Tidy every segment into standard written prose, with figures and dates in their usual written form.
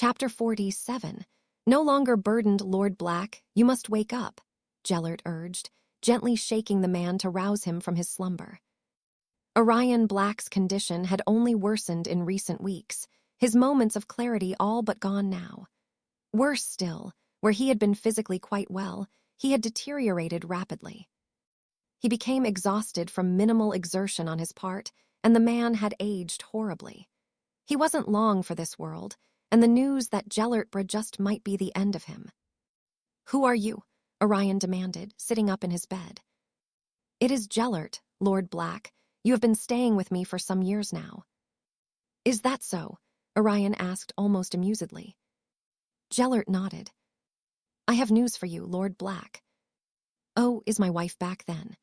Chapter 47. No longer burdened, Lord Black, you must wake up, Gellert urged, gently shaking the man to rouse him from his slumber. Orion Black's condition had only worsened in recent weeks, his moments of clarity all but gone now. Worse still, where he had been physically quite well, he had deteriorated rapidly. He became exhausted from minimal exertion on his part, and the man had aged horribly. He wasn't long for this world, and the news that Gellert just might be the end of him. "Who are you?" Orion demanded, sitting up in his bed. "It is Gellert, Lord Black. You have been staying with me for some years now." "Is that so?" Orion asked almost amusedly. Gellert nodded. "I have news for you, Lord Black." "Oh, is my wife back then?"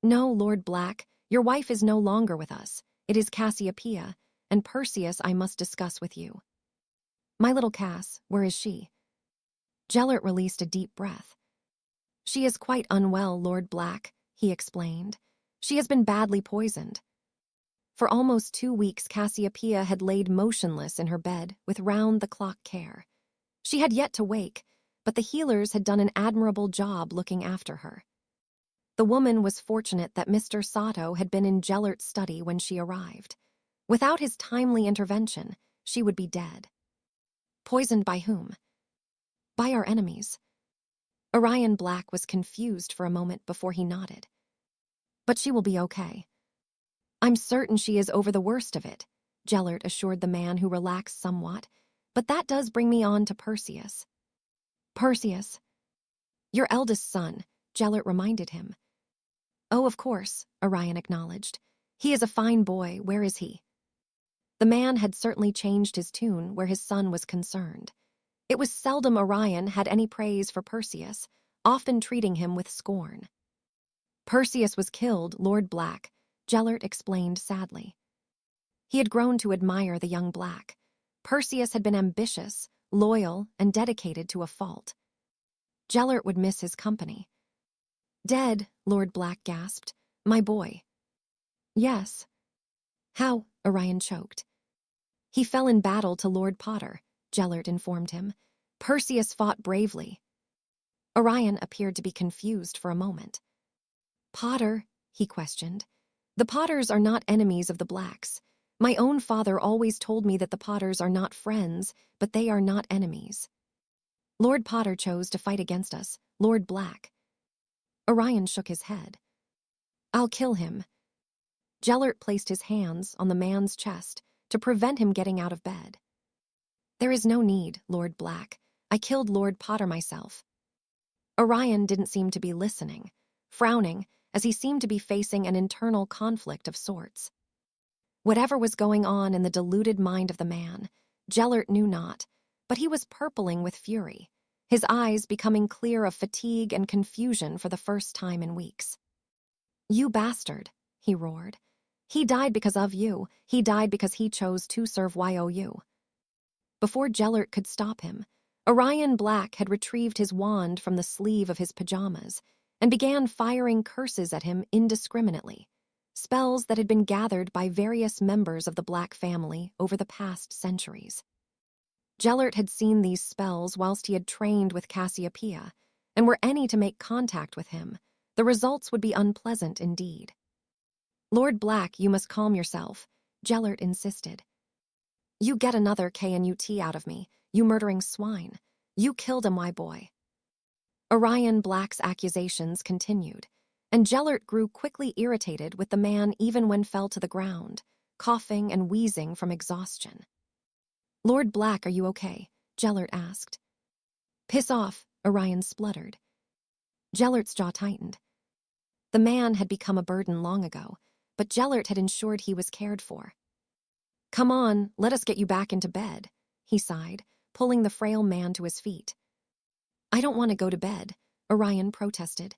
"No, Lord Black, your wife is no longer with us. It is Cassiopeia, and Perseus I must discuss with you." "My little Cass, where is she?" Gellert released a deep breath. "She is quite unwell, Lord Black," he explained. "She has been badly poisoned." For almost 2 weeks, Cassiopeia had laid motionless in her bed with round-the-clock care. She had yet to wake, but the healers had done an admirable job looking after her. The woman was fortunate that Mr. Sato had been in Gellert's study when she arrived. Without his timely intervention, she would be dead. Poisoned by whom? By our enemies. Orion Black was confused for a moment before he nodded. "But she will be okay." "I'm certain she is over the worst of it," Gellert assured the man, who relaxed somewhat. "But that does bring me on to Perseus." "Perseus?" "Your eldest son," Gellert reminded him. "Oh, of course," Orion acknowledged. "He is a fine boy. Where is he?" The man had certainly changed his tune where his son was concerned. It was seldom Orion had any praise for Perseus, often treating him with scorn. "Perseus was killed, Lord Black," Gellert explained sadly. He had grown to admire the young Black. Perseus had been ambitious, loyal, and dedicated to a fault. Gellert would miss his company. "Dead," Lord Black gasped. "My boy." "Yes." "How?" Orion choked. "He fell in battle to Lord Potter," Gellert informed him. "Perseus fought bravely." Orion appeared to be confused for a moment. "Potter?" he questioned. "The Potters are not enemies of the Blacks. My own father always told me that the Potters are not friends, but they are not enemies. Lord Potter chose to fight against us, Lord Black." Orion shook his head. "I'll kill him." Gellert placed his hands on the man's chest to prevent him getting out of bed. "There is no need, Lord Black. I killed Lord Potter myself." Orion didn't seem to be listening, frowning as he seemed to be facing an internal conflict of sorts. Whatever was going on in the deluded mind of the man, Gellert knew not, but he was purpling with fury, his eyes becoming clear of fatigue and confusion for the first time in weeks. "You bastard," he roared. "He died because of you. He died because he chose to serve you." Before Gellert could stop him, Orion Black had retrieved his wand from the sleeve of his pajamas and began firing curses at him indiscriminately, spells that had been gathered by various members of the Black family over the past centuries. Gellert had seen these spells whilst he had trained with Cassiopeia, and were any to make contact with him, the results would be unpleasant indeed. "Lord Black, you must calm yourself," Gellert insisted. "You get another KNUT out of me, you murdering swine. You killed him, my boy." Orion Black's accusations continued, and Gellert grew quickly irritated with the man even when fell to the ground, coughing and wheezing from exhaustion. "Lord Black, are you okay?" Gellert asked. "Piss off," Orion spluttered. Gellert's jaw tightened. The man had become a burden long ago, but Gellert had ensured he was cared for. "Come on, let us get you back into bed," he sighed, pulling the frail man to his feet. "I don't want to go to bed," Orion protested.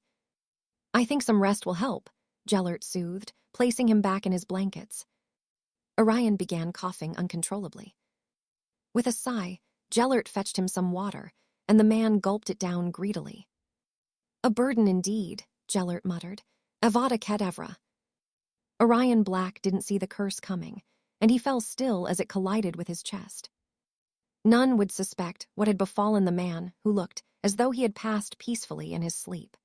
"I think some rest will help," Gellert soothed, placing him back in his blankets. Orion began coughing uncontrollably. With a sigh, Gellert fetched him some water, and the man gulped it down greedily. "A burden indeed," Gellert muttered. "Avada Kedavra." Orion Black didn't see the curse coming, and he fell still as it collided with his chest. None would suspect what had befallen the man who looked as though he had passed peacefully in his sleep.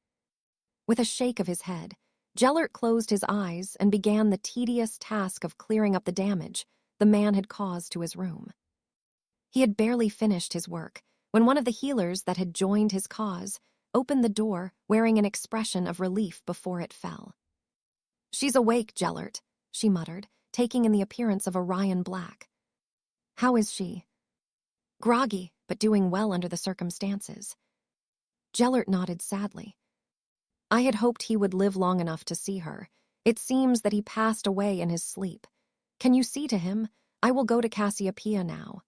With a shake of his head, Gellert closed his eyes and began the tedious task of clearing up the damage the man had caused to his room. He had barely finished his work when one of the healers that had joined his cause opened the door wearing an expression of relief before it fell. "She's awake, Gellert," she muttered, taking in the appearance of Orion Black. "How is she?" "Groggy, but doing well under the circumstances." Gellert nodded sadly. "I had hoped he would live long enough to see her. It seems that he passed away in his sleep. Can you see to him? I will go to Cassiopeia now."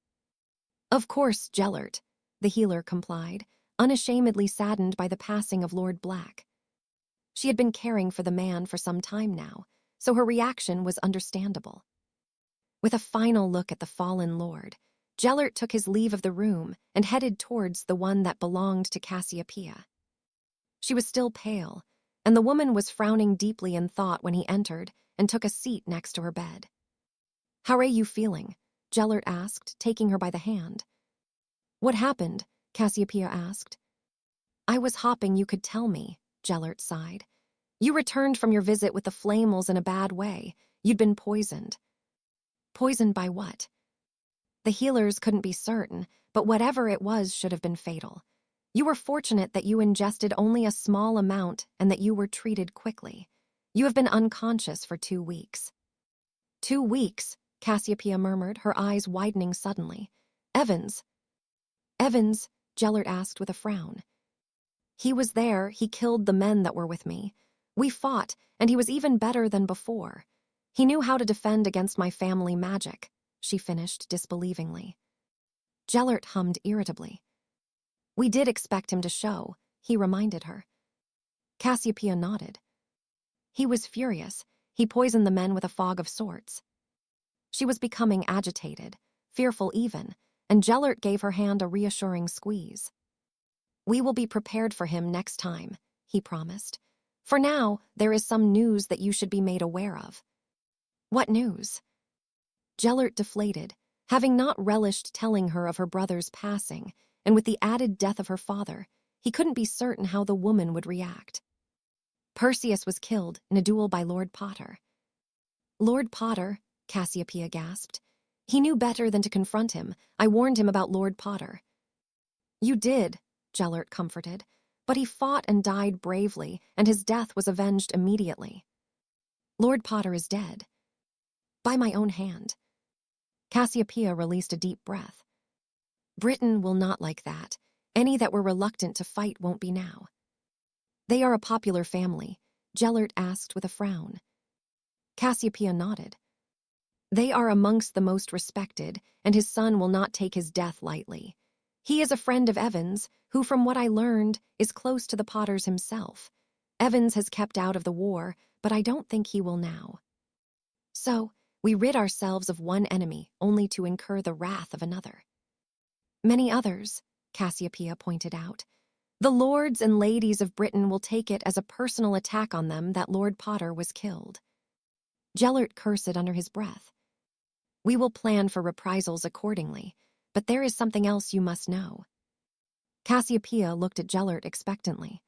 "Of course, Gellert," the healer complied, unashamedly saddened by the passing of Lord Black. She had been caring for the man for some time now, so her reaction was understandable. With a final look at the fallen lord, Gellert took his leave of the room and headed towards the one that belonged to Cassiopeia. She was still pale, and the woman was frowning deeply in thought when he entered and took a seat next to her bed. "How are you feeling?" Gellert asked, taking her by the hand. "What happened?" Cassiopeia asked. "I was hoping you could tell me," Gellert sighed. "You returned from your visit with the flamels in a bad way. You'd been poisoned." "Poisoned by what?" "The healers couldn't be certain, but whatever it was should have been fatal. You were fortunate that you ingested only a small amount and that you were treated quickly. You have been unconscious for 2 weeks." "2 weeks?" Cassiopeia murmured, her eyes widening suddenly. "Evans." "Evans?" Gellert asked with a frown. "He was there. He killed the men that were with me. We fought, and he was even better than before. He knew how to defend against my family magic," she finished disbelievingly. Gellert hummed irritably. "We did expect him to show," he reminded her. Cassiopeia nodded. "He was furious. He poisoned the men with a fog of sorts." She was becoming agitated, fearful even, and Gellert gave her hand a reassuring squeeze. "We will be prepared for him next time," he promised. "For now, there is some news that you should be made aware of." "What news?" Gellert deflated, having not relished telling her of her brother's passing, and with the added death of her father, he couldn't be certain how the woman would react. "Perseus was killed in a duel by Lord Potter." "Lord Potter?" Cassiopeia gasped. "He knew better than to confront him. I warned him about Lord Potter." "You did," Gellert comforted, "but he fought and died bravely, and his death was avenged immediately." "Lord Potter is dead." "By my own hand." Cassiopeia released a deep breath. "Britain will not like that. Any that were reluctant to fight won't be now." "They are a popular family," Gellert asked with a frown. Cassiopeia nodded. "They are amongst the most respected, and his son will not take his death lightly. He is a friend of Evans, who, from what I learned, is close to the Potters himself. Evans has kept out of the war, but I don't think he will now. So, we rid ourselves of one enemy only to incur the wrath of another." "Many others," Cassiopeia pointed out. "The lords and ladies of Britain will take it as a personal attack on them that Lord Potter was killed." Gellert cursed under his breath. "We will plan for reprisals accordingly, but there is something else you must know." Cassiopeia looked at Gellert expectantly.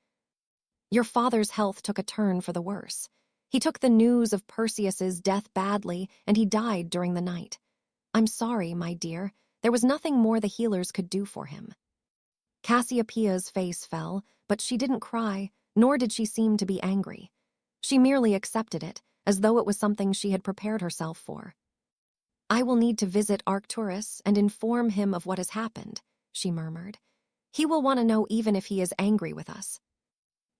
"Your father's health took a turn for the worse. He took the news of Perseus's death badly, and he died during the night. I'm sorry, my dear. There was nothing more the healers could do for him." Cassiopeia's face fell, but she didn't cry, nor did she seem to be angry. She merely accepted it, as though it was something she had prepared herself for. "I will need to visit Arcturus and inform him of what has happened," she murmured. "He will want to know even if he is angry with us."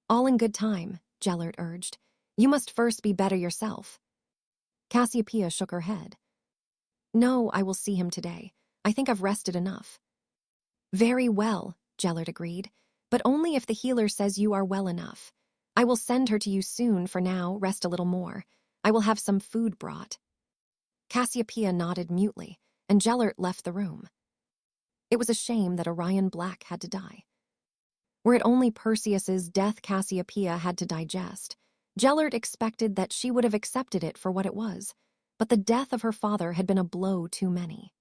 "All in good time," Gellert urged. "You must first be better yourself." Cassiopeia shook her head. "No, I will see him today. I think I've rested enough." "Very well," Gellert agreed, "but only if the healer says you are well enough. I will send her to you soon. For now, rest a little more. I will have some food brought." Cassiopeia nodded mutely, and Gellert left the room. It was a shame that Orion Black had to die. Were it only Perseus's death Cassiopeia had to digest, Gellert expected that she would have accepted it for what it was, but the death of her father had been a blow too many.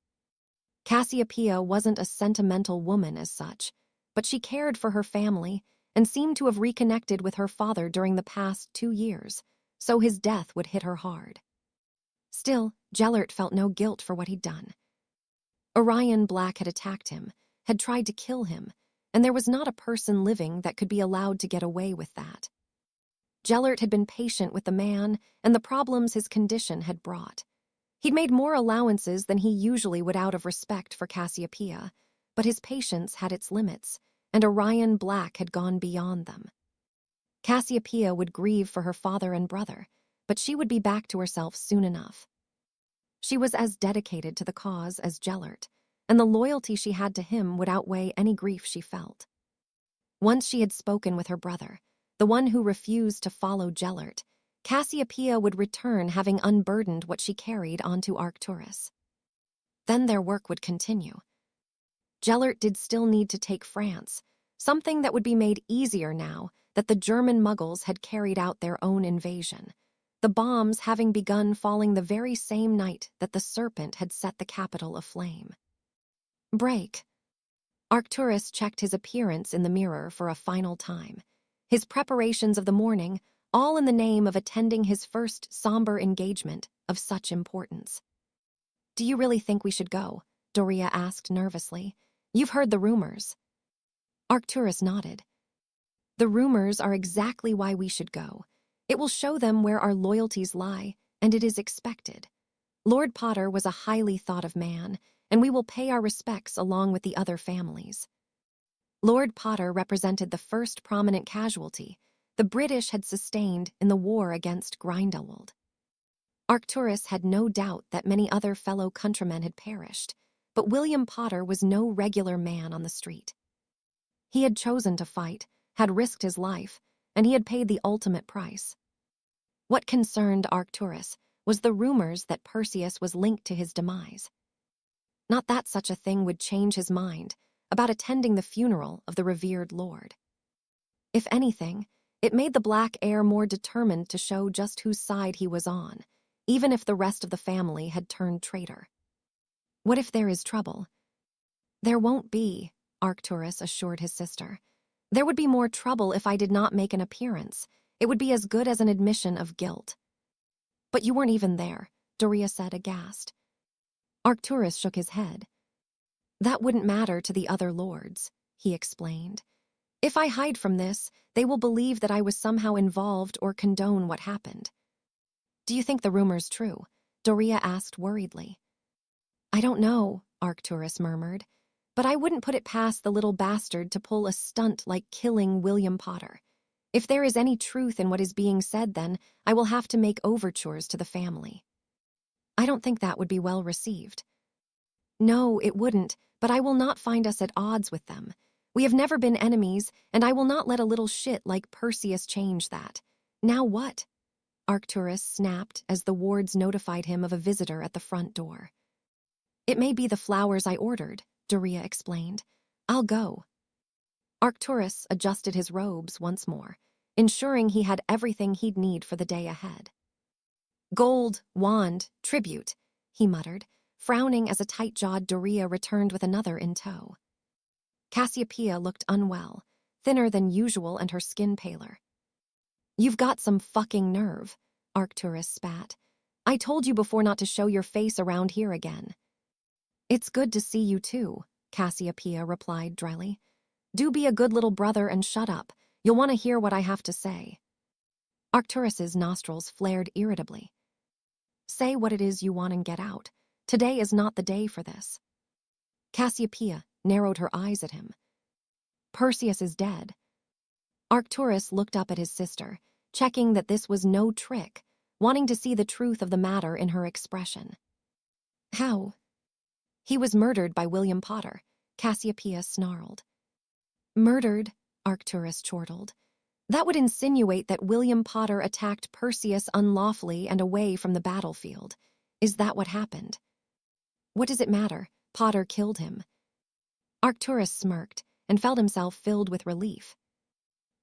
Cassiopeia wasn't a sentimental woman as such, but she cared for her family and seemed to have reconnected with her father during the past 2 years, so his death would hit her hard. Still, Gellert felt no guilt for what he'd done. Orion Black had attacked him, had tried to kill him, and there was not a person living that could be allowed to get away with that. Gellert had been patient with the man and the problems his condition had brought. He'd made more allowances than he usually would out of respect for Cassiopeia, but his patience had its limits, and Orion Black had gone beyond them. Cassiopeia would grieve for her father and brother, but she would be back to herself soon enough. She was as dedicated to the cause as Gellert, and the loyalty she had to him would outweigh any grief she felt. Once she had spoken with her brother, the one who refused to follow Gellert, Cassiopeia would return having unburdened what she carried onto Arcturus. Then their work would continue. Gellert did still need to take France, something that would be made easier now that the German Muggles had carried out their own invasion, the bombs having begun falling the very same night that the Serpent had set the capital aflame. Break. Arcturus checked his appearance in the mirror for a final time, his preparations of the morning all in the name of attending his first somber engagement of such importance. "Do you really think we should go?" Doria asked nervously. "You've heard the rumors." Arcturus nodded. "The rumors are exactly why we should go. It will show them where our loyalties lie, and it is expected. Lord Potter was a highly thought-of man, and we will pay our respects along with the other families." Lord Potter represented the first prominent casualty the British had sustained in the war against Grindelwald. Arcturus had no doubt that many other fellow countrymen had perished, but William Potter was no regular man on the street. He had chosen to fight, had risked his life, and he had paid the ultimate price. What concerned Arcturus was the rumors that Perseus was linked to his demise. Not that such a thing would change his mind about attending the funeral of the revered lord. If anything, it made the Black Heir more determined to show just whose side he was on, even if the rest of the family had turned traitor. "What if there is trouble?" "There won't be," Arcturus assured his sister. "There would be more trouble if I did not make an appearance. It would be as good as an admission of guilt." "But you weren't even there," Doria said, aghast. Arcturus shook his head. "That wouldn't matter to the other lords," he explained. "If I hide from this, they will believe that I was somehow involved or condone what happened." "Do you think the rumor's true?" Doria asked worriedly. "I don't know," Arcturus murmured, "but I wouldn't put it past the little bastard to pull a stunt like killing William Potter. If there is any truth in what is being said, then I will have to make overtures to the family." "I don't think that would be well received." "No, it wouldn't, but I will not find us at odds with them. We have never been enemies, and I will not let a little shit like Perseus change that. Now what?" Arcturus snapped as the wards notified him of a visitor at the front door. "It may be the flowers I ordered," Doria explained. "I'll go." Arcturus adjusted his robes once more, ensuring he had everything he'd need for the day ahead. "Gold, wand, tribute," he muttered, frowning as a tight-jawed Doria returned with another in tow. Cassiopeia looked unwell, thinner than usual and her skin paler. "You've got some fucking nerve," Arcturus spat. "I told you before not to show your face around here again." "It's good to see you too," Cassiopeia replied dryly. "Do be a good little brother and shut up. You'll want to hear what I have to say." Arcturus's nostrils flared irritably. "Say what it is you want and get out. Today is not the day for this." Cassiopeia narrowed her eyes at him. "Perseus is dead." Arcturus looked up at his sister, checking that this was no trick, wanting to see the truth of the matter in her expression. "How?" "He was murdered by William Potter," Cassiopeia snarled. "Murdered?" Arcturus chortled. "That would insinuate that William Potter attacked Perseus unlawfully and away from the battlefield. Is that what happened?" "What does it matter? Potter killed him." Arcturus smirked and felt himself filled with relief.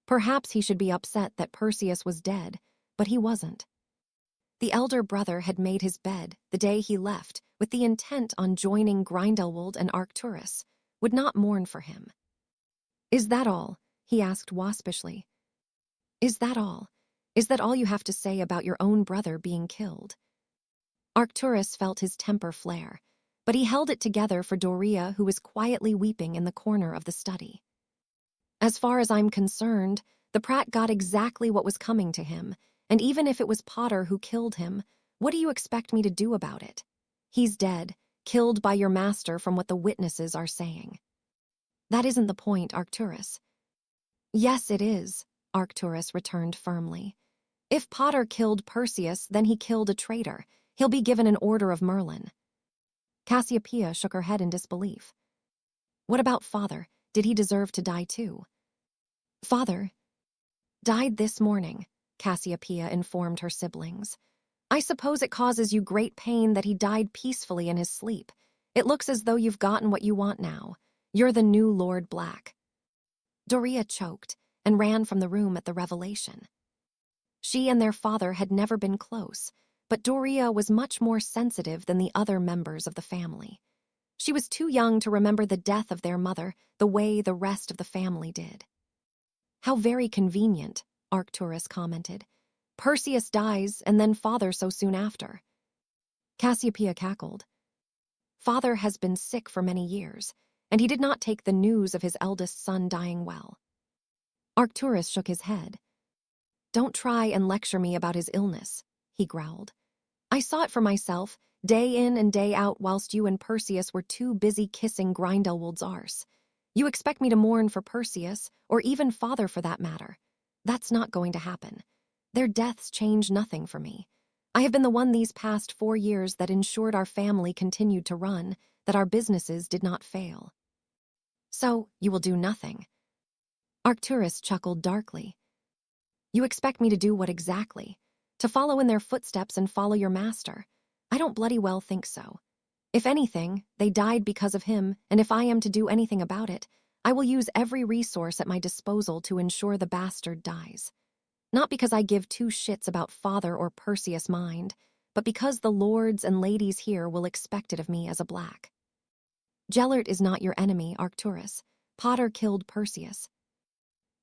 Perhaps he should be upset that Perseus was dead, but he wasn't. The elder brother had made his bed the day he left with the intent on joining Grindelwald and Arcturus, would not mourn for him. "Is that all?" he asked waspishly. "Is that all? Is that all you have to say about your own brother being killed?" Arcturus felt his temper flare, but he held it together for Doria, who was quietly weeping in the corner of the study. "As far as I'm concerned, the Prat got exactly what was coming to him, and even if it was Potter who killed him, what do you expect me to do about it? He's dead, killed by your master from what the witnesses are saying." "That isn't the point, Arcturus." "Yes, it is," Arcturus returned firmly. "If Potter killed Perseus, then he killed a traitor. He'll be given an Order of Merlin." Cassiopeia shook her head in disbelief. "What about Father? Did he deserve to die too?" "Father died this morning," Cassiopeia informed her siblings. "I suppose it causes you great pain that he died peacefully in his sleep. It looks as though you've gotten what you want now. You're the new Lord Black." Doria choked and ran from the room at the revelation. She and their father had never been close, but Doria was much more sensitive than the other members of the family. She was too young to remember the death of their mother the way the rest of the family did. "How very convenient," Arcturus commented. "Perseus dies, and then Father so soon after." Cassiopeia cackled. "Father has been sick for many years, and he did not take the news of his eldest son dying well." Arcturus shook his head. "Don't try and lecture me about his illness," he growled. "I saw it for myself, day in and day out, whilst you and Perseus were too busy kissing Grindelwald's arse. You expect me to mourn for Perseus, or even Father for that matter. That's not going to happen. Their deaths change nothing for me. I have been the one these past 4 years that ensured our family continued to run, that our businesses did not fail." "So, you will do nothing?" Arcturus chuckled darkly. "You expect me to do what exactly? To follow in their footsteps and follow your master? I don't bloody well think so. If anything, they died because of him, and if I am to do anything about it, I will use every resource at my disposal to ensure the bastard dies. Not because I give 2 shits about Father or Perseus mind, but because the lords and ladies here will expect it of me as a Black. Gellert is not your enemy, Arcturus. Potter killed Perseus."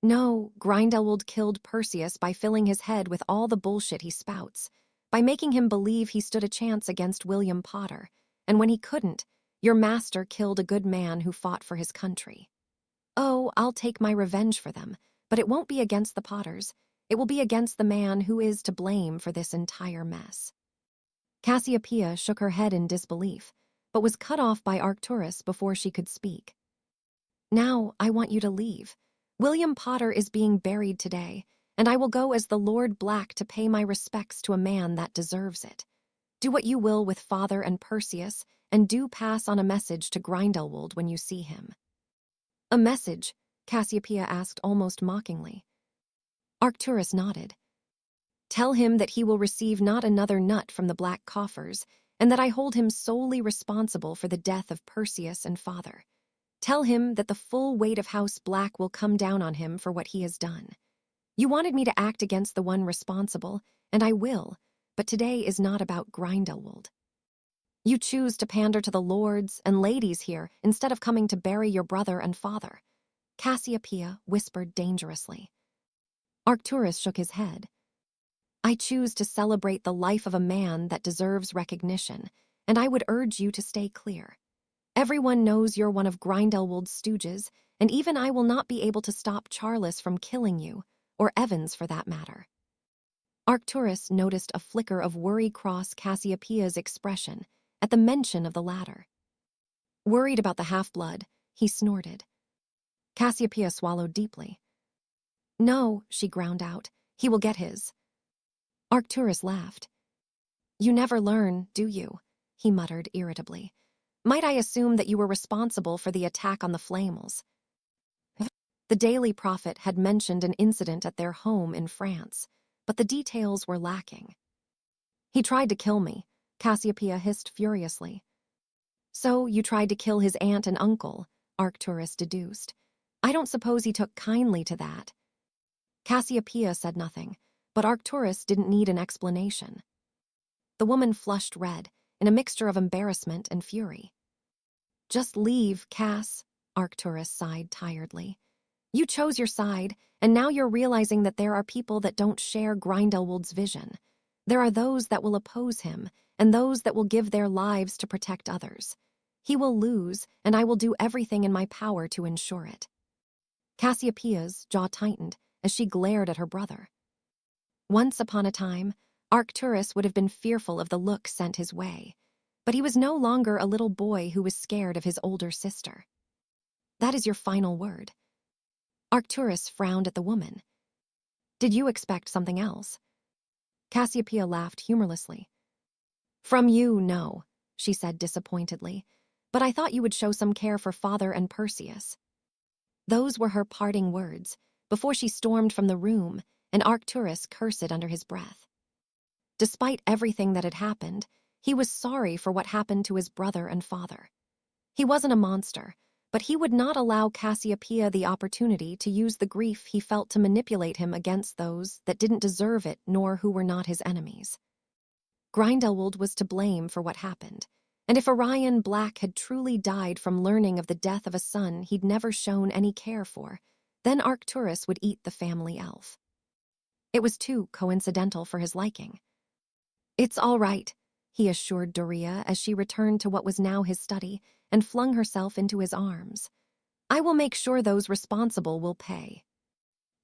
"No, Grindelwald killed Perseus by filling his head with all the bullshit he spouts, by making him believe he stood a chance against William Potter, and when he couldn't, your master killed a good man who fought for his country. Oh, I'll take my revenge for them, but it won't be against the Potters. It will be against the man who is to blame for this entire mess." Cassiopeia shook her head in disbelief, but was cut off by Arcturus before she could speak. "Now I want you to leave. William Potter is being buried today, and I will go as the Lord Black to pay my respects to a man that deserves it. Do what you will with Father and Perseus, and do pass on a message to Grindelwald when you see him." "A message?" Cassiopeia asked almost mockingly. Arcturus nodded. "Tell him that he will receive not another nut from the Black coffers, and that I hold him solely responsible for the death of Perseus and Father. Tell him that the full weight of House Black will come down on him for what he has done. You wanted me to act against the one responsible, and I will, but today is not about Grindelwald. You choose to pander to the lords and ladies here instead of coming to bury your brother and father." Cassiopeia whispered dangerously. Arcturus shook his head. "I choose to celebrate the life of a man that deserves recognition, and I would urge you to stay clear. Everyone knows you're one of Grindelwald's stooges, and even I will not be able to stop Charles from killing you, or Evans for that matter." Arcturus noticed a flicker of worry cross Cassiopeia's expression at the mention of the latter. "Worried about the half-blood," he snorted. Cassiopeia swallowed deeply. "No," she ground out, "he will get his." Arcturus laughed. "You never learn, do you?" he muttered irritably. "Might I assume that you were responsible for the attack on the Flamels?" The Daily Prophet had mentioned an incident at their home in France, but the details were lacking. "He tried to kill me," Cassiopeia hissed furiously. "So you tried to kill his aunt and uncle," Arcturus deduced. "I don't suppose he took kindly to that." Cassiopeia said nothing, but Arcturus didn't need an explanation. The woman flushed red, in a mixture of embarrassment and fury. "Just leave, Cass," Arcturus sighed tiredly. "You chose your side, and now you're realizing that there are people that don't share Grindelwald's vision. There are those that will oppose him, and those that will give their lives to protect others. He will lose, and I will do everything in my power to ensure it." Cassiopeia's jaw tightened as she glared at her brother. Once upon a time, Arcturus would have been fearful of the look sent his way, but he was no longer a little boy who was scared of his older sister. "That is your final word." Arcturus frowned at the woman. "Did you expect something else?" Cassiopeia laughed humorlessly. "From you, no," she said disappointedly, "but I thought you would show some care for Father and Perseus." Those were her parting words before she stormed from the room, and Arcturus cursed under his breath. Despite everything that had happened, he was sorry for what happened to his brother and father. He wasn't a monster, but he would not allow Cassiopeia the opportunity to use the grief he felt to manipulate him against those that didn't deserve it nor who were not his enemies. Grindelwald was to blame for what happened, and if Orion Black had truly died from learning of the death of a son he'd never shown any care for, then Arcturus would eat the family elf. It was too coincidental for his liking. "It's all right," he assured Doria as she returned to what was now his study and flung herself into his arms. "I will make sure those responsible will pay."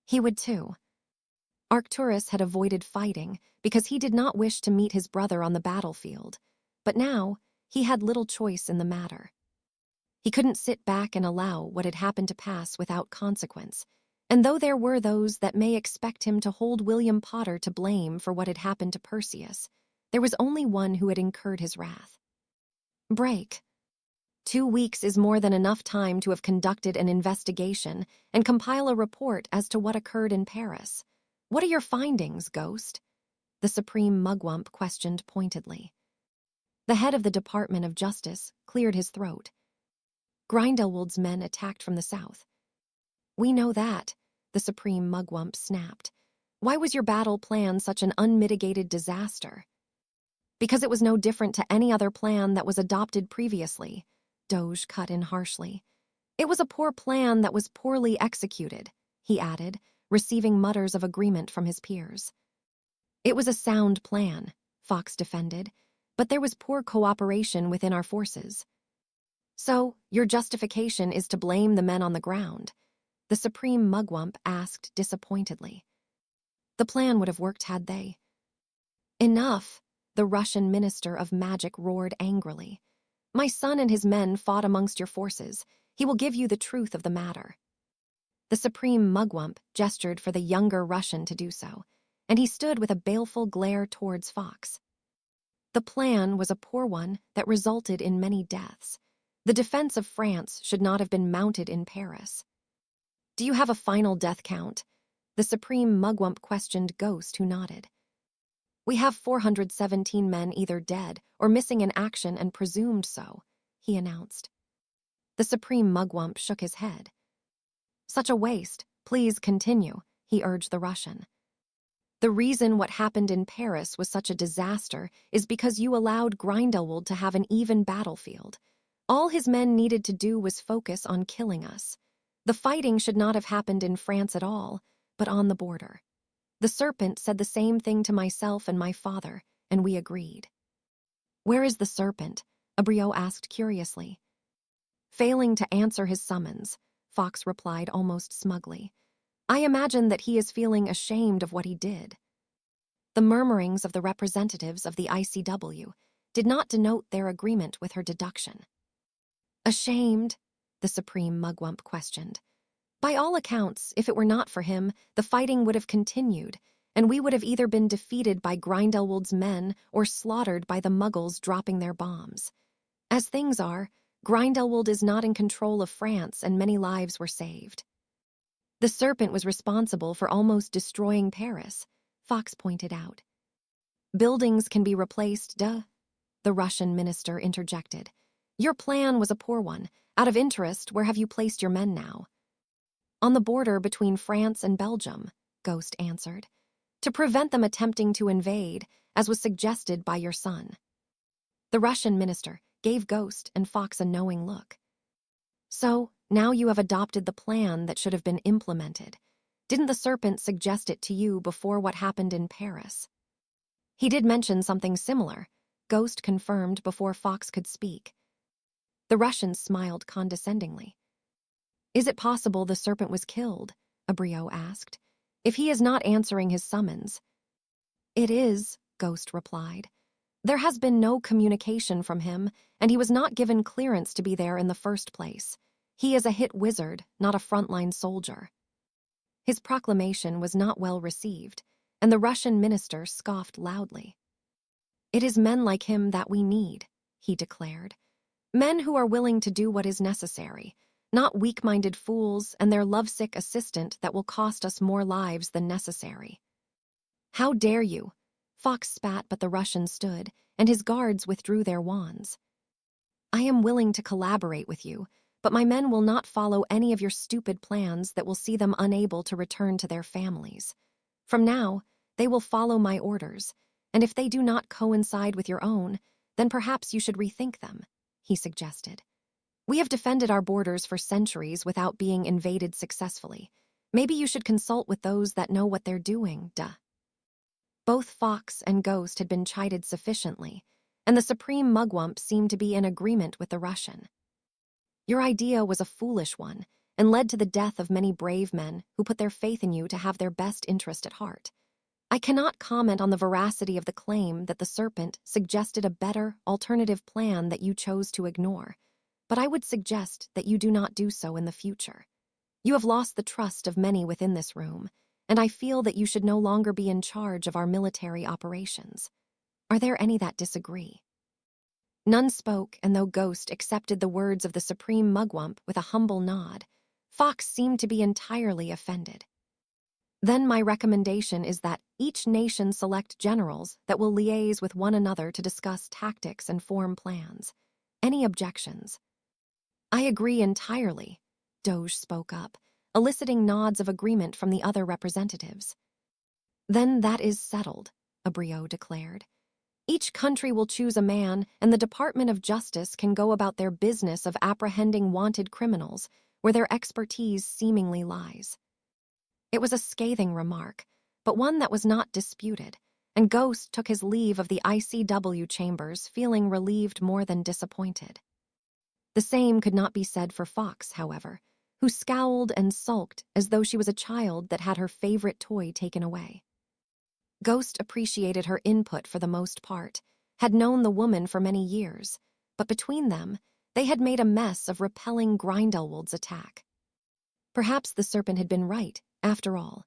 He would too. Arcturus had avoided fighting because he did not wish to meet his brother on the battlefield, but now he had little choice in the matter. He couldn't sit back and allow what had happened to pass without consequence, and though there were those that may expect him to hold William Potter to blame for what had happened to Perseus, there was only one who had incurred his wrath. "Break. 2 weeks is more than enough time to have conducted an investigation and compile a report as to what occurred in Paris. What are your findings, Ghost?" the Supreme Mugwump questioned pointedly. The head of the Department of Justice cleared his throat. "Grindelwald's men attacked from the south." "We know that," the Supreme Mugwump snapped. "Why was your battle plan such an unmitigated disaster?" "Because it was no different to any other plan that was adopted previously," Doge cut in harshly. "It was a poor plan that was poorly executed," he added, receiving mutters of agreement from his peers. "It was a sound plan," Fox defended, "but there was poor cooperation within our forces." "So, your justification is to blame the men on the ground?" the Supreme Mugwump asked disappointedly. "The plan would have worked had they." "Enough," the Russian Minister of Magic roared angrily. "My son and his men fought amongst your forces. He will give you the truth of the matter." The Supreme Mugwump gestured for the younger Russian to do so, and he stood with a baleful glare towards Fox. "The plan was a poor one that resulted in many deaths. The defense of France should not have been mounted in Paris." "Do you have a final death count?" the Supreme Mugwump questioned Ghost, who nodded. "We have 417 men either dead or missing in action and presumed so," he announced. The Supreme Mugwump shook his head. "Such a waste. Please continue," he urged the Russian. "The reason what happened in Paris was such a disaster is because you allowed Grindelwald to have an even battlefield. All his men needed to do was focus on killing us. The fighting should not have happened in France at all, but on the border. The serpent said the same thing to myself and my father, and we agreed." "Where is the serpent?" Abriot asked curiously. "Failing to answer his summons," Fox replied almost smugly. "I imagine that he is feeling ashamed of what he did." The murmurings of the representatives of the ICW did not denote their agreement with her deduction. "Ashamed?" the Supreme Mugwump questioned. "By all accounts, if it were not for him, the fighting would have continued, and we would have either been defeated by Grindelwald's men or slaughtered by the Muggles dropping their bombs. As things are, Grindelwald is not in control of France and many lives were saved." "The serpent was responsible for almost destroying Paris," Fox pointed out. "Buildings can be replaced, duh," the Russian minister interjected. "Your plan was a poor one. Out of interest, where have you placed your men now?" "On the border between France and Belgium," Ghost answered, "to prevent them attempting to invade, as was suggested by your son." The Russian minister gave Ghost and Fox a knowing look. So, now you have adopted the plan that should have been implemented. Didn't the serpent suggest it to you before what happened in Paris? He did mention something similar, Ghost confirmed before Fox could speak. The Russian smiled condescendingly. Is it possible the serpent was killed? Abreu asked. If he is not answering his summons. It is, Ghost replied. There has been no communication from him, and he was not given clearance to be there in the first place. He is a hit wizard, not a frontline soldier. His proclamation was not well received, and the Russian minister scoffed loudly. It is men like him that we need, he declared. Men who are willing to do what is necessary, not weak-minded fools and their lovesick assistant that will cost us more lives than necessary. How dare you? Fox spat, but the Russian stood, and his guards withdrew their wands. I am willing to collaborate with you, but my men will not follow any of your stupid plans that will see them unable to return to their families. From now, they will follow my orders, and if they do not coincide with your own, then perhaps you should rethink them, he suggested. We have defended our borders for centuries without being invaded successfully. Maybe you should consult with those that know what they're doing, duh. Both Fox and Ghost had been chided sufficiently, and the supreme mugwump seemed to be in agreement with the Russian. Your idea was a foolish one, and led to the death of many brave men who put their faith in you to have their best interest at heart. I cannot comment on the veracity of the claim that the serpent suggested a better, alternative plan that you chose to ignore, but I would suggest that you do not do so in the future. You have lost the trust of many within this room, and I feel that you should no longer be in charge of our military operations. Are there any that disagree? None spoke, and though Ghost accepted the words of the supreme mugwump with a humble nod, Fox seemed to be entirely offended. Then my recommendation is that each nation select generals that will liaise with one another to discuss tactics and form plans. Any objections? I agree entirely, Doge spoke up, eliciting nods of agreement from the other representatives. Then that is settled, Abreu declared. Each country will choose a man, and the Department of Justice can go about their business of apprehending wanted criminals, where their expertise seemingly lies. It was a scathing remark, but one that was not disputed, and Ghost took his leave of the ICW chambers feeling relieved more than disappointed. The same could not be said for Fox, however, who scowled and sulked as though she was a child that had her favorite toy taken away. Ghost appreciated her input for the most part, had known the woman for many years, but between them, they had made a mess of repelling Grindelwald's attack. Perhaps the serpent had been right, after all.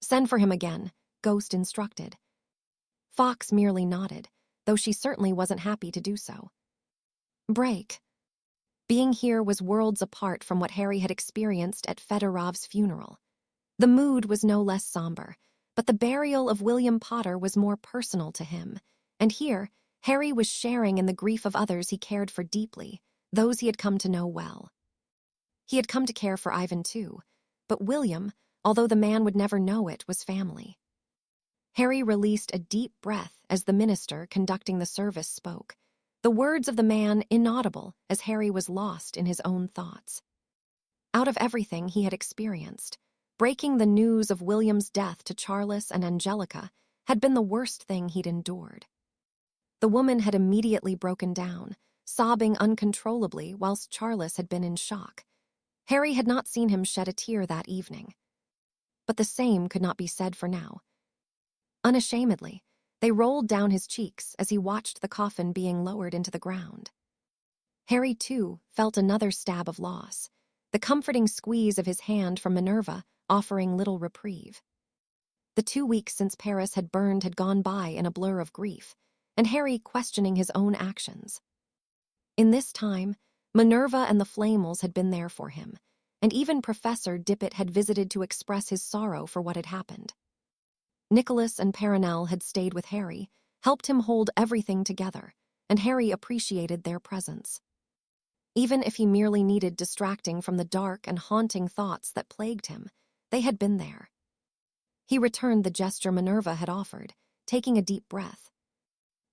Send for him again, Ghost instructed. Fox merely nodded, though she certainly wasn't happy to do so. Break. Being here was worlds apart from what Harry had experienced at Fedorov's funeral. The mood was no less somber, but the burial of William Potter was more personal to him, and here, Harry was sharing in the grief of others he cared for deeply, those he had come to know well. He had come to care for Ivan too, but William, although the man would never know it, was family. Harry released a deep breath as the minister conducting the service spoke, the words of the man inaudible as Harry was lost in his own thoughts. Out of everything he had experienced, breaking the news of William's death to Charles and Angelica had been the worst thing he'd endured. The woman had immediately broken down, sobbing uncontrollably whilst Charles had been in shock. Harry had not seen him shed a tear that evening. But the same could not be said for now. Unashamedly, they rolled down his cheeks as he watched the coffin being lowered into the ground. Harry, too, felt another stab of loss, the comforting squeeze of his hand from Minerva offering little reprieve. The 2 weeks since Paris had burned had gone by in a blur of grief, and Harry questioning his own actions. In this time, Minerva and the Flamels had been there for him, and even Professor Dippet had visited to express his sorrow for what had happened. Nicholas and Perenelle had stayed with Harry, helped him hold everything together, and Harry appreciated their presence. Even if he merely needed distracting from the dark and haunting thoughts that plagued him, they had been there. He returned the gesture Minerva had offered, taking a deep breath.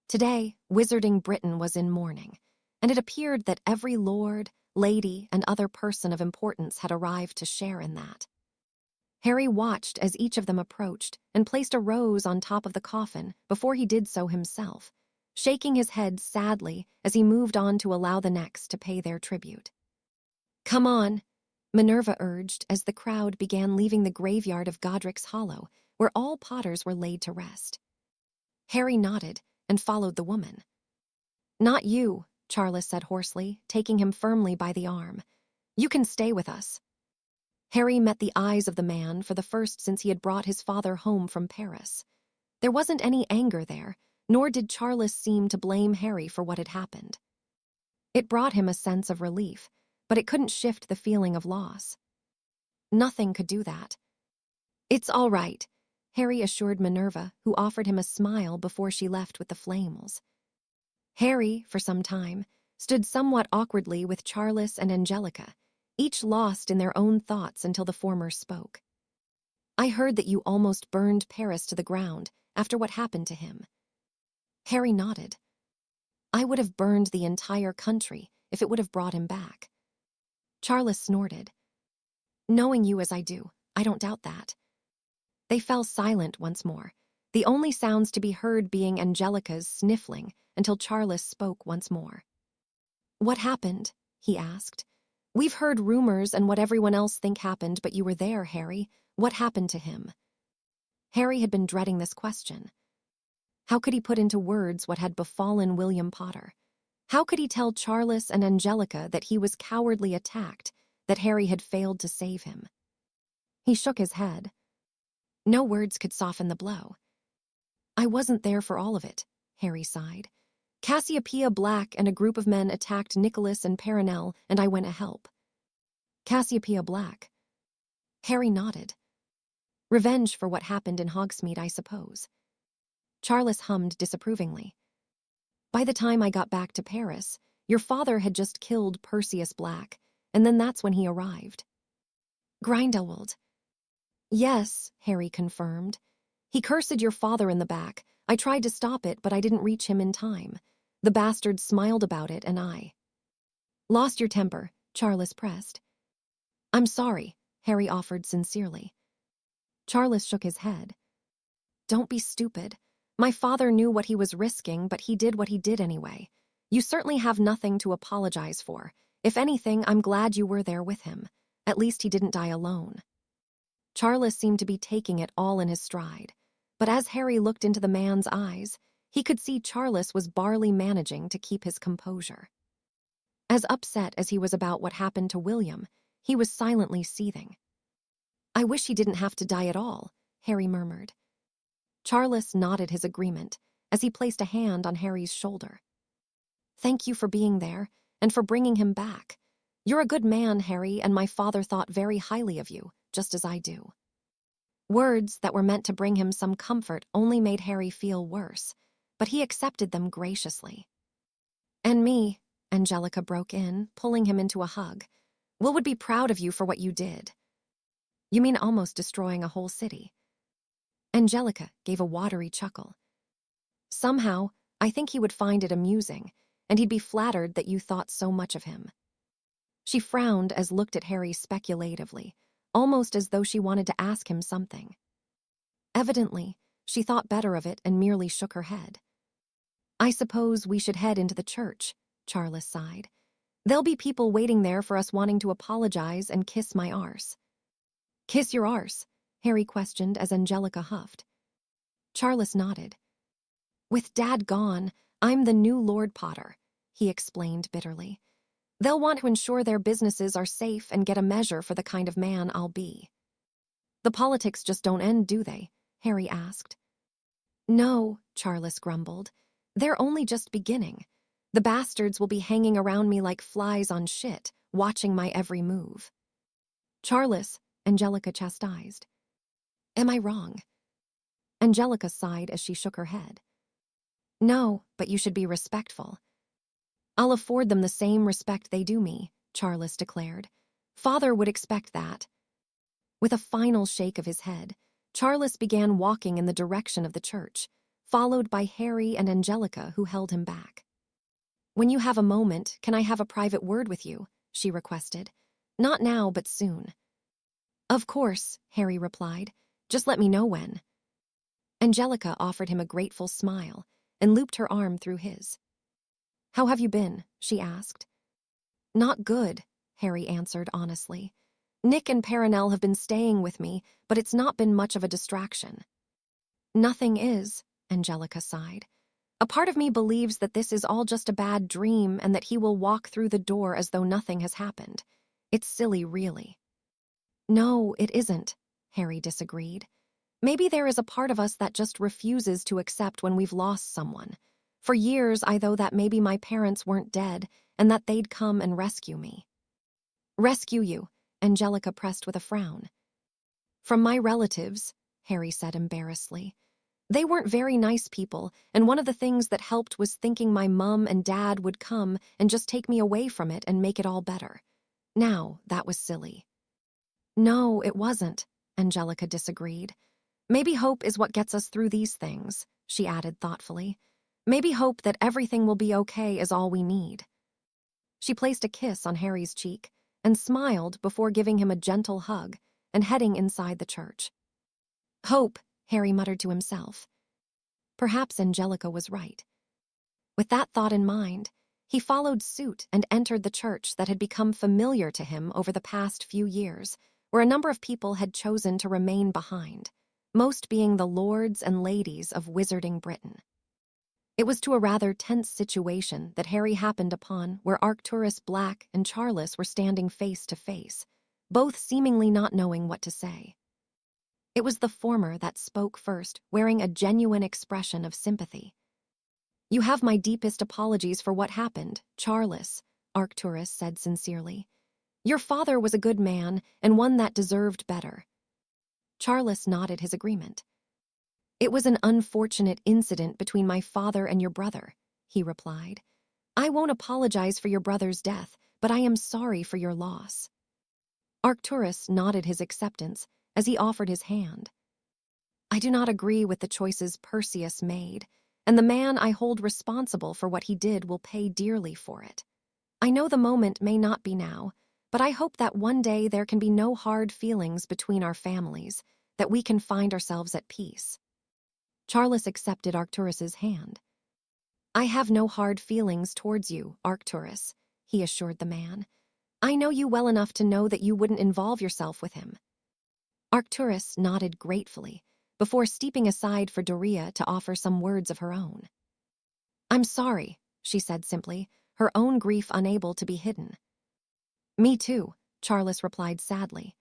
Today, Wizarding Britain was in mourning, and it appeared that every lord, lady, and other person of importance had arrived to share in that. Harry watched as each of them approached and placed a rose on top of the coffin before he did so himself, shaking his head sadly as he moved on to allow the next to pay their tribute. "Come on," Minerva urged as the crowd began leaving the graveyard of Godric's Hollow, where all Potters were laid to rest. Harry nodded and followed the woman. "Not you," Charles said hoarsely, taking him firmly by the arm. "You can stay with us." Harry met the eyes of the man for the first since he had brought his father home from Paris. There wasn't any anger there, nor did Charles seem to blame Harry for what had happened. It brought him a sense of relief, but it couldn't shift the feeling of loss. Nothing could do that. "It's all right," Harry assured Minerva, who offered him a smile before she left with the flames. Harry, for some time, stood somewhat awkwardly with Charles and Angelica, each lost in their own thoughts until the former spoke. "I heard that you almost burned Paris to the ground after what happened to him." Harry nodded. "I would have burned the entire country if it would have brought him back." Charles snorted. "Knowing you as I do, I don't doubt that." They fell silent once more, the only sounds to be heard being Angelica's sniffling until Charles spoke once more. "What happened?" he asked. "We've heard rumors and what everyone else think happened, but you were there, Harry. What happened to him?" Harry had been dreading this question. How could he put into words what had befallen William Potter? How could he tell Charles and Angelica that he was cowardly attacked, that Harry had failed to save him? He shook his head. No words could soften the blow. "I wasn't there for all of it," Harry sighed. "Cassiopeia Black and a group of men attacked Nicholas and Perenelle, and I went to help." "Cassiopeia Black?" Harry nodded. "Revenge for what happened in Hogsmeade, I suppose." Charles hummed disapprovingly. "By the time I got back to Paris, your father had just killed Perseus Black, and then that's when he arrived." "Grindelwald." "Yes," Harry confirmed. "He cursed your father in the back. I tried to stop it, but I didn't reach him in time. The bastard smiled about it, and I—" "Lost your temper," Charles pressed. "I'm sorry," Harry offered sincerely. Charles shook his head. "Don't be stupid. My father knew what he was risking, but he did what he did anyway. You certainly have nothing to apologize for. If anything, I'm glad you were there with him. At least he didn't die alone." Charles seemed to be taking it all in his stride, but as Harry looked into the man's eyes, he could see Charles was barely managing to keep his composure. As upset as he was about what happened to William, he was silently seething. "I wish he didn't have to die at all," Harry murmured. Charles nodded his agreement as he placed a hand on Harry's shoulder. "Thank you for being there and for bringing him back. You're a good man, Harry, and my father thought very highly of you, just as I do." Words that were meant to bring him some comfort only made Harry feel worse, but he accepted them graciously. "And me," Angelica broke in, pulling him into a hug. "Will would be proud of you for what you did." "You mean almost destroying a whole city?" Angelica gave a watery chuckle. "Somehow, I think he would find it amusing, and he'd be flattered that you thought so much of him." She frowned as looked at Harry speculatively, almost as though she wanted to ask him something. Evidently, she thought better of it and merely shook her head. "I suppose we should head into the church," Charles sighed. "There'll be people waiting there for us wanting to apologize and kiss my arse." "Kiss your arse?" Harry questioned as Angelica huffed. Charles nodded. "With Dad gone, I'm the new Lord Potter," he explained bitterly. "They'll want to ensure their businesses are safe and get a measure for the kind of man I'll be." "The politics just don't end, do they?" Harry asked. "No," Charles grumbled. "They're only just beginning. The bastards will be hanging around me like flies on shit, watching my every move." "Charles," Angelica chastised. "Am I wrong?" Angelica sighed as she shook her head. "No, but you should be respectful." "I'll afford them the same respect they do me," Charles declared. "Father would expect that." With a final shake of his head, Charles began walking in the direction of the church, followed by Harry and Angelica, who held him back. "When you have a moment, can I have a private word with you?" she requested. "Not now, but soon." "Of course," Harry replied. "Just let me know when." Angelica offered him a grateful smile and looped her arm through his. "How have you been?" she asked. "Not good," Harry answered honestly. "Nick and Perenelle have been staying with me, but it's not been much of a distraction." "Nothing is," Angelica sighed. "A part of me believes that this is all just a bad dream and that he will walk through the door as though nothing has happened. It's silly, really." "No, it isn't," Harry disagreed. "Maybe there is a part of us that just refuses to accept when we've lost someone. For years, I thought that maybe my parents weren't dead and that they'd come and rescue me." "Rescue you?" Angelica pressed with a frown. "From my relatives," Harry said embarrassedly. "They weren't very nice people, and one of the things that helped was thinking my mum and dad would come and just take me away from it and make it all better. Now, that was silly." "No, it wasn't," Angelica disagreed. "Maybe hope is what gets us through these things," she added thoughtfully. "Maybe hope that everything will be okay is all we need." She placed a kiss on Harry's cheek and smiled before giving him a gentle hug and heading inside the church. "Hope," Harry muttered to himself. Perhaps Angelica was right. With that thought in mind, he followed suit and entered the church that had become familiar to him over the past few years, where a number of people had chosen to remain behind, most being the lords and ladies of Wizarding Britain. It was to a rather tense situation that Harry happened upon where Arcturus Black and Charles were standing face to face, both seemingly not knowing what to say. It was the former that spoke first, wearing a genuine expression of sympathy. "You have my deepest apologies for what happened, Charles," Arcturus said sincerely. "Your father was a good man and one that deserved better." Charles nodded his agreement. "It was an unfortunate incident between my father and your brother," he replied. "I won't apologize for your brother's death, but I am sorry for your loss." Arcturus nodded his acceptance as he offered his hand. "I do not agree with the choices Perseus made, and the man I hold responsible for what he did will pay dearly for it. I know the moment may not be now, but I hope that one day there can be no hard feelings between our families, that we can find ourselves at peace." Charles accepted Arcturus's hand. "I have no hard feelings towards you, Arcturus," he assured the man. "I know you well enough to know that you wouldn't involve yourself with him." Arcturus nodded gratefully, before stepping aside for Doria to offer some words of her own. "I'm sorry," she said simply, her own grief unable to be hidden. "Me too," Charles replied sadly.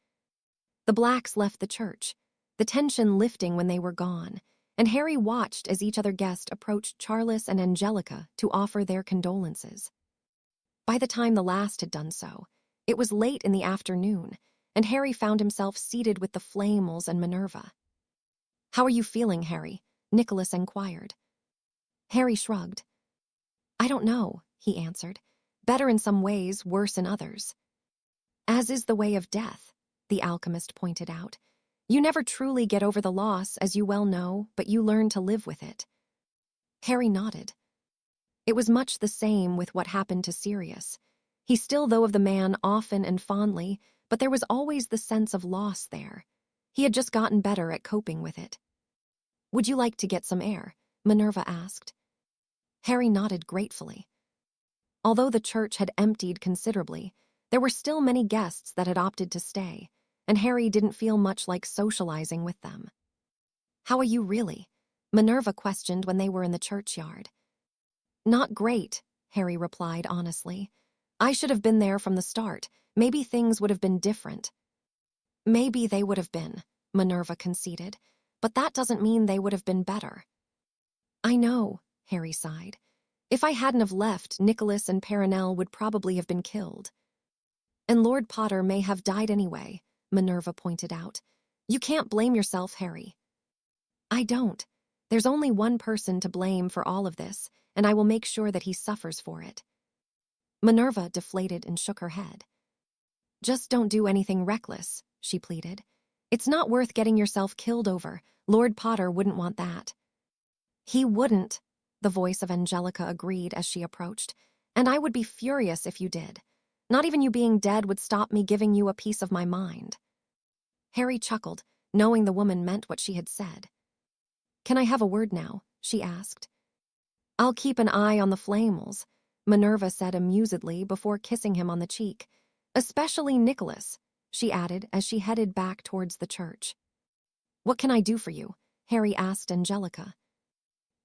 The Blacks left the church, the tension lifting when they were gone, and Harry watched as each other guest approached Charles and Angelica to offer their condolences. By the time the last had done so, it was late in the afternoon, and Harry found himself seated with the Flamels and Minerva. "How are you feeling, Harry?" Nicholas inquired. Harry shrugged. "I don't know," he answered. "Better in some ways, worse in others." "As is the way of death," the alchemist pointed out. "You never truly get over the loss, as you well know, but you learn to live with it." Harry nodded. It was much the same with what happened to Sirius. He still thought of the man often and fondly, but there was always the sense of loss there. He had just gotten better at coping with it. "Would you like to get some air?" Minerva asked. Harry nodded gratefully. Although the church had emptied considerably, there were still many guests that had opted to stay, and Harry didn't feel much like socializing with them. "How are you really?" Minerva questioned when they were in the churchyard. "Not great," Harry replied honestly. "I should have been there from the start. Maybe things would have been different." "Maybe they would have been," Minerva conceded, "but that doesn't mean they would have been better." "I know," Harry sighed. "If I hadn't have left, Nicholas and Perenelle would probably have been killed." "And Lord Potter may have died anyway," Minerva pointed out. "You can't blame yourself, Harry." "I don't. There's only one person to blame for all of this, and I will make sure that he suffers for it." Minerva deflated and shook her head. "Just don't do anything reckless," she pleaded. "It's not worth getting yourself killed over. Lord Potter wouldn't want that." He wouldn't, the voice of Angelica agreed as she approached, and I would be furious if you did. Not even you being dead would stop me giving you a piece of my mind. Harry chuckled, knowing the woman meant what she had said. Can I have a word now? She asked. I'll keep an eye on the Flamels, Minerva said amusedly before kissing him on the cheek. Especially Nicholas, she added as she headed back towards the church. What can I do for you? Harry asked Angelica.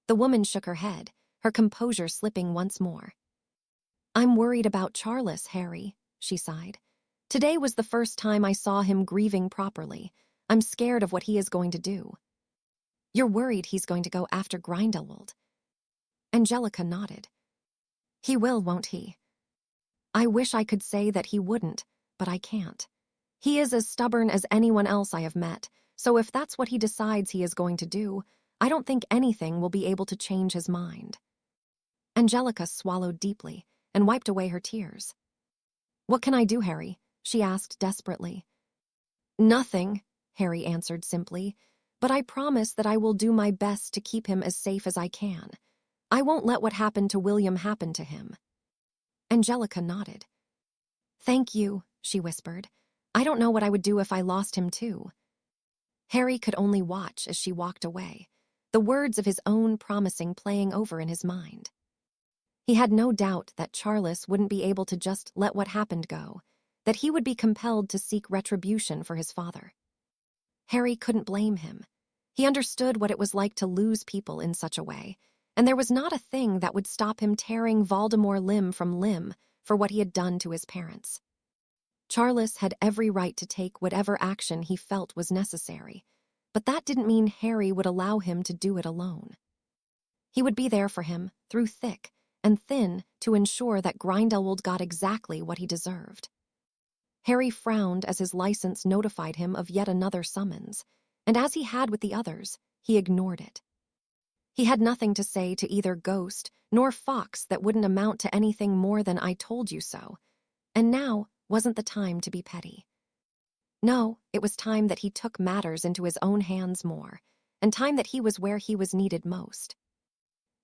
The woman shook her head, her composure slipping once more. I'm worried about Charles, Harry, she sighed. Today was the first time I saw him grieving properly. I'm scared of what he is going to do. You're worried he's going to go after Grindelwald? Angelica nodded. He will, won't he? I wish I could say that he wouldn't, but I can't. He is as stubborn as anyone else I have met, so if that's what he decides he is going to do, I don't think anything will be able to change his mind. Angelica swallowed deeply and wiped away her tears. What can I do, Harry? She asked desperately. Nothing, Harry answered simply, but I promise that I will do my best to keep him as safe as I can. I won't let what happened to William happen to him. Angelica nodded. Thank you, she whispered. I don't know what I would do if I lost him too. Harry could only watch as she walked away, the words of his own promising playing over in his mind. He had no doubt that Charles wouldn't be able to just let what happened go, that he would be compelled to seek retribution for his father. Harry couldn't blame him. He understood what it was like to lose people in such a way, and there was not a thing that would stop him tearing Voldemort limb from limb for what he had done to his parents. Charles had every right to take whatever action he felt was necessary, but that didn't mean Harry would allow him to do it alone. He would be there for him, through thick and thin, to ensure that Grindelwald got exactly what he deserved. Harry frowned as his license notified him of yet another summons, and as he had with the others, he ignored it. He had nothing to say to either Ghost nor Fox that wouldn't amount to anything more than I told you so, and now wasn't the time to be petty. No, it was time that he took matters into his own hands more, and time that he was where he was needed most.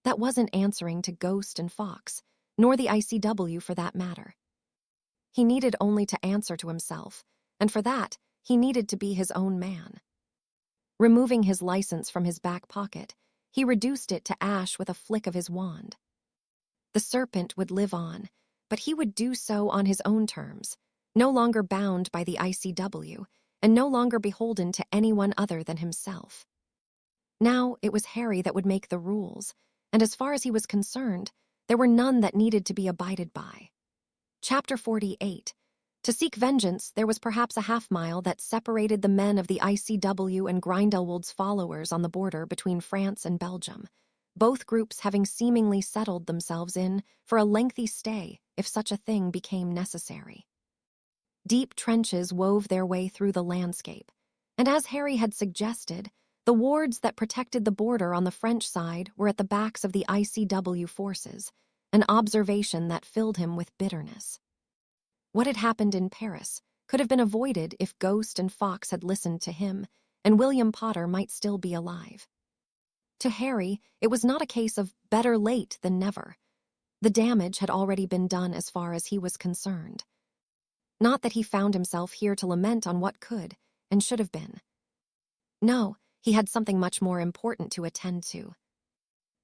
That wasn't answering to Ghost and Fox, nor the ICW for that matter. He needed only to answer to himself, and for that, he needed to be his own man. Removing his license from his back pocket, he reduced it to ash with a flick of his wand. The serpent would live on, but he would do so on his own terms, no longer bound by the ICW, and no longer beholden to anyone other than himself. Now it was Harry that would make the rules, and as far as he was concerned, there were none that needed to be abided by. Chapter 48. To seek vengeance, there was perhaps a half-mile that separated the men of the ICW and Grindelwald's followers on the border between France and Belgium, both groups having seemingly settled themselves in for a lengthy stay if such a thing became necessary. Deep trenches wove their way through the landscape, and as Harry had suggested, the wards that protected the border on the French side were at the backs of the ICW forces, an observation that filled him with bitterness. What had happened in Paris could have been avoided if Ghost and Fox had listened to him, and William Potter might still be alive. To Harry, it was not a case of better late than never. The damage had already been done as far as he was concerned. Not that he found himself here to lament on what could and should have been. No, he had something much more important to attend to.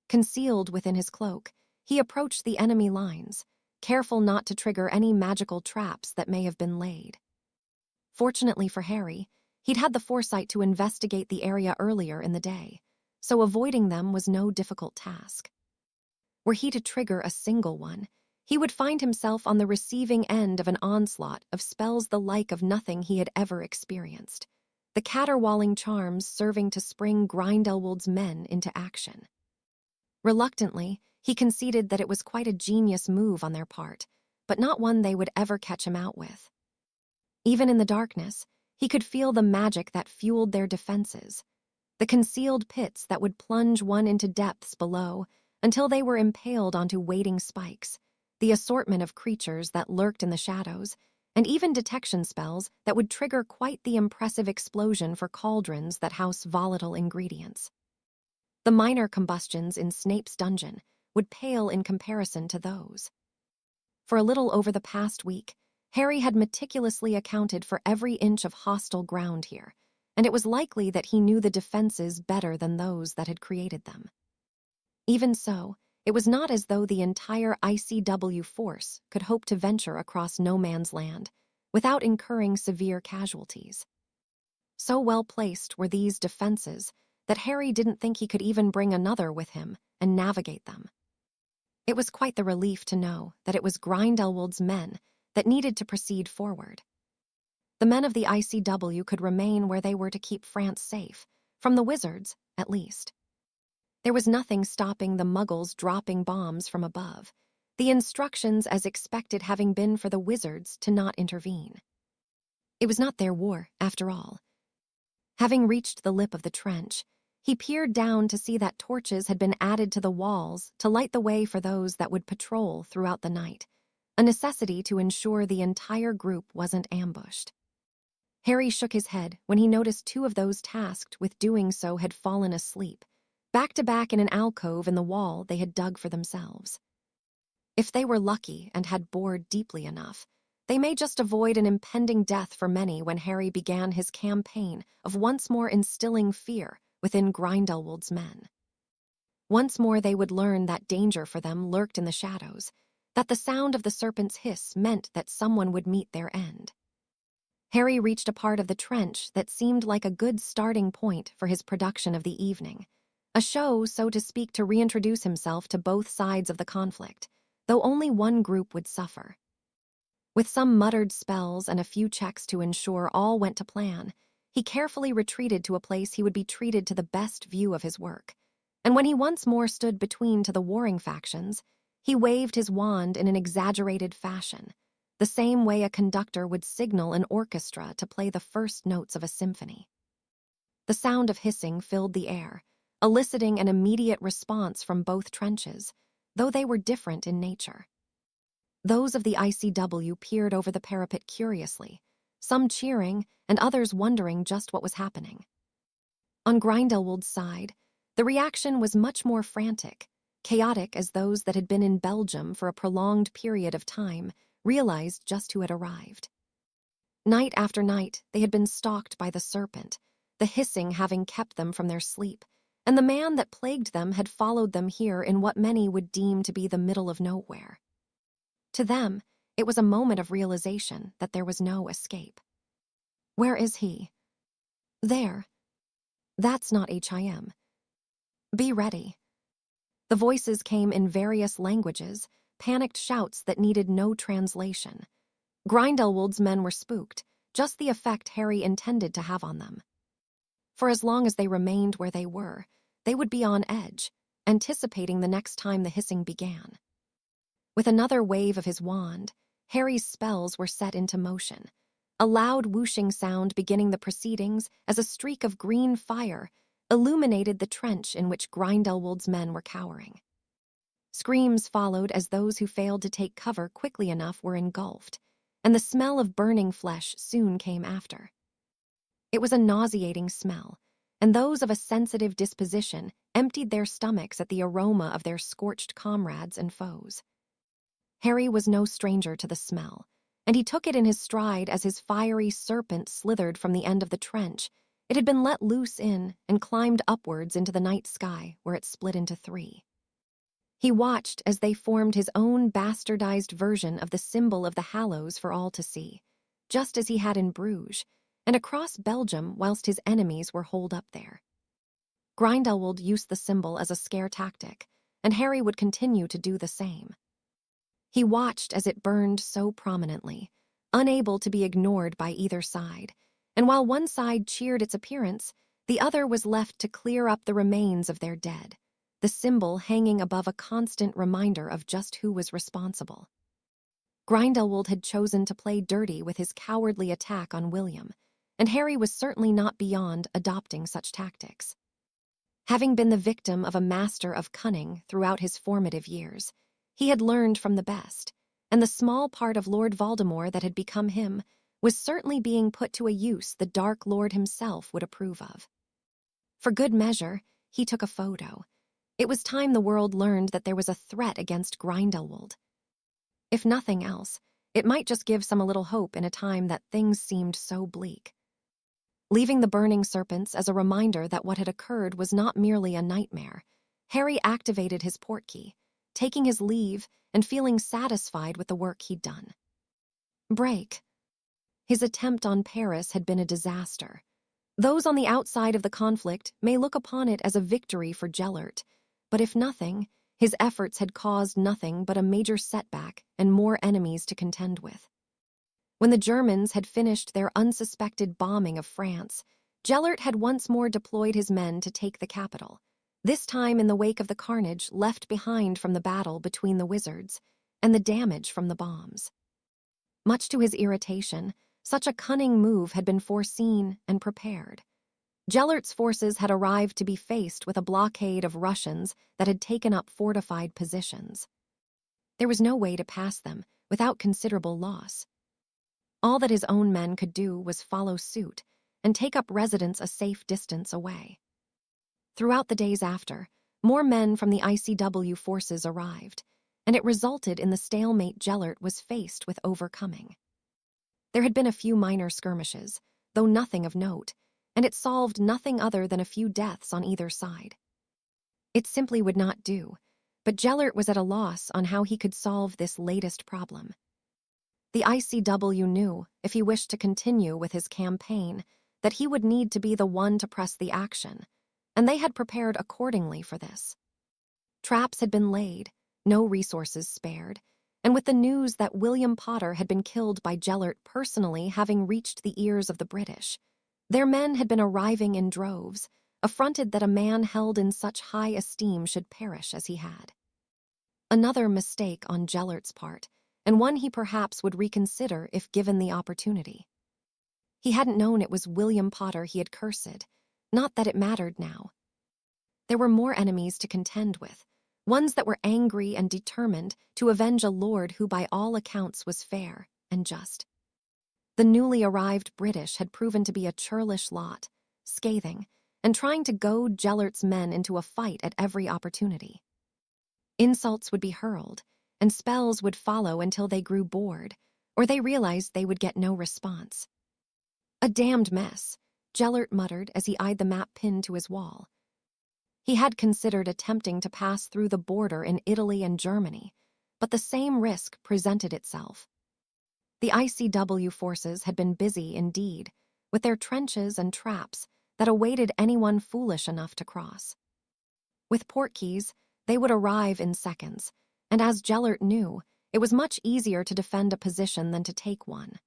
Concealed within his cloak, he approached the enemy lines, careful not to trigger any magical traps that may have been laid. Fortunately for Harry, he'd had the foresight to investigate the area earlier in the day, so avoiding them was no difficult task. Were he to trigger a single one, he would find himself on the receiving end of an onslaught of spells the like of nothing he had ever experienced, the caterwauling charms serving to spring Grindelwald's men into action. Reluctantly, he conceded that it was quite a genius move on their part, but not one they would ever catch him out with. Even in the darkness, he could feel the magic that fueled their defenses, the concealed pits that would plunge one into depths below until they were impaled onto waiting spikes, the assortment of creatures that lurked in the shadows, and even detection spells that would trigger quite the impressive explosion for cauldrons that house volatile ingredients. The minor combustions in Snape's dungeon would pale in comparison to those. For a little over the past week, Harry had meticulously accounted for every inch of hostile ground here, and it was likely that he knew the defenses better than those that had created them. Even so, it was not as though the entire ICW force could hope to venture across no man's land without incurring severe casualties. So well placed were these defenses that Harry didn't think he could even bring another with him and navigate them. It was quite the relief to know that it was Grindelwald's men that needed to proceed forward. The men of the ICW could remain where they were to keep France safe, from the wizards, at least. There was nothing stopping the Muggles dropping bombs from above, the instructions as expected having been for the wizards to not intervene. It was not their war, after all. Having reached the lip of the trench, he peered down to see that torches had been added to the walls to light the way for those that would patrol throughout the night, a necessity to ensure the entire group wasn't ambushed. Harry shook his head when he noticed two of those tasked with doing so had fallen asleep, back to back in an alcove in the wall they had dug for themselves. If they were lucky and had bored deeply enough, they may just avoid an impending death for many when Harry began his campaign of once more instilling fear within Grindelwald's men. Once more they would learn that danger for them lurked in the shadows, that the sound of the serpent's hiss meant that someone would meet their end. Harry reached a part of the trench that seemed like a good starting point for his production of the evening, a show, so to speak, to reintroduce himself to both sides of the conflict, though only one group would suffer. With some muttered spells and a few checks to ensure all went to plan, he carefully retreated to a place he would be treated to the best view of his work, and when he once more stood between to the warring factions, he waved his wand in an exaggerated fashion, the same way a conductor would signal an orchestra to play the first notes of a symphony. The sound of hissing filled the air, eliciting an immediate response from both trenches, though they were different in nature. Those of the ICW peered over the parapet curiously, some cheering and others wondering just what was happening. On Grindelwald's side, the reaction was much more frantic, chaotic as those that had been in Belgium for a prolonged period of time realized just who had arrived. Night after night, they had been stalked by the serpent, the hissing having kept them from their sleep, and the man that plagued them had followed them here in what many would deem to be the middle of nowhere. To them, it was a moment of realization that there was no escape. Where is he? There. That's not HIM. Be ready. The voices came in various languages, panicked shouts that needed no translation. Grindelwald's men were spooked, just the effect Harry intended to have on them. For as long as they remained where they were, they would be on edge, anticipating the next time the hissing began. With another wave of his wand, Harry's spells were set into motion, a loud whooshing sound beginning the proceedings as a streak of green fire illuminated the trench in which Grindelwald's men were cowering. Screams followed as those who failed to take cover quickly enough were engulfed, and the smell of burning flesh soon came after. It was a nauseating smell, and those of a sensitive disposition emptied their stomachs at the aroma of their scorched comrades and foes. Harry was no stranger to the smell, and he took it in his stride as his fiery serpent slithered from the end of the trench. It had been let loose in and climbed upwards into the night sky, where it split into three. He watched as they formed his own bastardized version of the symbol of the Hallows for all to see, just as he had in Bruges, and across Belgium whilst his enemies were holed up there. Grindelwald used the symbol as a scare tactic, and Harry would continue to do the same. He watched as it burned so prominently, unable to be ignored by either side, and while one side cheered its appearance, the other was left to clear up the remains of their dead, the symbol hanging above a constant reminder of just who was responsible. Grindelwald had chosen to play dirty with his cowardly attack on William, and Harry was certainly not beyond adopting such tactics. Having been the victim of a master of cunning throughout his formative years, he had learned from the best, and the small part of Lord Voldemort that had become him was certainly being put to a use the Dark Lord himself would approve of. For good measure, he took a photo. It was time the world learned that there was a threat against Grindelwald. If nothing else, it might just give some a little hope in a time that things seemed so bleak. Leaving the burning serpents as a reminder that what had occurred was not merely a nightmare, Harry activated his portkey, taking his leave and feeling satisfied with the work he'd done. Break. His attempt on Paris had been a disaster. Those on the outside of the conflict may look upon it as a victory for Gellert, but if nothing, his efforts had caused nothing but a major setback and more enemies to contend with. When the Germans had finished their unsuspected bombing of France, Gellert had once more deployed his men to take the capital, this time in the wake of the carnage left behind from the battle between the wizards and the damage from the bombs. Much to his irritation, such a cunning move had been foreseen and prepared. Gellert's forces had arrived to be faced with a blockade of Russians that had taken up fortified positions. There was no way to pass them without considerable loss. All that his own men could do was follow suit and take up residence a safe distance away. Throughout the days after, more men from the ICW forces arrived, and it resulted in the stalemate Gellert was faced with overcoming. There had been a few minor skirmishes, though nothing of note, and it solved nothing other than a few deaths on either side. It simply would not do, but Gellert was at a loss on how he could solve this latest problem. The ICW knew, if he wished to continue with his campaign, that he would need to be the one to press the action, and they had prepared accordingly for this. Traps had been laid, no resources spared, and with the news that William Potter had been killed by Gellert personally having reached the ears of the British, their men had been arriving in droves, affronted that a man held in such high esteem should perish as he had. Another mistake on Gellert's part, and one he perhaps would reconsider if given the opportunity. He hadn't known it was William Potter he had cursed, not that it mattered now. There were more enemies to contend with, ones that were angry and determined to avenge a lord who by all accounts was fair and just. The newly arrived British had proven to be a churlish lot, scathing, and trying to goad Gellert's men into a fight at every opportunity. Insults would be hurled, and spells would follow until they grew bored, or they realized they would get no response. "A damned mess," Gellert muttered as he eyed the map pinned to his wall. He had considered attempting to pass through the border in Italy and Germany, but the same risk presented itself. The ICW forces had been busy indeed, with their trenches and traps that awaited anyone foolish enough to cross. With portkeys, they would arrive in seconds, and as Gellert knew, it was much easier to defend a position than to take one.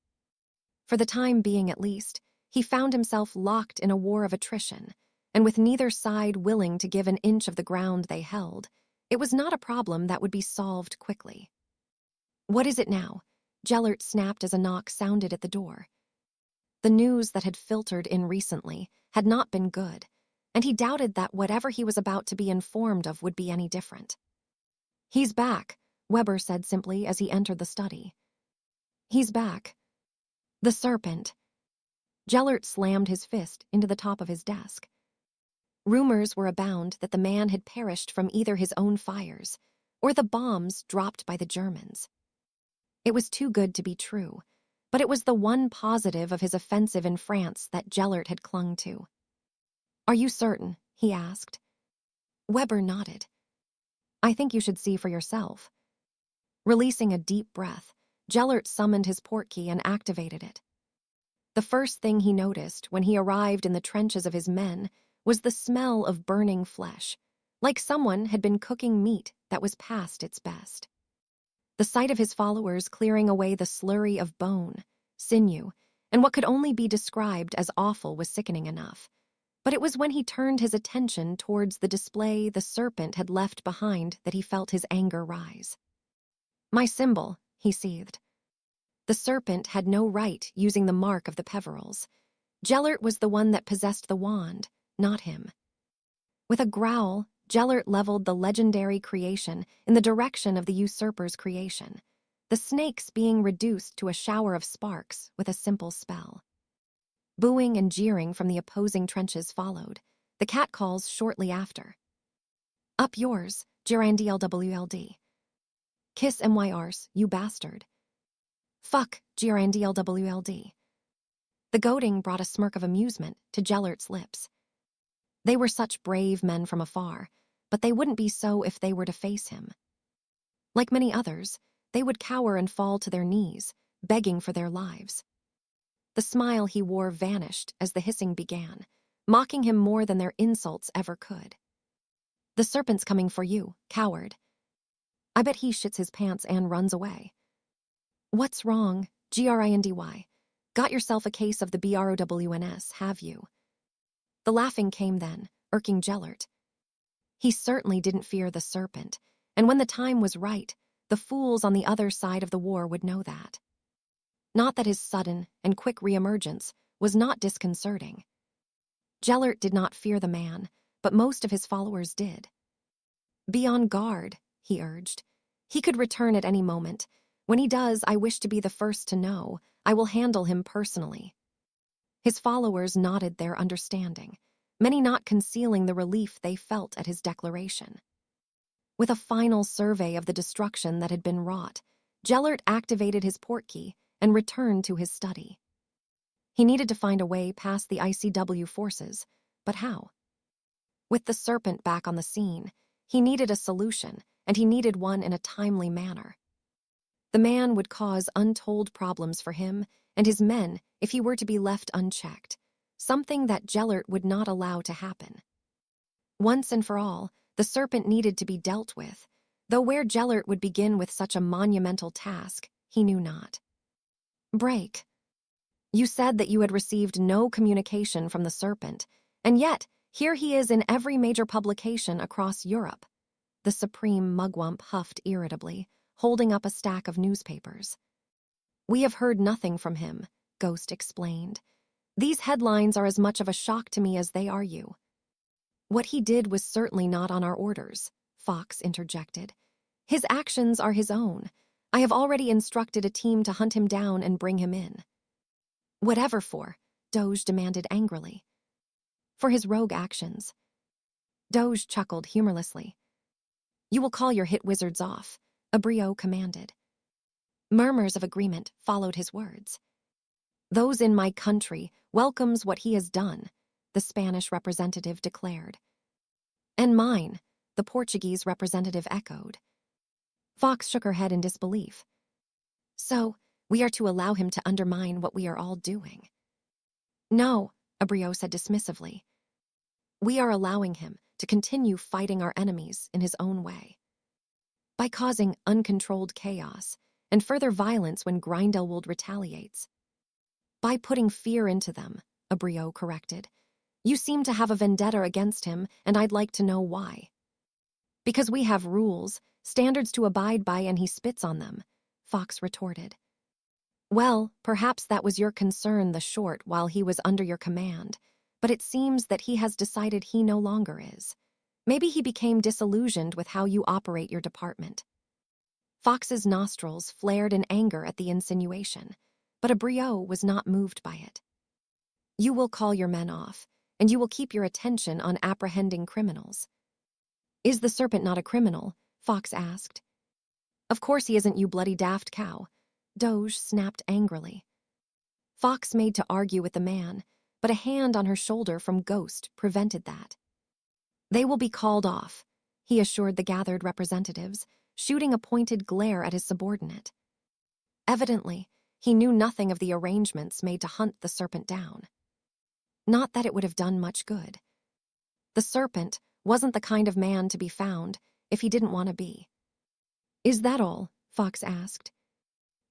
For the time being at least, he found himself locked in a war of attrition, and with neither side willing to give an inch of the ground they held, it was not a problem that would be solved quickly. "What is it now?" Gellert snapped as a knock sounded at the door. The news that had filtered in recently had not been good, and he doubted that whatever he was about to be informed of would be any different. "He's back," Weber said simply as he entered the study. "He's back. The serpent." Gellert slammed his fist into the top of his desk. Rumors were abound that the man had perished from either his own fires or the bombs dropped by the Germans. It was too good to be true, but it was the one positive of his offensive in France that Gellert had clung to. "Are you certain?" he asked. Weber nodded. "I think you should see for yourself." Releasing a deep breath, Gellert summoned his portkey and activated it. The first thing he noticed when he arrived in the trenches of his men was the smell of burning flesh, like someone had been cooking meat that was past its best. The sight of his followers clearing away the slurry of bone, sinew, and what could only be described as awful was sickening enough. But it was when he turned his attention towards the display the serpent had left behind that he felt his anger rise. "My symbol," he seethed. The serpent had no right using the mark of the Peverils. Gellert was the one that possessed the wand, not him. With a growl, Gellert leveled the legendary creation in the direction of the usurper's creation, the snakes being reduced to a shower of sparks with a simple spell. Booing and jeering from the opposing trenches followed, the The cat calls shortly after. Up yours, Grindlwld. Kiss myrs, you bastard. Fuck, Grindlwld. The goading brought a smirk of amusement to Gellert's lips. They were such brave men from afar, but they wouldn't be so if they were to face him. Like many others, they would cower and fall to their knees, begging for their lives. The smile he wore vanished as the hissing began, mocking him more than their insults ever could. The serpent's coming for you, coward. I bet he shits his pants and runs away. What's wrong, Grindy? Got yourself a case of the BROWNS, have you? The laughing came then, irking Gellert. He certainly didn't fear the serpent, and when the time was right, the fools on the other side of the war would know that. Not that his sudden and quick reemergence was not disconcerting. Gellert did not fear the man, but most of his followers did. Be on guard, he urged. He could return at any moment. When he does, I wish to be the first to know. I will handle him personally. His followers nodded their understanding, many not concealing the relief they felt at his declaration. With a final survey of the destruction that had been wrought, Gellert activated his portkey and returned to his study. He needed to find a way past the ICW forces, but how? With the serpent back on the scene, he needed a solution, and he needed one in a timely manner. The man would cause untold problems for him and his men if he were to be left unchecked, something that Gellert would not allow to happen. Once and for all, the serpent needed to be dealt with, though where Gellert would begin with such a monumental task, he knew not. Break. You said that you had received no communication from the serpent, and yet here he is in every major publication across Europe. The supreme mugwump huffed irritably, holding up a stack of newspapers. We have heard nothing from him, Ghost explained. These headlines are as much of a shock to me as they are you. What he did was certainly not on our orders, Fox interjected. His actions are his own. I have already instructed a team to hunt him down and bring him in. Whatever for? Doge demanded angrily. For his rogue actions. Doge chuckled humorlessly. You will call your hit wizards off, Abrio commanded. Murmurs of agreement followed his words. Those in my country welcomes what he has done, the Spanish representative declared. And mine, the Portuguese representative echoed. Fox shook her head in disbelief. So, we are to allow him to undermine what we are all doing? No, Abrio said dismissively. We are allowing him to continue fighting our enemies in his own way. By causing uncontrolled chaos and further violence when Grindelwald retaliates. By putting fear into them, Abrio corrected. You seem to have a vendetta against him, and I'd like to know why. Because we have rules, standards to abide by, and he spits on them, Fox retorted. Well, perhaps that was your concern the short while he was under your command, but it seems that he has decided he no longer is. Maybe he became disillusioned with how you operate your department. Fox's nostrils flared in anger at the insinuation, but Abrio was not moved by it. You will call your men off, and you will keep your attention on apprehending criminals. Is the serpent not a criminal? Fox asked. Of course he isn't, you bloody daft cow, Doge snapped angrily. Fox made to argue with the man, but a hand on her shoulder from Ghost prevented that. They will be called off, he assured the gathered representatives, shooting a pointed glare at his subordinate. Evidently, he knew nothing of the arrangements made to hunt the serpent down. Not that it would have done much good. The serpent wasn't the kind of man to be found if he didn't want to be. Is that all? Fox asked.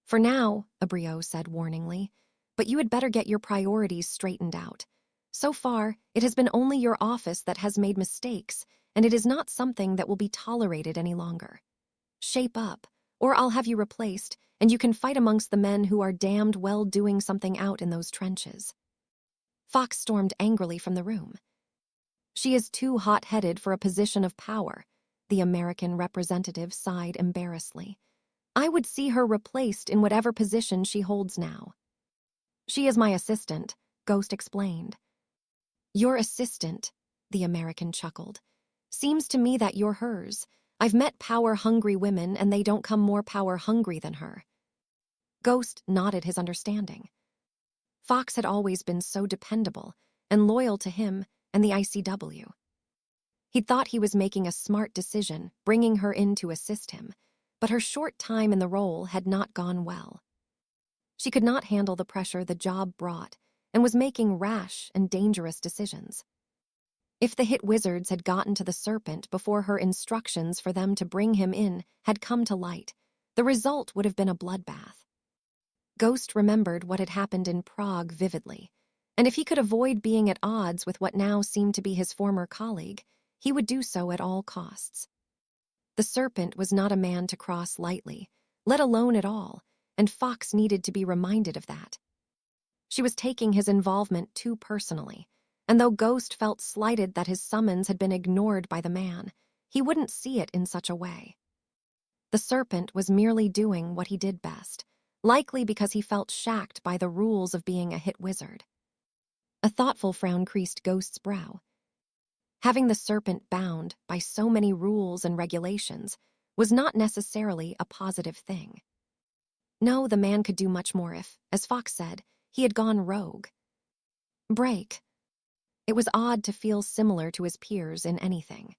For now, Abrio said warningly, but you had better get your priorities straightened out. So far, it has been only your office that has made mistakes, and it is not something that will be tolerated any longer. Shape up, or I'll have you replaced, and you can fight amongst the men who are damned well doing something out in those trenches. Fox stormed angrily from the room. She is too hot-headed for a position of power, the American representative sighed embarrassedly. I would see her replaced in whatever position she holds now. She is my assistant, Ghost explained. Your assistant, the American chuckled. "Seems to me that you're hers. I've met power-hungry women, and they don't come more power-hungry than her." Ghost nodded his understanding. Fox had always been so dependable and loyal to him and the ICW. He'd thought he was making a smart decision, bringing her in to assist him, but her short time in the role had not gone well. She could not handle the pressure the job brought and was making rash and dangerous decisions. If the hit wizards had gotten to the serpent before her instructions for them to bring him in had come to light, the result would have been a bloodbath. Ghost remembered what had happened in Prague vividly, and if he could avoid being at odds with what now seemed to be his former colleague, he would do so at all costs. The serpent was not a man to cross lightly, let alone at all, and Fox needed to be reminded of that. She was taking his involvement too personally, and though Ghost felt slighted that his summons had been ignored by the man, he wouldn't see it in such a way. The serpent was merely doing what he did best, likely because he felt shacked by the rules of being a hit wizard. A thoughtful frown creased Ghost's brow. Having the serpent bound by so many rules and regulations was not necessarily a positive thing. No, the man could do much more if, as Fox said, he had gone rogue. Break. It was odd to feel similar to his peers in anything.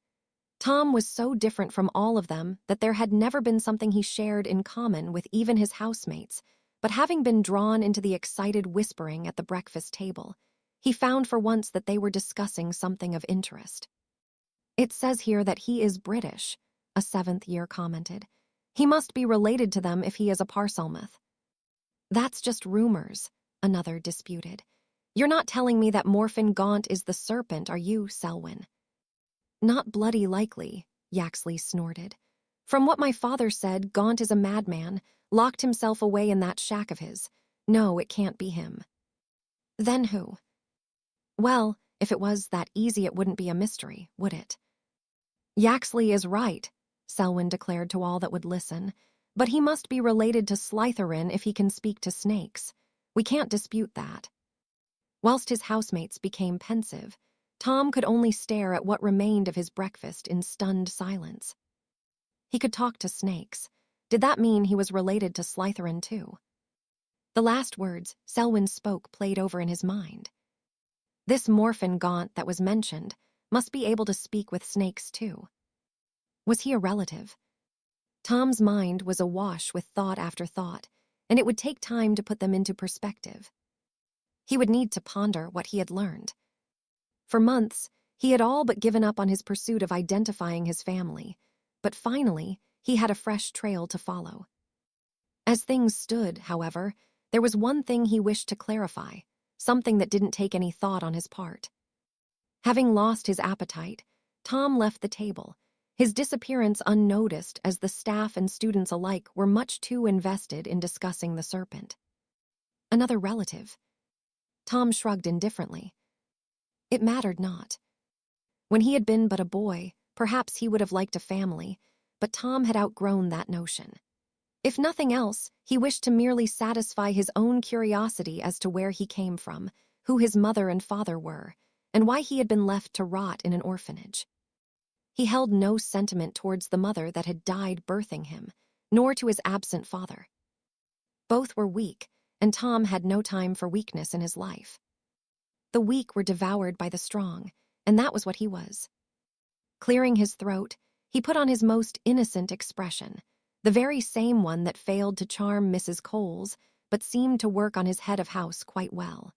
Tom was so different from all of them that there had never been something he shared in common with even his housemates, but having been drawn into the excited whispering at the breakfast table, he found for once that they were discussing something of interest. "It says here that he is British," a seventh-year commented. "He must be related to them if he is a Parselmouth." "That's just rumors," another disputed. "You're not telling me that Morfin Gaunt is the serpent, are you, Selwyn?" "Not bloody likely," Yaxley snorted. "From what my father said, Gaunt is a madman, locked himself away in that shack of his. No, it can't be him." "Then who?" "Well, if it was that easy it wouldn't be a mystery, would it?" "Yaxley is right," Selwyn declared to all that would listen, "but he must be related to Slytherin if he can speak to snakes. We can't dispute that." Whilst his housemates became pensive, Tom could only stare at what remained of his breakfast in stunned silence. He could talk to snakes. Did that mean he was related to Slytherin too? The last words Selwyn spoke played over in his mind. This Morfin Gaunt that was mentioned must be able to speak with snakes too. Was he a relative? Tom's mind was awash with thought after thought, and it would take time to put them into perspective. He would need to ponder what he had learned. For months, he had all but given up on his pursuit of identifying his family, but finally, he had a fresh trail to follow. As things stood, however, there was one thing he wished to clarify, something that didn't take any thought on his part. Having lost his appetite, Tom left the table, his disappearance unnoticed as the staff and students alike were much too invested in discussing the serpent. Another relative. Tom shrugged indifferently. It mattered not. When he had been but a boy, perhaps he would have liked a family, but Tom had outgrown that notion. If nothing else, he wished to merely satisfy his own curiosity as to where he came from, who his mother and father were, and why he had been left to rot in an orphanage. He held no sentiment towards the mother that had died birthing him, nor to his absent father. Both were weak, and Tom had no time for weakness in his life. The weak were devoured by the strong, and that was what he was. Clearing his throat, he put on his most innocent expression, the very same one that failed to charm Mrs. Coles, but seemed to work on his head of house quite well.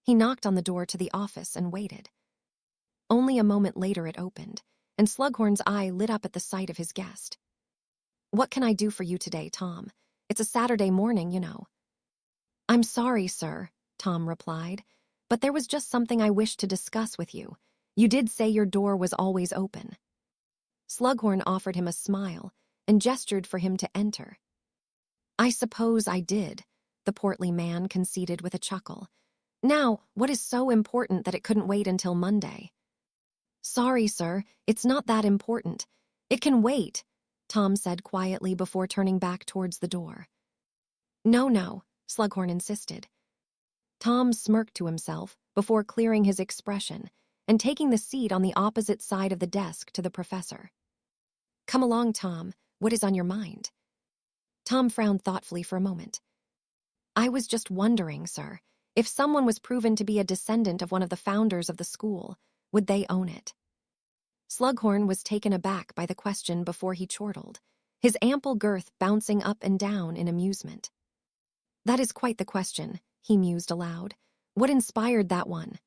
He knocked on the door to the office and waited. Only a moment later it opened, and Slughorn's eye lit up at the sight of his guest. "What can I do for you today, Tom? It's a Saturday morning, you know." "I'm sorry, sir," Tom replied, "but there was just something I wished to discuss with you. You did say your door was always open." Slughorn offered him a smile and gestured for him to enter. "I suppose I did," the portly man conceded with a chuckle. "Now, what is so important that it couldn't wait until Monday?" "Sorry, sir, it's not that important. It can wait," Tom said quietly before turning back towards the door. No, Slughorn insisted. Tom smirked to himself before clearing his expression, and taking the seat on the opposite side of the desk to the professor. "Come along, Tom. What is on your mind?" Tom frowned thoughtfully for a moment. "I was just wondering, sir, if someone was proven to be a descendant of one of the founders of the school, would they own it?" Slughorn was taken aback by the question before he chortled, his ample girth bouncing up and down in amusement. "That is quite the question," he mused aloud. "What inspired that one?"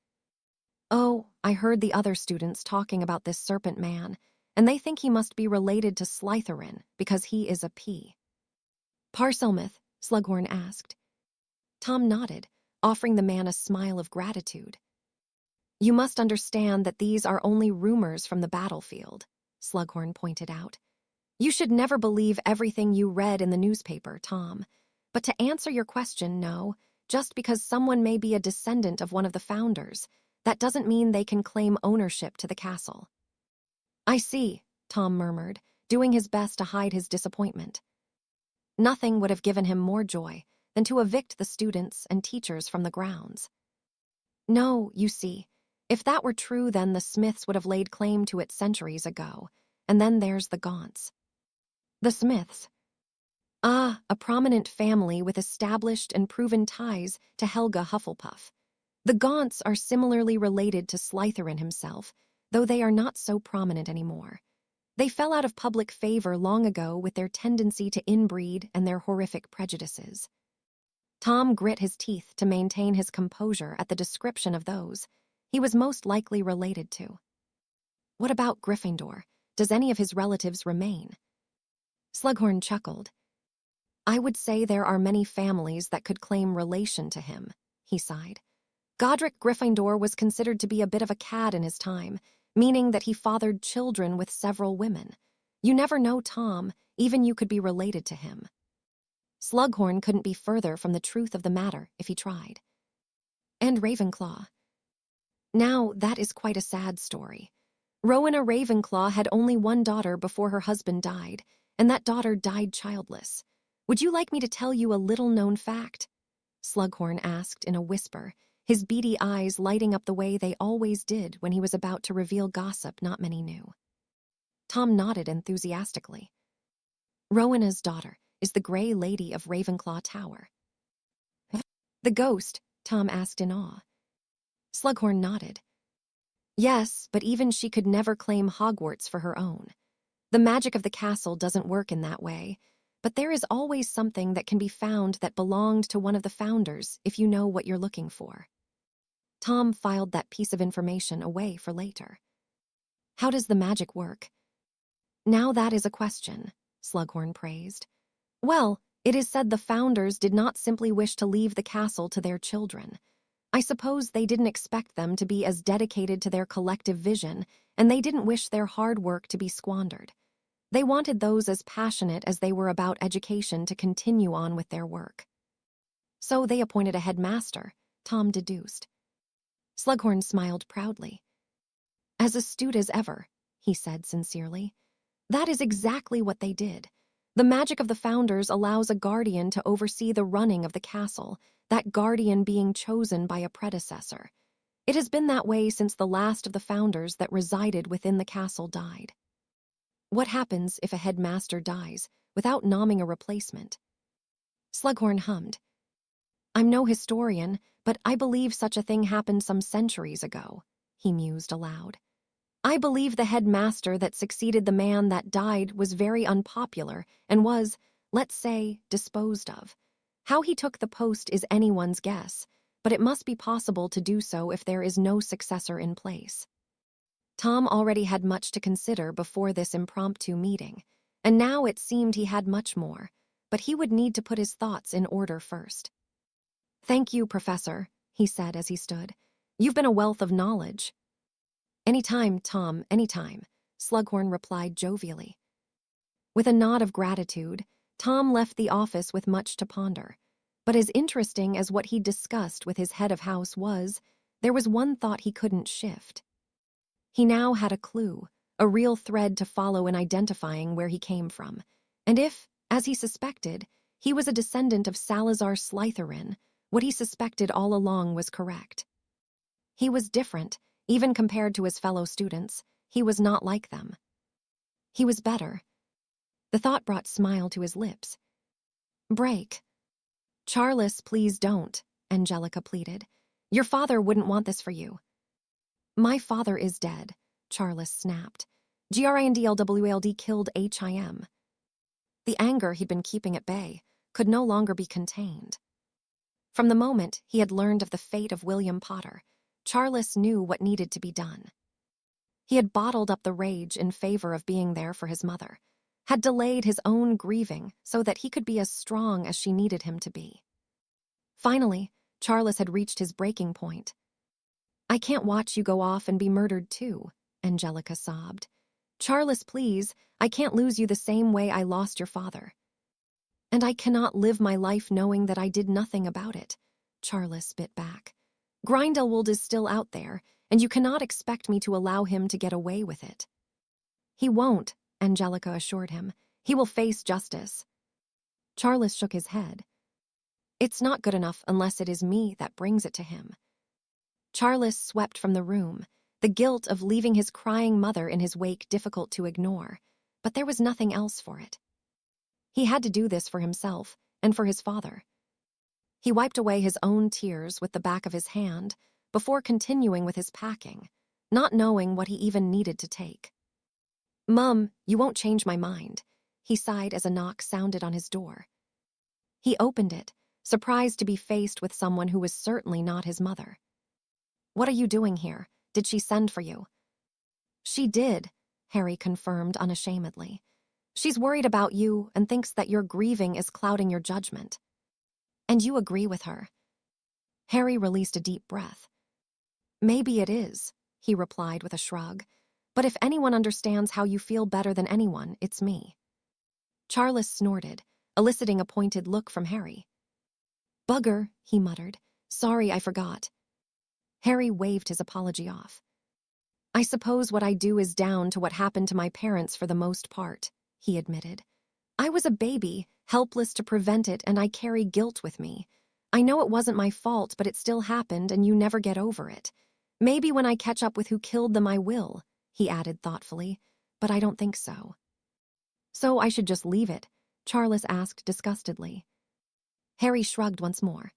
"Oh, I heard the other students talking about this serpent man, and they think he must be related to Slytherin because he is a P." "Parselmouth?" Slughorn asked. Tom nodded, offering the man a smile of gratitude. "You must understand that these are only rumors from the battlefield," Slughorn pointed out. "You should never believe everything you read in the newspaper, Tom. But to answer your question, no, just because someone may be a descendant of one of the founders, that doesn't mean they can claim ownership to the castle." "I see," Tom murmured, doing his best to hide his disappointment. Nothing would have given him more joy than to evict the students and teachers from the grounds. "No, you see, if that were true, then the Smiths would have laid claim to it centuries ago, and then there's the Gaunts." "The Smiths?" "Ah, a prominent family with established and proven ties to Helga Hufflepuff. The Gaunts are similarly related to Slytherin himself, though they are not so prominent anymore. They fell out of public favor long ago with their tendency to inbreed and their horrific prejudices." Tom grit his teeth to maintain his composure at the description of those he was most likely related to. "What about Gryffindor? Does any of his relatives remain?" Slughorn chuckled. "I would say there are many families that could claim relation to him," he sighed. "Godric Gryffindor was considered to be a bit of a cad in his time, meaning that he fathered children with several women. You never know, Tom, even you could be related to him." Slughorn couldn't be further from the truth of the matter if he tried. "And Ravenclaw?" "Now, that is quite a sad story. Rowena Ravenclaw had only one daughter before her husband died, and that daughter died childless. Would you like me to tell you a little-known fact?" Slughorn asked in a whisper, his beady eyes lighting up the way they always did when he was about to reveal gossip not many knew. Tom nodded enthusiastically. "Rowena's daughter is the Grey Lady of Ravenclaw Tower." "The ghost?" Tom asked in awe. Slughorn nodded. "Yes, but even she could never claim Hogwarts for her own. The magic of the castle doesn't work in that way, but there is always something that can be found that belonged to one of the founders if you know what you're looking for." Tom filed that piece of information away for later. "How does the magic work?" "Now that is a question," Slughorn praised. "Well, it is said the founders did not simply wish to leave the castle to their children. I suppose they didn't expect them to be as dedicated to their collective vision, and they didn't wish their hard work to be squandered. They wanted those as passionate as they were about education to continue on with their work. So they appointed a headmaster," Tom deduced. Slughorn smiled proudly. "As astute as ever," he said sincerely. "That is exactly what they did. The magic of the founders allows a guardian to oversee the running of the castle, that guardian being chosen by a predecessor. It has been that way since the last of the founders that resided within the castle died." "What happens if a headmaster dies without nomming a replacement?" Slughorn hummed. "I'm no historian, but I believe such a thing happened some centuries ago," he mused aloud. "I believe the headmaster that succeeded the man that died was very unpopular and was, let's say, disposed of. How he took the post is anyone's guess, but it must be possible to do so if there is no successor in place." Tom already had much to consider before this impromptu meeting, and now it seemed he had much more, but he would need to put his thoughts in order first. "Thank you, Professor," he said as he stood. "You've been a wealth of knowledge." "Anytime, Tom, anytime," Slughorn replied jovially. With a nod of gratitude, Tom left the office with much to ponder. But as interesting as what he'd discussed with his head of house was, there was one thought he couldn't shift. He now had a clue, a real thread to follow in identifying where he came from. And if, as he suspected, he was a descendant of Salazar Slytherin, what he suspected all along was correct. He was different, Even compared to his fellow students, he was not like them. He was better. The thought brought smile to his lips. Break. Charles, please don't, Angelica pleaded. Your father wouldn't want this for you. My father is dead, Charles snapped. Grindlwald killed him. The anger he'd been keeping at bay could no longer be contained. From the moment he had learned of the fate of William Potter, Charles knew what needed to be done. He had bottled up the rage in favor of being there for his mother, had delayed his own grieving so that he could be as strong as she needed him to be. Finally, Charles had reached his breaking point. I can't watch you go off and be murdered too, Angelica sobbed. Charles, please, I can't lose you the same way I lost your father. And I cannot live my life knowing that I did nothing about it, Charles bit back. Grindelwald is still out there, and you cannot expect me to allow him to get away with it. He won't, Angelica assured him. He will face justice. Charles shook his head. It's not good enough unless it is me that brings it to him. Charles swept from the room, the guilt of leaving his crying mother in his wake difficult to ignore, but there was nothing else for it. He had to do this for himself and for his father. He wiped away his own tears with the back of his hand before continuing with his packing, not knowing what he even needed to take. Mum, you won't change my mind, he sighed as a knock sounded on his door. He opened it, surprised to be faced with someone who was certainly not his mother. What are you doing here? Did she send for you? She did, Harry confirmed unashamedly. She's worried about you and thinks that your grieving is clouding your judgment. And you agree with her. Harry released a deep breath. Maybe it is, he replied with a shrug. But if anyone understands how you feel better than anyone, it's me. Charles snorted, eliciting a pointed look from Harry. Bugger, he muttered. Sorry, I forgot. Harry waved his apology off. I suppose what I do is down to what happened to my parents for the most part, he admitted. I was a baby, helpless to prevent it, and I carry guilt with me. I know it wasn't my fault, but it still happened, and you never get over it. Maybe when I catch up with who killed them I will, he added thoughtfully, but I don't think so. So I should just leave it? Charles asked disgustedly. Harry shrugged once more.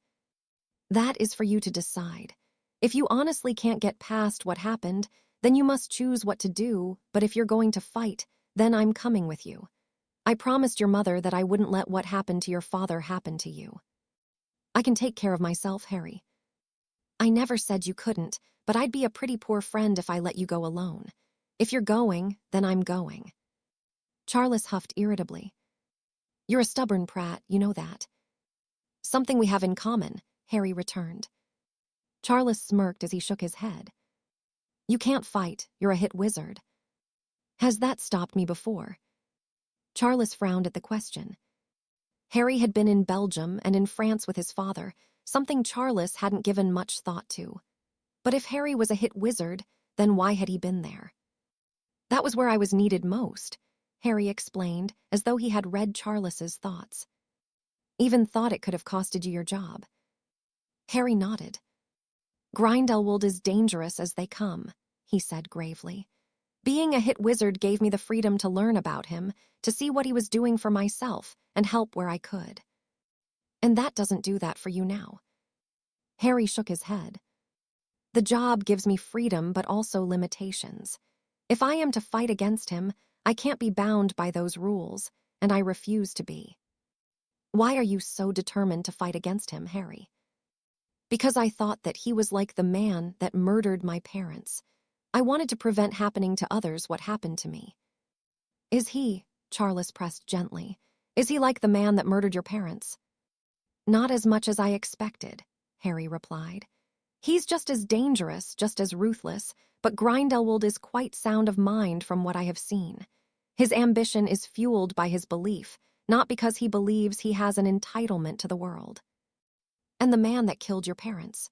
That is for you to decide. If you honestly can't get past what happened, then you must choose what to do, but if you're going to fight, then I'm coming with you. I promised your mother that I wouldn't let what happened to your father happen to you. I can take care of myself, Harry. I never said you couldn't, but I'd be a pretty poor friend if I let you go alone. If you're going, then I'm going. Charles huffed irritably. You're a stubborn prat, you know that. Something we have in common, Harry returned. Charles smirked as he shook his head. You can't fight, you're a hit wizard. Has that stopped me before? Charles frowned at the question. Harry had been in Belgium and in France with his father, something Charles hadn't given much thought to. But if Harry was a hit wizard, then why had he been there? That was where I was needed most, Harry explained, as though he had read Charles's thoughts. Even thought it could have costed you your job. Harry nodded. Grindelwald is dangerous as they come, he said gravely. Being a hit wizard gave me the freedom to learn about him, to see what he was doing for myself, and help where I could. And that doesn't do that for you now. Harry shook his head. The job gives me freedom but also limitations. If I am to fight against him, I can't be bound by those rules, and I refuse to be. Why are you so determined to fight against him, Harry? Because I thought that he was like the man that murdered my parents. I wanted to prevent happening to others what happened to me. Is he, Charles pressed gently, is he like the man that murdered your parents? Not as much as I expected, Harry replied. He's just as dangerous, just as ruthless, but Grindelwald is quite sound of mind from what I have seen. His ambition is fueled by his belief, not because he believes he has an entitlement to the world. And the man that killed your parents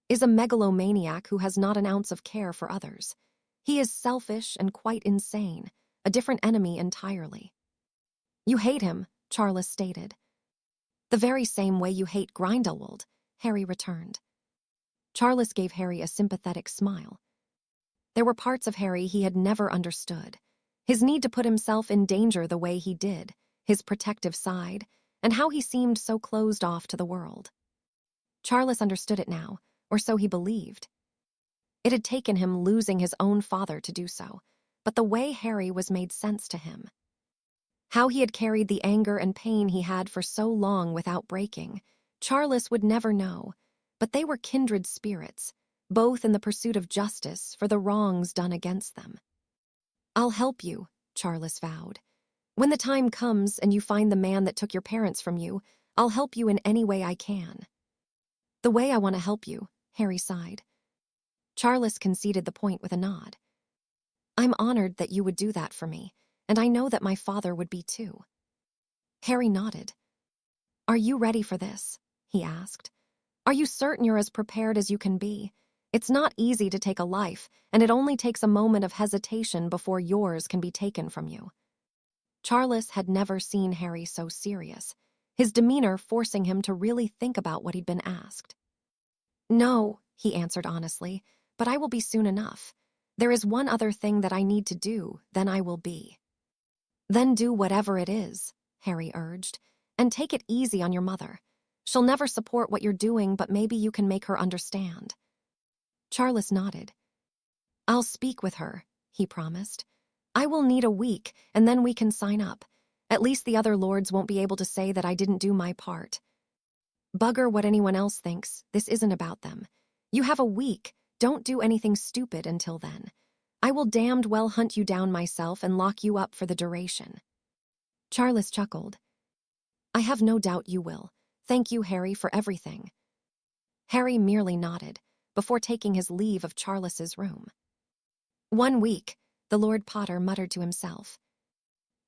is a megalomaniac who has not an ounce of care for others. He is selfish and quite insane, a different enemy entirely. You hate him, Charles stated. The very same way you hate Grindelwald, Harry returned. Charles gave Harry a sympathetic smile. There were parts of Harry he had never understood. His need to put himself in danger the way he did, his protective side, and how he seemed so closed off to the world. Charles understood it now, or so he believed. It had taken him losing his own father to do so, but the way Harry was made sense to him. How he had carried the anger and pain he had for so long without breaking, Charles would never know, but they were kindred spirits, both in the pursuit of justice for the wrongs done against them. "I'll help you," Charles vowed. "When the time comes and you find the man that took your parents from you, I'll help you in any way I can." "The way I want to help you," Harry sighed. Charles conceded the point with a nod. "I'm honored that you would do that for me, and I know that my father would be too." Harry nodded. "Are you ready for this?" he asked. "Are you certain you're as prepared as you can be? It's not easy to take a life, and it only takes a moment of hesitation before yours can be taken from you." Charles had never seen Harry so serious, his demeanor forcing him to really think about what he'd been asked. "No," he answered honestly, "but I will be soon enough. There is one other thing that I need to do, then I will be." "Then do whatever it is," Harry urged, "and take it easy on your mother. She'll never support what you're doing, but maybe you can make her understand." Charles nodded. "I'll speak with her," he promised. "I will need a week, and then we can sign up. At least the other lords won't be able to say that I didn't do my part." "Bugger what anyone else thinks, this isn't about them. You have a week, don't do anything stupid until then. I will damned well hunt you down myself and lock you up for the duration." Charles chuckled. "I have no doubt you will. Thank you, Harry, for everything." Harry merely nodded, before taking his leave of Charles's room. 1 week, the Lord Potter muttered to himself.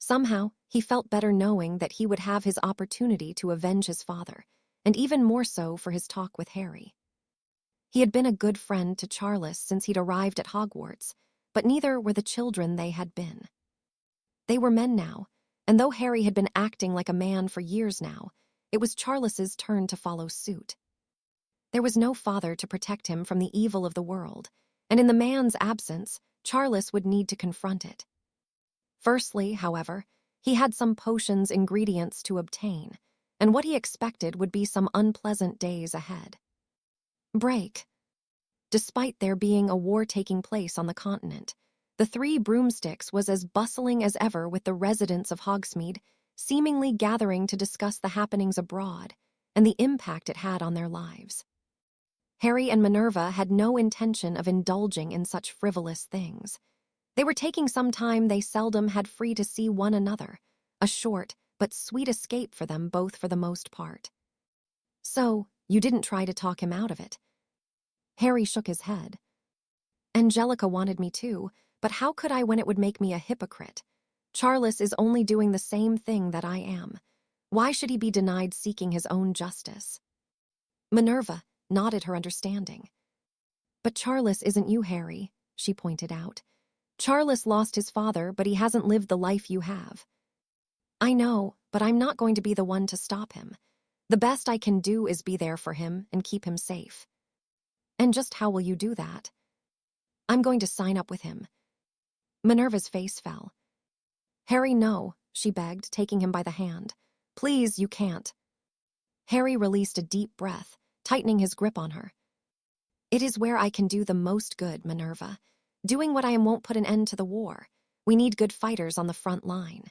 Somehow, he felt better knowing that he would have his opportunity to avenge his father, and even more so for his talk with Harry. He had been a good friend to Charles since he'd arrived at Hogwarts, but neither were the children they had been. They were men now, and though Harry had been acting like a man for years now, it was Charles's turn to follow suit. There was no father to protect him from the evil of the world, and in the man's absence, Charles would need to confront it. Firstly, however, he had some potions ingredients to obtain, and what he expected would be some unpleasant days ahead. Break. Despite there being a war taking place on the continent, the Three Broomsticks was as bustling as ever with the residents of Hogsmeade seemingly gathering to discuss the happenings abroad and the impact it had on their lives. Harry and Minerva had no intention of indulging in such frivolous things. They were taking some time they seldom had free to see one another, a short but sweet escape for them both for the most part. "So, you didn't try to talk him out of it?" Harry shook his head. "Angelica wanted me to, but how could I when it would make me a hypocrite? Charles is only doing the same thing that I am. Why should he be denied seeking his own justice?" Minerva nodded her understanding. "But Charles isn't you, Harry," she pointed out. "Charles lost his father, but he hasn't lived the life you have." "I know, but I'm not going to be the one to stop him. The best I can do is be there for him and keep him safe." "And just how will you do that?" "I'm going to sign up with him." Minerva's face fell. "Harry, no," she begged, taking him by the hand. "Please, you can't." Harry released a deep breath, tightening his grip on her. "It is where I can do the most good, Minerva. Doing what I am won't put an end to the war. We need good fighters on the front line."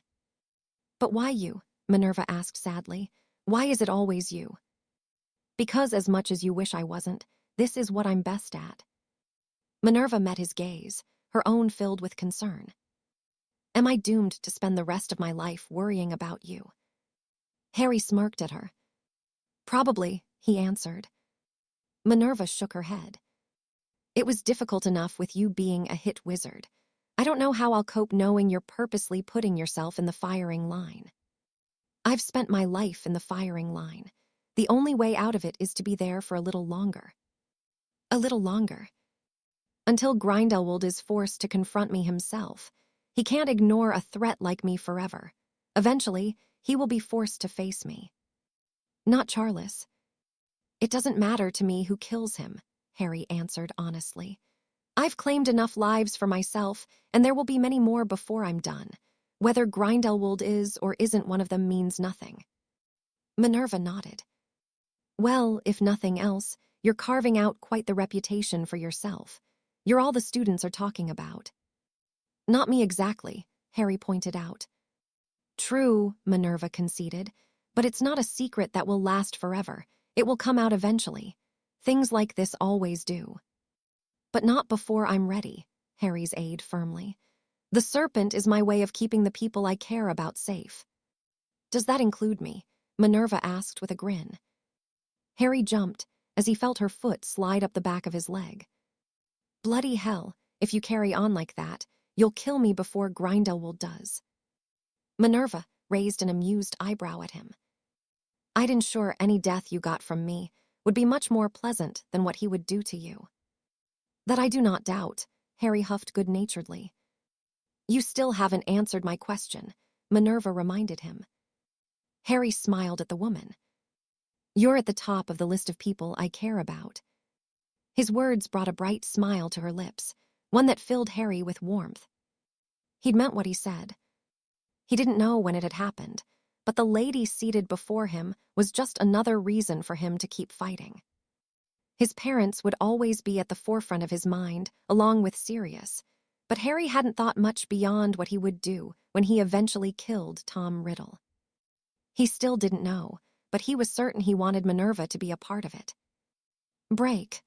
"But why you?" Minerva asked sadly. "Why is it always you?" "Because as much as you wish I wasn't, this is what I'm best at." Minerva met his gaze, her own filled with concern. "Am I doomed to spend the rest of my life worrying about you?" Harry smirked at her. "Probably," he answered. Minerva shook her head. "It was difficult enough with you being a hit wizard. I don't know how I'll cope knowing you're purposely putting yourself in the firing line." "I've spent my life in the firing line. The only way out of it is to be there for a little longer." "A little longer?" "Until Grindelwald is forced to confront me himself. He can't ignore a threat like me forever. Eventually, he will be forced to face me." "Not Charles." "It doesn't matter to me who kills him," Harry answered honestly. I've claimed enough lives for myself, and there will be many more before I'm done. Whether Grindelwald is or isn't one of them means nothing." Minerva nodded. "Well, if nothing else, you're carving out quite the reputation for yourself. You're all the students are talking about." "Not me exactly," Harry pointed out. "True," Minerva conceded, "but it's not a secret that will last forever. It will come out eventually. Things like this always do." "But not before I'm ready," Harry's aide firmly. "The serpent is my way of keeping the people I care about safe." "Does that include me?" Minerva asked with a grin. Harry jumped as he felt her foot slide up the back of his leg. "Bloody hell, if you carry on like that, you'll kill me before Grindelwald does." Minerva raised an amused eyebrow at him. "I'd ensure any death you got from me would be much more pleasant than what he would do to you." "That I do not doubt," Harry huffed good-naturedly. "You still haven't answered my question," Minerva reminded him. Harry smiled at the woman. "You're at the top of the list of people I care about." His words brought a bright smile to her lips, one that filled Harry with warmth. He'd meant what he said. He didn't know when it had happened, but the lady seated before him was just another reason for him to keep fighting. His parents would always be at the forefront of his mind, along with Sirius, but Harry hadn't thought much beyond what he would do when he eventually killed Tom Riddle. He still didn't know, but he was certain he wanted Minerva to be a part of it. Break.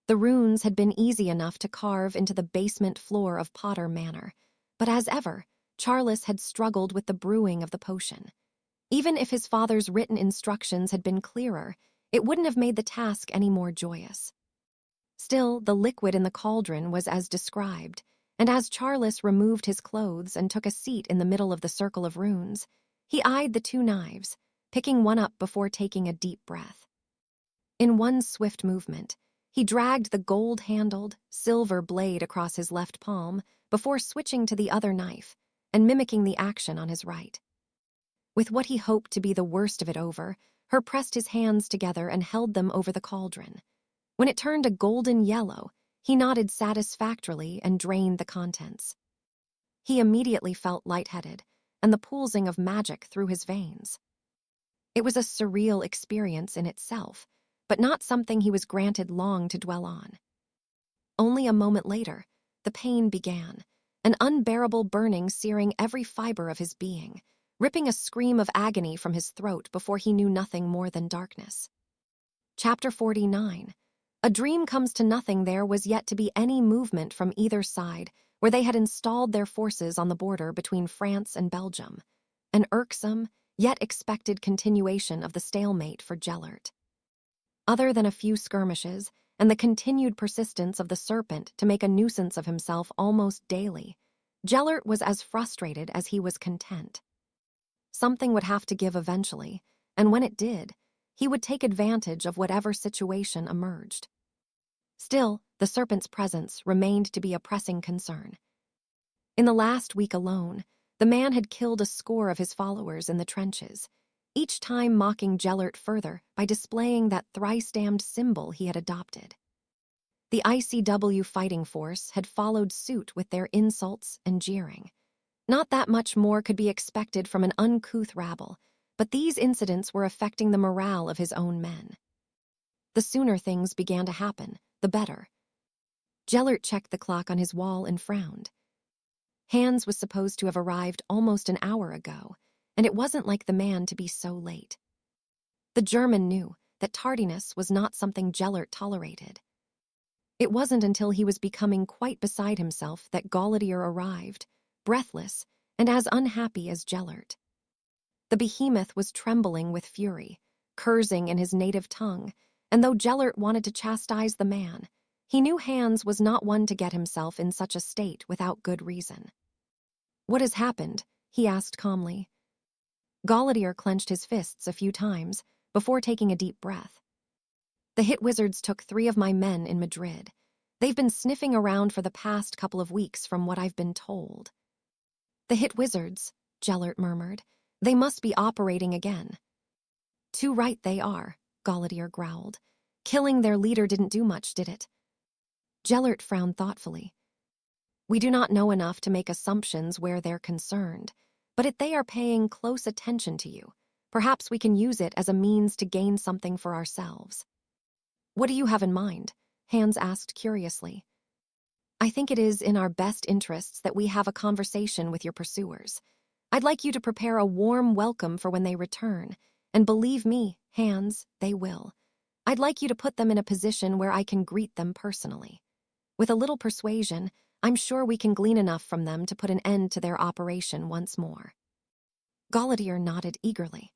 The runes had been easy enough to carve into the basement floor of Potter Manor, but as ever, Charles had struggled with the brewing of the potion. Even if his father's written instructions had been clearer, it wouldn't have made the task any more joyous. Still, the liquid in the cauldron was as described, and as Charles removed his clothes and took a seat in the middle of the circle of runes, he eyed the two knives, picking one up before taking a deep breath. In one swift movement, he dragged the gold-handled, silver blade across his left palm before switching to the other knife and mimicking the action on his right. With what he hoped to be the worst of it over, Herr pressed his hands together and held them over the cauldron. When it turned a golden yellow, he nodded satisfactorily and drained the contents. He immediately felt lightheaded, and the pulsing of magic through his veins. It was a surreal experience in itself, but not something he was granted long to dwell on. Only a moment later, the pain began, an unbearable burning searing every fiber of his being, ripping a scream of agony from his throat before he knew nothing more than darkness. Chapter 49. A dream comes to nothing. There was yet to be any movement from either side, where they had installed their forces on the border between France and Belgium, an irksome, yet expected continuation of the stalemate for Gellert. Other than a few skirmishes and the continued persistence of the serpent to make a nuisance of himself almost daily, Gellert was as frustrated as he was content. Something would have to give eventually, and when it did, he would take advantage of whatever situation emerged. Still, the serpent's presence remained to be a pressing concern. In the last week alone, the man had killed a score of his followers in the trenches, each time mocking Gellert further by displaying that thrice-damned symbol he had adopted. The ICW fighting force had followed suit with their insults and jeering. Not that much more could be expected from an uncouth rabble, but these incidents were affecting the morale of his own men. The sooner things began to happen, the better. Gellert checked the clock on his wall and frowned. Hans was supposed to have arrived almost an hour ago, and it wasn't like the man to be so late. The German knew that tardiness was not something Gellert tolerated. It wasn't until he was becoming quite beside himself that Galletier arrived, breathless and as unhappy as Gellert. The behemoth was trembling with fury, cursing in his native tongue, and though Gellert wanted to chastise the man, he knew Hans was not one to get himself in such a state without good reason. "What has happened?" he asked calmly. Galletier clenched his fists a few times before taking a deep breath. "The hit wizards took 3 of my men in Madrid. They've been sniffing around for the past couple of weeks from what I've been told." "The hit wizards," Gellert murmured. "They must be operating again." "Too right they are," Galletier growled. "Killing their leader didn't do much, did it?" Gellert frowned thoughtfully. We do not know enough to make assumptions where they're concerned, but if they are paying close attention to you, perhaps we can use it as a means to gain something for ourselves. What do you have in mind? Hans asked curiously. I think it is in our best interests that we have a conversation with your pursuers. I'd like you to prepare a warm welcome for when they return, and believe me, Hans, they will. I'd like you to put them in a position where I can greet them personally. With a little persuasion, I'm sure we can glean enough from them to put an end to their operation once more. Gellert nodded eagerly.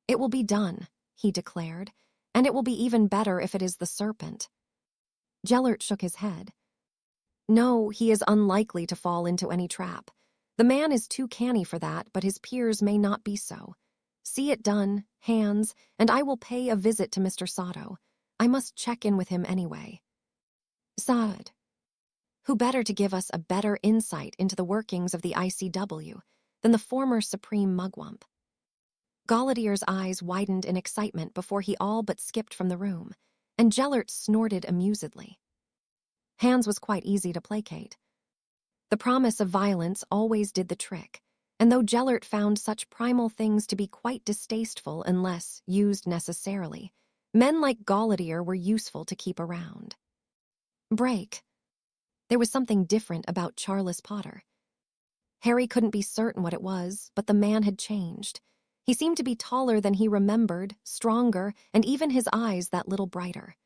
It will be done, he declared, and it will be even better if it is the serpent. Gellert shook his head. No, he is unlikely to fall into any trap. The man is too canny for that, but his peers may not be so. See it done, Hans, and I will pay a visit to Mr. Sato. I must check in with him anyway. Saad. Who better to give us a better insight into the workings of the ICW than the former Supreme Mugwump? Gellert's eyes widened in excitement before he all but skipped from the room, and Gellert snorted amusedly. Hans was quite easy to placate. The promise of violence always did the trick, and though Gellert found such primal things to be quite distasteful unless used necessarily, men like Gellert were useful to keep around. Break. There was something different about Charles Potter. Harry couldn't be certain what it was, but the man had changed. He seemed to be taller than he remembered, stronger, and even his eyes that little brighter.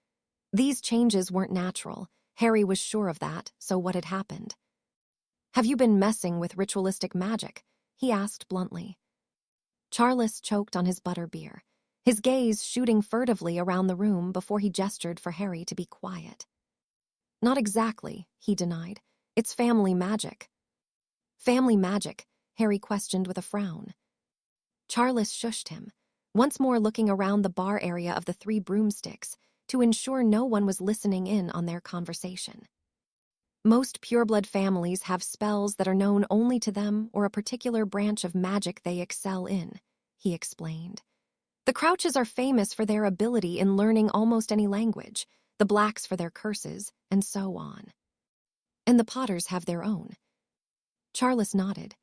These changes weren't natural. Harry was sure of that, so what had happened? Have you been messing with ritualistic magic? He asked bluntly. Charles choked on his butterbeer, his gaze shooting furtively around the room before he gestured for Harry to be quiet. Not exactly, he denied. It's family magic. Family magic? Harry questioned with a frown. Charles shushed him, once more looking around the bar area of the Three Broomsticks to ensure no one was listening in on their conversation. Most pureblood families have spells that are known only to them or a particular branch of magic they excel in, he explained. The Crouches are famous for their ability in learning almost any language, the Blacks for their curses, and so on. And the Potters have their own. Charles nodded.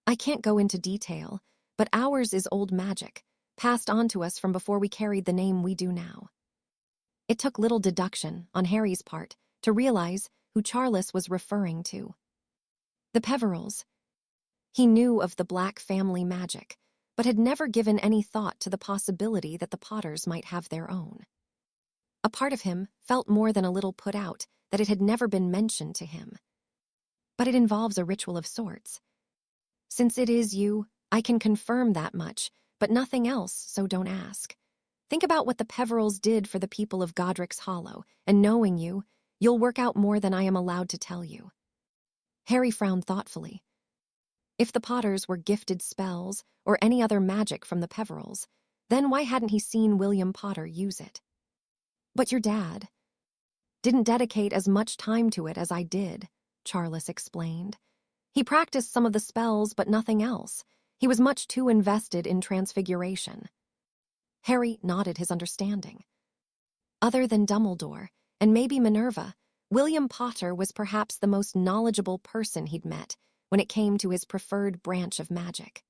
I can't go into detail, but ours is old magic, passed on to us from before we carried the name we do now. It took little deduction, on Harry's part, to realize who Charles was referring to. The Peverills. He knew of the Black family magic, but had never given any thought to the possibility that the Potters might have their own. A part of him felt more than a little put out that it had never been mentioned to him. But it involves a ritual of sorts. Since it is you, I can confirm that much, but nothing else, so don't ask. Think about what the Peverills did for the people of Godric's Hollow, and knowing you, you'll work out more than I am allowed to tell you. Harry frowned thoughtfully. If the Potters were gifted spells or any other magic from the Peverills, then why hadn't he seen William Potter use it? But your dad didn't dedicate as much time to it as I did, Charles explained. He practiced some of the spells, but nothing else. He was much too invested in transfiguration. Harry nodded his understanding. Other than Dumbledore, and maybe Minerva, William Potter was perhaps the most knowledgeable person he'd met when it came to his preferred branch of magic.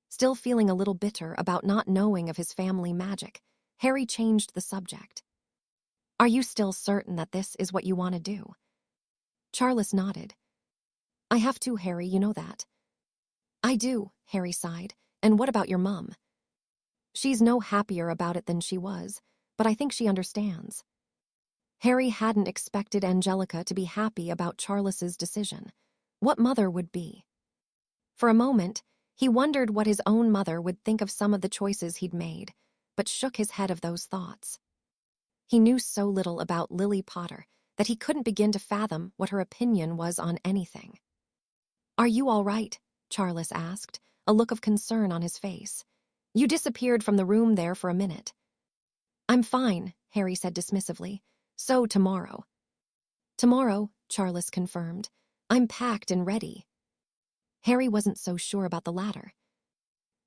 Still feeling a little bitter about not knowing of his family magic, Harry changed the subject. Are you still certain that this is what you want to do? Charles nodded. I have to, Harry, you know that. I do, Harry sighed. And what about your mum? She's no happier about it than she was, but I think she understands. Harry hadn't expected Angelica to be happy about Charles's decision. What mother would be? For a moment, he wondered what his own mother would think of some of the choices he'd made, but shook his head of those thoughts. He knew so little about Lily Potter that he couldn't begin to fathom what her opinion was on anything. Are you all right? Charles asked, a look of concern on his face. You disappeared from the room there for a minute. I'm fine, Harry said dismissively. So tomorrow. Tomorrow, Charles confirmed. I'm packed and ready. Harry wasn't so sure about the latter.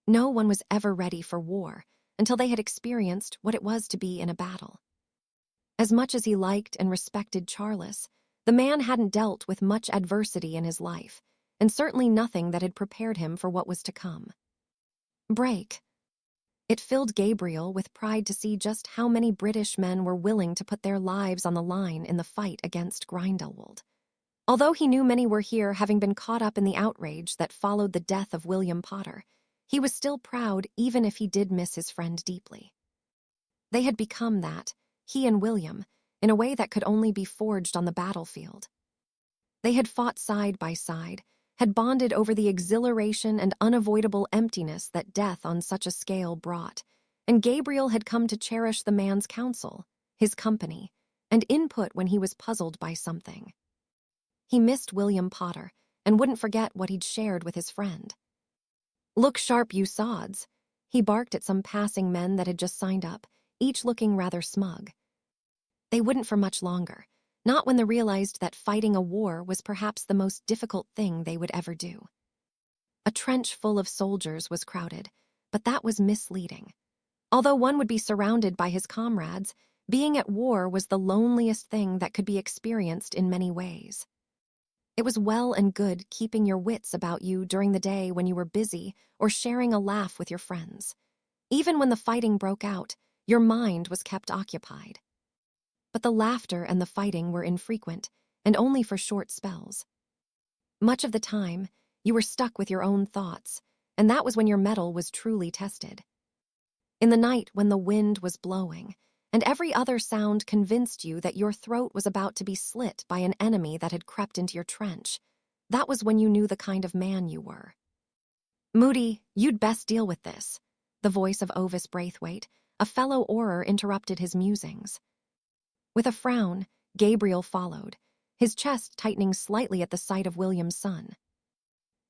No one was ever ready for war until they had experienced what it was to be in a battle. As much as he liked and respected Charles, the man hadn't dealt with much adversity in his life, and certainly nothing that had prepared him for what was to come. Break. It filled Gabriel with pride to see just how many British men were willing to put their lives on the line in the fight against Grindelwald. Although he knew many were here having been caught up in the outrage that followed the death of William Potter, he was still proud even if he did miss his friend deeply. They had become that, he and William, in a way that could only be forged on the battlefield. They had fought side by side, had bonded over the exhilaration and unavoidable emptiness that death on such a scale brought, and Gabriel had come to cherish the man's counsel, his company, and input when he was puzzled by something. He missed William Potter and wouldn't forget what he'd shared with his friend. "Look sharp, you sods," he barked at some passing men that had just signed up, each looking rather smug. They wouldn't for much longer, not when they realized that fighting a war was perhaps the most difficult thing they would ever do. A trench full of soldiers was crowded, but that was misleading. Although one would be surrounded by his comrades, being at war was the loneliest thing that could be experienced in many ways. It was well and good keeping your wits about you during the day when you were busy or sharing a laugh with your friends. Even when the fighting broke out, your mind was kept occupied. But the laughter and the fighting were infrequent, and only for short spells. Much of the time, you were stuck with your own thoughts, and that was when your mettle was truly tested. In the night when the wind was blowing, and every other sound convinced you that your throat was about to be slit by an enemy that had crept into your trench, that was when you knew the kind of man you were. "Moody, you'd best deal with this," the voice of Ovis Braithwaite, a fellow orer, interrupted his musings. With a frown, Gabriel followed, his chest tightening slightly at the sight of William's son.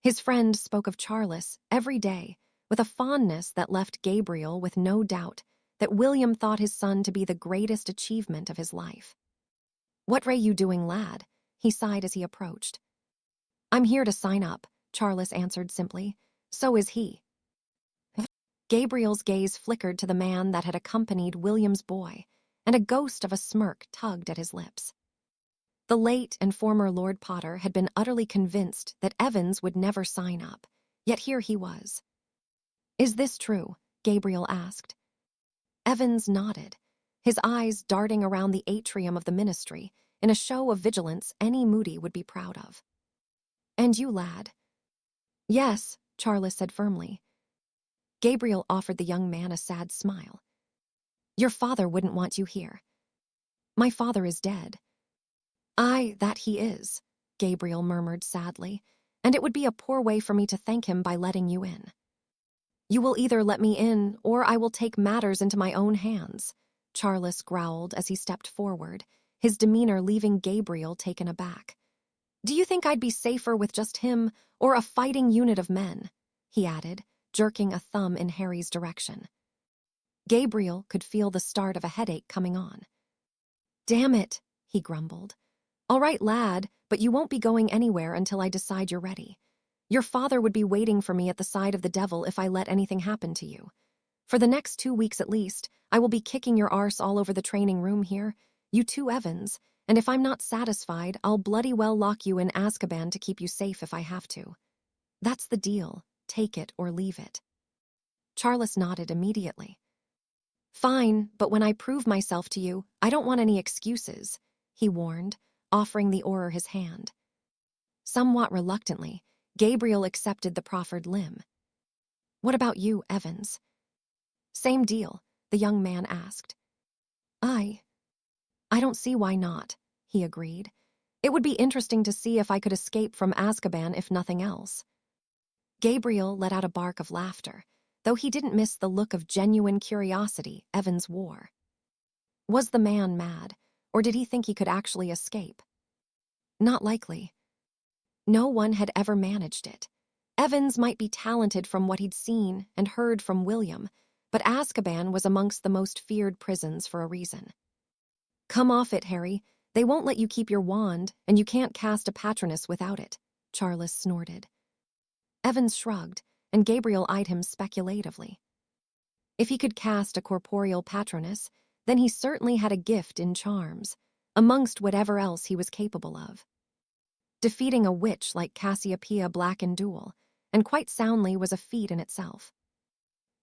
His friend spoke of Charles every day with a fondness that left Gabriel with no doubt that William thought his son to be the greatest achievement of his life. "What ray you doing, lad?" he sighed as he approached. "I'm here to sign up," Charles answered simply. "So is he." Gabriel's gaze flickered to the man that had accompanied William's boy, and a ghost of a smirk tugged at his lips. The late and former Lord Potter had been utterly convinced that Evans would never sign up, yet here he was. "Is this true?" Gabriel asked. Evans nodded, his eyes darting around the atrium of the ministry in a show of vigilance any Moody would be proud of. "And you, lad?" "Yes," Charles said firmly. Gabriel offered the young man a sad smile. "Your father wouldn't want you here." "My father is dead." "Aye, that he is," Gabriel murmured sadly, "and it would be a poor way for me to thank him by letting you in." "You will either let me in, or I will take matters into my own hands," Charles growled as he stepped forward, his demeanor leaving Gabriel taken aback. "Do you think I'd be safer with just him, or a fighting unit of men?" he added, jerking a thumb in Harry's direction. Gabriel could feel the start of a headache coming on. "Damn it," he grumbled. "All right, lad, but you won't be going anywhere until I decide you're ready. Your father would be waiting for me at the side of the devil if I let anything happen to you. For the next 2 weeks at least, I will be kicking your arse all over the training room here, you two Evans, and if I'm not satisfied, I'll bloody well lock you in Azkaban to keep you safe if I have to. That's the deal, take it or leave it." Charles nodded immediately. "Fine, but when I prove myself to you, I don't want any excuses," he warned, offering the orer his hand. Somewhat reluctantly, Gabriel accepted the proffered limb. "What about you, Evans?" "Same deal," the young man asked. I don't see why not," he agreed. "It would be interesting to see if I could escape from Azkaban if nothing else." Gabriel let out a bark of laughter, though he didn't miss the look of genuine curiosity Evans wore. Was the man mad, or did he think he could actually escape? Not likely. No one had ever managed it. Evans might be talented from what he'd seen and heard from William, but Azkaban was amongst the most feared prisons for a reason. "Come off it, Harry. They won't let you keep your wand, and you can't cast a Patronus without it," Charles snorted. Evans shrugged, and Gabriel eyed him speculatively. If he could cast a corporeal Patronus, then he certainly had a gift in charms, amongst whatever else he was capable of. Defeating a witch like Cassiopeia Black in duel, and quite soundly, was a feat in itself.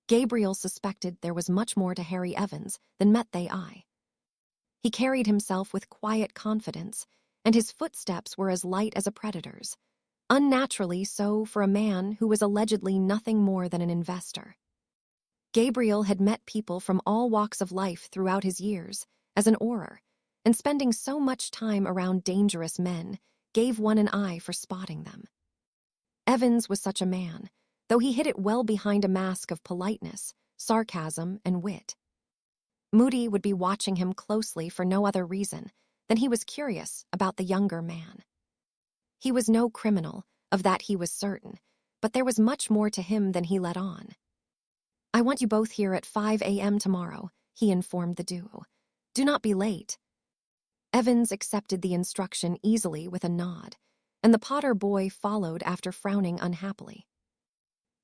Gabriel suspected there was much more to Harry Evans than met the eye. He carried himself with quiet confidence, and his footsteps were as light as a predator's, unnaturally so for a man who was allegedly nothing more than an investor. Gabriel had met people from all walks of life throughout his years as an orer, and spending so much time around dangerous men gave one an eye for spotting them. Evans was such a man, though he hid it well behind a mask of politeness, sarcasm, and wit. Moody would be watching him closely for no other reason than he was curious about the younger man. He was no criminal, of that he was certain, but there was much more to him than he let on. "I want you both here at 5 a.m. tomorrow," he informed the duo. "Do not be late." Evans accepted the instruction easily with a nod, and the Potter boy followed after frowning unhappily.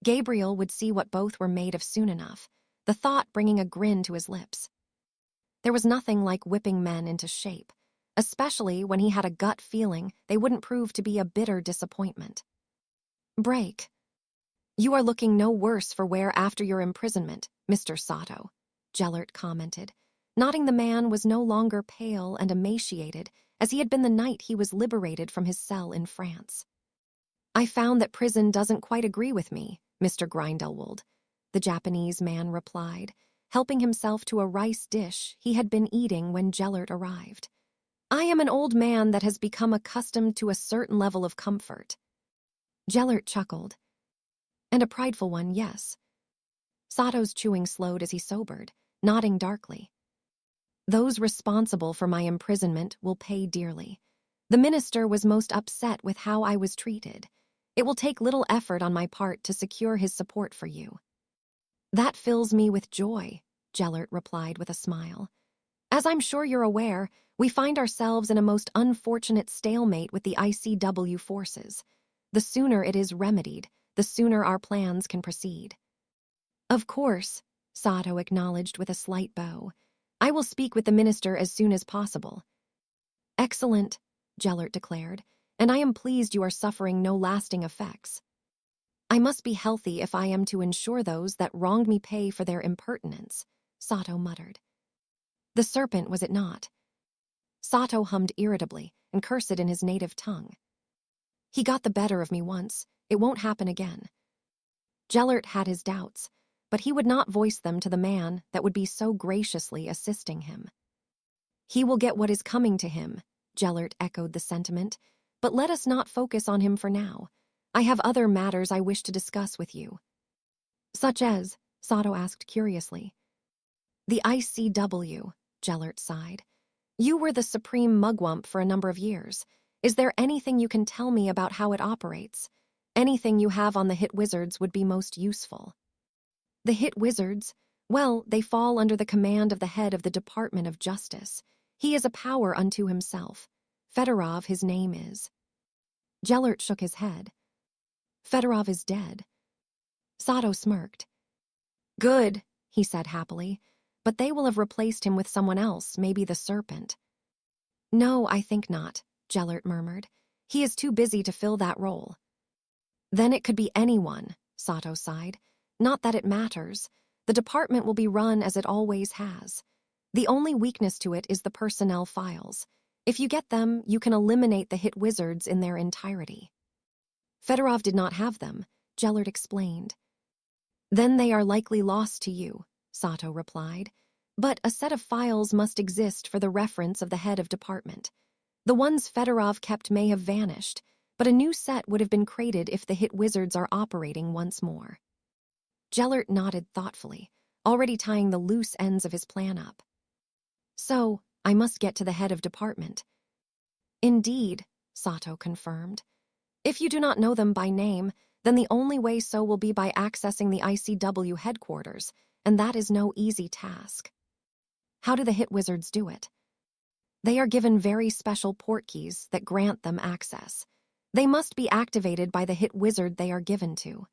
Gabriel would see what both were made of soon enough, the thought bringing a grin to his lips. There was nothing like whipping men into shape, especially when he had a gut feeling they wouldn't prove to be a bitter disappointment. "Break. You are looking no worse for wear after your imprisonment, Mr. Sato," Gellert commented, nodding. The man was no longer pale and emaciated as he had been the night he was liberated from his cell in France. "I found that prison doesn't quite agree with me, Mr. Grindelwald," the Japanese man replied, helping himself to a rice dish he had been eating when Gellert arrived. "I am an old man that has become accustomed to a certain level of comfort." Gellert chuckled. "And a prideful one, yes." Sato's chewing slowed as he sobered, nodding darkly. "Those responsible for my imprisonment will pay dearly. The minister was most upset with how I was treated. It will take little effort on my part to secure his support for you." "That fills me with joy," Gellert replied with a smile. "As I'm sure you're aware, we find ourselves in a most unfortunate stalemate with the ICW forces. The sooner it is remedied, the sooner our plans can proceed." "Of course," Sato acknowledged with a slight bow. "I will speak with the minister as soon as possible." "Excellent," Gellert declared, "and I am pleased you are suffering no lasting effects." "I must be healthy if I am to ensure those that wronged me pay for their impertinence," Sato muttered. "The serpent, was it not?" Sato hummed irritably and cursed in his native tongue. "He got the better of me once. It won't happen again." Gellert had his doubts, but he would not voice them to the man that would be so graciously assisting him. "He will get what is coming to him," Gellert echoed the sentiment, "but let us not focus on him for now. I have other matters I wish to discuss with you." "Such as?" Sato asked curiously. "The ICW," Gellert sighed. "You were the supreme mugwump for a number of years. Is there anything you can tell me about how it operates? Anything you have on the Hit Wizards would be most useful." "The Hit Wizards? Well, they fall under the command of the head of the Department of Justice. He is a power unto himself. Fedorov his name is." Gellert shook his head. "Fedorov is dead." Sato smirked. "Good," he said happily, "but they will have replaced him with someone else, maybe the serpent." "No, I think not," Gellert murmured. "He is too busy to fill that role." "Then it could be anyone," Sato sighed. "Not that it matters. The department will be run as it always has. The only weakness to it is the personnel files. If you get them, you can eliminate the Hit Wizards in their entirety." "Fedorov did not have them," Gellert explained. "Then they are likely lost to you," Sato replied. "But a set of files must exist for the reference of the head of department. The ones Fedorov kept may have vanished, but a new set would have been created if the Hit Wizards are operating once more." Gellert nodded thoughtfully, already tying the loose ends of his plan up. "So, I must get to the head of department." "Indeed," Sato confirmed. "If you do not know them by name, then the only way so will be by accessing the ICW headquarters, and that is no easy task." "How do the Hit Wizards do it?" "They are given very special portkeys that grant them access. They must be activated by the Hit Wizard they are given to.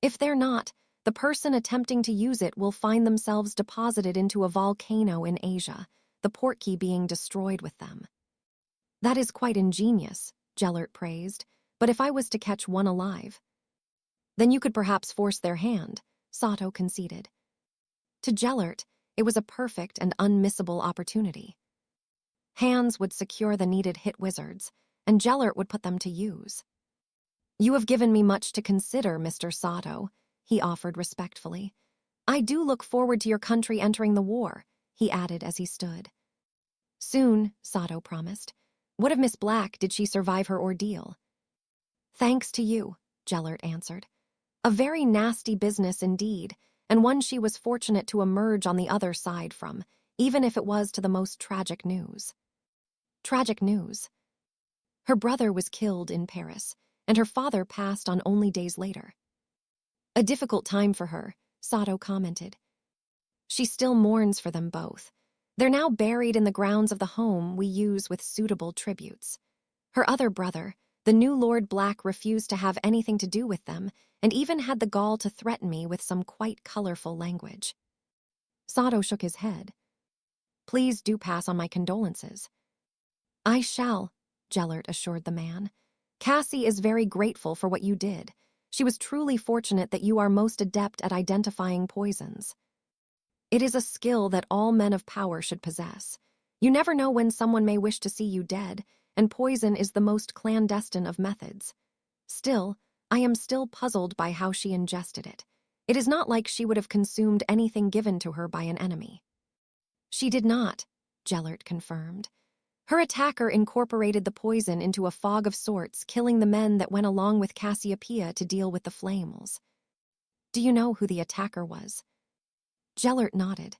If they're not, the person attempting to use it will find themselves deposited into a volcano in Asia, the portkey being destroyed with them. That is quite ingenious, Gellert praised, but if I was to catch one alive, then you could perhaps force their hand, Sato conceded. To Gellert, it was a perfect and unmissable opportunity. Hands would secure the needed hit wizards, and Gellert would put them to use. You have given me much to consider, Mr. Sato, he offered respectfully. I do look forward to your country entering the war, he added as he stood. Soon, Sato promised. What of Miss Black? Did she survive her ordeal? Thanks to you, Gellert answered. A very nasty business indeed, and one she was fortunate to emerge on the other side from, even if it was to the most tragic news. Tragic news. Her brother was killed in Paris, and her father passed on only days later. A difficult time for her, Sato commented. She still mourns for them both. They're now buried in the grounds of the home we use with suitable tributes. Her other brother, the new Lord Black, refused to have anything to do with them, and even had the gall to threaten me with some quite colorful language. Sato shook his head. Please do pass on my condolences. I shall, Gellert assured the man. Cassie is very grateful for what you did. She was truly fortunate that you are most adept at identifying poisons. It is a skill that all men of power should possess. You never know when someone may wish to see you dead, and poison is the most clandestine of methods. Still, I am still puzzled by how she ingested it. It is not like she would have consumed anything given to her by an enemy. She did not, Gellert confirmed. Her attacker incorporated the poison into a fog of sorts, killing the men that went along with Cassiopeia to deal with the flames. Do you know who the attacker was? Gellert nodded.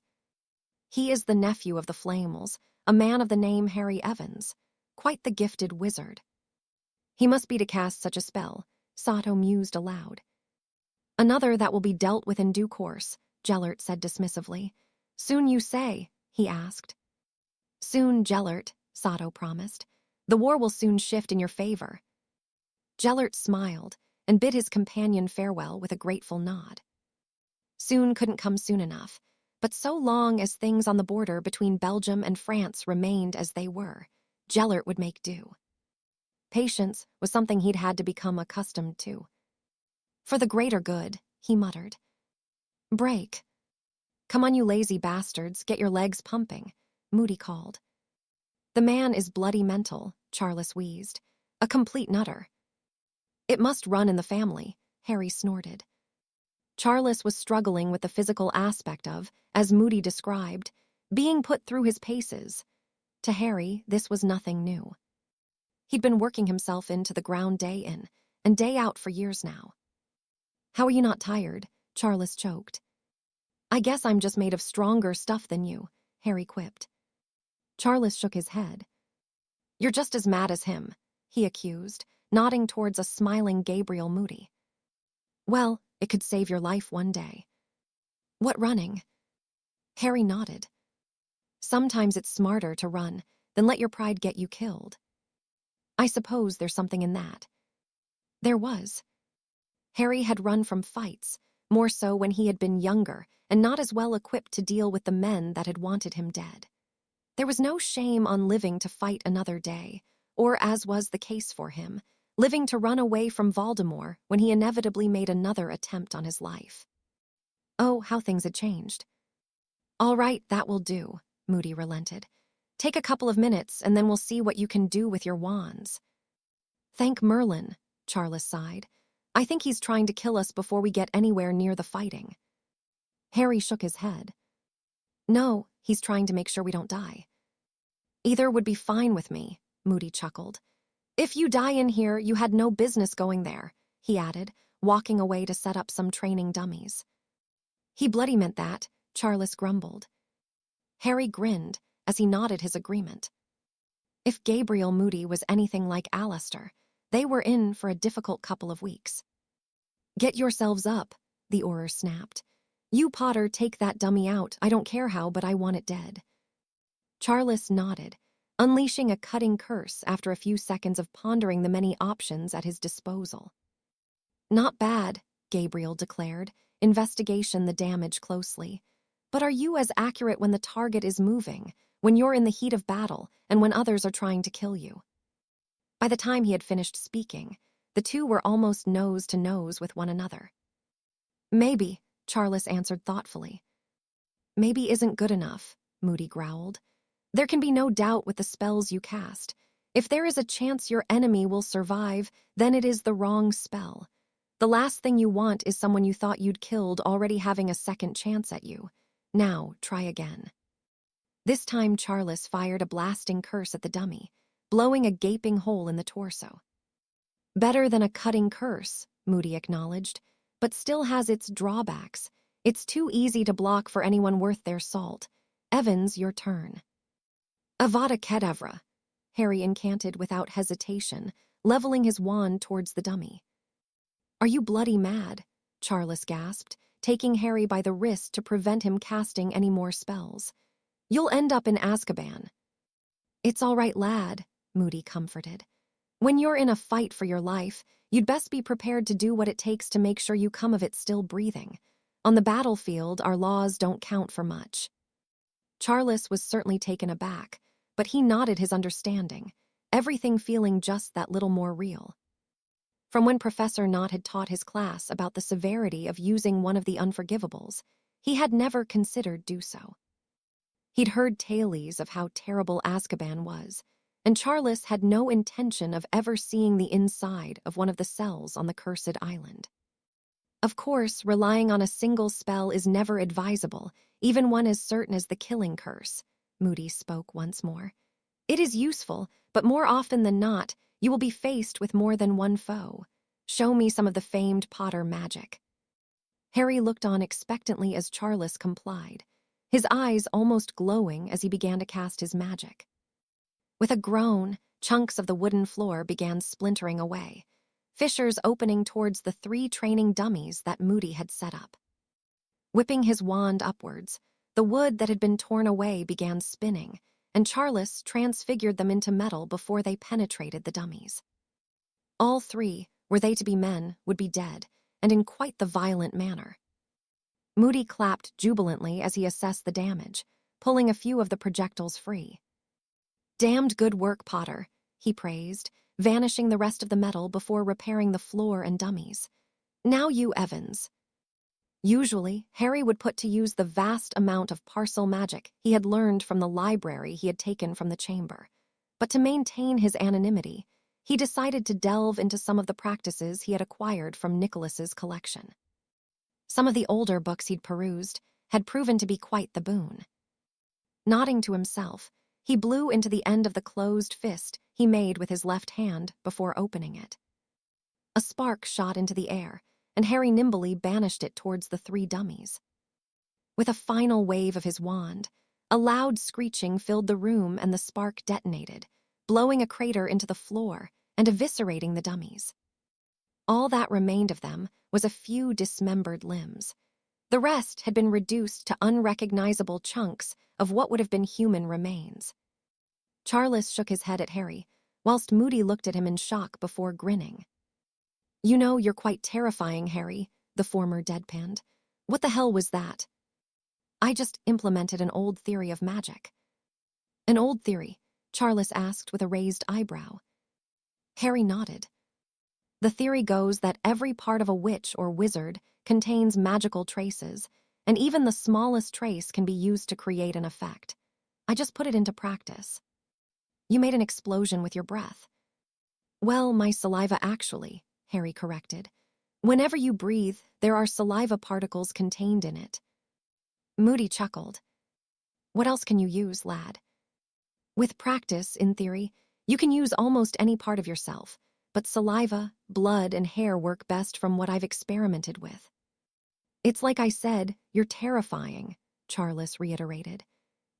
He is the nephew of the Flamels, a man of the name Harry Evans, quite the gifted wizard. He must be to cast such a spell, Sato mused aloud. Another that will be dealt with in due course, Gellert said dismissively. Soon you say, he asked. Soon, Gellert, Sato promised. The war will soon shift in your favor. Gellert smiled and bid his companion farewell with a grateful nod. Soon couldn't come soon enough, but so long as things on the border between Belgium and France remained as they were, Gellert would make do. Patience was something he'd had to become accustomed to. For the greater good, he muttered. Break. Come on, you lazy bastards, get your legs pumping, Moody called. The man is bloody mental, Charles wheezed. A complete nutter. It must run in the family, Harry snorted. Charles was struggling with the physical aspect of, as Moody described, being put through his paces. To Harry, this was nothing new. He'd been working himself into the ground day in and day out for years now. How are you not tired? Charles choked. I guess I'm just made of stronger stuff than you, Harry quipped. Charles shook his head. You're just as mad as him, he accused, nodding towards a smiling Gabriel Moody. Well, it could save your life one day. What running? Harry nodded. Sometimes it's smarter to run than let your pride get you killed. I suppose there's something in that. There was. Harry had run from fights, more so when he had been younger and not as well equipped to deal with the men that had wanted him dead. There was no shame on living to fight another day, or, as was the case for him, living to run away from Voldemort when he inevitably made another attempt on his life. Oh, how things had changed. All right, that will do, Moody relented. Take a couple of minutes, and then we'll see what you can do with your wands. Thank Merlin, Charles sighed. I think he's trying to kill us before we get anywhere near the fighting. Harry shook his head. No, he's trying to make sure we don't die. Either would be fine with me, Moody chuckled. If you die in here, you had no business going there, he added, walking away to set up some training dummies. He bloody meant that, Charles grumbled. Harry grinned as he nodded his agreement. If Gabriel Moody was anything like Alistair, they were in for a difficult couple of weeks. Get yourselves up, the Auror snapped. You, Potter, take that dummy out. I don't care how, but I want it dead. Charles nodded, unleashing a cutting curse after a few seconds of pondering the many options at his disposal. Not bad, Gabriel declared, investigation the damage closely. But are you as accurate when the target is moving, when you're in the heat of battle, and when others are trying to kill you? By the time he had finished speaking, the two were almost nose to nose with one another. Maybe, Charles answered thoughtfully. Maybe isn't good enough, Moody growled. There can be no doubt with the spells you cast. If there is a chance your enemy will survive, then it is the wrong spell. The last thing you want is someone you thought you'd killed already having a second chance at you. Now, try again. This time Charles fired a blasting curse at the dummy, blowing a gaping hole in the torso. Better than a cutting curse, Moody acknowledged, but still has its drawbacks. It's too easy to block for anyone worth their salt. Evans, your turn. Avada Kedavra, Harry incanted without hesitation, leveling his wand towards the dummy. Are you bloody mad? Charles gasped, taking Harry by the wrist to prevent him casting any more spells. You'll end up in Azkaban. It's all right, lad, Moody comforted. When you're in a fight for your life, you'd best be prepared to do what it takes to make sure you come of it still breathing. On the battlefield, our laws don't count for much. Charles was certainly taken aback, but he nodded his understanding, everything feeling just that little more real. From when Professor Knott had taught his class about the severity of using one of the unforgivables, he had never considered do so. He'd heard tales of how terrible Azkaban was, and Charles had no intention of ever seeing the inside of one of the cells on the cursed island. Of course, relying on a single spell is never advisable, even one as certain as the killing curse, Moody spoke once more. It is useful, but more often than not, you will be faced with more than one foe. Show me some of the famed Potter magic. Harry looked on expectantly as Charles complied, his eyes almost glowing as he began to cast his magic. With a groan, chunks of the wooden floor began splintering away, fissures opening towards the 3 training dummies that Moody had set up. Whipping his wand upwards, the wood that had been torn away began spinning, and Charles transfigured them into metal before they penetrated the dummies. All 3, were they to be men, would be dead, and in quite the violent manner. Moody clapped jubilantly as he assessed the damage, pulling a few of the projectiles free. Damned good work, Potter, he praised, vanishing the rest of the metal before repairing the floor and dummies. Now you, Evans. Usually, Harry would put to use the vast amount of parcel magic he had learned from the library he had taken from the chamber. But to maintain his anonymity, he decided to delve into some of the practices he had acquired from Nicholas's collection. Some of the older books he'd perused had proven to be quite the boon. Nodding to himself, he blew into the end of the closed fist he made with his left hand before opening it. A spark shot into the air, and Harry nimbly banished it towards the 3 dummies. With a final wave of his wand, a loud screeching filled the room and the spark detonated, blowing a crater into the floor and eviscerating the dummies. All that remained of them was a few dismembered limbs. The rest had been reduced to unrecognizable chunks of what would have been human remains. Charles shook his head at Harry, whilst Moody looked at him in shock before grinning. You know, you're quite terrifying, Harry, the former deadpanned. What the hell was that? I just implemented an old theory of magic. An old theory? Charles asked with a raised eyebrow. Harry nodded. The theory goes that every part of a witch or wizard contains magical traces, and even the smallest trace can be used to create an effect. I just put it into practice. You made an explosion with your breath. Well, my saliva actually, Harry corrected. Whenever you breathe, there are saliva particles contained in it. Moody chuckled. What else can you use, lad? With practice, in theory, you can use almost any part of yourself, but saliva, blood, and hair work best from what I've experimented with. It's like I said, you're terrifying, Charles reiterated.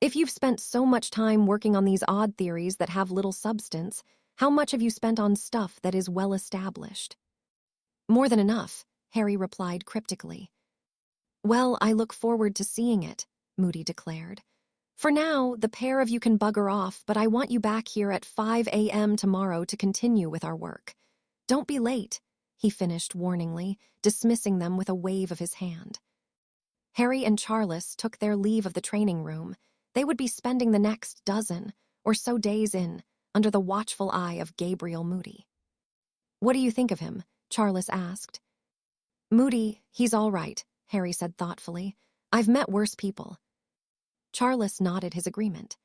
If you've spent so much time working on these odd theories that have little substance, how much have you spent on stuff that is well established? More than enough, Harry replied cryptically. Well, I look forward to seeing it, Moody declared. For now, the pair of you can bugger off, but I want you back here at 5 a.m. tomorrow to continue with our work. Don't be late, he finished warningly, dismissing them with a wave of his hand. Harry and Charles took their leave of the training room. They would be spending the next dozen or so days under the watchful eye of Gabriel Moody. "What do you think of him?" Charles asked. "Moody, he's all right," Harry said thoughtfully. "I've met worse people." Charles nodded his agreement.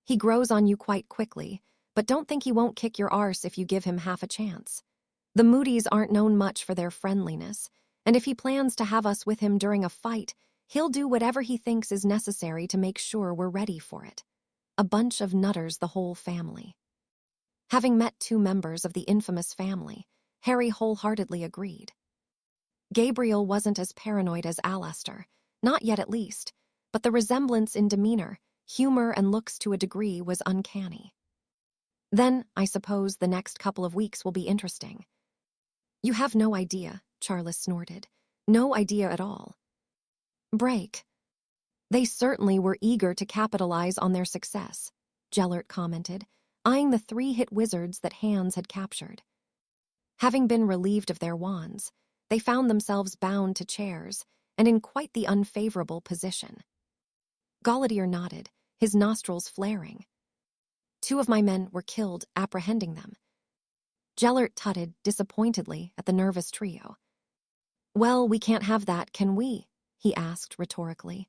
"He grows on you quite quickly, but don't think he won't kick your arse if you give him half a chance. The Moodys aren't known much for their friendliness, and if he plans to have us with him during a fight, he'll do whatever he thinks is necessary to make sure we're ready for it. A bunch of nutters, the whole family." Having met two members of the infamous family, Harry wholeheartedly agreed. Gabriel wasn't as paranoid as Alastair, not yet at least, but the resemblance in demeanor, humor, and looks to a degree was uncanny. "Then, I suppose the next couple of weeks will be interesting." "You have no idea," Charles snorted. "No idea at all." "Break." "They certainly were eager to capitalize on their success," Gellert commented, eyeing the 3 hit wizards that Hans had captured. Having been relieved of their wands, they found themselves bound to chairs and in quite the unfavorable position. Gallaudet nodded, his nostrils flaring. "2 of my men were killed apprehending them." Gellert tutted disappointedly at the nervous trio. "Well, we can't have that, can we?" he asked rhetorically.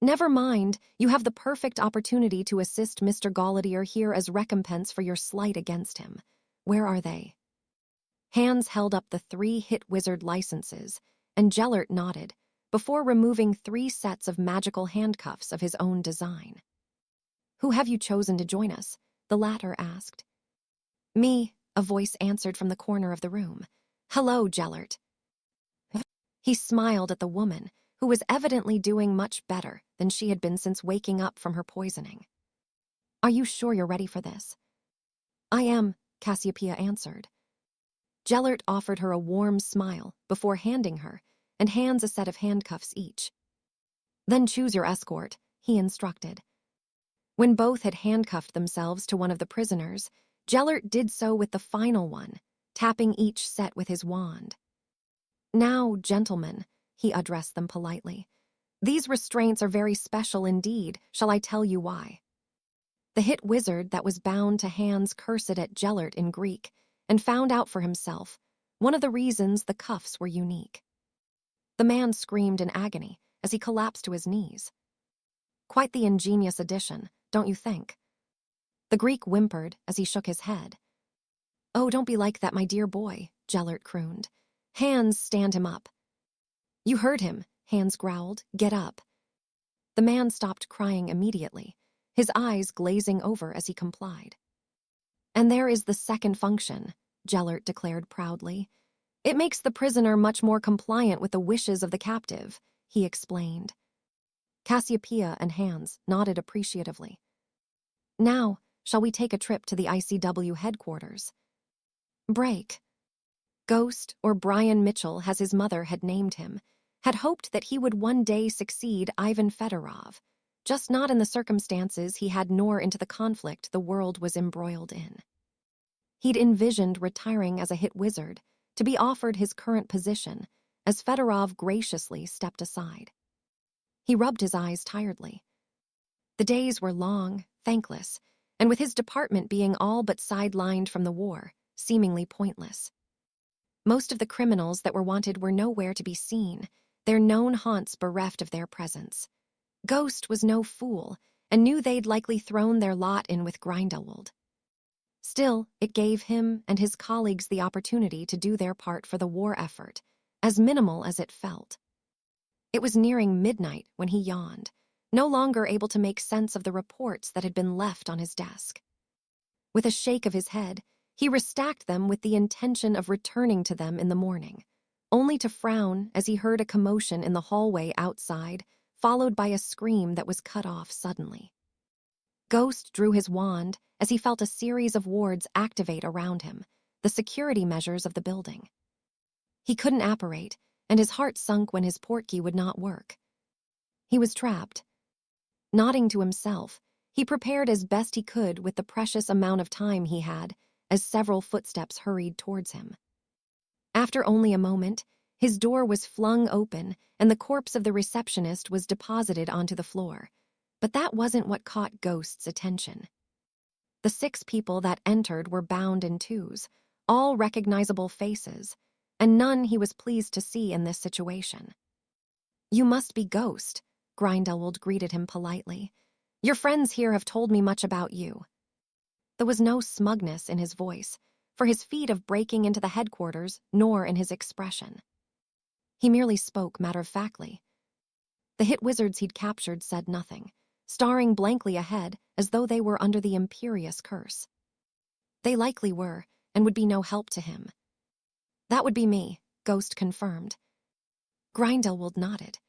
"Never mind, you have the perfect opportunity to assist Mr. Gallaudet here as recompense for your slight against him. Where are they?" Hans held up the 3 hit wizard licenses, and Gellert nodded, before removing 3 sets of magical handcuffs of his own design. "Who have you chosen to join us?" the latter asked. "Me," a voice answered from the corner of the room. "Hello, Gellert." He smiled at the woman, who was evidently doing much better than she had been since waking up from her poisoning. "Are you sure you're ready for this?" "I am," Cassiopeia answered. Gellert offered her a warm smile before handing her and Hans a set of handcuffs each. "Then choose your escort," he instructed. When both had handcuffed themselves to one of the prisoners, Gellert did so with the final one, tapping each set with his wand. "Now, gentlemen," he addressed them politely, "these restraints are very special indeed. Shall I tell you why?" The hit wizard that was bound to Hans cursed at Gellert in Greek and found out for himself one of the reasons the cuffs were unique. The man screamed in agony as he collapsed to his knees. "Quite the ingenious addition, don't you think?" The Greek whimpered as he shook his head. "Oh, don't be like that, my dear boy," Gellert crooned. "Hans, stand him up." "You heard him," Hans growled. "Get up." The man stopped crying immediately, his eyes glazing over as he complied. "And there is the second function," Gellert declared proudly. "It makes the prisoner much more compliant with the wishes of the captive," he explained. Cassiopeia and Hans nodded appreciatively. "Now, shall we take a trip to the ICW headquarters?" Break. Ghost, or Brian Mitchell as his mother had named him, had hoped that he would one day succeed Ivan Fedorov, just not in the circumstances he had nor into the conflict the world was embroiled in. He'd envisioned retiring as a hit wizard, to be offered his current position, as Fedorov graciously stepped aside. He rubbed his eyes tiredly. The days were long, thankless, and with his department being all but sidelined from the war, seemingly pointless. Most of the criminals that were wanted were nowhere to be seen, their known haunts bereft of their presence. Ghost was no fool, and knew they'd likely thrown their lot in with Grindelwald. Still, it gave him and his colleagues the opportunity to do their part for the war effort, as minimal as it felt. It was nearing midnight when he yawned, no longer able to make sense of the reports that had been left on his desk. With a shake of his head, he restacked them with the intention of returning to them in the morning, only to frown as he heard a commotion in the hallway outside, followed by a scream that was cut off suddenly. Ghost drew his wand as he felt a series of wards activate around him, the security measures of the building. He couldn't apparate, and his heart sunk when his portkey would not work. He was trapped. Nodding to himself, he prepared as best he could with the precious amount of time he had, as several footsteps hurried towards him. After only a moment, his door was flung open and the corpse of the receptionist was deposited onto the floor. But that wasn't what caught Ghost's attention. The 6 people that entered were bound in twos, all recognizable faces, and none he was pleased to see in this situation. "You must be Ghost," Grindelwald greeted him politely. "Your friends here have told me much about you." There was no smugness in his voice, for his feat of breaking into the headquarters, nor in his expression. He merely spoke matter-of-factly. The hit wizards he'd captured said nothing, staring blankly ahead as though they were under the imperious curse. They likely were, and would be no help to him. "That would be me," Ghost confirmed. Grindelwald nodded.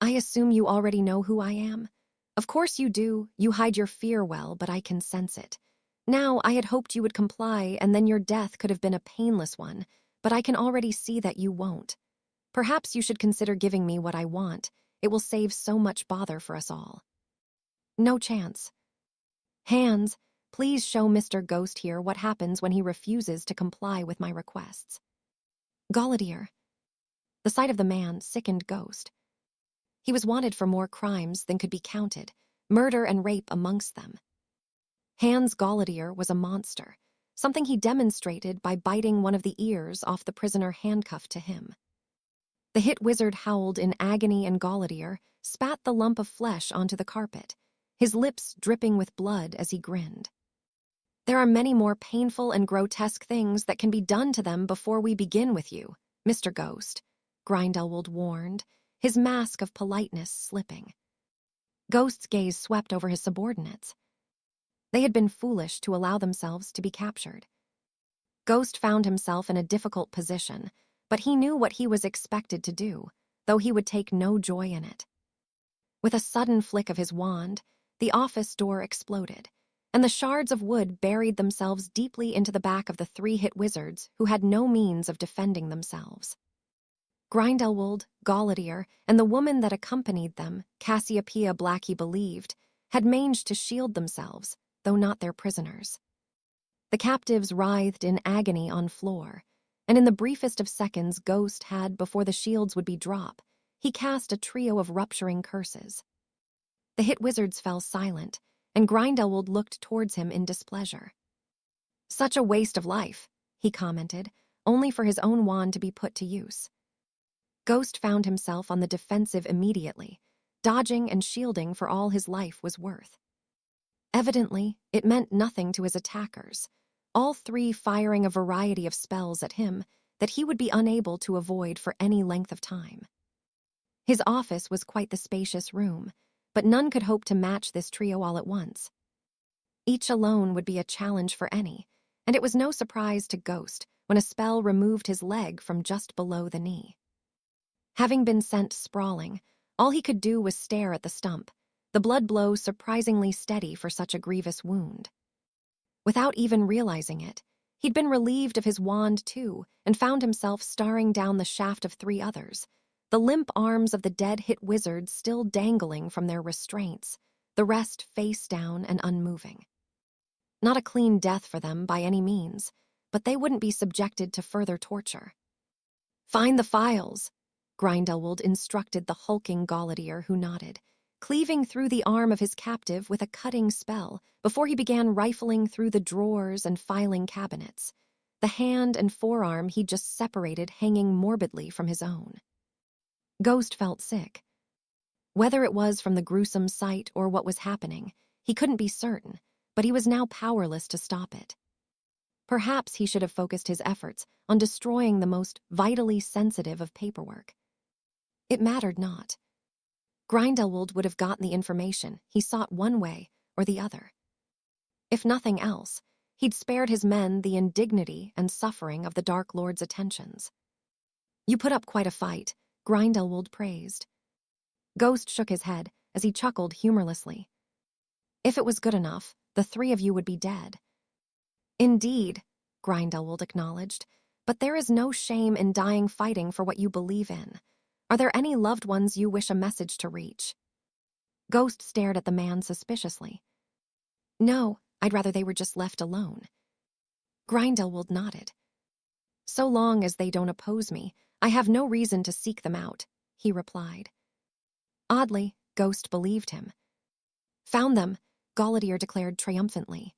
"I assume you already know who I am?" "Of course you do. You hide your fear well, but I can sense it. Now, I had hoped you would comply, and then your death could have been a painless one, but I can already see that you won't. Perhaps you should consider giving me what I want. It will save so much bother for us all." "No chance." "Hands, please show Mr. Ghost here what happens when he refuses to comply with my requests." "Galletier." The sight of the man sickened Ghost. He was wanted for more crimes than could be counted, murder and rape amongst them. Hans Galletier was a monster, something he demonstrated by biting one of the ears off the prisoner handcuffed to him. The hit wizard howled in agony and Galletier spat the lump of flesh onto the carpet, his lips dripping with blood as he grinned. "There are many more painful and grotesque things that can be done to them before we begin with you, Mr. Ghost," Grindelwald warned, his mask of politeness slipping. Ghost's gaze swept over his subordinates. They had been foolish to allow themselves to be captured. Ghost found himself in a difficult position, but he knew what he was expected to do, though he would take no joy in it. With a sudden flick of his wand, the office door exploded, and the shards of wood buried themselves deeply into the back of the 3 hit wizards who had no means of defending themselves. Grindelwald, Galletier, and the woman that accompanied them, Cassiopeia Black he believed, had managed to shield themselves, though not their prisoners. The captives writhed in agony on floor, and in the briefest of seconds Ghost had before the shields would be dropped, he cast a trio of rupturing curses. The hit wizards fell silent, and Grindelwald looked towards him in displeasure. "Such a waste of life," he commented, only for his own wand to be put to use. Ghost found himself on the defensive immediately, dodging and shielding for all his life was worth. Evidently, it meant nothing to his attackers, all 3 firing a variety of spells at him that he would be unable to avoid for any length of time. His office was quite the spacious room, but none could hope to match this trio all at once. Each alone would be a challenge for any, and it was no surprise to Ghost when a spell removed his leg from just below the knee. Having been sent sprawling, all he could do was stare at the stump, the blood blow surprisingly steady for such a grievous wound. Without even realizing it, he'd been relieved of his wand too and found himself staring down the shaft of 3 others, the limp arms of the dead hit wizards still dangling from their restraints, the rest face down and unmoving. Not a clean death for them by any means, but they wouldn't be subjected to further torture. "Find the files," Grindelwald instructed the hulking Galletier, who nodded, cleaving through the arm of his captive with a cutting spell before he began rifling through the drawers and filing cabinets, the hand and forearm he'd just separated hanging morbidly from his own. Ghost felt sick. Whether it was from the gruesome sight or what was happening, he couldn't be certain, but he was now powerless to stop it. Perhaps he should have focused his efforts on destroying the most vitally sensitive of paperwork. It mattered not. Grindelwald would have gotten the information he sought one way or the other. If nothing else, he'd spared his men the indignity and suffering of the Dark Lord's attentions. "You put up quite a fight," Grindelwald praised. Ghost shook his head as he chuckled humorlessly. "If it was good enough, the 3 of you would be dead." "Indeed," Grindelwald acknowledged, "but there is no shame in dying fighting for what you believe in. Are there any loved ones you wish a message to reach?" Ghost stared at the man suspiciously. "No, I'd rather they were just left alone." Grindelwald nodded. So long as they don't oppose me, I have no reason to seek them out, he replied. Oddly, Ghost believed him. Found them, Gallaudet declared triumphantly.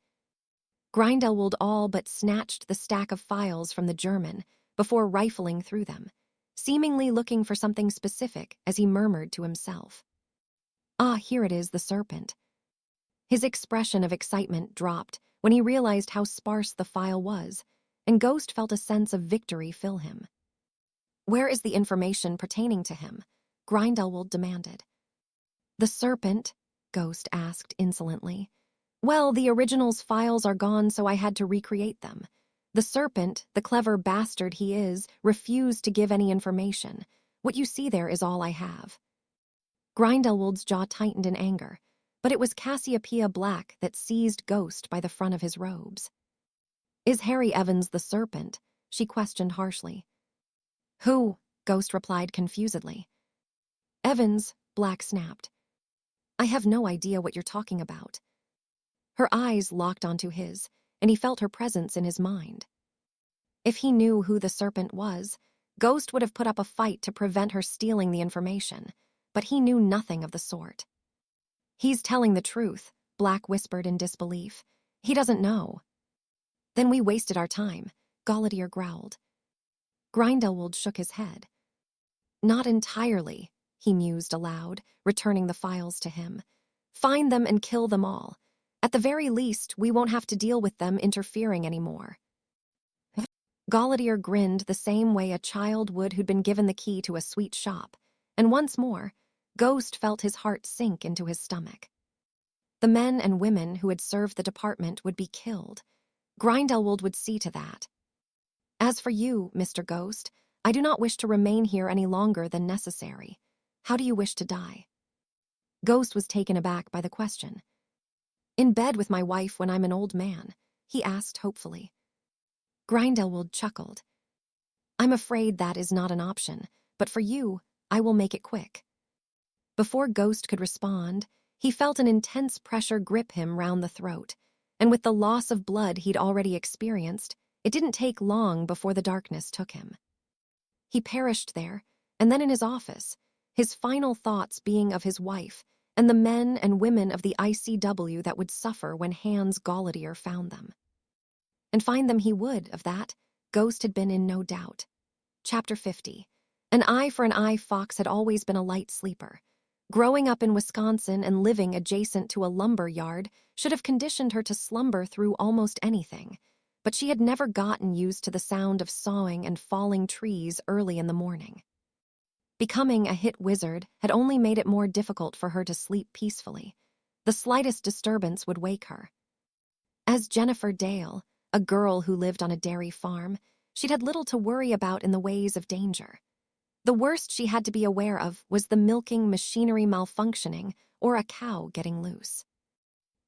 Grindelwald all but snatched the stack of files from the German before rifling through them, seemingly looking for something specific as he murmured to himself. Ah, here it is, the serpent. His expression of excitement dropped when he realized how sparse the file was, and Ghost felt a sense of victory fill him. Where is the information pertaining to him? Grindelwald demanded. The serpent? Ghost asked insolently. Well, the original's files are gone, so I had to recreate them. The serpent, the clever bastard he is, refused to give any information. What you see there is all I have. Grindelwald's jaw tightened in anger, but it was Cassiopeia Black that seized Ghost by the front of his robes. Is Harry Evans the serpent? She questioned harshly. Who? Ghost replied confusedly. Evans, Black snapped. I have no idea what you're talking about. Her eyes locked onto his, and he felt her presence in his mind. If he knew who the serpent was, Ghost would have put up a fight to prevent her stealing the information, but he knew nothing of the sort. He's telling the truth, Black whispered in disbelief. He doesn't know. Then we wasted our time, Gallaudet growled. Grindelwald shook his head. Not entirely, he mused aloud, returning the files to him. Find them and kill them all. At the very least, we won't have to deal with them interfering anymore. Gallaudet grinned the same way a child would who'd been given the key to a sweet shop, and once more, Ghost felt his heart sink into his stomach. The men and women who had served the department would be killed. Grindelwald would see to that. As for you, Mr. Ghost, I do not wish to remain here any longer than necessary. How do you wish to die? Ghost was taken aback by the question. In bed with my wife when I'm an old man, he asked hopefully. Grindelwald chuckled. I'm afraid that is not an option, but for you, I will make it quick. Before Ghost could respond, he felt an intense pressure grip him round the throat, and with the loss of blood he'd already experienced, it didn't take long before the darkness took him. He perished there, and then in his office, his final thoughts being of his wife and the men and women of the ICW that would suffer when Hans Gallaudet found them. And find them he would, of that, Ghost had been in no doubt. Chapter 50. An eye for an eye. Fox had always been a light sleeper. Growing up in Wisconsin and living adjacent to a lumber yard should have conditioned her to slumber through almost anything, but she had never gotten used to the sound of sawing and falling trees early in the morning. Becoming a hit wizard had only made it more difficult for her to sleep peacefully. The slightest disturbance would wake her. As Jennifer Dale, a girl who lived on a dairy farm, she'd had little to worry about in the ways of danger. The worst she had to be aware of was the milking machinery malfunctioning or a cow getting loose.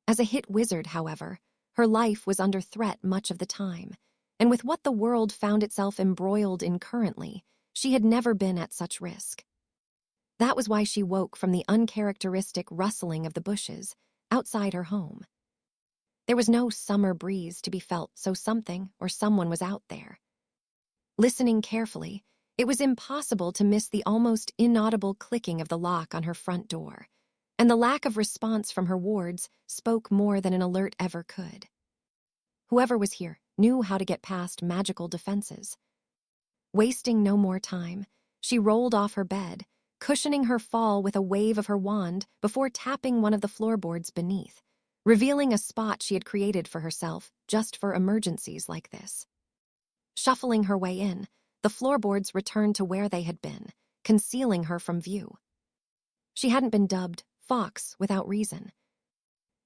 As a hit wizard, however, her life was under threat much of the time, and with what the world found itself embroiled in currently, she had never been at such risk. That was why she woke from the uncharacteristic rustling of the bushes outside her home. There was no summer breeze to be felt, so something or someone was out there. Listening carefully, it was impossible to miss the almost inaudible clicking of the lock on her front door, and the lack of response from her wards spoke more than an alert ever could. Whoever was here knew how to get past magical defenses. Wasting no more time, she rolled off her bed, cushioning her fall with a wave of her wand before tapping one of the floorboards beneath, revealing a spot she had created for herself just for emergencies like this. Shuffling her way in, the floorboards returned to where they had been, concealing her from view. She hadn't been dubbed Fox without reason.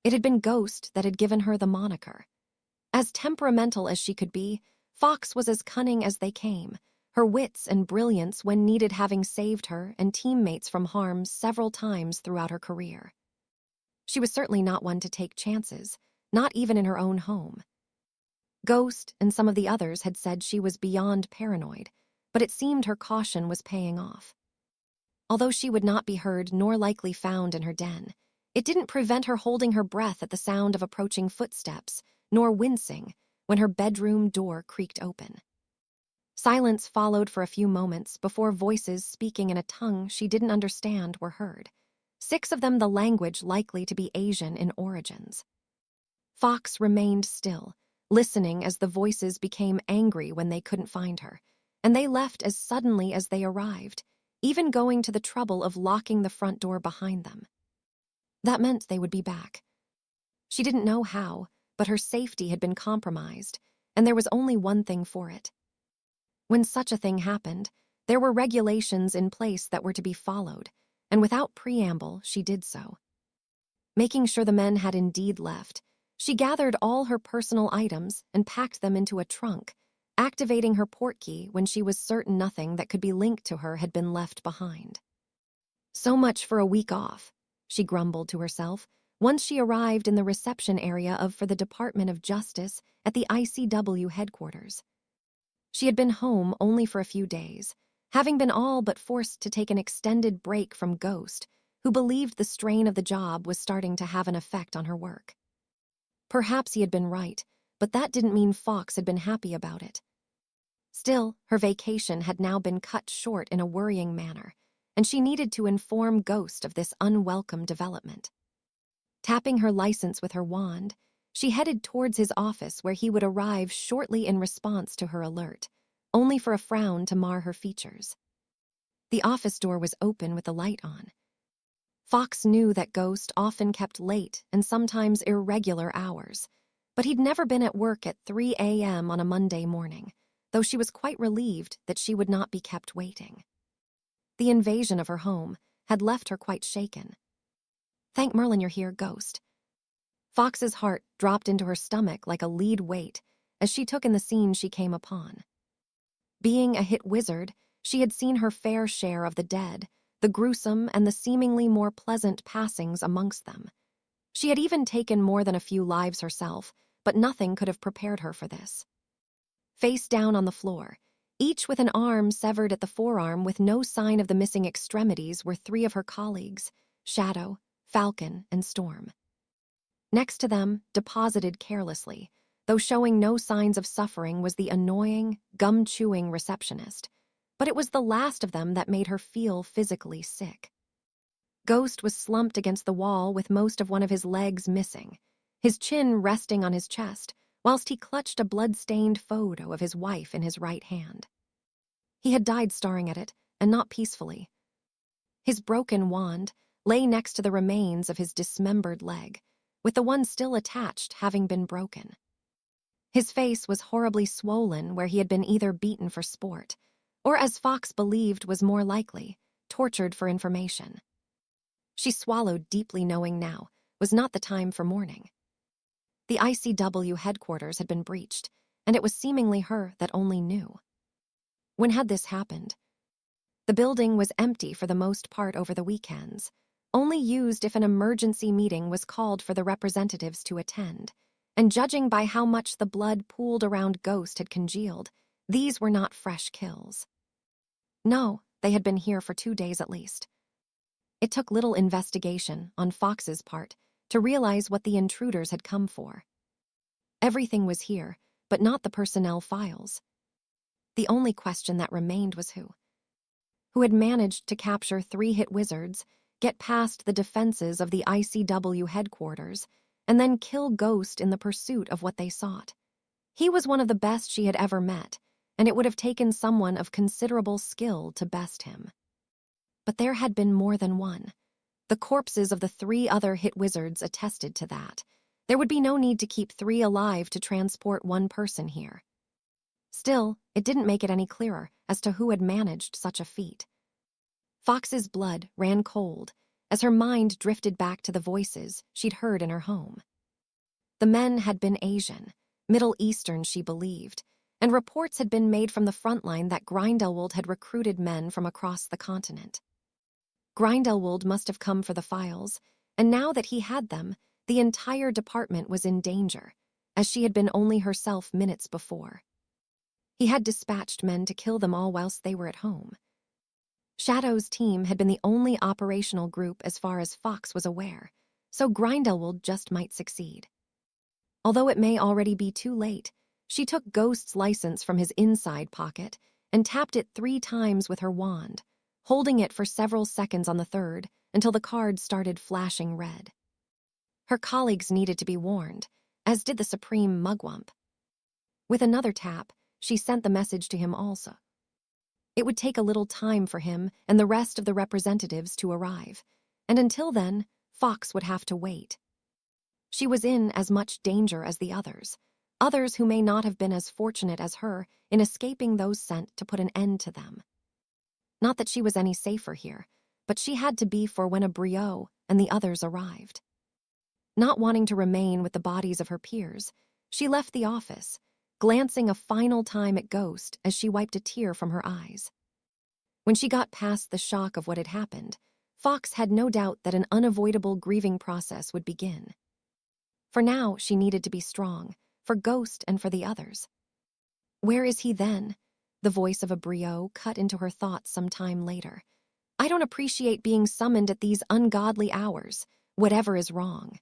It had been Ghost that had given her the moniker. As temperamental as she could be, Fox was as cunning as they came, her wits and brilliance when needed having saved her and teammates from harm several times throughout her career. She was certainly not one to take chances, not even in her own home. Ghost and some of the others had said she was beyond paranoid, but it seemed her caution was paying off. Although she would not be heard nor likely found in her den, it didn't prevent her holding her breath at the sound of approaching footsteps, nor wincing when her bedroom door creaked open. Silence followed for a few moments before voices speaking in a tongue she didn't understand were heard. 6 of them the language likely to be Asian in origins. Fox remained still, listening as the voices became angry when they couldn't find her, and they left as suddenly as they arrived, even going to the trouble of locking the front door behind them. That meant they would be back. She didn't know how, but her safety had been compromised, and there was only one thing for it. When such a thing happened, there were regulations in place that were to be followed, and without preamble, she did so. Making sure the men had indeed left, she gathered all her personal items and packed them into a trunk, activating her portkey when she was certain nothing that could be linked to her had been left behind. So much for a week off, she grumbled to herself, once she arrived in the reception area for the Department of Justice at the ICW headquarters. She had been home only for a few days, having been all but forced to take an extended break from Ghost, who believed the strain of the job was starting to have an effect on her work. Perhaps he had been right, but that didn't mean Fox had been happy about it. Still, her vacation had now been cut short in a worrying manner, and she needed to inform Ghost of this unwelcome development. Tapping her license with her wand, she headed towards his office where he would arrive shortly in response to her alert, only for a frown to mar her features. The office door was open with the light on. Fox knew that Ghost often kept late and sometimes irregular hours, but he'd never been at work at 3 a.m. on a Monday morning, though she was quite relieved that she would not be kept waiting. The invasion of her home had left her quite shaken. "Thank Merlin you're here, Ghost." Fox's heart dropped into her stomach like a lead weight as she took in the scene she came upon. Being a hit wizard, she had seen her fair share of the dead, the gruesome and the seemingly more pleasant passings amongst them. She had even taken more than a few lives herself, but nothing could have prepared her for this. Face down on the floor, each with an arm severed at the forearm with no sign of the missing extremities, were 3 of her colleagues, Shadow, Falcon, and Storm. Next to them, deposited carelessly, though showing no signs of suffering, was the annoying, gum-chewing receptionist, but it was the last of them that made her feel physically sick. Ghost was slumped against the wall with most of one of his legs missing, his chin resting on his chest, whilst he clutched a blood-stained photo of his wife in his right hand. He had died staring at it, and not peacefully. His broken wand lay next to the remains of his dismembered leg, with the one still attached having been broken. His face was horribly swollen where he had been either beaten for sport, or as Fox believed was more likely, tortured for information. She swallowed deeply, knowing now was not the time for mourning. The ICW headquarters had been breached, and it was seemingly her that only knew. When had this happened? The building was empty for the most part over the weekends, only used if an emergency meeting was called for the representatives to attend, and judging by how much the blood pooled around Ghost had congealed, these were not fresh kills. No, they had been here for 2 days at least. It took little investigation on Fox's part to realize what the intruders had come for. Everything was here, but not the personnel files. The only question that remained was who. Who had managed to capture 3 hit wizards, get past the defenses of the ICW headquarters, and then kill Ghost in the pursuit of what they sought. He was one of the best she had ever met, and it would have taken someone of considerable skill to best him. But there had been more than one. The corpses of the 3 other hit wizards attested to that. There would be no need to keep 3 alive to transport one person here. Still, it didn't make it any clearer as to who had managed such a feat. Fox's blood ran cold as her mind drifted back to the voices she'd heard in her home. The men had been Asian, Middle Eastern she believed, and reports had been made from the front line that Grindelwald had recruited men from across the continent. Grindelwald must have come for the files, and now that he had them, the entire department was in danger, as she had been only herself minutes before. He had dispatched men to kill them all whilst they were at home. Shadow's team had been the only operational group as far as Fox was aware, so Grindelwald just might succeed. Although it may already be too late, she took Ghost's license from his inside pocket and tapped it 3 times with her wand, holding it for several seconds on the third until the cards started flashing red. Her colleagues needed to be warned, as did the supreme mugwump. With another tap, she sent the message to him also. It would take a little time for him and the rest of the representatives to arrive, and until then, Fox would have to wait. She was in as much danger as the others who may not have been as fortunate as her in escaping those sent to put an end to them. Not that she was any safer here, but she had to be for when a Briot and the others arrived. Not wanting to remain with the bodies of her peers, she left the office, glancing a final time at Ghost as she wiped a tear from her eyes. When she got past the shock of what had happened, Fox had no doubt that an unavoidable grieving process would begin. For now, she needed to be strong, for Ghost and for the others. Where is he then? The voice of a Briot cut into her thoughts some time later. I don't appreciate being summoned at these ungodly hours. Whatever is wrong.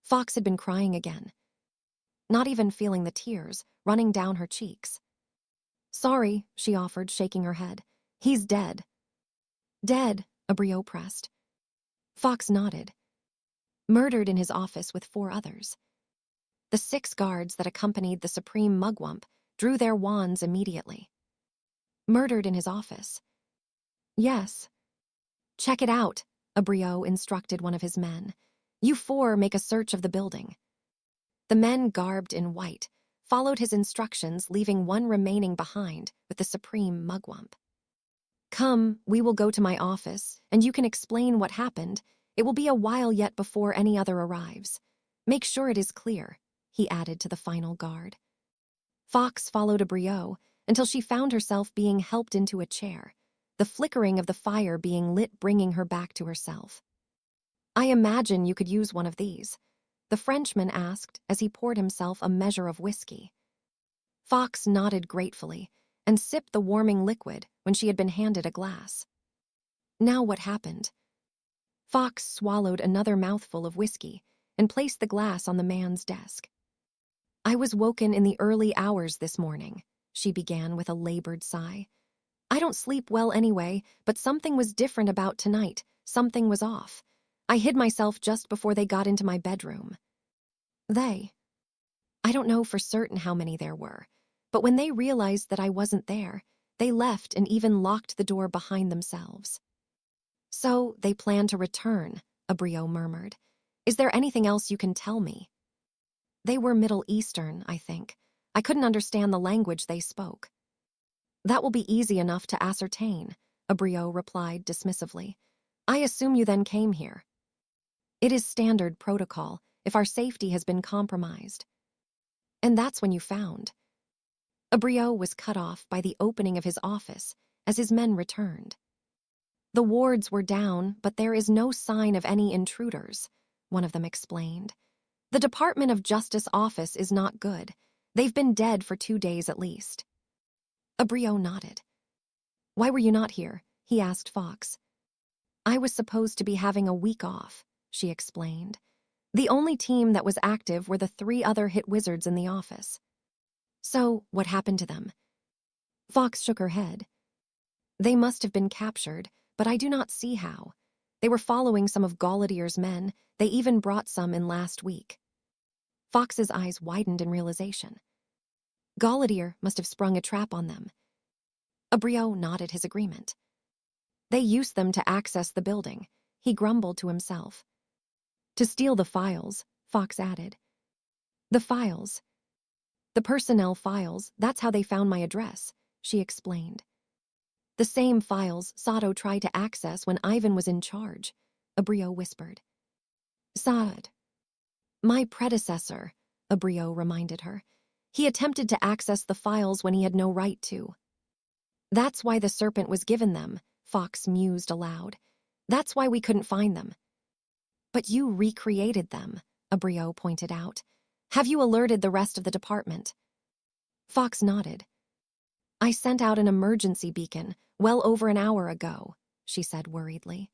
Fox had been crying again, not even feeling the tears running down her cheeks. Sorry, she offered, shaking her head. He's dead. Dead, a Briot pressed. Fox nodded. Murdered in his office with 4 others. The 6 guards that accompanied the supreme mugwump drew their wands immediately. Murdered in his office. Yes. Check it out, a Briot instructed one of his men. You 4 make a search of the building. The men garbed in white followed his instructions, leaving one remaining behind with the supreme mugwump. Come, we will go to my office, and you can explain what happened. It will be a while yet before any other arrives. Make sure it is clear, he added to the final guard. Fox followed a Briot until she found herself being helped into a chair, the flickering of the fire being lit bringing her back to herself. I imagine you could use one of these, the Frenchman asked as he poured himself a measure of whiskey. Fox nodded gratefully and sipped the warming liquid when she had been handed a glass. Now what happened? Fox swallowed another mouthful of whiskey and placed the glass on the man's desk. I was woken in the early hours this morning, she began with a labored sigh. I don't sleep well anyway, but something was different about tonight. Something was off. I hid myself just before they got into my bedroom. They? I don't know for certain how many there were, but when they realized that I wasn't there, they left and even locked the door behind themselves. So they plan to return, a Briot murmured. Is there anything else you can tell me? They were Middle Eastern, I think. I couldn't understand the language they spoke. That will be easy enough to ascertain, a Briot replied dismissively. I assume you then came here. It is standard protocol if our safety has been compromised. And that's when you found. A Briot was cut off by the opening of his office as his men returned. The wards were down, but there is no sign of any intruders, one of them explained. The Department of Justice office is not good. They've been dead for 2 days at least. A Briot nodded. Why were you not here? He asked Fox. I was supposed to be having a week off, she explained. The only team that was active were the 3 other hit wizards in the office. So, what happened to them? Fox shook her head. They must have been captured, but I do not see how. They were following some of Gauletier's men. They even brought some in last week. Fox's eyes widened in realization. Gauletier must have sprung a trap on them. A Briot nodded his agreement. They used them to access the building, he grumbled to himself. To steal the files, Fox added. The files. The personnel files, that's how they found my address, she explained. The same files Sato tried to access when Ivan was in charge, a Briot whispered. Saad. My predecessor, a Briot reminded her. He attempted to access the files when he had no right to. That's why the serpent was given them, Fox mused aloud. That's why we couldn't find them. But you recreated them, a Briot pointed out. Have you alerted the rest of the department? Fox nodded. I sent out an emergency beacon well over an hour ago, she said worriedly.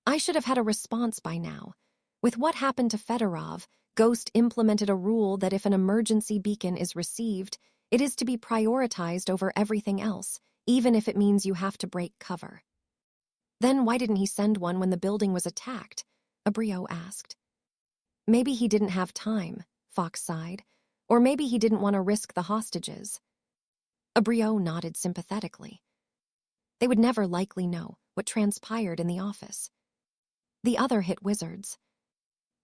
I should have had a response by now. With what happened to Fedorov, Ghost implemented a rule that if an emergency beacon is received, it is to be prioritized over everything else, even if it means you have to break cover. Then why didn't he send one when the building was attacked? Abreu asked. Maybe he didn't have time, Fox sighed. Or maybe he didn't want to risk the hostages. Abreu nodded sympathetically. They would never likely know what transpired in the office. The other hit wizards.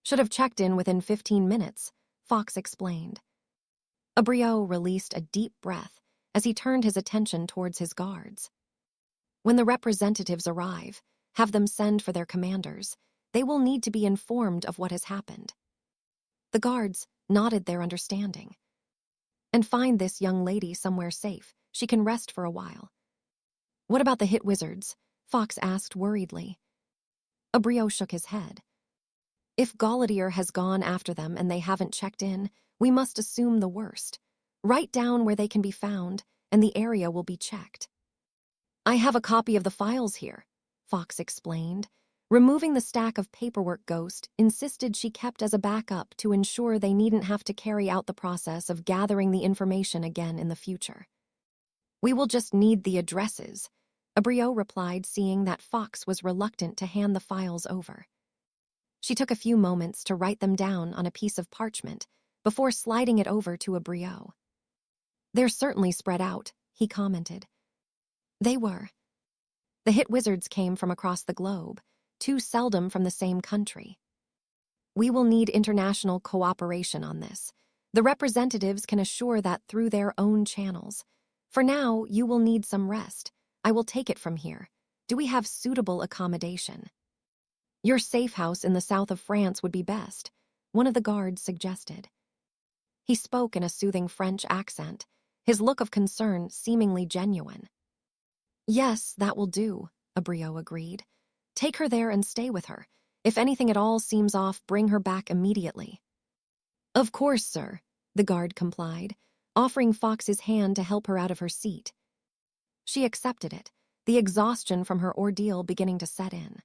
Should have checked in within 15 minutes, Fox explained. Abreu released a deep breath as he turned his attention towards his guards. When the representatives arrive, have them send for their commanders. They will need to be informed of what has happened. The guards nodded their understanding. And find this young lady somewhere safe. She can rest for a while. What about the hit wizards? Fox asked worriedly. Abreu shook his head. If Gellert has gone after them and they haven't checked in, we must assume the worst. Write down where they can be found, and the area will be checked. I have a copy of the files here, Fox explained. Removing the stack of paperwork Ghost insisted she kept as a backup to ensure they needn't have to carry out the process of gathering the information again in the future. We will just need the addresses, Abreu replied, seeing that Fox was reluctant to hand the files over. She took a few moments to write them down on a piece of parchment before sliding it over to Abreu. They're certainly spread out, he commented. They were. The hit wizards came from across the globe, too seldom from the same country. We will need international cooperation on this. The representatives can assure that through their own channels. For now, you will need some rest. I will take it from here. Do we have suitable accommodation? Your safe house in the south of France would be best, one of the guards suggested. He spoke in a soothing French accent, his look of concern seemingly genuine. Yes, that will do, Abreu agreed. Take her there and stay with her. If anything at all seems off, bring her back immediately. Of course, sir, the guard complied, offering Fox his hand to help her out of her seat. She accepted it, the exhaustion from her ordeal beginning to set in.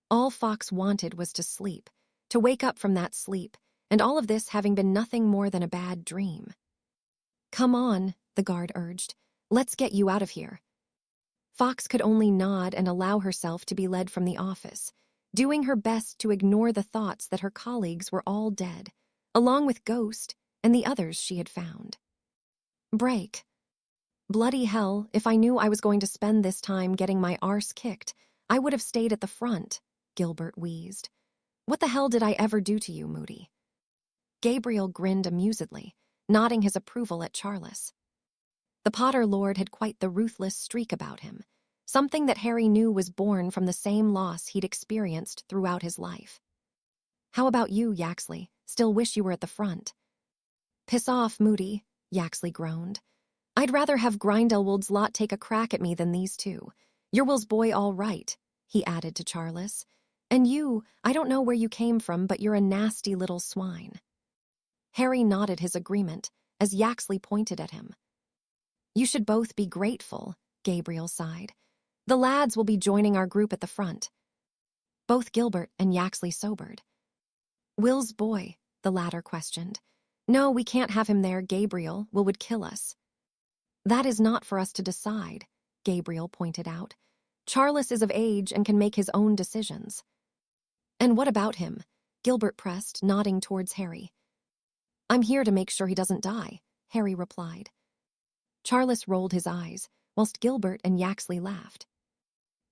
All Fox wanted was to sleep, to wake up from that sleep, and all of this having been nothing more than a bad dream. Come on, the guard urged. Let's get you out of here. Fox could only nod and allow herself to be led from the office, doing her best to ignore the thoughts that her colleagues were all dead, along with Ghost and the others she had found. Break. Bloody hell, if I knew I was going to spend this time getting my arse kicked, I would have stayed at the front, Gilbert wheezed. What the hell did I ever do to you, Moody? Gabriel grinned amusedly, nodding his approval at Charles. The Potter Lord had quite the ruthless streak about him, something that Harry knew was born from the same loss he'd experienced throughout his life. How about you, Yaxley? Still wish you were at the front. Piss off, Moody, Yaxley groaned. I'd rather have Grindelwald's lot take a crack at me than these two. You're Will's boy all right, he added to Charles. And you, I don't know where you came from, but you're a nasty little swine. Harry nodded his agreement as Yaxley pointed at him. You should both be grateful, Gabriel sighed. The lads will be joining our group at the front. Both Gilbert and Yaxley sobered. Will's boy, the latter questioned. No, we can't have him there, Gabriel. Will would kill us. That is not for us to decide, Gabriel pointed out. Charles is of age and can make his own decisions. And what about him? Gilbert pressed, nodding towards Harry. I'm here to make sure he doesn't die, Harry replied. Charles rolled his eyes, whilst Gilbert and Yaxley laughed.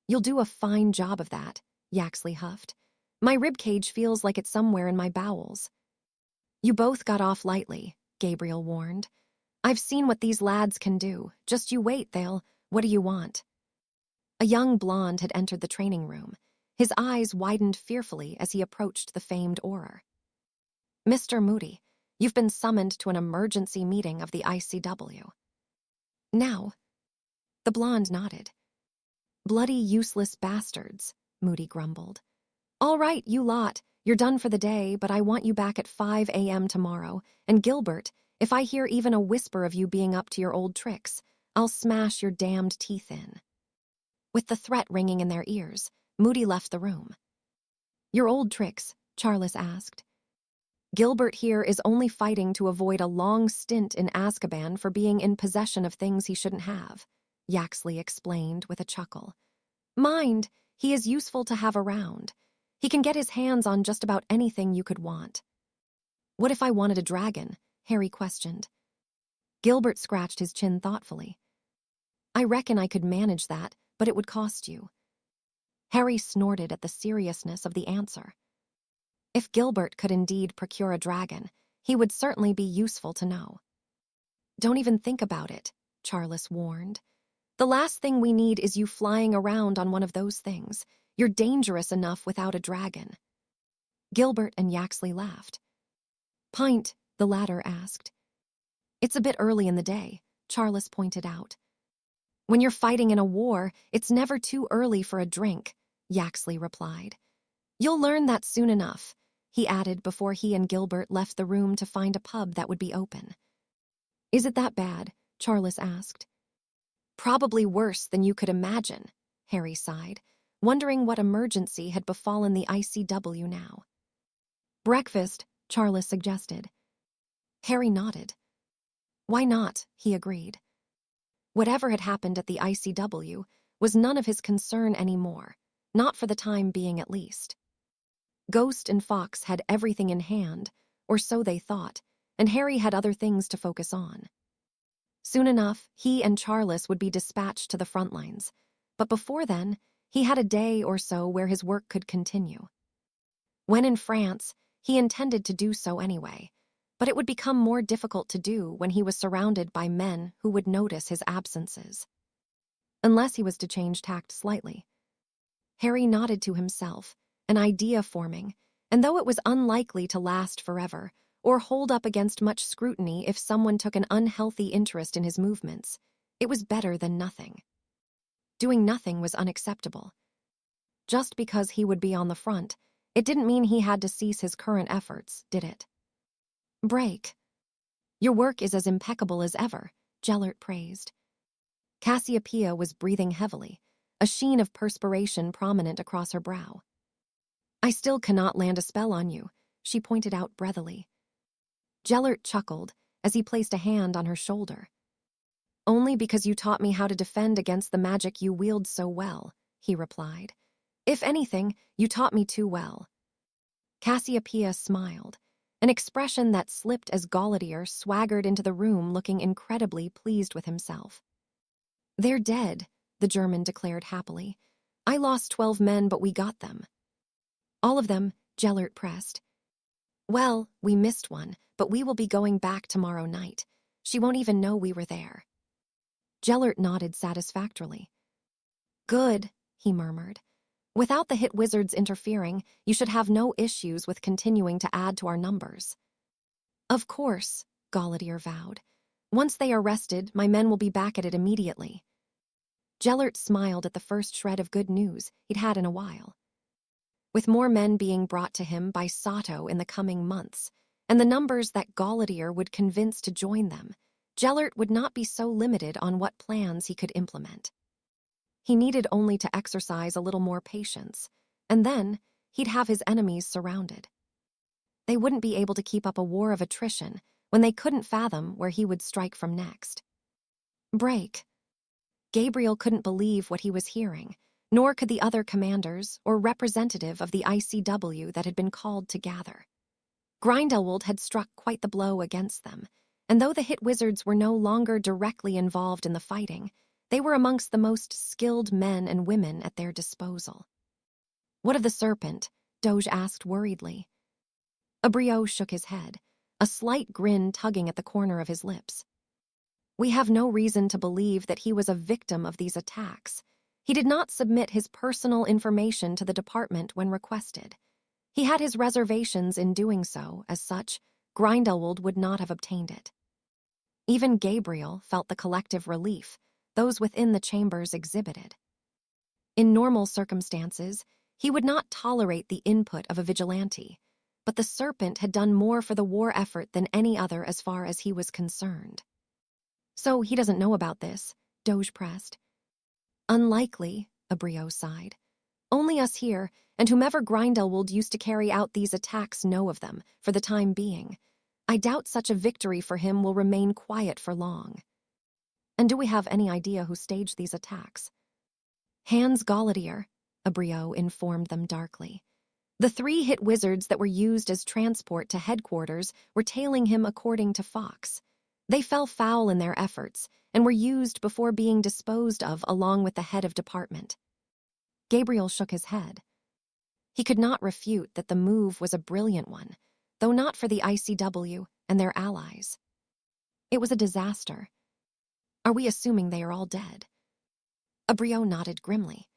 You'll do a fine job of that, Yaxley huffed. My ribcage feels like it's somewhere in my bowels. You both got off lightly, Gabriel warned. I've seen what these lads can do. Just you wait, what do you want? A young blonde had entered the training room. His eyes widened fearfully as he approached the famed Auror. Mr. Moody, you've been summoned to an emergency meeting of the ICW. Now. The blonde nodded. Bloody useless bastards, Moody grumbled. All right, you lot, you're done for the day, but I want you back at 5 a.m. tomorrow, and Gilbert, if I hear even a whisper of you being up to your old tricks, I'll smash your damned teeth in. With the threat ringing in their ears, Moody left the room. Your old tricks, Charles asked. Gilbert here is only fighting to avoid a long stint in Azkaban for being in possession of things he shouldn't have, Yaxley explained with a chuckle. Mind, he is useful to have around. He can get his hands on just about anything you could want. What if I wanted a dragon? Harry questioned. Gilbert scratched his chin thoughtfully. I reckon I could manage that, but it would cost you. Harry snorted at the seriousness of the answer. If Gilbert could indeed procure a dragon, he would certainly be useful to know. Don't even think about it, Charles warned. The last thing we need is you flying around on one of those things. You're dangerous enough without a dragon. Gilbert and Yaxley laughed. Pint, the latter asked. It's a bit early in the day, Charles pointed out. When you're fighting in a war, it's never too early for a drink, Yaxley replied. You'll learn that soon enough, he added before he and Gilbert left the room to find a pub that would be open. Is it that bad? Charles asked. Probably worse than you could imagine, Harry sighed, wondering what emergency had befallen the ICW now. Breakfast, Charles suggested. Harry nodded. Why not, he agreed. Whatever had happened at the ICW was none of his concern anymore, not for the time being at least. Ghost and Fox had everything in hand, or so they thought, and Harry had other things to focus on. Soon enough, he and Charles would be dispatched to the front lines, but before then, he had a day or so where his work could continue. When in France, he intended to do so anyway, but it would become more difficult to do when he was surrounded by men who would notice his absences. Unless he was to change tact slightly. Harry nodded to himself, an idea forming, and though it was unlikely to last forever, or hold up against much scrutiny if someone took an unhealthy interest in his movements, it was better than nothing. Doing nothing was unacceptable. Just because he would be on the front, it didn't mean he had to cease his current efforts, did it? Break. Your work is as impeccable as ever, Gellert praised. Cassiopeia was breathing heavily, a sheen of perspiration prominent across her brow. I still cannot land a spell on you, she pointed out breathily. Gellert chuckled as he placed a hand on her shoulder. Only because you taught me how to defend against the magic you wield so well, he replied. If anything, you taught me too well. Cassiopeia smiled, an expression that slipped as Galletier swaggered into the room looking incredibly pleased with himself. They're dead, the German declared happily. I lost 12 men, but we got them. All of them, Gellert pressed. Well, we missed one, but we will be going back tomorrow night. She won't even know we were there. Gellert nodded satisfactorily. Good, he murmured. Without the hit wizards interfering, you should have no issues with continuing to add to our numbers. Of course, Galletier vowed. Once they are rested, my men will be back at it immediately. Gellert smiled at the first shred of good news he'd had in a while. With more men being brought to him by Sato in the coming months, and the numbers that Galletier would convince to join them, Gellert would not be so limited on what plans he could implement. He needed only to exercise a little more patience, and then he'd have his enemies surrounded. They wouldn't be able to keep up a war of attrition when they couldn't fathom where he would strike from next. Break. Gabriel couldn't believe what he was hearing, nor could the other commanders or representative of the ICW that had been called to gather. Grindelwald had struck quite the blow against them, and though the hit wizards were no longer directly involved in the fighting, they were amongst the most skilled men and women at their disposal. What of the serpent? Doge asked worriedly. Abriot shook his head, a slight grin tugging at the corner of his lips. We have no reason to believe that he was a victim of these attacks. He did not submit his personal information to the department when requested. He had his reservations in doing so, as such, Grindelwald would not have obtained it. Even Gabriel felt the collective relief those within the chambers exhibited. In normal circumstances, he would not tolerate the input of a vigilante, but the serpent had done more for the war effort than any other as far as he was concerned. So he doesn't know about this, Doge pressed. Unlikely, Abriot sighed. Only us here, and whomever Grindelwald used to carry out these attacks know of them, for the time being. I doubt such a victory for him will remain quiet for long. And do we have any idea who staged these attacks? Hans Galletier, Abriot informed them darkly. The 3 hit wizards that were used as transport to headquarters were tailing him according to Fox. They fell foul in their efforts and were used before being disposed of along with the head of department. Gabriel shook his head. He could not refute that the move was a brilliant one, though not for the ICW and their allies. It was a disaster. Are we assuming they are all dead? Abriot nodded grimly.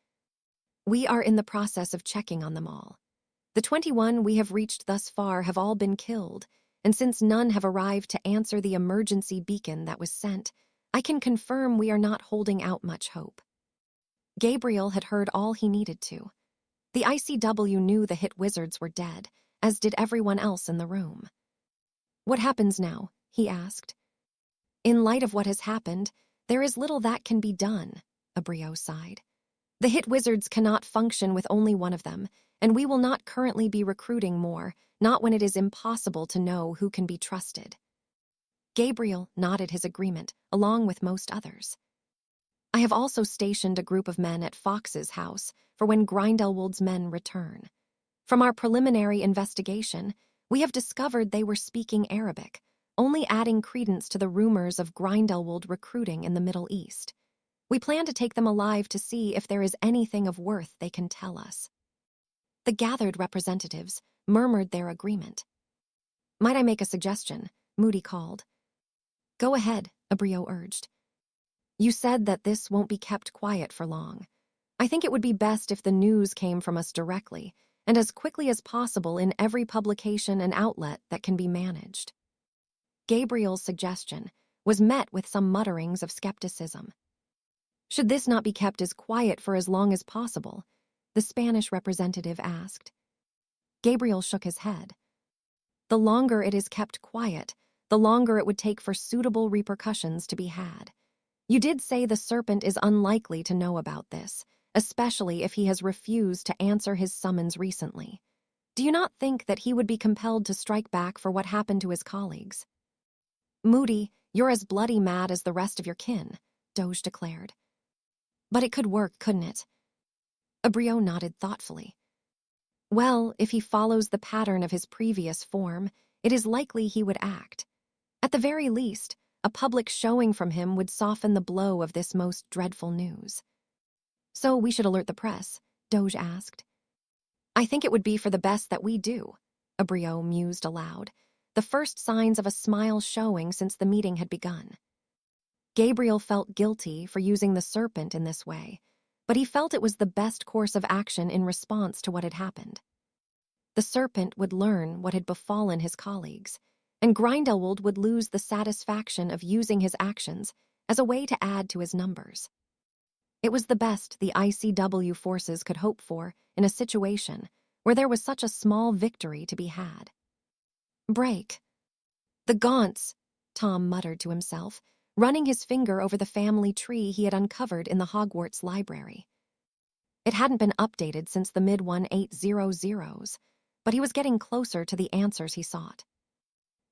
We are in the process of checking on them all. The 21 we have reached thus far have all been killed, and since none have arrived to answer the emergency beacon that was sent, I can confirm we are not holding out much hope. Gabriel had heard all he needed to. The ICW knew the hit wizards were dead, as did everyone else in the room. What happens now? He asked. In light of what has happened, there is little that can be done, Abriot sighed. The hit wizards cannot function with only one of them, and we will not currently be recruiting more, not when it is impossible to know who can be trusted. Gabriel nodded his agreement, along with most others. I have also stationed a group of men at Fox's house for when Grindelwald's men return. From our preliminary investigation, we have discovered they were speaking Arabic, only adding credence to the rumors of Grindelwald recruiting in the Middle East. We plan to take them alive to see if there is anything of worth they can tell us. The gathered representatives murmured their agreement. Might I make a suggestion? Moody called. Go ahead, Abriot urged. You said that this won't be kept quiet for long. I think it would be best if the news came from us directly, and as quickly as possible in every publication and outlet that can be managed. Gabriel's suggestion was met with some mutterings of skepticism. Should this not be kept as quiet for as long as possible? The Spanish representative asked. Gabriel shook his head. The longer it is kept quiet, the longer it would take for suitable repercussions to be had. You did say the serpent is unlikely to know about this, especially if he has refused to answer his summons recently. Do you not think that he would be compelled to strike back for what happened to his colleagues? Moody, you're as bloody mad as the rest of your kin, Doge declared. But it could work, couldn't it? Abriot nodded thoughtfully. Well, if he follows the pattern of his previous form, it is likely he would act. At the very least, a public showing from him would soften the blow of this most dreadful news. So we should alert the press, Doge asked. I think it would be for the best that we do, Abriot mused aloud, the first signs of a smile showing since the meeting had begun. Gabriel felt guilty for using the serpent in this way, but he felt it was the best course of action in response to what had happened. The serpent would learn what had befallen his colleagues, and Grindelwald would lose the satisfaction of using his actions as a way to add to his numbers. It was the best the ICW forces could hope for in a situation where there was such a small victory to be had. Break. The Gaunts, Tom muttered to himself, running his finger over the family tree he had uncovered in the Hogwarts library. It hadn't been updated since the mid-1800s, but he was getting closer to the answers he sought.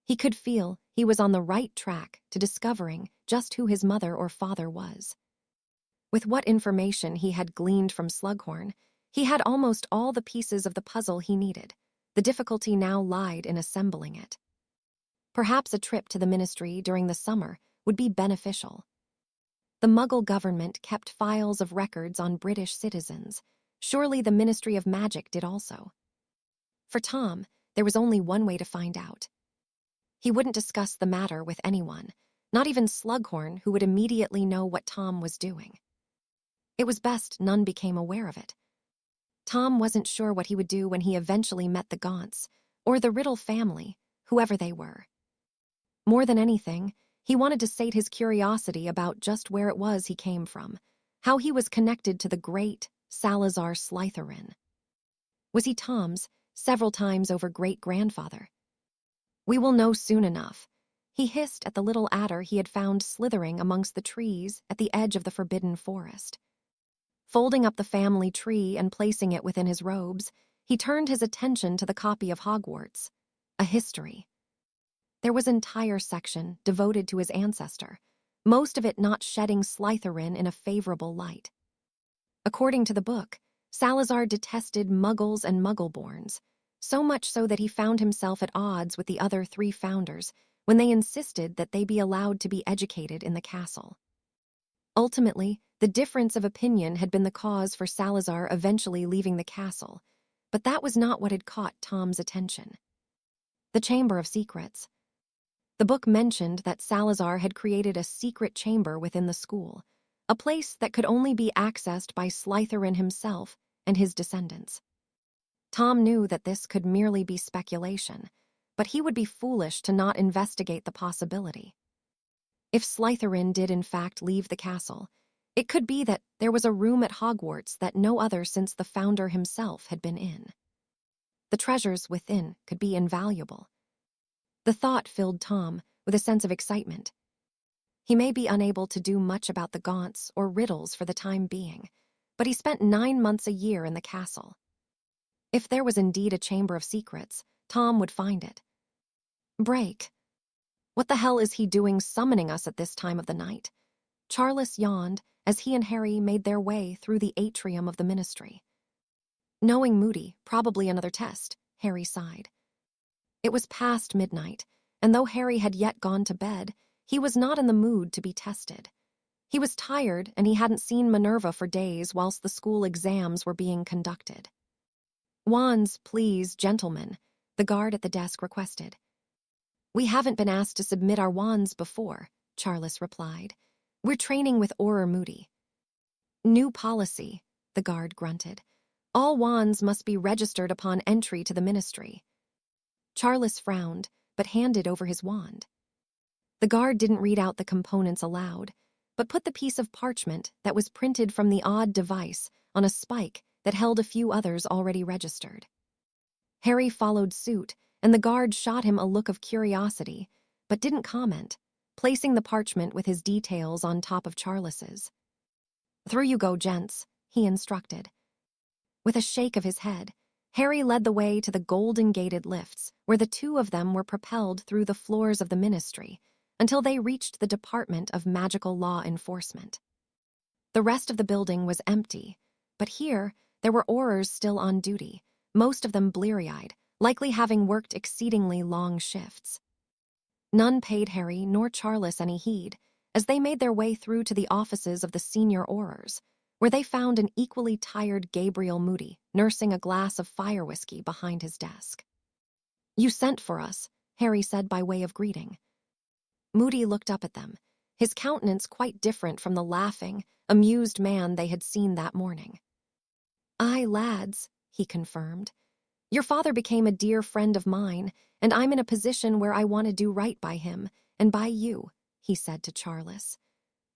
He could feel he was on the right track to discovering just who his mother or father was. With what information he had gleaned from Slughorn, he had almost all the pieces of the puzzle he needed. The difficulty now lied in assembling it. Perhaps a trip to the ministry during the summer would be beneficial. The Muggle government kept files of records on British citizens. Surely the Ministry of Magic did also. For Tom, there was only one way to find out. He wouldn't discuss the matter with anyone, not even Slughorn, who would immediately know what Tom was doing. It was best none became aware of it. Tom wasn't sure what he would do when he eventually met the Gaunts, or the Riddle family, whoever they were. More than anything, he wanted to sate his curiosity about just where it was he came from, how he was connected to the great Salazar Slytherin. Was he Tom's, several times over great-grandfather? We will know soon enough. He hissed at the little adder he had found slithering amongst the trees at the edge of the forbidden forest. Folding up the family tree and placing it within his robes, he turned his attention to the copy of Hogwarts, a history. There was an entire section devoted to his ancestor, most of it not shedding Slytherin in a favorable light. According to the book, Salazar detested Muggles and Muggleborns, so much so that he found himself at odds with the other 3 founders when they insisted that they be allowed to be educated in the castle. Ultimately, the difference of opinion had been the cause for Salazar eventually leaving the castle, but that was not what had caught Tom's attention. The Chamber of Secrets. The book mentioned that Salazar had created a secret chamber within the school, a place that could only be accessed by Slytherin himself and his descendants. Tom knew that this could merely be speculation, but he would be foolish to not investigate the possibility. If Slytherin did in fact leave the castle, it could be that there was a room at Hogwarts that no other since the founder himself had been in. The treasures within could be invaluable. The thought filled Tom with a sense of excitement. He may be unable to do much about the gaunts or riddles for the time being, but he spent 9 months a year in the castle. If there was indeed a Chamber of Secrets, Tom would find it. Break. What the hell is he doing summoning us at this time of the night? Charles yawned as he and Harry made their way through the atrium of the ministry. Knowing Moody, probably another test, Harry sighed. It was past midnight, and though Harry had yet gone to bed, he was not in the mood to be tested. He was tired, and he hadn't seen Minerva for days whilst the school exams were being conducted. "Wands, please, gentlemen," the guard at the desk requested. "We haven't been asked to submit our wands before," Charles replied. "We're training with Auror Moody." "New policy," the guard grunted. "All wands must be registered upon entry to the ministry." Charles frowned, but handed over his wand. The guard didn't read out the components aloud, but put the piece of parchment that was printed from the odd device on a spike that held a few others already registered. Harry followed suit, and the guard shot him a look of curiosity, but didn't comment, placing the parchment with his details on top of Charles's. "Through you go, gents," he instructed. With a shake of his head, Harry led the way to the golden-gated lifts, where the 2 of them were propelled through the floors of the ministry until they reached the Department of Magical Law Enforcement. The rest of the building was empty, but here there were Aurors still on duty, most of them bleary-eyed, likely having worked exceedingly long shifts. None paid Harry nor Charles any heed as they made their way through to the offices of the senior Aurors, where they found an equally tired Gabriel Moody nursing a glass of fire whiskey behind his desk. "You sent for us," Harry said by way of greeting. Moody looked up at them, his countenance quite different from the laughing, amused man they had seen that morning. "Aye, lads," he confirmed. "Your father became a dear friend of mine, and I'm in a position where I want to do right by him, and by you," he said to Charles.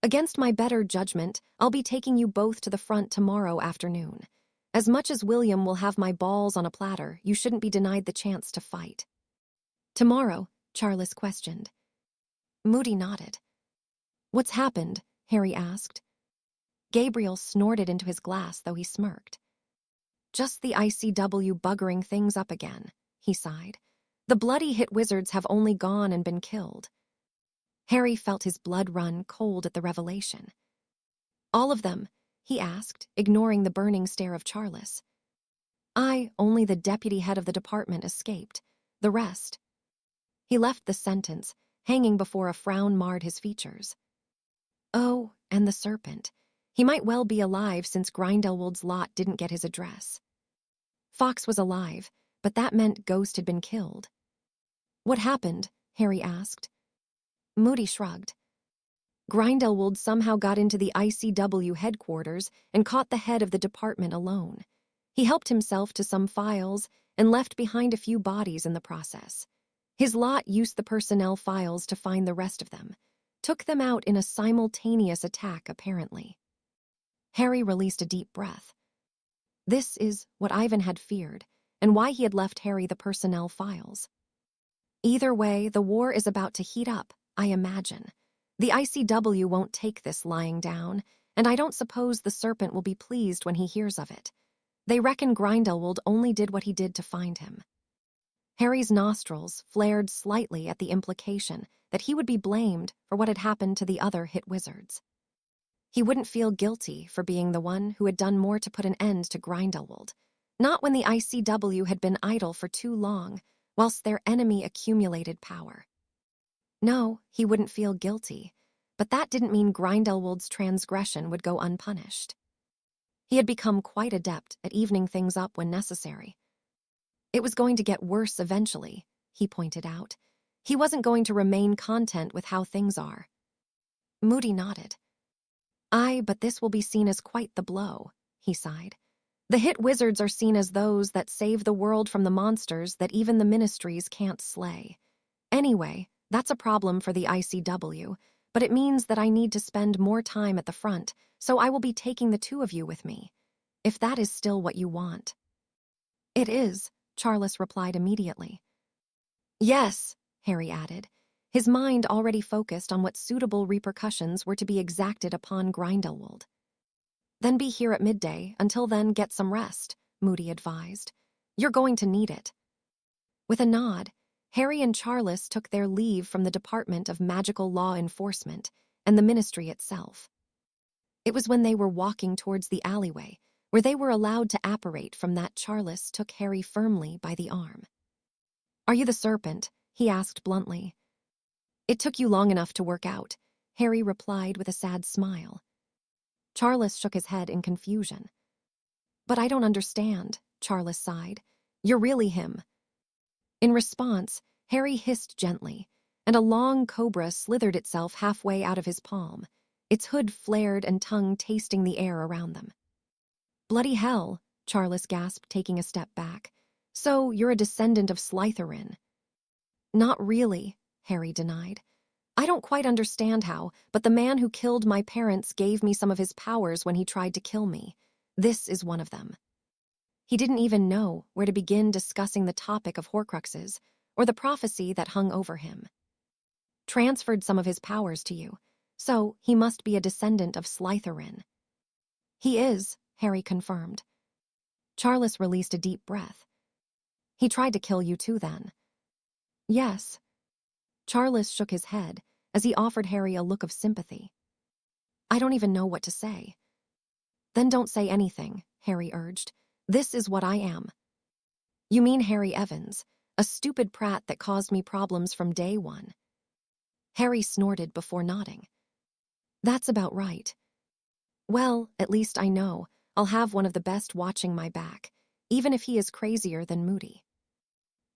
"Against my better judgment, I'll be taking you both to the front tomorrow afternoon. As much as William will have my balls on a platter, you shouldn't be denied the chance to fight." "Tomorrow?" Charles questioned. Moody nodded. "What's happened?" Harry asked. Gabriel snorted into his glass, though he smirked. "Just the ICW buggering things up again," he sighed. "The bloody hit wizards have only gone and been killed." Harry felt his blood run cold at the revelation. "All of them?" he asked, ignoring the burning stare of Charles. "Aye, only the deputy head of the department escaped. The rest—" He left the sentence, hanging before a frown marred his features. Oh, and the serpent. He might well be alive since Grindelwald's lot didn't get his address. Fawkes was alive, but that meant Ghost had been killed. "What happened?" Harry asked. Moody shrugged. "Grindelwald somehow got into the ICW headquarters and caught the head of the department alone. He helped himself to some files and left behind a few bodies in the process. His lot used the personnel files to find the rest of them. Took them out in a simultaneous attack, apparently." Harry released a deep breath. This is what Ivan had feared, and why he had left Harry the personnel files. Either way, the war is about to heat up, I imagine. The ICW won't take this lying down, and I don't suppose the serpent will be pleased when he hears of it. They reckon Grindelwald only did what he did to find him. Harry's nostrils flared slightly at the implication that he would be blamed for what had happened to the other hit wizards. He wouldn't feel guilty for being the one who had done more to put an end to Grindelwald, not when the ICW had been idle for too long, whilst their enemy accumulated power. No, he wouldn't feel guilty, but that didn't mean Grindelwald's transgression would go unpunished. He had become quite adept at evening things up when necessary. It was going to get worse eventually, he pointed out. He wasn't going to remain content with how things are. Moody nodded. Aye, but this will be seen as quite the blow, he sighed. The hit wizards are seen as those that save the world from the monsters that even the ministries can't slay. Anyway, that's a problem for the ICW, but it means that I need to spend more time at the front, so I will be taking the two of you with me. If that is still what you want. It is, Charles replied immediately. Yes, Harry added, his mind already focused on what suitable repercussions were to be exacted upon Grindelwald. Then be here at midday. Until then, get some rest, Moody advised. You're going to need it. With a nod, Harry and Charles took their leave from the Department of Magical Law Enforcement and the Ministry itself. It was when they were walking towards the alleyway, where they were allowed to apparate from that Charles took Harry firmly by the arm. Are you the serpent? He asked bluntly. It took you long enough to work out, Harry replied with a sad smile. Charles shook his head in confusion. But I don't understand, Charles sighed. You're really him. In response, Harry hissed gently, and a long cobra slithered itself halfway out of his palm, its hood flared and tongue tasting the air around them. Bloody hell, Charles gasped, taking a step back. So you're a descendant of Slytherin. Not really, Harry denied. I don't quite understand how, but the man who killed my parents gave me some of his powers when he tried to kill me. This is one of them. He didn't even know where to begin discussing the topic of Horcruxes or the prophecy that hung over him. Transferred some of his powers to you, so he must be a descendant of Slytherin. He is, Harry confirmed. Charles released a deep breath. He tried to kill you too, then? Yes. Charles shook his head as he offered Harry a look of sympathy. I don't even know what to say. Then don't say anything, Harry urged. This is what I am. You mean Harry Evans, a stupid prat that caused me problems from day one. Harry snorted before nodding. That's about right. Well, at least I know I'll have one of the best watching my back, even if he is crazier than Moody.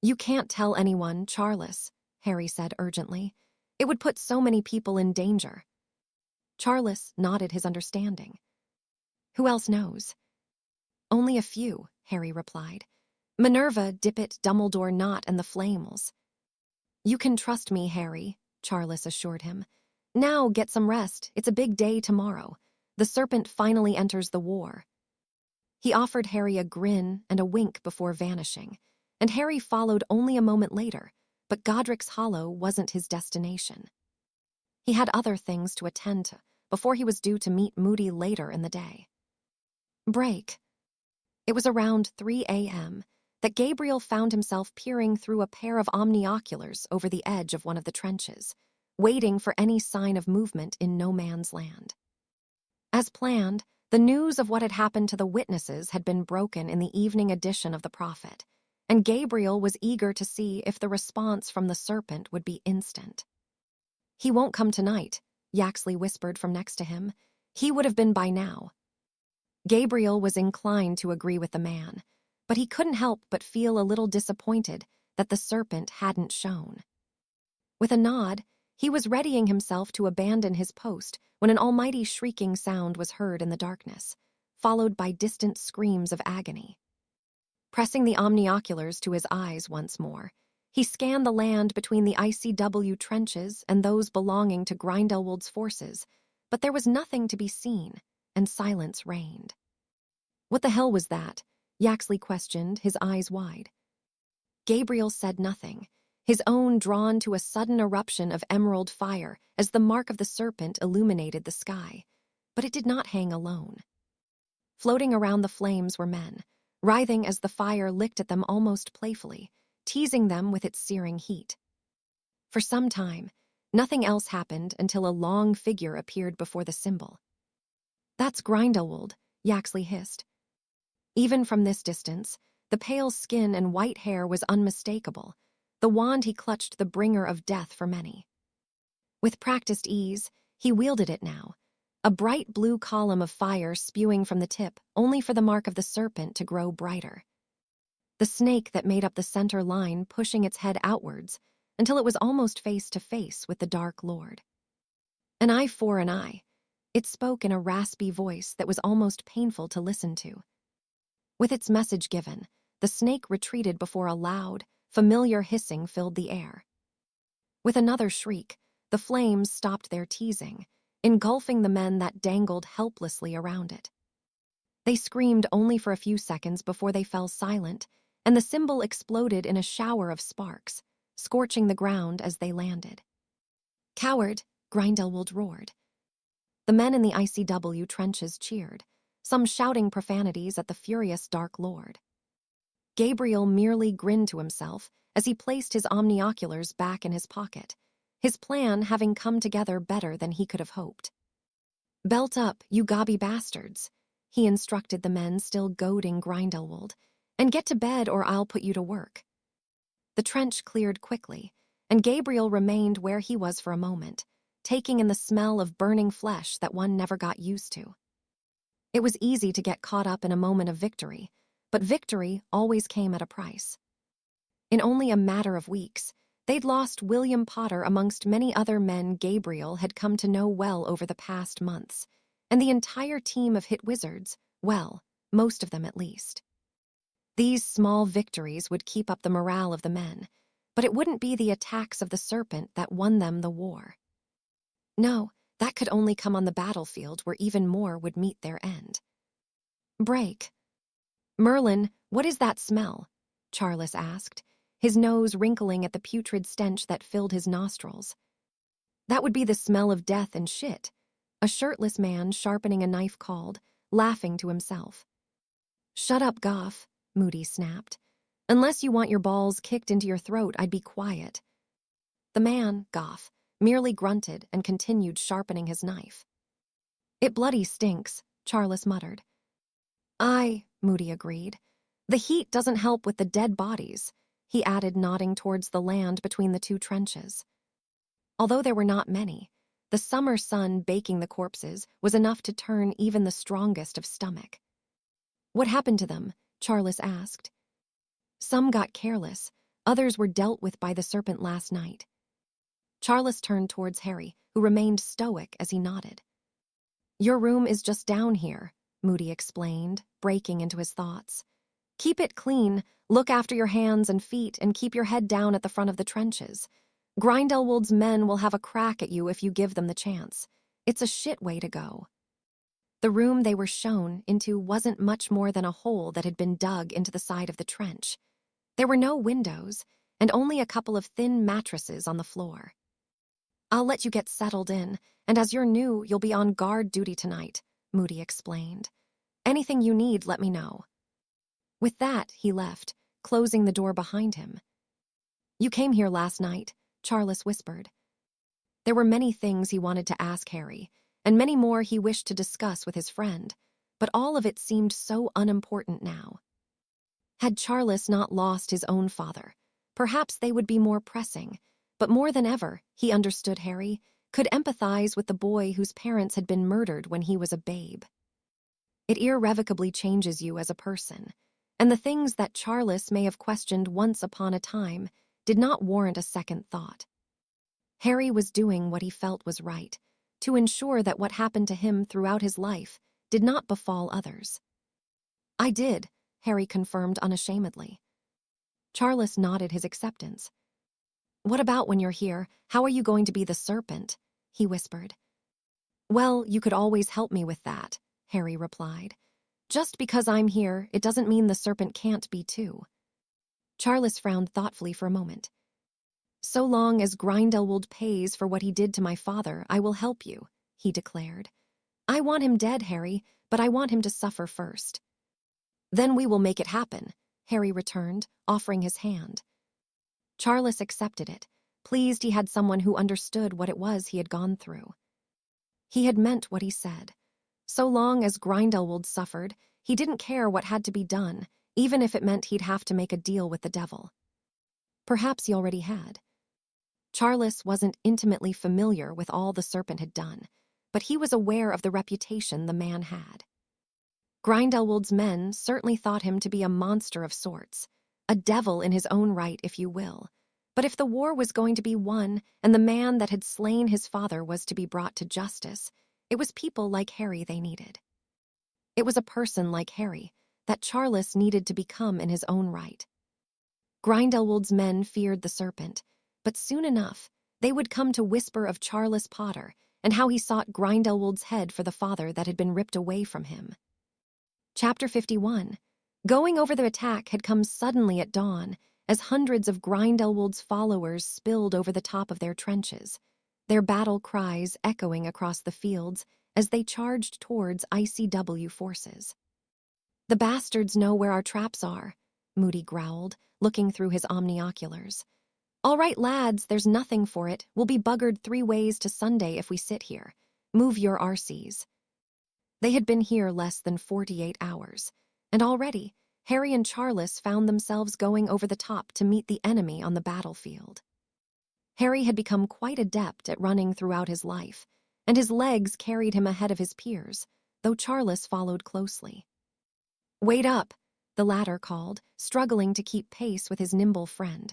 You can't tell anyone, Charles, Harry said urgently. It would put so many people in danger. Charles nodded his understanding. Who else knows? Only a few, Harry replied. Minerva, Dippet, Dumbledore, Nott, and the Flamels. You can trust me, Harry, Charles assured him. Now get some rest. It's a big day tomorrow. The serpent finally enters the war. He offered Harry a grin and a wink before vanishing, and Harry followed only a moment later, but Godric's Hollow wasn't his destination. He had other things to attend to before he was due to meet Moody later in the day. Break. It was around 3 a.m. that Gabriel found himself peering through a pair of omnioculars over the edge of one of the trenches, waiting for any sign of movement in no man's land. As planned, the news of what had happened to the witnesses had been broken in the evening edition of the Prophet, and Gabriel was eager to see if the response from the serpent would be instant. He won't come tonight, Yaxley whispered from next to him. He would have been by now. Gabriel was inclined to agree with the man, but he couldn't help but feel a little disappointed that the serpent hadn't shown. With a nod, he was readying himself to abandon his post when an almighty shrieking sound was heard in the darkness, followed by distant screams of agony. Pressing the omnioculars to his eyes once more, he scanned the land between the ICW trenches and those belonging to Grindelwald's forces, but there was nothing to be seen, and silence reigned. What the hell was that? Yaxley questioned, his eyes wide. Gabriel said nothing, his own drawn to a sudden eruption of emerald fire as the mark of the serpent illuminated the sky, but it did not hang alone. Floating around the flames were men, writhing as the fire licked at them almost playfully, teasing them with its searing heat. For some time, nothing else happened until a long figure appeared before the symbol. "That's Grindelwald," Yaxley hissed. Even from this distance, the pale skin and white hair was unmistakable, the wand he clutched the bringer of death for many. With practiced ease, he wielded it now, a bright blue column of fire spewing from the tip only for the mark of the serpent to grow brighter. The snake that made up the center line pushing its head outwards until it was almost face to face with the Dark Lord. "An eye for an eye," it spoke in a raspy voice that was almost painful to listen to. With its message given, the snake retreated before a loud, familiar hissing filled the air. With another shriek, the flames stopped their teasing, engulfing the men that dangled helplessly around it. They screamed only for a few seconds before they fell silent, and the symbol exploded in a shower of sparks, scorching the ground as they landed. "Coward!" Grindelwald roared. The men in the ICW trenches cheered, some shouting profanities at the furious Dark Lord. Gabriel merely grinned to himself as he placed his omnioculars back in his pocket, his plan having come together better than he could have hoped. "Belt up, you gobby bastards," he instructed the men still goading Grindelwald, "and get to bed or I'll put you to work." The trench cleared quickly, and Gabriel remained where he was for a moment, taking in the smell of burning flesh that one never got used to. It was easy to get caught up in a moment of victory, but victory always came at a price. In only a matter of weeks, they'd lost William Potter amongst many other men Gabriel had come to know well over the past months, and the entire team of hit wizards, well, most of them at least. These small victories would keep up the morale of the men, but it wouldn't be the attacks of the serpent that won them the war. No, that could only come on the battlefield where even more would meet their end. "Break." "Merlin, what is that smell?" Charles asked, his nose wrinkling at the putrid stench that filled his nostrils. "That would be the smell of death and shit," a shirtless man sharpening a knife called, laughing to himself. "Shut up, Goff," Moody snapped. "Unless you want your balls kicked into your throat, I'd be quiet." The man, Goff, merely grunted and continued sharpening his knife. "It bloody stinks," Charles muttered. "Aye," Moody agreed. "The heat doesn't help with the dead bodies," he added, nodding towards the land between the two trenches. Although there were not many, the summer sun baking the corpses was enough to turn even the strongest of stomach. "What happened to them?" Charles asked. "Some got careless, others were dealt with by the serpent last night." Charles turned towards Harry, who remained stoic as he nodded. "Your room is just down here," Moody explained, breaking into his thoughts. "Keep it clean, look after your hands and feet, and keep your head down at the front of the trenches. Grindelwald's men will have a crack at you if you give them the chance. It's a shit way to go." The room they were shown into wasn't much more than a hole that had been dug into the side of the trench. There were no windows, and only a couple of thin mattresses on the floor. "I'll let you get settled in, and as you're new, you'll be on guard duty tonight," Moody explained. "Anything you need, let me know." With that, he left, closing the door behind him. "You came here last night," Charles whispered. There were many things he wanted to ask Harry, and many more he wished to discuss with his friend, but all of it seemed so unimportant now. Had Charles not lost his own father, perhaps they would be more pressing, but more than ever, he understood Harry, could empathize with the boy whose parents had been murdered when he was a babe. It irrevocably changes you as a person, and the things that Charles may have questioned once upon a time did not warrant a second thought. Harry was doing what he felt was right, to ensure that what happened to him throughout his life did not befall others. "I did," Harry confirmed unashamedly. Charles nodded his acceptance. "What about when you're here? How are you going to be the serpent?" he whispered. "Well, you could always help me with that," Harry replied. "Just because I'm here, it doesn't mean the serpent can't be too." Charles frowned thoughtfully for a moment. "So long as Grindelwald pays for what he did to my father, I will help you," he declared. "I want him dead, Harry, but I want him to suffer first." "Then we will make it happen," Harry returned, offering his hand. Charles accepted it, pleased he had someone who understood what it was he had gone through. He had meant what he said. So long as Grindelwald suffered, he didn't care what had to be done, even if it meant he'd have to make a deal with the devil. Perhaps he already had. Charles wasn't intimately familiar with all the serpent had done, but he was aware of the reputation the man had. Grindelwald's men certainly thought him to be a monster of sorts, a devil in his own right, if you will. But if the war was going to be won and the man that had slain his father was to be brought to justice, it was people like Harry they needed. It was a person like Harry that Charles needed to become in his own right. Grindelwald's men feared the serpent, but soon enough, they would come to whisper of Charles Potter and how he sought Grindelwald's head for the father that had been ripped away from him. Chapter 51. Going over the attack had come suddenly at dawn, as hundreds of Grindelwald's followers spilled over the top of their trenches, their battle cries echoing across the fields as they charged towards ICW forces. "The bastards know where our traps are," Moody growled, looking through his omnioculars. "All right, lads, there's nothing for it. We'll be buggered 3 ways to Sunday if we sit here. Move your RCs." They had been here less than 48 hours, and already Harry and Charles found themselves going over the top to meet the enemy on the battlefield. Harry had become quite adept at running throughout his life, and his legs carried him ahead of his peers, though Charles followed closely. "Wait up," the latter called, struggling to keep pace with his nimble friend.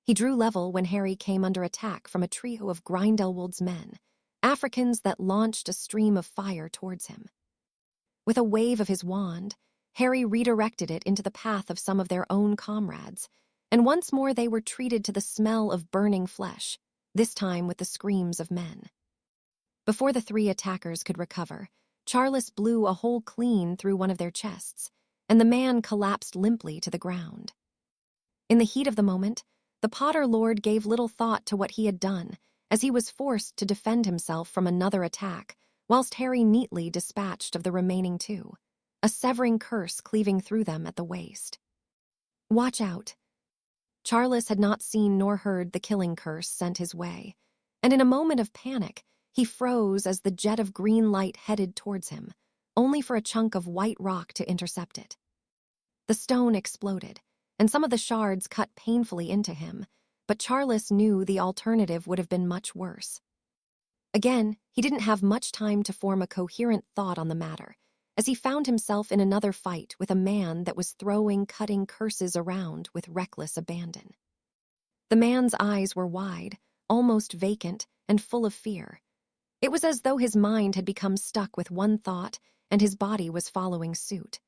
He drew level when Harry came under attack from a trio of Grindelwald's men, Africans that launched a stream of fire towards him. With a wave of his wand, Harry redirected it into the path of some of their own comrades, and once more they were treated to the smell of burning flesh, this time with the screams of men. Before the 3 attackers could recover, Charles blew a hole clean through one of their chests, and the man collapsed limply to the ground. In the heat of the moment, the Potter Lord gave little thought to what he had done, as he was forced to defend himself from another attack, whilst Harry neatly dispatched of the remaining 2, a severing curse cleaving through them at the waist. "Watch out." Charles had not seen nor heard the killing curse sent his way, and in a moment of panic, he froze as the jet of green light headed towards him, only for a chunk of white rock to intercept it. The stone exploded, and some of the shards cut painfully into him, but Charles knew the alternative would have been much worse. Again, he didn't have much time to form a coherent thought on the matter, as he found himself in another fight with a man that was throwing cutting curses around with reckless abandon. The man's eyes were wide, almost vacant, and full of fear. It was as though his mind had become stuck with one thought, and his body was following suit.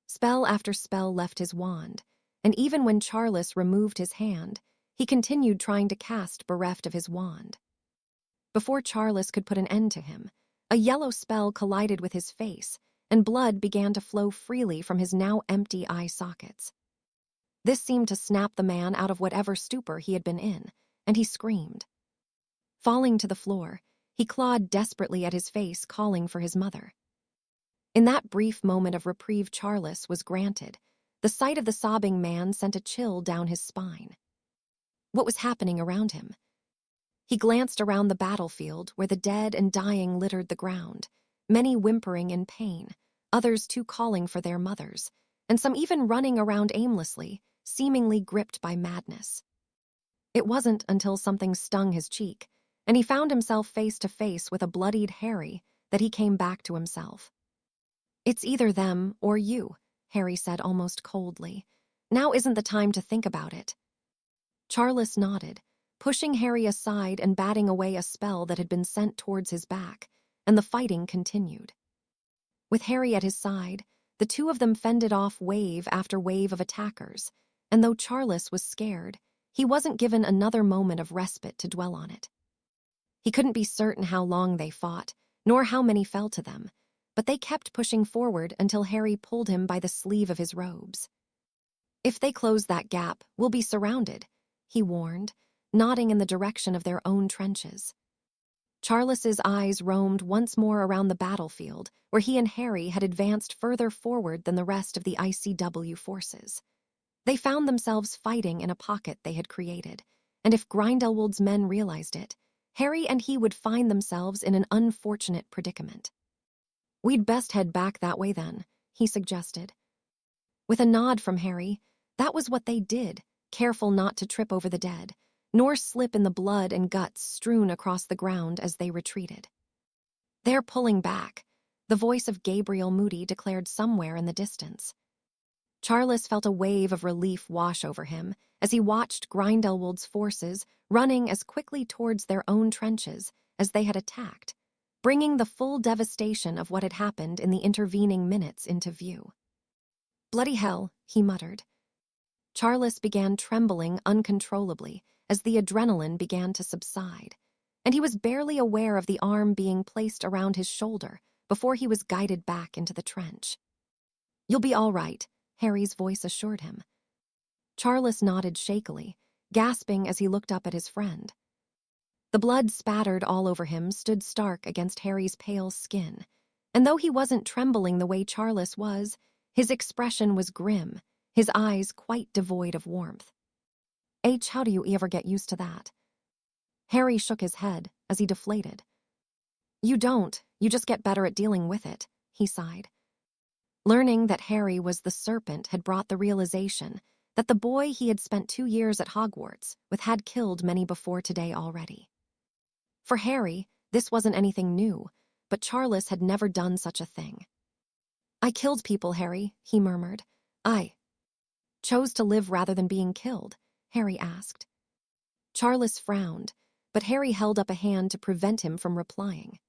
Spell after spell left his wand, and even when Charles removed his hand, he continued trying to cast bereft of his wand. Before Charles could put an end to him, a yellow spell collided with his face, and blood began to flow freely from his now empty eye sockets. This seemed to snap the man out of whatever stupor he had been in, and he screamed. Falling to the floor, he clawed desperately at his face, calling for his mother. In that brief moment of reprieve Charles was granted, the sight of the sobbing man sent a chill down his spine. What was happening around him? He glanced around the battlefield where the dead and dying littered the ground, many whimpering in pain, others too calling for their mothers, and some even running around aimlessly, seemingly gripped by madness. It wasn't until something stung his cheek, and he found himself face to face with a bloodied Harry, that he came back to himself. "It's either them or you," Harry said almost coldly. "Now isn't the time to think about it." Charles nodded, pushing Harry aside and batting away a spell that had been sent towards his back, and the fighting continued. With Harry at his side, the 2 of them fended off wave after wave of attackers, and though Charles was scared, he wasn't given another moment of respite to dwell on it. He couldn't be certain how long they fought, nor how many fell to them, but they kept pushing forward until Harry pulled him by the sleeve of his robes. "If they close that gap, we'll be surrounded," he warned, nodding in the direction of their own trenches. Charles's eyes roamed once more around the battlefield, where he and Harry had advanced further forward than the rest of the ICW forces. They found themselves fighting in a pocket they had created, and if Grindelwald's men realized it, Harry and he would find themselves in an unfortunate predicament. "We'd best head back that way then," he suggested. With a nod from Harry, that was what they did, careful not to trip over the dead, nor slip in the blood and guts strewn across the ground as they retreated. "They're pulling back," the voice of Gabriel Moody declared somewhere in the distance. Charles felt a wave of relief wash over him as he watched Grindelwald's forces running as quickly towards their own trenches as they had attacked, bringing the full devastation of what had happened in the intervening minutes into view. "Bloody hell," he muttered. Charles began trembling uncontrollably as the adrenaline began to subside, and he was barely aware of the arm being placed around his shoulder before he was guided back into the trench. "You'll be all right," Harry's voice assured him. Charles nodded shakily, gasping as he looked up at his friend. The blood spattered all over him stood stark against Harry's pale skin, and though he wasn't trembling the way Charles was, his expression was grim, his eyes quite devoid of warmth. How do you ever get used to that?" Harry shook his head as he deflated. "You don't, you just get better at dealing with it," he sighed. Learning that Harry was the serpent had brought the realization that the boy he had spent 2 years at Hogwarts with had killed many before today already. For Harry, this wasn't anything new, but Charles had never done such a thing. "I killed people, Harry," he murmured. "I chose to live rather than being killed," Harry asked. Charles frowned, but Harry held up a hand to prevent him from replying.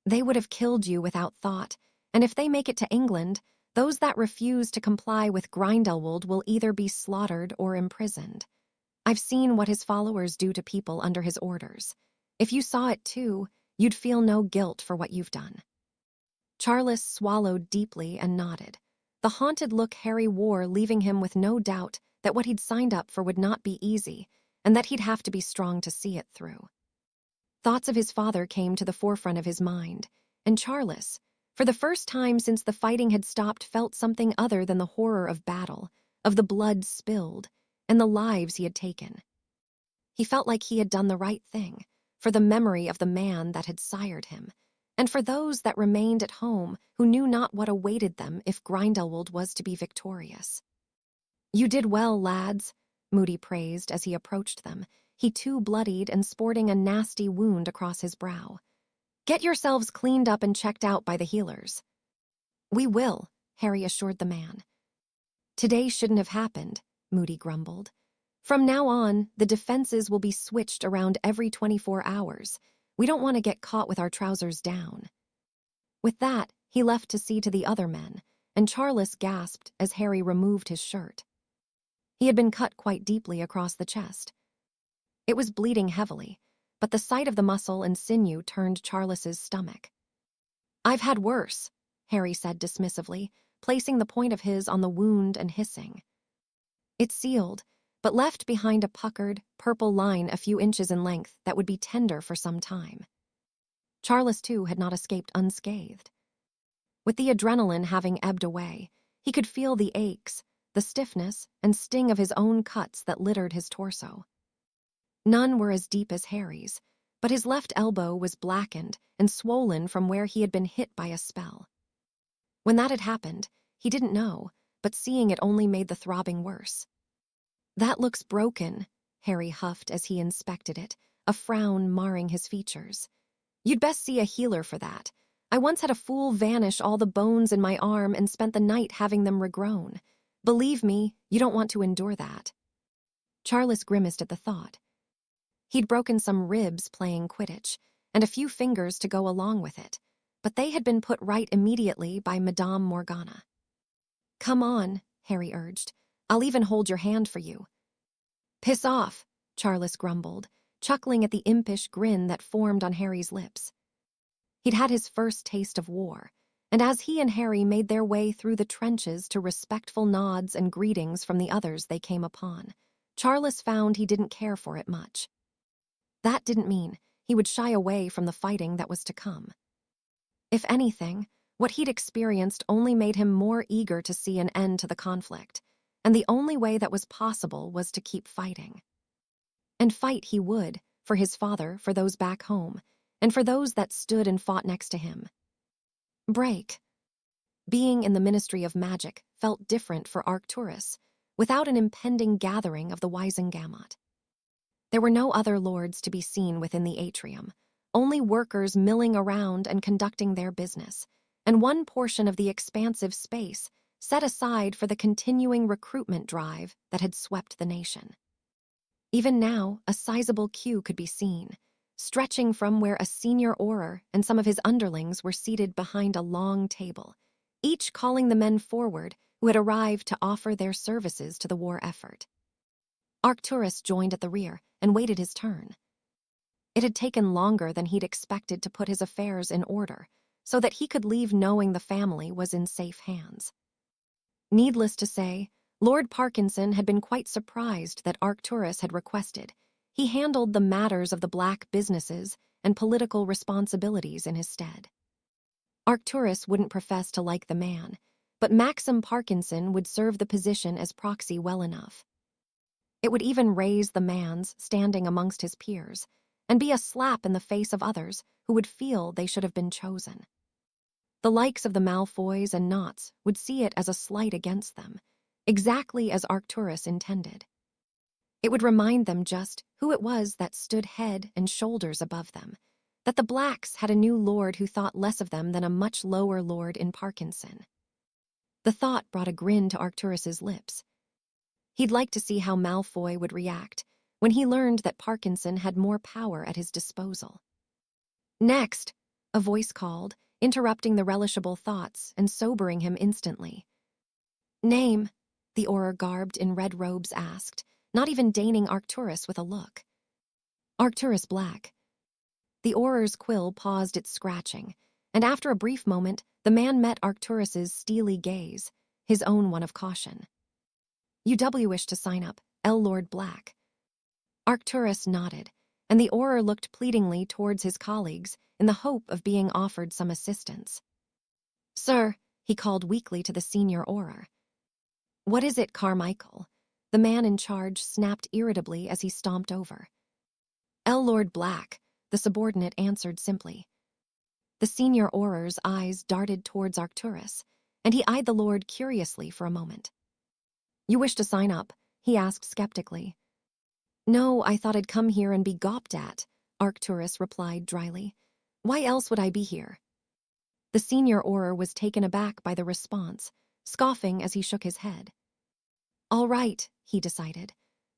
"They would have killed you without thought, and if they make it to England, those that refuse to comply with Grindelwald will either be slaughtered or imprisoned. I've seen what his followers do to people under his orders. If you saw it too, you'd feel no guilt for what you've done." Charles swallowed deeply and nodded, the haunted look Harry wore leaving him with no doubt that what he'd signed up for would not be easy, and that he'd have to be strong to see it through. Thoughts of his father came to the forefront of his mind, and Charles, for the first time since the fighting had stopped, felt something other than the horror of battle, of the blood spilled, and the lives he had taken. He felt like he had done the right thing, for the memory of the man that had sired him, and for those that remained at home who knew not what awaited them if Grindelwald was to be victorious. "You did well, lads," Moody praised as he approached them, he too bloodied and sporting a nasty wound across his brow. "Get yourselves cleaned up and checked out by the healers." "We will," Harry assured the man. "Today shouldn't have happened," Moody grumbled. "From now on, the defenses will be switched around every 24 hours. We don't want to get caught with our trousers down." With that, he left to see to the other men, and Charles gasped as Harry removed his shirt. He had been cut quite deeply across the chest. It was bleeding heavily, but the sight of the muscle and sinew turned Charles's stomach. "I've had worse," Harry said dismissively, placing the point of his on the wound and hissing. It sealed, but left behind a puckered, purple line a few inches in length that would be tender for some time. Charles, too, had not escaped unscathed. With the adrenaline having ebbed away, he could feel the aches, the stiffness, and sting of his own cuts that littered his torso. None were as deep as Harry's, but his left elbow was blackened and swollen from where he had been hit by a spell. When that had happened, he didn't know, but seeing it only made the throbbing worse. "That looks broken," Harry huffed as he inspected it, a frown marring his features. "You'd best see a healer for that. I once had a fool vanish all the bones in my arm and spent the night having them regrown. Believe me, you don't want to endure that." Charles grimaced at the thought. He'd broken some ribs playing Quidditch, and a few fingers to go along with it, but they had been put right immediately by Madame Morgana. "Come on," Harry urged. "I'll even hold your hand for you." "Piss off," Charles grumbled, chuckling at the impish grin that formed on Harry's lips. He'd had his first taste of war, and as he and Harry made their way through the trenches to respectful nods and greetings from the others they came upon, Charles found he didn't care for it much. That didn't mean he would shy away from the fighting that was to come. If anything, what he'd experienced only made him more eager to see an end to the conflict, and the only way that was possible was to keep fighting. And fight he would, for his father, for those back home, and for those that stood and fought next to him. Break. Being in the Ministry of Magic felt different for Arcturus, without an impending gathering of the Wisengamot. There were no other lords to be seen within the atrium, only workers milling around and conducting their business, and one portion of the expansive space set aside for the continuing recruitment drive that had swept the nation. Even now, a sizable queue could be seen, stretching from where a senior Auror and some of his underlings were seated behind a long table, each calling the men forward who had arrived to offer their services to the war effort. Arcturus joined at the rear and waited his turn. It had taken longer than he'd expected to put his affairs in order, so that he could leave knowing the family was in safe hands. Needless to say, Lord Parkinson had been quite surprised that Arcturus had requested he handled the matters of the black businesses and political responsibilities in his stead. Arcturus wouldn't profess to like the man, but Maxim Parkinson would serve the position as proxy well enough. It would even raise the man's standing amongst his peers, and be a slap in the face of others who would feel they should have been chosen. The likes of the Malfoys and Knots would see it as a slight against them, exactly as Arcturus intended. It would remind them just who it was that stood head and shoulders above them, that the Blacks had a new lord who thought less of them than a much lower lord in Parkinson. The thought brought a grin to Arcturus's lips. He'd like to see how Malfoy would react when he learned that Parkinson had more power at his disposal. Next, a voice called, interrupting the relishable thoughts and sobering him instantly. Name, the Auror garbed in red robes asked, not even deigning Arcturus with a look. Arcturus Black. The Auror's quill paused its scratching, and after a brief moment, the man met Arcturus's steely gaze, his own one of caution. UW wish to sign up, Lord Black. Arcturus nodded, and the Auror looked pleadingly towards his colleagues in the hope of being offered some assistance. Sir, he called weakly to the senior Auror. What is it, Carmichael? The man in charge snapped irritably as he stomped over. Lord Black, the subordinate answered simply. The senior Auror's eyes darted towards Arcturus, and he eyed the lord curiously for a moment. You wish to sign up? He asked skeptically. No, I thought I'd come here and be gawped at, Arcturus replied dryly. Why else would I be here? The senior Auror was taken aback by the response, scoffing as he shook his head. All right, he decided.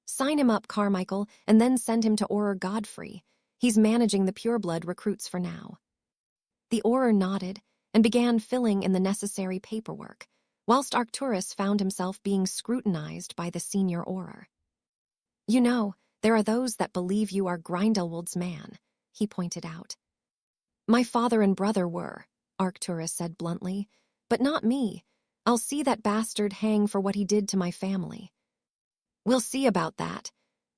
Sign him up, Carmichael, and then send him to Auror Godfrey. He's managing the pureblood recruits for now. The Auror nodded and began filling in the necessary paperwork, whilst Arcturus found himself being scrutinized by the senior Auror. You know, there are those that believe you are Grindelwald's man, he pointed out. My father and brother were, Arcturus said bluntly, but not me. I'll see that bastard hang for what he did to my family. We'll see about that,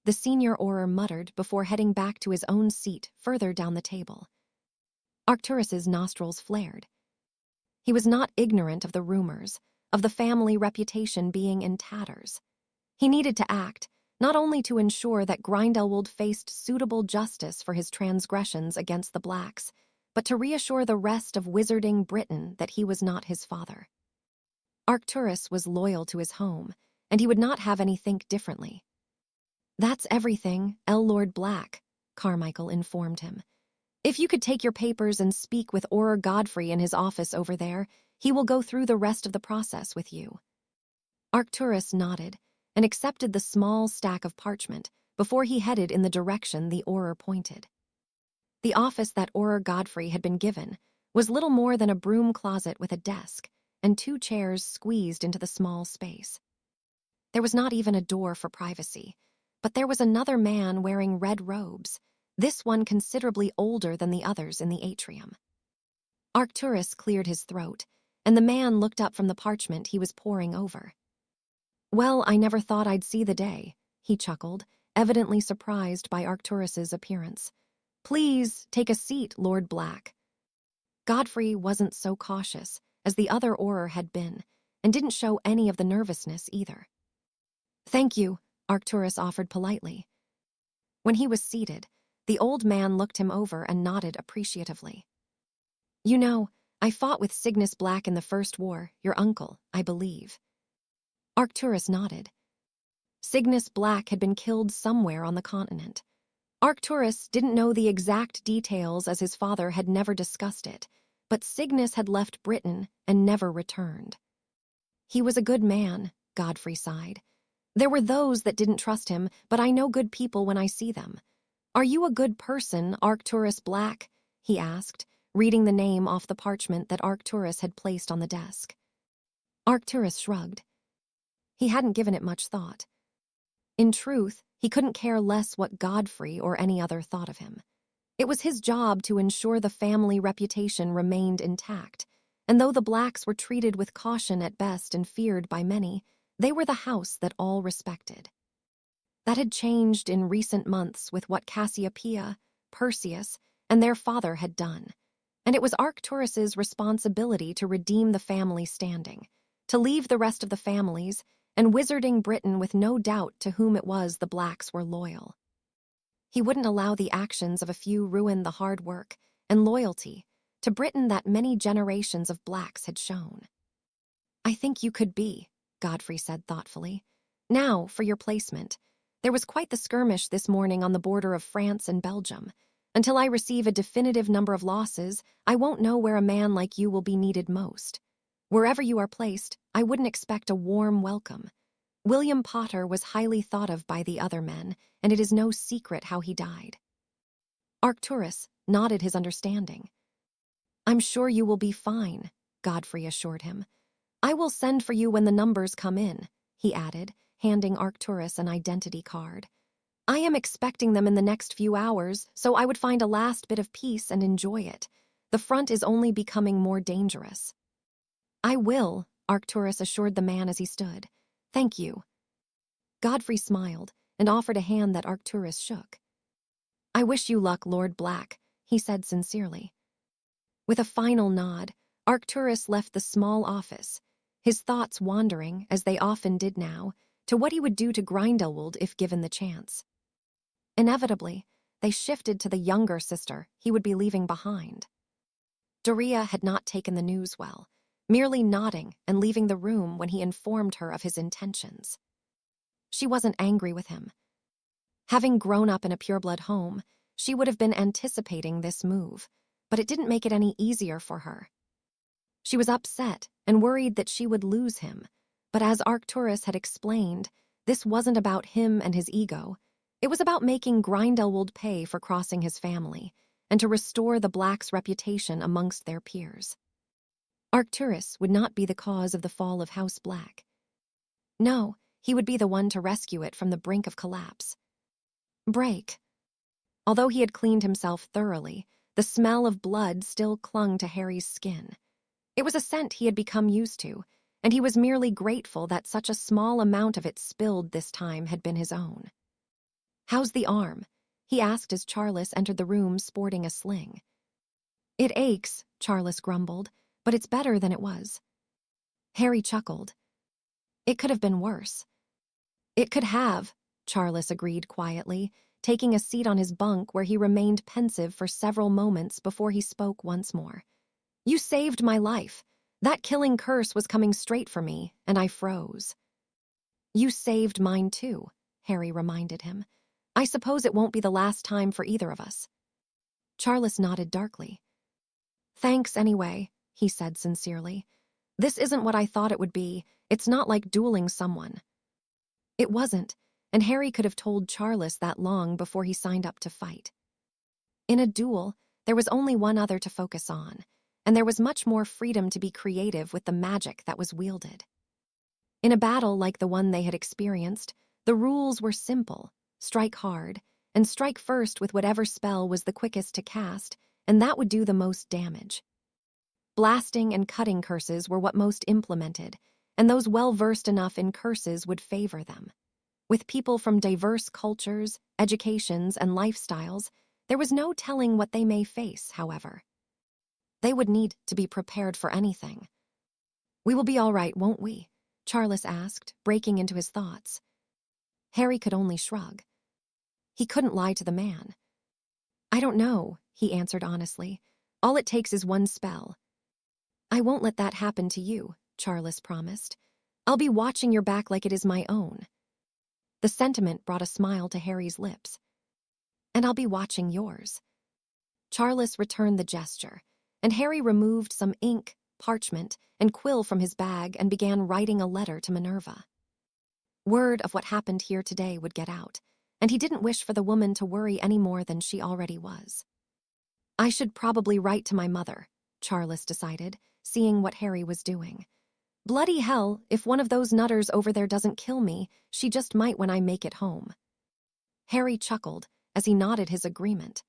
the senior Auror muttered before heading back to his own seat further down the table. Arcturus's nostrils flared. He was not ignorant of the rumors, of the family reputation being in tatters. He needed to act, not only to ensure that Grindelwald faced suitable justice for his transgressions against the Blacks, but to reassure the rest of wizarding Britain that he was not his father. Arcturus was loyal to his home, and he would not have any think differently. That's everything, Lord Black, Carmichael informed him. If you could take your papers and speak with Auror Godfrey in his office over there, he will go through the rest of the process with you. Arcturus nodded and accepted the small stack of parchment before he headed in the direction the Auror pointed. The office that Auror Godfrey had been given was little more than a broom closet with a desk and 2 chairs squeezed into the small space. There was not even a door for privacy, but there was another man wearing red robes, this one considerably older than the others in the atrium. Arcturus cleared his throat, and the man looked up from the parchment he was poring over. Well, I never thought I'd see the day, he chuckled, evidently surprised by Arcturus's appearance. Please, take a seat, Lord Black. Godfrey wasn't so cautious as the other Auror had been, and didn't show any of the nervousness either. Thank you, Arcturus offered politely. When he was seated, the old man looked him over and nodded appreciatively. You know, I fought with Cygnus Black in the First War, your uncle, I believe. Arcturus nodded. Cygnus Black had been killed somewhere on the continent. Arcturus didn't know the exact details as his father had never discussed it, but Cygnus had left Britain and never returned. He was a good man, Godfrey sighed. There were those that didn't trust him, but I know good people when I see them. Are you a good person, Arcturus Black? He asked, reading the name off the parchment that Arcturus had placed on the desk. Arcturus shrugged. He hadn't given it much thought. In truth, he couldn't care less what Godfrey or any other thought of him. It was his job to ensure the family reputation remained intact, and though the Blacks were treated with caution at best and feared by many, they were the house that all respected. That had changed in recent months with what Cassiopeia, Perseus, and their father had done, and it was Arcturus's responsibility to redeem the family standing, to leave the rest of the families, and wizarding Britain with no doubt to whom it was the Blacks were loyal. He wouldn't allow the actions of a few ruin the hard work and loyalty to Britain that many generations of Blacks had shown. I think you could be, Godfrey said thoughtfully. Now, for your placement. There was quite the skirmish this morning on the border of France and Belgium. Until I receive a definitive number of losses, I won't know where a man like you will be needed most. Wherever you are placed, I wouldn't expect a warm welcome. William Potter was highly thought of by the other men, and it is no secret how he died. Arcturus nodded his understanding. I'm sure you will be fine, Godfrey assured him. I will send for you when the numbers come in, he added, handing Arcturus an identity card. I am expecting them in the next few hours, so I would find a last bit of peace and enjoy it. The front is only becoming more dangerous. I will, Arcturus assured the man as he stood. Thank you. Godfrey smiled and offered a hand that Arcturus shook. I wish you luck, Lord Black, he said sincerely. With a final nod, Arcturus left the small office, his thoughts wandering, as they often did now, to what he would do to Grindelwald if given the chance. Inevitably, they shifted to the younger sister he would be leaving behind. Doria had not taken the news well, merely nodding and leaving the room when he informed her of his intentions. She wasn't angry with him. Having grown up in a pureblood home, she would have been anticipating this move, but it didn't make it any easier for her. She was upset and worried that she would lose him, but as Arcturus had explained, this wasn't about him and his ego. It was about making Grindelwald pay for crossing his family, and to restore the Blacks' reputation amongst their peers. Arcturus would not be the cause of the fall of House Black. No, he would be the one to rescue it from the brink of collapse. Break. Although he had cleaned himself thoroughly, the smell of blood still clung to Harry's skin. It was a scent he had become used to, and he was merely grateful that such a small amount of it spilled this time had been his own. How's the arm? He asked as Charles entered the room sporting a sling. It aches, Charles grumbled, but it's better than it was. Harry chuckled. It could have been worse. It could have, Charles agreed quietly, taking a seat on his bunk where he remained pensive for several moments before he spoke once more. You saved my life. That killing curse was coming straight for me, and I froze. You saved mine too, Harry reminded him. I suppose it won't be the last time for either of us. Charles nodded darkly. Thanks anyway, he said sincerely. This isn't what I thought it would be. It's not like dueling someone. It wasn't, and Harry could have told Charles that long before he signed up to fight. In a duel, there was only one other to focus on, and there was much more freedom to be creative with the magic that was wielded. In a battle like the one they had experienced, the rules were simple: strike hard, and strike first with whatever spell was the quickest to cast, and that would do the most damage. Blasting and cutting curses were what most implemented, and those well-versed enough in curses would favor them. With people from diverse cultures, educations, and lifestyles, there was no telling what they may face, however. They would need to be prepared for anything. We will be all right, won't we? Charles asked, breaking into his thoughts. Harry could only shrug. He couldn't lie to the man. "I don't know," he answered honestly. "All it takes is one spell." "I won't let that happen to you," Charles promised. "I'll be watching your back like it is my own." The sentiment brought a smile to Harry's lips. "And I'll be watching yours." Charles returned the gesture, and Harry removed some ink, parchment, and quill from his bag and began writing a letter to Minerva. Word of what happened here today would get out, and he didn't wish for the woman to worry any more than she already was. "I should probably write to my mother," Charles decided, seeing what Harry was doing. "Bloody hell, if one of those nutters over there doesn't kill me, she just might when I make it home." Harry chuckled as he nodded his agreement.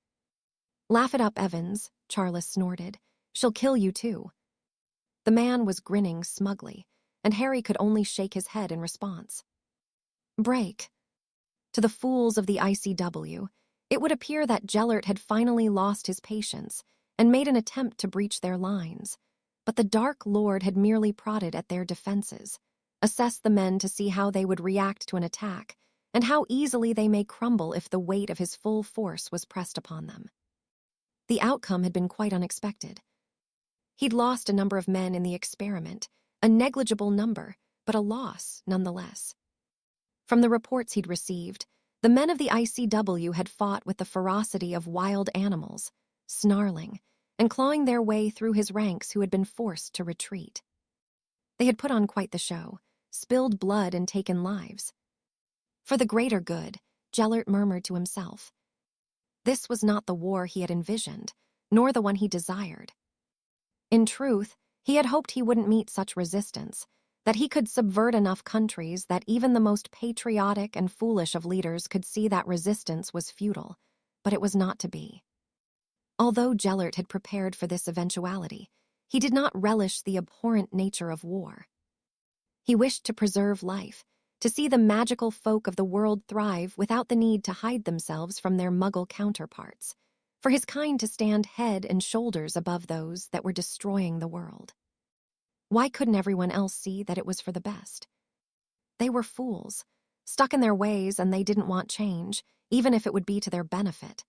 "Laugh it up, Evans," Charles snorted. "She'll kill you too." The man was grinning smugly, and Harry could only shake his head in response. Break. To the fools of the ICW, it would appear that Gellert had finally lost his patience and made an attempt to breach their lines. But the Dark Lord had merely prodded at their defenses, assessed the men to see how they would react to an attack, and how easily they may crumble if the weight of his full force was pressed upon them. The outcome had been quite unexpected. He'd lost a number of men in the experiment, a negligible number, but a loss nonetheless. From the reports he'd received, the men of the ICW had fought with the ferocity of wild animals, snarling and clawing their way through his ranks who had been forced to retreat. They had put on quite the show, spilled blood and taken lives. For the greater good, Gellert murmured to himself. This was not the war he had envisioned, nor the one he desired. In truth, he had hoped he wouldn't meet such resistance, that he could subvert enough countries that even the most patriotic and foolish of leaders could see that resistance was futile, but it was not to be. Although Gellert had prepared for this eventuality, he did not relish the abhorrent nature of war. He wished to preserve life, to see the magical folk of the world thrive without the need to hide themselves from their Muggle counterparts, for his kind to stand head and shoulders above those that were destroying the world. Why couldn't everyone else see that it was for the best? They were fools, stuck in their ways, and they didn't want change, even if it would be to their benefit.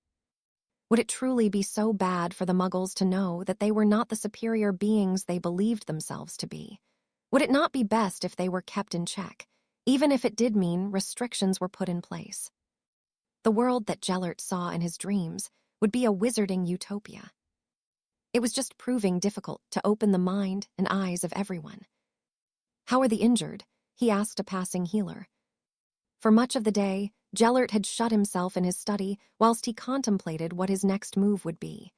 Would it truly be so bad for the Muggles to know that they were not the superior beings they believed themselves to be? Would it not be best if they were kept in check, even if it did mean restrictions were put in place? The world that Gellert saw in his dreams would be a wizarding utopia. It was just proving difficult to open the mind and eyes of everyone. "How are the injured?" he asked a passing healer. For much of the day, Gellert had shut himself in his study whilst he contemplated what his next move would be.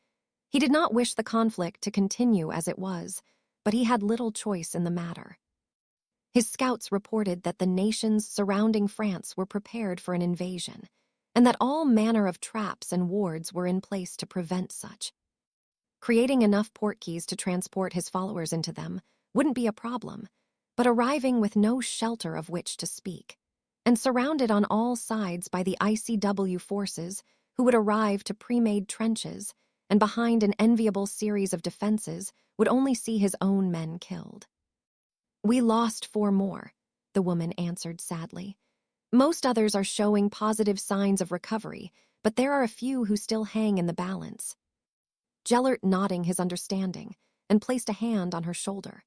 He did not wish the conflict to continue as it was, but he had little choice in the matter. His scouts reported that the nations surrounding France were prepared for an invasion, and that all manner of traps and wards were in place to prevent such. Creating enough portkeys to transport his followers into them wouldn't be a problem, but arriving with no shelter of which to speak, and surrounded on all sides by the ICW forces who would arrive to pre-made trenches and behind an enviable series of defenses would only see his own men killed. "We lost 4 more, the woman answered sadly. "Most others are showing positive signs of recovery, but there are a few who still hang in the balance." Gellert nodding his understanding and placed a hand on her shoulder.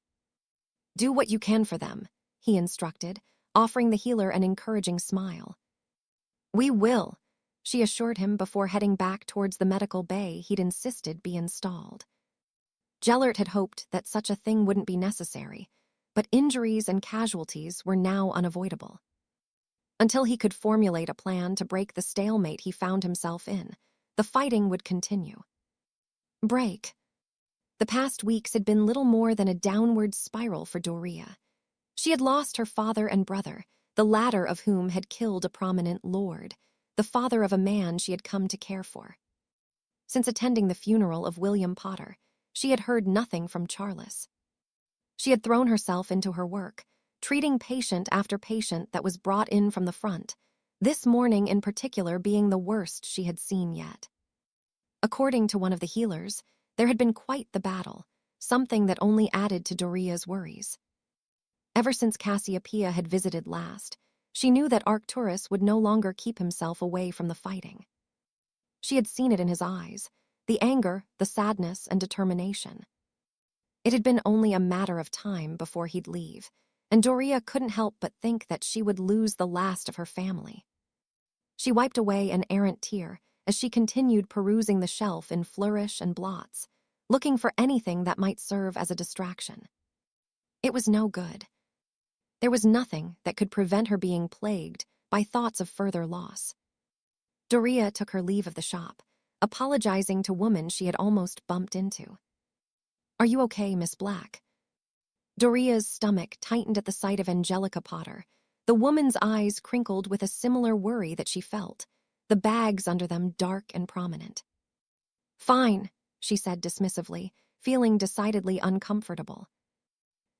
"Do what you can for them," he instructed, offering the healer an encouraging smile. "We will," she assured him before heading back towards the medical bay he'd insisted be installed. Gellert had hoped that such a thing wouldn't be necessary, but injuries and casualties were now unavoidable. Until he could formulate a plan to break the stalemate he found himself in, the fighting would continue. Break. The past weeks had been little more than a downward spiral for Doria. She had lost her father and brother, the latter of whom had killed a prominent lord, the father of a man she had come to care for. Since attending the funeral of William Potter, she had heard nothing from Charles. She had thrown herself into her work, treating patient after patient that was brought in from the front, this morning in particular being the worst she had seen yet. According to one of the healers, there had been quite the battle, something that only added to Doria's worries. Ever since Cassiopeia had visited last, She knew that Arcturus would no longer keep himself away from the fighting. She had seen it in his eyes, the anger, the sadness, and determination. It had been only a matter of time before he'd leave, and Doria couldn't help but think that she would lose the last of her family. She wiped away an errant tear as she continued perusing the shelf in flourish and blots, looking for anything that might serve as a distraction. It was no good. There was nothing that could prevent her being plagued by thoughts of further loss. Doria took her leave of the shop, apologizing to women she had almost bumped into. "Are you okay, Miss Black?" Doria's stomach tightened at the sight of Angelica Potter. The woman's eyes crinkled with a similar worry that she felt, the bags under them dark and prominent. "Fine," she said dismissively, feeling decidedly uncomfortable.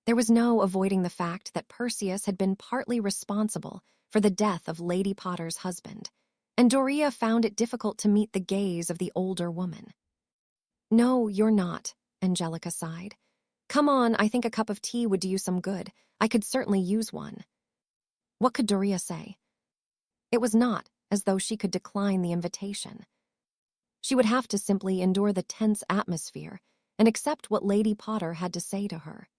There was no avoiding the fact that Perseus had been partly responsible for the death of Lady Potter's husband, and Doria found it difficult to meet the gaze of the older woman. "No, you're not," Angelica sighed. "Come on, I think a cup of tea would do you some good. I could certainly use one." What could Doria say? It was not as though she could decline the invitation. She would have to simply endure the tense atmosphere and accept what Lady Potter had to say to her.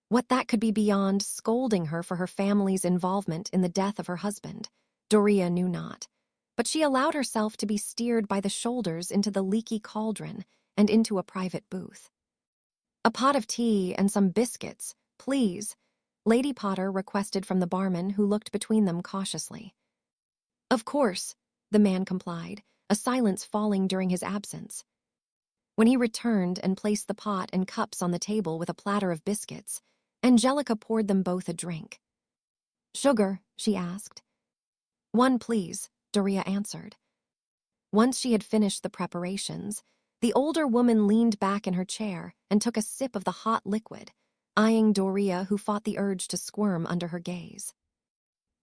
What that could be beyond scolding her for her family's involvement in the death of her husband, Doria knew not. But she allowed herself to be steered by the shoulders into the leaky cauldron and into a private booth. "A pot of tea and some biscuits, please," Lady Potter requested from the barman, who looked between them cautiously. "Of course," the man complied, a silence falling during his absence. When he returned and placed the pot and cups on the table with a platter of biscuits, Angelica poured them both a drink. "Sugar?" she asked. "One, please," Doria answered. Once she had finished the preparations, the older woman leaned back in her chair and took a sip of the hot liquid, eyeing Doria, who fought the urge to squirm under her gaze.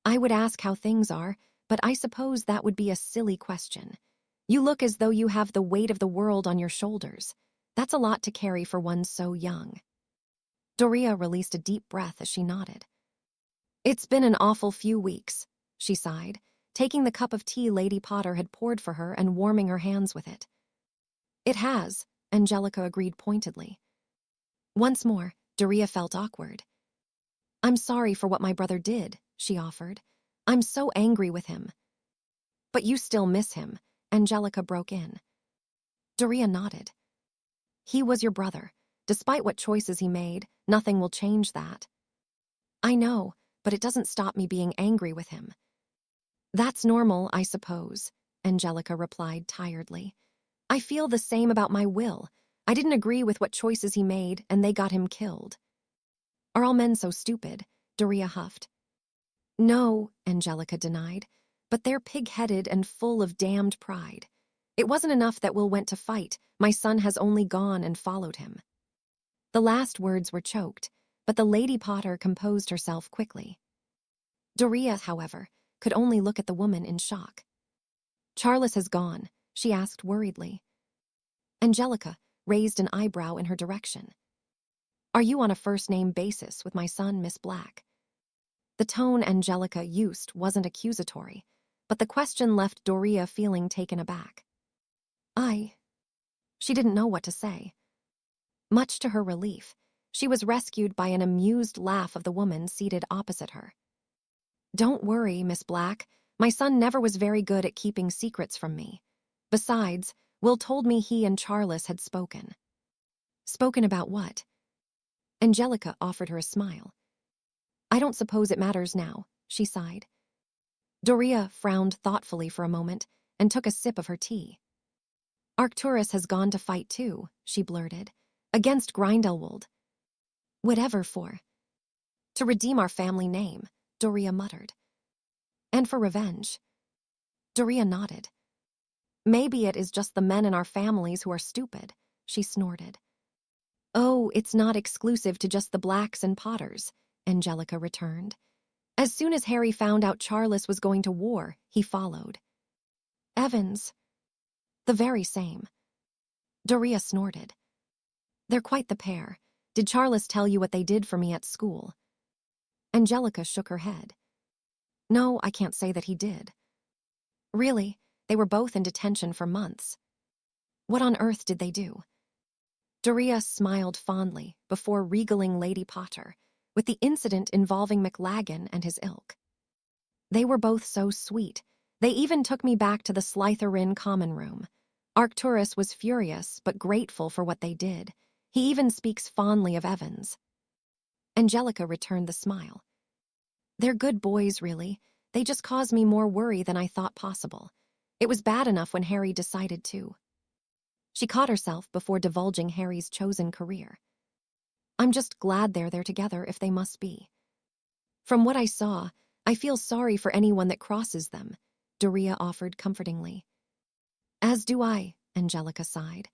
"I would ask how things are, but I suppose that would be a silly question. You look as though you have the weight of the world on your shoulders. That's a lot to carry for one so young." Doria released a deep breath as she nodded. "It's been an awful few weeks," she sighed, taking the cup of tea Lady Potter had poured for her and warming her hands with it. "It has," Angelica agreed pointedly. Once more, Doria felt awkward. "I'm sorry for what my brother did," she offered. "I'm so angry with him." "But you still miss him," Angelica broke in. Doria nodded. "He was your brother. Despite what choices he made, nothing will change that." "I know, but it doesn't stop me being angry with him." "That's normal, I suppose," Angelica replied tiredly. "I feel the same about my Will. I didn't agree with what choices he made, and they got him killed." "Are all men so stupid?" Doria huffed. "No," Angelica denied, "but they're pig-headed and full of damned pride. It wasn't enough that Will went to fight. My son has only gone and followed him." The last words were choked, but the Lady Potter composed herself quickly. Doria, however, could only look at the woman in shock. "Charles has gone?" she asked worriedly. Angelica raised an eyebrow in her direction. "Are you on a first-name basis with my son, Miss Black?" The tone Angelica used wasn't accusatory, but the question left Doria feeling taken aback. She didn't know what to say. Much to her relief, she was rescued by an amused laugh of the woman seated opposite her. "Don't worry, Miss Black. My son never was very good at keeping secrets from me. Besides, Will told me he and Charles had spoken." "Spoken about what?" Angelica offered her a smile. "I don't suppose it matters now," she sighed. Doria frowned thoughtfully for a moment and took a sip of her tea. "Arcturus has gone to fight too," she blurted. "Against Grindelwald." "Whatever for?" "To redeem our family name," Doria muttered. "And for revenge." Doria nodded. "Maybe it is just the men in our families who are stupid," she snorted. "Oh, it's not exclusive to just the Blacks and Potters," Angelica returned. "As soon as Harry found out Charles was going to war, he followed." "Evans?" "The very same." Doria snorted. "They're quite the pair. Did Charles tell you what they did for me at school?" Angelica shook her head. No, I can't say that he did. Really, they were both in detention for months. What on earth did they do? Doria smiled fondly before regaling Lady Potter with the incident involving McLagan and his ilk. They were both so sweet. They even took me back to the Slytherin common room. Arcturus was furious but grateful for what they did. He even speaks fondly of Evans. Angelica returned the smile. They're good boys, really. They just caused me more worry than I thought possible. It was bad enough when Harry decided to. She caught herself before divulging Harry's chosen career. I'm just glad they're there together if they must be. From what I saw, I feel sorry for anyone that crosses them, Doria offered comfortingly. As do I, Angelica sighed.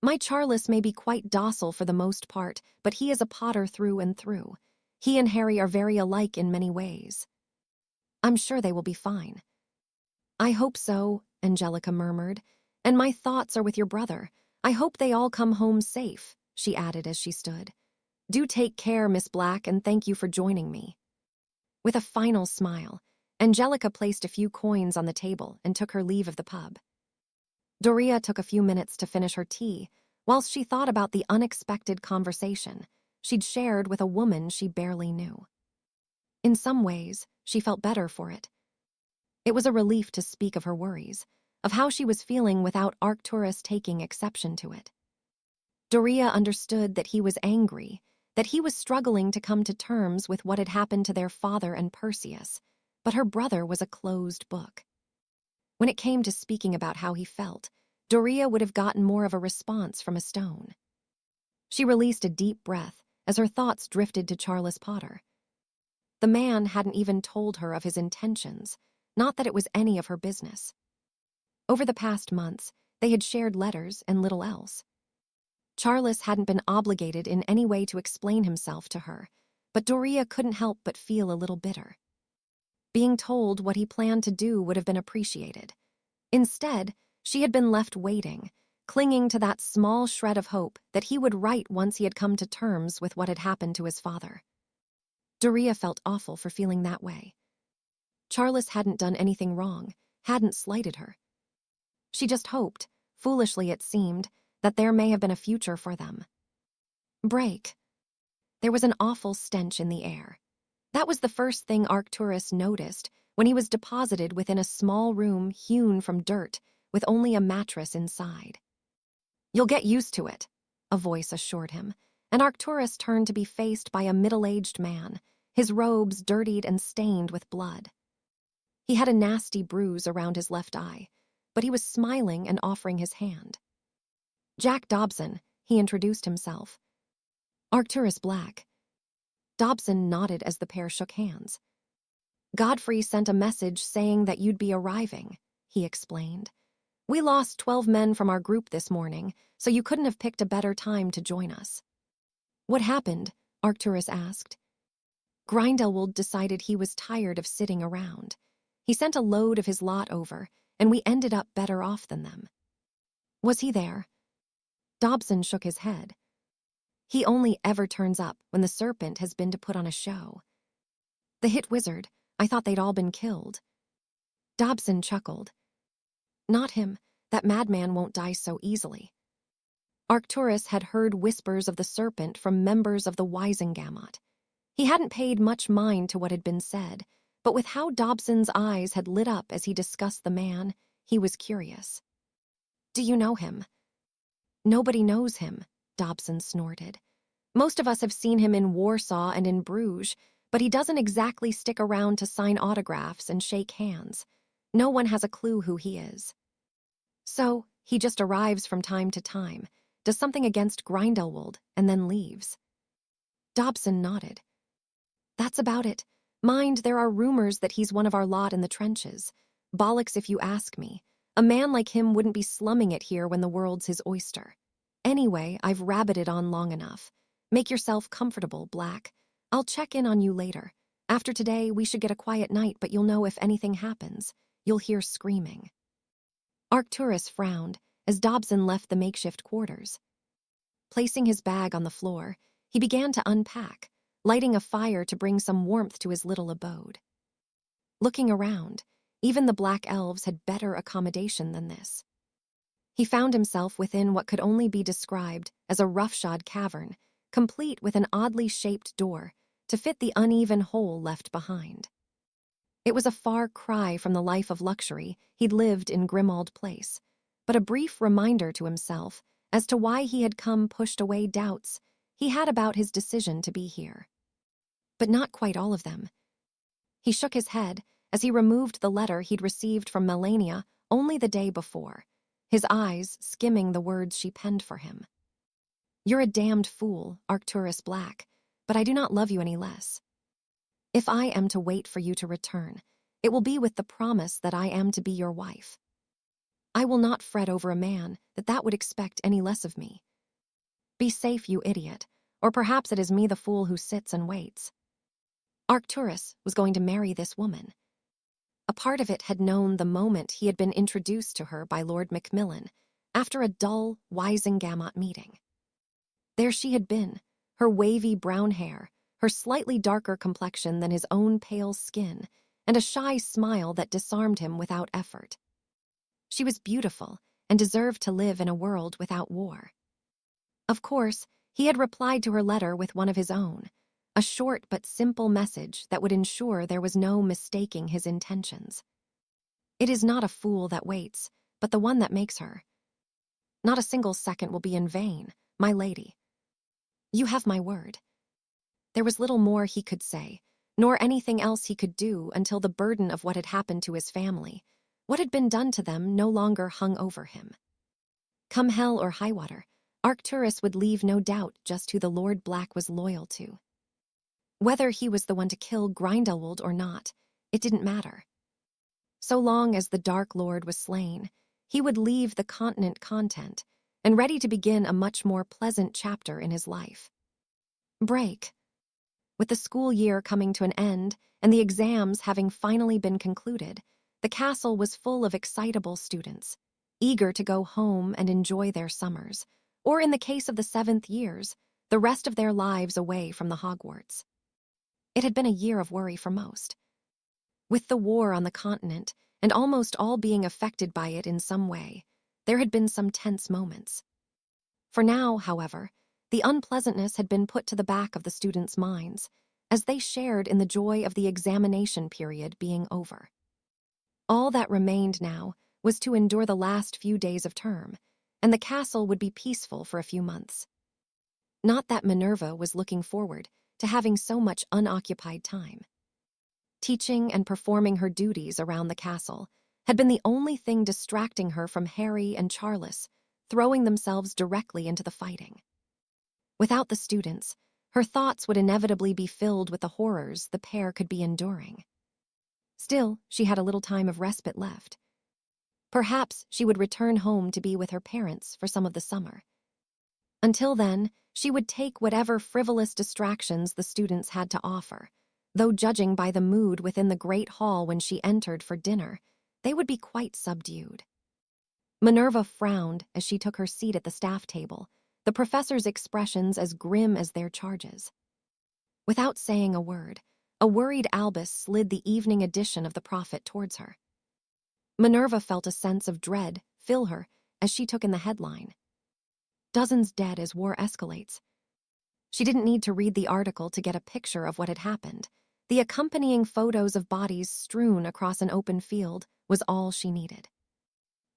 My Charles may be quite docile for the most part, but he is a Potter through and through. He and Harry are very alike in many ways. I'm sure they will be fine. I hope so, Angelica murmured, and my thoughts are with your brother. I hope they all come home safe, she added as she stood. Do take care, Miss Black, and thank you for joining me. With a final smile, Angelica placed a few coins on the table and took her leave of the pub. Doria took a few minutes to finish her tea, whilst she thought about the unexpected conversation she'd shared with a woman she barely knew. In some ways, she felt better for it. It was a relief to speak of her worries, of how she was feeling without Arcturus taking exception to it. Doria understood that he was angry, that he was struggling to come to terms with what had happened to their father and Perseus, but her brother was a closed book. When it came to speaking about how he felt, Doria would have gotten more of a response from a stone. She released a deep breath as her thoughts drifted to Charles Potter. The man hadn't even told her of his intentions, not that it was any of her business. Over the past months, they had shared letters and little else. Charles hadn't been obligated in any way to explain himself to her, but Doria couldn't help but feel a little bitter. Being told what he planned to do would have been appreciated. Instead, she had been left waiting, clinging to that small shred of hope that he would write once he had come to terms with what had happened to his father. Doria felt awful for feeling that way. Charles hadn't done anything wrong, hadn't slighted her. She just hoped, foolishly it seemed, that there may have been a future for them. Break. There was an awful stench in the air. That was the first thing Arcturus noticed when he was deposited within a small room hewn from dirt with only a mattress inside. You'll get used to it, a voice assured him, and Arcturus turned to be faced by a middle-aged man, his robes dirtied and stained with blood. He had a nasty bruise around his left eye, but he was smiling and offering his hand. Jack Dobson, he introduced himself. Arcturus Black. Dobson nodded as the pair shook hands. Godfrey sent a message saying that you'd be arriving, he explained. We lost 12 men from our group this morning, so you couldn't have picked a better time to join us. What happened? Arcturus asked. Grindelwald decided he was tired of sitting around. He sent a load of his lot over, and we ended up better off than them. Was he there? Dobson shook his head. He only ever turns up when the serpent has been to put on a show. The hit wizard, I thought they'd all been killed. Dobson chuckled. Not him. That madman won't die so easily. Arcturus had heard whispers of the serpent from members of the Wisengamot. He hadn't paid much mind to what had been said, but with how Dobson's eyes had lit up as he discussed the man, he was curious. Do you know him? Nobody knows him, Dobson snorted. Most of us have seen him in Warsaw and in Bruges, but he doesn't exactly stick around to sign autographs and shake hands. No one has a clue who he is. So, he just arrives from time to time, does something against Grindelwald, and then leaves. Dobson nodded. That's about it. Mind, there are rumors that he's one of our lot in the trenches. Bollocks if you ask me. A man like him wouldn't be slumming it here when the world's his oyster. Anyway, I've rabbited on long enough. Make yourself comfortable, Black. I'll check in on you later. After today, we should get a quiet night, but you'll know if anything happens. You'll hear screaming. Arcturus frowned as Dobson left the makeshift quarters. Placing his bag on the floor, he began to unpack, lighting a fire to bring some warmth to his little abode. Looking around, even the black elves had better accommodation than this. He found himself within what could only be described as a roughshod cavern, complete with an oddly shaped door to fit the uneven hole left behind. It was a far cry from the life of luxury he'd lived in Grimmauld Place, but a brief reminder to himself as to why he had come pushed away doubts he had about his decision to be here. But not quite all of them. He shook his head as he removed the letter he'd received from Melania only the day before, his eyes skimming the words she penned for him. "You're a damned fool, Arcturus Black, but I do not love you any less. If I am to wait for you to return, it will be with the promise that I am to be your wife. I will not fret over a man that would expect any less of me. Be safe, you idiot, or perhaps it is me the fool who sits and waits." Arcturus was going to marry this woman. A part of it had known the moment he had been introduced to her by Lord Macmillan after a dull Wisengamot meeting. There she had been, her wavy brown hair, her slightly darker complexion than his own pale skin, and a shy smile that disarmed him without effort. She was beautiful and deserved to live in a world without war. Of course, he had replied to her letter with one of his own, a short but simple message that would ensure there was no mistaking his intentions. "It is not a fool that waits, but the one that makes her. Not a single second will be in vain, my lady. You have my word." There was little more he could say, nor anything else he could do until the burden of what had happened to his family, what had been done to them, no longer hung over him. Come hell or high water, Arcturus would leave no doubt just who the Lord Black was loyal to. Whether he was the one to kill Grindelwald or not, it didn't matter. So long as the Dark Lord was slain, he would leave the continent content and ready to begin a much more pleasant chapter in his life. Break. With the school year coming to an end and the exams having finally been concluded, the castle was full of excitable students, eager to go home and enjoy their summers, or in the case of the 7th years, the rest of their lives away from the Hogwarts. It had been a year of worry for most. With the war on the continent, and almost all being affected by it in some way, there had been some tense moments. For now, however, the unpleasantness had been put to the back of the students' minds, as they shared in the joy of the examination period being over. All that remained now was to endure the last few days of term, and the castle would be peaceful for a few months. Not that Minerva was looking forward to having so much unoccupied time. Teaching and performing her duties around the castle had been the only thing distracting her from Harry and Charles throwing themselves directly into the fighting. Without the students, her thoughts would inevitably be filled with the horrors the pair could be enduring. Still, she had a little time of respite left. Perhaps she would return home to be with her parents for some of the summer. Until then, she would take whatever frivolous distractions the students had to offer, though judging by the mood within the great hall when she entered for dinner, they would be quite subdued. Minerva frowned as she took her seat at the staff table, the professor's expressions as grim as their charges. Without saying a word, a worried Albus slid the evening edition of the Prophet towards her. Minerva felt a sense of dread fill her as she took in the headline. "Dozens dead as war escalates." She didn't need to read the article to get a picture of what had happened. The accompanying photos of bodies strewn across an open field was all she needed.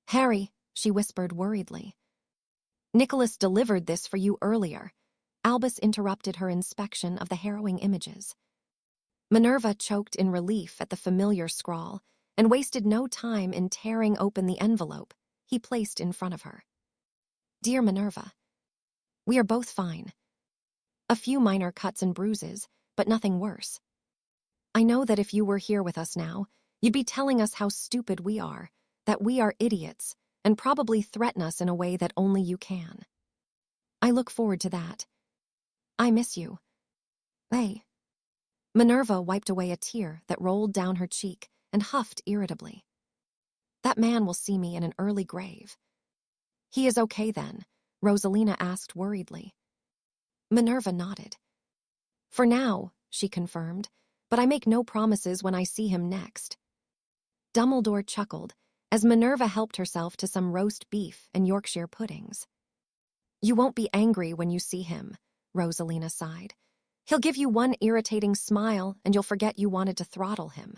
"Harry," she whispered worriedly. "Nicholas delivered this for you earlier." Albus interrupted her inspection of the harrowing images. Minerva choked in relief at the familiar scrawl and wasted no time in tearing open the envelope he placed in front of her. "Dear Minerva, we are both fine. A few minor cuts and bruises, but nothing worse. I know that if you were here with us now, you'd be telling us how stupid we are, that we are idiots, and probably threaten us in a way that only you can. I look forward to that. I miss you. Hey." Minerva wiped away a tear that rolled down her cheek and huffed irritably. "That man will see me in an early grave." "He is okay then?" Rosalina asked worriedly. Minerva nodded. "For now," she confirmed, but I make no promises when I see him next. Dumbledore chuckled as Minerva helped herself to some roast beef and Yorkshire puddings. You won't be angry when you see him, Rosalina sighed. He'll give you one irritating smile and you'll forget you wanted to throttle him.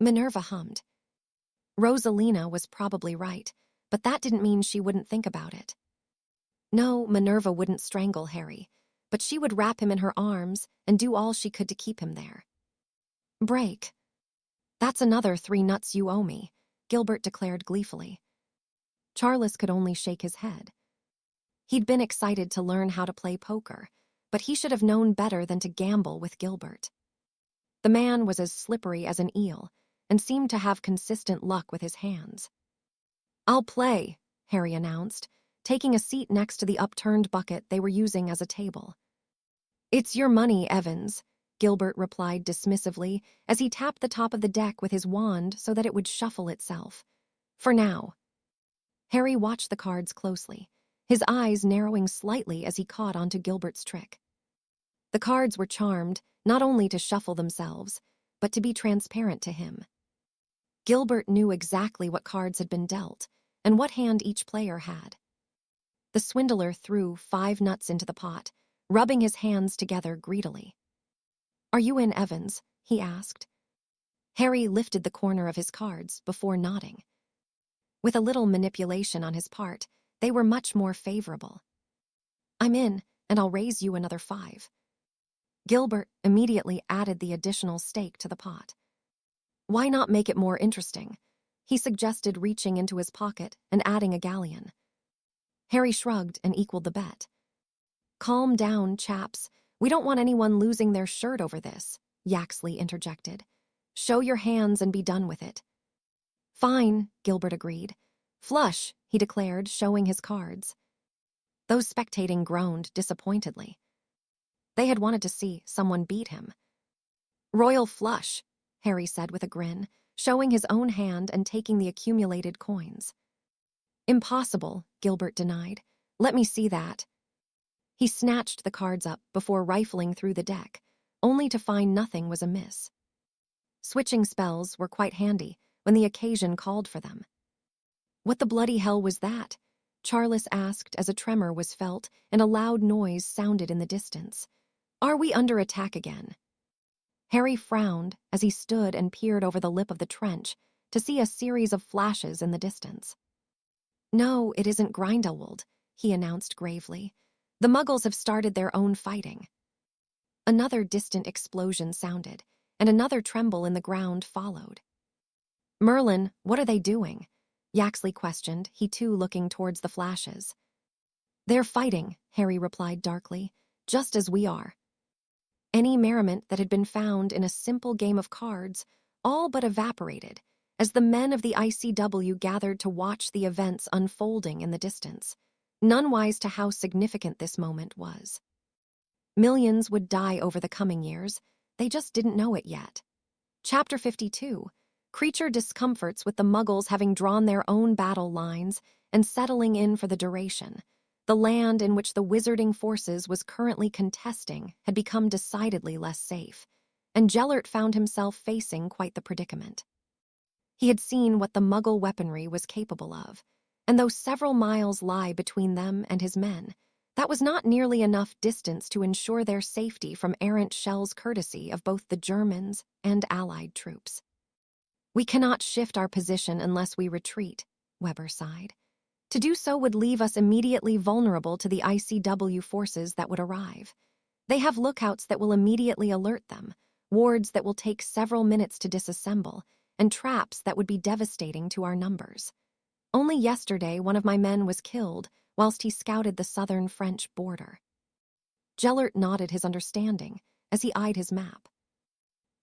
Minerva hummed. Rosalina was probably right, but that didn't mean she wouldn't think about it. No, Minerva wouldn't strangle Harry, but she would wrap him in her arms and do all she could to keep him there. Break. That's another 3 nuts you owe me, Gilbert declared gleefully. Charles could only shake his head. He'd been excited to learn how to play poker, but he should have known better than to gamble with Gilbert. The man was as slippery as an eel and seemed to have consistent luck with his hands. I'll play, Harry announced, taking a seat next to the upturned bucket they were using as a table. It's your money, Evans, Gilbert replied dismissively as he tapped the top of the deck with his wand so that it would shuffle itself. For now. Harry watched the cards closely, his eyes narrowing slightly as he caught onto Gilbert's trick. The cards were charmed not only to shuffle themselves, but to be transparent to him. Gilbert knew exactly what cards had been dealt and what hand each player had. The swindler threw 5 nuts into the pot, rubbing his hands together greedily. Are you in, Evans? He asked. Harry lifted the corner of his cards before nodding. With a little manipulation on his part, they were much more favorable. I'm in, and I'll raise you another 5. Gilbert immediately added the additional stake to the pot. Why not make it more interesting? He suggested, reaching into his pocket and adding a galleon. Harry shrugged and equaled the bet. Calm down, chaps. We don't want anyone losing their shirt over this, Yaxley interjected. Show your hands and be done with it. Fine, Gilbert agreed. Flush, he declared, showing his cards. Those spectating groaned disappointedly. They had wanted to see someone beat him. Royal flush, Harry said with a grin, showing his own hand and taking the accumulated coins. Impossible, Gilbert denied. Let me see that. He snatched the cards up before rifling through the deck, only to find nothing was amiss. Switching spells were quite handy when the occasion called for them. What the bloody hell was that? Charles asked as a tremor was felt and a loud noise sounded in the distance. Are we under attack again? Harry frowned as he stood and peered over the lip of the trench to see a series of flashes in the distance. No, it isn't Grindelwald, he announced gravely. The Muggles have started their own fighting. Another distant explosion sounded, and another tremble in the ground followed. Merlin, what are they doing? Yaxley questioned, he too looking towards the flashes. They're fighting, Harry replied darkly, just as we are. Any merriment that had been found in a simple game of cards all but evaporated as the men of the ICW gathered to watch the events unfolding in the distance, none wise to how significant this moment was. Millions would die over the coming years, they just didn't know it yet. Chapter 52, Creature discomforts with the Muggles having drawn their own battle lines and settling in for the duration. The land in which the wizarding forces was currently contesting had become decidedly less safe, and Gellert found himself facing quite the predicament. He had seen what the Muggle weaponry was capable of, and though several miles lie between them and his men, that was not nearly enough distance to ensure their safety from errant shells courtesy of both the Germans and Allied troops. We cannot shift our position unless we retreat, Weber sighed. To do so would leave us immediately vulnerable to the ICW forces that would arrive. They have lookouts that will immediately alert them, wards that will take several minutes to disassemble, and traps that would be devastating to our numbers. Only yesterday one of my men was killed whilst he scouted the southern French border. Gellert nodded his understanding as he eyed his map.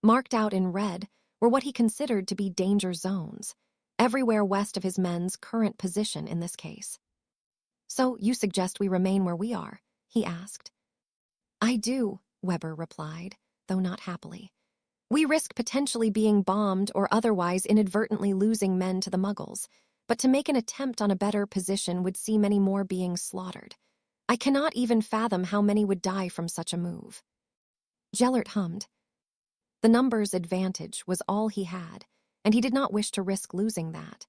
Marked out in red were what he considered to be danger zones, everywhere west of his men's current position in this case. So you suggest we remain where we are? He asked. I do, Weber replied, though not happily. We risk potentially being bombed or otherwise inadvertently losing men to the Muggles, but to make an attempt on a better position would see many more being slaughtered. I cannot even fathom how many would die from such a move. Gellert hummed. The numbers advantage was all he had, and he did not wish to risk losing that.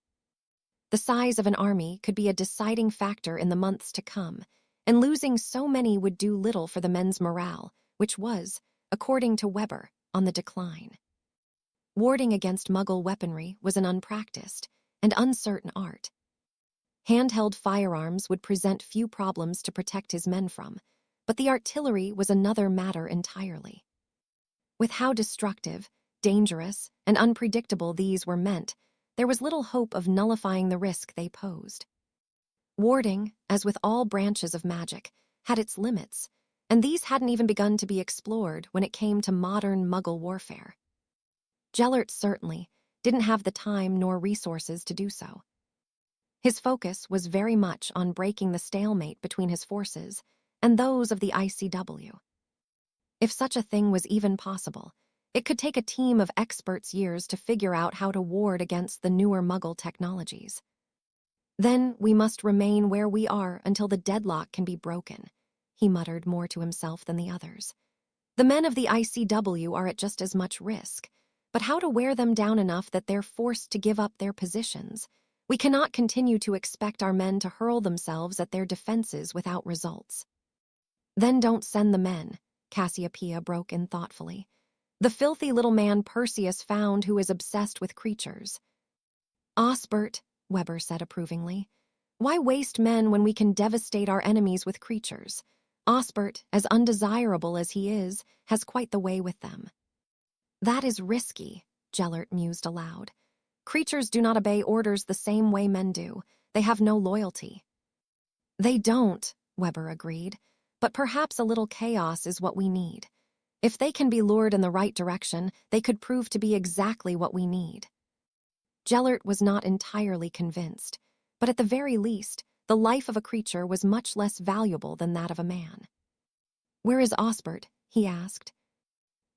The size of an army could be a deciding factor in the months to come, and losing so many would do little for the men's morale, which was, according to Weber, on the decline. Warding against Muggle weaponry was an unpracticed and uncertain art. Handheld firearms would present few problems to protect his men from, but the artillery was another matter entirely. With how destructive, dangerous, and unpredictable these were meant, there was little hope of nullifying the risk they posed. Warding, as with all branches of magic, had its limits, and these hadn't even begun to be explored when it came to modern Muggle warfare. Gellert certainly didn't have the time nor resources to do so. His focus was very much on breaking the stalemate between his forces and those of the ICW. If such a thing was even possible, it could take a team of experts years to figure out how to ward against the newer Muggle technologies. Then we must remain where we are until the deadlock can be broken, he muttered more to himself than the others. The men of the ICW are at just as much risk, but how to wear them down enough that they're forced to give up their positions? We cannot continue to expect our men to hurl themselves at their defenses without results. Then don't send the men, Cassiopeia broke in thoughtfully. The filthy little man Perseus found who is obsessed with creatures. Osbert, Weber said approvingly. Why waste men when we can devastate our enemies with creatures? Osbert, as undesirable as he is, has quite the way with them. That is risky, Gellert mused aloud. Creatures do not obey orders the same way men do. They have no loyalty. They don't, Weber agreed, but perhaps a little chaos is what we need. If they can be lured in the right direction, they could prove to be exactly what we need. Gellert was not entirely convinced, but at the very least, the life of a creature was much less valuable than that of a man. Where is Osbert? He asked.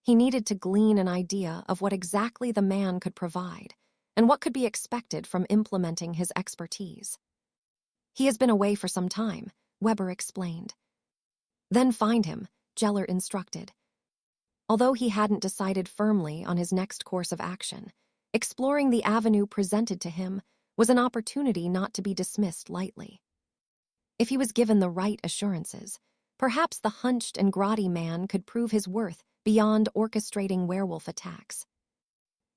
He needed to glean an idea of what exactly the man could provide, and what could be expected from implementing his expertise. He has been away for some time, Weber explained. Then find him, Gellert instructed. Although he hadn't decided firmly on his next course of action, exploring the avenue presented to him was an opportunity not to be dismissed lightly. If he was given the right assurances, perhaps the hunched and grotty man could prove his worth beyond orchestrating werewolf attacks.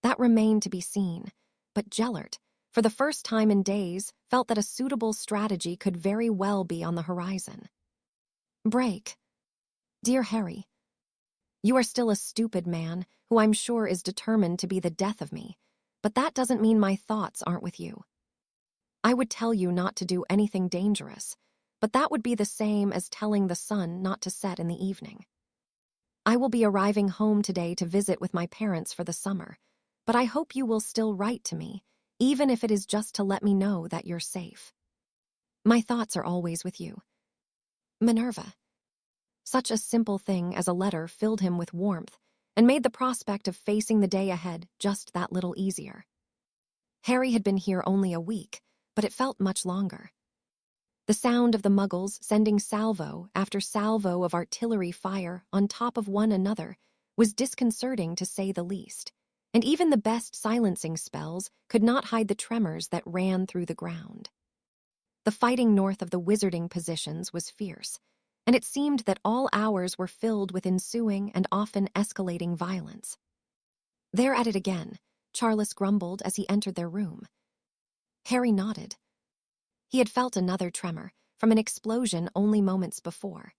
That remained to be seen, but Gellert, for the first time in days, felt that a suitable strategy could very well be on the horizon. Break. Dear Harry, you are still a stupid man who I'm sure is determined to be the death of me, but that doesn't mean my thoughts aren't with you. I would tell you not to do anything dangerous, but that would be the same as telling the sun not to set in the evening. I will be arriving home today to visit with my parents for the summer, but I hope you will still write to me, even if it is just to let me know that you're safe. My thoughts are always with you. Minerva. Such a simple thing as a letter filled him with warmth and made the prospect of facing the day ahead just that little easier. Harry had been here only a week, but it felt much longer. The sound of the Muggles sending salvo after salvo of artillery fire on top of one another was disconcerting to say the least, and even the best silencing spells could not hide the tremors that ran through the ground. The fighting north of the wizarding positions was fierce, and it seemed that all hours were filled with ensuing and often escalating violence. They're at it again, Charles grumbled as he entered their room. Harry nodded. He had felt another tremor from an explosion only moments before.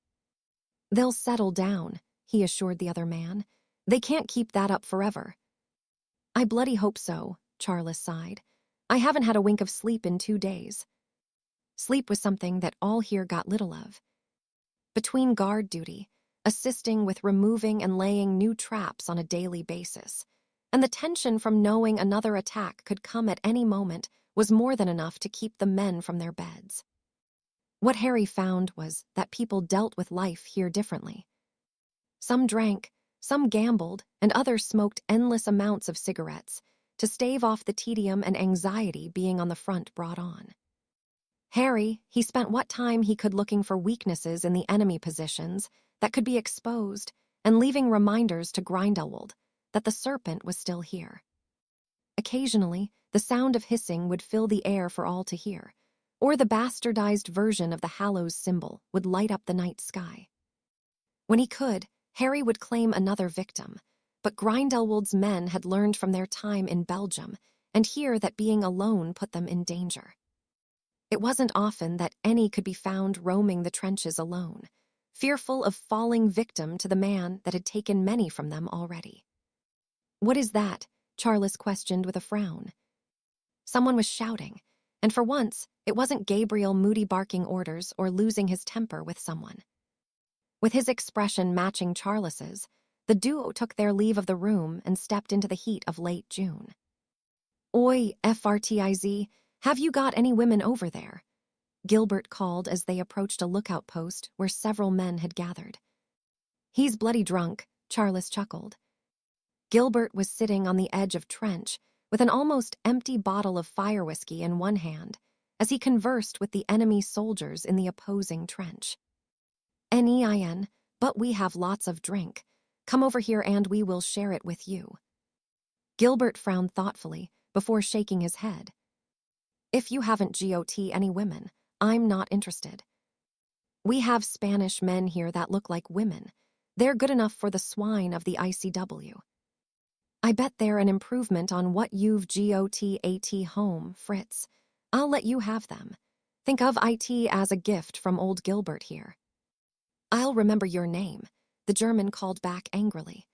They'll settle down, he assured the other man. They can't keep that up forever. I bloody hope so, Charles sighed. I haven't had a wink of sleep in 2 days. Sleep was something that all here got little of. Between guard duty, assisting with removing and laying new traps on a daily basis, and the tension from knowing another attack could come at any moment was more than enough to keep the men from their beds. What Harry found was that people dealt with life here differently. Some drank, some gambled, and others smoked endless amounts of cigarettes to stave off the tedium and anxiety being on the front brought on. Harry, he spent what time he could looking for weaknesses in the enemy positions that could be exposed and leaving reminders to Grindelwald, that the serpent was still here. Occasionally, the sound of hissing would fill the air for all to hear, or the bastardized version of the Hallows symbol would light up the night sky. When he could, Harry would claim another victim, but Grindelwald's men had learned from their time in Belgium, and here that being alone put them in danger. It wasn't often that any could be found roaming the trenches alone, fearful of falling victim to the man that had taken many from them already. "What is that?" Charles questioned with a frown. Someone was shouting, and for once, it wasn't Gabriel moody barking orders or losing his temper with someone. With his expression matching Charles's, the duo took their leave of the room and stepped into the heat of late June. "Oi, Frtiz, have you got any women over there?" Gilbert called as they approached a lookout post where several men had gathered. "He's bloody drunk," Charles chuckled. Gilbert was sitting on the edge of trench with an almost empty bottle of fire whiskey in one hand as he conversed with the enemy soldiers in the opposing trench. "Nein, but we have lots of drink. Come over here and we will share it with you." Gilbert frowned thoughtfully before shaking his head. "If you haven't got any women, I'm not interested. We have Spanish men here that look like women. They're good enough for the swine of the ICW. I bet they're an improvement on what you've got at home, Fritz. I'll let you have them. Think of it as a gift from old Gilbert here." "I'll remember your name," the German called back angrily.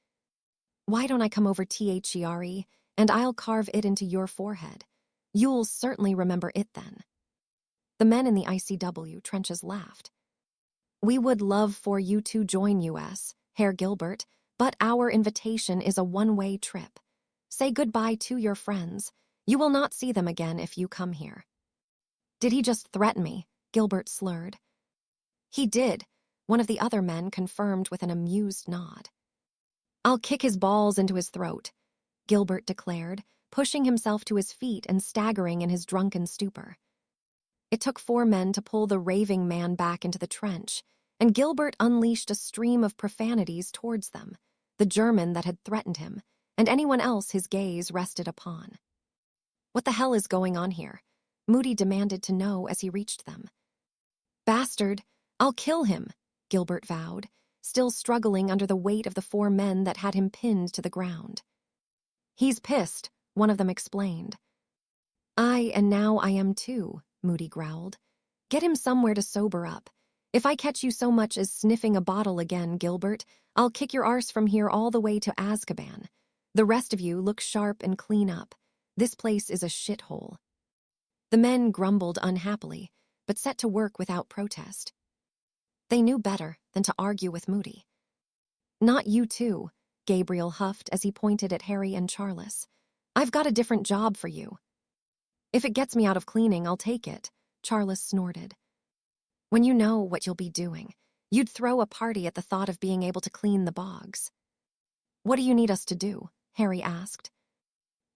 "Why don't I come over THERE and I'll carve it into your forehead? You'll certainly remember it then." The men in the ICW trenches laughed. "We would love for you to join us, Herr Gilbert, but our invitation is a one-way trip. Say goodbye to your friends. You will not see them again if you come here." "Did he just threaten me?" Gilbert slurred. "He did," one of the other men confirmed with an amused nod. "I'll kick his balls into his throat," Gilbert declared, pushing himself to his feet and staggering in his drunken stupor. It took 4 men to pull the raving man back into the trench, and Gilbert unleashed a stream of profanities towards them, the German that had threatened him, and anyone else his gaze rested upon. "What the hell is going on here?" Moody demanded to know as he reached them. "Bastard, I'll kill him," Gilbert vowed, still struggling under the weight of the 4 men that had him pinned to the ground. "He's pissed," one of them explained. And now I am too," Moody growled. "Get him somewhere to sober up. If I catch you so much as sniffing a bottle again, Gilbert, I'll kick your arse from here all the way to Azkaban. The rest of you look sharp and clean up. This place is a shithole." The men grumbled unhappily, but set to work without protest. They knew better than to argue with Moody. "Not you too," Gabriel huffed as he pointed at Harry and Charles. "I've got a different job for you." "If it gets me out of cleaning, I'll take it," Charles snorted. "When you know what you'll be doing, you'd throw a party at the thought of being able to clean the bogs." "What do you need us to do?" Harry asked.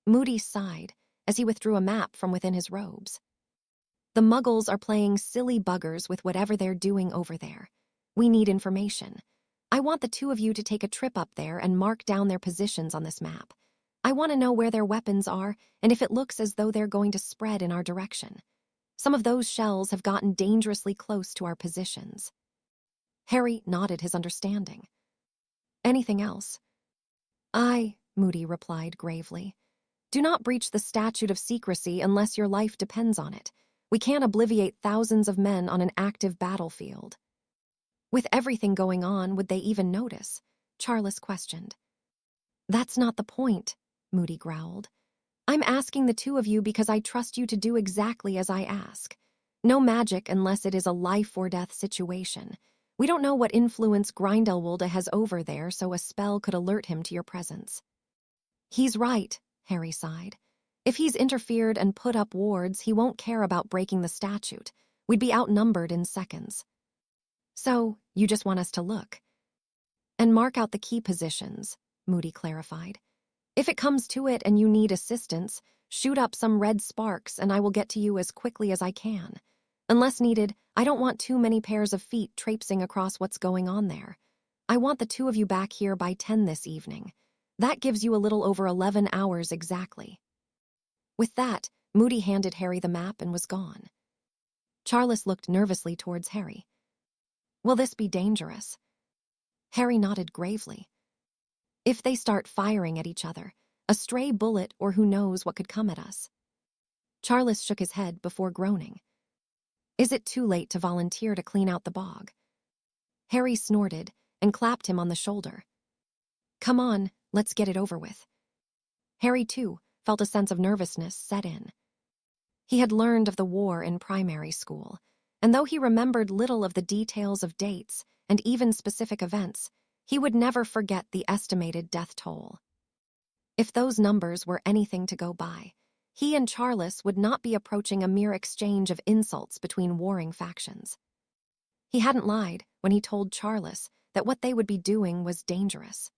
Moody sighed as he withdrew a map from within his robes. "The Muggles are playing silly buggers with whatever they're doing over there. We need information. I want the 2 of you to take a trip up there and mark down their positions on this map. I want to know where their weapons are and if it looks as though they're going to spread in our direction. Some of those shells have gotten dangerously close to our positions." Harry nodded his understanding. "Anything else?" "Aye," Moody replied gravely. "Do not breach the statute of secrecy unless your life depends on it. We can't obliviate thousands of men on an active battlefield." "With everything going on, would they even notice?" Charles questioned. "That's not the point," Moody growled. "I'm asking the 2 of you because I trust you to do exactly as I ask. No magic unless it is a life-or-death situation. We don't know what influence Grindelwald has over there, so a spell could alert him to your presence." "He's right," Harry sighed. "If he's interfered and put up wards, he won't care about breaking the statute. We'd be outnumbered in seconds." "So, you just want us to look?" "And mark out the key positions," Moody clarified. "If it comes to it and you need assistance, shoot up some red sparks and I will get to you as quickly as I can. Unless needed, I don't want too many pairs of feet traipsing across what's going on there. I want the 2 of you back here by 10 this evening. That gives you a little over 11 hours exactly. With that, Moody handed Harry the map and was gone. Charles looked nervously towards Harry. Will this be dangerous? Harry nodded gravely. If they start firing at each other, a stray bullet or who knows what could come at us. Charles shook his head before groaning. Is it too late to volunteer to clean out the bog? Harry snorted and clapped him on the shoulder. Come on, let's get it over with. Harry, too, felt a sense of nervousness set in. He had learned of the war in primary school, and though he remembered little of the details of dates and even specific events, he would never forget the estimated death toll. If those numbers were anything to go by, he and Charles would not be approaching a mere exchange of insults between warring factions. He hadn't lied when he told Charles that what they would be doing was dangerous.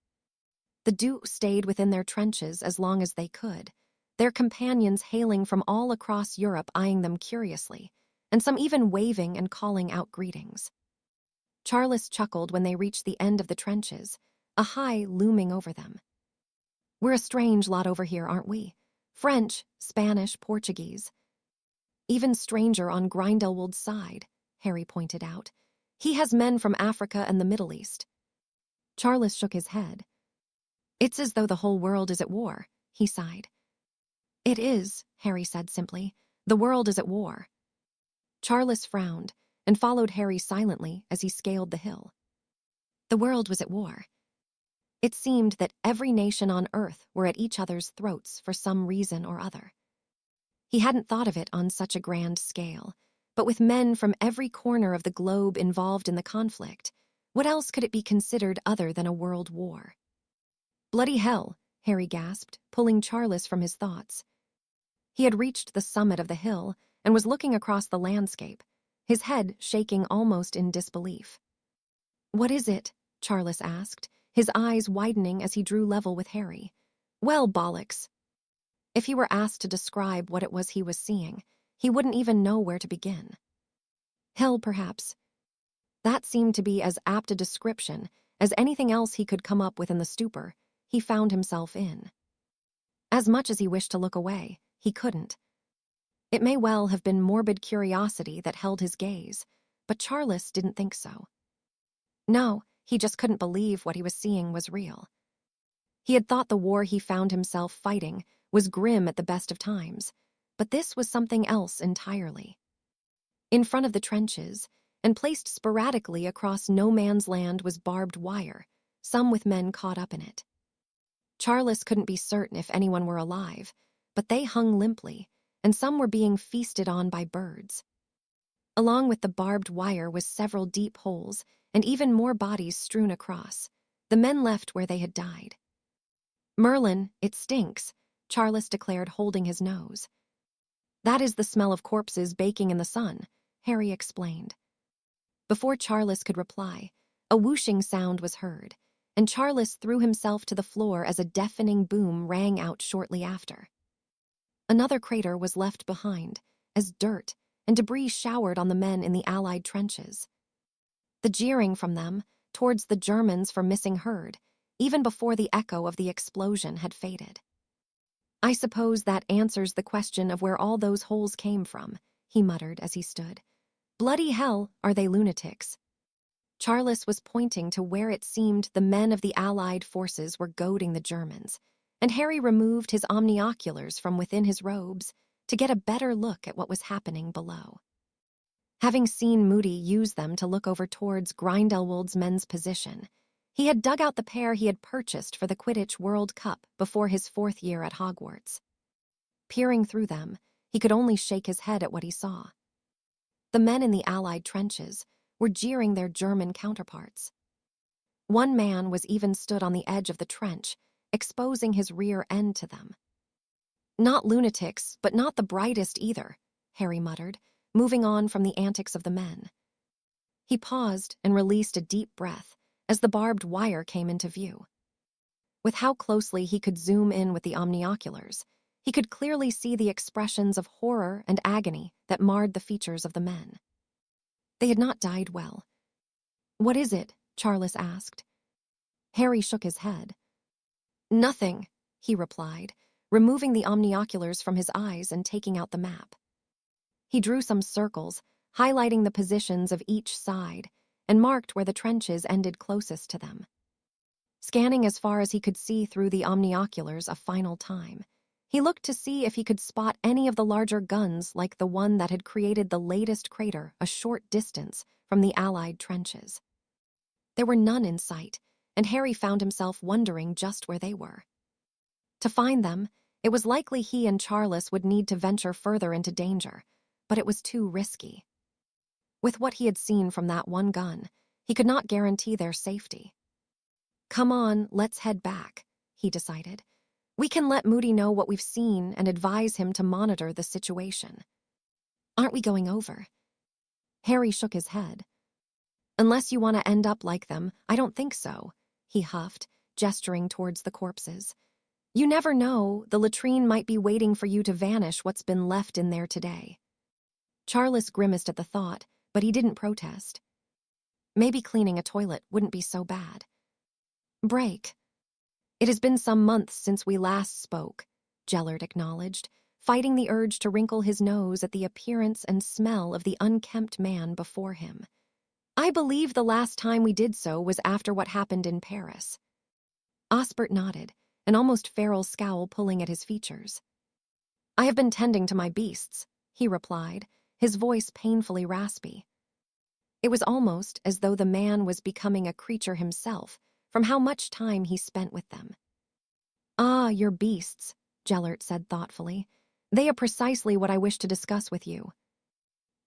The Duke stayed within their trenches as long as they could, their companions hailing from all across Europe eyeing them curiously, and some even waving and calling out greetings. Charles chuckled when they reached the end of the trenches, a high looming over them. We're a strange lot over here, aren't we? French, Spanish, Portuguese. Even stranger on Grindelwald's side, Harry pointed out. He has men from Africa and the Middle East. Charles shook his head. It's as though the whole world is at war, he sighed. It is, Harry said simply. The world is at war. Charles frowned and followed Harry silently as he scaled the hill. The world was at war. It seemed that every nation on Earth were at each other's throats for some reason or other. He hadn't thought of it on such a grand scale, but with men from every corner of the globe involved in the conflict, what else could it be considered other than a world war? Bloody hell, Harry gasped, pulling Charles from his thoughts. He had reached the summit of the hill and was looking across the landscape, his head shaking almost in disbelief. What is it? Charles asked, his eyes widening as he drew level with Harry. Well, bollocks. If he were asked to describe what it was he was seeing, he wouldn't even know where to begin. Hell, perhaps. That seemed to be as apt a description as anything else he could come up with in the stupor he found himself in. As much as he wished to look away, he couldn't. It may well have been morbid curiosity that held his gaze, but Charles didn't think so. No, he just couldn't believe what he was seeing was real. He had thought the war he found himself fighting was grim at the best of times, but this was something else entirely. In front of the trenches, and placed sporadically across no man's land, was barbed wire, some with men caught up in it. Charles couldn't be certain if anyone were alive, but they hung limply, and some were being feasted on by birds. Along with the barbed wire was several deep holes, and even more bodies strewn across, the men left where they had died. Merlin, it stinks, Charles declared, holding his nose. That is the smell of corpses baking in the sun, Harry explained. Before Charles could reply, a whooshing sound was heard, and Charles threw himself to the floor as a deafening boom rang out shortly after. Another crater was left behind, as dirt and debris showered on the men in the Allied trenches. The jeering from them towards the Germans for missing heard, even before the echo of the explosion had faded. I suppose that answers the question of where all those holes came from, he muttered as he stood. Bloody hell, are they lunatics? Charles was pointing to where it seemed the men of the Allied forces were goading the Germans, and Harry removed his omnioculars from within his robes to get a better look at what was happening below. Having seen Moody use them to look over towards Grindelwald's men's position, he had dug out the pair he had purchased for the Quidditch World Cup before his 4th year at Hogwarts. Peering through them, he could only shake his head at what he saw. The men in the Allied trenches were jeering their German counterparts. One man was even stood on the edge of the trench, exposing his rear end to them. Not lunatics, but not the brightest either, Harry muttered, moving on from the antics of the men. He paused and released a deep breath as the barbed wire came into view. With how closely he could zoom in with the omnioculars, he could clearly see the expressions of horror and agony that marred the features of the men. They had not died well. What is it? Charles asked. Harry shook his head. Nothing, he replied, removing the omnioculars from his eyes and taking out the map. He drew some circles, highlighting the positions of each side, and marked where the trenches ended closest to them. Scanning as far as he could see through the omnioculars a final time, he looked to see if he could spot any of the larger guns like the one that had created the latest crater a short distance from the Allied trenches. There were none in sight, and Harry found himself wondering just where they were. To find them, it was likely he and Charles would need to venture further into danger, but it was too risky. With what he had seen from that one gun, he could not guarantee their safety. Come on, let's head back, he decided. We can let Moody know what we've seen and advise him to monitor the situation. Aren't we going over? Harry shook his head. Unless you want to end up like them, I don't think so, he huffed, gesturing towards the corpses. You never know, the latrine might be waiting for you to vanish what's been left in there today. Charles grimaced at the thought, but he didn't protest. Maybe cleaning a toilet wouldn't be so bad. Break. It has been some months since we last spoke, Gellert acknowledged, fighting the urge to wrinkle his nose at the appearance and smell of the unkempt man before him. I believe the last time we did so was after what happened in Paris. Osbert nodded, an almost feral scowl pulling at his features. I have been tending to my beasts, he replied, his voice painfully raspy. It was almost as though the man was becoming a creature himself from how much time he spent with them. Ah, your beasts, Gellert said thoughtfully. They are precisely what I wish to discuss with you.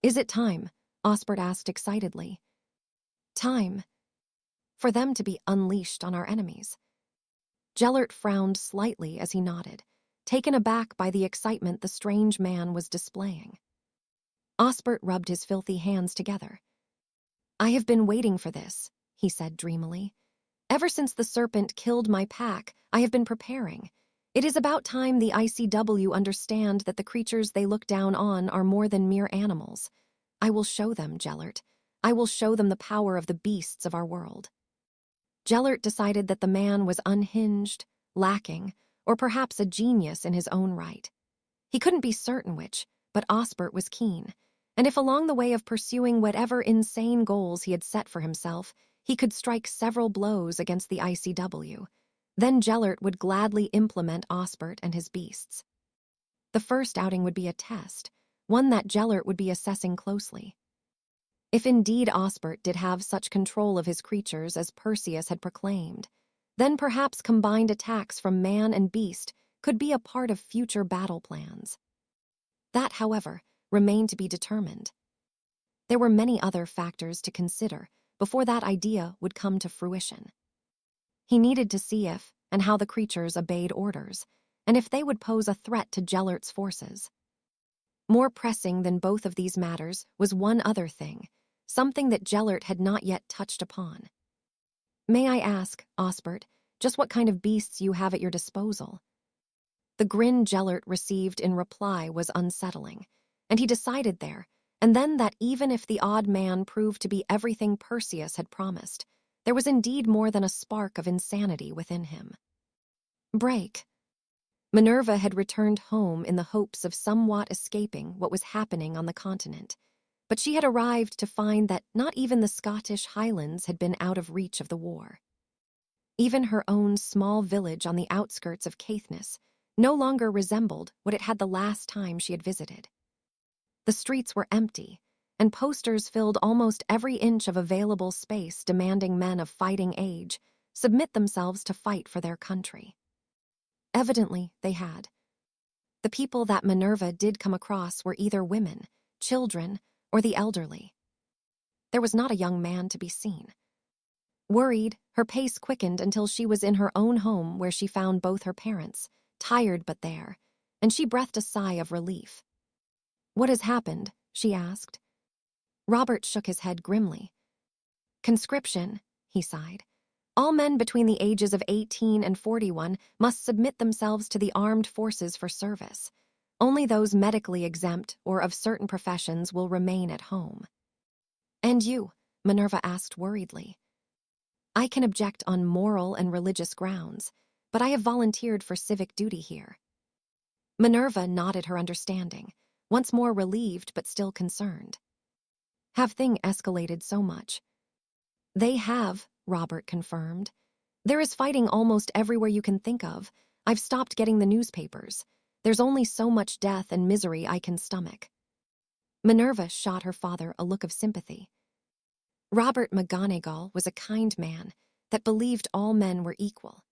Is it time? Osbert asked excitedly. Time. For them to be unleashed on our enemies. Gellert frowned slightly as he nodded, taken aback by the excitement the strange man was displaying. Osbert rubbed his filthy hands together. I have been waiting for this, he said dreamily. Ever since the serpent killed my pack, I have been preparing. It is about time the ICW understand that the creatures they look down on are more than mere animals. I will show them, Gellert. I will show them the power of the beasts of our world. Gellert decided that the man was unhinged, lacking, or perhaps a genius in his own right. He couldn't be certain which, but Osbert was keen, and if along the way of pursuing whatever insane goals he had set for himself, he could strike several blows against the ICW, then Gellert would gladly implement Osbert and his beasts. The first outing would be a test, one that Gellert would be assessing closely. If indeed Osbert did have such control of his creatures as Perseus had proclaimed, then perhaps combined attacks from man and beast could be a part of future battle plans. That, however, remained to be determined. There were many other factors to consider before that idea would come to fruition. He needed to see if and how the creatures obeyed orders, and if they would pose a threat to Gellert's forces. More pressing than both of these matters was one other thing, something that Gellert had not yet touched upon. May I ask, Osbert, just what kind of beasts you have at your disposal? The grin Gellert received in reply was unsettling, and he decided there, and then that even if the odd man proved to be everything Perseus had promised, there was indeed more than a spark of insanity within him. Break. Minerva had returned home in the hopes of somewhat escaping what was happening on the continent, but she had arrived to find that not even the Scottish Highlands had been out of reach of the war. Even her own small village on the outskirts of Caithness no longer resembled what it had the last time she had visited. The streets were empty, and posters filled almost every inch of available space demanding men of fighting age submit themselves to fight for their country. Evidently, they had. The people that Minerva did come across were either women, children, or the elderly. There was not a young man to be seen. Worried, her pace quickened until she was in her own home where she found both her parents, tired but there, and she breathed a sigh of relief. What has happened? She asked. Robert shook his head grimly. Conscription, he sighed. All men between the ages of 18 and 41 must submit themselves to the armed forces for service. Only those medically exempt or of certain professions will remain at home. And you? Minerva asked worriedly. I can object on moral and religious grounds. but I have volunteered for civic duty here." Minerva nodded her understanding, once more relieved but still concerned. "Have things escalated so much?" "They have," Robert confirmed. "There is fighting almost everywhere you can think of. I've stopped getting the newspapers. There's only so much death and misery I can stomach." Minerva shot her father a look of sympathy. Robert McGonagall was a kind man that believed all men were equal.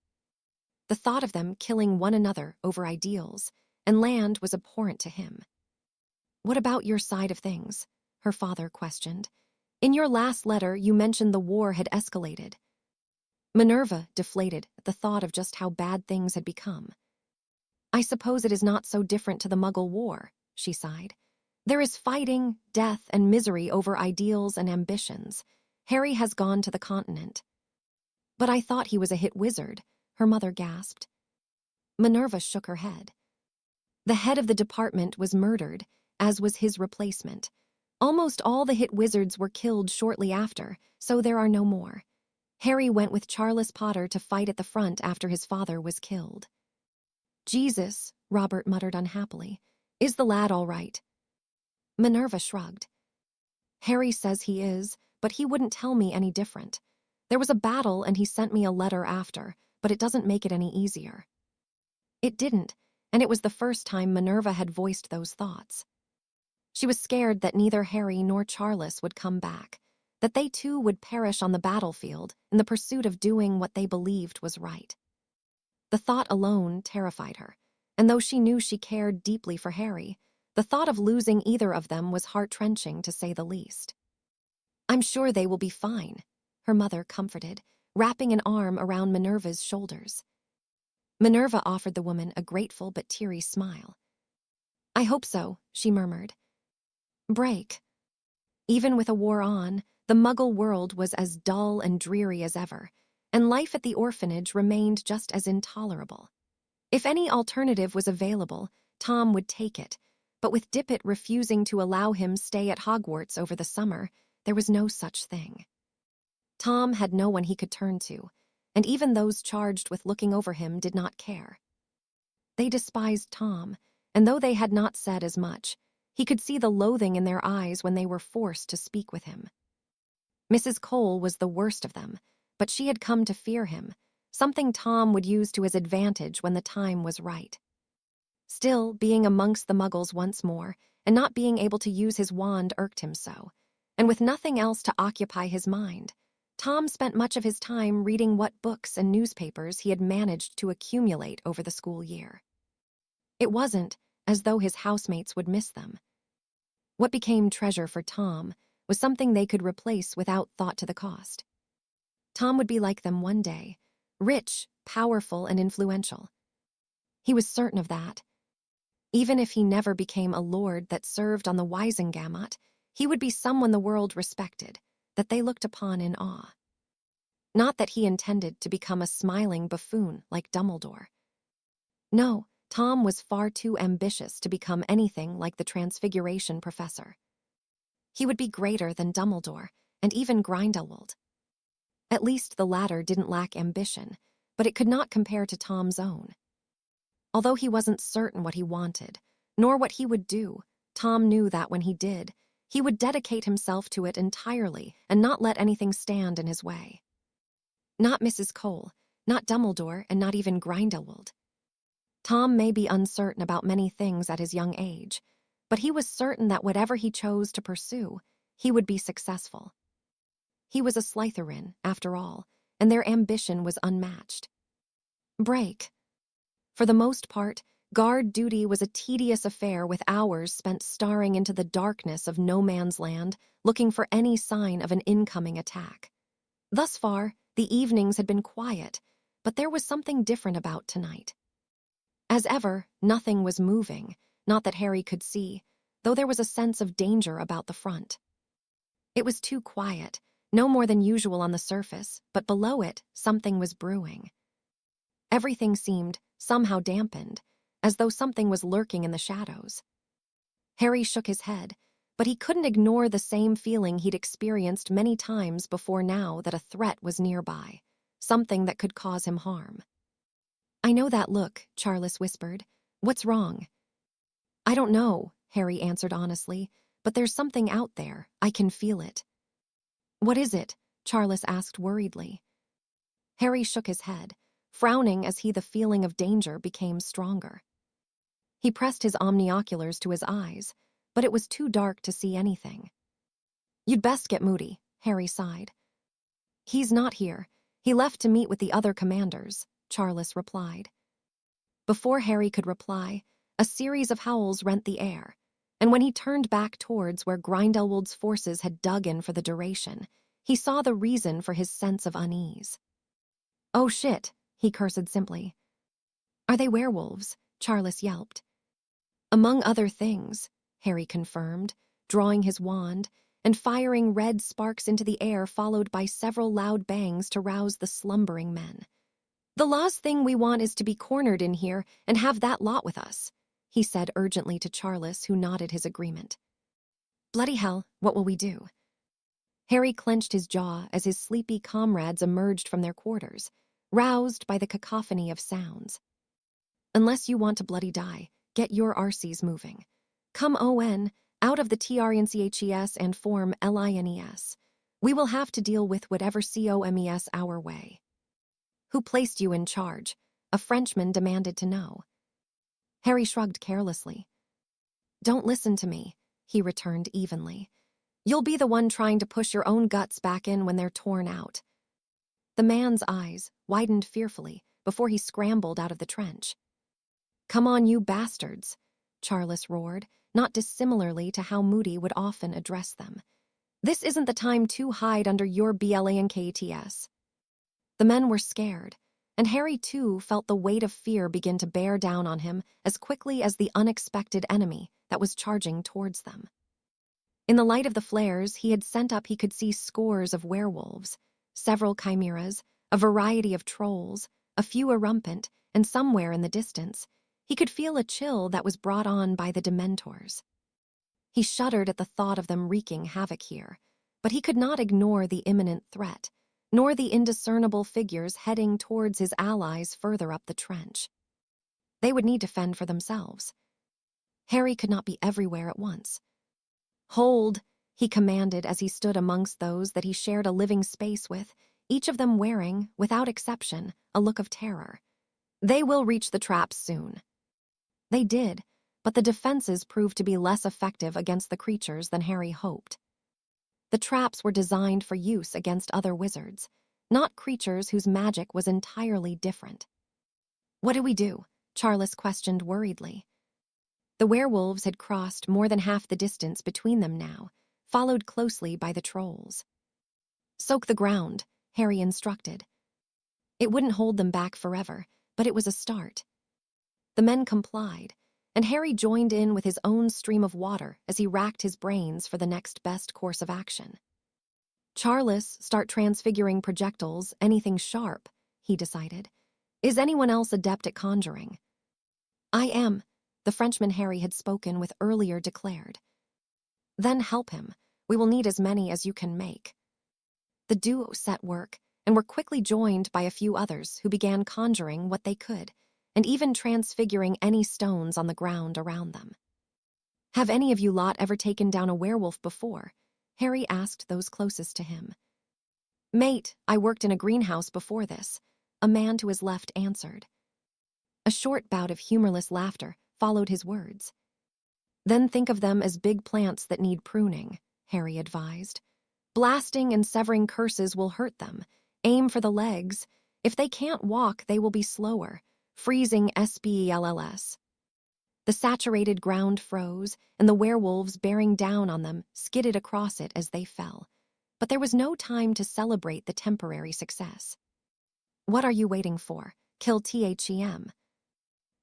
The thought of them killing one another over ideals and land was abhorrent to him. "What about your side of things?" her father questioned. "In your last letter, you mentioned the war had escalated." Minerva deflated at the thought of just how bad things had become. "I suppose it is not so different to the Muggle War," she sighed. "There is fighting, death, and misery over ideals and ambitions. Harry has gone to the continent." "But I thought he was a hit wizard," her mother gasped. Minerva shook her head. "The head of the department was murdered, as was his replacement. Almost all the hit wizards were killed shortly after, so there are no more. Harry went with Charles Potter to fight at the front after his father was killed." "Jesus," Robert muttered unhappily. "Is the lad all right?" Minerva shrugged. "Harry says he is, but he wouldn't tell me any different. There was a battle and he sent me a letter after, but it doesn't make it any easier." It didn't, and it was the first time Minerva had voiced those thoughts. She was scared that neither Harry nor Charles would come back, that they too would perish on the battlefield in the pursuit of doing what they believed was right. The thought alone terrified her, and though she knew she cared deeply for Harry, the thought of losing either of them was heart-wrenching to say the least. "I'm sure they will be fine," her mother comforted, wrapping an arm around Minerva's shoulders. Minerva offered the woman a grateful but teary smile. "I hope so," she murmured. Break. Even with a war on, the Muggle world was as dull and dreary as ever, and life at the orphanage remained just as intolerable. If any alternative was available, Tom would take it, but with Dippet refusing to allow him stay at Hogwarts over the summer, there was no such thing. Tom had no one he could turn to, and even those charged with looking over him did not care. They despised Tom, and though they had not said as much, he could see the loathing in their eyes when they were forced to speak with him. Mrs. Cole was the worst of them, but she had come to fear him, something Tom would use to his advantage when the time was right. Still, being amongst the Muggles once more, and not being able to use his wand irked him so, and with nothing else to occupy his mind, Tom spent much of his time reading what books and newspapers he had managed to accumulate over the school year. It wasn't as though his housemates would miss them. What became treasure for Tom was something they could replace without thought to the cost. Tom would be like them one day, rich, powerful, and influential. He was certain of that. Even if he never became a lord that served on the Wisengamot, he would be someone the world respected, that they looked upon in awe. Not that he intended to become a smiling buffoon like Dumbledore. No, Tom was far too ambitious to become anything like the Transfiguration Professor. He would be greater than Dumbledore, and even Grindelwald. At least the latter didn't lack ambition, but it could not compare to Tom's own. Although he wasn't certain what he wanted, nor what he would do, Tom knew that when he did, he would dedicate himself to it entirely and not let anything stand in his way. Not Mrs. Cole, not Dumbledore, and not even Grindelwald. Tom may be uncertain about many things at his young age, but he was certain that whatever he chose to pursue, he would be successful. He was a Slytherin, after all, and their ambition was unmatched. Break. For the most part, guard duty was a tedious affair with hours spent staring into the darkness of no man's land, looking for any sign of an incoming attack. Thus far, the evenings had been quiet, but there was something different about tonight. As ever, nothing was moving, not that Harry could see, though there was a sense of danger about the front. It was too quiet, no more than usual on the surface, but below it, something was brewing. Everything seemed somehow dampened, as though something was lurking in the shadows. Harry shook his head, but he couldn't ignore the same feeling he'd experienced many times before now that a threat was nearby, something that could cause him harm. I know that look, Charles whispered. What's wrong? I don't know, Harry answered honestly, but there's something out there. I can feel it. What is it? Charles asked worriedly. Harry shook his head, frowning as the feeling of danger became stronger. He pressed his omnioculars to his eyes, but it was too dark to see anything. You'd best get Moody, Harry sighed. He's not here. He left to meet with the other commanders, Charles replied. Before Harry could reply, a series of howls rent the air, and when he turned back towards where Grindelwald's forces had dug in for the duration, he saw the reason for his sense of unease. Oh shit, he cursed simply. Are they werewolves? Charles yelped. Among other things, Harry confirmed, drawing his wand and firing red sparks into the air followed by several loud bangs to rouse the slumbering men. The last thing we want is to be cornered in here and have that lot with us, he said urgently to Charles, who nodded his agreement. Bloody hell, what will we do? Harry clenched his jaw as his sleepy comrades emerged from their quarters, roused by the cacophony of sounds. Unless you want to bloody die, get your RCs moving. Come on, out of the TRNCHES and form LINES. We will have to deal with whatever COMES our way. Who placed you in charge? A Frenchman demanded to know. Harry shrugged carelessly. Don't listen to me, he returned evenly. You'll be the one trying to push your own guts back in when they're torn out. The man's eyes widened fearfully before he scrambled out of the trench. Come on, you bastards, Charles roared, not dissimilarly to how Moody would often address them. This isn't the time to hide under your BLANKTS. The men were scared, and Harry too felt the weight of fear begin to bear down on him as quickly as the unexpected enemy that was charging towards them. In the light of the flares he had sent up he could see scores of werewolves, several chimeras, a variety of trolls, a few erumpent, and somewhere in the distance, he could feel a chill that was brought on by the Dementors. He shuddered at the thought of them wreaking havoc here, but he could not ignore the imminent threat, nor the indiscernible figures heading towards his allies further up the trench. They would need to fend for themselves. Harry could not be everywhere at once. Hold, he commanded as he stood amongst those that he shared a living space with, each of them wearing, without exception, a look of terror. They will reach the traps soon. They did, but the defenses proved to be less effective against the creatures than Harry hoped. The traps were designed for use against other wizards, not creatures whose magic was entirely different. What do we do? Charles questioned worriedly. The werewolves had crossed more than half the distance between them now, followed closely by the trolls. Soak the ground, Harry instructed. It wouldn't hold them back forever, but it was a start. The men complied, and Harry joined in with his own stream of water as he racked his brains for the next best course of action. Charles, start transfiguring projectiles, anything sharp, he decided. Is anyone else adept at conjuring? I am, the Frenchman Harry had spoken with earlier declared. Then help him. We will need as many as you can make. The duo set work, and were quickly joined by a few others who began conjuring what they could, and even transfiguring any stones on the ground around them. Have any of you lot ever taken down a werewolf before? Harry asked those closest to him. Mate, I worked in a greenhouse before this, a man to his left answered. A short bout of humorless laughter followed his words. Then think of them as big plants that need pruning, Harry advised. Blasting and severing curses will hurt them. Aim for the legs. If they can't walk, they will be slower, freezing SPELLS. The saturated ground froze, and the werewolves bearing down on them skidded across it as they fell. But there was no time to celebrate the temporary success. What are you waiting for? Kill THEM.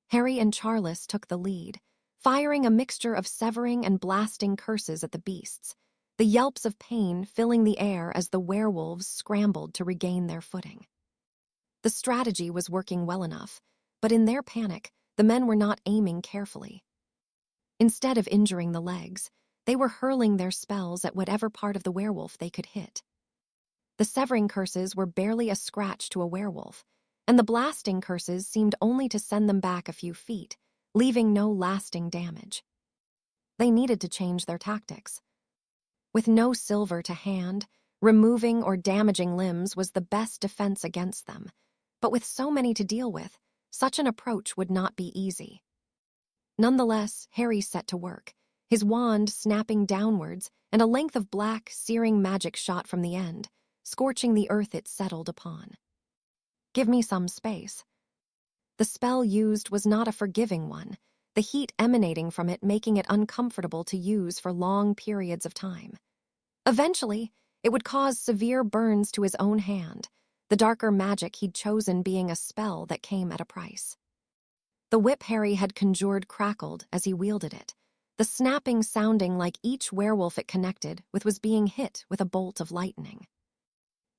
Harry and Charles took the lead, firing a mixture of severing and blasting curses at the beasts, the yelps of pain filling the air as the werewolves scrambled to regain their footing. The strategy was working well enough, but in their panic, the men were not aiming carefully. Instead of injuring the legs, they were hurling their spells at whatever part of the werewolf they could hit. The severing curses were barely a scratch to a werewolf, and the blasting curses seemed only to send them back a few feet, leaving no lasting damage. They needed to change their tactics. With no silver to hand, removing or damaging limbs was the best defense against them, but with so many to deal with, such an approach would not be easy. Nonetheless, Harry set to work, his wand snapping downwards and a length of black, searing magic shot from the end, scorching the earth it settled upon. Give me some space. The spell used was not a forgiving one, the heat emanating from it making it uncomfortable to use for long periods of time. Eventually, it would cause severe burns to his own hand, the darker magic he'd chosen being a spell that came at a price. The whip Harry had conjured crackled as he wielded it, the snapping sounding like each werewolf it connected with was being hit with a bolt of lightning.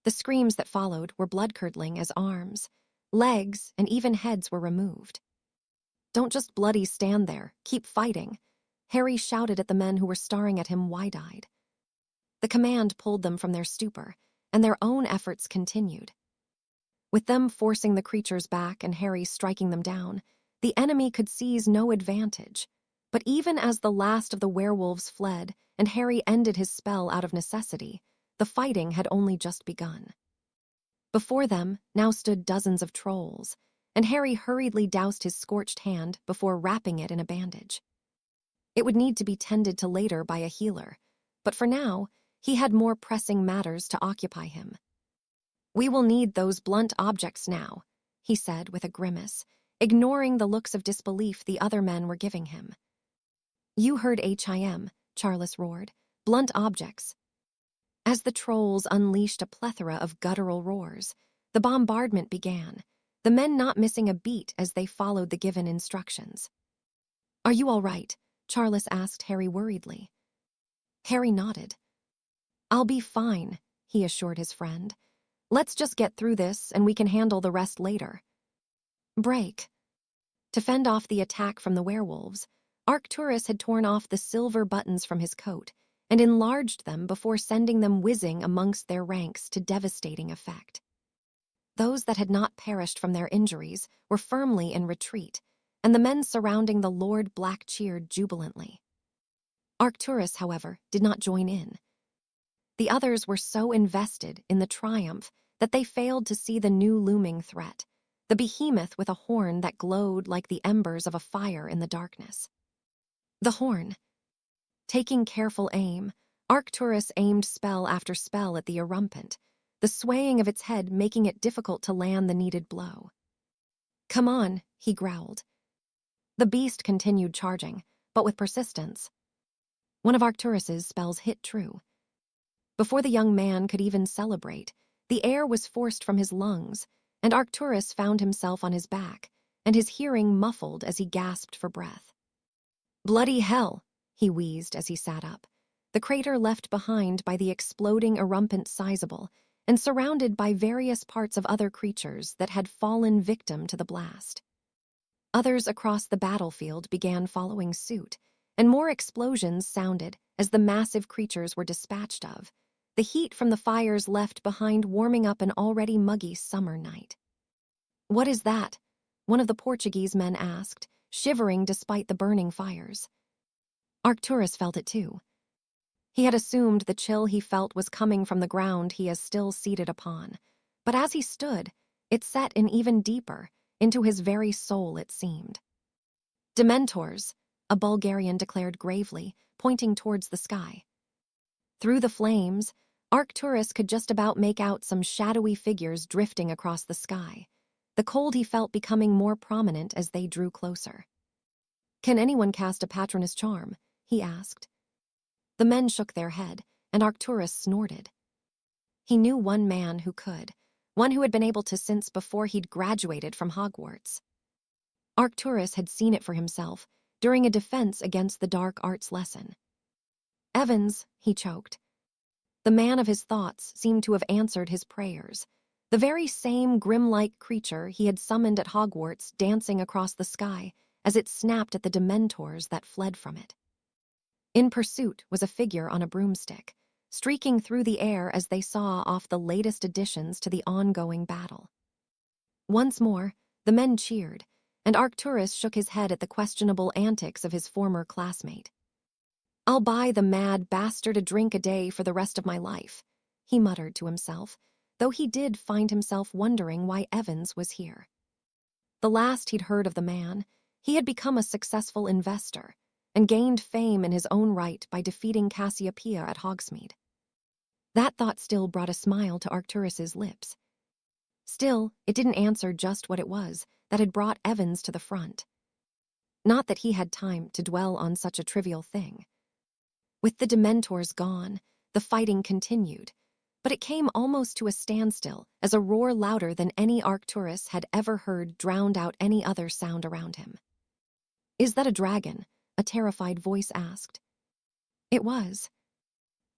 The screams that followed were blood-curdling as arms, legs, and even heads were removed. "Don't just bloody stand there, keep fighting," Harry shouted at the men who were staring at him wide-eyed. The command pulled them from their stupor, and their own efforts continued. With them forcing the creatures back and Harry striking them down, the enemy could seize no advantage. But even as the last of the werewolves fled and Harry ended his spell out of necessity, the fighting had only just begun. Before them now stood dozens of trolls, and Harry hurriedly doused his scorched hand before wrapping it in a bandage. It would need to be tended to later by a healer, but for now, he had more pressing matters to occupy him. "We will need those blunt objects now," he said with a grimace, ignoring the looks of disbelief the other men were giving him. "You heard him," Charles roared. "Blunt objects." As the trolls unleashed a plethora of guttural roars, the bombardment began, the men not missing a beat as they followed the given instructions. "Are you all right?" Charles asked Harry worriedly. Harry nodded. "I'll be fine," he assured his friend. "Let's just get through this and we can handle the rest later." Break. To fend off the attack from the werewolves, Arcturus had torn off the silver buttons from his coat and enlarged them before sending them whizzing amongst their ranks to devastating effect. Those that had not perished from their injuries were firmly in retreat, and the men surrounding the Lord Black cheered jubilantly. Arcturus, however, did not join in. The others were so invested in the triumph that they failed to see the new looming threat, the behemoth with a horn that glowed like the embers of a fire in the darkness. The horn. Taking careful aim, Arcturus aimed spell after spell at the erumpent, the swaying of its head making it difficult to land the needed blow. "Come on," he growled. The beast continued charging, but with persistence. One of Arcturus's spells hit true. Before the young man could even celebrate, the air was forced from his lungs, and Arcturus found himself on his back, and his hearing muffled as he gasped for breath. "Bloody hell," he wheezed as he sat up, the crater left behind by the exploding erumpent sizable and surrounded by various parts of other creatures that had fallen victim to the blast. Others across the battlefield began following suit, and more explosions sounded as the massive creatures were dispatched of, the heat from the fires left behind warming up an already muggy summer night. "What is that?" one of the Portuguese men asked, shivering despite the burning fires. Arcturus felt it too. He had assumed the chill he felt was coming from the ground he is still seated upon, but as he stood, it set in even deeper, into his very soul it seemed. "Dementors," a Bulgarian declared gravely, pointing towards the sky. Through the flames, Arcturus could just about make out some shadowy figures drifting across the sky, the cold he felt becoming more prominent as they drew closer. "Can anyone cast a Patronus charm?" he asked. The men shook their head, and Arcturus snorted. He knew one man who could, one who had been able to since before he'd graduated from Hogwarts. Arcturus had seen it for himself during a defense against the dark arts lesson. "Evans," he choked. The man of his thoughts seemed to have answered his prayers, the very same grim-like creature he had summoned at Hogwarts dancing across the sky as it snapped at the Dementors that fled from it. In pursuit was a figure on a broomstick, streaking through the air as they saw off the latest additions to the ongoing battle. Once more, the men cheered, and Arcturus shook his head at the questionable antics of his former classmate. "I'll buy the mad bastard a drink a day for the rest of my life," he muttered to himself, though he did find himself wondering why Evans was here. The last he'd heard of the man, he had become a successful investor and gained fame in his own right by defeating Cassiopeia at Hogsmeade. That thought still brought a smile to Arcturus's lips. Still, it didn't answer just what it was that had brought Evans to the front. Not that he had time to dwell on such a trivial thing. With the Dementors gone, the fighting continued, but it came almost to a standstill as a roar louder than any Arcturus had ever heard drowned out any other sound around him. "Is that a dragon?" a terrified voice asked. It was.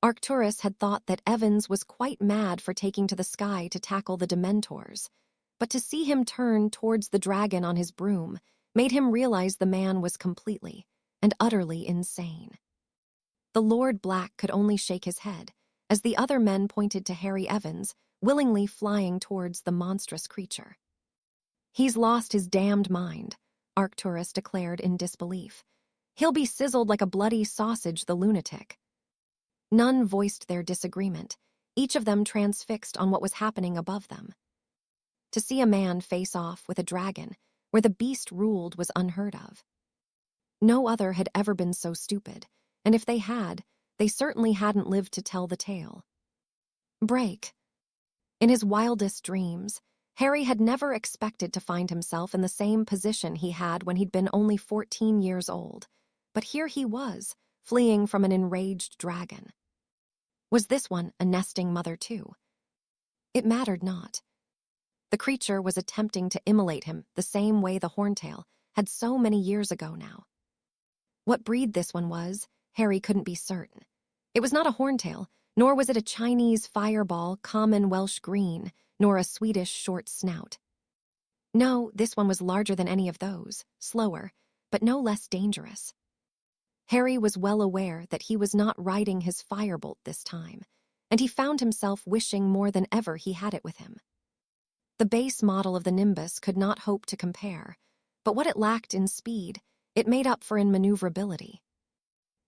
Arcturus had thought that Evans was quite mad for taking to the sky to tackle the Dementors, but to see him turn towards the dragon on his broom made him realize the man was completely and utterly insane. The Lord Black could only shake his head, as the other men pointed to Harry Evans, willingly flying towards the monstrous creature. "He's lost his damned mind," Arcturus declared in disbelief. "He'll be sizzled like a bloody sausage, the lunatic." None voiced their disagreement, each of them transfixed on what was happening above them. To see a man face off with a dragon, where the beast ruled, was unheard of. No other had ever been so stupid, and if they had, they certainly hadn't lived to tell the tale. Break. In his wildest dreams, Harry had never expected to find himself in the same position he had when he'd been only 14 years old, but here he was, fleeing from an enraged dragon. Was this one a nesting mother too? It mattered not. The creature was attempting to immolate him the same way the Horntail had so many years ago now. What breed this one was, Harry couldn't be certain. It was not a Horntail, nor was it a Chinese fireball, common Welsh green, nor a Swedish short snout. No, this one was larger than any of those, slower, but no less dangerous. Harry was well aware that he was not riding his firebolt this time, and he found himself wishing more than ever he had it with him. The base model of the Nimbus could not hope to compare, but what it lacked in speed, it made up for in maneuverability.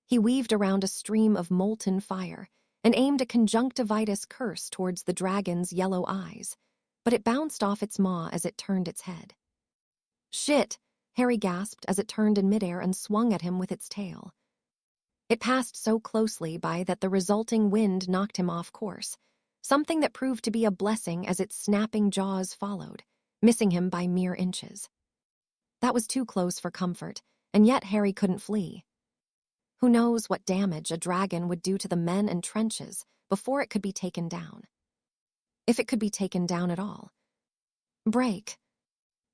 He weaved around a stream of molten fire and aimed a conjunctivitis curse towards the dragon's yellow eyes, but it bounced off its maw as it turned its head. "Shit!" Harry gasped as it turned in midair and swung at him with its tail. It passed so closely by that the resulting wind knocked him off course, something that proved to be a blessing as its snapping jaws followed, missing him by mere inches. That was too close for comfort, and yet Harry couldn't flee. Who knows what damage a dragon would do to the men and trenches before it could be taken down. If it could be taken down at all. Break.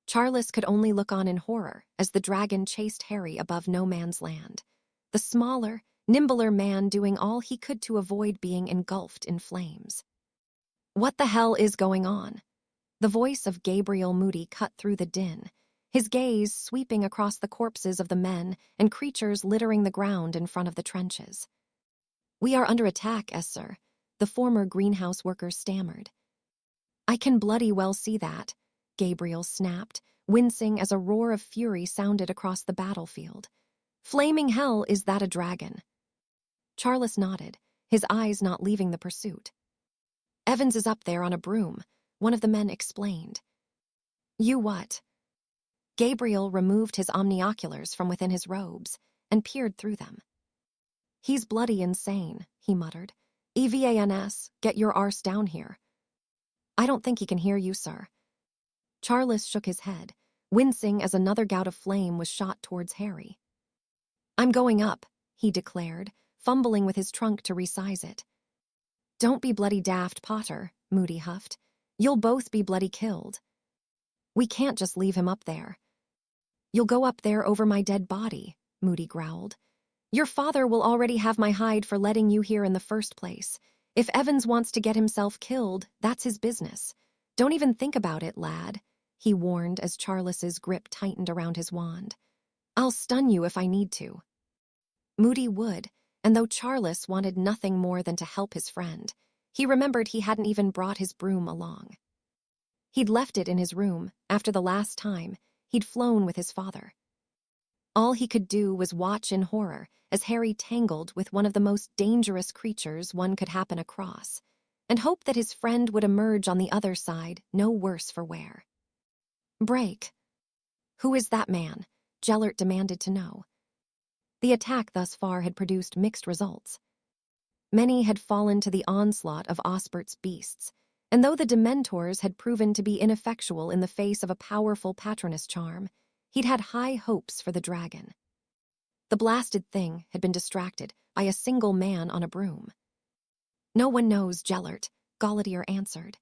Charles could only look on in horror as the dragon chased Harry above no man's land, the smaller, nimbler man doing all he could to avoid being engulfed in flames. "What the hell is going on?" The voice of Gabriel Moody cut through the din, his gaze sweeping across the corpses of the men and creatures littering the ground in front of the trenches. "We are under attack, sir," the former greenhouse worker stammered. "I can bloody well see that," Gabriel snapped, wincing as a roar of fury sounded across the battlefield. "Flaming hell, is that a dragon?" Charles nodded, his eyes not leaving the pursuit. "Evans is up there on a broom," one of the men explained. "You what?" Gabriel removed his omnioculars from within his robes and peered through them. "He's bloody insane," he muttered. "Evans, get your arse down here." "I don't think he can hear you, sir." Charles shook his head, wincing as another gout of flame was shot towards Harry. "I'm going up," he declared, fumbling with his trunk to resize it. "Don't be bloody daft, Potter," Moody huffed. "You'll both be bloody killed." "We can't just leave him up there." "You'll go up there over my dead body," Moody growled. "Your father will already have my hide for letting you here in the first place. If Evans wants to get himself killed, that's his business. Don't even think about it, lad," he warned as Charles's grip tightened around his wand. "I'll stun you if I need to." Moody would, and though Charles wanted nothing more than to help his friend, he remembered he hadn't even brought his broom along. He'd left it in his room after the last time he'd flown with his father. All he could do was watch in horror as Harry tangled with one of the most dangerous creatures one could happen across, and hope that his friend would emerge on the other side no worse for wear. "Break. Who is that man?" Gellert demanded to know. The attack thus far had produced mixed results. Many had fallen to the onslaught of Osbert's beasts, and though the Dementors had proven to be ineffectual in the face of a powerful Patronus charm, he'd had high hopes for the dragon. The blasted thing had been distracted by a single man on a broom. "No one knows, Gellert," Galletier answered.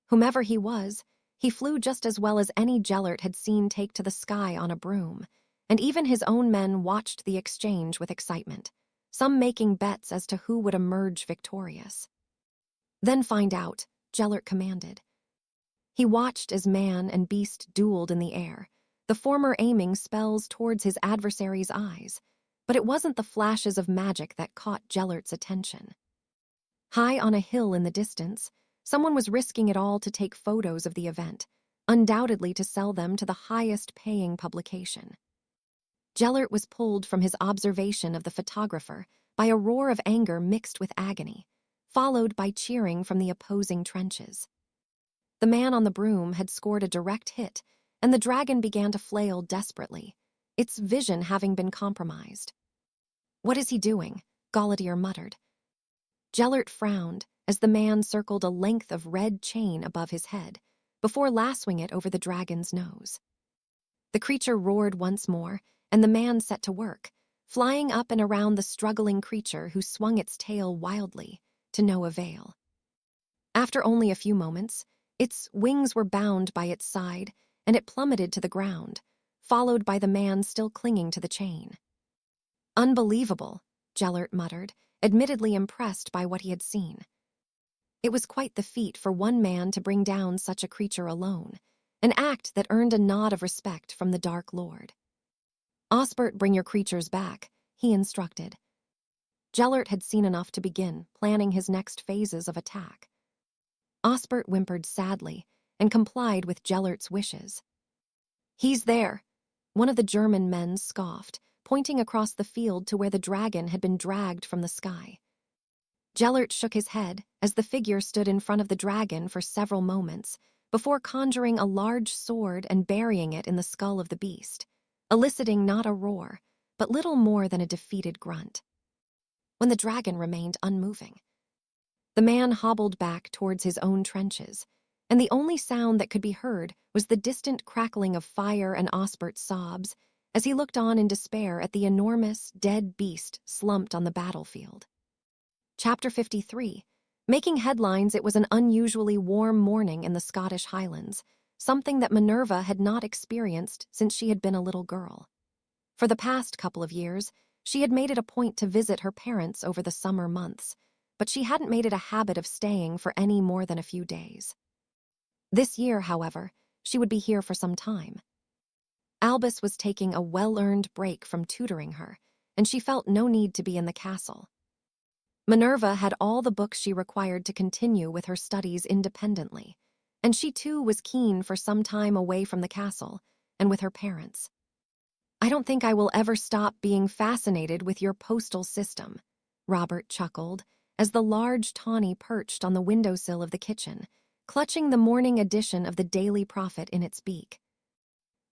Whomever he was, he flew just as well as any Gellert had seen take to the sky on a broom, and even his own men watched the exchange with excitement, some making bets as to who would emerge victorious. "Then find out," Gellert commanded. He watched as man and beast dueled in the air, the former aiming spells towards his adversary's eyes, but it wasn't the flashes of magic that caught Gellert's attention. High on a hill in the distance, someone was risking it all to take photos of the event, undoubtedly to sell them to the highest-paying publication. Gellert was pulled from his observation of the photographer by a roar of anger mixed with agony, followed by cheering from the opposing trenches. The man on the broom had scored a direct hit, and the dragon began to flail desperately, its vision having been compromised. "What is he doing?" Galletier muttered. Gellert frowned as the man circled a length of red chain above his head, before lassoing it over the dragon's nose. The creature roared once more, and the man set to work, flying up and around the struggling creature who swung its tail wildly, to no avail. After only a few moments, its wings were bound by its side, and it plummeted to the ground, followed by the man still clinging to the chain. "Unbelievable," Gellert muttered, admittedly impressed by what he had seen. It was quite the feat for one man to bring down such a creature alone, an act that earned a nod of respect from the Dark Lord. "Osbert, bring your creatures back," he instructed. Gellert had seen enough to begin planning his next phases of attack. Osbert whimpered sadly and complied with Gellert's wishes. "He's there," one of the German men scoffed, pointing across the field to where the dragon had been dragged from the sky. Gellert shook his head as the figure stood in front of the dragon for several moments before conjuring a large sword and burying it in the skull of the beast, eliciting not a roar, but little more than a defeated grunt. When the dragon remained unmoving, the man hobbled back towards his own trenches, and the only sound that could be heard was the distant crackling of fire and Osbert's sobs as he looked on in despair at the enormous, dead beast slumped on the battlefield. Chapter 53. Making headlines, it was an unusually warm morning in the Scottish Highlands, something that Minerva had not experienced since she had been a little girl. For the past couple of years, she had made it a point to visit her parents over the summer months, but she hadn't made it a habit of staying for any more than a few days. This year, however, she would be here for some time. Albus was taking a well-earned break from tutoring her, and she felt no need to be in the castle. Minerva had all the books she required to continue with her studies independently, and she too was keen for some time away from the castle and with her parents. "I don't think I will ever stop being fascinated with your postal system," Robert chuckled as the large tawny perched on the windowsill of the kitchen, clutching the morning edition of the Daily Prophet in its beak.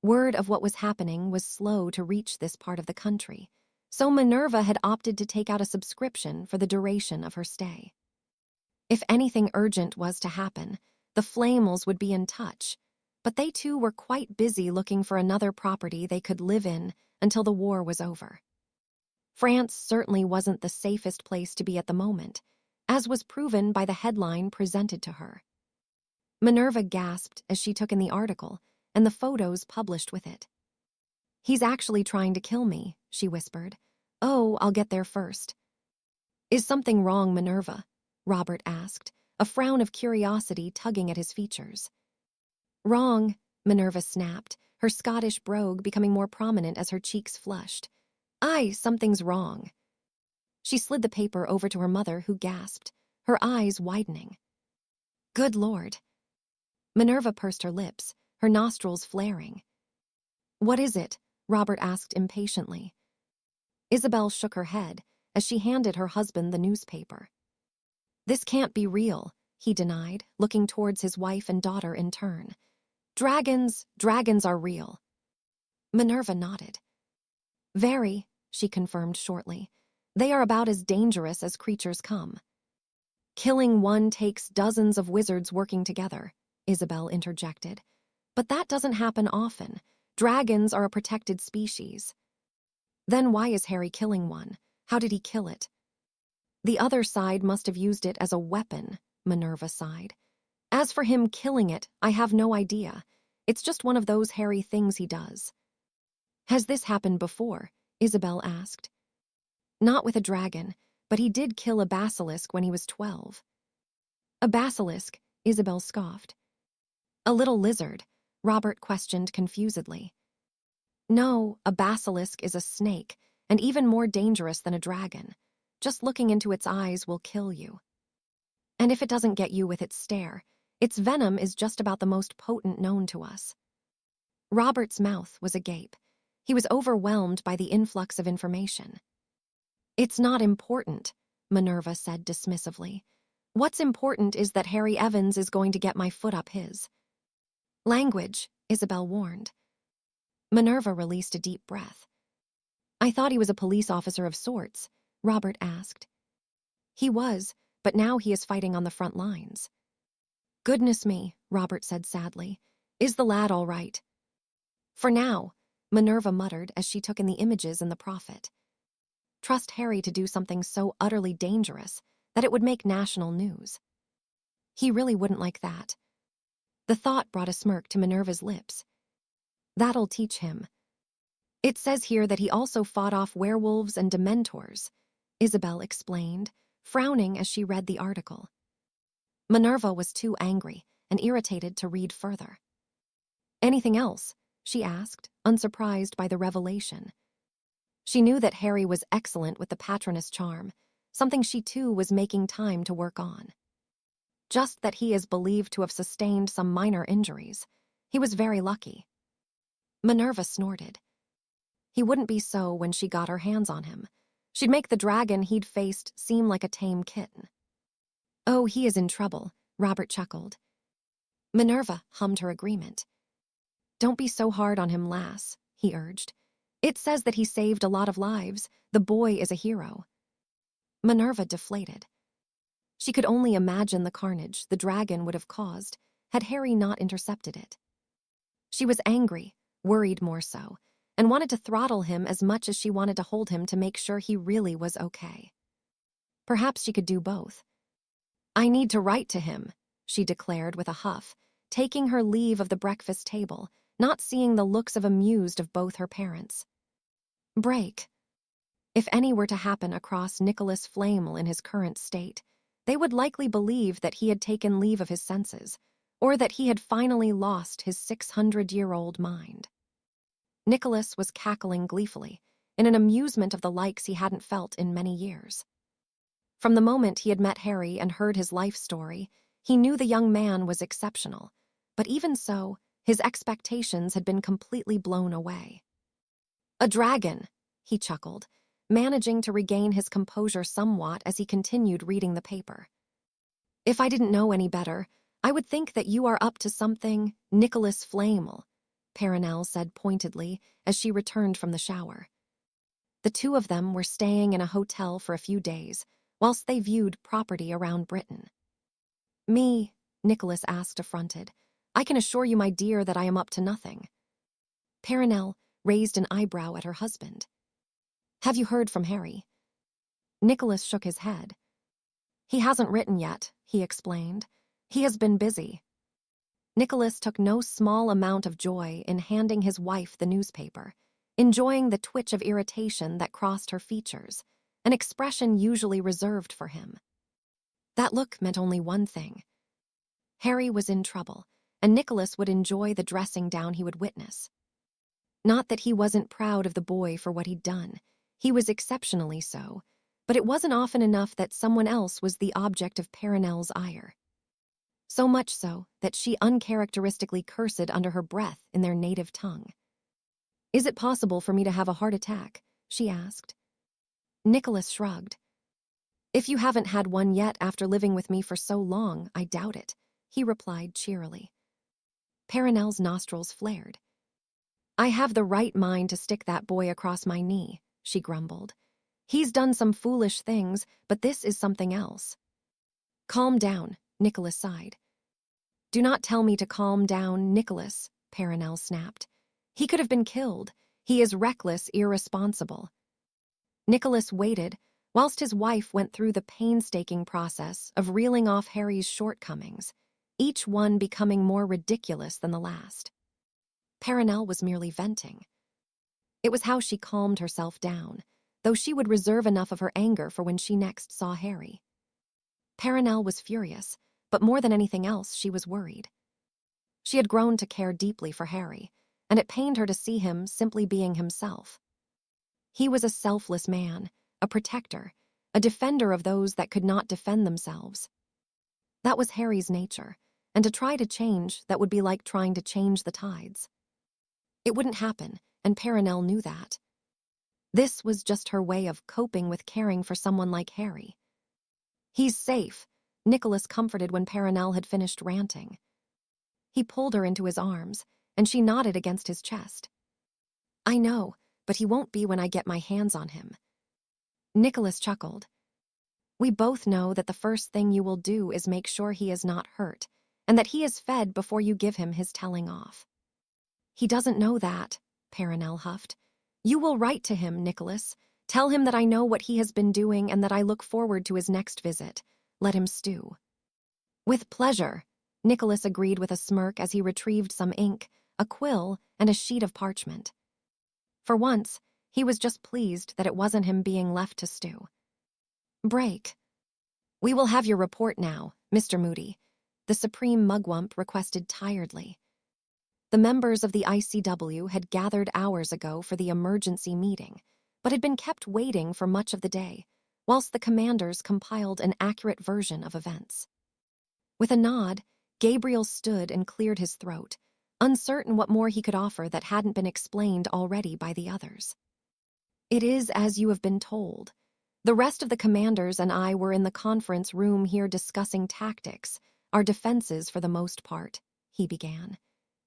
Word of what was happening was slow to reach this part of the country, so Minerva had opted to take out a subscription for the duration of her stay. If anything urgent was to happen, the Flamels would be in touch, but they too were quite busy looking for another property they could live in until the war was over. France certainly wasn't the safest place to be at the moment, as was proven by the headline presented to her. Minerva gasped as she took in the article and the photos published with it. "He's actually trying to kill me," she whispered. "Oh, I'll get there first." "Is something wrong, Minerva?" Robert asked, a frown of curiosity tugging at his features. "Wrong," Minerva snapped, her Scottish brogue becoming more prominent as her cheeks flushed. "Aye, something's wrong." She slid the paper over to her mother, who gasped, her eyes widening. "Good Lord." Minerva pursed her lips, her nostrils flaring. "What is it?" Robert asked impatiently. Isabel shook her head as she handed her husband the newspaper. "This can't be real," he denied, looking towards his wife and daughter in turn. Dragons are real." Minerva nodded. "Very," she confirmed shortly. "They are about as dangerous as creatures come." "Killing one takes dozens of wizards working together," Isabel interjected. "But that doesn't happen often. Dragons are a protected species." "Then why is Harry killing one? How did he kill it?" "The other side must have used it as a weapon," Minerva sighed. "As for him killing it, I have no idea. It's just one of those hairy things he does." "Has this happened before?" Isabel asked. "Not with a dragon, but he did kill a basilisk when he was 12. "A basilisk?" Isabel scoffed. "A little lizard," Robert questioned confusedly. "No, a basilisk is a snake, and even more dangerous than a dragon. Just looking into its eyes will kill you. And if it doesn't get you with its stare, its venom is just about the most potent known to us." Robert's mouth was agape. He was overwhelmed by the influx of information. "It's not important," Minerva said dismissively. "What's important is that Harry Evans is going to get my foot up his." "Language," Isabel warned. Minerva released a deep breath. "I thought he was a police officer of sorts," Robert asked. "He was, but now he is fighting on the front lines." "Goodness me," Robert said sadly. "Is the lad all right?" "For now," Minerva muttered as she took in the images and the prophet. Trust Harry to do something so utterly dangerous that it would make national news. He really wouldn't like that. The thought brought a smirk to Minerva's lips. "That'll teach him." "It says here that he also fought off werewolves and dementors," Isabel explained, frowning as she read the article. Minerva was too angry and irritated to read further. "Anything else?" she asked, unsurprised by the revelation. She knew that Harry was excellent with the patroness charm, something she too was making time to work on. "Just that he is believed to have sustained some minor injuries. He was very lucky." Minerva snorted. He wouldn't be so when she got her hands on him. She'd make the dragon he'd faced seem like a tame kitten. "Oh, he is in trouble," Robert chuckled. Minerva hummed her agreement. "Don't be so hard on him, lass," he urged. "It says that he saved a lot of lives. The boy is a hero." Minerva deflated. She could only imagine the carnage the dragon would have caused had Harry not intercepted it. She was angry, worried more so, and wanted to throttle him as much as she wanted to hold him to make sure he really was okay. Perhaps she could do both. "I need to write to him," she declared with a huff, taking her leave of the breakfast table, not seeing the looks of amused of both her parents. Break. If any were to happen across Nicholas Flamel in his current state, they would likely believe that he had taken leave of his senses, or that he had finally lost his 600-year-old mind. Nicholas was cackling gleefully, in an amusement of the likes he hadn't felt in many years. From the moment he had met Harry and heard his life story, he knew the young man was exceptional, but even so, his expectations had been completely blown away. "A dragon," he chuckled, managing to regain his composure somewhat as he continued reading the paper. "If I didn't know any better, I would think that you are up to something, Nicholas Flamel," Perenelle said pointedly as she returned from the shower. The two of them were staying in a hotel for a few days, whilst they viewed property around Britain. "Me?" Nicholas asked affronted. "I can assure you, my dear, that I am up to nothing." Perenelle raised an eyebrow at her husband. "Have you heard from Harry?" Nicholas shook his head. "He hasn't written yet," he explained. "He has been busy." Nicholas took no small amount of joy in handing his wife the newspaper, enjoying the twitch of irritation that crossed her features, an expression usually reserved for him. That look meant only one thing. Harry was in trouble, and Nicholas would enjoy the dressing down he would witness. Not that he wasn't proud of the boy for what he'd done. He was exceptionally so, but it wasn't often enough that someone else was the object of Perenelle's ire. so much so that she uncharacteristically cursed under her breath in their native tongue. "Is it possible for me to have a heart attack?" she asked. Nicholas shrugged. "If you haven't had one yet after living with me for so long, I doubt it," he replied cheerily. Perenelle's nostrils flared. "I have the right mind to stick that boy across my knee," she grumbled. "He's done some foolish things, but this is something else." "Calm down," Nicholas sighed. "Do not tell me to calm down, Nicholas," Perenelle snapped. "He could have been killed. He is reckless, irresponsible." Nicholas waited whilst his wife went through the painstaking process of reeling off Harry's shortcomings, each one becoming more ridiculous than the last. Perenelle was merely venting. It was how she calmed herself down, though she would reserve enough of her anger for when she next saw Harry. Perenelle was furious, but more than anything else, she was worried. She had grown to care deeply for Harry, and it pained her to see him simply being himself. He was a selfless man, a protector, a defender of those that could not defend themselves. That was Harry's nature, and to try to change that would be like trying to change the tides. It wouldn't happen, and Perenelle knew that. This was just her way of coping with caring for someone like Harry. "He's safe," Nicholas comforted when Perenelle had finished ranting. He pulled her into his arms, and she nodded against his chest. "I know, but he won't be when I get my hands on him." Nicholas chuckled. "We both know that the first thing you will do is make sure he is not hurt, and that he is fed before you give him his telling off." "He doesn't know that," Perenelle huffed. "You will write to him, Nicholas. Tell him that I know what he has been doing and that I look forward to his next visit. Let him stew." "With pleasure," Nicholas agreed with a smirk as he retrieved some ink, a quill, and a sheet of parchment. For once, he was just pleased that it wasn't him being left to stew. "Break." "We will have your report now, Mr. Moody," the Supreme Mugwump requested tiredly. The members of the ICW had gathered hours ago for the emergency meeting, but had been kept waiting for much of the day, whilst the commanders compiled an accurate version of events. With a nod, Gabriel stood and cleared his throat, uncertain what more he could offer that hadn't been explained already by the others. "It is as you have been told. The rest of the commanders and I were in the conference room here discussing tactics, our defenses for the most part," he began.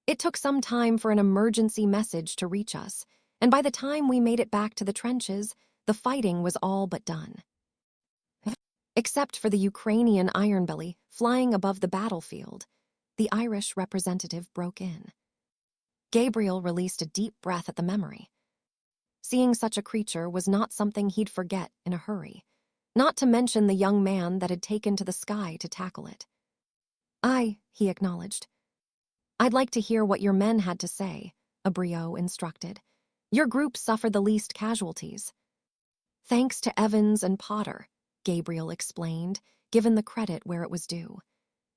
"It took some time for an emergency message to reach us, and by the time we made it back to the trenches, the fighting was all but done. Except for the Ukrainian Ironbelly flying above the battlefield," the Irish representative broke in. Gabriel released a deep breath at the memory. Seeing such a creature was not something he'd forget in a hurry, not to mention the young man that had taken to the sky to tackle it. He acknowledged. "I'd like to hear what your men had to say," Abriot instructed. "Your group suffered the least casualties." "Thanks to Evans and Potter," Gabriel explained, given the credit where it was due.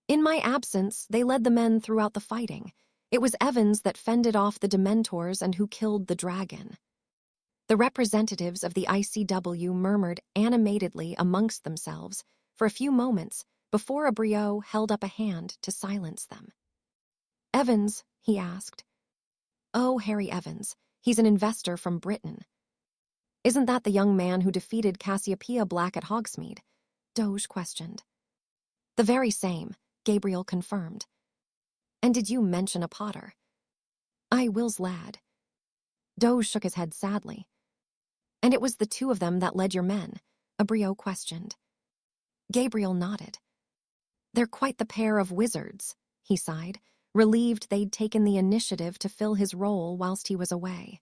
"In my absence, they led the men throughout the fighting. It was Evans that fended off the Dementors and who killed the dragon." The representatives of the ICW murmured animatedly amongst themselves for a few moments before Abriot held up a hand to silence them. "Evans?" he asked. "Oh, Harry Evans. He's an investor from Britain." "Isn't that the young man who defeated Cassiopeia Black at Hogsmeade?" Doge questioned. "The very same," Gabriel confirmed. "And did you mention a Potter?" "Will's lad." Doge shook his head sadly. "And it was the two of them that led your men?" Abriot questioned. Gabriel nodded. "They're quite the pair of wizards," he sighed, relieved they'd taken the initiative to fill his role whilst he was away.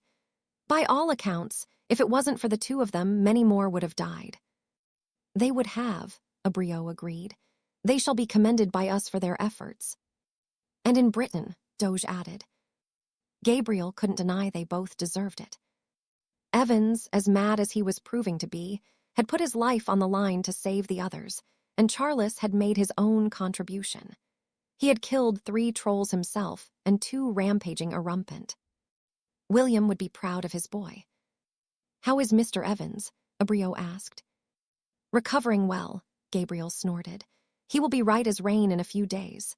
"By all accounts, if it wasn't for the two of them, many more would have died." "They would have," Abriot agreed. "They shall be commended by us for their efforts." "And in Britain," Doge added. Gabriel couldn't deny they both deserved it. Evans, as mad as he was proving to be, had put his life on the line to save the others, and Charles had made his own contribution. He had killed 3 trolls himself and 2 rampaging erumpent. William would be proud of his boy. "How is Mr. Evans?" Abriot asked. "Recovering well," Gabriel snorted. "He will be right as rain in a few days."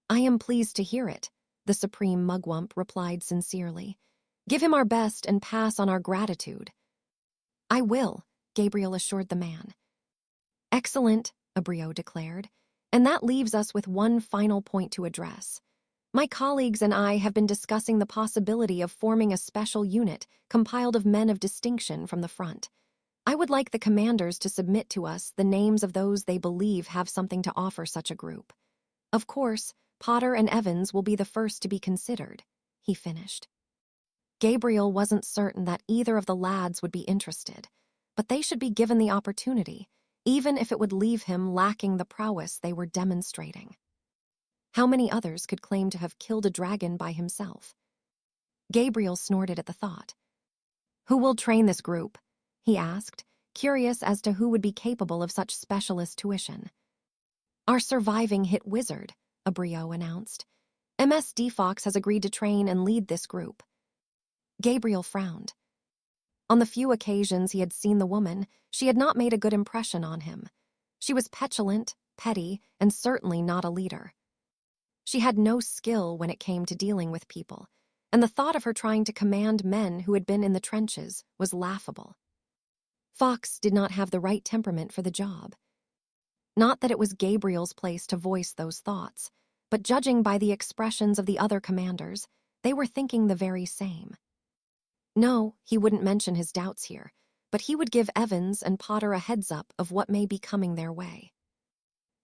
I am pleased to hear it, the supreme mugwump replied sincerely. Give him our best and pass on our gratitude. I will, Gabriel assured the man. Excellent, Abrio declared, and that leaves us with one final point to address. My colleagues and I have been discussing the possibility of forming a special unit compiled of men of distinction from the front. I would like the commanders to submit to us the names of those they believe have something to offer such a group. Of course, Potter and Evans will be the first to be considered, he finished. Gabriel wasn't certain that either of the lads would be interested, but they should be given the opportunity, even if it would leave him lacking the prowess they were demonstrating. How many others could claim to have killed a dragon by himself? Gabriel snorted at the thought. Who will train this group? He asked, curious as to who would be capable of such specialist tuition. Our surviving hit wizard, Abrio announced. MS Defox has agreed to train and lead this group. Gabriel frowned. On the few occasions he had seen the woman, she had not made a good impression on him. She was petulant, petty, and certainly not a leader. She had no skill when it came to dealing with people, and the thought of her trying to command men who had been in the trenches was laughable. Fox did not have the right temperament for the job. Not that it was Gabriel's place to voice those thoughts, but judging by the expressions of the other commanders, they were thinking the very same. No, he wouldn't mention his doubts here, but he would give Evans and Potter a heads-up of what may be coming their way.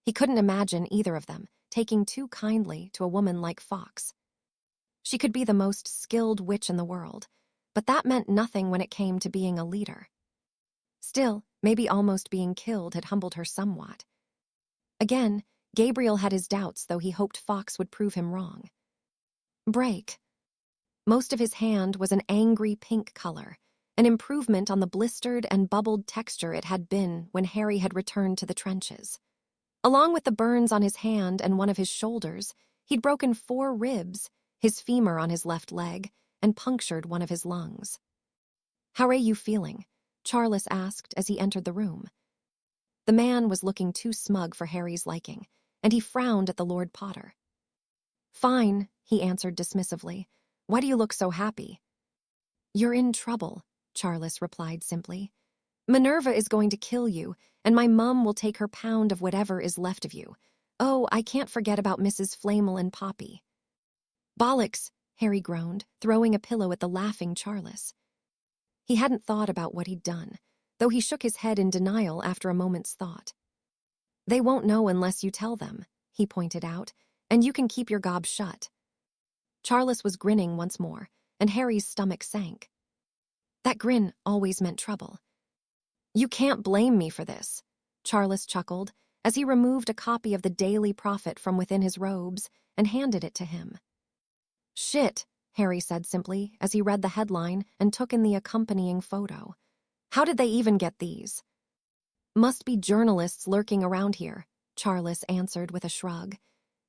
He couldn't imagine either of them taking too kindly to a woman like Fox. She could be the most skilled witch in the world, but that meant nothing when it came to being a leader. Still, maybe almost being killed had humbled her somewhat. Again, Gabriel had his doubts, though he hoped Fox would prove him wrong. Break. Most of his hand was an angry pink color, an improvement on the blistered and bubbled texture it had been when Harry had returned to the trenches. Along with the burns on his hand and one of his shoulders, he'd broken 4 ribs, his femur on his left leg, and punctured one of his lungs. How are you feeling? Charles asked as he entered the room. The man was looking too smug for Harry's liking, and he frowned at the Lord Potter. Fine, he answered dismissively. Why do you look so happy? You're in trouble, Charles replied simply. Minerva is going to kill you, and my mum will take her pound of whatever is left of you. Oh, I can't forget about Mrs. Flamel and Poppy. Bollocks, Harry groaned, throwing a pillow at the laughing Charles. He hadn't thought about what he'd done, though he shook his head in denial after a moment's thought. They won't know unless you tell them, he pointed out, and you can keep your gob shut. Charles was grinning once more, and Harry's stomach sank. That grin always meant trouble. You can't blame me for this, Charles chuckled as he removed a copy of the Daily Prophet from within his robes and handed it to him. Shit, Harry said simply as he read the headline and took in the accompanying photo. How did they even get these? Must be journalists lurking around here, Charles answered with a shrug.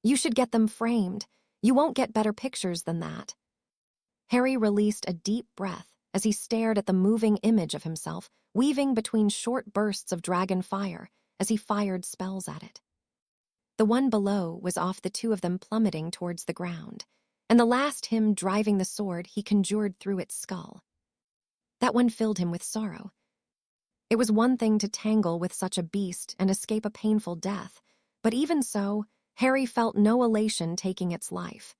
You should get them framed. You won't get better pictures than that. Harry released a deep breath as he stared at the moving image of himself weaving between short bursts of dragon fire as he fired spells at it. The one below was off the 2 of them plummeting towards the ground, and the last him driving the sword he conjured through its skull. That one filled him with sorrow. It was one thing to tangle with such a beast and escape a painful death, but even so, Harry felt no elation taking its life.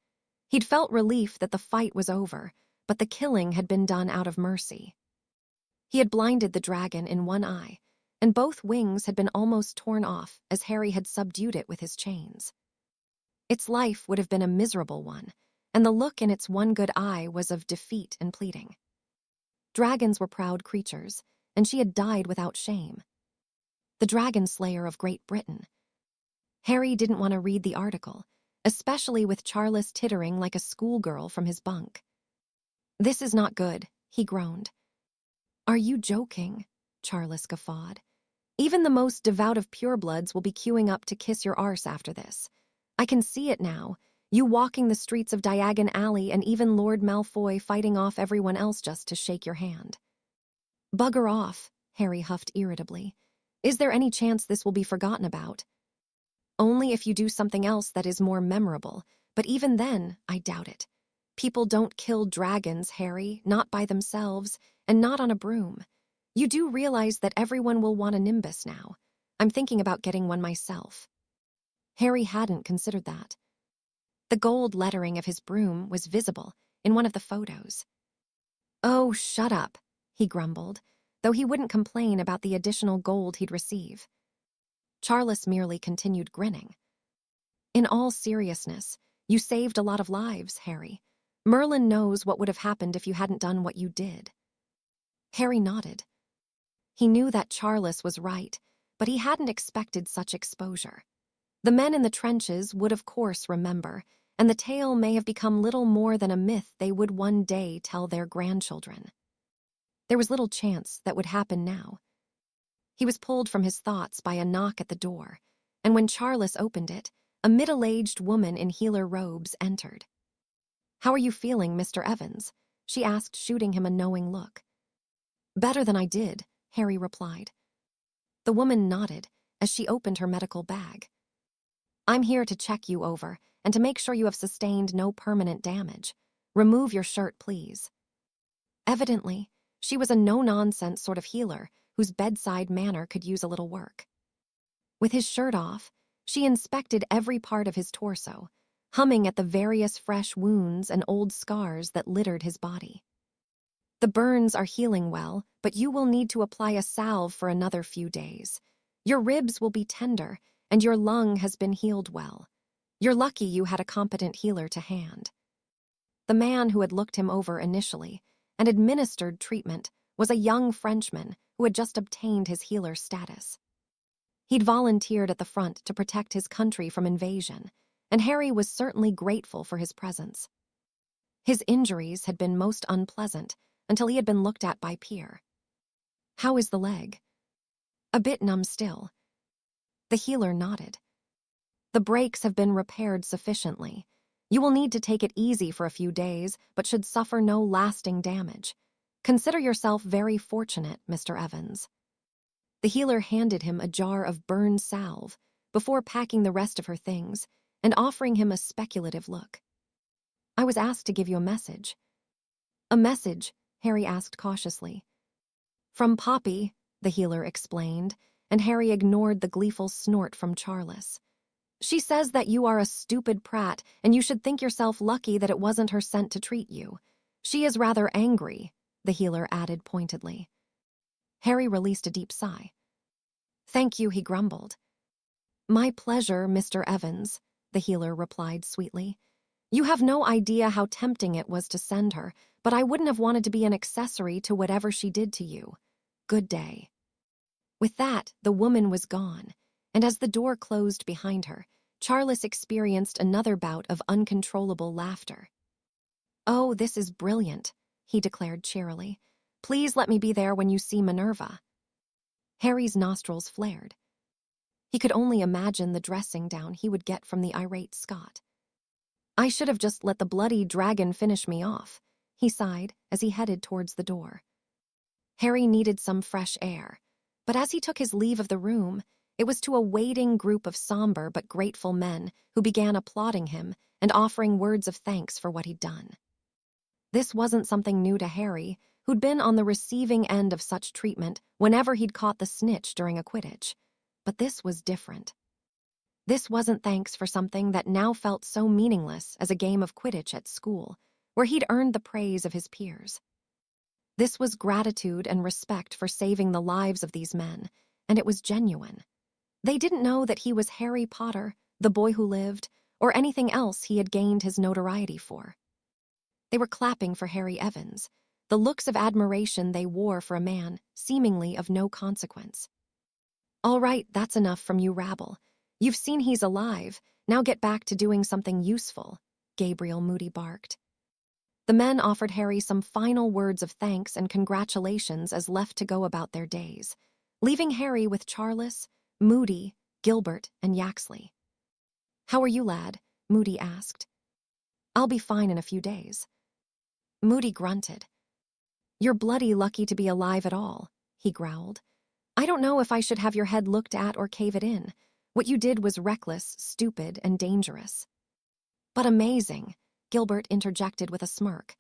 He'd felt relief that the fight was over, but the killing had been done out of mercy. He had blinded the dragon in one eye, and both wings had been almost torn off as Harry had subdued it with his chains. Its life would have been a miserable one, and the look in its one good eye was of defeat and pleading. Dragons were proud creatures, and she had died without shame. The Dragon Slayer of Great Britain. Harry didn't want to read the article, especially with Charles tittering like a schoolgirl from his bunk. This is not good, he groaned. Are you joking? Charles guffawed. Even the most devout of purebloods will be queuing up to kiss your arse after this. I can see it now, you walking the streets of Diagon Alley and even Lord Malfoy fighting off everyone else just to shake your hand. Bugger off, Harry huffed irritably. Is there any chance this will be forgotten about? Only if you do something else that is more memorable, but even then, I doubt it. People don't kill dragons, Harry, not by themselves, and not on a broom. You do realize that everyone will want a nimbus now. I'm thinking about getting one myself. Harry hadn't considered that. The gold lettering of his broom was visible in one of the photos. Oh, shut up, he grumbled, though he wouldn't complain about the additional gold he'd receive. Charles merely continued grinning. In all seriousness, you saved a lot of lives, Harry. Merlin knows what would have happened if you hadn't done what you did. Harry nodded. He knew that Charles was right, but he hadn't expected such exposure. The men in the trenches would of course remember, and the tale may have become little more than a myth they would one day tell their grandchildren. There was little chance that would happen now. He was pulled from his thoughts by a knock at the door, and when Charles opened it, a middle-aged woman in healer robes entered. "How are you feeling, Mr. Evans?" she asked, shooting him a knowing look. "Better than I did," Harry replied. The woman nodded as she opened her medical bag. "I'm here to check you over and to make sure you have sustained no permanent damage. Remove your shirt, please." Evidently, she was a no-nonsense sort of healer whose bedside manner could use a little work. With his shirt off, she inspected every part of his torso, humming at the various fresh wounds and old scars that littered his body. "The burns are healing well, but you will need to apply a salve for another few days. Your ribs will be tender, and your lung has been healed well. You're lucky you had a competent healer to hand." The man who had looked him over initially and administered treatment was a young Frenchman who had just obtained his healer status. He'd volunteered at the front to protect his country from invasion, and Harry was certainly grateful for his presence. His injuries had been most unpleasant until he had been looked at by Pierre. "How is the leg?" "A bit numb still." The healer nodded. "The breaks have been repaired sufficiently. You will need to take it easy for a few days, but should suffer no lasting damage. Consider yourself very fortunate, Mr. Evans." The healer handed him a jar of burn salve before packing the rest of her things and offering him a speculative look. "I was asked to give you a message." "A message?" Harry asked cautiously. "From Poppy," the healer explained, and Harry ignored the gleeful snort from Charles. "She says that you are a stupid prat, and you should think yourself lucky that it wasn't her sent to treat you. She is rather angry," the healer added pointedly. Harry released a deep sigh. "Thank you," he grumbled. "My pleasure, Mr. Evans," the healer replied sweetly. "You have no idea how tempting it was to send her, but I wouldn't have wanted to be an accessory to whatever she did to you. Good day." With that, the woman was gone, and as the door closed behind her, Charles experienced another bout of uncontrollable laughter. "Oh, this is brilliant," he declared cheerily. "Please let me be there when you see Minerva." Harry's nostrils flared. He could only imagine the dressing down he would get from the irate Scot. "I should have just let the bloody dragon finish me off," he sighed as he headed towards the door. Harry needed some fresh air, but as he took his leave of the room, it was to a waiting group of somber but grateful men who began applauding him and offering words of thanks for what he'd done. This wasn't something new to Harry, who'd been on the receiving end of such treatment whenever he'd caught the snitch during a Quidditch. But this was different. This wasn't thanks for something that now felt so meaningless as a game of Quidditch at school, where he'd earned the praise of his peers. This was gratitude and respect for saving the lives of these men, and it was genuine. They didn't know that he was Harry Potter, the boy who lived, or anything else he had gained his notoriety for. They were clapping for Harry Evans, the looks of admiration they wore for a man seemingly of no consequence. "All right, that's enough from you rabble. You've seen he's alive, now get back to doing something useful," Gabriel Moody barked. The men offered Harry some final words of thanks and congratulations as left to go about their days, leaving Harry with Charles, Moody, Gilbert, and Yaxley. "How are you, lad?" Moody asked. "I'll be fine in a few days." Moody grunted. "You're bloody lucky to be alive at all," he growled. "I don't know if I should have your head looked at or cave it in. What you did was reckless, stupid, and dangerous. But amazing, Gilbert interjected with a smirk.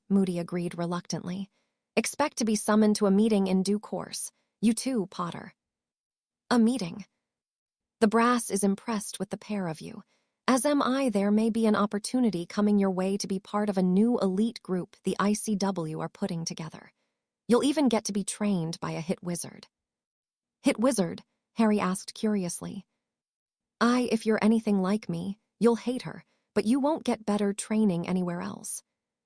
Moody agreed reluctantly. Expect to be summoned to a meeting in due course. You too, Potter. A meeting. The brass is impressed with the pair of you. As am I, there may be an opportunity coming your way to be part of a new elite group the ICW are putting together. You'll even get to be trained by a hit wizard. Hit wizard? Harry asked curiously. If you're anything like me, you'll hate her, but you won't get better training anywhere else.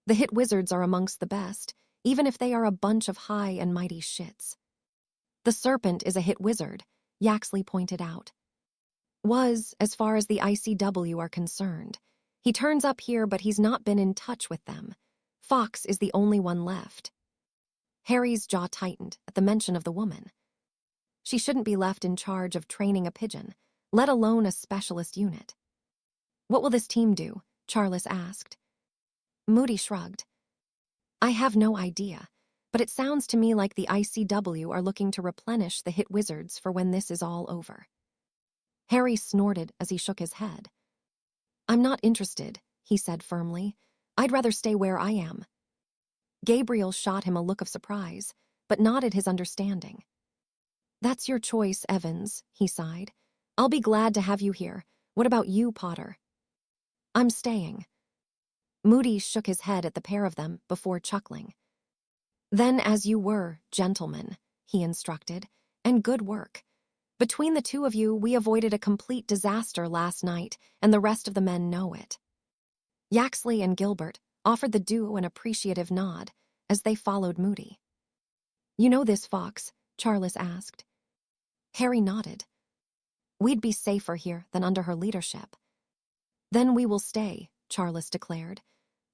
The hit wizards are amongst the best, even if they are a bunch of high and mighty shits. The Serpent is a hit wizard, Yaxley pointed out. Was, as far as the ICW are concerned. He turns up here, but he's not been in touch with them. Fox is the only one left. Harry's jaw tightened at the mention of the woman. She shouldn't be left in charge of training a pigeon, let alone a specialist unit. What will this team do? Charles asked. Moody shrugged. I have no idea, but it sounds to me like the ICW are looking to replenish the hit wizards for when this is all over. Harry snorted as he shook his head. I'm not interested, he said firmly. I'd rather stay where I am. Gabriel shot him a look of surprise, but nodded his understanding. That's your choice, Evans, he sighed. I'll be glad to have you here. What about you, Potter? I'm staying. Moody shook his head at the pair of them before chuckling. Then as you were, gentlemen, he instructed, and good work. Between the two of you, we avoided a complete disaster last night, and the rest of the men know it. Yaxley and Gilbert offered the duo an appreciative nod as they followed Moody. You know this, Fox? Charles asked. Harry nodded. We'd be safer here than under her leadership. Then we will stay, Charles declared.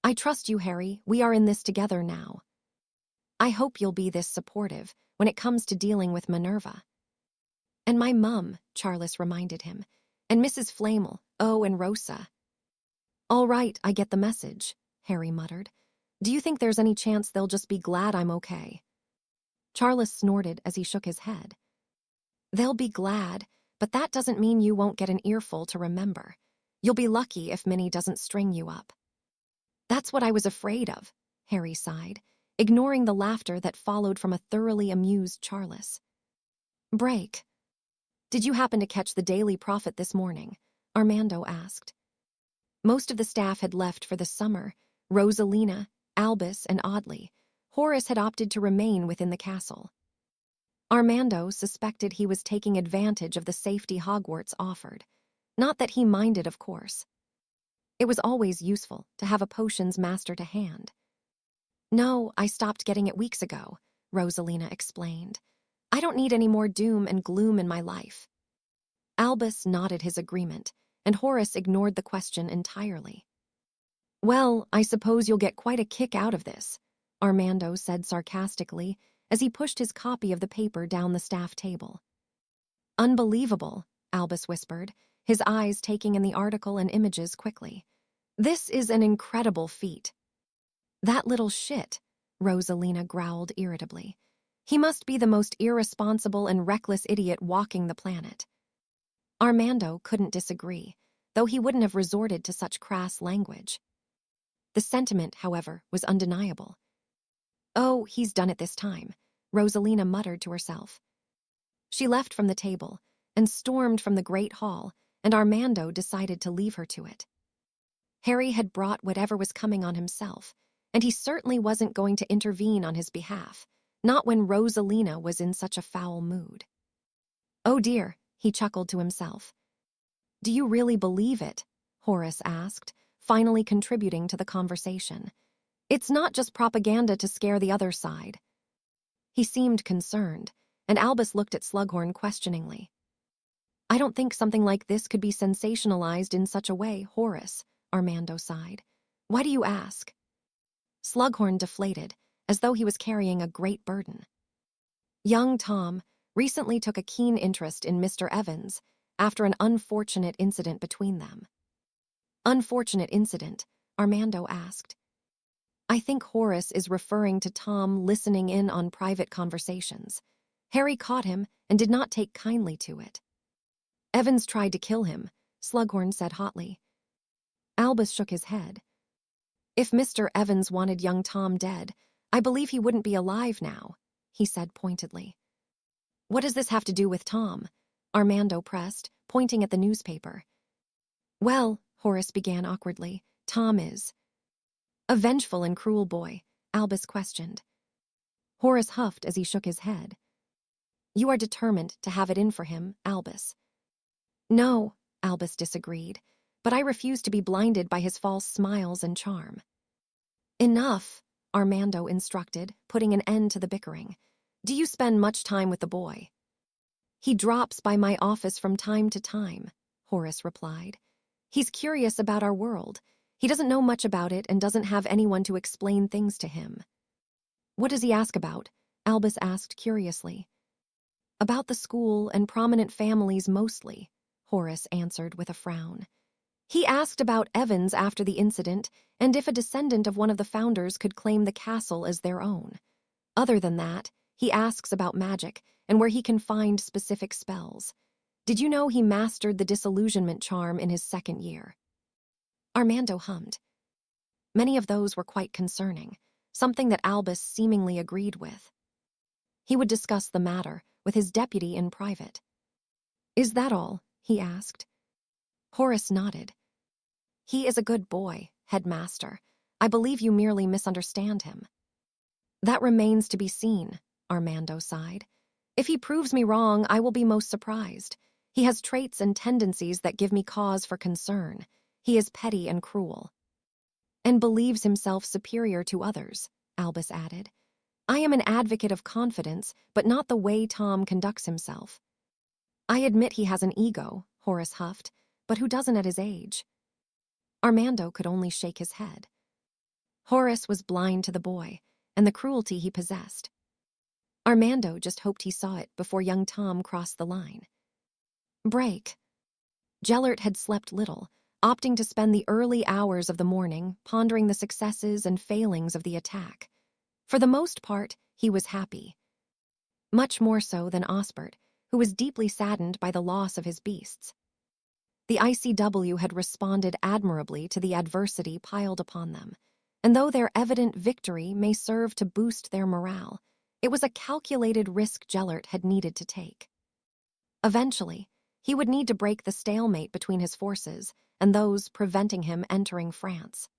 I trust you, Harry. We are in this together now. I hope you'll be this supportive when it comes to dealing with Minerva. And my mum, Charles reminded him, and Mrs. Flamel, and Rosa. All right, I get the message, Harry muttered. Do you think there's any chance they'll just be glad I'm okay? Charles snorted as he shook his head. They'll be glad, but that doesn't mean you won't get an earful to remember. You'll be lucky if Minnie doesn't string you up. That's what I was afraid of, Harry sighed, ignoring the laughter that followed from a thoroughly amused Charles. Break. Did you happen to catch the Daily Prophet this morning? Armando asked. Most of the staff had left for the summer. Rosalina, Albus, and Audley. Horace had opted to remain within the castle. Armando suspected he was taking advantage of the safety Hogwarts offered. Not that he minded, of course. It was always useful to have a potions master to hand. No, I stopped getting it weeks ago, Rosalina explained. I don't need any more doom and gloom in my life. Albus nodded his agreement, and Horace ignored the question entirely. Well, I suppose you'll get quite a kick out of this, Armando said sarcastically as he pushed his copy of the paper down the staff table. Unbelievable, Albus whispered, his eyes taking in the article and images quickly. This is an incredible feat. That little shit, Rosalina growled irritably. He must be the most irresponsible and reckless idiot walking the planet. Armando couldn't disagree, though he wouldn't have resorted to such crass language. The sentiment, however, was undeniable. Oh, he's done it this time, Rosalina muttered to herself. She left from the table and stormed from the great hall, and Armando decided to leave her to it. Harry had brought whatever was coming on himself, and he certainly wasn't going to intervene on his behalf, not when Rosalina was in such a foul mood. Oh dear, he chuckled to himself. Do you really believe it? Horace asked, finally contributing to the conversation. It's not just propaganda to scare the other side. He seemed concerned, and Albus looked at Slughorn questioningly. I don't think something like this could be sensationalized in such a way, Horace, Armando sighed. Why do you ask? Slughorn deflated, as though he was carrying a great burden. Young Tom recently took a keen interest in Mr. Evans after an unfortunate incident between them. Unfortunate incident? Armando asked. I think Horace is referring to Tom listening in on private conversations. Harry caught him and did not take kindly to it. Evans tried to kill him, Slughorn said hotly. Albus shook his head. If Mr. Evans wanted young Tom dead, I believe he wouldn't be alive now, he said pointedly. What does this have to do with Tom? Armando pressed, pointing at the newspaper. Well, Horace began awkwardly, Tom is a vengeful and cruel boy, Albus questioned. Horace huffed as he shook his head. You are determined to have it in for him, Albus. No, Albus disagreed, but I refuse to be blinded by his false smiles and charm. Enough, Armando instructed, putting an end to the bickering. Do you spend much time with the boy? He drops by my office from time to time, Horace replied. He's curious about our world. He doesn't know much about it and doesn't have anyone to explain things to him. What does he ask about? Albus asked curiously. About the school and prominent families mostly, Horace answered with a frown. He asked about Evans after the incident and if a descendant of one of the founders could claim the castle as their own. Other than that, he asks about magic and where he can find specific spells. Did you know he mastered the disillusionment charm in his second year? Armando hummed. Many of those were quite concerning, something that Albus seemingly agreed with. He would discuss the matter with his deputy in private. Is that all? He asked. Horace nodded. He is a good boy, headmaster. I believe you merely misunderstand him. That remains to be seen, Armando sighed. If he proves me wrong, I will be most surprised. He has traits and tendencies that give me cause for concern. He is petty and cruel. And believes himself superior to others, Albus added. I am an advocate of confidence, but not the way Tom conducts himself. I admit he has an ego, Horace huffed, but who doesn't at his age? Armando could only shake his head. Horace was blind to the boy and the cruelty he possessed. Armando just hoped he saw it before young Tom crossed the line. Break. Gellert had slept little, opting to spend the early hours of the morning pondering the successes and failings of the attack. For the most part, he was happy. Much more so than Osbert, who was deeply saddened by the loss of his beasts. The ICW had responded admirably to the adversity piled upon them, and though their evident victory may serve to boost their morale, it was a calculated risk Gellert had needed to take. Eventually, he would need to break the stalemate between his forces and those preventing him entering France.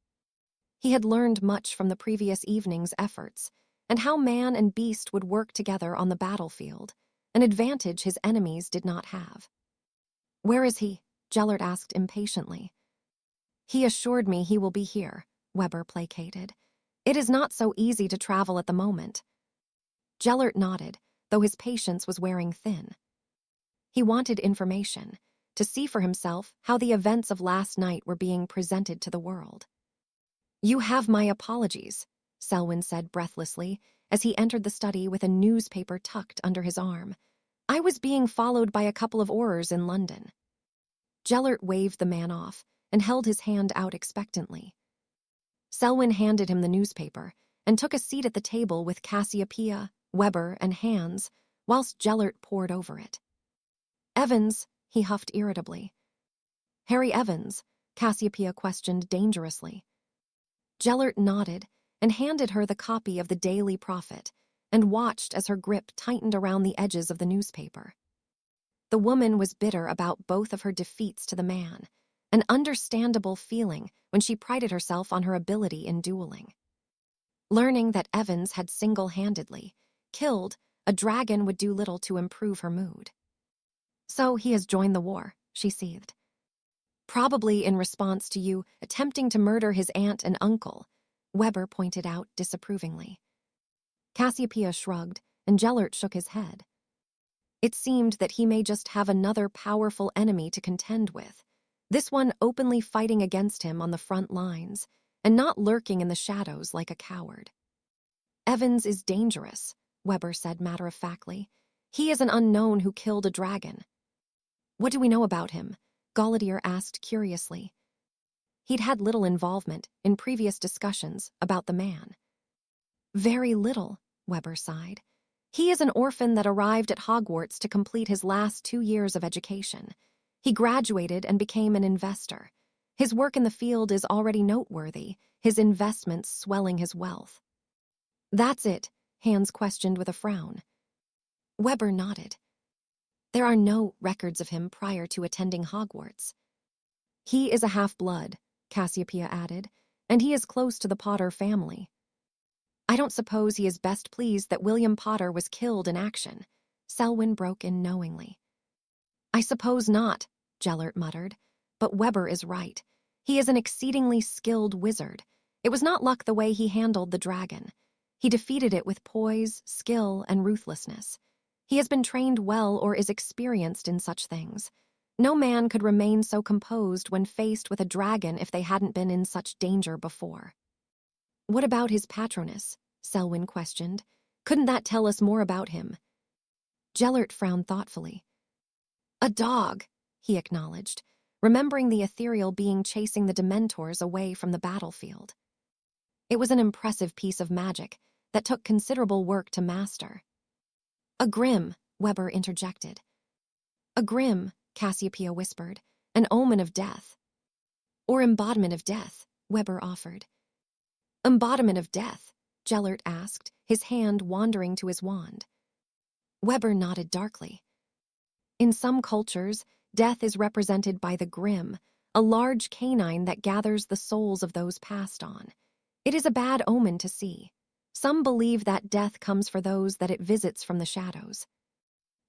He had learned much from the previous evening's efforts, and how man and beast would work together on the battlefield, an advantage his enemies did not have. Where is he? Gellert asked impatiently. He assured me he will be here, Weber placated. It is not so easy to travel at the moment. Gellert nodded, though his patience was wearing thin. He wanted information, to see for himself how the events of last night were being presented to the world. You have my apologies, Selwyn said breathlessly, as he entered the study with a newspaper tucked under his arm. I was being followed by a couple of Aurors in London. Gellert waved the man off and held his hand out expectantly. Selwyn handed him the newspaper and took a seat at the table with Cassiopeia, Weber, and Hans, whilst Gellert pored over it. Evans, he huffed irritably. Harry Evans, Cassiopeia questioned dangerously. Gellert nodded and handed her the copy of the Daily Prophet and watched as her grip tightened around the edges of the newspaper. The woman was bitter about both of her defeats to the man, an understandable feeling when she prided herself on her ability in dueling. Learning that Evans had single-handedly killed a dragon would do little to improve her mood. So he has joined the war, she seethed. Probably in response to you attempting to murder his aunt and uncle, Weber pointed out disapprovingly. Cassiopeia shrugged, and Gellert shook his head. It seemed that he may just have another powerful enemy to contend with, this one openly fighting against him on the front lines, and not lurking in the shadows like a coward. Evans is dangerous, Weber said matter-of-factly. He is an unknown who killed a dragon. What do we know about him? Gallaudet asked curiously. He'd had little involvement in previous discussions about the man. Very little, Weber sighed. He is an orphan that arrived at Hogwarts to complete his last 2 years of education. He graduated and became an investor. His work in the field is already noteworthy, his investments swelling his wealth. That's it, Hans questioned with a frown. Weber nodded. There are no records of him prior to attending Hogwarts. He is a half-blood, Cassiopeia added, and he is close to the Potter family. I don't suppose he is best pleased that William Potter was killed in action. Selwyn broke in knowingly. I suppose not, Gellert muttered, but Weber is right. He is an exceedingly skilled wizard. It was not luck the way he handled the dragon. He defeated it with poise, skill, and ruthlessness. He has been trained well or is experienced in such things. No man could remain so composed when faced with a dragon if they hadn't been in such danger before. What about his patroness? Selwyn questioned. Couldn't that tell us more about him? Gellert frowned thoughtfully. A dog, he acknowledged, remembering the ethereal being chasing the Dementors away from the battlefield. It was an impressive piece of magic that took considerable work to master. A grim, Weber interjected. A grim, Cassiopeia whispered, an omen of death. Or embodiment of death, Weber offered. Embodiment of death, Gellert asked, his hand wandering to his wand. Weber nodded darkly. In some cultures, death is represented by the grim, a large canine that gathers the souls of those passed on. It is a bad omen to see. Some believe that death comes for those that it visits from the shadows.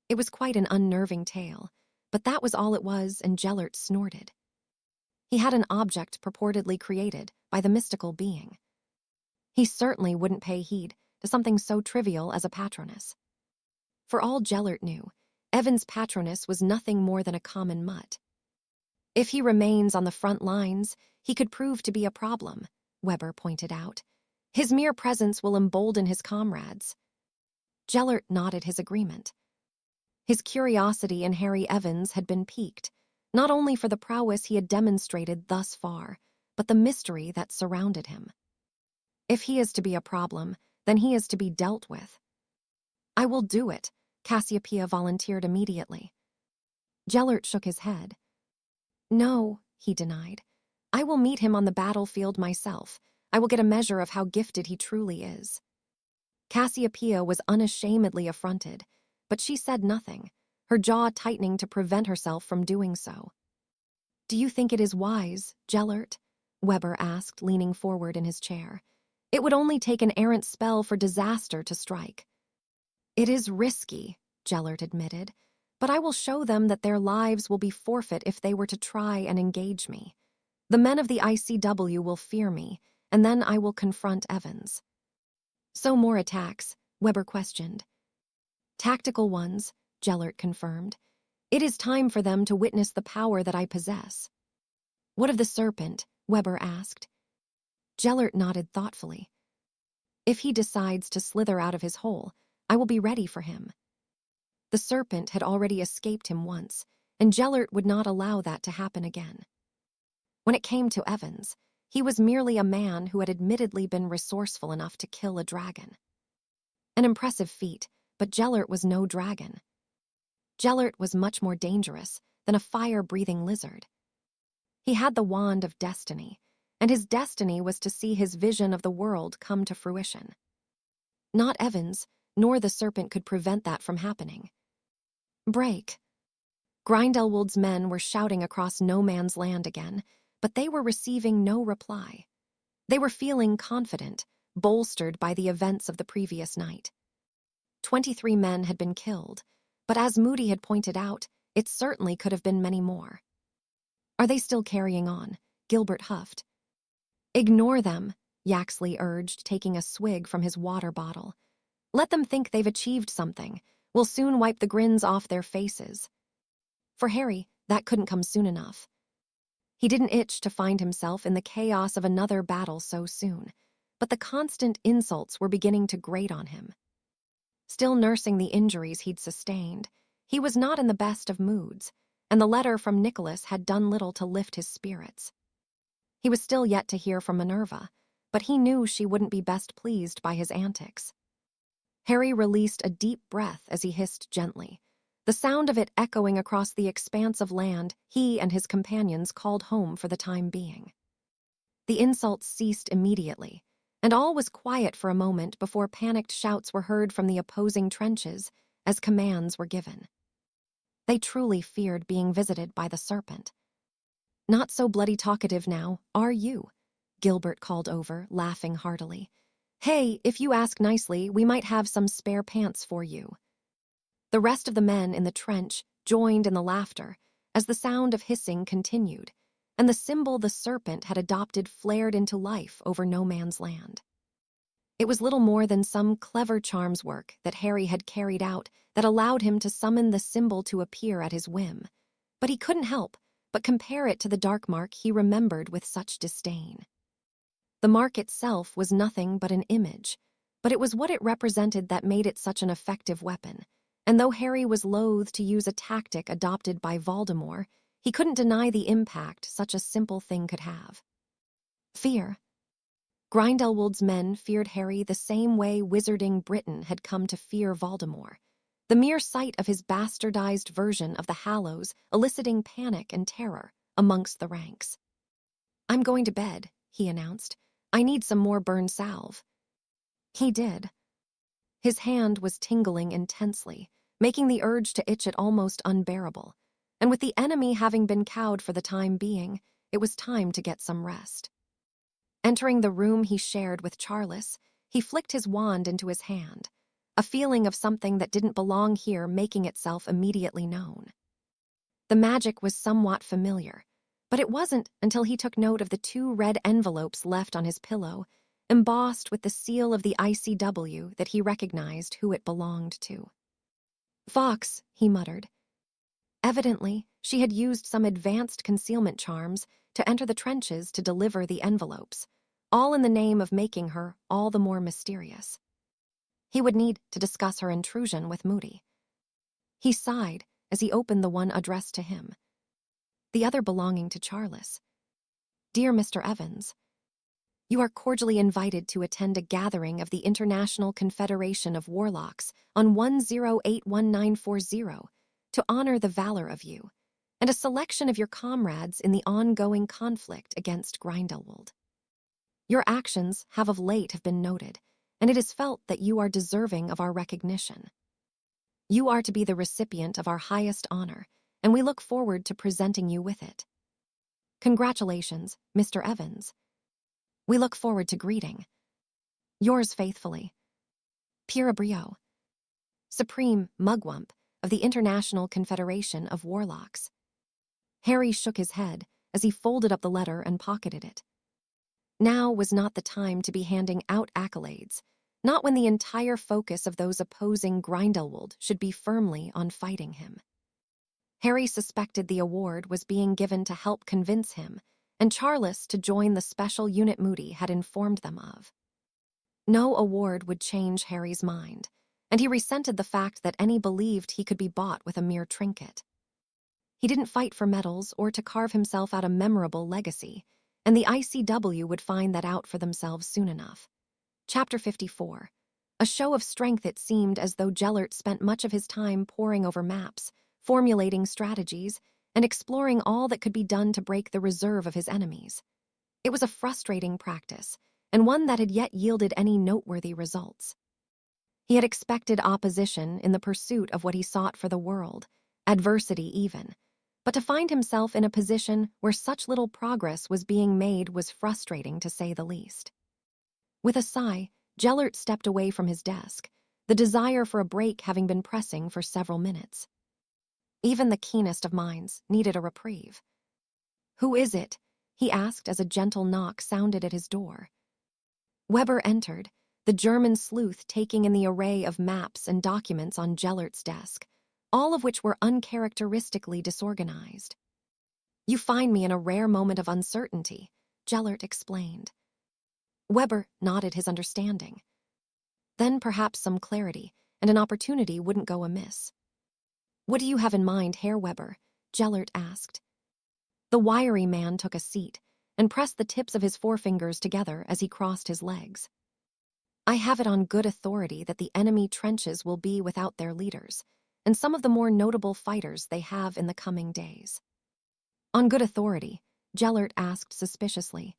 It was quite an unnerving tale, but that was all it was, and Gellert snorted. He had an object purportedly created by the mystical being. He certainly wouldn't pay heed to something so trivial as a patroness. For all Gellert knew, Evan's patroness was nothing more than a common mutt. If he remains on the front lines, he could prove to be a problem, Weber pointed out. His mere presence will embolden his comrades. Gellert nodded his agreement. His curiosity in Harry Evans had been piqued, not only for the prowess he had demonstrated thus far, but the mystery that surrounded him. If he is to be a problem, then he is to be dealt with. I will do it, Cassiopeia volunteered immediately. Gellert shook his head. No, he denied. I will meet him on the battlefield myself. I will get a measure of how gifted he truly is. Cassiopeia was unashamedly affronted, but she said nothing, her jaw tightening to prevent herself from doing so. Do you think it is wise, Gellert? Weber asked, leaning forward in his chair. It would only take an errant spell for disaster to strike. It is risky, Gellert admitted, but I will show them that their lives will be forfeit if they were to try and engage me. The men of the ICW will fear me, and then I will confront Evans. So more attacks, Weber questioned. Tactical ones, Gellert confirmed. It is time for them to witness the power that I possess. What of the serpent? Weber asked. Gellert nodded thoughtfully. If he decides to slither out of his hole, I will be ready for him. The serpent had already escaped him once, and Gellert would not allow that to happen again. When it came to Evans, he was merely a man who had admittedly been resourceful enough to kill a dragon. An impressive feat, but Gellert was no dragon. Gellert was much more dangerous than a fire-breathing lizard. He had the wand of destiny, and his destiny was to see his vision of the world come to fruition. Not Evans, nor the serpent could prevent that from happening. Break. Grindelwald's men were shouting across no man's land again, but they were receiving no reply. They were feeling confident, bolstered by the events of the previous night. 23 men had been killed, but as Moody had pointed out, it certainly could have been many more. Are they still carrying on? Gilbert huffed. Ignore them, Yaxley urged, taking a swig from his water bottle. Let them think they've achieved something. We'll soon wipe the grins off their faces. For Harry, that couldn't come soon enough. He didn't itch to find himself in the chaos of another battle so soon, but the constant insults were beginning to grate on him. Still nursing the injuries he'd sustained, he was not in the best of moods, and the letter from Nicholas had done little to lift his spirits. He was still yet to hear from Minerva, but he knew she wouldn't be best pleased by his antics. Harry released a deep breath as he hissed gently. The sound of it echoing across the expanse of land he and his companions called home for the time being. The insults ceased immediately, and all was quiet for a moment before panicked shouts were heard from the opposing trenches as commands were given. They truly feared being visited by the serpent. "Not so bloody talkative now, are you?" Gilbert called over, laughing heartily. "Hey, if you ask nicely, we might have some spare pants for you." The rest of the men in the trench joined in the laughter as the sound of hissing continued, and the symbol the serpent had adopted flared into life over no man's land. It was little more than some clever charms work that Harry had carried out that allowed him to summon the symbol to appear at his whim, but he couldn't help but compare it to the dark mark he remembered with such disdain. The mark itself was nothing but an image, but it was what it represented that made it such an effective weapon, and though Harry was loath to use a tactic adopted by Voldemort, he couldn't deny the impact such a simple thing could have. Fear. Grindelwald's men feared Harry the same way wizarding Britain had come to fear Voldemort, the mere sight of his bastardized version of the Hallows eliciting panic and terror amongst the ranks. "I'm going to bed," he announced. "I need some more burn salve." He did. His hand was tingling intensely, making the urge to itch it almost unbearable, and with the enemy having been cowed for the time being, it was time to get some rest. Entering the room he shared with Charles, he flicked his wand into his hand, a feeling of something that didn't belong here making itself immediately known. The magic was somewhat familiar, but it wasn't until he took note of the 2 red envelopes left on his pillow, embossed with the seal of the ICW, that he recognized who it belonged to. "Fox," he muttered. Evidently, she had used some advanced concealment charms to enter the trenches to deliver the envelopes, all in the name of making her all the more mysterious. He would need to discuss her intrusion with Moody. He sighed as he opened the one addressed to him, the other belonging to Charles. "Dear Mr. Evans, you are cordially invited to attend a gathering of the International Confederation of Warlocks on 1081-940 to honor the valor of you, and a selection of your comrades in the ongoing conflict against Grindelwald. Your actions have of late been noted, and it is felt that you are deserving of our recognition. You are to be the recipient of our highest honor, and we look forward to presenting you with it. Congratulations, Mr. Evans. We look forward to greeting. Yours faithfully, Pura Brio, Supreme Mugwump of the International Confederation of Warlocks." Harry shook his head as he folded up the letter and pocketed it. Now was not the time to be handing out accolades, not when the entire focus of those opposing Grindelwald should be firmly on fighting him. Harry suspected the award was being given to help convince him and Charles to join the special unit Moody had informed them of. No award would change Harry's mind, and he resented the fact that any believed he could be bought with a mere trinket. He didn't fight for medals or to carve himself out a memorable legacy, and the ICW would find that out for themselves soon enough. Chapter 54. A show of strength. It seemed as though Gellert spent much of his time poring over maps, formulating strategies, and exploring all that could be done to break the reserve of his enemies. It was a frustrating practice, and one that had yet yielded any noteworthy results. He had expected opposition in the pursuit of what he sought for the world, adversity even, but to find himself in a position where such little progress was being made was frustrating to say the least. With a sigh, Gellert stepped away from his desk, the desire for a break having been pressing for several minutes. Even the keenest of minds needed a reprieve. "Who is it?" he asked as a gentle knock sounded at his door. Weber entered, the German sleuth taking in the array of maps and documents on Gellert's desk, all of which were uncharacteristically disorganized. "You find me in a rare moment of uncertainty," Gellert explained. Weber nodded his understanding. Then perhaps some clarity and an opportunity wouldn't go amiss. "What do you have in mind, Herr Weber?" Gellert asked. The wiry man took a seat and pressed the tips of his forefingers together as he crossed his legs. "I have it on good authority that the enemy trenches will be without their leaders, and some of the more notable fighters they have in the coming days. On good authority, Gellert asked suspiciously.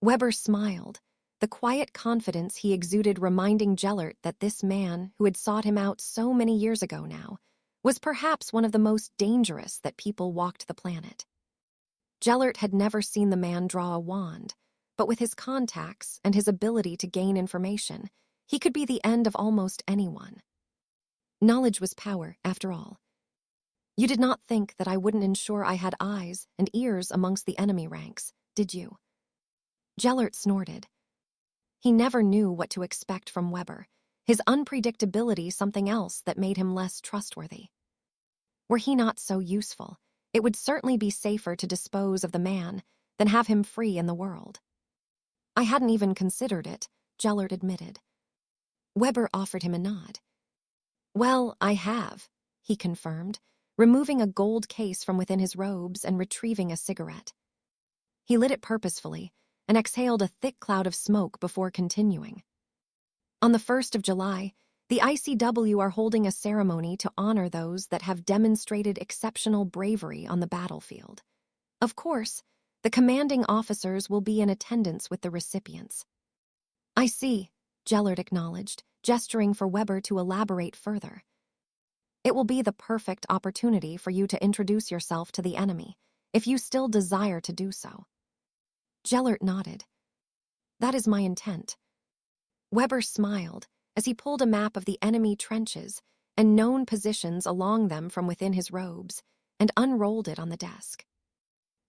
Weber smiled, the quiet confidence he exuded reminding Gellert that this man, who had sought him out so many years ago now, was perhaps one of the most dangerous that people walked the planet. Gellert had never seen the man draw a wand, but with his contacts and his ability to gain information, he could be the end of almost anyone. Knowledge was power, after all. You did not think that I wouldn't ensure I had eyes and ears amongst the enemy ranks, did you? Gellert snorted. He never knew what to expect from Weber, his unpredictability something else that made him less trustworthy. Were he not so useful, it would certainly be safer to dispose of the man than have him free in the world. I hadn't even considered it, Gellert admitted. Weber offered him a nod. Well, I have, he confirmed, removing a gold case from within his robes and retrieving a cigarette. He lit it purposefully and exhaled a thick cloud of smoke before continuing. On the 1st of July, the ICW are holding a ceremony to honor those that have demonstrated exceptional bravery on the battlefield. Of course, the commanding officers will be in attendance with the recipients. I see, Gellert acknowledged, gesturing for Weber to elaborate further. It will be the perfect opportunity for you to introduce yourself to the enemy, if you still desire to do so. Gellert nodded. That is my intent. Weber smiled as he pulled a map of the enemy trenches and known positions along them from within his robes and unrolled it on the desk.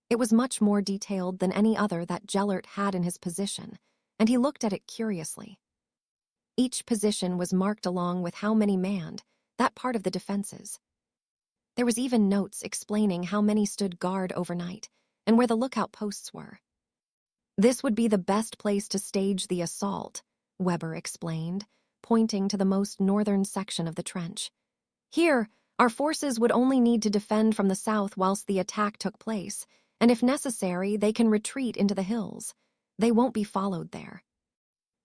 It was much more detailed than any other that Gellert had in his possession, and he looked at it curiously. Each position was marked along with how many manned, that part of the defenses. There was even notes explaining how many stood guard overnight and where the lookout posts were. This would be the best place to stage the assault, Weber explained, pointing to the most northern section of the trench. Here, our forces would only need to defend from the south whilst the attack took place, and if necessary, they can retreat into the hills. They won't be followed there.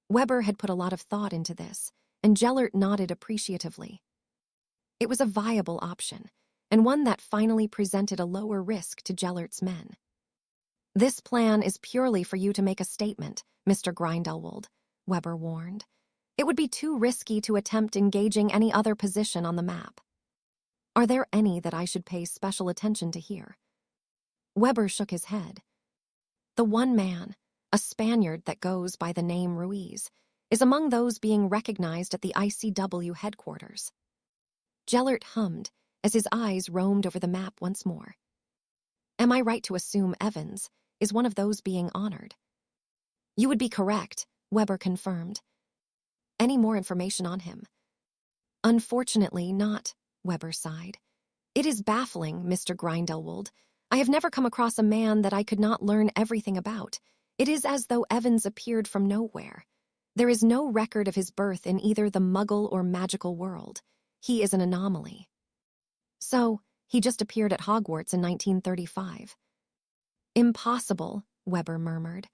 Weber had put a lot of thought into this, and Gellert nodded appreciatively. It was a viable option, and one that finally presented a lower risk to Gellert's men. This plan is purely for you to make a statement, Mr. Grindelwald, Weber warned. It would be too risky to attempt engaging any other position on the map. Are there any that I should pay special attention to here? Weber shook his head. The one man, a Spaniard that goes by the name Ruiz, is among those being recognized at the ICW headquarters. Gellert hummed as his eyes roamed over the map once more. Am I right to assume Evans is one of those being honored? You would be correct, Weber confirmed. Any more information on him? Unfortunately not, Weber sighed. It is baffling, Mr. Grindelwald. I have never come across a man that I could not learn everything about. It is as though Evans appeared from nowhere. There is no record of his birth in either the Muggle or magical world. He is an anomaly. So, he just appeared at Hogwarts in 1935. Impossible, Weber murmured.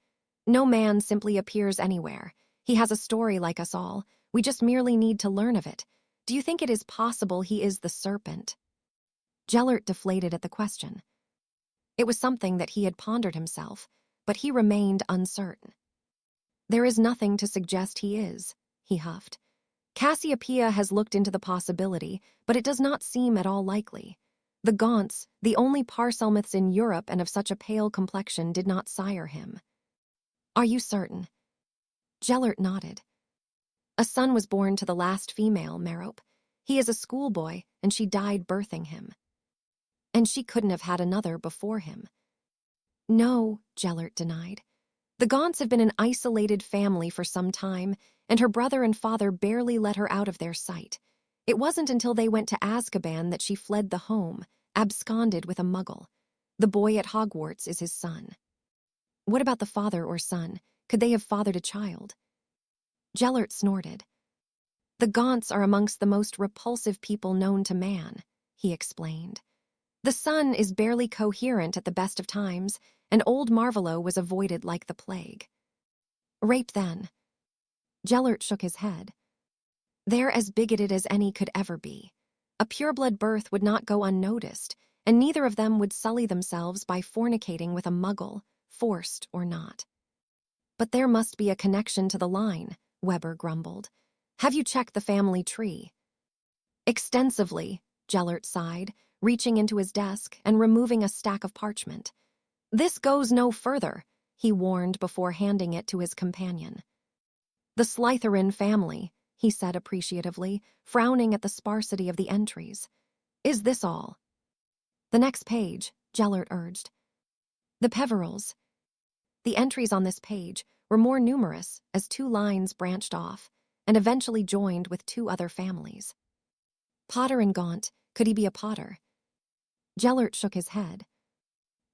No man simply appears anywhere. He has a story like us all. We just merely need to learn of it. Do you think it is possible he is the serpent? Gellert deflated at the question. It was something that he had pondered himself, but he remained uncertain. There is nothing to suggest he is, he huffed. Cassiopeia has looked into the possibility, but it does not seem at all likely. The Gaunts, the only Parselmouths in Europe and of such a pale complexion, did not sire him. Are you certain? Gellert nodded. A son was born to the last female, Merope. He is a schoolboy, and she died birthing him. And she couldn't have had another before him. No, Gellert denied. The Gaunts have been an isolated family for some time, and her brother and father barely let her out of their sight. It wasn't until they went to Azkaban that she fled the home, absconded with a Muggle. The boy at Hogwarts is his son. What about the father or son? Could they have fathered a child? Gellert snorted. The Gaunts are amongst the most repulsive people known to man, he explained. The son is barely coherent at the best of times, and old Marvolo was avoided like the plague. Rape, then? Gellert shook his head. They're as bigoted as any could ever be. A pureblood birth would not go unnoticed, and neither of them would sully themselves by fornicating with a muggle, forced or not. But there must be a connection to the line, Weber grumbled. Have you checked the family tree? Extensively, Gellert sighed, reaching into his desk and removing a stack of parchment. This goes no further, he warned before handing it to his companion. The Slytherin family, he said appreciatively, frowning at the sparsity of the entries. Is this all? The next page, Gellert urged. The Peverills. The entries on this page were more numerous as 2 lines branched off and eventually joined with 2 other families. Potter and Gaunt, could he be a Potter? Gellert shook his head.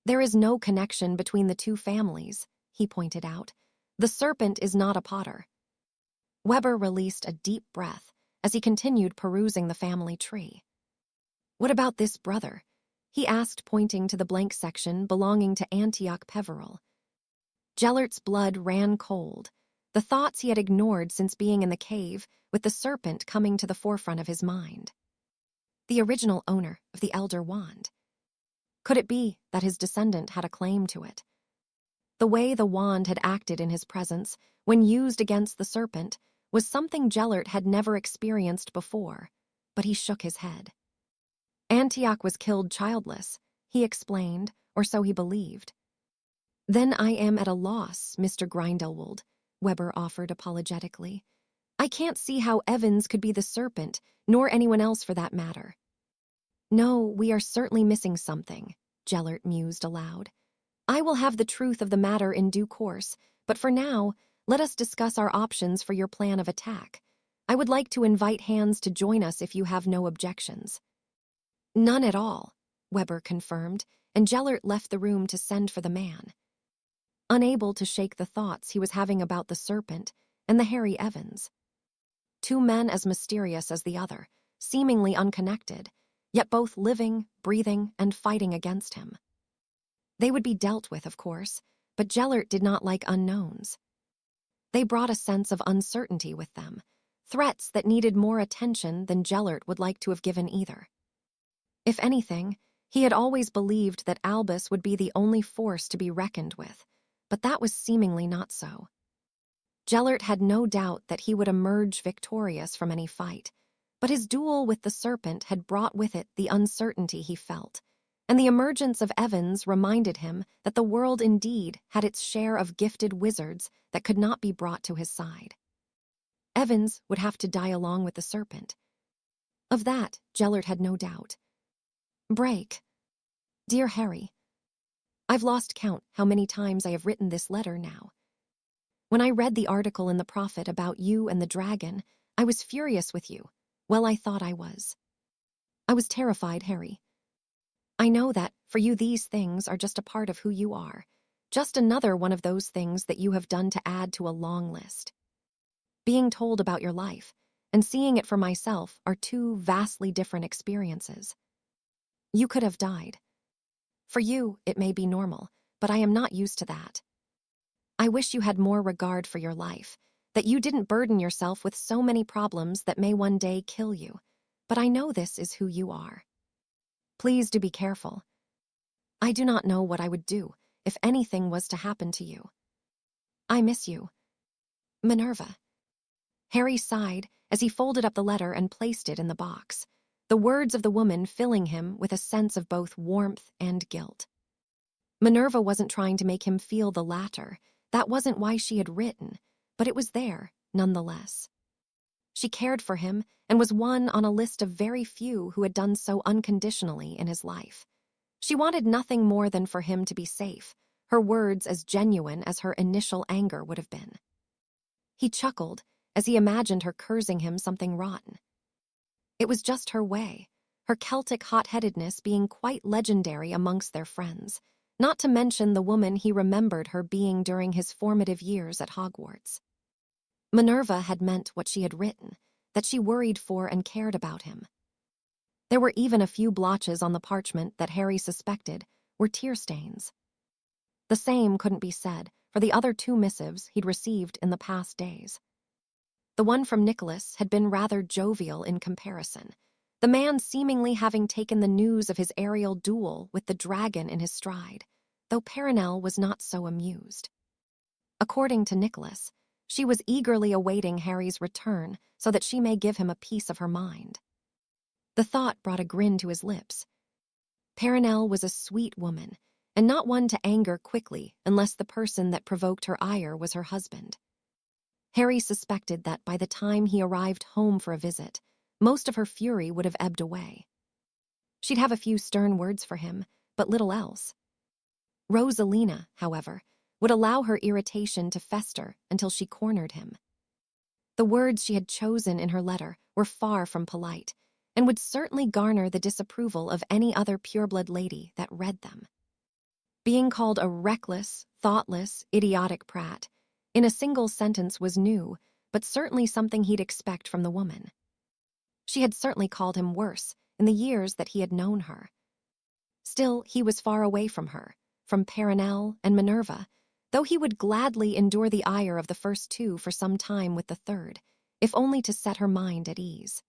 There is no connection between the 2 families, he pointed out. The serpent is not a Potter. Weber released a deep breath as he continued perusing the family tree. What about this brother? He asked, pointing to the blank section belonging to Antioch Peveril. Gellert's blood ran cold, the thoughts he had ignored since being in the cave with the serpent coming to the forefront of his mind. The original owner of the Elder Wand. Could it be that his descendant had a claim to it? The way the wand had acted in his presence, when used against the serpent, was something Gellert had never experienced before, but he shook his head. Antioch was killed childless, he explained, or so he believed. Then I am at a loss, Mr. Grindelwald, Weber offered apologetically. I can't see how Evans could be the serpent, nor anyone else for that matter. No, we are certainly missing something, Gellert mused aloud. I will have the truth of the matter in due course, but for now, let us discuss our options for your plan of attack. I would like to invite Hans to join us if you have no objections. None at all, Weber confirmed, and Gellert left the room to send for the man. Unable to shake the thoughts he was having about the serpent and the Harry Evans. 2 men as mysterious as the other, seemingly unconnected, yet both living, breathing, and fighting against him. They would be dealt with, of course, but Gellert did not like unknowns. They brought a sense of uncertainty with them, threats that needed more attention than Gellert would like to have given either. If anything, he had always believed that Albus would be the only force to be reckoned with, but that was seemingly not so. Gellert had no doubt that he would emerge victorious from any fight, but his duel with the serpent had brought with it the uncertainty he felt, and the emergence of Evans reminded him that the world indeed had its share of gifted wizards that could not be brought to his side. Evans would have to die along with the serpent. Of that, Gellert had no doubt. Break. Dear Harry, I've lost count how many times I have written this letter now. When I read the article in the Prophet about you and the dragon, I was furious with you. Well, I thought I was. I was terrified, Harry. I know that, for you, these things are just a part of who you are, just another one of those things that you have done to add to a long list. Being told about your life and seeing it for myself are 2 vastly different experiences. You could have died. For you, it may be normal, but I am not used to that. I wish you had more regard for your life, that you didn't burden yourself with so many problems that may one day kill you, but I know this is who you are. Please do be careful. I do not know what I would do if anything was to happen to you. I miss you. Minerva. Harry sighed as he folded up the letter and placed it in the box, the words of the woman filling him with a sense of both warmth and guilt. Minerva wasn't trying to make him feel the latter. That wasn't why she had written, but it was there, nonetheless. She cared for him and was one on a list of very few who had done so unconditionally in his life. She wanted nothing more than for him to be safe, her words as genuine as her initial anger would have been. He chuckled as he imagined her cursing him something rotten. It was just her way, her Celtic hot-headedness being quite legendary amongst their friends, not to mention the woman he remembered her being during his formative years at Hogwarts. Minerva had meant what she had written, that she worried for and cared about him. There were even a few blotches on the parchment that Harry suspected were tear stains. The same couldn't be said for the other 2 missives he'd received in the past days. The one from Nicholas had been rather jovial in comparison, the man seemingly having taken the news of his aerial duel with the dragon in his stride, though Perenelle was not so amused. According to Nicholas, she was eagerly awaiting Harry's return so that she may give him a piece of her mind. The thought brought a grin to his lips. Perenelle was a sweet woman, and not one to anger quickly unless the person that provoked her ire was her husband. Harry suspected that by the time he arrived home for a visit, most of her fury would have ebbed away. She'd have a few stern words for him, but little else. Rosalina, however, would allow her irritation to fester until she cornered him. The words she had chosen in her letter were far from polite, and would certainly garner the disapproval of any other pureblood lady that read them. Being called a reckless, thoughtless, idiotic prat in a single sentence was new, but certainly something he'd expect from the woman. She had certainly called him worse in the years that he had known her. Still, he was far away from her, from Perenelle and Minerva, though he would gladly endure the ire of the first two for some time with the third, if only to set her mind at ease.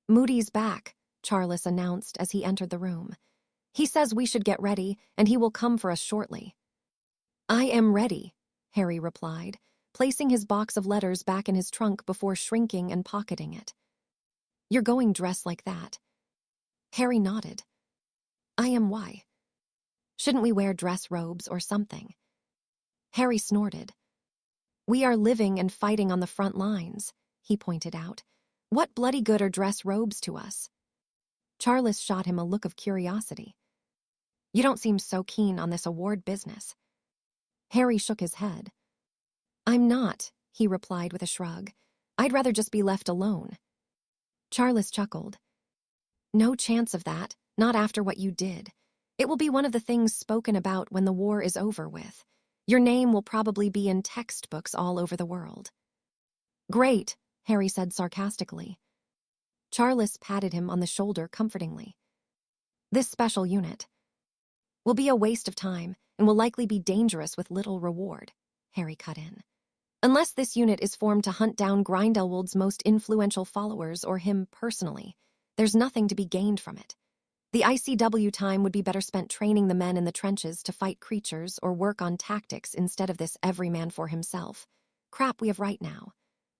"Moody's back," Charles announced as he entered the room. "He says we should get ready, and he will come for us shortly." "I am ready," Harry replied, placing his box of letters back in his trunk before shrinking and pocketing it. "You're going dressed like that?" Harry nodded. "I am. Why? Shouldn't we wear dress robes or something?" Harry snorted. "We are living and fighting on the front lines," he pointed out. "What bloody good are dress robes to us?" Charles shot him a look of curiosity. "You don't seem so keen on this award business." Harry shook his head. "I'm not," he replied with a shrug. "I'd rather just be left alone." Charles chuckled. "No chance of that, not after what you did. It will be one of the things spoken about when the war is over with. Your name will probably be in textbooks all over the world." "Great," Harry said sarcastically. Charles patted him on the shoulder comfortingly. "This special unit will be a waste of time and will likely be dangerous with little reward," Harry cut in. "Unless this unit is formed to hunt down Grindelwald's most influential followers or him personally, there's nothing to be gained from it. The ICW time would be better spent training the men in the trenches to fight creatures or work on tactics instead of this every man for himself crap we have right now.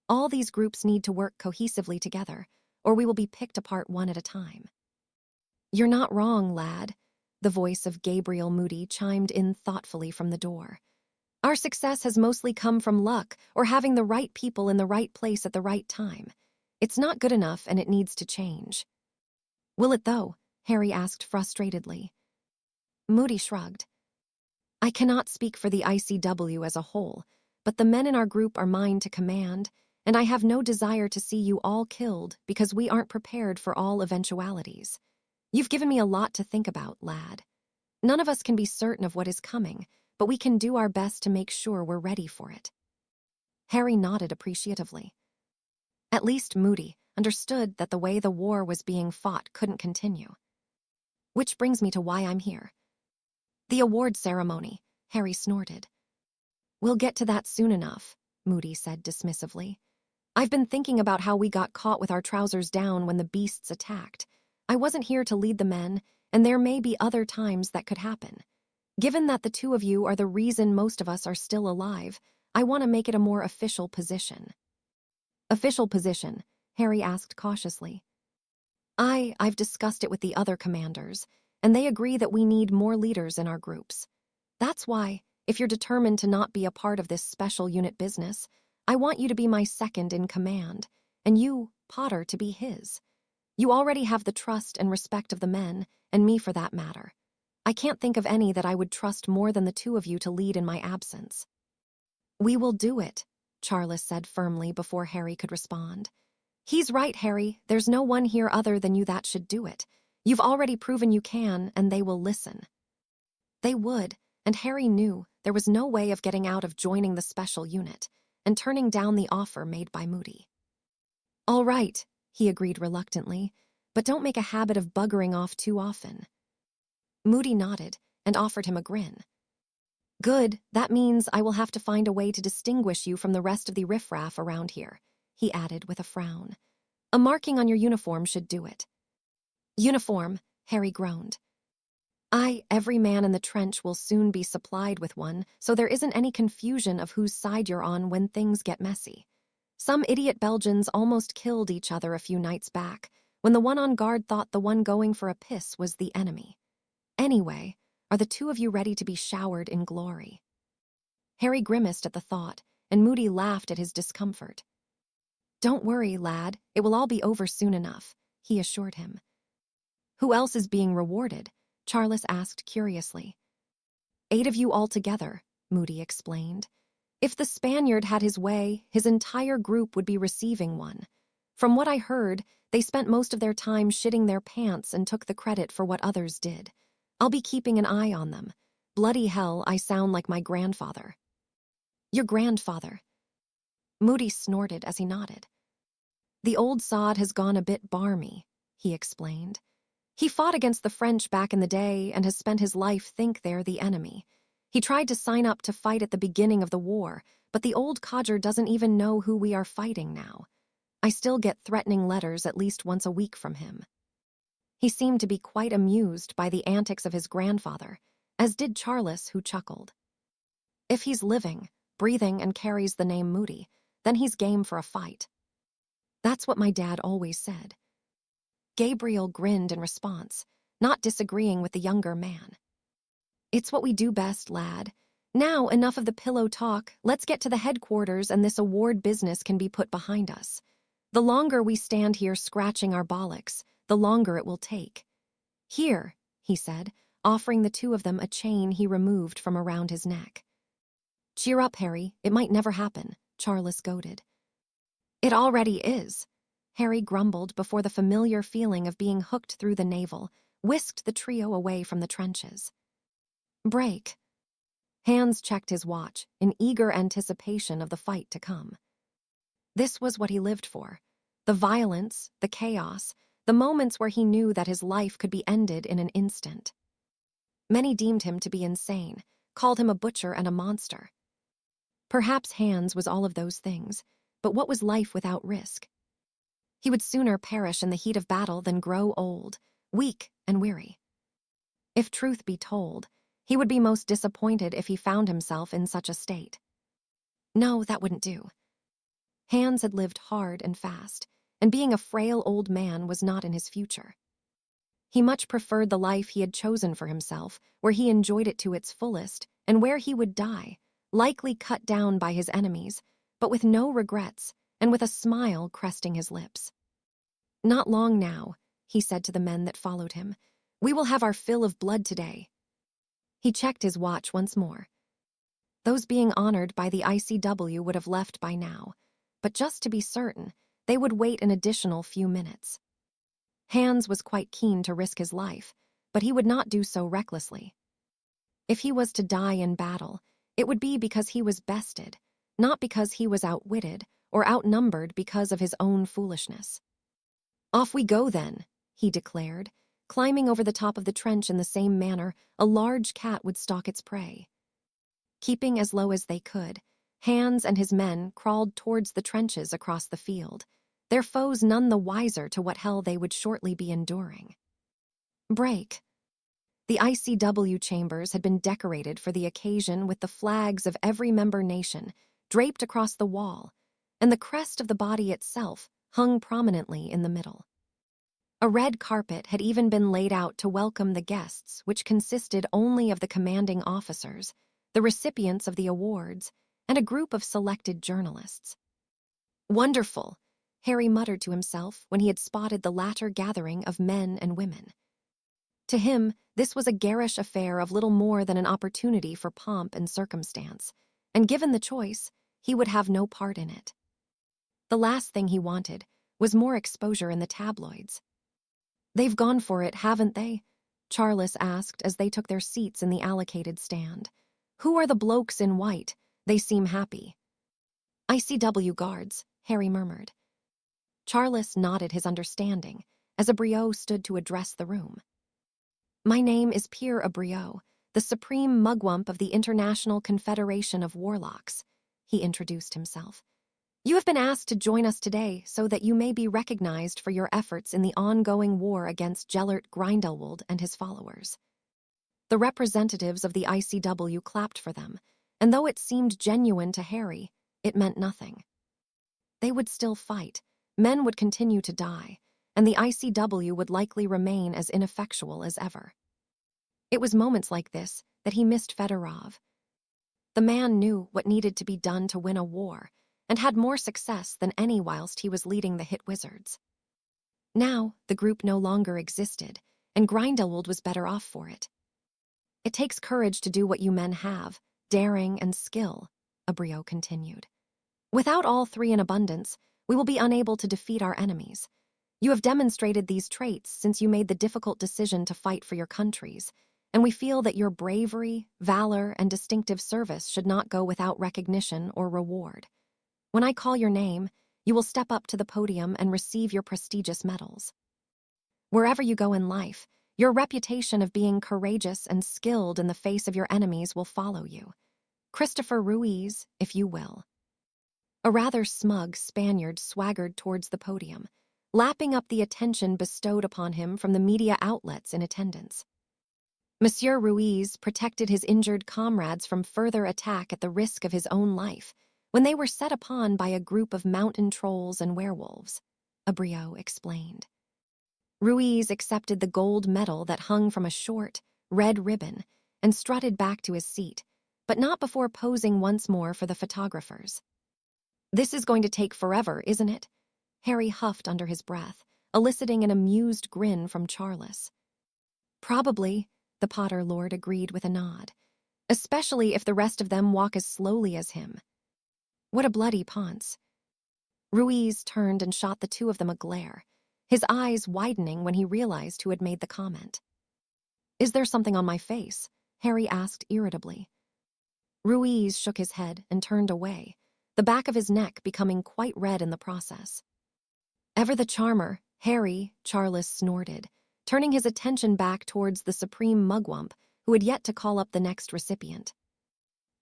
All these groups need to work cohesively together, or we will be picked apart one at a time." "You're not wrong, lad," the voice of Gabriel Moody chimed in thoughtfully from the door. "Our success has mostly come from luck or having the right people in the right place at the right time. It's not good enough and it needs to change." "Will it, though?" Harry asked frustratedly. Moody shrugged. "I cannot speak for the ICW as a whole, but the men in our group are mine to command, and I have no desire to see you all killed because we aren't prepared for all eventualities. You've given me a lot to think about, lad. None of us can be certain of what is coming, but we can do our best to make sure we're ready for it." Harry nodded appreciatively. At least Moody understood that the way the war was being fought couldn't continue. "Which brings me to why I'm here." "The award ceremony," Harry snorted. "We'll get to that soon enough," Moody said dismissively. "I've been thinking about how we got caught with our trousers down when the beasts attacked. I wasn't here to lead the men, and there may be other times that could happen. Given that the two of you are the reason most of us are still alive, I want to make it a more official position." "Official position?" Harry asked cautiously. I've discussed it with the other commanders, and they agree that we need more leaders in our groups. That's why, if you're determined to not be a part of this special unit business, I want you to be my second in command, and you, Potter, to be his. You already have the trust and respect of the men, and me for that matter. I can't think of any that I would trust more than the two of you to lead in my absence." "We will do it," Charles said firmly before Harry could respond. "He's right, Harry. There's no one here other than you that should do it. You've already proven you can, and they will listen." They would, and Harry knew there was no way of getting out of joining the special unit and turning down the offer made by Moody. "All right," he agreed reluctantly, "but don't make a habit of buggering off too often." Moody nodded and offered him a grin. "Good, that means I will have to find a way to distinguish you from the rest of the riffraff around here," he added with a frown. "A marking on your uniform should do it." Uniform, Harry groaned. Every man in the trench will soon be supplied with one, so there isn't any confusion of whose side you're on when things get messy. Some idiot Belgians almost killed each other a few nights back, when the one on guard thought the one going for a piss was the enemy. Anyway, are the two of you ready to be showered in glory? Harry grimaced at the thought, and Moody laughed at his discomfort. Don't worry, lad, it will all be over soon enough, he assured him. Who else is being rewarded? Charles asked curiously. 8 of you altogether, Moody explained. If the Spaniard had his way, his entire group would be receiving one. From what I heard, they spent most of their time shitting their pants and took the credit for what others did. I'll be keeping an eye on them. Bloody hell, I sound like my grandfather. Your grandfather? Moody snorted as he nodded. The old sod has gone a bit barmy, he explained. He fought against the French back in the day and has spent his life think they're the enemy. He tried to sign up to fight at the beginning of the war, but the old codger doesn't even know who we are fighting now. I still get threatening letters at least once a week from him. He seemed to be quite amused by the antics of his grandfather, as did Charles, who chuckled. If he's living, breathing, and carries the name Moody, then he's game for a fight. That's what my dad always said. Gabriel grinned in response, not disagreeing with the younger man. It's what we do best, lad. Now, enough of the pillow talk. Let's get to the headquarters and this award business can be put behind us. The longer we stand here scratching our bollocks, the longer it will take. Here, he said, offering the two of them a chain he removed from around his neck. Cheer up, Harry. It might never happen, Charles goaded. It already is. Harry grumbled before the familiar feeling of being hooked through the navel whisked the trio away from the trenches. Break. Hans checked his watch in eager anticipation of the fight to come. This was what he lived for. The violence, the chaos, the moments where he knew that his life could be ended in an instant. Many deemed him to be insane, called him a butcher and a monster. Perhaps Hans was all of those things, but what was life without risk? He would sooner perish in the heat of battle than grow old, weak and weary. If truth be told, he would be most disappointed if he found himself in such a state. No, that wouldn't do. Hans had lived hard and fast, and being a frail old man was not in his future. He much preferred the life he had chosen for himself, where he enjoyed it to its fullest, and where he would die, likely cut down by his enemies, but with no regrets, and with a smile cresting his lips. Not long now, he said to the men that followed him. We will have our fill of blood today. He checked his watch once more. Those being honored by the ICW would have left by now, but just to be certain, they would wait an additional few minutes. Hans was quite keen to risk his life, but he would not do so recklessly. If he was to die in battle, it would be because he was bested, not because he was outwitted or outnumbered because of his own foolishness. Off we go then, he declared, climbing over the top of the trench in the same manner a large cat would stalk its prey. Keeping as low as they could, Hans and his men crawled towards the trenches across the field, their foes none the wiser to what hell they would shortly be enduring. Break. The ICW chambers had been decorated for the occasion with the flags of every member nation draped across the wall, and the crest of the body itself hung prominently in the middle. A red carpet had even been laid out to welcome the guests, which consisted only of the commanding officers, the recipients of the awards, and a group of selected journalists. Wonderful, Harry muttered to himself when he had spotted the latter gathering of men and women. To him, this was a garish affair of little more than an opportunity for pomp and circumstance, and given the choice, he would have no part in it. The last thing he wanted was more exposure in the tabloids. They've gone for it, haven't they? Charles asked as they took their seats in the allocated stand. Who are the blokes in white? They seem happy. ICW guards, Harry murmured. Charles nodded his understanding as Abriot stood to address the room. My name is Pierre Abriot, the supreme mugwump of the International Confederation of Warlocks, he introduced himself. You have been asked to join us today so that you may be recognized for your efforts in the ongoing war against Gellert Grindelwald and his followers. The representatives of the ICW clapped for them, and though it seemed genuine to Harry, it meant nothing. They would still fight, men would continue to die, and the ICW would likely remain as ineffectual as ever. It was moments like this that he missed Fedorov. The man knew what needed to be done to win a war, and had more success than any whilst he was leading the Hit Wizards. Now, the group no longer existed, and Grindelwald was better off for it. It takes courage to do what you men have, daring and skill, Abrio continued. Without all three in abundance, we will be unable to defeat our enemies. You have demonstrated these traits since you made the difficult decision to fight for your countries, and we feel that your bravery, valor, and distinctive service should not go without recognition or reward. When I call your name, you will step up to the podium and receive your prestigious medals. Wherever you go in life, your reputation of being courageous and skilled in the face of your enemies will follow you. Christopher Ruiz, if you will. A rather smug Spaniard swaggered towards the podium, lapping up the attention bestowed upon him from the media outlets in attendance. Monsieur Ruiz protected his injured comrades from further attack at the risk of his own life when they were set upon by a group of mountain trolls and werewolves, Abrio explained. Ruiz accepted the gold medal that hung from a short, red ribbon and strutted back to his seat, but not before posing once more for the photographers. This is going to take forever, isn't it? Harry huffed under his breath, eliciting an amused grin from Charles. Probably, the Potter Lord agreed with a nod, especially if the rest of them walk as slowly as him. What a bloody ponce. Ruiz turned and shot the two of them a glare, his eyes widening when he realized who had made the comment. Is there something on my face? Harry asked irritably. Ruiz shook his head and turned away, the back of his neck becoming quite red in the process. Ever the charmer, Harry, Charles snorted, turning his attention back towards the supreme mugwump who had yet to call up the next recipient.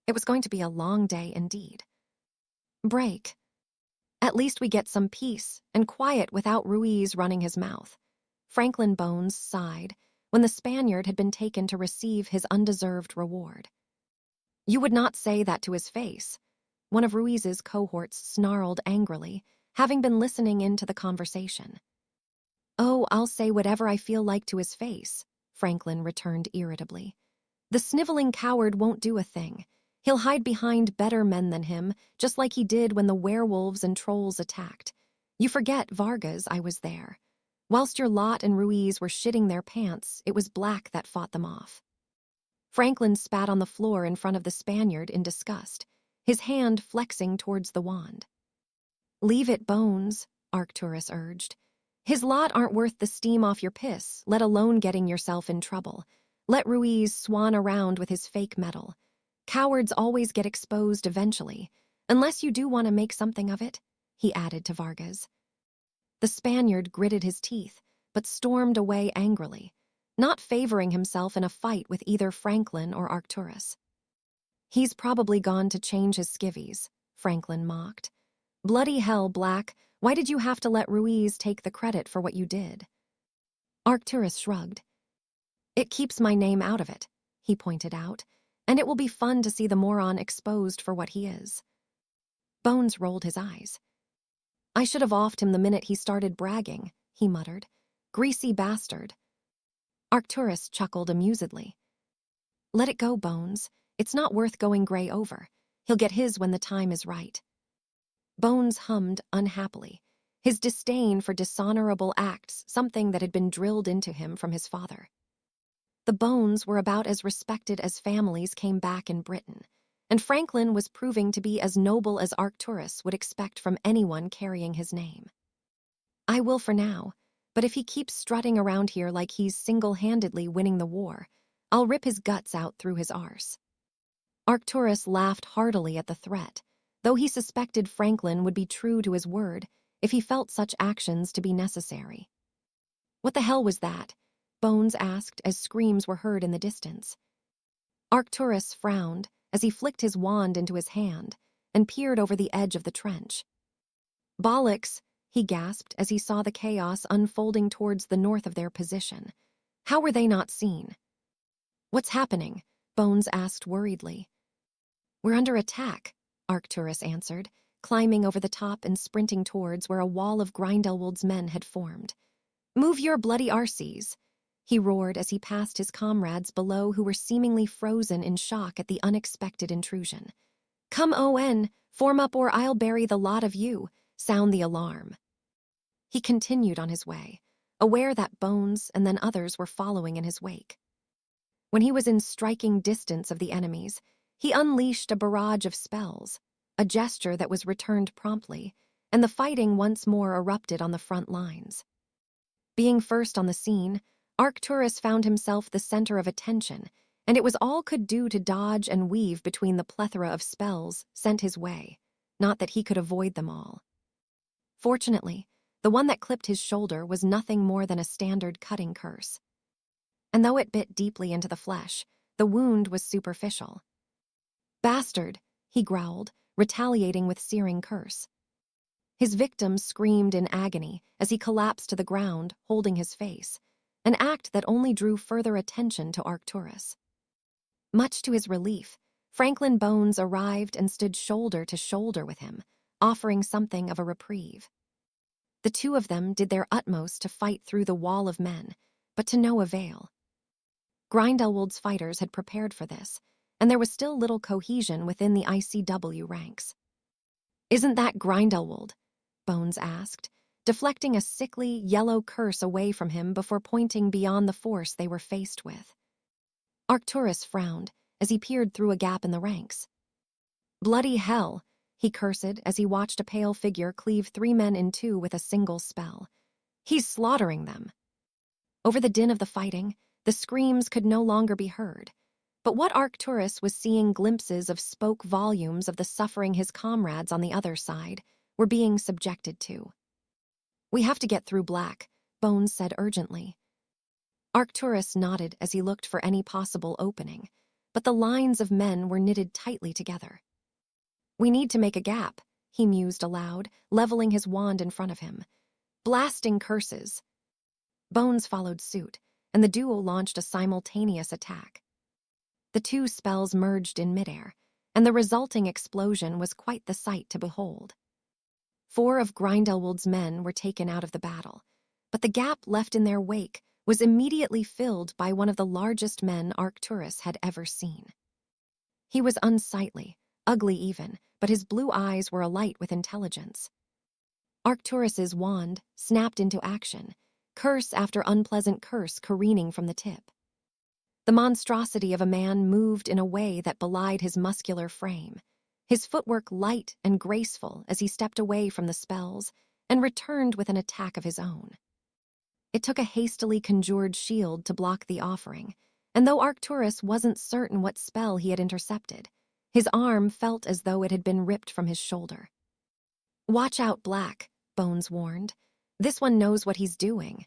It was going to be a long day indeed. Break. At least we get some peace and quiet without Ruiz running his mouth. Franklin Bones sighed when the Spaniard had been taken to receive his undeserved reward. You would not say that to his face. One of Ruiz's cohorts snarled angrily, having been listening in to the conversation. Oh, I'll say whatever I feel like to his face, Franklin returned irritably. The sniveling coward won't do a thing. He'll hide behind better men than him, just like he did when the werewolves and trolls attacked. You forget, Vargas, I was there. Whilst your lot and Ruiz were shitting their pants, it was Black that fought them off. Franklin spat on the floor in front of the Spaniard in disgust, his hand flexing towards the wand. Leave it, Bones, Arcturus urged. His lot aren't worth the steam off your piss, let alone getting yourself in trouble. Let Ruiz swan around with his fake medal. Cowards always get exposed eventually, unless you do want to make something of it, he added to Vargas. The Spaniard gritted his teeth, but stormed away angrily, not favoring himself in a fight with either Franklin or Arcturus. He's probably gone to change his skivvies, Franklin mocked. Bloody hell, Black, why did you have to let Ruiz take the credit for what you did? Arcturus shrugged. It keeps my name out of it, he pointed out, and it will be fun to see the moron exposed for what he is. Bones rolled his eyes. I should have offed him the minute he started bragging, he muttered. Greasy bastard. Arcturus chuckled amusedly. Let it go, Bones. It's not worth going gray over. He'll get his when the time is right. Bones hummed unhappily, his disdain for dishonorable acts something that had been drilled into him from his father. The Bones were about as respected as families came back in Britain, and Franklin was proving to be as noble as Arcturus would expect from anyone carrying his name. I will for now, but if he keeps strutting around here like he's single-handedly winning the war, I'll rip his guts out through his arse. Arcturus laughed heartily at the threat, though he suspected Franklin would be true to his word if he felt such actions to be necessary. What the hell was that? Bones asked as screams were heard in the distance. Arcturus frowned as he flicked his wand into his hand and peered over the edge of the trench. Bollocks, he gasped as he saw the chaos unfolding towards the north of their position. How were they not seen? What's happening? Bones asked worriedly. We're under attack, Arcturus answered, climbing over the top and sprinting towards where a wall of Grindelwald's men had formed. Move your bloody arses, he roared as he passed his comrades below who were seemingly frozen in shock at the unexpected intrusion. Come on, form up or I'll bury the lot of you, sound the alarm. He continued on his way, aware that Bones and then others were following in his wake. When he was in striking distance of the enemies, he unleashed a barrage of spells, a gesture that was returned promptly, and the fighting once more erupted on the front lines. Being first on the scene, Arcturus found himself the center of attention, and it was all could do to dodge and weave between the plethora of spells sent his way, not that he could avoid them all. Fortunately, the one that clipped his shoulder was nothing more than a standard cutting curse. And though it bit deeply into the flesh, the wound was superficial. Bastard, he growled, retaliating with searing curse. His victim screamed in agony as he collapsed to the ground, holding his face, an act that only drew further attention to Arcturus. Much to his relief, Franklin Bones arrived and stood shoulder to shoulder with him, offering something of a reprieve. The two of them did their utmost to fight through the wall of men, but to no avail. Grindelwald's fighters had prepared for this, and there was still little cohesion within the ICW ranks. Isn't that Grindelwald? Bones asked, deflecting a sickly, yellow curse away from him before pointing beyond the force they were faced with. Arcturus frowned as he peered through a gap in the ranks. Bloody hell, he cursed as he watched a pale figure cleave 3 men in 2 with a single spell. He's slaughtering them. Over the din of the fighting, the screams could no longer be heard, but what Arcturus was seeing glimpses of spoke volumes of the suffering his comrades on the other side were being subjected to. We have to get through Black, Bones said urgently. Arcturus nodded as he looked for any possible opening, but the lines of men were knitted tightly together. We need to make a gap, he mused aloud, leveling his wand in front of him. Blasting curses. Bones followed suit, and the duo launched a simultaneous attack. The 2 spells merged in midair, and the resulting explosion was quite the sight to behold. 4 of Grindelwald's men were taken out of the battle, but the gap left in their wake was immediately filled by one of the largest men Arcturus had ever seen. He was unsightly, ugly even, but his blue eyes were alight with intelligence. Arcturus's wand snapped into action, curse after unpleasant curse careening from the tip. The monstrosity of a man moved in a way that belied his muscular frame, his footwork light and graceful as he stepped away from the spells and returned with an attack of his own. It took a hastily conjured shield to block the offering, and though Arcturus wasn't certain what spell he had intercepted, his arm felt as though it had been ripped from his shoulder. Watch out, Black, Bones warned. This one knows what he's doing.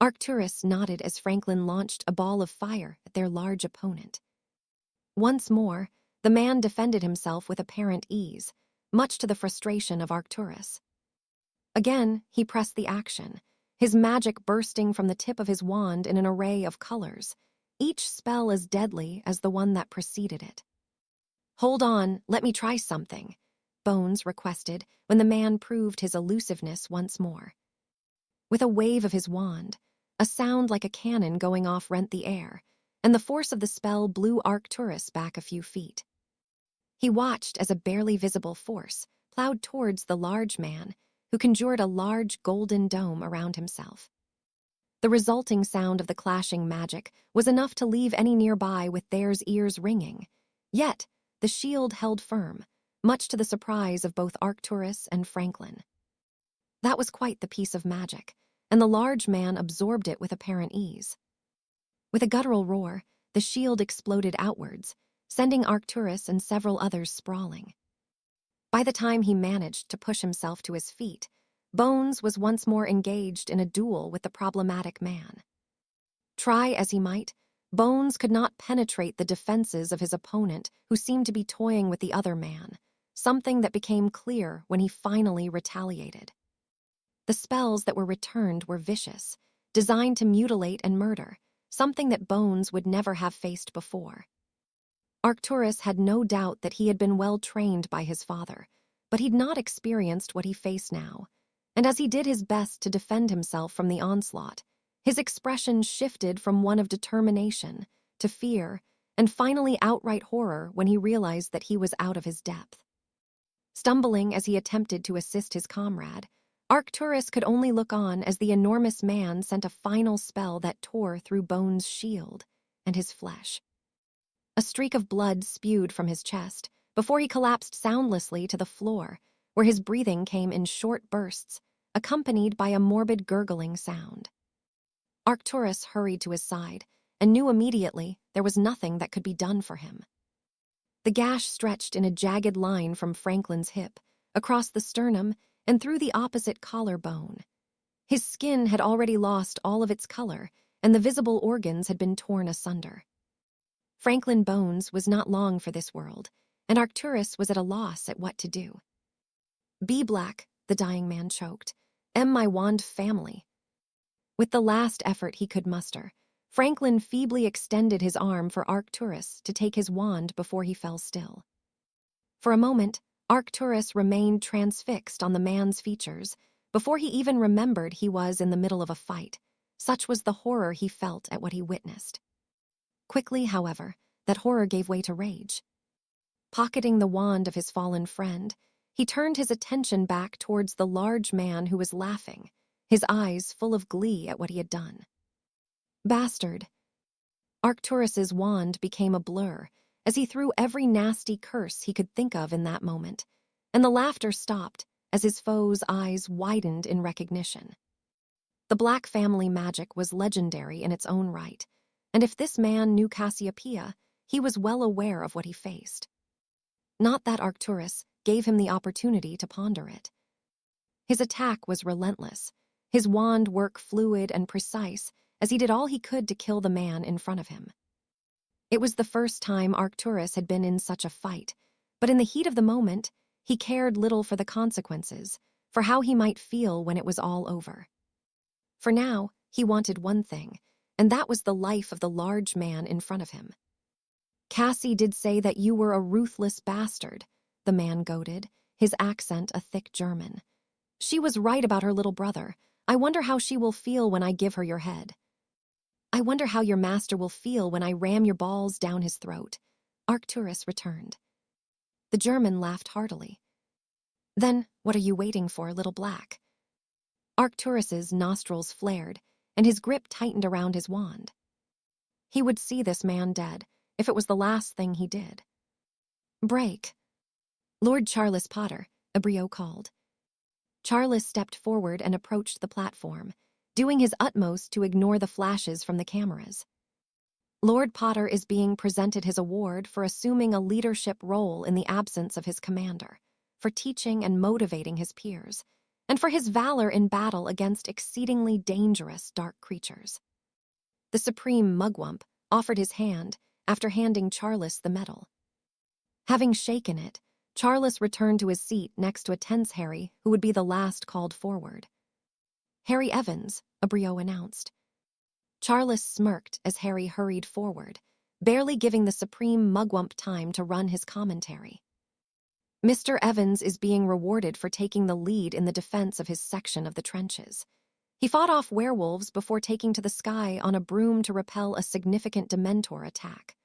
Arcturus nodded as Franklin launched a ball of fire at their large opponent. Once more, the man defended himself with apparent ease, much to the frustration of Arcturus. Again, he pressed the action, his magic bursting from the tip of his wand in an array of colors, each spell as deadly as the one that preceded it. Hold on, let me try something, Bones requested when the man proved his elusiveness once more. With a wave of his wand, a sound like a cannon going off rent the air, and the force of the spell blew Arcturus back a few feet. He watched as a barely visible force plowed towards the large man, who conjured a large golden dome around himself. The resulting sound of the clashing magic was enough to leave any nearby with their ears ringing, yet the shield held firm, much to the surprise of both Arcturus and Franklin. That was quite the piece of magic, and the large man absorbed it with apparent ease. With a guttural roar, the shield exploded outwards, sending Arcturus and several others sprawling. By the time he managed to push himself to his feet, Bones was once more engaged in a duel with the problematic man. Try as he might, Bones could not penetrate the defenses of his opponent, who seemed to be toying with the other man, something that became clear when he finally retaliated. The spells that were returned were vicious, designed to mutilate and murder, something that Bones would never have faced before. Arcturus had no doubt that he had been well trained by his father, but he'd not experienced what he faced now, and as he did his best to defend himself from the onslaught, his expression shifted from one of determination to fear and finally outright horror when he realized that he was out of his depth. Stumbling as he attempted to assist his comrade, Arcturus could only look on as the enormous man sent a final spell that tore through Bones' shield and his flesh. A streak of blood spewed from his chest before he collapsed soundlessly to the floor, where his breathing came in short bursts, accompanied by a morbid gurgling sound. Arcturus hurried to his side and knew immediately there was nothing that could be done for him. The gash stretched in a jagged line from Franklin's hip, across the sternum, and through the opposite collarbone. His skin had already lost all of its color, and the visible organs had been torn asunder. Franklin Bones was not long for this world, and Arcturus was at a loss at what to do. "Be black," the dying man choked. "Am my wand family." With the last effort he could muster, Franklin feebly extended his arm for Arcturus to take his wand before he fell still. For a moment, Arcturus remained transfixed on the man's features before he even remembered he was in the middle of a fight. Such was the horror he felt at what he witnessed. Quickly, however, that horror gave way to rage. Pocketing the wand of his fallen friend, he turned his attention back towards the large man who was laughing, his eyes full of glee at what he had done. "Bastard." Arcturus's wand became a blur as he threw every nasty curse he could think of in that moment, and the laughter stopped as his foe's eyes widened in recognition. The Black family magic was legendary in its own right, and if this man knew Cassiopeia, he was well aware of what he faced. Not that Arcturus gave him the opportunity to ponder it. His attack was relentless, his wand work fluid and precise as he did all he could to kill the man in front of him. It was the first time Arcturus had been in such a fight, but in the heat of the moment, he cared little for the consequences, for how he might feel when it was all over. For now, he wanted one thing, and that was the life of the large man in front of him. "Cassie did say that you were a ruthless bastard," the man goaded, his accent a thick German. "She was right about her little brother. I wonder how she will feel when I give her your head." "I wonder how your master will feel when I ram your balls down his throat," Arcturus returned. The German laughed heartily. "Then what are you waiting for, little Black?" Arcturus's nostrils flared, and his grip tightened around his wand. He would see this man dead, if it was the last thing he did. "Break." "Lord Charles Potter," Abrio called. Charles stepped forward and approached the platform, doing his utmost to ignore the flashes from the cameras. Lord Potter is being presented his award for assuming a leadership role in the absence of his commander, for teaching and motivating his peers, and for his valor in battle against exceedingly dangerous dark creatures. The supreme mugwump offered his hand after handing Charles the medal. Having shaken it, Charles returned to his seat next to a tense Harry who would be the last called forward. "Harry Evans," Abrio announced. Charles smirked as Harry hurried forward, barely giving the supreme mugwump time to run his commentary. "Mr. Evans is being rewarded for taking the lead in the defense of his section of the trenches. He fought off werewolves before taking to the sky on a broom to repel a significant Dementor attack.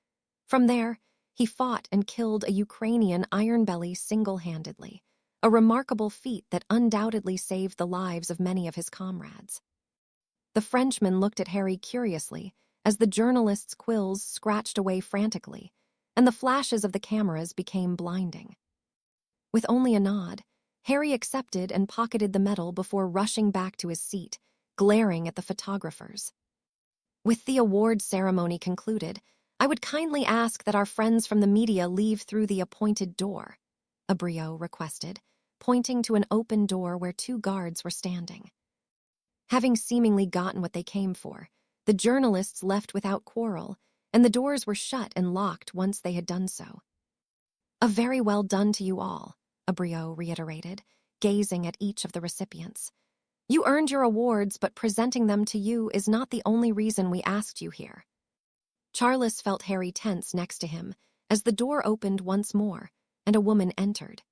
From there, he fought and killed a Ukrainian ironbelly single-handedly, a remarkable feat that undoubtedly saved the lives of many of his comrades." The Frenchman looked at Harry curiously as the journalist's quills scratched away frantically, and the flashes of the cameras became blinding. With only a nod, Harry accepted and pocketed the medal before rushing back to his seat, glaring at the photographers. "With the award ceremony concluded, I would kindly ask that our friends from the media leave through the appointed door," Abrio requested, pointing to an open door where 2 guards were standing. Having seemingly gotten what they came for, the journalists left without quarrel, and the doors were shut and locked once they had done so. "A very well done to you all," Abriot reiterated, gazing at each of the recipients. You earned your awards, but presenting them to you is not the only reason we asked you here. Charles felt Harry tense next to him as the door opened once more and a woman entered.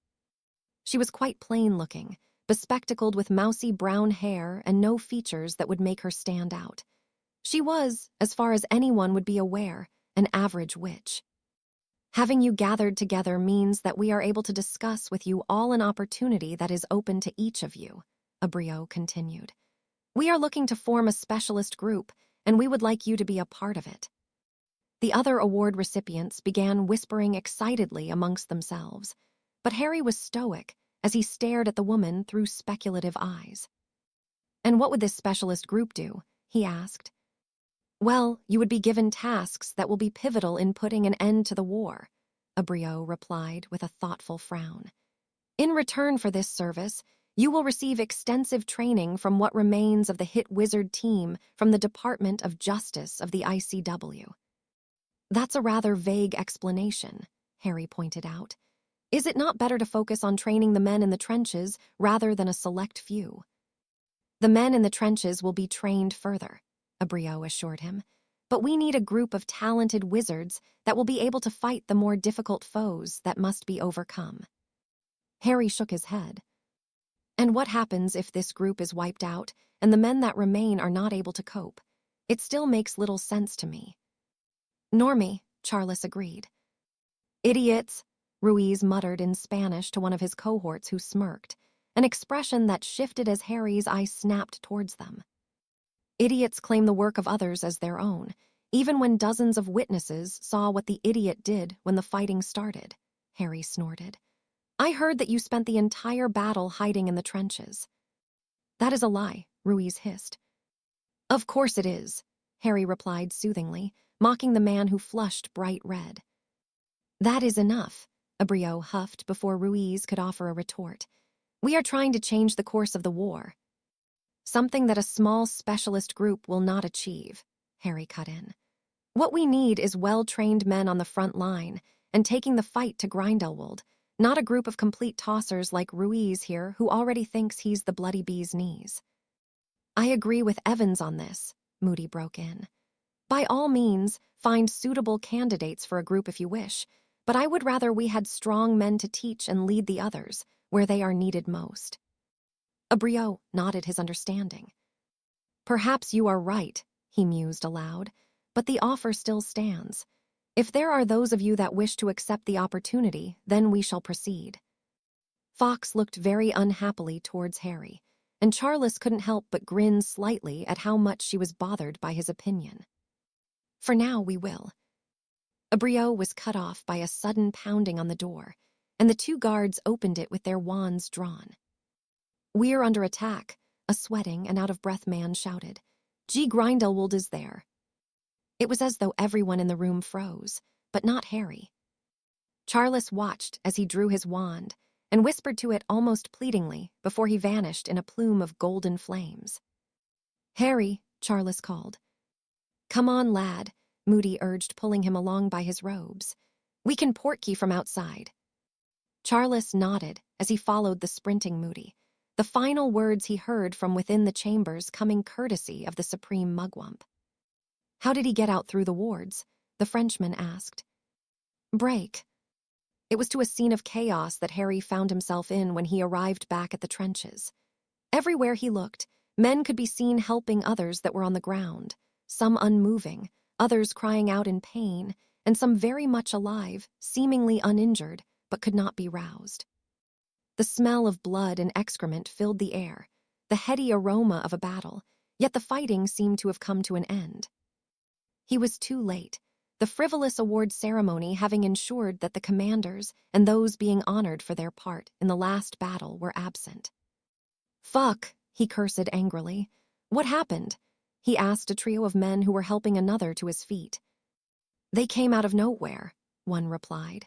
She was quite plain-looking, bespectacled with mousy brown hair and no features that would make her stand out. She was, as far as anyone would be aware, an average witch. Having you gathered together means that we are able to discuss with you all an opportunity that is open to each of you, Abriot continued. We are looking to form a specialist group, and we would like you to be a part of it. The other award recipients began whispering excitedly amongst themselves, but Harry was stoic as he stared at the woman through speculative eyes. And what would this specialist group do? He asked. Well, you would be given tasks that will be pivotal in putting an end to the war, Abriot replied with a thoughtful frown. In return for this service, you will receive extensive training from what remains of the hit wizard team from the Department of Justice of the ICW. That's a rather vague explanation, Harry pointed out. Is it not better to focus on training the men in the trenches rather than a select few? The men in the trenches will be trained further, Abriot assured him, but we need a group of talented wizards that will be able to fight the more difficult foes that must be overcome. Harry shook his head. And what happens if this group is wiped out and the men that remain are not able to cope? It still makes little sense to me. Nor me, Charles agreed. Idiots, Ruiz muttered in Spanish to one of his cohorts who smirked, an expression that shifted as Harry's eye snapped towards them. Idiots claim the work of others as their own, even when dozens of witnesses saw what the idiot did when the fighting started, Harry snorted. I heard that you spent the entire battle hiding in the trenches. That is a lie, Ruiz hissed. Of course it is, Harry replied soothingly, mocking the man who flushed bright red. That is enough, Abriot huffed before Ruiz could offer a retort. We are trying to change the course of the war. Something that a small specialist group will not achieve, Harry cut in. What we need is well-trained men on the front line and taking the fight to Grindelwald, not a group of complete tossers like Ruiz here who already thinks he's the bloody bee's knees. I agree with Evans on this, Moody broke in. By all means, find suitable candidates for a group if you wish, but I would rather we had strong men to teach and lead the others where they are needed most. Abriot nodded his understanding. Perhaps you are right, he mused aloud, but the offer still stands. If there are those of you that wish to accept the opportunity, then we shall proceed. Fawkes looked very unhappily towards Harry, and Charles couldn't help but grin slightly at how much she was bothered by his opinion. For now, we will. Abriot was cut off by a sudden pounding on the door, and the two guards opened it with their wands drawn. We're under attack, a sweating and out-of-breath man shouted. G. Grindelwald is there. It was as though everyone in the room froze, but not Harry. Charles watched as he drew his wand and whispered to it almost pleadingly before he vanished in a plume of golden flames. Harry, Charles called. Come on, lad, Moody urged, pulling him along by his robes. We can portkey from outside. Charles nodded as he followed the sprinting Moody, the final words he heard from within the chambers coming courtesy of the supreme mugwump. How did he get out through the wards? The Frenchman asked. Break. It was to a scene of chaos that Harry found himself in when he arrived back at the trenches. Everywhere he looked, men could be seen helping others that were on the ground, some unmoving, others crying out in pain, and some very much alive, seemingly uninjured, but could not be roused. The smell of blood and excrement filled the air, the heady aroma of a battle, yet the fighting seemed to have come to an end. He was too late, the frivolous award ceremony having ensured that the commanders and those being honored for their part in the last battle were absent. Fuck, he cursed angrily. What happened? He asked a trio of men who were helping another to his feet. They came out of nowhere, one replied.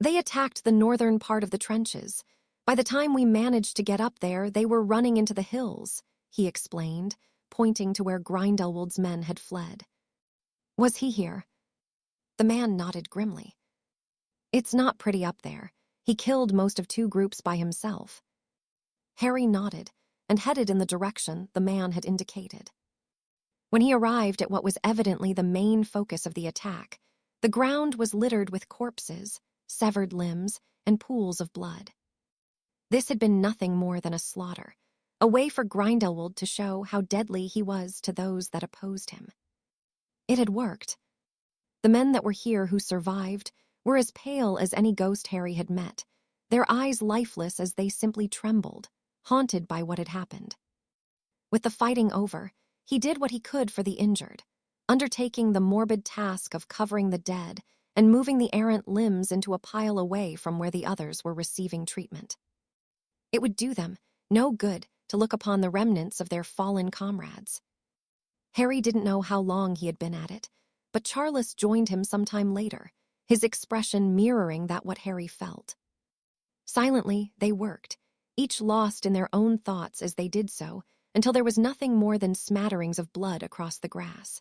They attacked the northern part of the trenches. By the time we managed to get up there, they were running into the hills, he explained, pointing to where Grindelwald's men had fled. Was he here? The man nodded grimly. It's not pretty up there. He killed most of 2 groups by himself. Harry nodded and headed in the direction the man had indicated. When he arrived at what was evidently the main focus of the attack, the ground was littered with corpses, severed limbs, and pools of blood. This had been nothing more than a slaughter, a way for Grindelwald to show how deadly he was to those that opposed him. It had worked. The men that were here who survived were as pale as any ghost Harry had met, their eyes lifeless as they simply trembled, haunted by what had happened. With the fighting over, he did what he could for the injured, undertaking the morbid task of covering the dead and moving the errant limbs into a pile away from where the others were receiving treatment. It would do them no good to look upon the remnants of their fallen comrades. Harry didn't know how long he had been at it, but Charles joined him sometime later, his expression mirroring that what Harry felt. Silently, they worked, each lost in their own thoughts as they did so, until there was nothing more than smatterings of blood across the grass.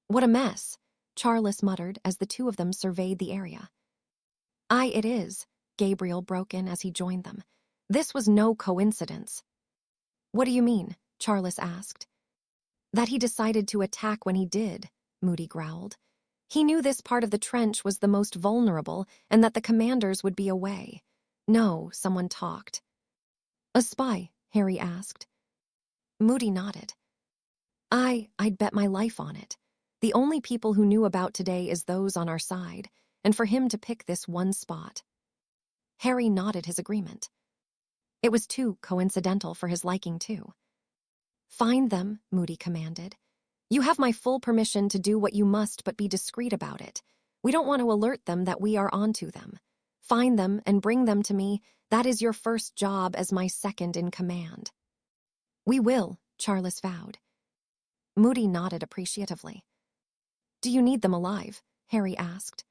"What a mess," Charles muttered as the 2 of them surveyed the area. "Aye, it is," Gabriel broke in as he joined them. "This was no coincidence." "What do you mean?" Charles asked. "That he decided to attack when he did," Moody growled. "He knew this part of the trench was the most vulnerable and that the commanders would be away. No, someone talked." "A spy?" Harry asked. Moody nodded. I'd bet my life on it. The only people who knew about today is those on our side, and for him to pick this one spot." Harry nodded his agreement. It was too coincidental for his liking, too. "Find them," Moody commanded. "You have my full permission to do what you must, but be discreet about it. We don't want to alert them that we are onto them. Find them and bring them to me. That is your first job as my second in command." "We will," Charles vowed. Moody nodded appreciatively. "Do you need them alive?" Harry asked.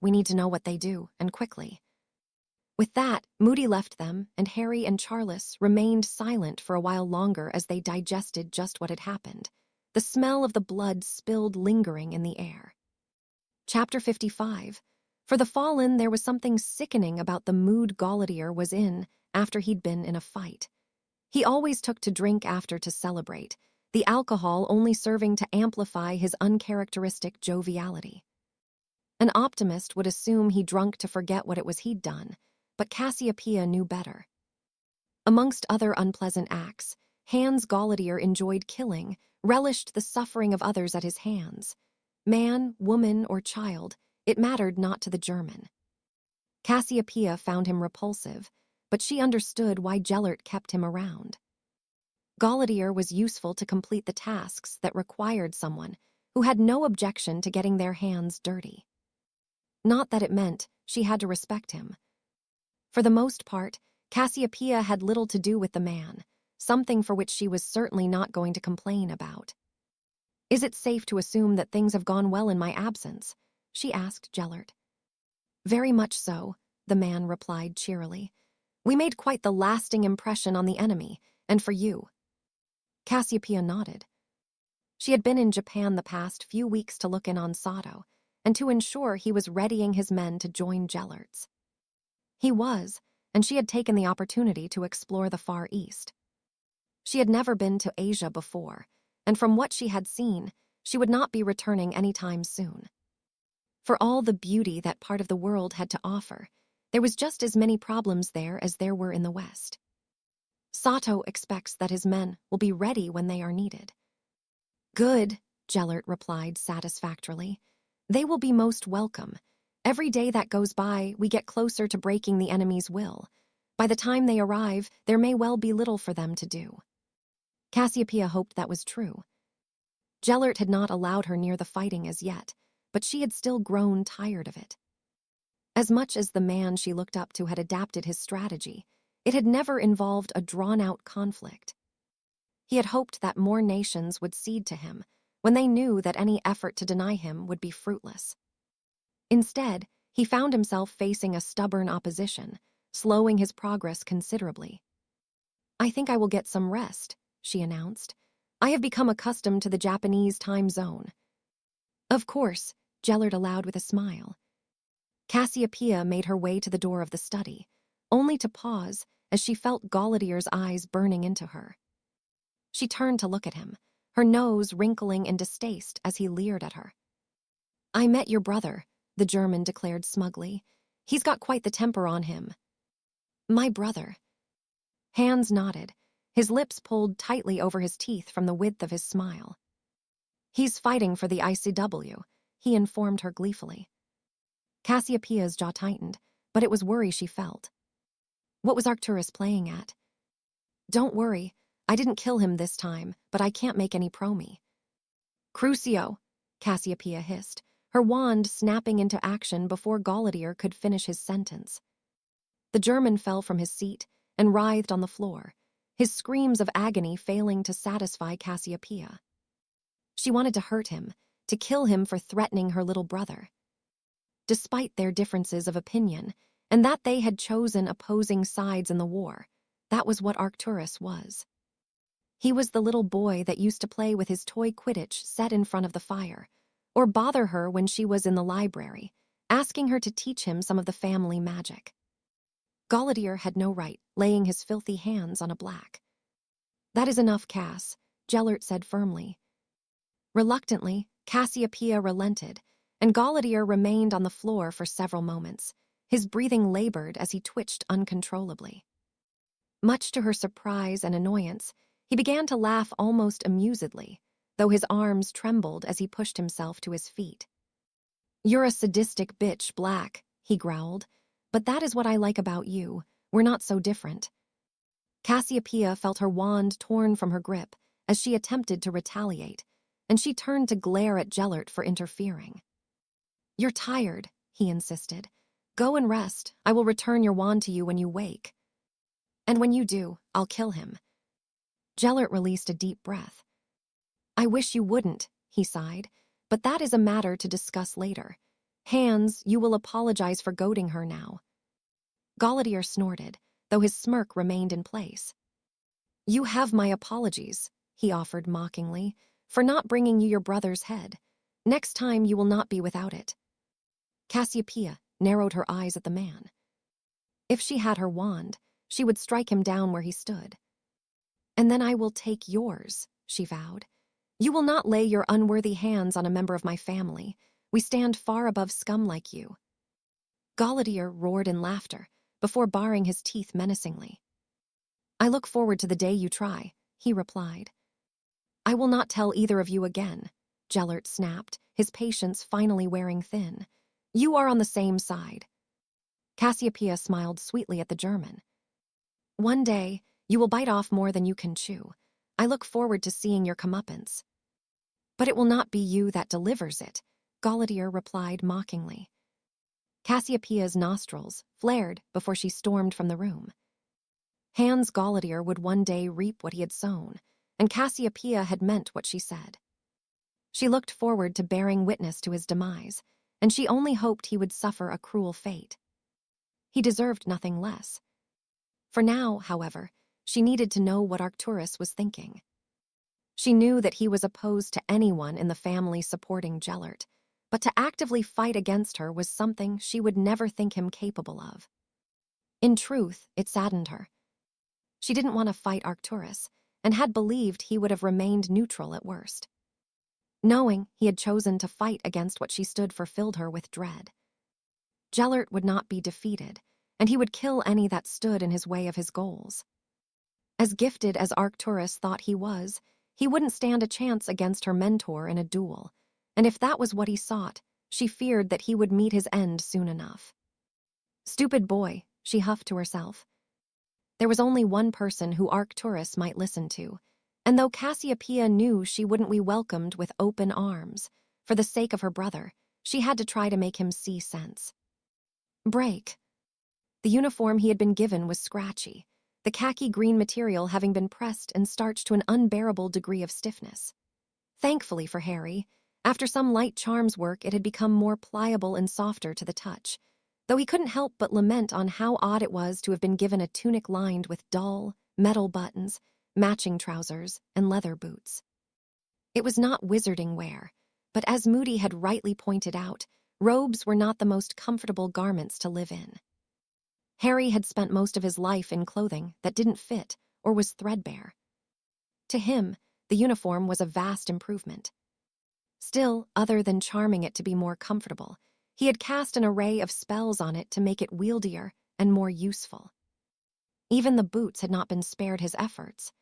We need to know what they do, and quickly." With that, Moody left them, and Harry and Charles remained silent for a while longer as they digested just what had happened, the smell of the blood spilled lingering in the air. Chapter 55. For the Fallen, there was something sickening about the mood Gellert was in after he'd been in a fight. He always took to drink after to celebrate, the alcohol only serving to amplify his uncharacteristic joviality. An optimist would assume he drunk to forget what it was he'd done, but Cassiopeia knew better. Amongst other unpleasant acts, Hans Gellert enjoyed killing, relished the suffering of others at his hands. Man, woman, or child, it mattered not to the German. Cassiopeia found him repulsive, but she understood why Gellert kept him around. Gellert was useful to complete the tasks that required someone who had no objection to getting their hands dirty. Not that it meant she had to respect him. For the most part, Cassiopeia had little to do with the man, something for which she was certainly not going to complain about. "Is it safe to assume that things have gone well in my absence?" she asked Gellert. "Very much so," the man replied cheerily. "We made quite the lasting impression on the enemy, and for you." Cassiopeia nodded. She had been in Japan the past few weeks to look in on Sato, and to ensure he was readying his men to join Gellert's. He was, and she had taken the opportunity to explore the Far East. She had never been to Asia before, and from what she had seen, she would not be returning anytime soon. For all the beauty that part of the world had to offer, there was just as many problems there as there were in the West. Sato expects that his men will be ready when they are needed. "Good," Gellert replied satisfactorily. "They will be most welcome. Every day that goes by, we get closer to breaking the enemy's will. By the time they arrive, there may well be little for them to do." Cassiopeia hoped that was true. Gellert had not allowed her near the fighting as yet, but she had still grown tired of it. As much as the man she looked up to had adapted his strategy, it had never involved a drawn-out conflict. He had hoped that more nations would cede to him when they knew that any effort to deny him would be fruitless. Instead, he found himself facing a stubborn opposition, slowing his progress considerably. "I think I will get some rest," she announced. "I have become accustomed to the Japanese time zone." "Of course," Gellert allowed with a smile. Cassiopeia made her way to the door of the study, only to pause as she felt Gaultier's eyes burning into her. She turned to look at him, her nose wrinkling in distaste as he leered at her. "I met your brother," the German declared smugly. "He's got quite the temper on him." "My brother?" Hans nodded, his lips pulled tightly over his teeth from the width of his smile. "He's fighting for the ICW," he informed her gleefully. Cassiopeia's jaw tightened, but it was worry she felt. What was Arcturus playing at? "Don't worry, I didn't kill him this time, but I can't make any promi." "Crucio," Cassiopeia hissed, her wand snapping into action before Gaultier could finish his sentence. The German fell from his seat and writhed on the floor, his screams of agony failing to satisfy Cassiopeia. She wanted to hurt him, to kill him for threatening her little brother. Despite their differences of opinion, and that they had chosen opposing sides in the war, that was what Arcturus was. He was the little boy that used to play with his toy Quidditch set in front of the fire, or bother her when she was in the library, asking her to teach him some of the family magic. Gaultier had no right laying his filthy hands on a black. "That is enough, Cass," Gellert said firmly. Reluctantly, Cassiopeia relented, and Gaultier remained on the floor for several moments, his breathing labored as he twitched uncontrollably. Much to her surprise and annoyance, he began to laugh almost amusedly, though his arms trembled as he pushed himself to his feet. "You're a sadistic bitch, Black," he growled, "but that is what I like about you. We're not so different." Cassiopeia felt her wand torn from her grip as she attempted to retaliate, and she turned to glare at Gellert for interfering. "You're tired," he insisted. "Go and rest. I will return your wand to you when you wake. And when you do, I'll kill him." Gellert released a deep breath. "I wish you wouldn't," he sighed, "but that is a matter to discuss later. Hans, you will apologize for goading her now." Gaultier snorted, though his smirk remained in place. "You have my apologies," he offered mockingly, "for not bringing you your brother's head. Next time you will not be without it." Cassiopeia narrowed her eyes at the man. If she had her wand, she would strike him down where he stood. "And then I will take yours," she vowed. "You will not lay your unworthy hands on a member of my family. We stand far above scum like you." Gaultier roared in laughter, before baring his teeth menacingly. "I look forward to the day you try," he replied. "I will not tell either of you again," Gellert snapped, his patience finally wearing thin. "You are on the same side." Cassiopeia smiled sweetly at the German. "One day, you will bite off more than you can chew. I look forward to seeing your comeuppance." "But it will not be you that delivers it," Gaultier replied mockingly. Cassiopeia's nostrils flared before she stormed from the room. Hans Gaultier would one day reap what he had sown, and Cassiopeia had meant what she said. She looked forward to bearing witness to his demise, and she only hoped he would suffer a cruel fate. He deserved nothing less. For now, however, she needed to know what Arcturus was thinking. She knew that he was opposed to anyone in the family supporting Gellert, but to actively fight against her was something she would never think him capable of. In truth, it saddened her. She didn't want to fight Arcturus, and had believed he would have remained neutral at worst. Knowing he had chosen to fight against what she stood for filled her with dread. Gellert would not be defeated, and he would kill any that stood in his way of his goals. As gifted as Arcturus thought he wouldn't stand a chance against her mentor in a duel, and if that was what he sought, she feared that he would meet his end soon enough. "Stupid boy," she huffed to herself. There was only one person who Arcturus might listen to, and though Cassiopeia knew she wouldn't be welcomed with open arms, for the sake of her brother, she had to try to make him see sense. Break. The uniform he had been given was scratchy, the khaki green material having been pressed and starched to an unbearable degree of stiffness. Thankfully for Harry, after some light charms work it had become more pliable and softer to the touch, though he couldn't help but lament on how odd it was to have been given a tunic lined with dull, metal buttons, matching trousers, and leather boots. It was not wizarding wear, but as Moody had rightly pointed out, Robes were not the most comfortable garments to live in. Harry had spent most of his life in clothing that didn't fit or was threadbare. To him, the uniform was a vast improvement. Still, other than charming it to be more comfortable, he had cast an array of spells on it to make it wieldier and more useful. Even the boots had not been spared his efforts.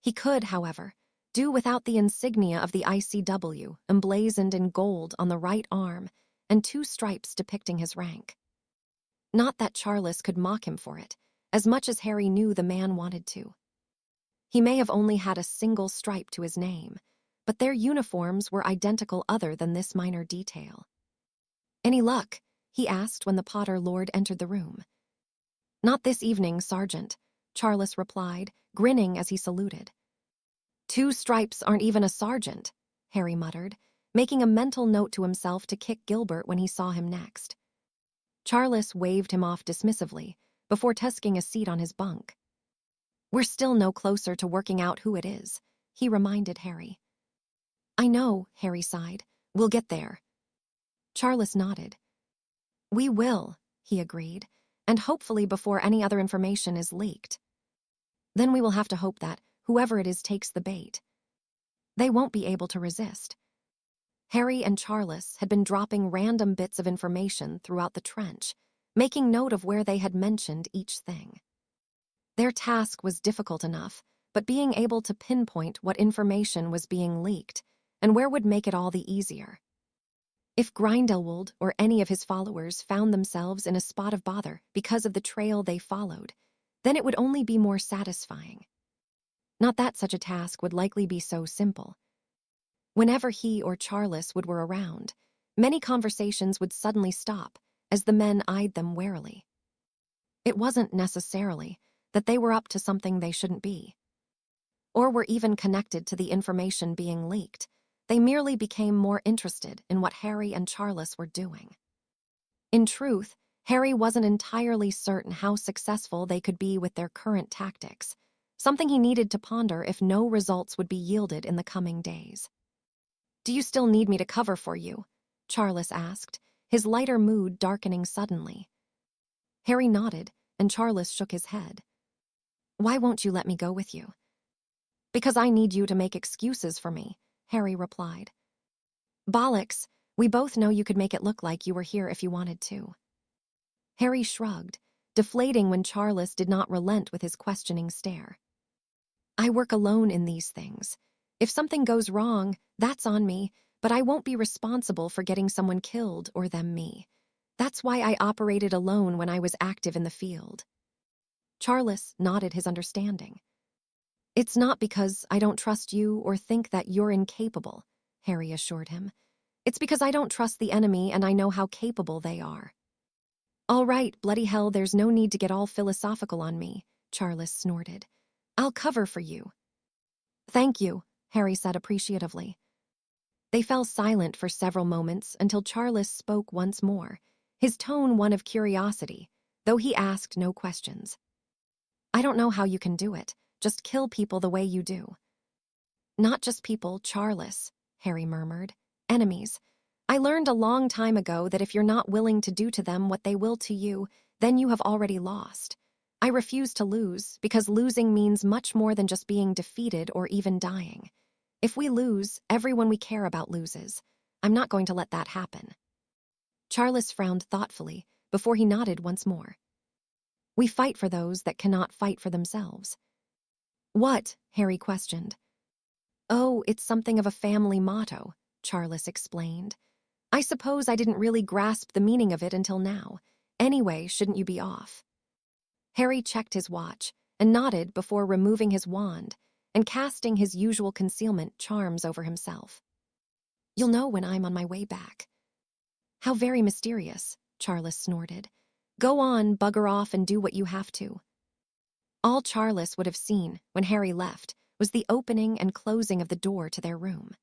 He could, however, do without the insignia of the ICW emblazoned in gold on the right arm and 2 stripes depicting his rank. Not that Charles could mock him for it, as much as Harry knew the man wanted to. He may have only had a single stripe to his name, but their uniforms were identical other than this minor detail. "Any luck?" he asked when the Potter Lord entered the room. "Not this evening, Sergeant," Charles replied, grinning as he saluted. 2 stripes aren't even a sergeant," Harry muttered, making a mental note to himself to kick Gilbert when he saw him next. Charles waved him off dismissively before tasking a seat on his bunk. "We're still no closer to working out who it is," he reminded Harry. "I know," Harry sighed. "We'll get there." Charles nodded. "We will," he agreed, "and hopefully before any other information is leaked. Then we will have to hope that whoever it is takes the bait. They won't be able to resist." Harry and Charles had been dropping random bits of information throughout the trench, making note of where they had mentioned each thing. Their task was difficult enough, but being able to pinpoint what information was being leaked and where would make it all the easier. If Grindelwald or any of his followers found themselves in a spot of bother because of the trail they followed, then it would only be more satisfying. Not that such a task would likely be so simple. Whenever he or Charles were around, many conversations would suddenly stop as the men eyed them warily. It wasn't necessarily that they were up to something they shouldn't be, or were even connected to the information being leaked. They merely became more interested in what Harry and Charles were doing. In truth, Harry wasn't entirely certain how successful they could be with their current tactics, something he needed to ponder if no results would be yielded in the coming days. "Do you still need me to cover for you?" Charles asked, his lighter mood darkening suddenly. Harry nodded, and Charles shook his head. "Why won't you let me go with you?" "Because I need you to make excuses for me," Harry replied. "Bollocks, we both know you could make it look like you were here if you wanted to." Harry shrugged, deflating when Charles did not relent with his questioning stare. "I work alone in these things. If something goes wrong, that's on me, but I won't be responsible for getting someone killed or them me. That's why I operated alone when I was active in the field." Charles nodded his understanding. "It's not because I don't trust you or think that you're incapable," Harry assured him. "It's because I don't trust the enemy and I know how capable they are." "All right, bloody hell, there's no need to get all philosophical on me," Charles snorted. "I'll cover for you." "Thank you," Harry said appreciatively. They fell silent for several moments until Charles spoke once more, his tone one of curiosity, though he asked no questions. "I don't know how you can do it, just kill people the way you do." "Not just people, Charles," Harry murmured. "Enemies. I learned a long time ago that if you're not willing to do to them what they will to you, then you have already lost. I refuse to lose, because losing means much more than just being defeated or even dying. If we lose, everyone we care about loses. I'm not going to let that happen." Charles frowned thoughtfully before he nodded once more. "We fight for those that cannot fight for themselves." "What?" Harry questioned. "Oh, it's something of a family motto," Charles explained. "I suppose I didn't really grasp the meaning of it until now. Anyway, shouldn't you be off?" Harry checked his watch and nodded before removing his wand and casting his usual concealment charms over himself. "You'll know when I'm on my way back." "How very mysterious," Charles snorted. "Go on, bugger off and do what you have to." All Charles would have seen when Harry left was the opening and closing of the door to their room.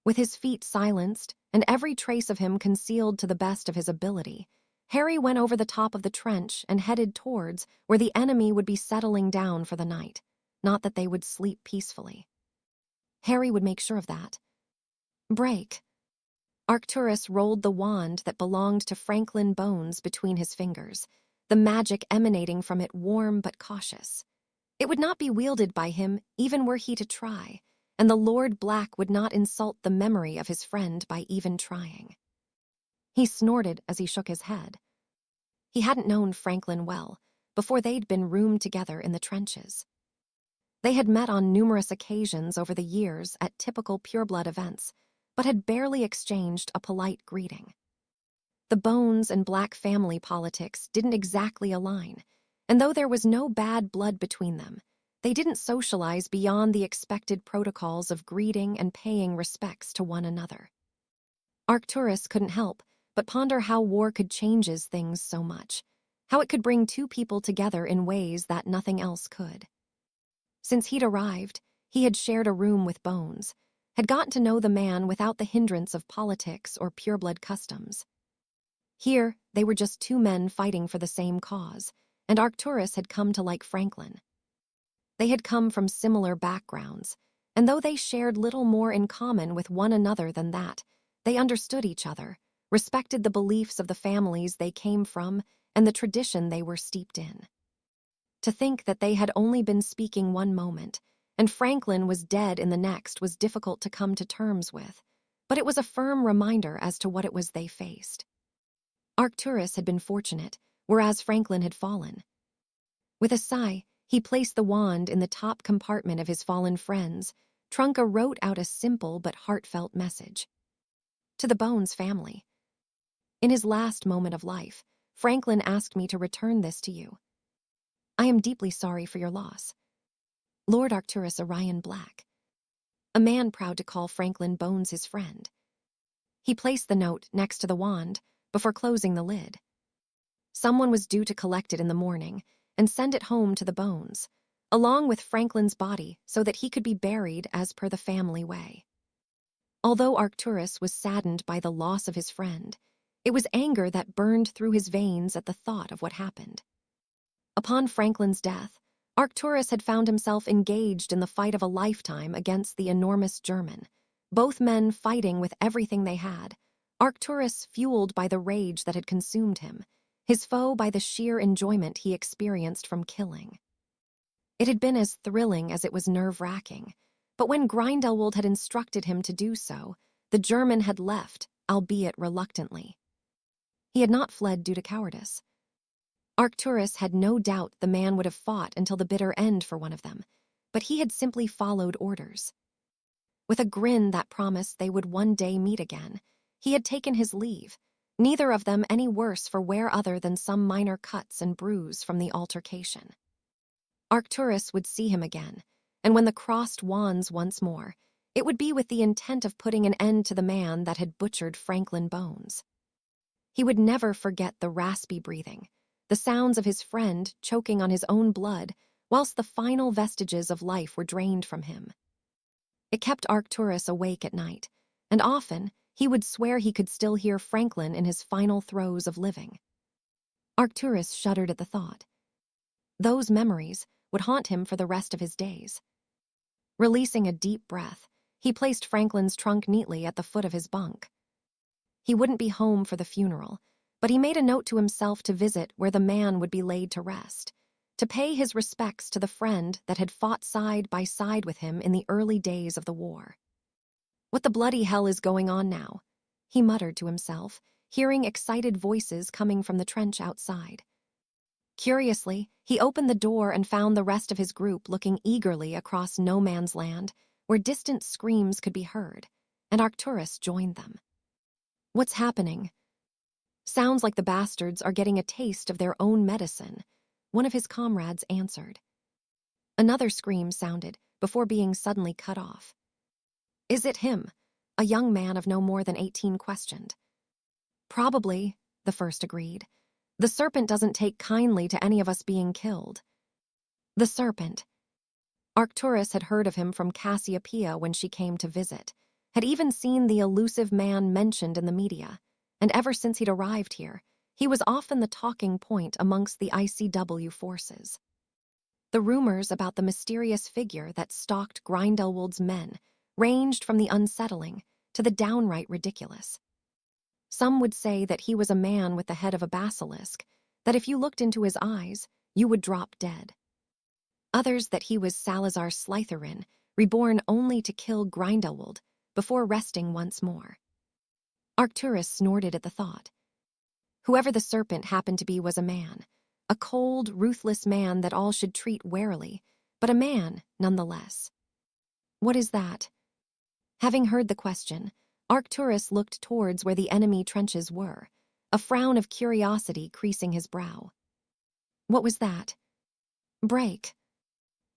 With his feet silenced and every trace of him concealed to the best of his ability, Harry went over the top of the trench and headed towards where the enemy would be settling down for the night, not that they would sleep peacefully. Harry would make sure of that. Break. Arcturus rolled the wand that belonged to Franklin Bones between his fingers, the magic emanating from it warm but cautious. It would not be wielded by him even were he to try, and the Lord Black would not insult the memory of his friend by even trying. He snorted as he shook his head. He hadn't known Franklin well before they'd been roomed together in the trenches. They had met on numerous occasions over the years at typical pureblood events, but had barely exchanged a polite greeting. The Bones and Black family politics didn't exactly align, and though there was no bad blood between them, they didn't socialize beyond the expected protocols of greeting and paying respects to one another. Arcturus couldn't help but ponder how war could change things so much, how it could bring two people together in ways that nothing else could. Since he'd arrived, he had shared a room with Bones, had gotten to know the man without the hindrance of politics or pureblood customs. Here, they were just two men fighting for the same cause, and Arcturus had come to like Franklin. They had come from similar backgrounds, and though they shared little more in common with one another than that, they understood each other, respected the beliefs of the families they came from, and the tradition they were steeped in. To think that they had only been speaking one moment, and Franklin was dead in the next, was difficult to come to terms with, but it was a firm reminder as to what it was they faced. Arcturus had been fortunate, whereas Franklin had fallen. With a sigh, he placed the wand in the top compartment of his fallen friend's. Trunka wrote out a simple but heartfelt message. To the Bones family. In his last moment of life, Franklin asked me to return this to you. I am deeply sorry for your loss. Lord Arcturus Orion Black. A man proud to call Franklin Bones his friend. He placed the note next to the wand before closing the lid. Someone was due to collect it in the morning and send it home to the Bones, along with Franklin's body so that he could be buried as per the family way. Although Arcturus was saddened by the loss of his friend, it was anger that burned through his veins at the thought of what happened. Upon Franklin's death, Arcturus had found himself engaged in the fight of a lifetime against the enormous German, both men fighting with everything they had, Arcturus fueled by the rage that had consumed him, his foe by the sheer enjoyment he experienced from killing. It had been as thrilling as it was nerve-wracking, but when Grindelwald had instructed him to do so, the German had left, albeit reluctantly. He had not fled due to cowardice. Arcturus had no doubt the man would have fought until the bitter end for one of them, but he had simply followed orders. With a grin that promised they would one day meet again, he had taken his leave, neither of them any worse for wear other than some minor cuts and bruise from the altercation. Arcturus would see him again, and when the crossed wands once more, it would be with the intent of putting an end to the man that had butchered Franklin Bones. He would never forget the raspy breathing, the sounds of his friend choking on his own blood whilst the final vestiges of life were drained from him. It kept Arcturus awake at night, and often he would swear he could still hear Franklin in his final throes of living. Arcturus shuddered at the thought. Those memories would haunt him for the rest of his days. Releasing a deep breath, he placed Franklin's trunk neatly at the foot of his bunk. He wouldn't be home for the funeral, but he made a note to himself to visit where the man would be laid to rest, to pay his respects to the friend that had fought side by side with him in the early days of the war. What the bloody hell is going on now? He muttered to himself, hearing excited voices coming from the trench outside. Curiously, he opened the door and found the rest of his group looking eagerly across no man's land, where distant screams could be heard, and Arcturus joined them. What's happening? Sounds like the bastards are getting a taste of their own medicine, one of his comrades answered. Another scream sounded before being suddenly cut off. Is it him? A young man of no more than 18 questioned. Probably, the first agreed. The serpent doesn't take kindly to any of us being killed. The serpent. Arcturus had heard of him from Cassiopeia when she came to visit, had even seen the elusive man mentioned in the media, and ever since he'd arrived here, he was often the talking point amongst the ICW forces. The rumors about the mysterious figure that stalked Grindelwald's men ranged from the unsettling to the downright ridiculous. Some would say that he was a man with the head of a basilisk, that if you looked into his eyes, you would drop dead. Others that he was Salazar Slytherin, reborn only to kill Grindelwald before resting once more. Arcturus snorted at the thought. Whoever the serpent happened to be was a man, a cold, ruthless man that all should treat warily, but a man nonetheless. What is that? Having heard the question, Arcturus looked towards where the enemy trenches were, a frown of curiosity creasing his brow. What was that? Break.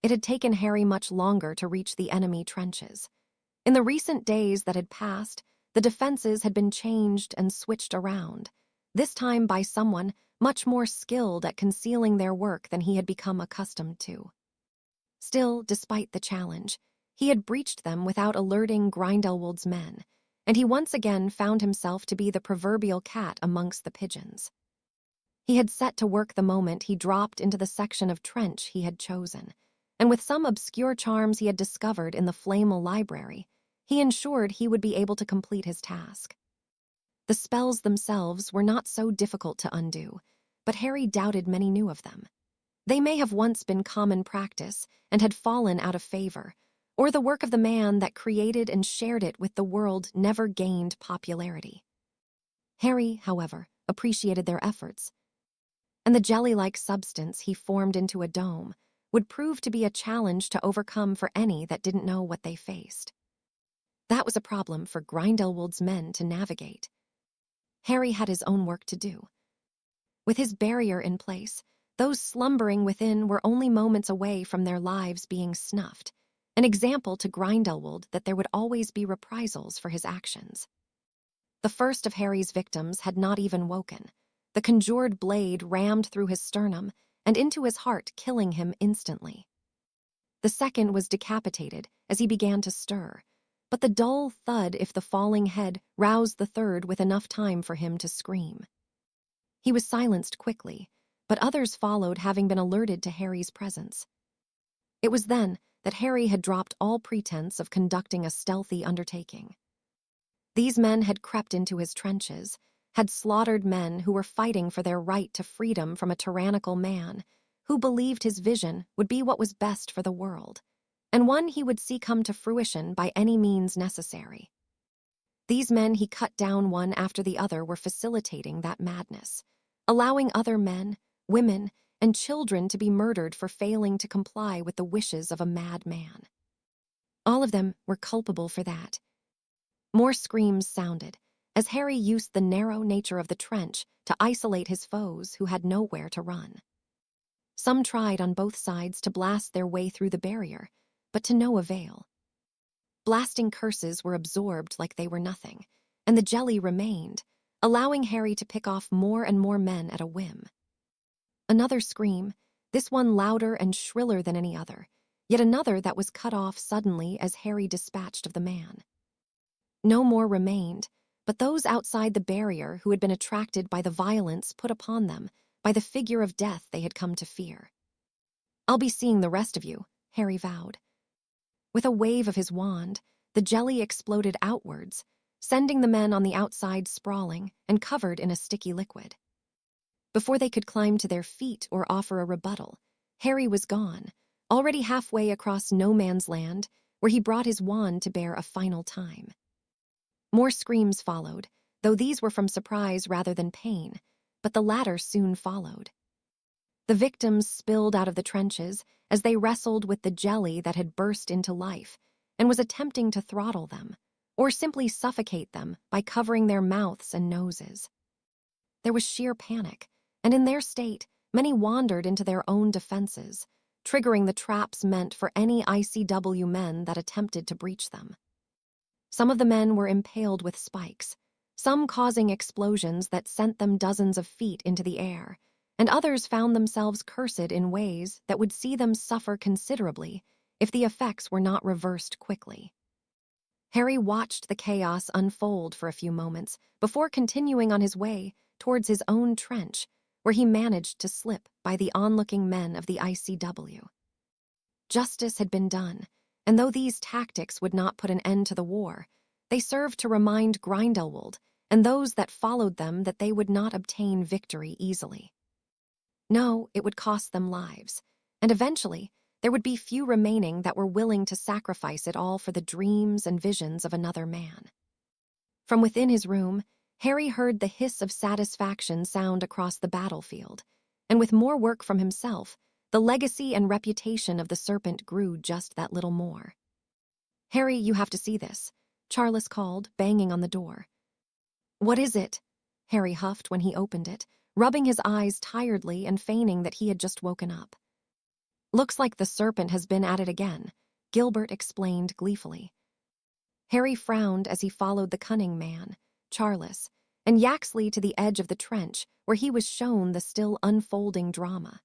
It had taken Harry much longer to reach the enemy trenches. In the recent days that had passed, the defenses had been changed and switched around, this time by someone much more skilled at concealing their work than he had become accustomed to. Still, despite the challenge, he had breached them without alerting Grindelwald's men, and he once again found himself to be the proverbial cat amongst the pigeons. He had set to work the moment he dropped into the section of trench he had chosen, and with some obscure charms he had discovered in the Flamel library, he ensured he would be able to complete his task. The spells themselves were not so difficult to undo, but Harry doubted many knew of them. They may have once been common practice and had fallen out of favor, or the work of the man that created and shared it with the world never gained popularity. Harry, however, appreciated their efforts, and the jelly-like substance he formed into a dome would prove to be a challenge to overcome for any that didn't know what they faced. That was a problem for Grindelwald's men to navigate. Harry had his own work to do. With his barrier in place, those slumbering within were only moments away from their lives being snuffed, an example to Grindelwald that there would always be reprisals for his actions. The first of Harry's victims had not even woken. The conjured blade rammed through his sternum and into his heart, killing him instantly. The second was decapitated as he began to stir, but the dull thud if the falling head roused the third with enough time for him to scream. He was silenced quickly, but others followed, having been alerted to Harry's presence. It was then that Harry had dropped all pretense of conducting a stealthy undertaking. These men had crept into his trenches, had slaughtered men who were fighting for their right to freedom from a tyrannical man who believed his vision would be what was best for the world, and one he would see come to fruition by any means necessary. These men he cut down one after the other were facilitating that madness, allowing other men, women, and children to be murdered for failing to comply with the wishes of a madman. All of them were culpable for that. More screams sounded, as Harry used the narrow nature of the trench to isolate his foes who had nowhere to run. Some tried on both sides to blast their way through the barrier, but to no avail. Blasting curses were absorbed like they were nothing, and the jelly remained, allowing Harry to pick off more and more men at a whim. Another scream, this one louder and shriller than any other, yet another that was cut off suddenly as Harry dispatched of the man. No more remained, but those outside the barrier who had been attracted by the violence put upon them by the figure of death they had come to fear. "I'll be seeing the rest of you," Harry vowed. With a wave of his wand, the jelly exploded outwards, sending the men on the outside sprawling and covered in a sticky liquid. Before they could climb to their feet or offer a rebuttal, Harry was gone, already halfway across no man's land, where he brought his wand to bear a final time. More screams followed, though these were from surprise rather than pain, but the latter soon followed. The victims spilled out of the trenches as they wrestled with the jelly that had burst into life and was attempting to throttle them, or simply suffocate them by covering their mouths and noses. There was sheer panic, and in their state, many wandered into their own defenses, triggering the traps meant for any ICW men that attempted to breach them. Some of the men were impaled with spikes, some causing explosions that sent them dozens of feet into the air, and others found themselves cursed in ways that would see them suffer considerably if the effects were not reversed quickly. Harry watched the chaos unfold for a few moments before continuing on his way towards his own trench, where he managed to slip by the onlooking men of the ICW. Justice had been done, and though these tactics would not put an end to the war, they served to remind Grindelwald and those that followed them that they would not obtain victory easily. No, it would cost them lives, and eventually there would be few remaining that were willing to sacrifice it all for the dreams and visions of another man. From within his room, Harry heard the hiss of satisfaction sound across the battlefield, and with more work from himself, the legacy and reputation of the serpent grew just that little more. "Harry, you have to see this," Charles called, banging on the door. "What is it?" Harry huffed when he opened it, rubbing his eyes tiredly and feigning that he had just woken up. "Looks like the serpent has been at it again," Gilbert explained gleefully. Harry frowned as he followed the cunning man, Charles, and Yaxley to the edge of the trench where he was shown the still unfolding drama.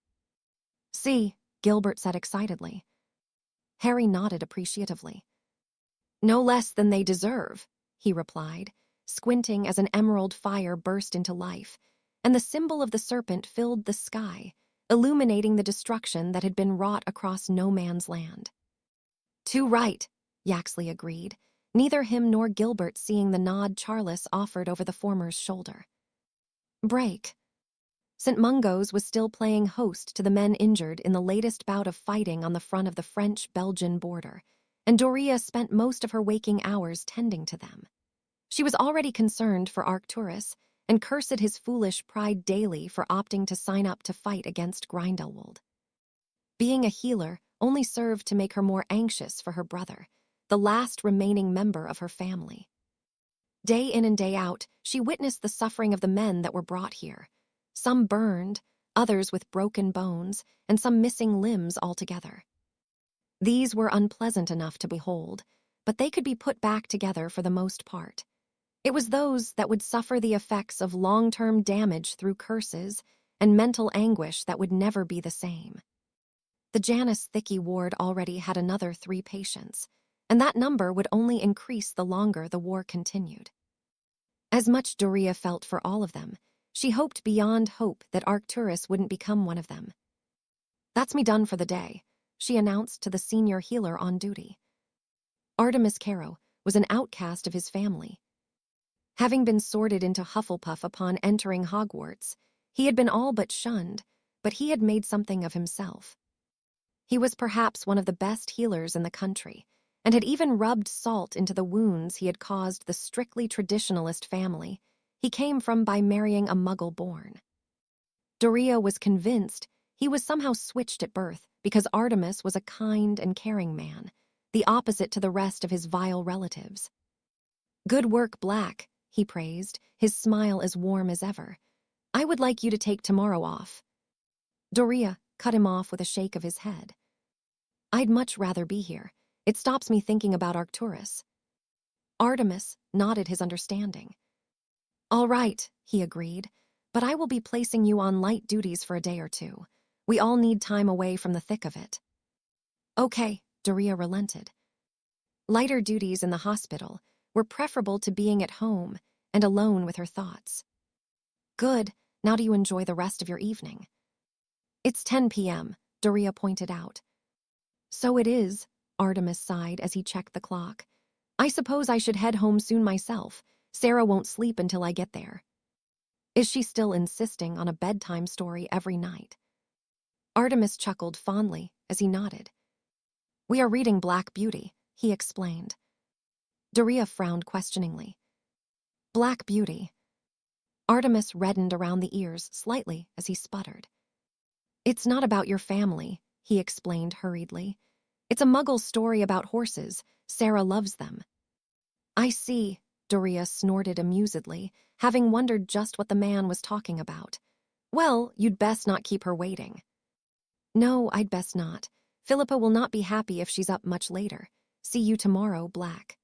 "See," Gilbert said excitedly. Harry nodded appreciatively. "No less than they deserve," he replied, squinting as an emerald fire burst into life, and the symbol of the serpent filled the sky, illuminating the destruction that had been wrought across no man's land. "Too right," Yaxley agreed, neither him nor Gilbert seeing the nod Charles offered over the former's shoulder. Break. St. Mungo's was still playing host to the men injured in the latest bout of fighting on the front of the French-Belgian border, and Doria spent most of her waking hours tending to them. She was already concerned for Arcturus and cursed his foolish pride daily for opting to sign up to fight against Grindelwald. Being a healer only served to make her more anxious for her brother, the last remaining member of her family. Day in and day out, she witnessed the suffering of the men that were brought here, some burned, others with broken bones, and some missing limbs altogether. These were unpleasant enough to behold, but they could be put back together for the most part. It was those that would suffer the effects of long-term damage through curses and mental anguish that would never be the same. The Janice Thickey ward already had another 3 patients, and that number would only increase the longer the war continued. As much Doria felt for all of them, she hoped beyond hope that Arcturus wouldn't become one of them. "That's me done for the day," she announced to the senior healer on duty. Artemis Caro was an outcast of his family. Having been sorted into Hufflepuff upon entering Hogwarts, he had been all but shunned, but he had made something of himself. He was perhaps one of the best healers in the country, and had even rubbed salt into the wounds he had caused the strictly traditionalist family he came from by marrying a Muggle-born. Doria was convinced he was somehow switched at birth because Artemis was a kind and caring man, the opposite to the rest of his vile relatives. "Good work, Black," he praised, his smile as warm as ever. "I would like you to take tomorrow off." Doria cut him off with a shake of his head. "I'd much rather be here. It stops me thinking about Arcturus." Artemis nodded his understanding. "All right," he agreed, "but I will be placing you on light duties for a day or 2. We all need time away from the thick of it." "Okay," Doria relented. Lighter duties in the hospital were preferable to being at home and alone with her thoughts. "Good. Now do you enjoy the rest of your evening?" "It's 10 p.m., Doria pointed out. "So it is," Artemis sighed as he checked the clock. "I suppose I should head home soon myself. Sarah won't sleep until I get there." "Is she still insisting on a bedtime story every night?" Artemis chuckled fondly as he nodded. "We are reading Black Beauty," he explained. Doria frowned questioningly. "Black Beauty." Artemis reddened around the ears slightly as he sputtered. "It's not about your family," he explained hurriedly. "It's a Muggle story about horses. Sarah loves them." "I see," Doria snorted amusedly, having wondered just what the man was talking about. "Well, you'd best not keep her waiting." "No, I'd best not. Philippa will not be happy if she's up much later. See you tomorrow, Black."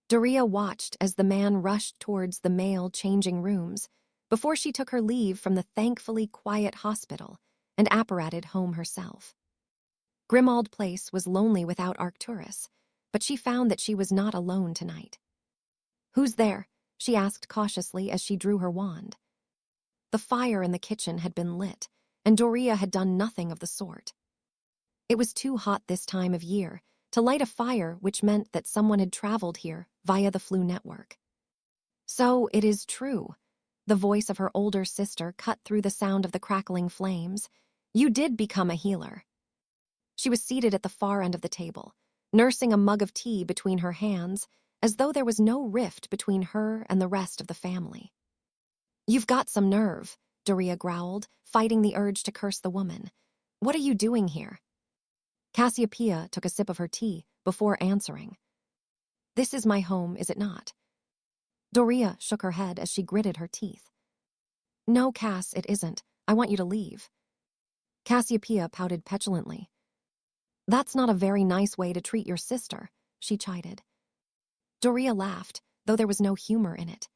Doria watched as the man rushed towards the male changing rooms before she took her leave from the thankfully quiet hospital and apparated home herself. Grimmauld Place was lonely without Arcturus, but she found that she was not alone tonight. "Who's there?" she asked cautiously as she drew her wand. The fire in the kitchen had been lit, and Doria had done nothing of the sort. It was too hot this time of year to light a fire, which meant that someone had traveled here via the Flu network. So it is true. The voice of her older sister cut through the sound of the crackling flames. You did become a healer. She was seated at the far end of the table, nursing a mug of tea between her hands, as though there was no rift between her and the rest of the family. You've got some nerve, Doria growled, fighting the urge to curse the woman. What are you doing here? Cassiopeia took a sip of her tea before answering. This is my home, is it not? Doria shook her head as she gritted her teeth. No, Cass, it isn't. I want you to leave. Cassiopeia pouted petulantly. That's not a very nice way to treat your sister, she chided. Doria laughed, though there was no humor in it.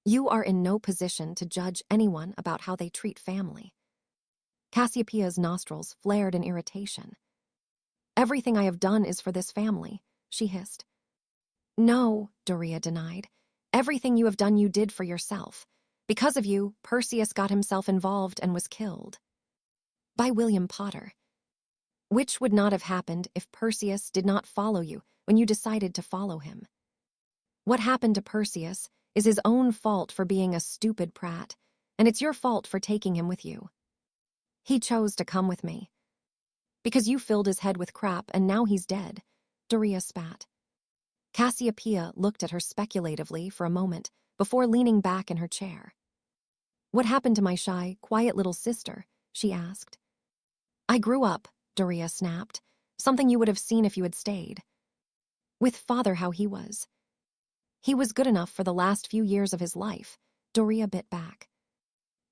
You are in no position to judge anyone about how they treat family. Cassiopeia's nostrils flared in irritation. Everything I have done is for this family, she hissed. No, Doria denied. Everything you have done you did for yourself. Because of you, Perseus got himself involved and was killed. By William Potter. Which would not have happened if Perseus did not follow you when you decided to follow him. What happened to Perseus is his own fault for being a stupid prat, and it's your fault for taking him with you. He chose to come with me. Because you filled his head with crap and now he's dead, Doria spat. Cassiopeia looked at her speculatively for a moment before leaning back in her chair. What happened to my shy, quiet little sister? She asked. I grew up, Doria snapped, something you would have seen if you had stayed. With father how he was. He was good enough for the last few years of his life, Doria bit back.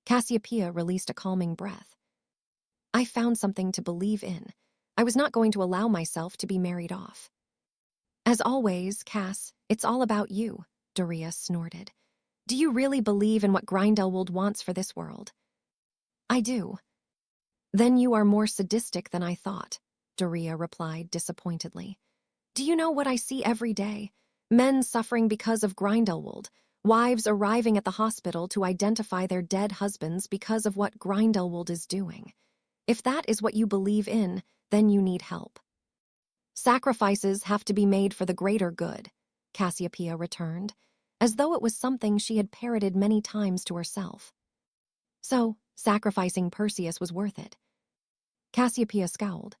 Cassiopeia released a calming breath. I found something to believe in. I was not going to allow myself to be married off. As always, Cass, it's all about you, Doria snorted. Do you really believe in what Grindelwald wants for this world? I do. Then you are more sadistic than I thought, Doria replied disappointedly. Do you know what I see every day? Men suffering because of Grindelwald, wives arriving at the hospital to identify their dead husbands because of what Grindelwald is doing. If that is what you believe in, then you need help. Sacrifices have to be made for the greater good, Cassiopeia returned, as though it was something she had parroted many times to herself. So, sacrificing Perseus was worth it. Cassiopeia scowled.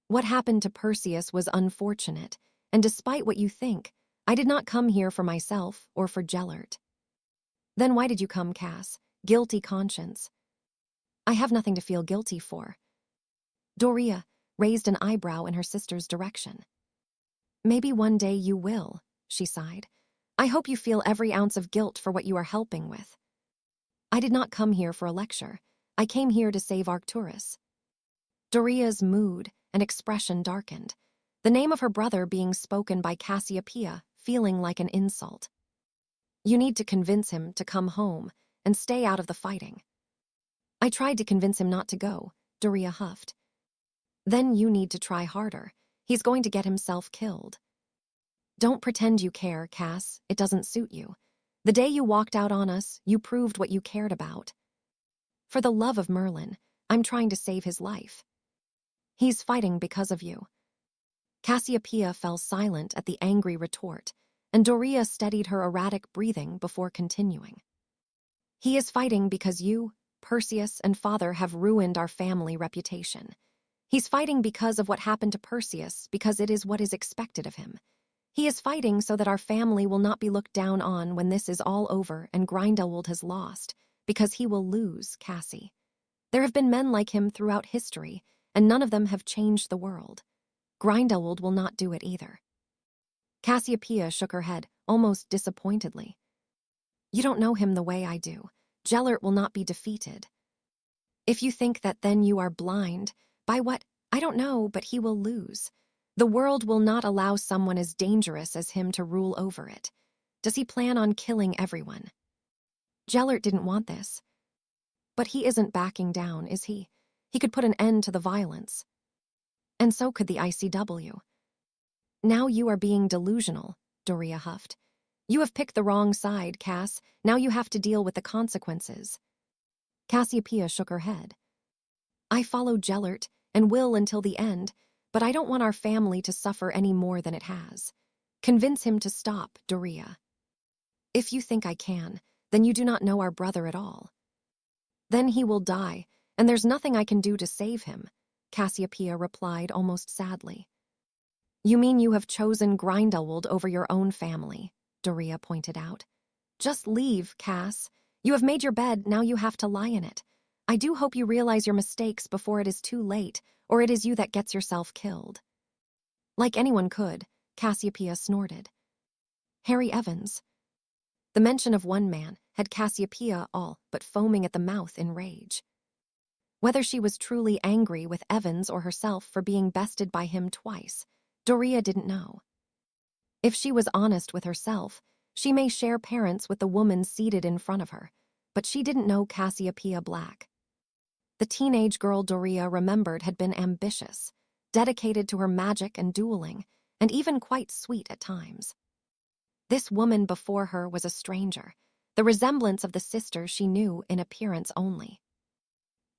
What happened to Perseus was unfortunate, and despite what you think, I did not come here for myself or for Gellert. Then why did you come, Cass? Guilty conscience. I have nothing to feel guilty for. Doria raised an eyebrow in her sister's direction. Maybe one day you will, she sighed. I hope you feel every ounce of guilt for what you are helping with. I did not come here for a lecture. I came here to save Arcturus. Doria's mood and expression darkened, the name of her brother being spoken by Cassiopeia feeling like an insult. You need to convince him to come home and stay out of the fighting. I tried to convince him not to go, Doria huffed. Then you need to try harder. He's going to get himself killed. Don't pretend you care, Cass. It doesn't suit you. The day you walked out on us, you proved what you cared about. For the love of Merlin, I'm trying to save his life. He's fighting because of you. Cassiopeia fell silent at the angry retort, and Doria steadied her erratic breathing before continuing. He is fighting because you, Perseus, and father have ruined our family reputation. He's fighting because of what happened to Perseus, because it is what is expected of him. He is fighting so that our family will not be looked down on when this is all over and Grindelwald has lost, because he will lose, Cassie. There have been men like him throughout history, and none of them have changed the world. Grindelwald will not do it either. Cassiopeia shook her head, almost disappointedly. You don't know him the way I do. Gellert will not be defeated. If you think that, then you are blind. By what? I don't know, but he will lose. The world will not allow someone as dangerous as him to rule over it. Does he plan on killing everyone? Gellert didn't want this. But he isn't backing down, is he? He could put an end to the violence. And so could the ICW. Now you are being delusional, Doria huffed. You have picked the wrong side, Cass. Now you have to deal with the consequences. Cassiopeia shook her head. I follow Gellert and will until the end, but I don't want our family to suffer any more than it has. Convince him to stop, Doria. If you think I can, then you do not know our brother at all. Then he will die, and there's nothing I can do to save him, Cassiopeia replied almost sadly. You mean you have chosen Grindelwald over your own family, Doria pointed out. Just leave, Cass. You have made your bed, now you have to lie in it. I do hope you realize your mistakes before it is too late, or it is you that gets yourself killed. Like anyone could, Cassiopeia snorted. Harry Evans. The mention of one man had Cassiopeia all but foaming at the mouth in rage. Whether she was truly angry with Evans or herself for being bested by him twice, Doria didn't know. If she was honest with herself, she may share parents with the woman seated in front of her, but she didn't know Cassiopeia Black. The teenage girl Doria remembered had been ambitious, dedicated to her magic and dueling, and even quite sweet at times. This woman before her was a stranger, the resemblance of the sister she knew in appearance only.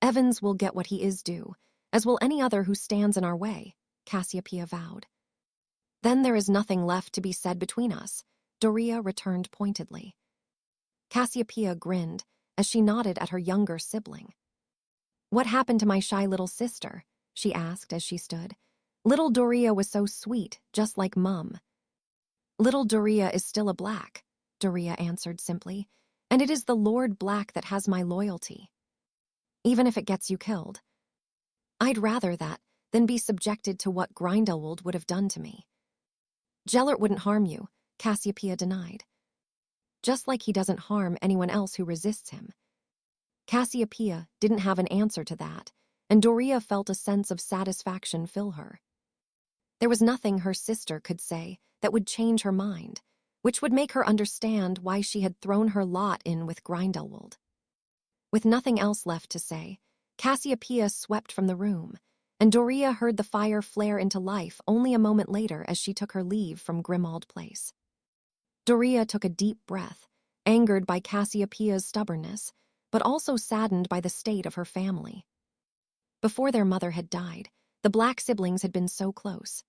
Evans will get what he is due, as will any other who stands in our way, Cassiopeia vowed. Then there is nothing left to be said between us, Doria returned pointedly. Cassiopeia grinned as she nodded at her younger sibling. What happened to my shy little sister? She asked as she stood. Little Doria was so sweet, just like Mum. Little Doria is still a Black, Doria answered simply, and it is the Lord Black that has my loyalty. Even if it gets you killed. I'd rather that than be subjected to what Grindelwald would have done to me. Gellert wouldn't harm you, Cassiopeia denied. Just like he doesn't harm anyone else who resists him. Cassiopeia didn't have an answer to that, and Doria felt a sense of satisfaction fill her. There was nothing her sister could say that would change her mind, which would make her understand why she had thrown her lot in with Grindelwald. With nothing else left to say, Cassiopeia swept from the room, and Doria heard the fire flare into life only a moment later as she took her leave from Grimmauld Place. Doria took a deep breath, angered by Cassiopeia's stubbornness, but also saddened by the state of her family. Before their mother had died, the Black siblings had been so close.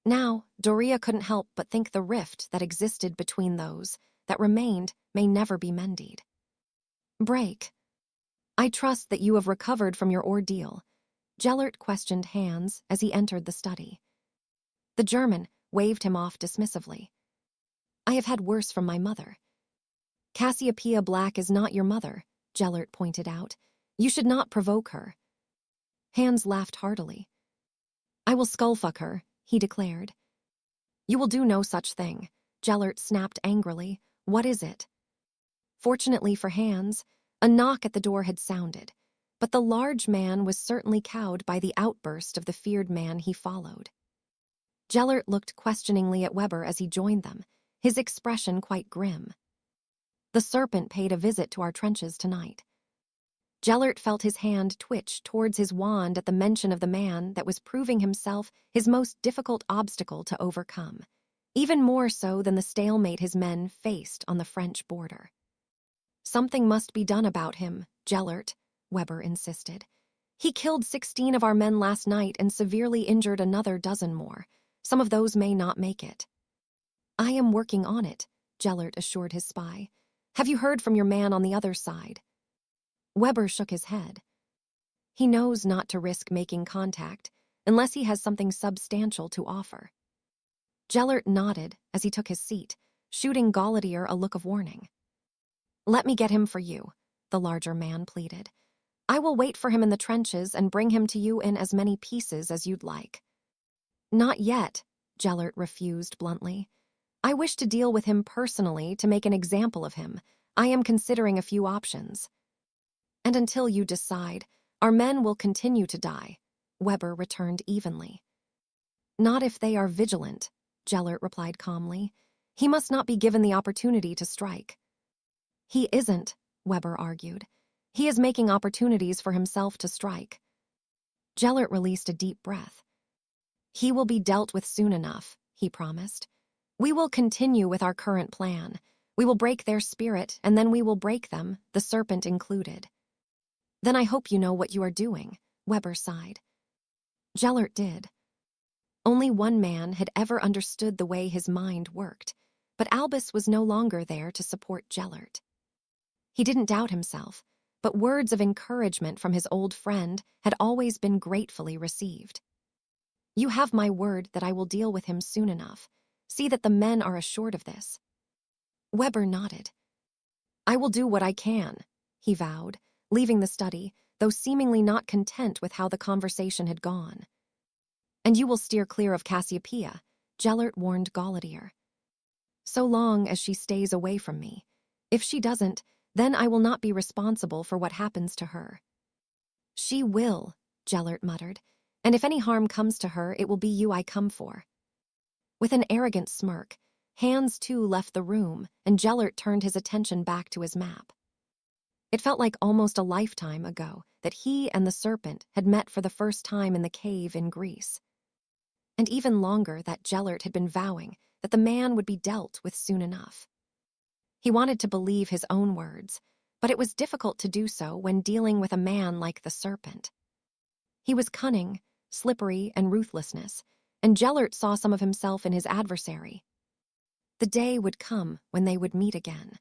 Now, Doria couldn't help but think the rift that existed between those that remained may never be mended. Break. I trust that you have recovered from your ordeal, Gellert questioned Hans as he entered the study. The German waved him off dismissively. I have had worse from my mother. Cassiopeia Black is not your mother, Gellert pointed out. You should not provoke her. Hans laughed heartily. I will skullfuck her, he declared. You will do no such thing, Gellert snapped angrily. What is it? Fortunately for Hans, a knock at the door had sounded, but the large man was certainly cowed by the outburst of the feared man he followed. Gellert looked questioningly at Weber as he joined them, his expression quite grim. The serpent paid a visit to our trenches tonight. Gellert felt his hand twitch towards his wand at the mention of the man that was proving himself his most difficult obstacle to overcome, even more so than the stalemate his men faced on the French border. Something must be done about him, Gellert, Weber insisted. He killed 16 of our men last night and severely injured another dozen more. Some of those may not make it. I am working on it, Gellert assured his spy. Have you heard from your man on the other side? Weber shook his head. He knows not to risk making contact unless he has something substantial to offer. Gellert nodded as he took his seat, shooting Gauladier a look of warning. Let me get him for you, the larger man pleaded. I will wait for him in the trenches and bring him to you in as many pieces as you'd like. Not yet, Gellert refused bluntly. I wish to deal with him personally to make an example of him. I am considering a few options. And until you decide, our men will continue to die, Weber returned evenly. Not if they are vigilant, Gellert replied calmly. He must not be given the opportunity to strike. He isn't, Weber argued. He is making opportunities for himself to strike. Gellert released a deep breath. He will be dealt with soon enough, he promised. We will continue with our current plan. We will break their spirit, and then we will break them, the serpent included. Then I hope you know what you are doing, Weber sighed. Gellert did. Only one man had ever understood the way his mind worked, But Albus was no longer there to support Gellert. He didn't doubt himself, but words of encouragement from his old friend had always been gratefully received. "You have my word that I will deal with him soon enough. See that the men are assured of this." Weber nodded. "I will do what I can," he vowed, leaving the study, though seemingly not content with how the conversation had gone. "And you will steer clear of Cassiopeia," Gellert warned Gallaudier. "So long as she stays away from me. If she doesn't, then I will not be responsible for what happens to her." "She will," Gellert muttered, "and if any harm comes to her, it will be you I come for." With an arrogant smirk, Hans too left the room, and Gellert turned his attention back to his map. It felt like almost a lifetime ago that he and the serpent had met for the first time in the cave in Greece. And even longer that Gellert had been vowing that the man would be dealt with soon enough. He wanted to believe his own words, but it was difficult to do so when dealing with a man like the serpent. He was cunning, slippery, and ruthlessness, and Gellert saw some of himself in his adversary. The day would come when they would meet again.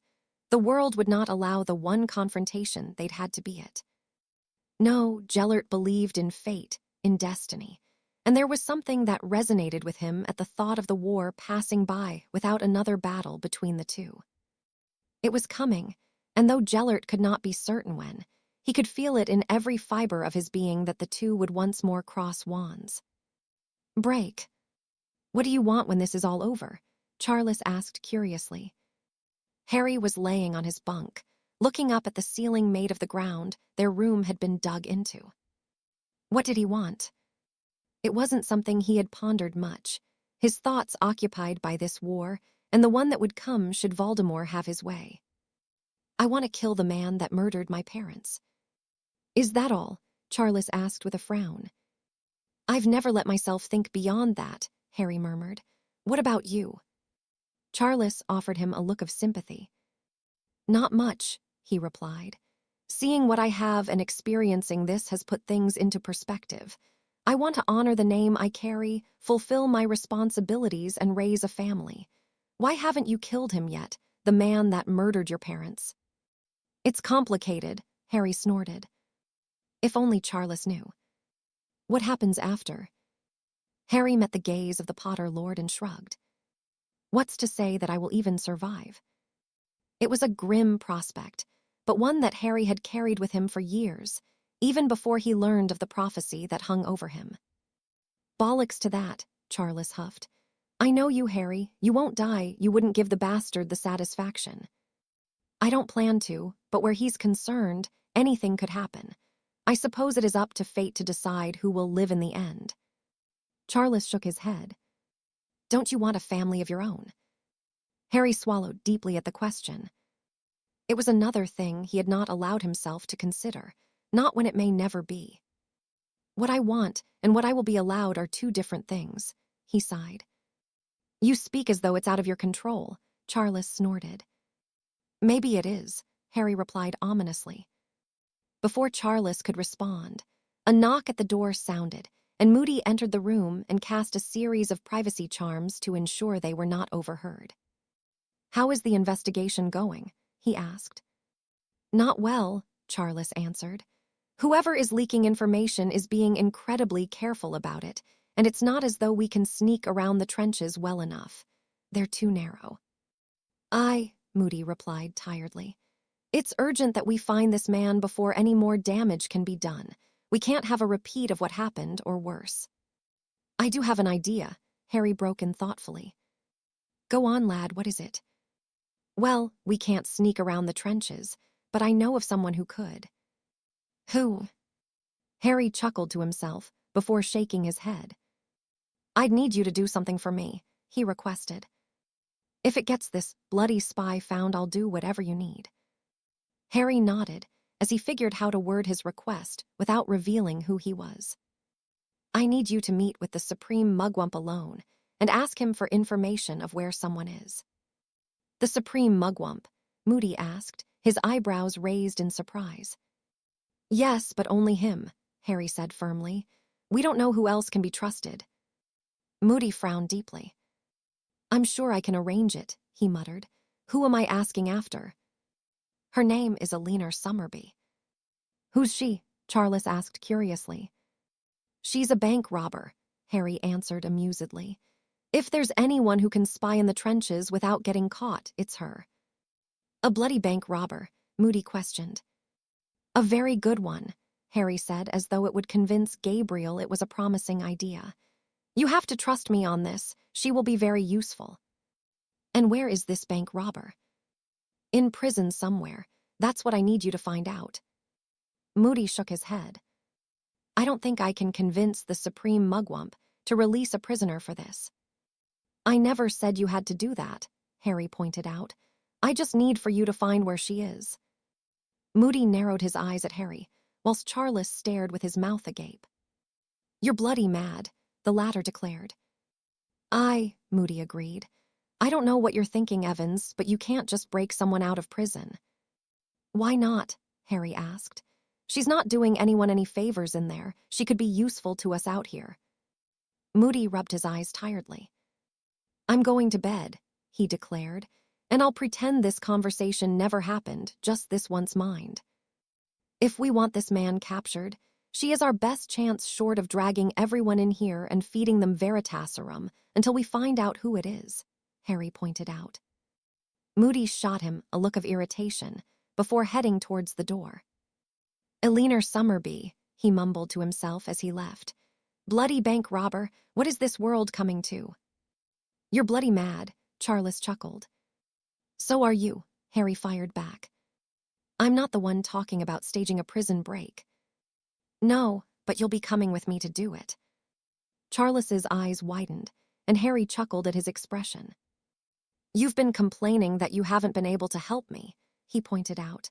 The world would not allow the one confrontation they'd had to be it. No, Gellert believed in fate, in destiny, and there was something that resonated with him at the thought of the war passing by without another battle between the two. It was coming, and though Gellert could not be certain when, he could feel it in every fiber of his being that the two would once more cross wands. "Break. What do you want when this is all over?" Charles asked curiously. Harry was laying on his bunk, looking up at the ceiling made of the ground their room had been dug into. What did he want? It wasn't something he had pondered much, his thoughts occupied by this war and the one that would come should Voldemort have his way. "I want to kill the man that murdered my parents." "Is that all?" Charles asked with a frown. "I've never let myself think beyond that," Harry murmured. "What about you?" Charles offered him a look of sympathy. "Not much," he replied. "Seeing what I have and experiencing this has put things into perspective. I want to honor the name I carry, fulfill my responsibilities, and raise a family. Why haven't you killed him yet, the man that murdered your parents?" "It's complicated," Harry snorted. If only Charles knew. "What happens after?" Harry met the gaze of the Potter Lord and shrugged. "What's to say that I will even survive?" It was a grim prospect, but one that Harry had carried with him for years, even before he learned of the prophecy that hung over him. "Bollocks to that," Charles huffed. "I know you, Harry. You won't die. You wouldn't give the bastard the satisfaction." "I don't plan to, but where he's concerned, anything could happen. I suppose it is up to fate to decide who will live in the end." Charles shook his head. "Don't you want a family of your own?" Harry swallowed deeply at the question. It was another thing he had not allowed himself to consider, not when it may never be. "What I want and what I will be allowed are two different things," he sighed. "You speak as though it's out of your control," Charles snorted. "Maybe it is," Harry replied ominously. Before Charles could respond, a knock at the door sounded, and Moody entered the room and cast a series of privacy charms to ensure they were not overheard. "How is the investigation going?" he asked. "Not well," Charles answered. "Whoever is leaking information is being incredibly careful about it, and it's not as though we can sneak around the trenches well enough. They're too narrow." "Aye," Moody replied tiredly. "It's urgent that we find this man before any more damage can be done. We can't have a repeat of what happened, or worse." "I do have an idea," Harry broke in thoughtfully. "Go on, lad, what is it?" "Well, we can't sneak around the trenches, but I know of someone who could." "Who?" Harry chuckled to himself before shaking his head. "I'd need you to do something for me," he requested. "If it gets this bloody spy found, I'll do whatever you need." Harry nodded as he figured how to word his request without revealing who he was. "I need you to meet with the Supreme Mugwump alone and ask him for information of where someone is." "The Supreme Mugwump?" Moody asked, his eyebrows raised in surprise. "Yes, but only him," Harry said firmly. "We don't know who else can be trusted." Moody frowned deeply. "I'm sure I can arrange it," he muttered. Who am I asking after? Her name is Eleanor Summerby. Who's she? Charles asked curiously. She's a bank robber, Harry answered amusedly. If there's anyone who can spy in the trenches without getting caught, it's her. A bloody bank robber? Moody questioned. A very good one, Harry said, as though it would convince Gabriel it was a promising idea. You have to trust me on this. She will be very useful. And where is this bank robber? In prison somewhere. That's what I need you to find out. Moody shook his head. I don't think I can convince the Supreme Mugwump to release a prisoner for this. I never said you had to do that, Harry pointed out. I just need for you to find where she is. Moody narrowed his eyes at Harry, whilst Charles stared with his mouth agape. You're bloody mad, the latter declared. Moody agreed. I don't know what you're thinking, Evans, but you can't just break someone out of prison. Why not? Harry asked. She's not doing anyone any favors in there. She could be useful to us out here. Moody rubbed his eyes tiredly. I'm going to bed, he declared, and I'll pretend this conversation never happened, just this once mind. If we want this man captured, she is our best chance short of dragging everyone in here and feeding them Veritaserum until we find out who it is, Harry pointed out. Moody shot him a look of irritation before heading towards the door. Eleanor Summerby, he mumbled to himself as he left. Bloody bank robber, what is this world coming to? You're bloody mad, Charles chuckled. So are you, Harry fired back. I'm not the one talking about staging a prison break. No, but you'll be coming with me to do it. Charles's eyes widened, and Harry chuckled at his expression. You've been complaining that you haven't been able to help me, he pointed out.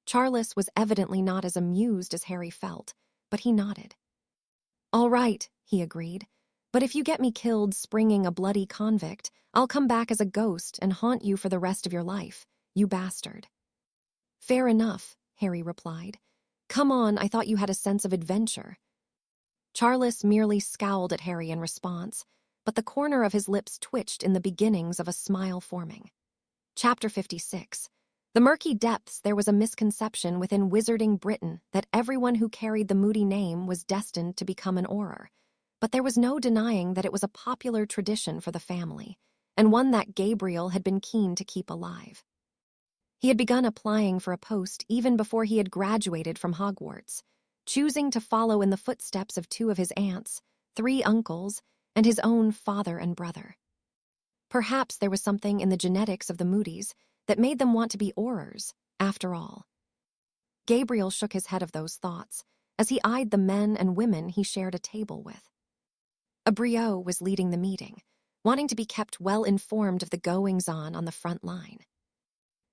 Charles was evidently not as amused as Harry felt, but he nodded. All right, he agreed, but if you get me killed springing a bloody convict, I'll come back as a ghost and haunt you for the rest of your life, you bastard. Fair enough, Harry replied. Come on, I thought you had a sense of adventure. Charles merely scowled at Harry in response, but the corner of his lips twitched in the beginnings of a smile forming. Chapter 56. The murky depths. There was a misconception within Wizarding Britain that everyone who carried the Moody name was destined to become an Auror, but there was no denying that it was a popular tradition for the family, and one that Gabriel had been keen to keep alive. He had begun applying for a post even before he had graduated from Hogwarts, choosing to follow in the footsteps of two of his aunts, 3 uncles, and his own father and brother. Perhaps there was something in the genetics of the Moodys that made them want to be Aurors, after all. Gabriel shook his head of those thoughts as he eyed the men and women he shared a table with. Abriot was leading the meeting, wanting to be kept well informed of the goings-on the front line.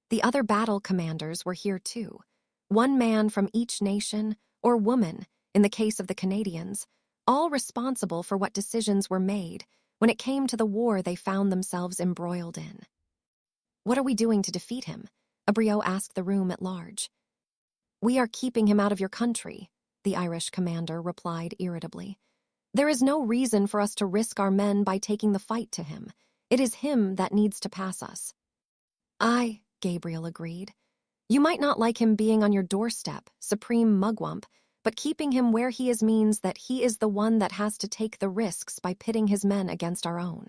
The other battle commanders were here too, one man from each nation, or woman, in the case of the Canadians, all responsible for what decisions were made when it came to the war they found themselves embroiled in. What are we doing to defeat him? Abriot asked the room at large. We are keeping him out of your country, the Irish commander replied irritably. There is no reason for us to risk our men by taking the fight to him. It is him that needs to pass us. Aye, Gabriel agreed. You might not like him being on your doorstep, Supreme Mugwump, but keeping him where he is means that he is the one that has to take the risks by pitting his men against our own.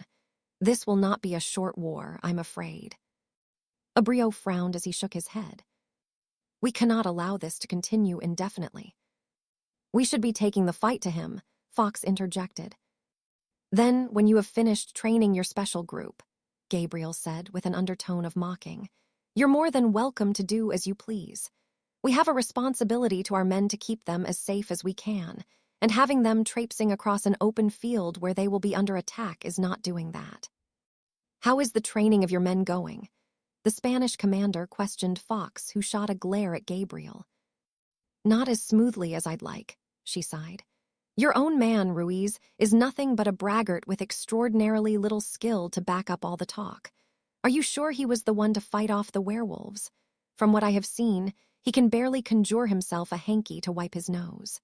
This will not be a short war, I'm afraid. Abriot frowned as he shook his head. We cannot allow this to continue indefinitely. We should be taking the fight to him, Fox interjected. Then, when you have finished training your special group, Gabriel said with an undertone of mocking, you're more than welcome to do as you please. We have a responsibility to our men to keep them as safe as we can, and having them traipsing across an open field where they will be under attack is not doing that. How is the training of your men going? The Spanish commander questioned Fox, who shot a glare at Gabriel. Not as smoothly as I'd like, she sighed. Your own man, Ruiz, is nothing but a braggart with extraordinarily little skill to back up all the talk. Are you sure he was the one to fight off the werewolves? From what I have seen, he can barely conjure himself a hanky to wipe his nose.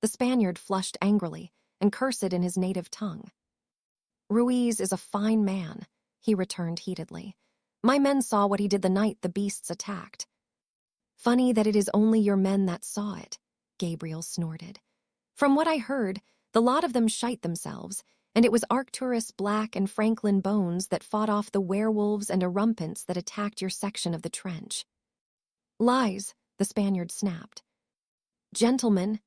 The Spaniard flushed angrily and cursed in his native tongue. Ruiz is a fine man, he returned heatedly. My men saw what he did the night the beasts attacked. Funny that it is only your men that saw it, Gabriel snorted. From what I heard, the lot of them shite themselves, and it was Arcturus Black and Franklin Bones that fought off the werewolves and erumpents that attacked your section of the trench. Lies, the Spaniard snapped. Gentlemen,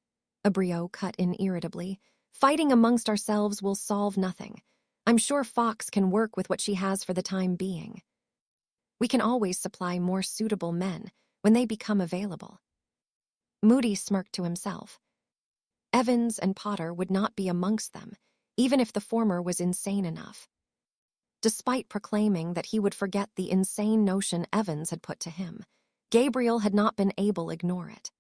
Abriot cut in irritably, fighting amongst ourselves will solve nothing. I'm sure Fox can work with what she has for the time being. We can always supply more suitable men when they become available. Moody smirked to himself. Evans and Potter would not be amongst them, even if the former was insane enough. Despite proclaiming that he would forget the insane notion Evans had put to him, Gabriel had not been able to ignore it.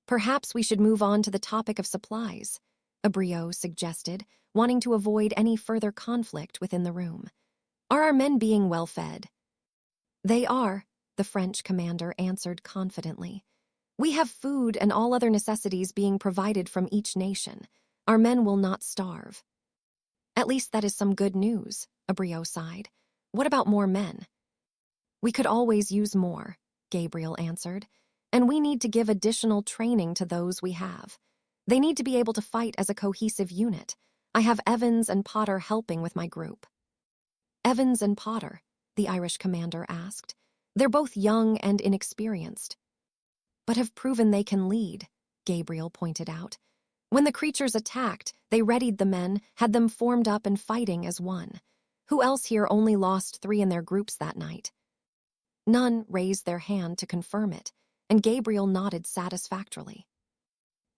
Perhaps we should move on to the topic of supplies, Abriot suggested, wanting to avoid any further conflict within the room. Are our men being well fed? They are, the French commander answered confidently. We have food and all other necessities being provided from each nation. Our men will not starve. At least that is some good news, Abriot sighed. What about more men? We could always use more, Gabriel answered, and we need to give additional training to those we have. They need to be able to fight as a cohesive unit. I have Evans and Potter helping with my group. Evans and Potter, the Irish commander asked. They're both young and inexperienced. But have proven they can lead, Gabriel pointed out. When the creatures attacked, they readied the men, had them formed up and fighting as one. Who else here only lost 3 in their groups that night? None raised their hand to confirm it, and Gabriel nodded satisfactorily.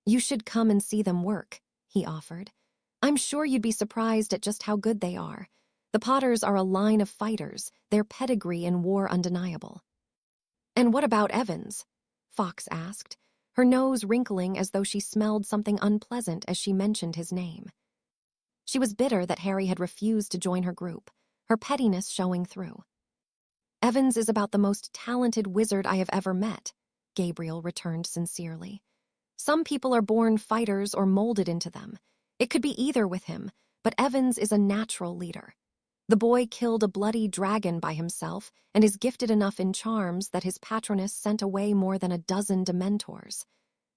You should come and see them work, he offered. I'm sure you'd be surprised at just how good they are. The Potters are a line of fighters, their pedigree in war undeniable. And what about Evans? Fox asked, her nose wrinkling as though she smelled something unpleasant as she mentioned his name. She was bitter that Harry had refused to join her group, her pettiness showing through. Evans is about the most talented wizard I have ever met, Gabriel returned sincerely. Some people are born fighters or molded into them. It could be either with him, but Evans is a natural leader. The boy killed a bloody dragon by himself and is gifted enough in charms that his patroness sent away more than a dozen Dementors.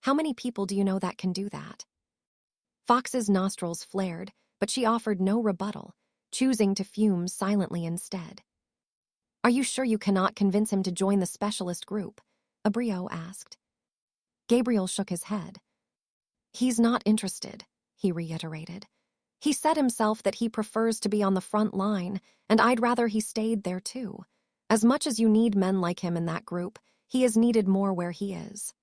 How many people do you know that can do that? Fox's nostrils flared, but she offered no rebuttal, choosing to fume silently instead. Are you sure you cannot convince him to join the specialist group? Abriot asked. Gabriel shook his head. He's not interested, he reiterated. He said himself that he prefers to be on the front line, and I'd rather he stayed there too. As much as you need men like him in that group, he is needed more where he is.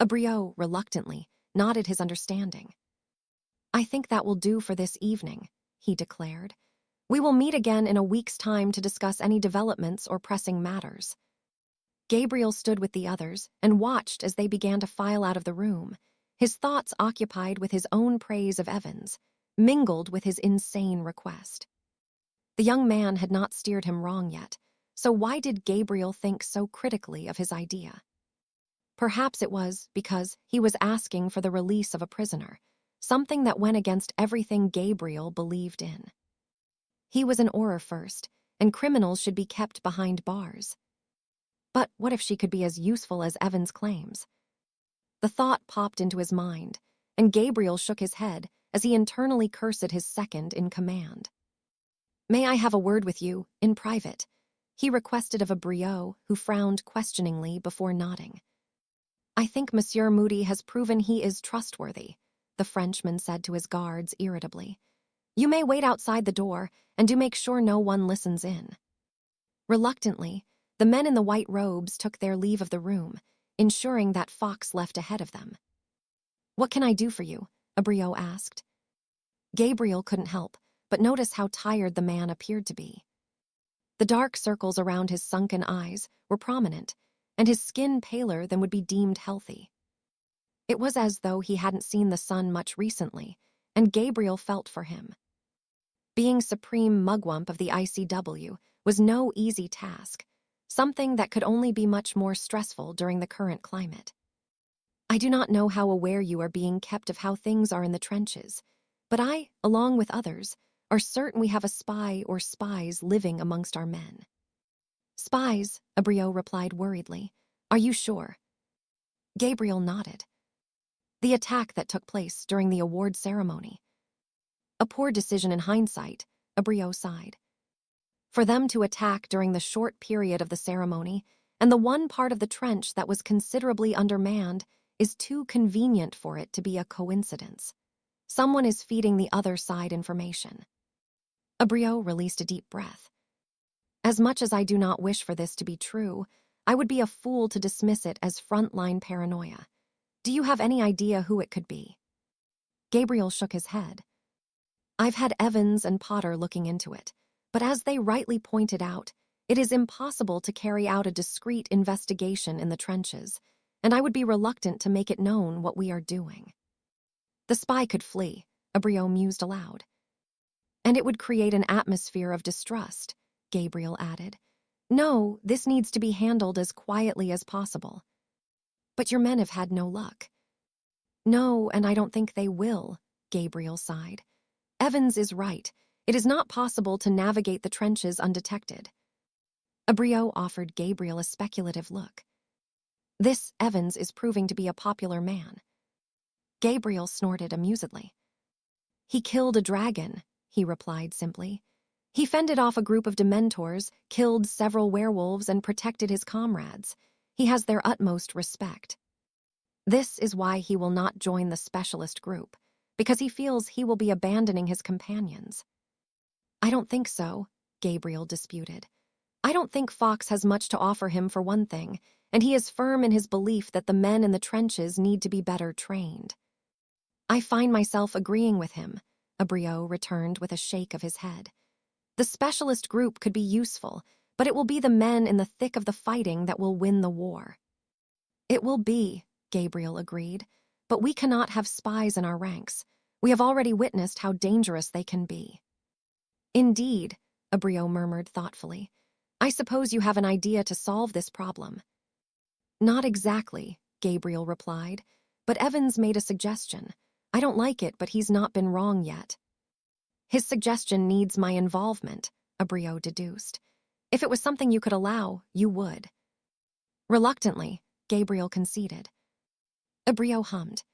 Abriot, reluctantly, nodded his understanding. I think that will do for this evening, he declared. We will meet again in a week's time to discuss any developments or pressing matters. Gabriel stood with the others and watched as they began to file out of the room, his thoughts occupied with his own praise of Evans, mingled with his insane request. The young man had not steered him wrong yet, so why did Gabriel think so critically of his idea? Perhaps it was because he was asking for the release of a prisoner, something that went against everything Gabriel believed in. He was an Auror first, and criminals should be kept behind bars. But what if she could be as useful as Evans claims? The thought popped into his mind, and Gabriel shook his head as he internally cursed his second in command. May I have a word with you, in private? He requested of Abriot, who frowned questioningly before nodding. I think Monsieur Moody has proven he is trustworthy, the Frenchman said to his guards irritably. You may wait outside the door, and do make sure no one listens in. Reluctantly, the men in the white robes took their leave of the room, ensuring that Fox left ahead of them. What can I do for you? Abriot asked. Gabriel couldn't help but notice how tired the man appeared to be. The dark circles around his sunken eyes were prominent, and his skin paler than would be deemed healthy. It was as though he hadn't seen the sun much recently, and Gabriel felt for him. Being supreme mugwump of the ICW was no easy task, something that could only be much more stressful during the current climate. I do not know how aware you are being kept of how things are in the trenches, but I, along with others, are certain we have a spy or spies living amongst our men." "Spies," Abriot replied worriedly. "Are you sure?" Gabriel nodded. "The attack that took place during the award ceremony." "A poor decision in hindsight," Abriot sighed. "For them to attack during the short period of the ceremony, and the one part of the trench that was considerably undermanned, is too convenient for it to be a coincidence. Someone is feeding the other side information." Abriot released a deep breath. "As much as I do not wish for this to be true, I would be a fool to dismiss it as frontline paranoia. Do you have any idea who it could be?" Gabriel shook his head. "I've had Evans and Potter looking into it, but as they rightly pointed out, it is impossible to carry out a discreet investigation in the trenches, and I would be reluctant to make it known what we are doing." "The spy could flee," Abriot mused aloud. "And it would create an atmosphere of distrust," Gabriel added. "No, this needs to be handled as quietly as possible." "But your men have had no luck." "No, and I don't think they will," Gabriel sighed. "Evans is right. It is not possible to navigate the trenches undetected." Abriot offered Gabriel a speculative look. "This Evans is proving to be a popular man." Gabriel snorted amusedly. "He killed a dragon," he replied simply. "He fended off a group of dementors, killed several werewolves, and protected his comrades. He has their utmost respect. This is why he will not join the specialist group, because he feels he will be abandoning his companions." "I don't think so," Gabriel disputed. "I don't think Fox has much to offer him, for one thing, and he is firm in his belief that the men in the trenches need to be better trained." "I find myself agreeing with him," Abriot returned with a shake of his head. "The specialist group could be useful, but it will be the men in the thick of the fighting that will win the war." "It will be," Gabriel agreed, "but we cannot have spies in our ranks. We have already witnessed how dangerous they can be." "Indeed," Abriot murmured thoughtfully. "I suppose you have an idea to solve this problem." "Not exactly," Gabriel replied, "but Evans made a suggestion. I don't like it, but he's not been wrong yet." "His suggestion needs my involvement," Abriot deduced. "If it was something you could allow, you would." Reluctantly, Gabriel conceded. Abriot hummed.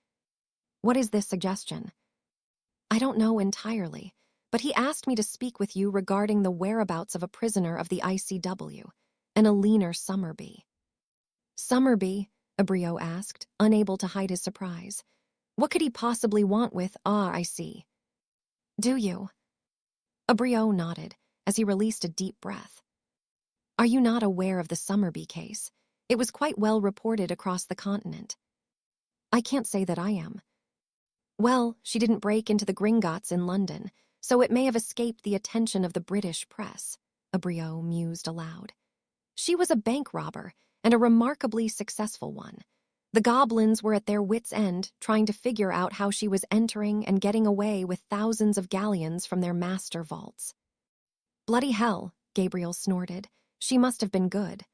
"What is this suggestion?" "I don't know entirely, but he asked me to speak with you regarding the whereabouts of a prisoner of the ICW, an Aliner Summerby." "Summerby?" Abriot asked, unable to hide his surprise. "What could he possibly want with, I see." "Do you?" Abriot nodded, as he released a deep breath. "Are you not aware of the Summerby case? It was quite well reported across the continent." "I can't say that I am." "Well, she didn't break into the Gringotts in London, so it may have escaped the attention of the British press," Abriot mused aloud. "She was a bank robber, and a remarkably successful one. The goblins were at their wits' end, trying to figure out how she was entering and getting away with thousands of galleons from their master vaults." "Bloody hell," Gabriel snorted. "She must have been good."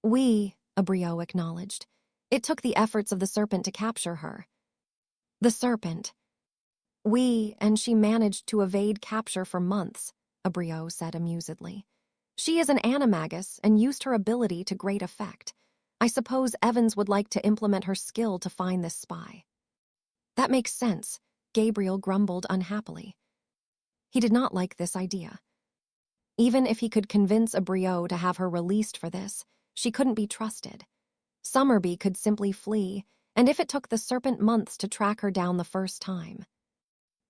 Abriot acknowledged. "It took the efforts of the Serpent to capture her." "The Serpent." And she managed to evade capture for months," Abriot said amusedly. "She is an animagus and used her ability to great effect. I suppose Evans would like to implement her skill to find this spy." "That makes sense," Gabriel grumbled unhappily. He did not like this idea. Even if he could convince Abriot to have her released for this, she couldn't be trusted. Summerby could simply flee, and if it took the Serpent months to track her down the first time.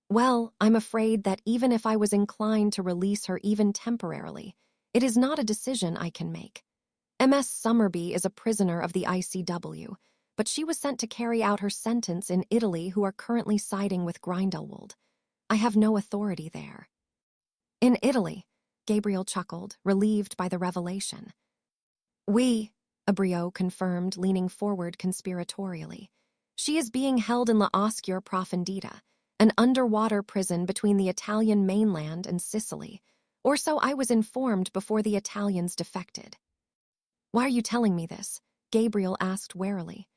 "Well, I'm afraid that even if I was inclined to release her even temporarily, it is not a decision I can make. Ms. Summerby is a prisoner of the ICW, but she was sent to carry out her sentence in Italy, who are currently siding with Grindelwald. I have no authority there." "In Italy?" Gabriel chuckled, relieved by the revelation. Abriot confirmed, leaning forward conspiratorially. "She is being held in La Oscura Profondita, an underwater prison between the Italian mainland and Sicily, or so I was informed before the Italians defected." "Why are you telling me this?" Gabriel asked warily.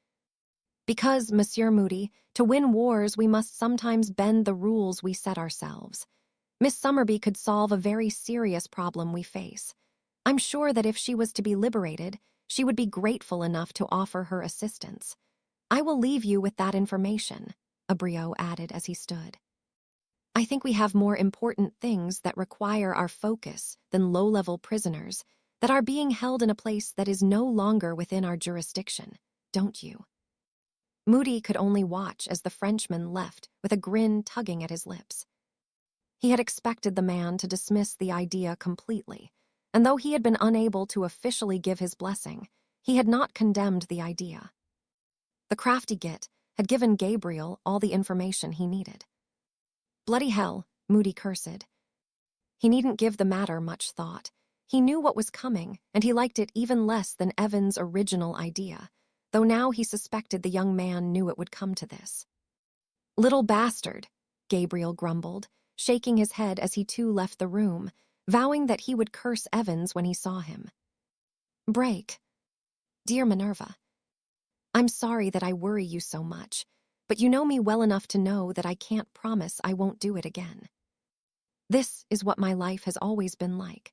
"Because, Monsieur Moody, to win wars we must sometimes bend the rules we set ourselves. Miss Summerby could solve a very serious problem we face. I'm sure that if she was to be liberated, she would be grateful enough to offer her assistance. I will leave you with that information, Abreu added as he stood. I think we have more important things that require our focus than low-level prisoners that are being held in a place that is no longer within our jurisdiction, don't you? Moody could only watch as the Frenchman left with a grin tugging at his lips. He had expected the man to dismiss the idea completely, and though he had been unable to officially give his blessing, he had not condemned the idea. The crafty git had given Gabriel all the information he needed. Bloody hell, Moody cursed. He needn't give the matter much thought. He knew what was coming, and he liked it even less than Evan's original idea, though now he suspected the young man knew it would come to this. Little bastard, Gabriel grumbled, shaking his head as he too left the room, vowing that he would curse Evans when he saw him. Break. Dear Minerva, I'm sorry that I worry you so much, but you know me well enough to know that I can't promise I won't do it again. This is what my life has always been like.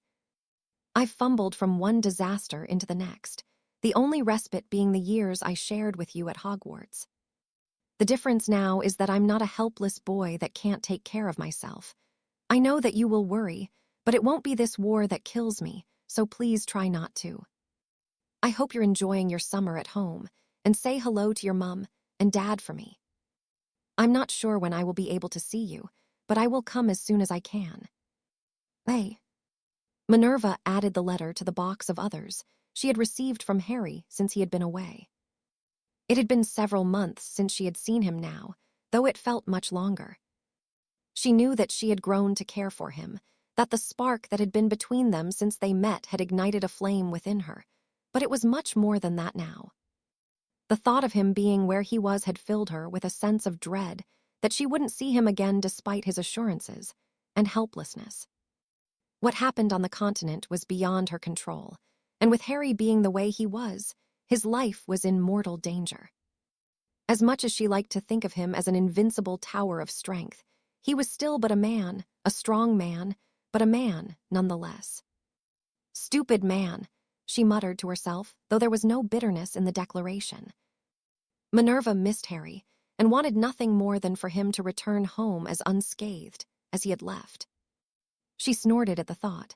I've fumbled from one disaster into the next, the only respite being the years I shared with you at Hogwarts. The difference now is that I'm not a helpless boy that can't take care of myself. I know that you will worry, but it won't be this war that kills me, so please try not to. I hope you're enjoying your summer at home, and say hello to your mum and dad for me. I'm not sure when I will be able to see you, but I will come as soon as I can. Hey. Minerva added the letter to the box of others she had received from Harry since he had been away. It had been several months since she had seen him now, though it felt much longer. She knew that she had grown to care for him, that the spark that had been between them since they met had ignited a flame within her, but it was much more than that now. The thought of him being where he was had filled her with a sense of dread that she wouldn't see him again despite his assurances, and helplessness. What happened on the continent was beyond her control, and with Harry being the way he was, his life was in mortal danger. As much as she liked to think of him as an invincible tower of strength, he was still but a man, a strong man, but a man nonetheless. Stupid man, she muttered to herself, though there was no bitterness in the declaration. Minerva missed Harry, and wanted nothing more than for him to return home as unscathed as he had left. She snorted at the thought.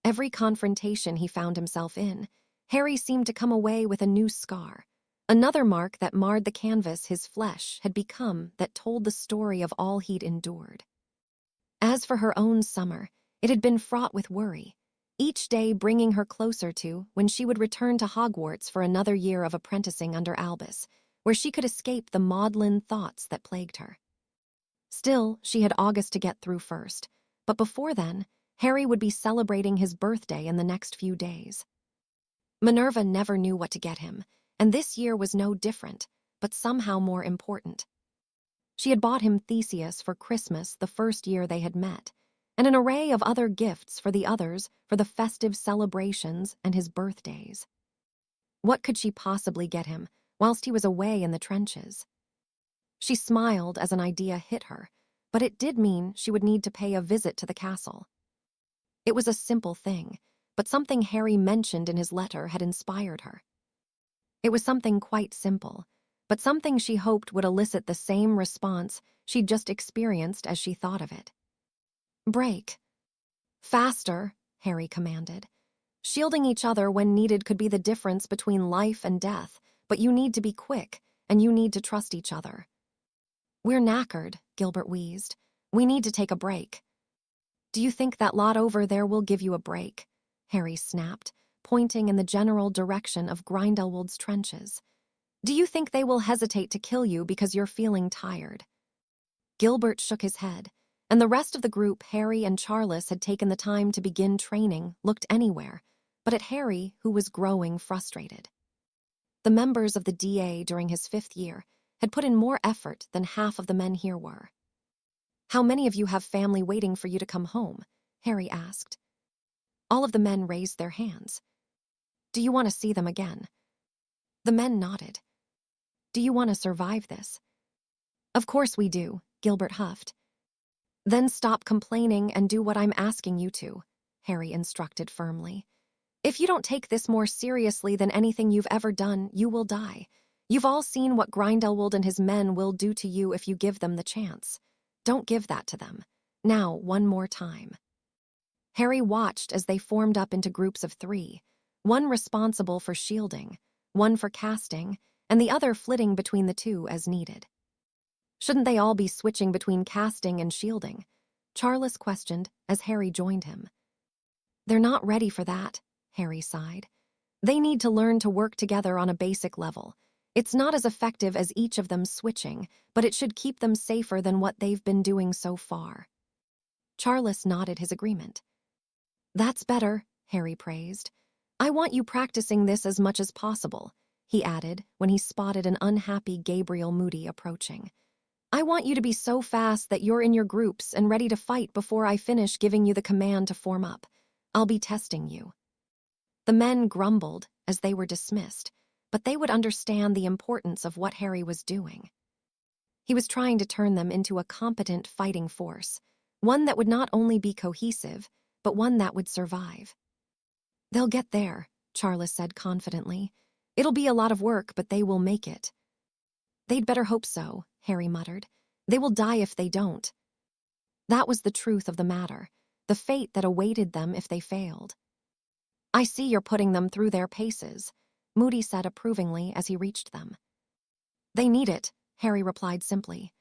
Every confrontation he found himself in, Harry seemed to come away with a new scar, another mark that marred the canvas his flesh had become that told the story of all he'd endured. As for her own summer, it had been fraught with worry, each day bringing her closer to when she would return to Hogwarts for another year of apprenticing under Albus, where she could escape the maudlin thoughts that plagued her. Still, she had August to get through first, but before then, Harry would be celebrating his birthday in the next few days. Minerva never knew what to get him, and this year was no different, but somehow more important. She had bought him Theseus for Christmas the first year they had met, and an array of other gifts for the others for the festive celebrations and his birthdays. What could she possibly get him whilst he was away in the trenches? She smiled as an idea hit her, but it did mean she would need to pay a visit to the castle. It was a simple thing, but something Harry mentioned in his letter had inspired her. It was something quite simple, but something she hoped would elicit the same response she'd just experienced as she thought of it. Break. Faster, Harry commanded. Shielding each other when needed could be the difference between life and death, but you need to be quick, and you need to trust each other. We're knackered, Gilbert wheezed. We need to take a break. Do you think that lot over there will give you a break? Harry snapped, pointing in the general direction of Grindelwald's trenches. Do you think they will hesitate to kill you because you're feeling tired? Gilbert shook his head, and the rest of the group Harry and Charles had taken the time to begin training looked anywhere, but at Harry, who was growing frustrated. The members of the DA during his 5th year had put in more effort than half of the men here were. How many of you have family waiting for you to come home? Harry asked. All of the men raised their hands. Do you want to see them again? The men nodded. Do you want to survive this? Of course we do, Gilbert huffed. Then stop complaining and do what I'm asking you to, Harry instructed firmly. If you don't take this more seriously than anything you've ever done, you will die. You've all seen what Grindelwald and his men will do to you if you give them the chance. Don't give that to them. Now, one more time. Harry watched as they formed up into groups of 3, one responsible for shielding, one for casting, and the other flitting between the two as needed. Shouldn't they all be switching between casting and shielding? Charles questioned as Harry joined him. They're not ready for that, Harry sighed. They need to learn to work together on a basic level. It's not as effective as each of them switching, but it should keep them safer than what they've been doing so far. Charles nodded his agreement. That's better, Harry praised. I want you practicing this as much as possible, he added when he spotted an unhappy Gabriel Moody approaching. I want you to be so fast that you're in your groups and ready to fight before I finish giving you the command to form up. I'll be testing you. The men grumbled as they were dismissed, but they would understand the importance of what Harry was doing. He was trying to turn them into a competent fighting force, one that would not only be cohesive, but one that would survive. They'll get there, Charles said confidently. It'll be a lot of work, but they will make it. They'd better hope so, Harry muttered. They will die if they don't. That was the truth of the matter, the fate that awaited them if they failed. I see you're putting them through their paces, Moody said approvingly as he reached them. They need it, Harry replied simply.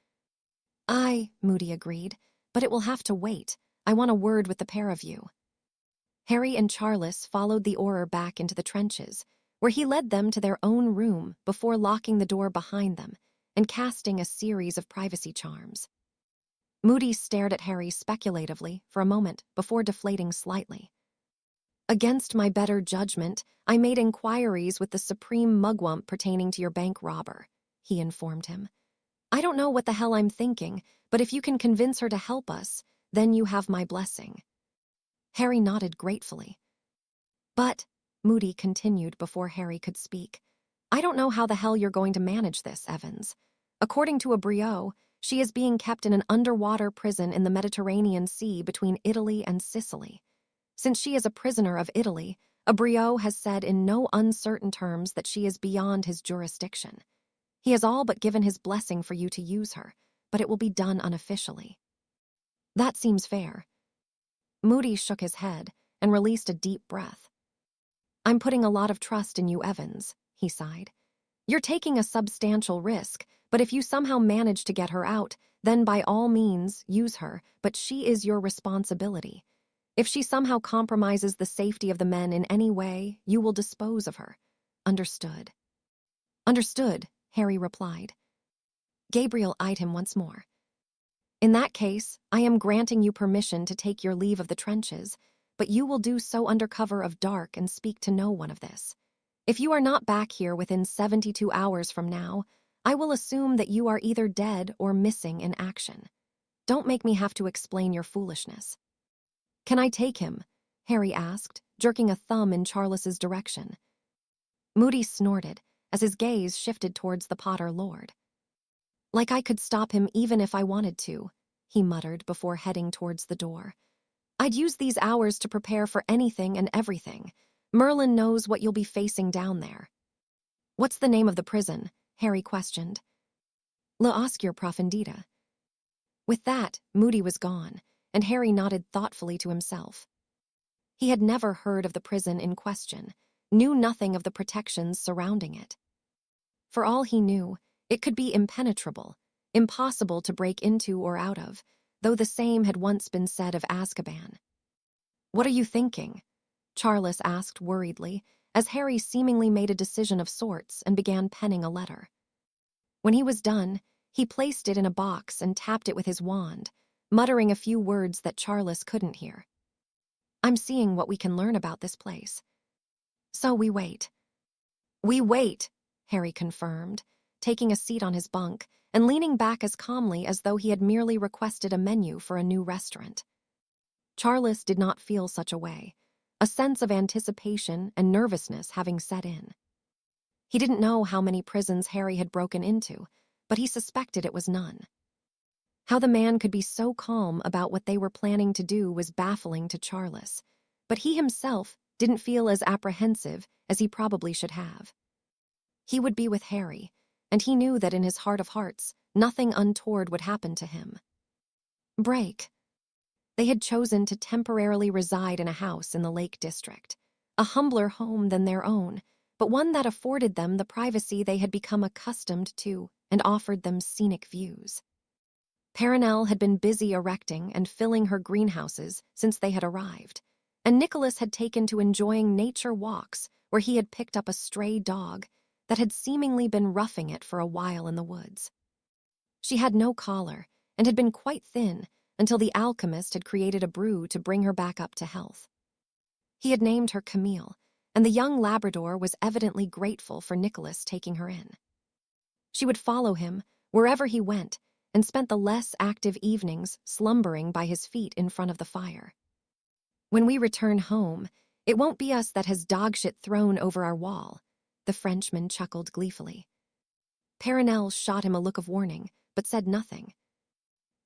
Aye, Moody agreed, but it will have to wait. I want a word with the pair of you. Harry and Charles followed the Auror back into the trenches, where he led them to their own room before locking the door behind them and casting a series of privacy charms. Moody stared at Harry speculatively for a moment before deflating slightly. Against my better judgment, I made inquiries with the supreme mugwump pertaining to your bank robber, he informed him. I don't know what the hell I'm thinking, but if you can convince her to help us, then you have my blessing. Harry nodded gratefully. But, Moody continued before Harry could speak, I don't know how the hell you're going to manage this, Evans. According to a Briot, she is being kept in an underwater prison in the Mediterranean Sea between Italy and Sicily. Since she is a prisoner of Italy, a Briot has said in no uncertain terms that she is beyond his jurisdiction. He has all but given his blessing for you to use her, but it will be done unofficially. That seems fair. Moody shook his head and released a deep breath. I'm putting a lot of trust in you, Evans, he sighed. You're taking a substantial risk, but if you somehow manage to get her out, then by all means, use her, but she is your responsibility. If she somehow compromises the safety of the men in any way, you will dispose of her. Understood. Understood, Harry replied. Gabriel eyed him once more. In that case, I am granting you permission to take your leave of the trenches, but you will do so under cover of dark and speak to no one of this. If you are not back here within 72 hours from now, I will assume that you are either dead or missing in action. Don't make me have to explain your foolishness. Can I take him? Harry asked, jerking a thumb in Charles's direction. Moody snorted as his gaze shifted towards the Potter Lord. Like I could stop him even if I wanted to, he muttered before heading towards the door. I'd use these hours to prepare for anything and everything. Merlin knows what you'll be facing down there. What's the name of the prison? Harry questioned. La Oscura Profundida. With that, Moody was gone, and Harry nodded thoughtfully to himself. He had never heard of the prison in question, knew nothing of the protections surrounding it. For all he knew, it could be impenetrable, impossible to break into or out of, though the same had once been said of Azkaban. What are you thinking? Charles asked worriedly, as Harry seemingly made a decision of sorts and began penning a letter. When he was done, he placed it in a box and tapped it with his wand, muttering a few words that Charles couldn't hear. I'm seeing what we can learn about this place. So we wait. We wait, Harry confirmed, taking a seat on his bunk and leaning back as calmly as though he had merely requested a menu for a new restaurant. Charles did not feel such a way, a sense of anticipation and nervousness having set in. He didn't know how many prisons Harry had broken into, but he suspected it was none. How the man could be so calm about what they were planning to do was baffling to Charles, but he himself didn't feel as apprehensive as he probably should have. He would be with Harry, and he knew that in his heart of hearts, nothing untoward would happen to him. Break. They had chosen to temporarily reside in a house in the Lake District, a humbler home than their own, but one that afforded them the privacy they had become accustomed to and offered them scenic views. Perenelle had been busy erecting and filling her greenhouses since they had arrived, and Nicholas had taken to enjoying nature walks where he had picked up a stray dog that had seemingly been roughing it for a while in the woods. She had no collar and had been quite thin until the alchemist had created a brew to bring her back up to health. He had named her Camille, and the young Labrador was evidently grateful for Nicholas taking her in. She would follow him wherever he went and spent the less active evenings slumbering by his feet in front of the fire. When we return home, it won't be us that has dogshit thrown over our wall, the Frenchman chuckled gleefully. Perenelle shot him a look of warning, but said nothing.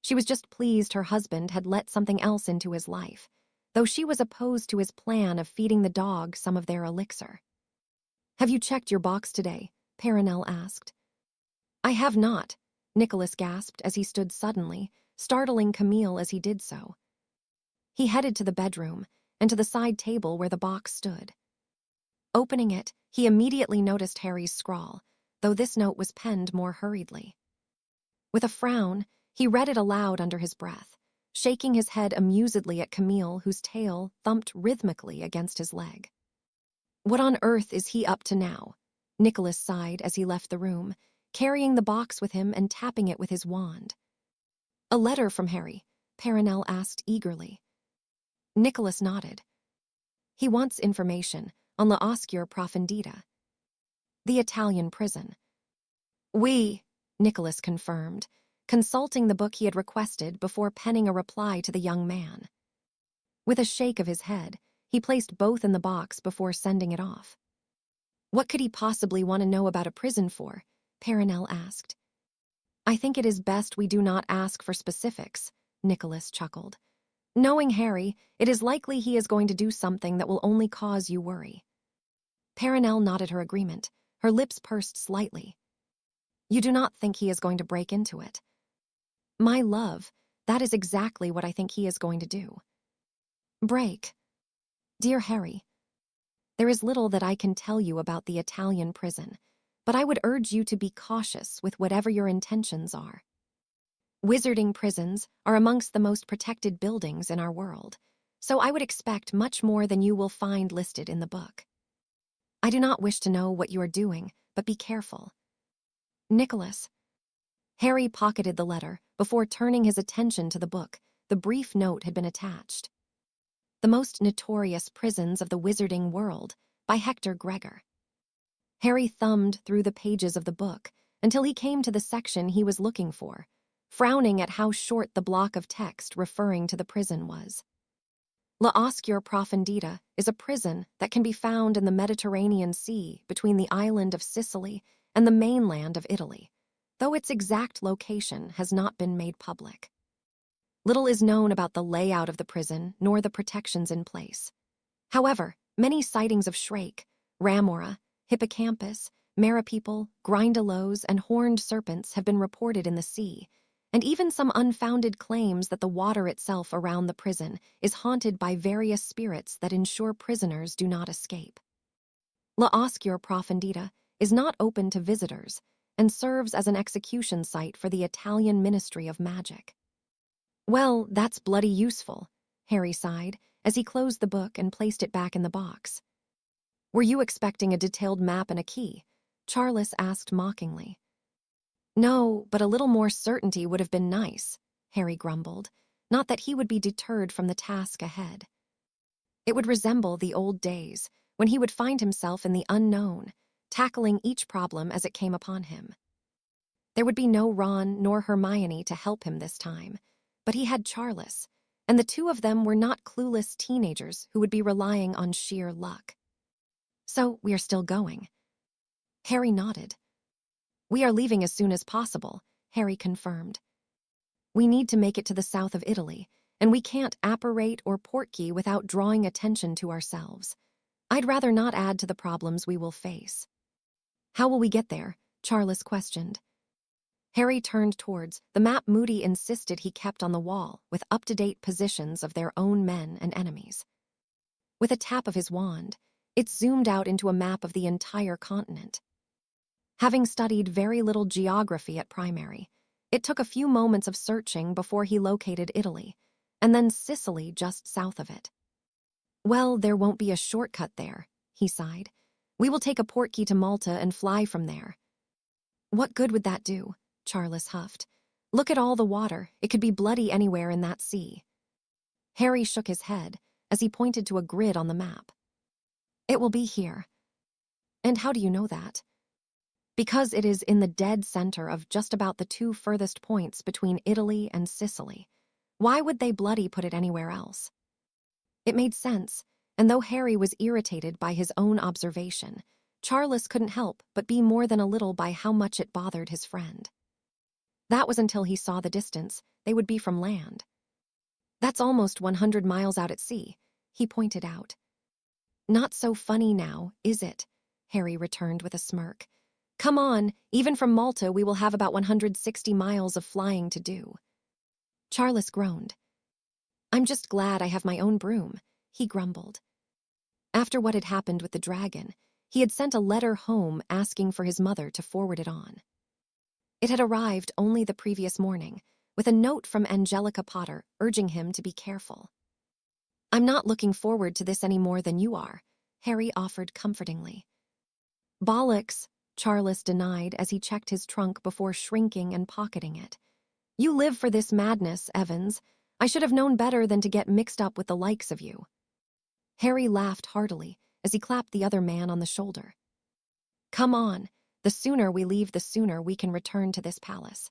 She was just pleased her husband had let something else into his life, though she was opposed to his plan of feeding the dog some of their elixir. "Have you checked your box today?" Perenelle asked. "I have not," Nicholas gasped as he stood suddenly, startling Camille as he did so. He headed to the bedroom and to the side table where the box stood. Opening it, he immediately noticed Harry's scrawl, though this note was penned more hurriedly. With a frown, he read it aloud under his breath, shaking his head amusedly at Camille, whose tail thumped rhythmically against his leg. "What on earth is he up to now?" Nicholas sighed as he left the room, carrying the box with him and tapping it with his wand. "A letter from Harry?" Perenelle asked eagerly. Nicholas nodded. "He wants information on La Oscura Profondita, the Italian prison." "Oui," Nicholas confirmed, consulting the book he had requested before penning a reply to the young man. With a shake of his head, he placed both in the box before sending it off. "What could he possibly want to know about a prison for?" Perenelle asked. "I think it is best we do not ask for specifics," Nicholas chuckled. "Knowing Harry, it is likely he is going to do something that will only cause you worry." Perenelle nodded her agreement, her lips pursed slightly. "You do not think he is going to break into it?" "My love, that is exactly what I think he is going to do." "Break." "Dear Harry, there is little that I can tell you about the Italian prison, but I would urge you to be cautious with whatever your intentions are. Wizarding prisons are amongst the most protected buildings in our world, so I would expect much more than you will find listed in the book. I do not wish to know what you are doing, but be careful. Nicholas." Harry pocketed the letter before turning his attention to the book. The brief note had been attached. "The Most Notorious Prisons of the Wizarding World" by Hector Gregor. Harry thumbed through the pages of the book until he came to the section he was looking for, frowning at how short the block of text referring to the prison was. La Oscura Profondita is a prison that can be found in the Mediterranean Sea between the island of Sicily and the mainland of Italy, though its exact location has not been made public. Little is known about the layout of the prison nor the protections in place. However, many sightings of Shrake, Ramora, Hippocampus, Meropeople, Grindelows, and horned serpents have been reported in the sea, and even some unfounded claims that the water itself around the prison is haunted by various spirits that ensure prisoners do not escape. La Oscura Profondita is not open to visitors and serves as an execution site for the Italian Ministry of Magic. "Well, that's bloody useful," Harry sighed as he closed the book and placed it back in the box. "Were you expecting a detailed map and a key?" Charles asked mockingly. "No, but a little more certainty would have been nice," Harry grumbled, not that he would be deterred from the task ahead. It would resemble the old days, when he would find himself in the unknown, tackling each problem as it came upon him. There would be no Ron nor Hermione to help him this time, but he had Charles, and the two of them were not clueless teenagers who would be relying on sheer luck. "So, we are still going?" Harry nodded. "We are leaving as soon as possible," Harry confirmed. We need to make it to the south of Italy, and we can't apparate or portkey without drawing attention to ourselves. I'd rather not add to the problems we will face." "How will we get there?" Charles questioned. Harry turned towards the map Moody insisted he kept on the wall with up-to-date positions of their own men and enemies. With a tap of his wand, it zoomed out into a map of the entire continent. Having studied very little geography at primary, it took a few moments of searching before he located Italy, and then Sicily just south of it. "Well, there won't be a shortcut there," he sighed. "We will take a portkey to Malta and fly from there." "What good would that do?" Charles huffed. "Look at all the water. It could be bloody anywhere in that sea." Harry shook his head as he pointed to a grid on the map. "It will be here." "And how do you know that?" "Because it is in the dead center of just about the two furthest points between Italy and Sicily. Why would they bloody put it anywhere else?" It made sense, and though Harry was irritated by his own observation, Charles couldn't help but be more than a little by how much it bothered his friend. That was until he saw the distance they would be from land. "That's almost 100 miles out at sea," he pointed out. "Not so funny now, is it?" Harry returned with a smirk. "Come on, even from Malta we will have about 160 miles of flying to do." Charles groaned. "I'm just glad I have my own broom," he grumbled. After what had happened with the dragon, he had sent a letter home asking for his mother to forward it on. It had arrived only the previous morning, with a note from Angelica Potter urging him to be careful. "I'm not looking forward to this any more than you are," Harry offered comfortingly. "Bollocks," Charles denied as he checked his trunk before shrinking and pocketing it. "You live for this madness, Evans. I should have known better than to get mixed up with the likes of you." Harry laughed heartily as he clapped the other man on the shoulder. "Come on, the sooner we leave the sooner we can return to this palace."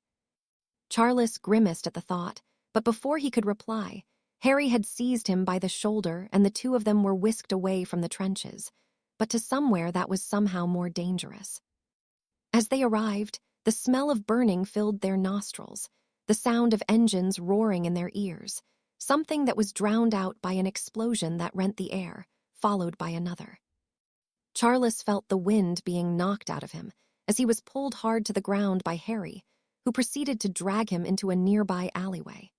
Charles grimaced at the thought, but before he could reply, Harry had seized him by the shoulder and the two of them were whisked away from the trenches, but to somewhere that was somehow more dangerous. As they arrived, the smell of burning filled their nostrils, the sound of engines roaring in their ears, something that was drowned out by an explosion that rent the air, followed by another. Charles felt the wind being knocked out of him as he was pulled hard to the ground by Harry, who proceeded to drag him into a nearby alleyway.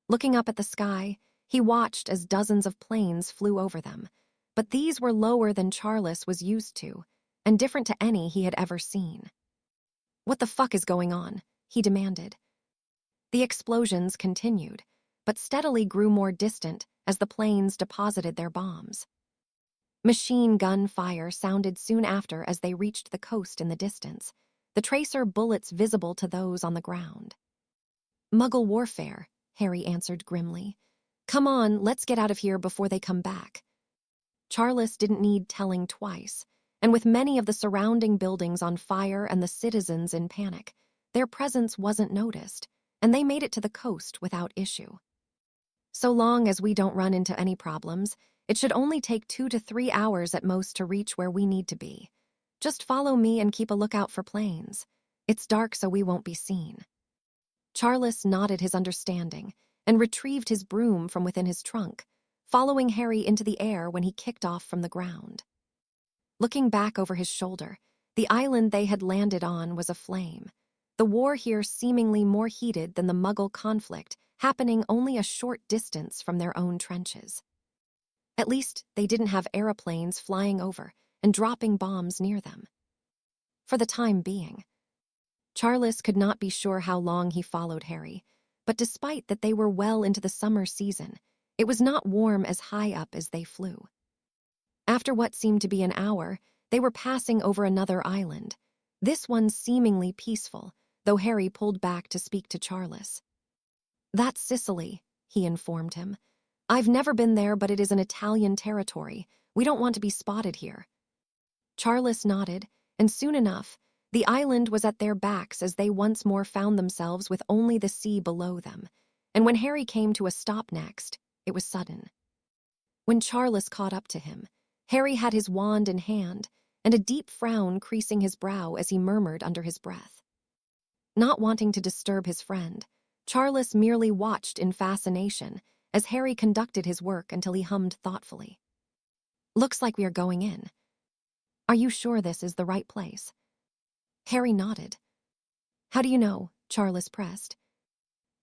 Looking up at the sky, he watched as dozens of planes flew over them, but these were lower than Charles was used to, and different to any he had ever seen. "What the fuck is going on?" he demanded. The explosions continued, but steadily grew more distant as the planes deposited their bombs. Machine gun fire sounded soon after as they reached the coast in the distance, the tracer bullets visible to those on the ground. "Muggle warfare," Harry answered grimly. "Come on, let's get out of here before they come back." Charles didn't need telling twice, and with many of the surrounding buildings on fire and the citizens in panic, their presence wasn't noticed, and they made it to the coast without issue. "So long as we don't run into any problems, it should only take 2 to 3 hours at most to reach where we need to be. Just follow me and keep a lookout for planes. It's dark so we won't be seen." Charles nodded his understanding and retrieved his broom from within his trunk, following Harry into the air when he kicked off from the ground. Looking back over his shoulder, the island they had landed on was aflame, the war here seemingly more heated than the Muggle conflict happening only a short distance from their own trenches. At least they didn't have aeroplanes flying over and dropping bombs near them. For the time being. Charles could not be sure how long he followed Harry, but despite that they were well into the summer season, it was not warm as high up as they flew. After what seemed to be an hour, they were passing over another island, this one seemingly peaceful, though Harry pulled back to speak to Charles. "That's Sicily," he informed him. "I've never been there, but it is an Italian territory. We don't want to be spotted here." Charles nodded, and soon enough, the island was at their backs as they once more found themselves with only the sea below them, and when Harry came to a stop next, it was sudden. When Charles caught up to him, Harry had his wand in hand, and a deep frown creasing his brow as he murmured under his breath. Not wanting to disturb his friend, Charles merely watched in fascination as Harry conducted his work until he hummed thoughtfully. "Looks like we are going in. Are you sure this is the right place?" Harry nodded. "How do you know?" Charles pressed.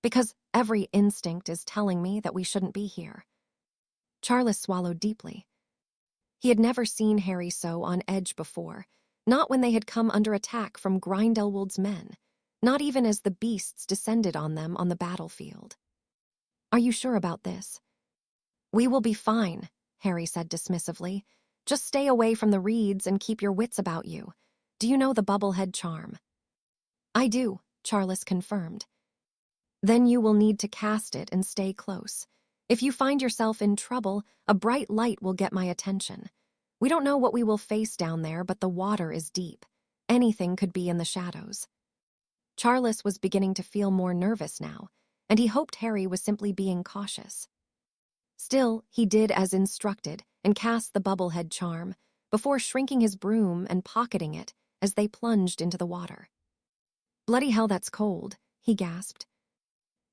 "Because every instinct is telling me that we shouldn't be here." Charles swallowed deeply. He had never seen Harry so on edge before, not when they had come under attack from Grindelwald's men, not even as the beasts descended on them on the battlefield. "Are you sure about this?" "We will be fine," Harry said dismissively. "Just stay away from the reeds and keep your wits about you. Do you know the bubblehead charm?" "I do," Charles confirmed. "Then you will need to cast it and stay close. If you find yourself in trouble, a bright light will get my attention. We don't know what we will face down there, but the water is deep. Anything could be in the shadows." Charles was beginning to feel more nervous now, and he hoped Harry was simply being cautious. Still, he did as instructed and cast the bubblehead charm before shrinking his broom and pocketing it as they plunged into the water. "Bloody hell, that's cold," he gasped.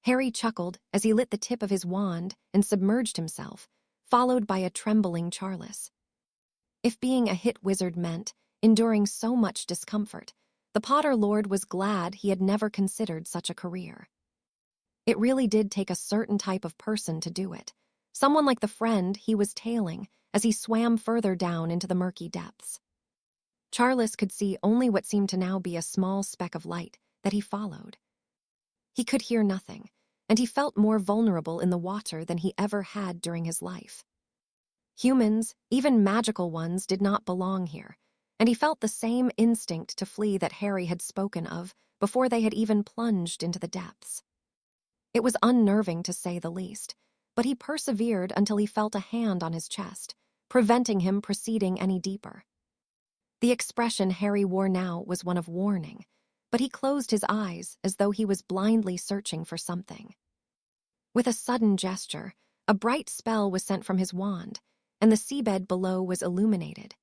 Harry chuckled as he lit the tip of his wand and submerged himself, followed by a trembling Charles. If being a hit wizard meant enduring so much discomfort, the Potter Lord was glad he had never considered such a career. It really did take a certain type of person to do it, someone like the friend he was tailing as he swam further down into the murky depths. Charles could see only what seemed to now be a small speck of light that he followed. He could hear nothing, and he felt more vulnerable in the water than he ever had during his life. Humans, even magical ones, did not belong here, and he felt the same instinct to flee that Harry had spoken of before they had even plunged into the depths. It was unnerving to say the least, but he persevered until he felt a hand on his chest, preventing him proceeding any deeper. The expression Harry wore now was one of warning, but he closed his eyes as though he was blindly searching for something. With a sudden gesture, a bright spell was sent from his wand, and the seabed below was illuminated.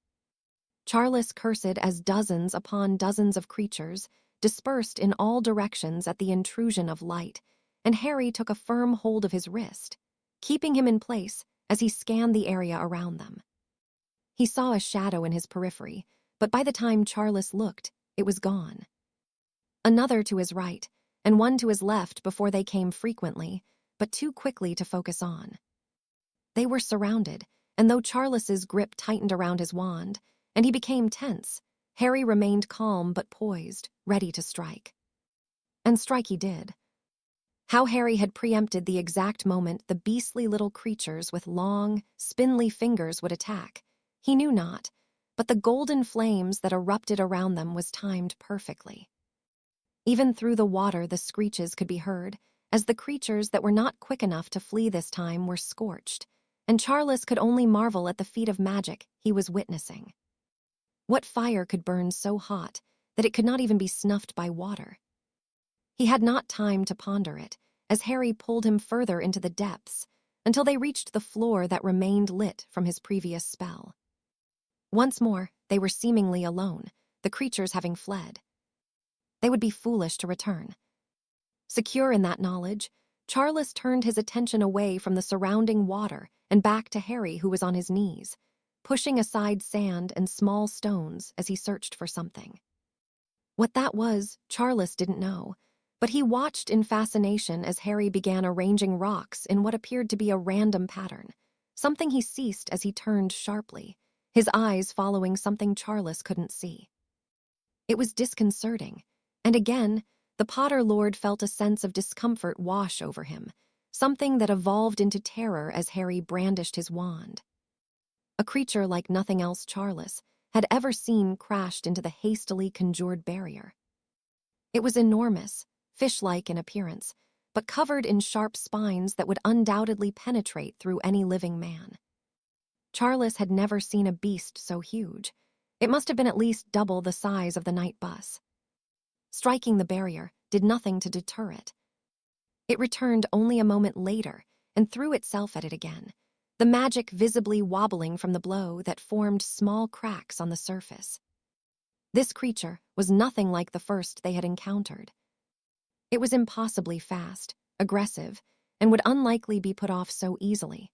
Charles cursed as dozens upon dozens of creatures dispersed in all directions at the intrusion of light, and Harry took a firm hold of his wrist, keeping him in place as he scanned the area around them. He saw a shadow in his periphery, but by the time Charles looked, it was gone. Another to his right, and one to his left before they came frequently, but too quickly to focus on. They were surrounded, and though Charles's grip tightened around his wand, and he became tense, Harry remained calm but poised, ready to strike. And strike he did. How Harry had preempted the exact moment the beastly little creatures with long, spindly fingers would attack, he knew not, but the golden flames that erupted around them was timed perfectly. Even through the water the screeches could be heard, as the creatures that were not quick enough to flee this time were scorched, and Charles could only marvel at the feat of magic he was witnessing. What fire could burn so hot that it could not even be snuffed by water? He had not time to ponder it, as Harry pulled him further into the depths, until they reached the floor that remained lit from his previous spell. Once more, they were seemingly alone, the creatures having fled. They would be foolish to return. Secure in that knowledge, Charles turned his attention away from the surrounding water and back to Harry, who was on his knees, pushing aside sand and small stones as he searched for something. What that was, Charles didn't know, but he watched in fascination as Harry began arranging rocks in what appeared to be a random pattern, something he ceased as he turned sharply, his eyes following something Charles couldn't see. It was disconcerting, and again, the Potter Lord felt a sense of discomfort wash over him, something that evolved into terror as Harry brandished his wand. A creature like nothing else Charles had ever seen crashed into the hastily conjured barrier. It was enormous, fish-like in appearance, but covered in sharp spines that would undoubtedly penetrate through any living man. Charles had never seen a beast so huge. It must have been at least double the size of the night bus. Striking the barrier did nothing to deter it. It returned only a moment later and threw itself at it again, the magic visibly wobbling from the blow that formed small cracks on the surface. This creature was nothing like the first they had encountered. It was impossibly fast, aggressive, and would unlikely be put off so easily.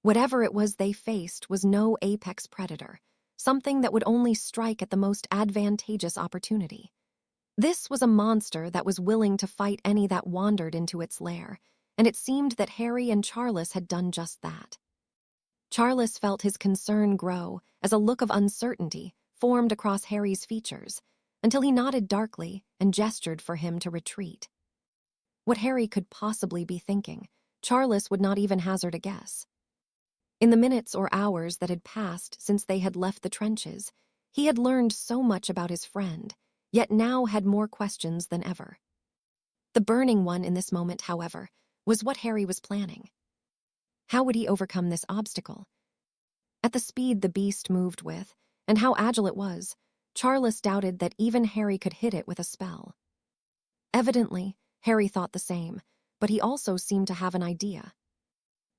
Whatever it was they faced was no apex predator, something that would only strike at the most advantageous opportunity. This was a monster that was willing to fight any that wandered into its lair, and it seemed that Harry and Charles had done just that. Charles felt his concern grow as a look of uncertainty formed across Harry's features, until he nodded darkly and gestured for him to retreat. What Harry could possibly be thinking, Charles would not even hazard a guess. In the minutes or hours that had passed since they had left the trenches, he had learned so much about his friend, yet now had more questions than ever. The burning one in this moment, however, was what Harry was planning. How would he overcome this obstacle? At the speed the beast moved with, and how agile it was, Charles doubted that even Harry could hit it with a spell. Evidently, Harry thought the same, but he also seemed to have an idea.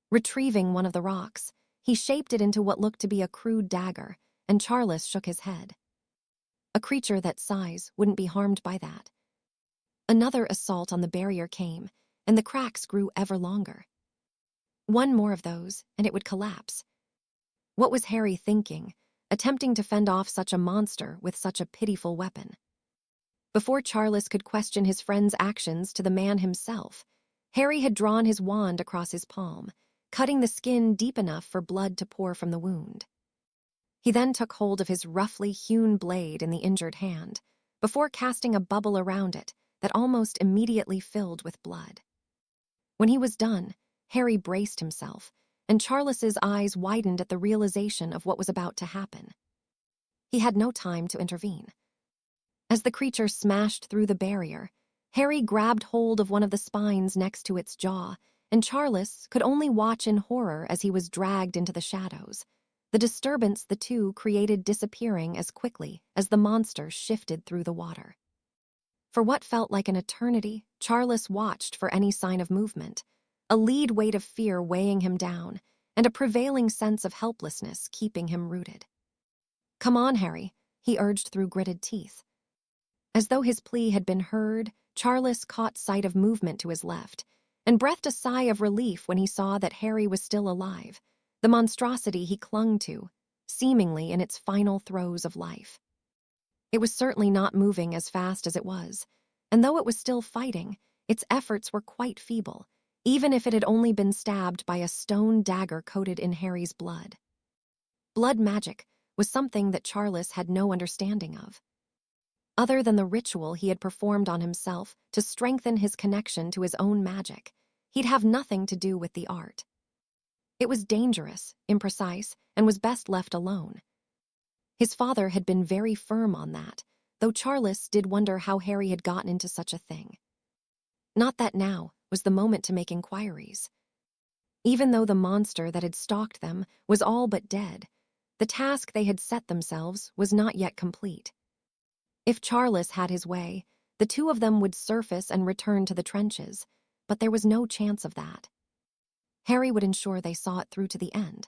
Retrieving one of the rocks, he shaped it into what looked to be a crude dagger, and Charles shook his head. A creature that size wouldn't be harmed by that. Another assault on the barrier came, and the cracks grew ever longer. One more of those, and it would collapse. What was Harry thinking, attempting to fend off such a monster with such a pitiful weapon? Before Charles could question his friend's actions to the man himself, Harry had drawn his wand across his palm, cutting the skin deep enough for blood to pour from the wound. He then took hold of his roughly hewn blade in the injured hand, before casting a bubble around it that almost immediately filled with blood. When he was done, Harry braced himself, and Charles's eyes widened at the realization of what was about to happen. He had no time to intervene. As the creature smashed through the barrier, Harry grabbed hold of one of the spines next to its jaw, and Charles could only watch in horror as he was dragged into the shadows, the disturbance the two created disappearing as quickly as the monster shifted through the water. For what felt like an eternity, Charles watched for any sign of movement, a lead weight of fear weighing him down, and a prevailing sense of helplessness keeping him rooted. "Come on, Harry," he urged through gritted teeth. As though his plea had been heard, Charles caught sight of movement to his left, and breathed a sigh of relief when he saw that Harry was still alive, the monstrosity he clung to, seemingly in its final throes of life. It was certainly not moving as fast as it was, and though it was still fighting, its efforts were quite feeble, even if it had only been stabbed by a stone dagger coated in Harry's blood. Blood magic was something that Charles had no understanding of. Other than the ritual he had performed on himself to strengthen his connection to his own magic, he'd have nothing to do with the art. It was dangerous, imprecise, and was best left alone. His father had been very firm on that, though Charles did wonder how Harry had gotten into such a thing. Not that now was the moment to make inquiries. Even though the monster that had stalked them was all but dead, the task they had set themselves was not yet complete. If Charles had his way, the two of them would surface and return to the trenches, but there was no chance of that. Harry would ensure they saw it through to the end.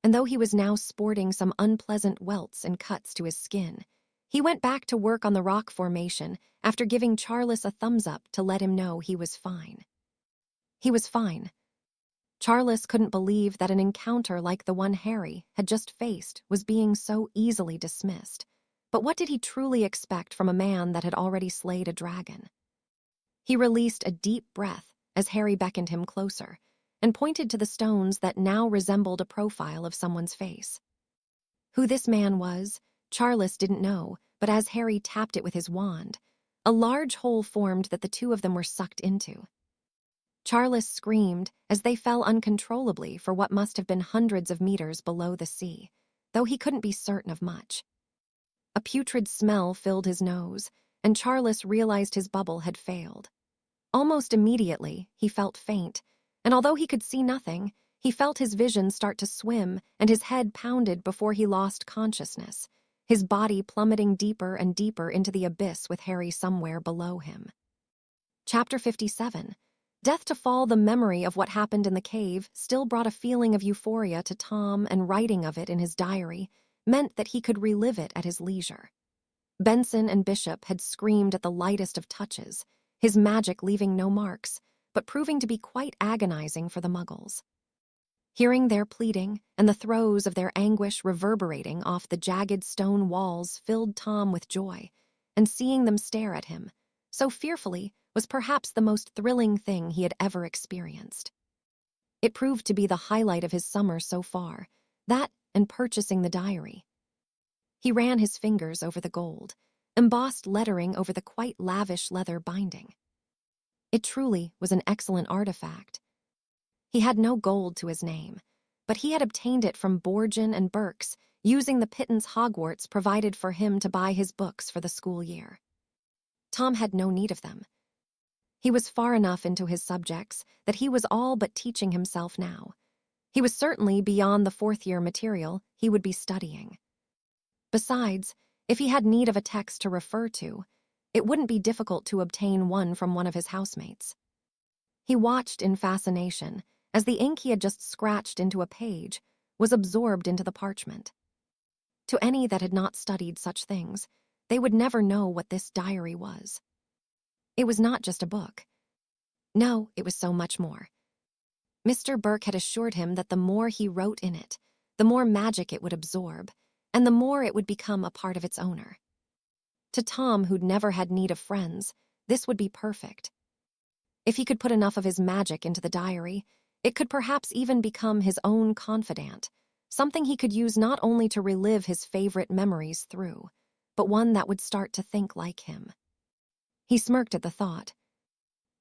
And though he was now sporting some unpleasant welts and cuts to his skin, he went back to work on the rock formation after giving Charles a thumbs up to let him know he was fine. He was fine. Charles couldn't believe that an encounter like the one Harry had just faced was being so easily dismissed. But what did he truly expect from a man that had already slayed a dragon? He released a deep breath as Harry beckoned him closer, and pointed to the stones that now resembled a profile of someone's face. Who this man was, Charles didn't know, but as Harry tapped it with his wand, a large hole formed that the two of them were sucked into. Charles screamed as they fell uncontrollably for what must have been hundreds of meters below the sea, though he couldn't be certain of much. A putrid smell filled his nose, and Charles realized his bubble had failed. Almost immediately, he felt faint, and although he could see nothing, he felt his vision start to swim and his head pounded before he lost consciousness, his body plummeting deeper and deeper into the abyss with Harry somewhere below him. Chapter 57. Death to Fall. The memory of what happened in the cave still brought a feeling of euphoria to Tom, and writing of it in his diary meant that he could relive it at his leisure. Benson and Bishop had screamed at the lightest of touches, his magic leaving no marks, but proving to be quite agonizing for the Muggles. Hearing their pleading and the throes of their anguish reverberating off the jagged stone walls filled Tom with joy, and seeing them stare at him so fearfully was perhaps the most thrilling thing he had ever experienced. It proved to be the highlight of his summer so far, that and purchasing the diary. He ran his fingers over the gold, embossed lettering over the quite lavish leather binding. It truly was an excellent artifact. He had no gold to his name, but he had obtained it from Borgin and Burke's, using the pittance Hogwarts provided for him to buy his books for the school year. Tom had no need of them. He was far enough into his subjects that he was all but teaching himself now. He was certainly beyond the fourth-year material he would be studying. Besides, if he had need of a text to refer to, it wouldn't be difficult to obtain one from one of his housemates. He watched in fascination as the ink he had just scratched into a page was absorbed into the parchment. To any that had not studied such things, they would never know what this diary was. It was not just a book. No, it was so much more. Mr. Burke had assured him that the more he wrote in it, the more magic it would absorb, and the more it would become a part of its owner. To Tom, who'd never had need of friends, this would be perfect. If he could put enough of his magic into the diary, it could perhaps even become his own confidant, something he could use not only to relive his favorite memories through, but one that would start to think like him. He smirked at the thought.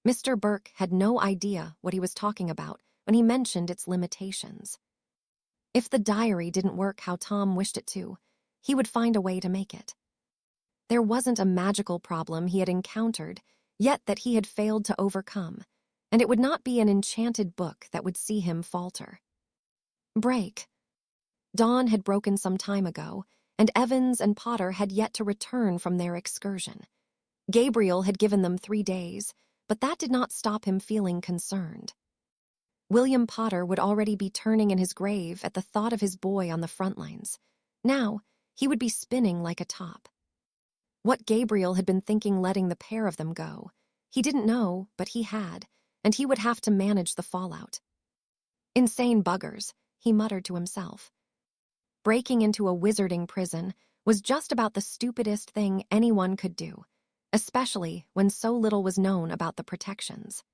Mr. Burke had no idea what he was talking about when he mentioned its limitations. If the diary didn't work how Tom wished it to, he would find a way to make it. There wasn't a magical problem he had encountered, yet that he had failed to overcome, and it would not be an enchanted book that would see him falter. Break. Dawn had broken some time ago, and Evans and Potter had yet to return from their excursion. Gabriel had given them 3 days, but that did not stop him feeling concerned. William Potter would already be turning in his grave at the thought of his boy on the front lines. Now, he would be spinning like a top. What Gabriel had been thinking letting the pair of them go, he didn't know, but he had, and he would have to manage the fallout. Insane buggers, he muttered to himself. Breaking into a wizarding prison was just about the stupidest thing anyone could do, especially when so little was known about the protections.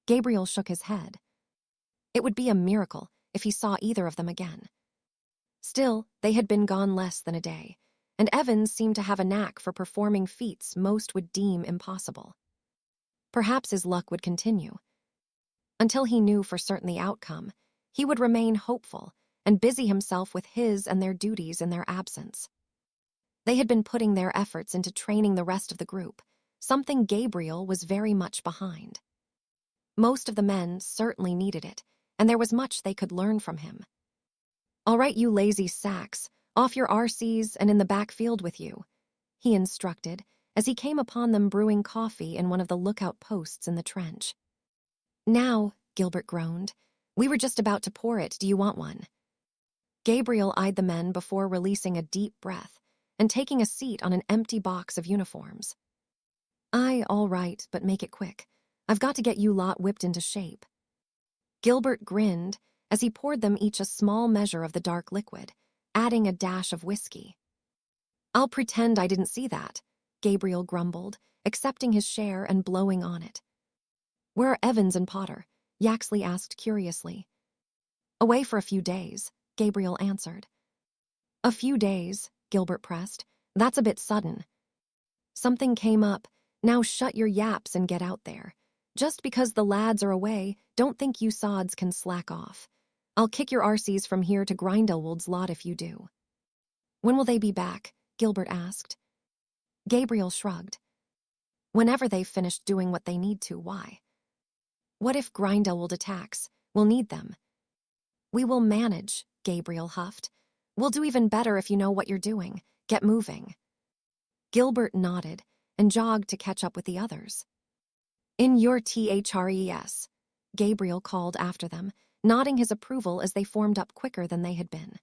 Gabriel shook his head. It would be a miracle if he saw either of them again. Still, they had been gone less than a day, and Evans seemed to have a knack for performing feats most would deem impossible. Perhaps his luck would continue. Until he knew for certain the outcome, he would remain hopeful and busy himself with his and their duties in their absence. They had been putting their efforts into training the rest of the group, something Gabriel was very much behind. Most of the men certainly needed it, and there was much they could learn from him. "All right, you lazy sacks, off your RCs and in the back field with you," he instructed as he came upon them brewing coffee in one of the lookout posts in the trench. "Now," Gilbert groaned, "we were just about to pour it. Do you want one?" Gabriel eyed the men before releasing a deep breath and taking a seat on an empty box of uniforms. "Aye, all right, but make it quick. I've got to get you lot whipped into shape." Gilbert grinned as he poured them each a small measure of the dark liquid, adding a dash of whiskey. "I'll pretend I didn't see that," Gabriel grumbled, accepting his share and blowing on it. "Where are Evans and Potter?" Yaxley asked curiously. "Away for a few days," Gabriel answered. "A few days," Gilbert pressed. "That's a bit sudden." "Something came up. Now shut your yaps and get out there. Just because the lads are away, don't think you sods can slack off. I'll kick your RCs from here to Grindelwald's lot if you do." "When will they be back?" Gilbert asked. Gabriel shrugged. "Whenever they've finished doing what they need to, why? What if Grindelwald attacks? We'll need them." "We will manage," Gabriel huffed. "We'll do even better if you know what you're doing. Get moving." Gilbert nodded and jogged to catch up with the others. "In your THRES," Gabriel called after them, nodding his approval as they formed up quicker than they had been.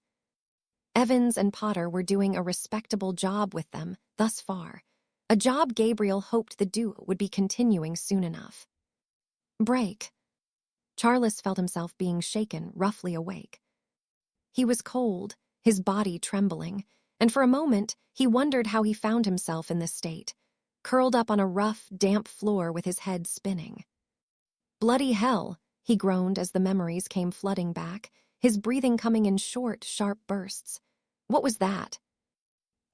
Evans and Potter were doing a respectable job with them thus far, a job Gabriel hoped the duo would be continuing soon enough. Break. Charles felt himself being shaken, roughly awake. He was cold, his body trembling, and for a moment he wondered how he found himself in this state, curled up on a rough, damp floor with his head spinning. Bloody hell, he groaned as the memories came flooding back, his breathing coming in short, sharp bursts. What was that?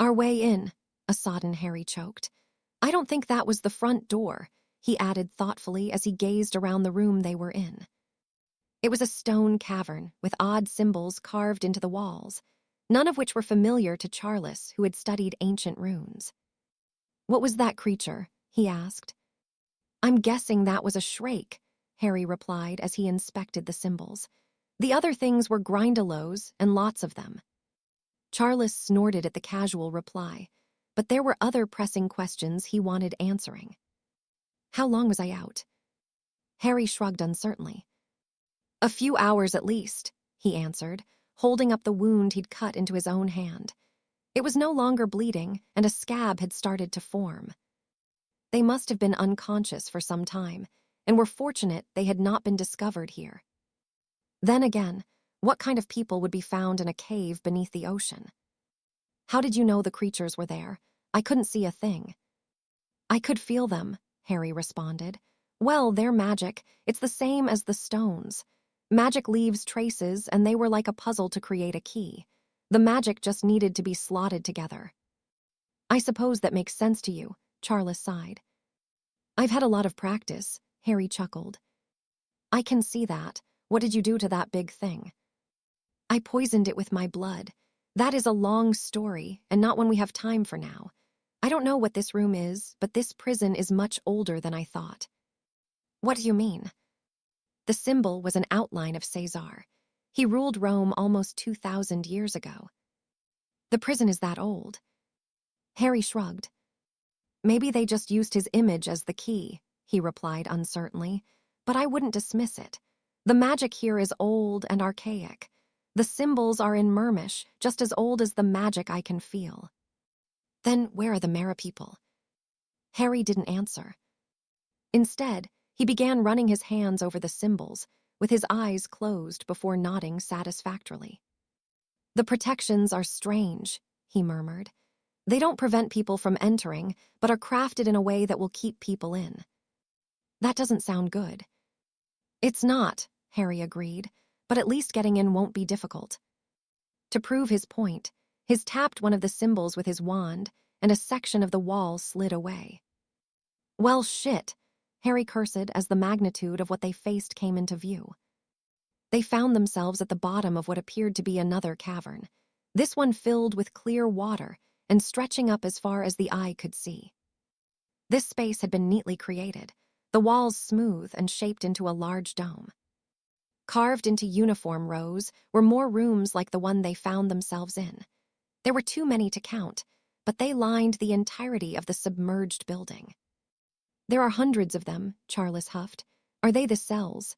Our way in, a sodden Harry choked. I don't think that was the front door, he added thoughtfully as he gazed around the room they were in. It was a stone cavern with odd symbols carved into the walls, none of which were familiar to Charles, who had studied ancient runes. What was that creature? He asked. I'm guessing that was a shrake, Harry replied as he inspected the symbols. The other things were grindelows, and lots of them. Charles snorted at the casual reply, but there were other pressing questions he wanted answering. How long was I out? Harry shrugged uncertainly. A few hours at least, he answered, holding up the wound he'd cut into his own hand. It was no longer bleeding, and a scab had started to form. They must have been unconscious for some time, and were fortunate they had not been discovered here. Then again, what kind of people would be found in a cave beneath the ocean? How did you know the creatures were there? I couldn't see a thing. I could feel them, Harry responded. Well, they're magic. It's the same as the stones. Magic leaves traces, and they were like a puzzle to create a key. The magic just needed to be slotted together. I suppose that makes sense to you, Charles sighed. I've had a lot of practice, Harry chuckled. I can see that. What did you do to that big thing? I poisoned it with my blood. That is a long story, and not one we have time for now. I don't know what this room is, but this prison is much older than I thought. What do you mean? The symbol was an outline of Caesar. He ruled Rome almost 2,000 years ago. The prison is that old. Harry shrugged. Maybe they just used his image as the key, he replied uncertainly, but I wouldn't dismiss it. The magic here is old and archaic. The symbols are in Mermish, just as old as the magic I can feel. Then where are the Mara people? Harry didn't answer. Instead, he began running his hands over the symbols, with his eyes closed before nodding satisfactorily. The protections are strange, he murmured. They don't prevent people from entering, but are crafted in a way that will keep people in. That doesn't sound good. It's not, Harry agreed, but at least getting in won't be difficult. To prove his point, he tapped one of the symbols with his wand, and a section of the wall slid away. Well, shit, Harry cursed as the magnitude of what they faced came into view. They found themselves at the bottom of what appeared to be another cavern, this one filled with clear water and stretching up as far as the eye could see. This space had been neatly created, the walls smooth and shaped into a large dome. Carved into uniform rows were more rooms like the one they found themselves in. There were too many to count, but they lined the entirety of the submerged building. There are hundreds of them, Charles huffed. Are they the cells?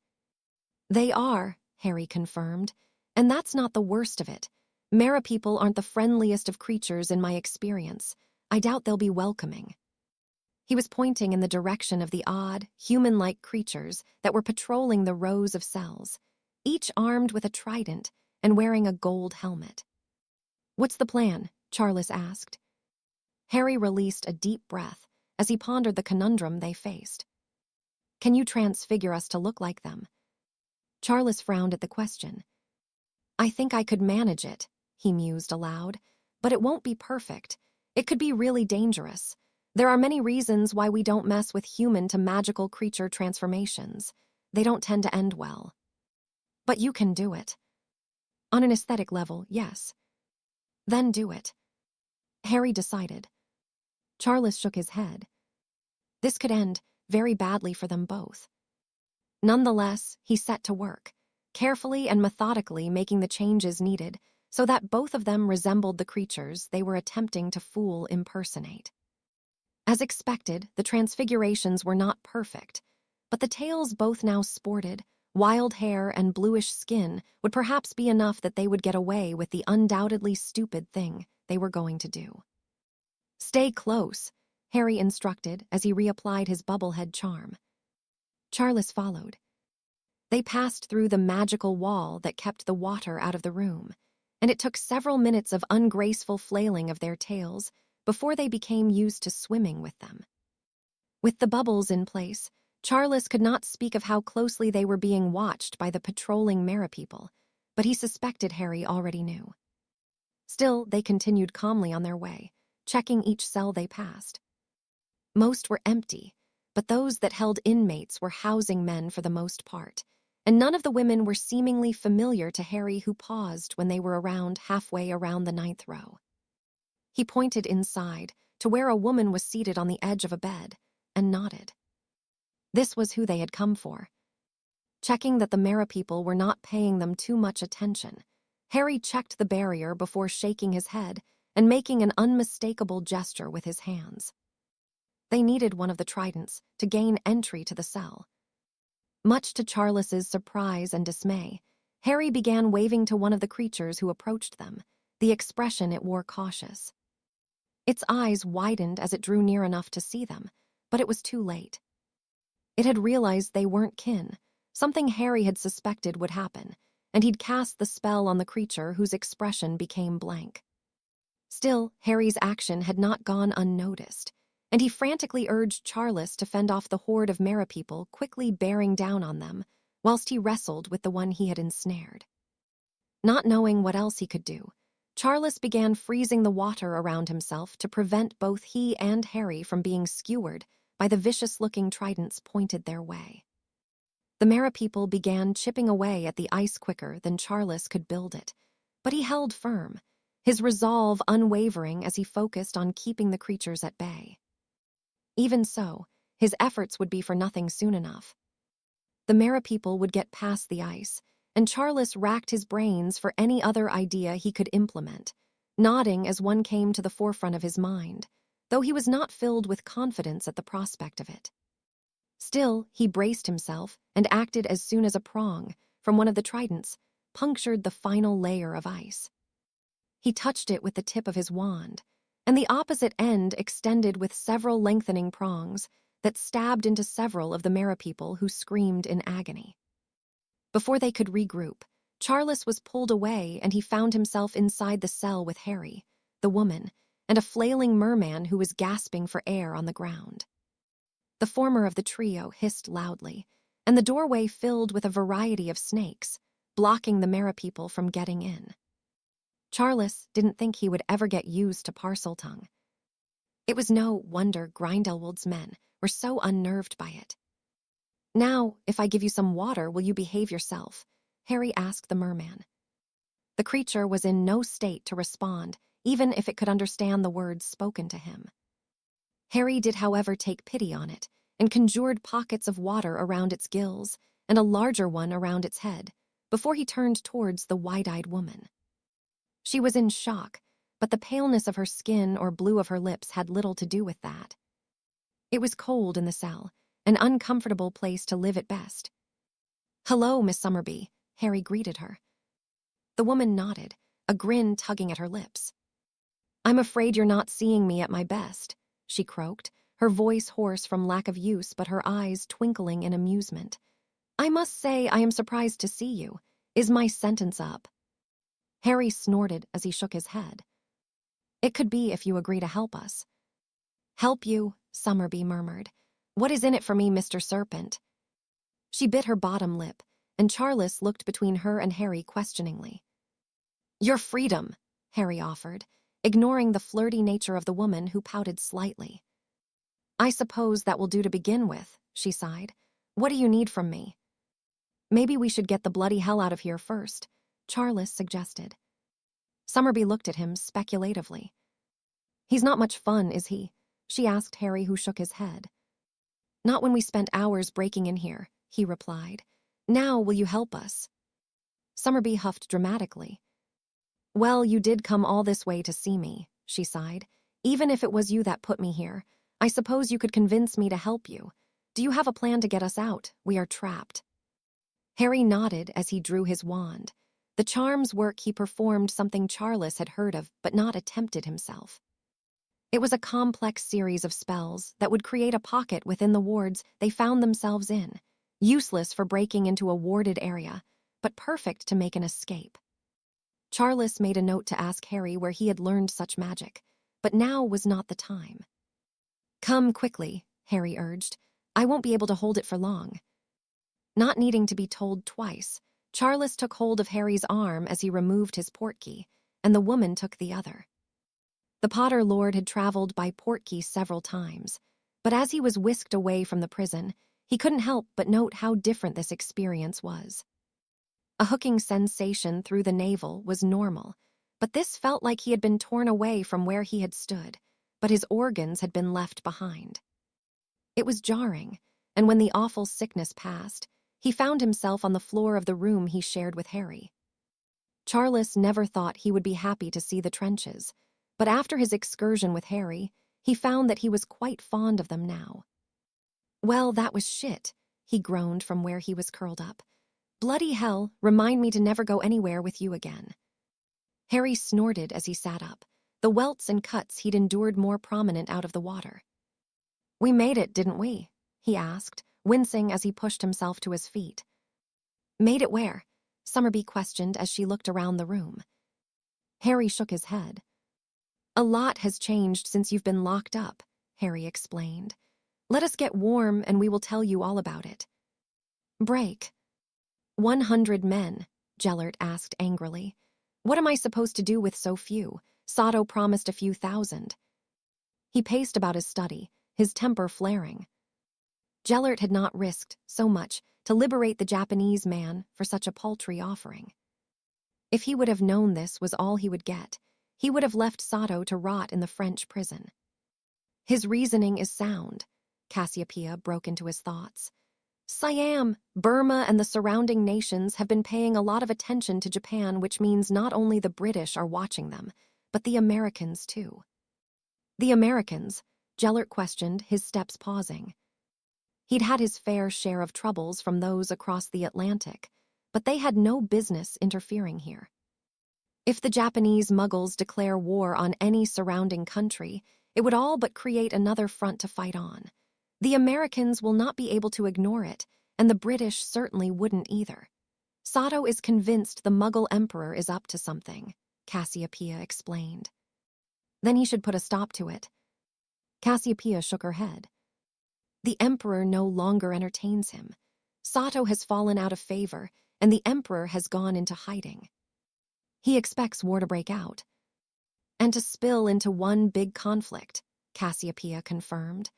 They are, Harry confirmed, and that's not the worst of it. Mara people aren't the friendliest of creatures in my experience. I doubt they'll be welcoming. He was pointing in the direction of the odd, human-like creatures that were patrolling the rows of cells, each armed with a trident and wearing a gold helmet. What's the plan? Charles asked. Harry released a deep breath as he pondered the conundrum they faced. Can you transfigure us to look like them? Charles frowned at the question. I think I could manage it, he mused aloud, but it won't be perfect. It could be really dangerous. There are many reasons why we don't mess with human to magical creature transformations. They don't tend to end well. But you can do it. On an aesthetic level, yes. Then do it. Harry decided. Charles shook his head. This could end very badly for them both. Nonetheless, he set to work, carefully and methodically making the changes needed so that both of them resembled the creatures they were attempting to impersonate. As expected, the transfigurations were not perfect, but the tails both now sported, wild hair and bluish skin would perhaps be enough that they would get away with the undoubtedly stupid thing they were going to do. Stay close, Harry instructed as he reapplied his bubblehead charm. Charles followed. They passed through the magical wall that kept the water out of the room, and it took several minutes of ungraceful flailing of their tails before they became used to swimming with them. With the bubbles in place, Charles could not speak of how closely they were being watched by the patrolling Merepeople, but he suspected Harry already knew. Still, they continued calmly on their way, checking each cell they passed. Most were empty, but those that held inmates were housing men for the most part, and none of the women were seemingly familiar to Harry, who paused when they were around halfway around the 9th row. He pointed inside to where a woman was seated on the edge of a bed and nodded. This was who they had come for. Checking that the Merepeople were not paying them too much attention, Harry checked the barrier before shaking his head and making an unmistakable gesture with his hands. They needed one of the tridents to gain entry to the cell. Much to Charles's surprise and dismay, Harry began waving to one of the creatures who approached them, the expression it wore cautious. Its eyes widened as it drew near enough to see them, but it was too late. It had realized they weren't kin, something Harry had suspected would happen, and he'd cast the spell on the creature whose expression became blank. Still, Harry's action had not gone unnoticed, and he frantically urged Charles to fend off the horde of Merepeople quickly bearing down on them, whilst he wrestled with the one he had ensnared. Not knowing what else he could do, Charles began freezing the water around himself to prevent both he and Harry from being skewered by the vicious-looking tridents pointed their way. The Merepeople began chipping away at the ice quicker than Charles could build it, but he held firm, his resolve unwavering as he focused on keeping the creatures at bay. Even so, his efforts would be for nothing soon enough. The Merepeople would get past the ice, and Charles racked his brains for any other idea he could implement, nodding as one came to the forefront of his mind, though he was not filled with confidence at the prospect of it. Still, he braced himself and acted as soon as a prong from one of the tridents punctured the final layer of ice. He touched it with the tip of his wand, and the opposite end extended with several lengthening prongs that stabbed into several of the Merepeople who screamed in agony. Before they could regroup, Charles was pulled away and he found himself inside the cell with Harry, the woman, and a flailing merman who was gasping for air on the ground. The former of the trio hissed loudly, and the doorway filled with a variety of snakes, blocking the Merepeople from getting in. Charles didn't think he would ever get used to Parseltongue. It was no wonder Grindelwald's men were so unnerved by it. "Now, if I give you some water, will you behave yourself?" Harry asked the merman. The creature was in no state to respond, even if it could understand the words spoken to him. Harry did, however, take pity on it and conjured pockets of water around its gills and a larger one around its head before he turned towards the wide-eyed woman. She was in shock, but the paleness of her skin or blue of her lips had little to do with that. It was cold in the cell, an uncomfortable place to live at best. "Hello, Miss Summerby," Harry greeted her. The woman nodded, a grin tugging at her lips. "I'm afraid you're not seeing me at my best," she croaked, her voice hoarse from lack of use but her eyes twinkling in amusement. "I must say I am surprised to see you. Is my sentence up?" Harry snorted as he shook his head. "It could be if you agree to help us." "Help you?" Summerby murmured. "What is in it for me, Mr. Serpent?" She bit her bottom lip, and Charles looked between her and Harry questioningly. "Your freedom," Harry offered, ignoring the flirty nature of the woman who pouted slightly. "I suppose that will do to begin with," she sighed. "What do you need from me?" "Maybe we should get the bloody hell out of here first," Charles suggested. Summerby looked at him speculatively. "He's not much fun, is he?" she asked Harry, who shook his head. "Not when we spent hours breaking in here," he replied. "Now will you help us?" Summerby huffed dramatically. "Well, you did come all this way to see me," she sighed. "Even if it was you that put me here, I suppose you could convince me to help you. Do you have a plan to get us out? We are trapped." Harry nodded as he drew his wand. The charm's work he performed something Charles had heard of but not attempted himself. It was a complex series of spells that would create a pocket within the wards they found themselves in, useless for breaking into a warded area, but perfect to make an escape. Charles made a note to ask Harry where he had learned such magic, but now was not the time. "Come quickly," Harry urged. "I won't be able to hold it for long." Not needing to be told twice, Charles took hold of Harry's arm as he removed his portkey, and the woman took the other. The Potter Lord had traveled by portkey several times, but as he was whisked away from the prison, he couldn't help but note how different this experience was. A hooking sensation through the navel was normal, but this felt like he had been torn away from where he had stood, but his organs had been left behind. It was jarring, and when the awful sickness passed, he found himself on the floor of the room he shared with Harry. Charles never thought he would be happy to see the trenches, but after his excursion with Harry, he found that he was quite fond of them now. "Well, that was shit," he groaned from where he was curled up. "Bloody hell, remind me to never go anywhere with you again." Harry snorted as he sat up, the welts and cuts he'd endured more prominent out of the water. "We made it, didn't we?" he asked, wincing as he pushed himself to his feet. "Made it where?" Summerby questioned as she looked around the room. Harry shook his head. "A lot has changed since you've been locked up," Harry explained. "Let us get warm and we will tell you all about it." "Break. 100 men, Gellert asked angrily. "What am I supposed to do with so few? Sato promised a few thousand." He paced about his study, his temper flaring. Gellert had not risked so much to liberate the Japanese man for such a paltry offering. If he would have known this was all he would get, he would have left Sato to rot in the French prison. "His reasoning is sound," Cassiopeia broke into his thoughts. "Siam, Burma, and the surrounding nations have been paying a lot of attention to Japan, which means not only the British are watching them, but the Americans too." "The Americans?" Gellert questioned, his steps pausing. He'd had his fair share of troubles from those across the Atlantic, but they had no business interfering here. If the Japanese Muggles declare war on any surrounding country, it would all but create another front to fight on. The Americans will not be able to ignore it, and the British certainly wouldn't either. Sato is convinced the Muggle Emperor is up to something, Cassiopeia explained. "Then he should put a stop to it." Cassiopeia shook her head. "The Emperor no longer entertains him. Sato has fallen out of favor, and the Emperor has gone into hiding. He expects war to break out. And to spill into one big conflict," Cassiopeia confirmed.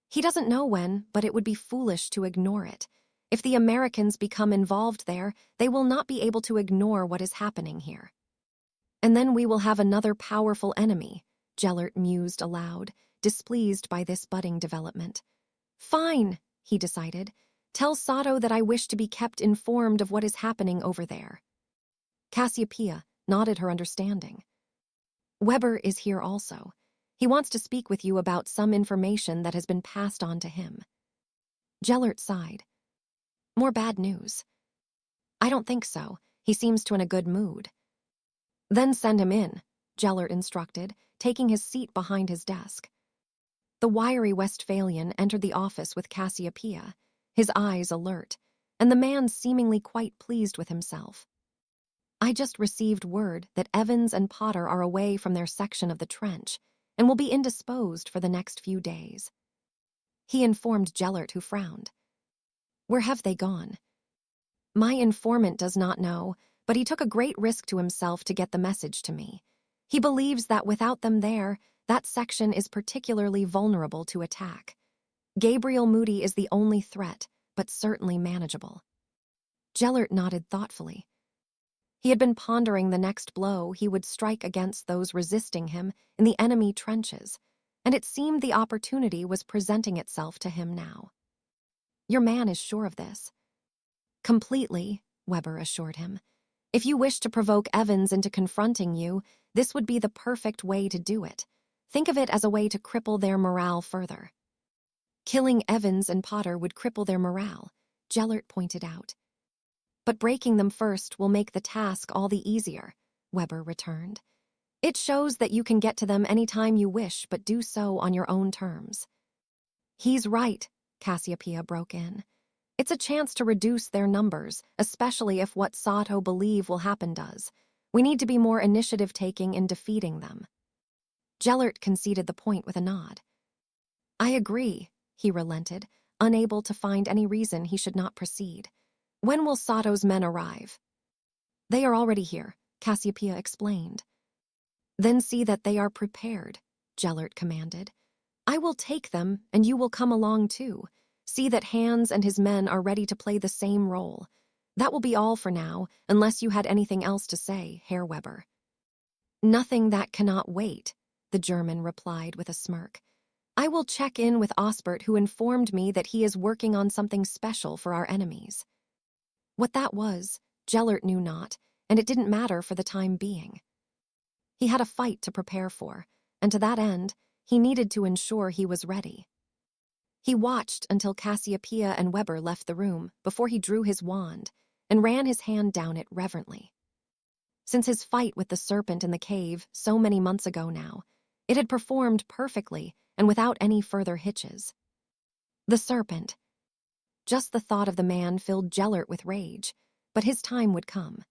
"He doesn't know when, but it would be foolish to ignore it. If the Americans become involved there, they will not be able to ignore what is happening here." "And then we will have another powerful enemy," Gellert mused aloud, displeased by this budding development. "Fine," he decided. "Tell Sato that I wish to be kept informed of what is happening over there." Cassiopeia nodded her understanding. "Weber is here also. He wants to speak with you about some information that has been passed on to him." Gellert sighed. "More bad news." "I don't think so. He seems in a good mood." "Then send him in," Gellert instructed, taking his seat behind his desk. The wiry Westphalian entered the office with Cassiopeia, his eyes alert, and the man seemingly quite pleased with himself. "I just received word that Evans and Potter are away from their section of the trench and will be indisposed for the next few days," he informed Gellert, who frowned. "Where have they gone?" "My informant does not know, but he took a great risk to himself to get the message to me. He believes that without them there, that section is particularly vulnerable to attack. Gabriel Moody is the only threat, but certainly manageable." Gellert nodded thoughtfully. He had been pondering the next blow he would strike against those resisting him in the enemy trenches, and it seemed the opportunity was presenting itself to him now. "Your man is sure of this?" "Completely," Weber assured him. "If you wish to provoke Evans into confronting you, this would be the perfect way to do it. Think of it as a way to cripple their morale further." "Killing Evans and Potter would cripple their morale," Gellert pointed out. "But breaking them first will make the task all the easier," Weber returned. It shows that you can get to them anytime you wish, but do so on your own terms. He's right, Cassiopeia broke in. It's a chance to reduce their numbers, especially if what Sato believe will happen does. We need to be more initiative-taking in defeating them. Gellert conceded the point with a nod. I agree, he relented, unable to find any reason he should not proceed. When will Sato's men arrive? They are already here, Cassiopeia explained. Then see that they are prepared, Gellert commanded. I will take them, and you will come along too. See that Hans and his men are ready to play the same role. That will be all for now, unless you had anything else to say, Herr Weber. Nothing that cannot wait, the German replied with a smirk. I will check in with Osbert, who informed me that he is working on something special for our enemies. What that was, Gellert knew not, and it didn't matter for the time being. He had a fight to prepare for, and to that end, he needed to ensure he was ready. He watched until Cassiopeia and Weber left the room before he drew his wand and ran his hand down it reverently. Since his fight with the serpent in the cave so many months ago now, it had performed perfectly and without any further hitches. The serpent. Just the thought of the man filled Gellert with rage, but his time would come.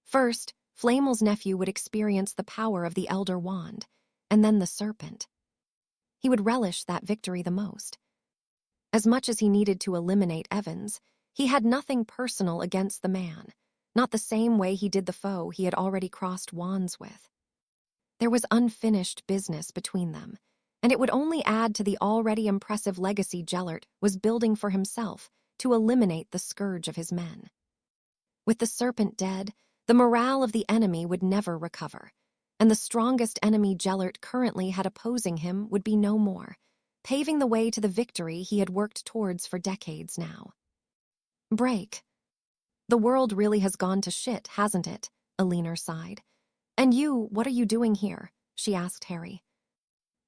First, Flamel's nephew would experience the power of the Elder Wand, and then the serpent. He would relish that victory the most. As much as he needed to eliminate Evans, he had nothing personal against the man, not the same way he did the foe he had already crossed wands with. There was unfinished business between them, and it would only add to the already impressive legacy Gellert was building for himself to eliminate the scourge of his men. With the serpent dead, the morale of the enemy would never recover, and the strongest enemy Gellert currently had opposing him would be no more, paving the way to the victory he had worked towards for decades now. Break. The world really has gone to shit, hasn't it? Alina sighed. And you, what are you doing here? She asked Harry.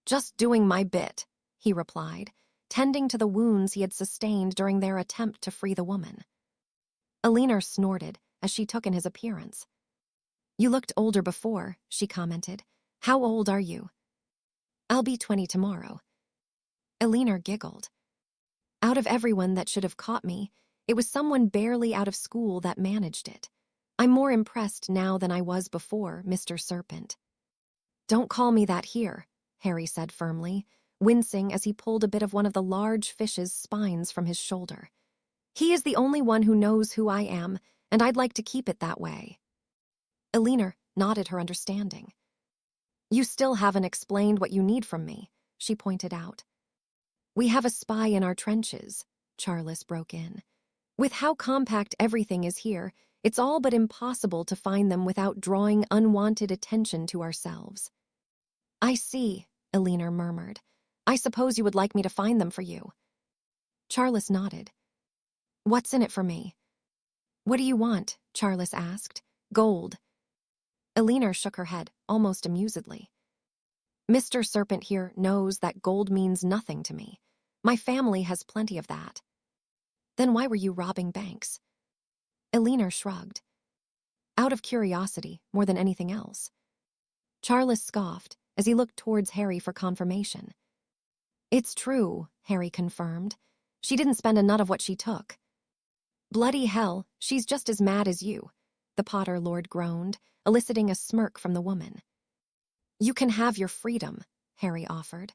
Just doing my bit, he replied, tending to the wounds he had sustained during their attempt to free the woman. Alina snorted as she took in his appearance. You looked older before, she commented. How old are you? I'll be 20 tomorrow. Alina giggled. Out of everyone that should have caught me, it was someone barely out of school that managed it. I'm more impressed now than I was before, Mr. Serpent. Don't call me that here, Harry said firmly, wincing as he pulled a bit of one of the large fish's spines from his shoulder. He is the only one who knows who I am, and I'd like to keep it that way. Alina nodded her understanding. You still haven't explained what you need from me, she pointed out. We have a spy in our trenches, Charles broke in. With how compact everything is here, it's all but impossible to find them without drawing unwanted attention to ourselves. I see, Alina murmured. I suppose you would like me to find them for you. Charles nodded. What's in it for me? What do you want? Charles asked. Gold. Alina shook her head, almost amusedly. Mr. Serpent here knows that gold means nothing to me. My family has plenty of that. Then why were you robbing banks? Alina shrugged. Out of curiosity, more than anything else. Charles scoffed as he looked towards Harry for confirmation. It's true, Harry confirmed. She didn't spend a nut of what she took. Bloody hell, she's just as mad as you, the Potter Lord groaned, eliciting a smirk from the woman. You can have your freedom, Harry offered.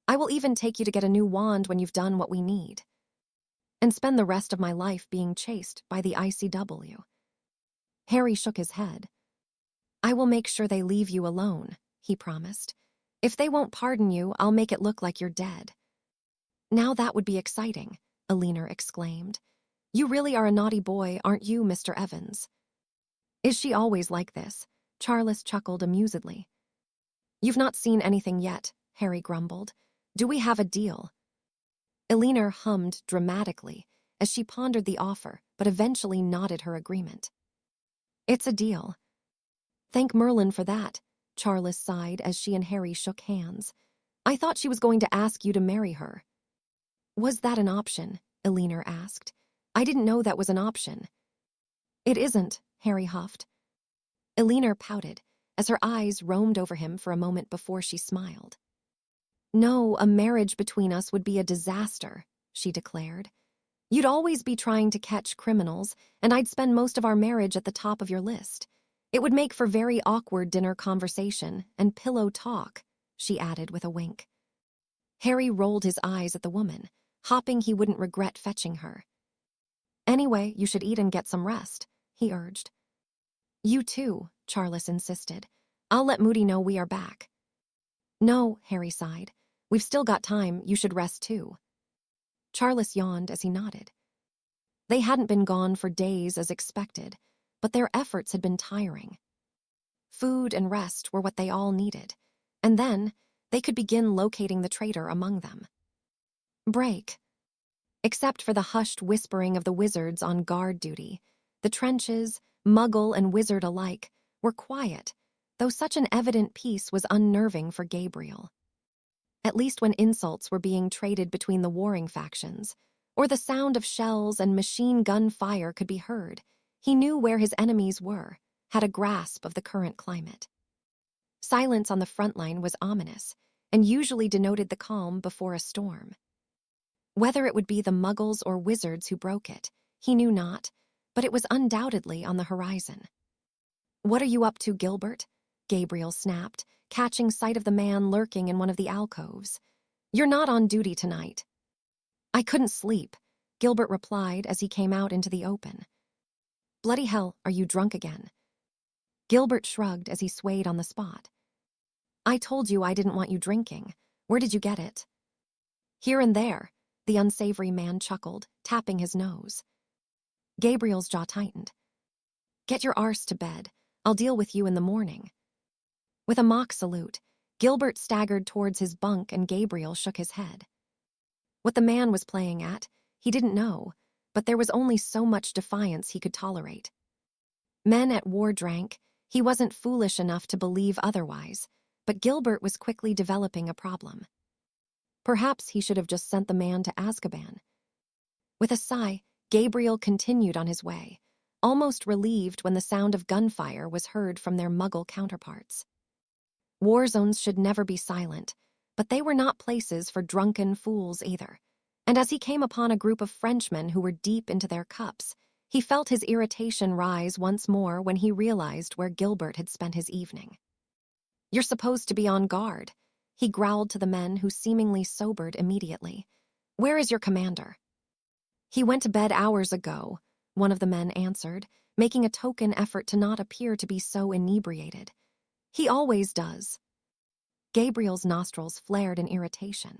I will even take you to get a new wand when you've done what we need. And spend the rest of my life being chased by the ICW. Harry shook his head. I will make sure they leave you alone, he promised. If they won't pardon you, I'll make it look like you're dead. Now that would be exciting, Alina exclaimed. You really are a naughty boy, aren't you, Mr. Evans? Is she always like this? Charles chuckled amusedly. You've not seen anything yet, Harry grumbled. Do we have a deal? Alina hummed dramatically as she pondered the offer, but eventually nodded her agreement. It's a deal. Thank Merlin for that, Charles sighed as she and Harry shook hands. I thought she was going to ask you to marry her. Was that an option? Alina asked. I didn't know that was an option. It isn't, Harry huffed. Alina pouted, as her eyes roamed over him for a moment before she smiled. "No, a marriage between us would be a disaster," she declared. "You'd always be trying to catch criminals, and I'd spend most of our marriage at the top of your list. It would make for very awkward dinner conversation and pillow talk," she added with a wink. Harry rolled his eyes at the woman, hoping he wouldn't regret fetching her. "Anyway, you should eat and get some rest," he urged. "You too," Charles insisted. "I'll let Moody know we are back." "No," Harry sighed. "We've still got time. You should rest too." Charles yawned as he nodded. They hadn't been gone for days as expected, but their efforts had been tiring. Food and rest were what they all needed, and then they could begin locating the traitor among them. Break. Except for the hushed whispering of the wizards on guard duty, the trenches, muggle and wizard alike, were quiet, though such an evident peace was unnerving for Gabriel. At least when insults were being traded between the warring factions, or the sound of shells and machine gun fire could be heard, he knew where his enemies were, had a grasp of the current climate. Silence on the front line was ominous, and usually denoted the calm before a storm. Whether it would be the muggles or wizards who broke it, he knew not, but it was undoubtedly on the horizon. "What are you up to, Gilbert?" Gabriel snapped, catching sight of the man lurking in one of the alcoves. "You're not on duty tonight." "I couldn't sleep," Gilbert replied as he came out into the open. "Bloody hell, are you drunk again?" Gilbert shrugged as he swayed on the spot. "I told you I didn't want you drinking. Where did you get it?" "Here and there," the unsavory man chuckled, tapping his nose. Gabriel's jaw tightened. "Get your arse to bed. I'll deal with you in the morning." With a mock salute, Gilbert staggered towards his bunk and Gabriel shook his head. What the man was playing at, he didn't know, but there was only so much defiance he could tolerate. Men at war drank, he wasn't foolish enough to believe otherwise, but Gilbert was quickly developing a problem. Perhaps he should have just sent the man to Azkaban. With a sigh, Gabriel continued on his way, almost relieved when the sound of gunfire was heard from their muggle counterparts. War zones should never be silent, but they were not places for drunken fools either, and as he came upon a group of Frenchmen who were deep into their cups, he felt his irritation rise once more when he realized where Gilbert had spent his evening. "You're supposed to be on guard," he growled to the men who seemingly sobered immediately. "Where is your commander?" "He went to bed hours ago," one of the men answered, making a token effort to not appear to be so inebriated. "He always does." Gabriel's nostrils flared in irritation.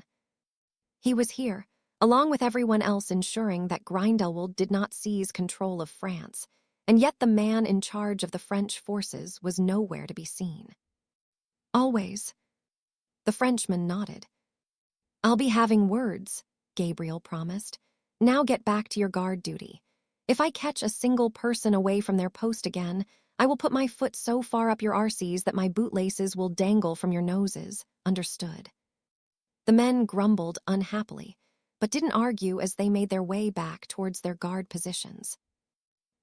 He was here, along with everyone else ensuring that Grindelwald did not seize control of France, and yet the man in charge of the French forces was nowhere to be seen. "Always." The Frenchman nodded. "I'll be having words," Gabriel promised. "Now get back to your guard duty. If I catch a single person away from their post again, I will put my foot so far up your arses that my bootlaces will dangle from your noses. Understood?" The men grumbled unhappily, but didn't argue as they made their way back towards their guard positions.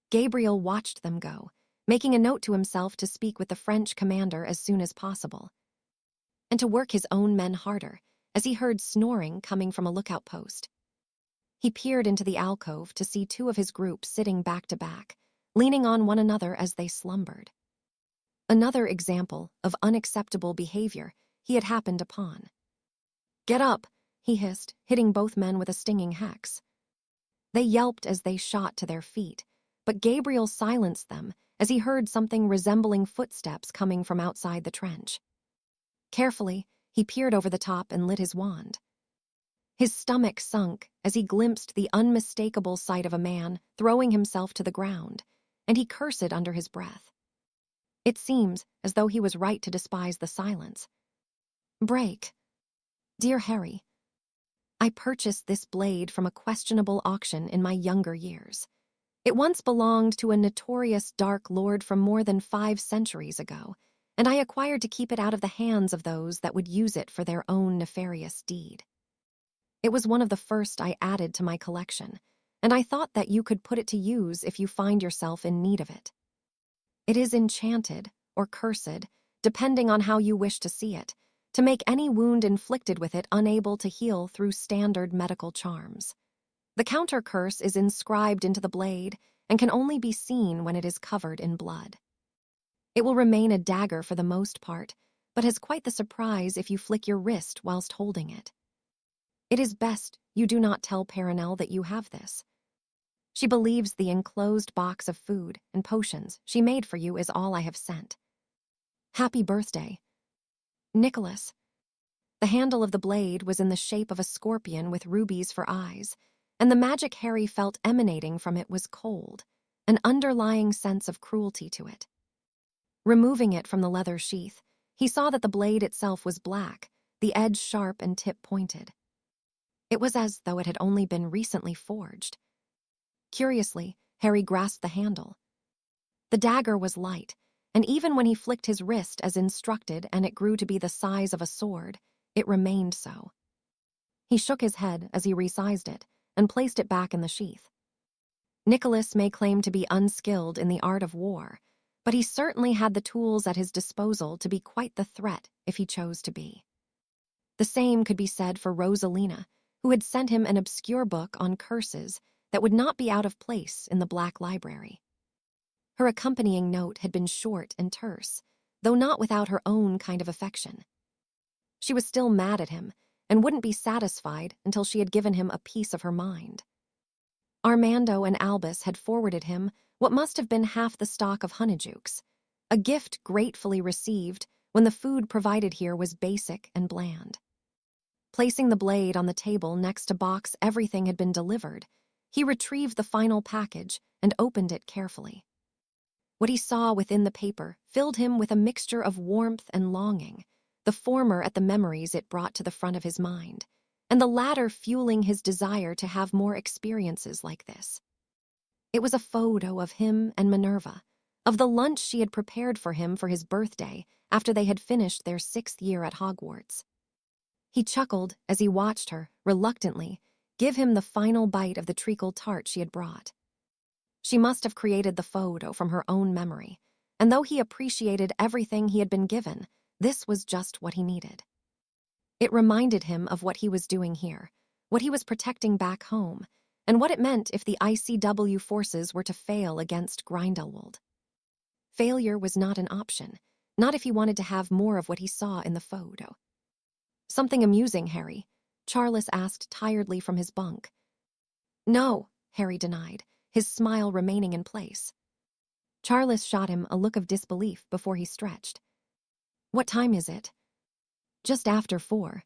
Gabriel watched them go, making a note to himself to speak with the French commander as soon as possible, and to work his own men harder as he heard snoring coming from a lookout post. He peered into the alcove to see two of his group sitting back to back, leaning on one another as they slumbered. Another example of unacceptable behavior he had happened upon. "Get up," he hissed, hitting both men with a stinging hex. They yelped as they shot to their feet, but Gabriel silenced them as he heard something resembling footsteps coming from outside the trench. Carefully, he peered over the top and lit his wand. His stomach sunk as he glimpsed the unmistakable sight of a man throwing himself to the ground, and he cursed under his breath. It seems as though he was right to despise the silence. "Break. Dear Harry, I purchased this blade from a questionable auction in my younger years. It once belonged to a notorious Dark Lord from more than 5 centuries ago, and I acquired to keep it out of the hands of those that would use it for their own nefarious deed. It was one of the first I added to my collection, and I thought that you could put it to use if you find yourself in need of it. It is enchanted, or cursed, depending on how you wish to see it, to make any wound inflicted with it unable to heal through standard medical charms. The counter curse is inscribed into the blade and can only be seen when it is covered in blood. It will remain a dagger for the most part, but has quite the surprise if you flick your wrist whilst holding it. It is best you do not tell Perenelle that you have this. She believes the enclosed box of food and potions she made for you is all I have sent. Happy birthday. Nicholas. The handle of the blade was in the shape of a scorpion with rubies for eyes, and the magic Harry felt emanating from it was cold, an underlying sense of cruelty to it. Removing it from the leather sheath, he saw that the blade itself was black, the edge sharp and tip pointed. It was as though it had only been recently forged. Curiously, Harry grasped the handle. The dagger was light, and even when he flicked his wrist as instructed and it grew to be the size of a sword, it remained so. He shook his head as he resized it and placed it back in the sheath. Nicholas may claim to be unskilled in the art of war, but he certainly had the tools at his disposal to be quite the threat if he chose to be. The same could be said for Rosalina, who had sent him an obscure book on curses that would not be out of place in the Black Library. Her accompanying note had been short and terse, though not without her own kind of affection. She was still mad at him and wouldn't be satisfied until she had given him a piece of her mind. Armando and Albus had forwarded him what must have been half the stock of Honeydukes, a gift gratefully received when the food provided here was basic and bland. Placing the blade on the table next to box everything had been delivered, he retrieved the final package and opened it carefully. What he saw within the paper filled him with a mixture of warmth and longing, the former at the memories it brought to the front of his mind, and the latter fueling his desire to have more experiences like this. It was a photo of him and Minerva, of the lunch she had prepared for him for his birthday after they had finished their 6th year at Hogwarts. He chuckled as he watched her, reluctantly, give him the final bite of the treacle tart she had brought. She must have created the photo from her own memory, and though he appreciated everything he had been given, this was just what he needed. It reminded him of what he was doing here, what he was protecting back home, and what it meant if the ICW forces were to fail against Grindelwald. Failure was not an option, not if he wanted to have more of what he saw in the photo. Something amusing, Harry? Charles asked tiredly from his bunk. No, Harry denied, his smile remaining in place. Charles shot him a look of disbelief before he stretched. What time is it? Just after 4.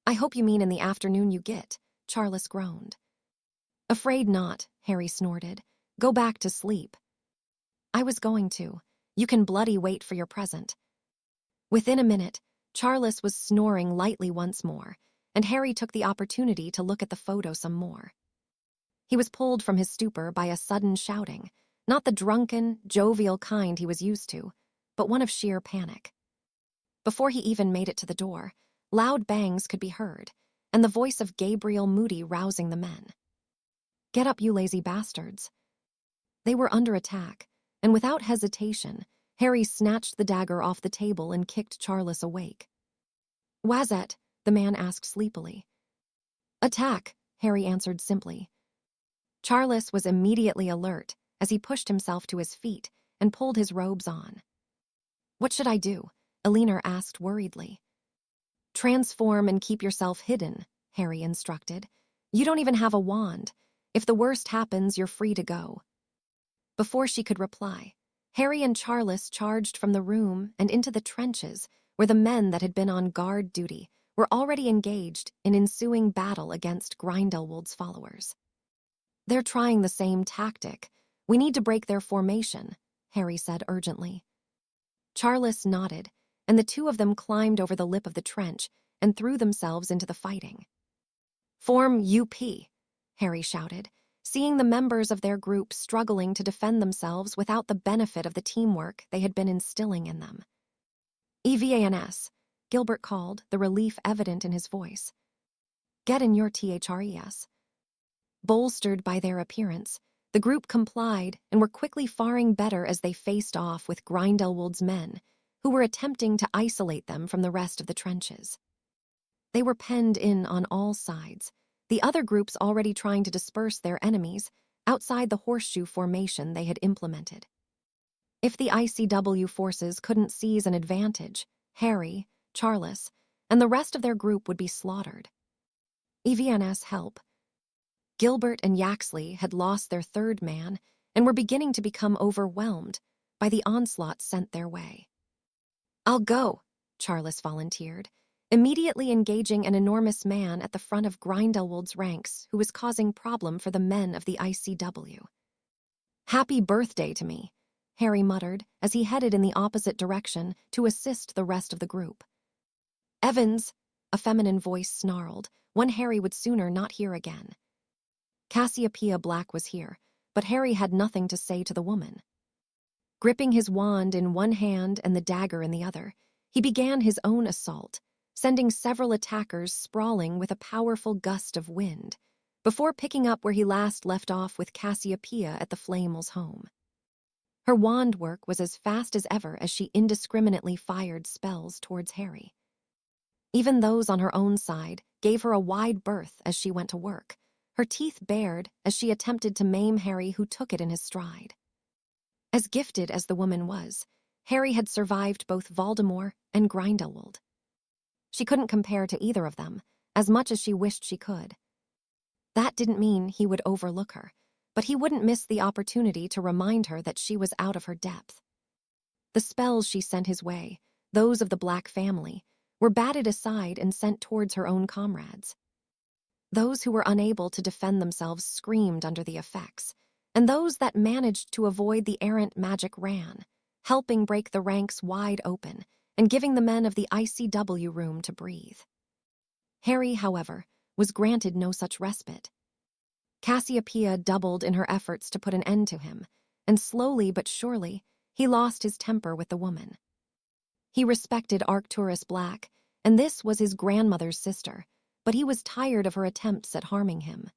I hope you mean in the afternoon you get, Charles groaned. Afraid not, Harry snorted. Go back to sleep. I was going to. You can bloody wait for your present. Within a minute, Charles was snoring lightly once more, and Harry took the opportunity to look at the photo some more. He was pulled from his stupor by a sudden shouting, not the drunken, jovial kind he was used to, but one of sheer panic. Before he even made it to the door, loud bangs could be heard, and the voice of Gabriel Moody rousing the men. Get up, you lazy bastards. They were under attack, and without hesitation, Harry snatched the dagger off the table and kicked Charles awake. Wazet, the man asked sleepily. Attack, Harry answered simply. Charles was immediately alert as he pushed himself to his feet and pulled his robes on. What should I do? Elinor asked worriedly. Transform and keep yourself hidden, Harry instructed. You don't even have a wand. If the worst happens, you're free to go. Before she could reply, Harry and Charles charged from the room and into the trenches where the men that had been on guard duty were already engaged in ensuing battle against Grindelwald's followers. They're trying the same tactic. We need to break their formation, Harry said urgently. Charles nodded, and the two of them climbed over the lip of the trench and threw themselves into the fighting. Form UP, Harry shouted, seeing the members of their group struggling to defend themselves without the benefit of the teamwork they had been instilling in them. EVANS, Gilbert called, the relief evident in his voice. Get in your THRES. Bolstered by their appearance, the group complied and were quickly faring better as they faced off with Grindelwald's men, who were attempting to isolate them from the rest of the trenches. They were penned in on all sides, the other groups already trying to disperse their enemies outside the horseshoe formation they had implemented. If the ICW forces couldn't seize an advantage, Harry, Charles, and the rest of their group would be slaughtered. EVNS help. Gilbert and Yaxley had lost their third man and were beginning to become overwhelmed by the onslaught sent their way. "I'll go," Charles volunteered, immediately engaging an enormous man at the front of Grindelwald's ranks who was causing problem for the men of the ICW. "Happy birthday to me," Harry muttered as he headed in the opposite direction to assist the rest of the group. "Evans," a feminine voice snarled, one Harry would sooner not hear again. Cassiopeia Black was here, but Harry had nothing to say to the woman. Gripping his wand in one hand and the dagger in the other, he began his own assault, sending several attackers sprawling with a powerful gust of wind, before picking up where he last left off with Cassiopeia at the Flamel's home. Her wand work was as fast as ever as she indiscriminately fired spells towards Harry. Even those on her own side gave her a wide berth as she went to work, her teeth bared as she attempted to maim Harry, who took it in his stride. As gifted as the woman was, Harry had survived both Voldemort and Grindelwald. She couldn't compare to either of them, as much as she wished she could. That didn't mean he would overlook her, but he wouldn't miss the opportunity to remind her that she was out of her depth. The spells she sent his way, those of the Black family, were batted aside and sent towards her own comrades. Those who were unable to defend themselves screamed under the effects, and those that managed to avoid the errant magic ran, helping break the ranks wide open and giving the men of the ICW room to breathe. Harry, however, was granted no such respite. Cassiopeia doubled in her efforts to put an end to him, and slowly but surely, he lost his temper with the woman. He respected Arcturus Black, and this was his grandmother's sister, but he was tired of her attempts at harming him.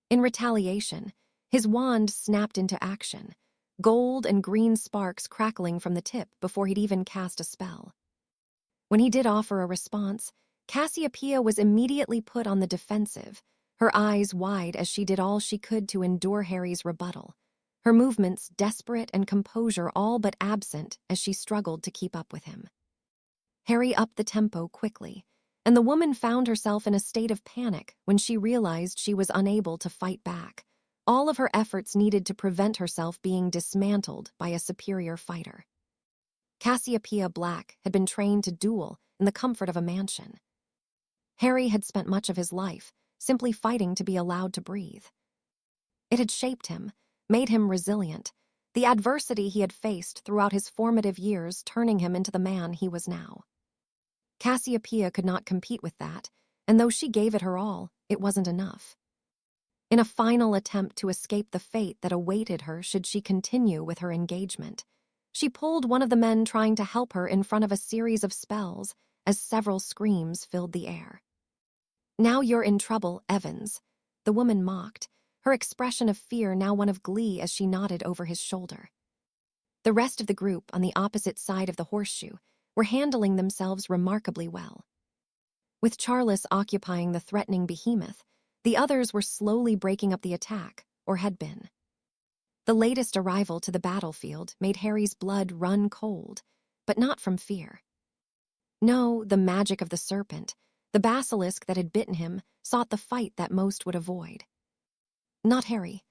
In retaliation, his wand snapped into action, gold and green sparks crackling from the tip before he'd even cast a spell. When he did offer a response, Cassiopeia was immediately put on the defensive, her eyes wide as she did all she could to endure Harry's rebuttal, her movements desperate and composure all but absent as she struggled to keep up with him. Harry upped the tempo quickly, and the woman found herself in a state of panic when she realized she was unable to fight back, all of her efforts needed to prevent herself being dismantled by a superior fighter. Cassiopeia Black had been trained to duel in the comfort of a mansion. Harry had spent much of his life simply fighting to be allowed to breathe. It had shaped him, made him resilient, the adversity he had faced throughout his formative years turning him into the man he was now. Cassiopeia could not compete with that, and though she gave it her all, it wasn't enough. In a final attempt to escape the fate that awaited her should she continue with her engagement, she pulled one of the men trying to help her in front of a series of spells as several screams filled the air. "Now you're in trouble, Evans," the woman mocked, her expression of fear now one of glee as she nodded over his shoulder. The rest of the group on the opposite side of the horseshoe were handling themselves remarkably well. With Charles occupying the threatening behemoth, the others were slowly breaking up the attack, or had been. The latest arrival to the battlefield made Harry's blood run cold, but not from fear. No, the magic of the serpent, the basilisk that had bitten him, sought the fight that most would avoid. Not Harry.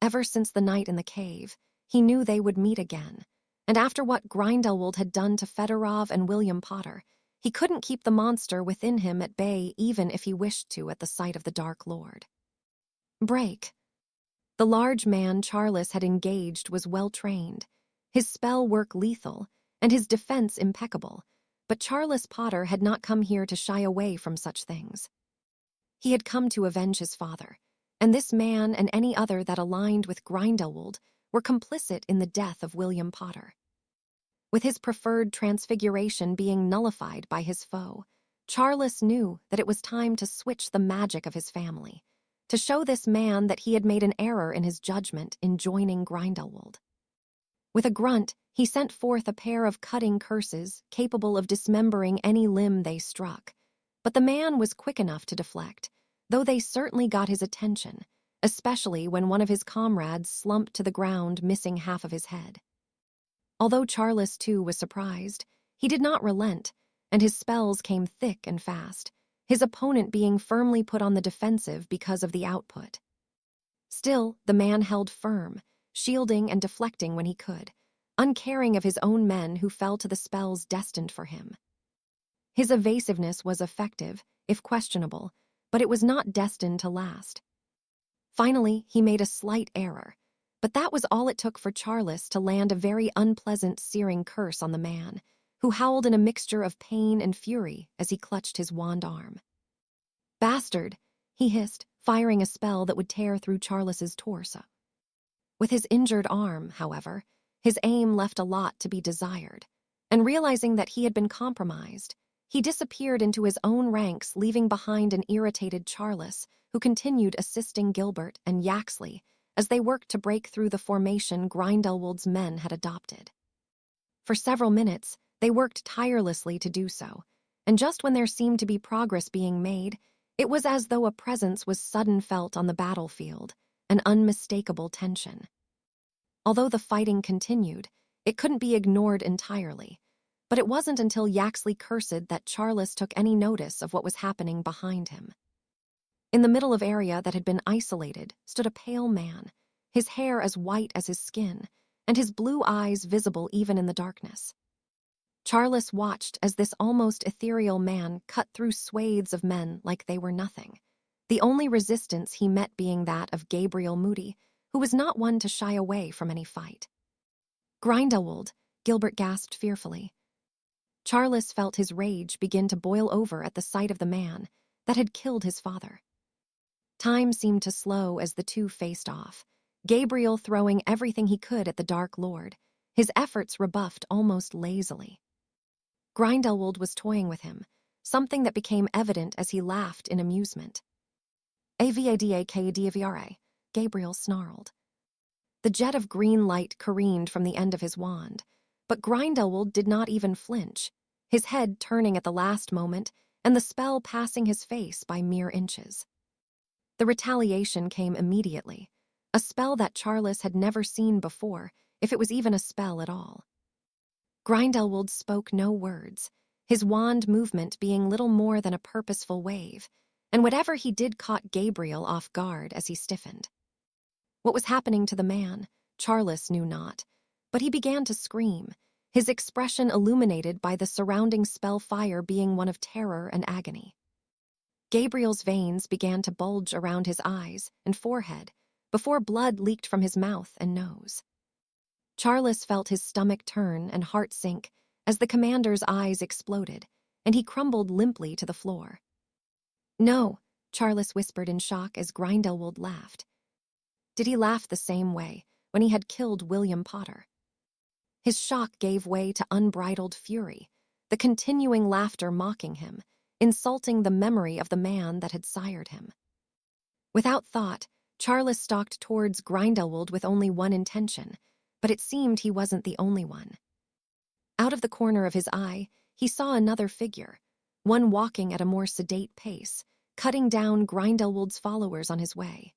Ever since the night in the cave, he knew they would meet again, and after what Grindelwald had done to Fedorov and William Potter, he couldn't keep the monster within him at bay even if he wished to at the sight of the Dark Lord. Break. The large man Charles had engaged was well-trained, his spell work lethal, and his defense impeccable, but Charles Potter had not come here to shy away from such things. He had come to avenge his father, and this man and any other that aligned with Grindelwald were complicit in the death of William Potter. With his preferred transfiguration being nullified by his foe, Charles knew that it was time to switch the magic of his family, to show this man that he had made an error in his judgment in joining Grindelwald. With a grunt, he sent forth a pair of cutting curses capable of dismembering any limb they struck. But the man was quick enough to deflect, though they certainly got his attention, especially when one of his comrades slumped to the ground, missing half of his head. Although Charles, too, was surprised, he did not relent, and his spells came thick and fast, his opponent being firmly put on the defensive because of the output. Still, the man held firm, shielding and deflecting when he could, uncaring of his own men who fell to the spells destined for him. His evasiveness was effective, if questionable, but it was not destined to last. Finally, he made a slight error, but that was all it took for Charles to land a very unpleasant, searing curse on the man, who howled in a mixture of pain and fury as he clutched his wand arm. "Bastard!" he hissed, firing a spell that would tear through Charles's torso. With his injured arm, however, his aim left a lot to be desired, and realizing that he had been compromised, he disappeared into his own ranks, leaving behind an irritated Charles, who continued assisting Gilbert and Yaxley as they worked to break through the formation Grindelwald's men had adopted. For several minutes, they worked tirelessly to do so, and just when there seemed to be progress being made, it was as though a presence was sudden felt on the battlefield, an unmistakable tension. Although the fighting continued, it couldn't be ignored entirely, but it wasn't until Yaxley cursed that Charles took any notice of what was happening behind him. In the middle of area that had been isolated stood a pale man, his hair as white as his skin, and his blue eyes visible even in the darkness. Charles watched as this almost ethereal man cut through swathes of men like they were nothing, the only resistance he met being that of Gabriel Moody, who was not one to shy away from any fight. "Grindelwald," Gilbert gasped fearfully. Charles felt his rage begin to boil over at the sight of the man that had killed his father. Time seemed to slow as the two faced off, Gabriel throwing everything he could at the Dark Lord, his efforts rebuffed almost lazily. Grindelwald was toying with him, something that became evident as he laughed in amusement. "Avadakdvra," Gabriel snarled. The jet of green light careened from the end of his wand, but Grindelwald did not even flinch, his head turning at the last moment and the spell passing his face by mere inches. The retaliation came immediately, a spell that Charles had never seen before, if it was even a spell at all. Grindelwald spoke no words, his wand movement being little more than a purposeful wave, and whatever he did caught Gabriel off guard as he stiffened. What was happening to the man, Charles knew not, but he began to scream, his expression illuminated by the surrounding spell fire being one of terror and agony. Gabriel's veins began to bulge around his eyes and forehead before blood leaked from his mouth and nose. Charles felt his stomach turn and heart sink as the commander's eyes exploded, and he crumbled limply to the floor. "No," Charles whispered in shock as Grindelwald laughed. Did he laugh the same way when he had killed William Potter? His shock gave way to unbridled fury, the continuing laughter mocking him, insulting the memory of the man that had sired him. Without thought, Charles stalked towards Grindelwald with only one intention, but it seemed he wasn't the only one. Out of the corner of his eye, he saw another figure, one walking at a more sedate pace, cutting down Grindelwald's followers on his way.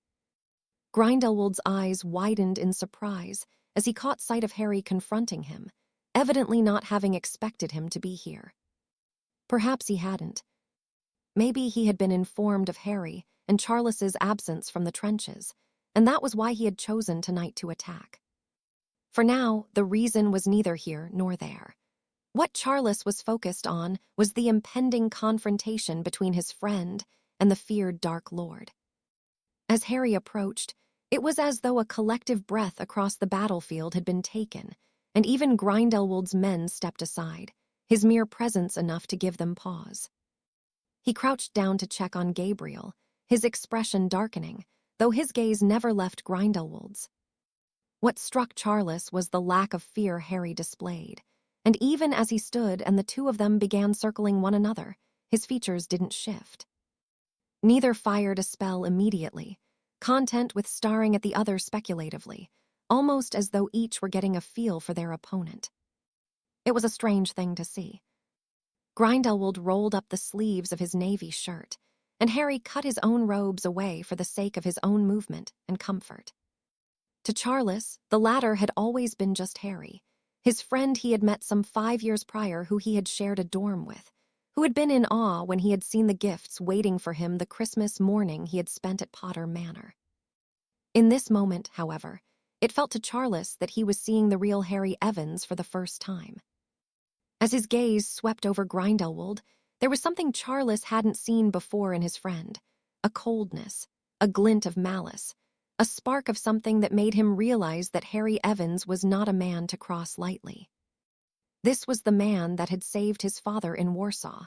Grindelwald's eyes widened in surprise as he caught sight of Harry confronting him, evidently not having expected him to be here. Perhaps he hadn't. Maybe he had been informed of Harry and Charles's absence from the trenches, and that was why he had chosen tonight to attack. For now, the reason was neither here nor there. What Charles was focused on was the impending confrontation between his friend and the feared Dark Lord. As Harry approached, it was as though a collective breath across the battlefield had been taken, and even Grindelwald's men stepped aside, his mere presence enough to give them pause. He crouched down to check on Gabriel, his expression darkening, though his gaze never left Grindelwald's. What struck Charles was the lack of fear Harry displayed, and even as he stood and the two of them began circling one another, his features didn't shift. Neither fired a spell immediately, content with staring at the other speculatively, almost as though each were getting a feel for their opponent. It was a strange thing to see. Grindelwald rolled up the sleeves of his navy shirt, and Harry cut his own robes away for the sake of his own movement and comfort. To Charles, the latter had always been just Harry, his friend he had met some 5 years prior who he had shared a dorm with, who had been in awe when he had seen the gifts waiting for him the Christmas morning he had spent at Potter Manor. In this moment, however, it felt to Charles that he was seeing the real Harry Evans for the first time. As his gaze swept over Grindelwald, there was something Charles hadn't seen before in his friend, a coldness, a glint of malice, a spark of something that made him realize that Harry Evans was not a man to cross lightly. This was the man that had saved his father in Warsaw,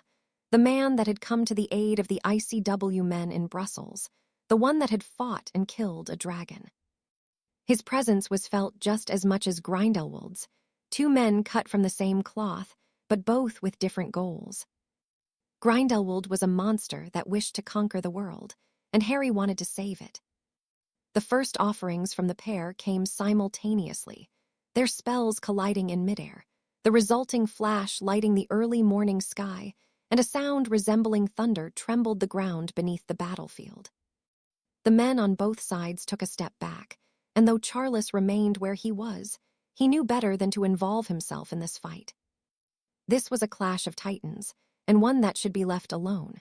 the man that had come to the aid of the ICW men in Brussels, the one that had fought and killed a dragon. His presence was felt just as much as Grindelwald's, 2 men cut from the same cloth, but both with different goals. Grindelwald was a monster that wished to conquer the world, and Harry wanted to save it. The first offerings from the pair came simultaneously, their spells colliding in midair, the resulting flash lighting the early morning sky, and a sound resembling thunder trembled the ground beneath the battlefield. The men on both sides took a step back, and though Charles remained where he was, he knew better than to involve himself in this fight. This was a clash of titans, and one that should be left alone.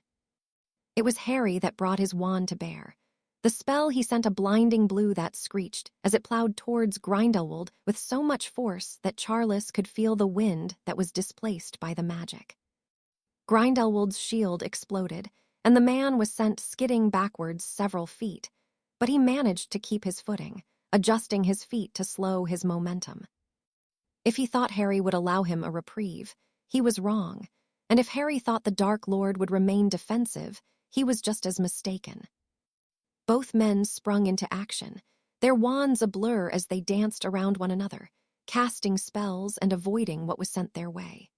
It was Harry that brought his wand to bear. The spell he sent a blinding blue that screeched as it plowed towards Grindelwald with so much force that Charles could feel the wind that was displaced by the magic. Grindelwald's shield exploded, and the man was sent skidding backwards several feet, but he managed to keep his footing, adjusting his feet to slow his momentum. If he thought Harry would allow him a reprieve, he was wrong, and if Harry thought the Dark Lord would remain defensive, he was just as mistaken. Both men sprung into action, their wands a blur as they danced around one another, casting spells and avoiding what was sent their way.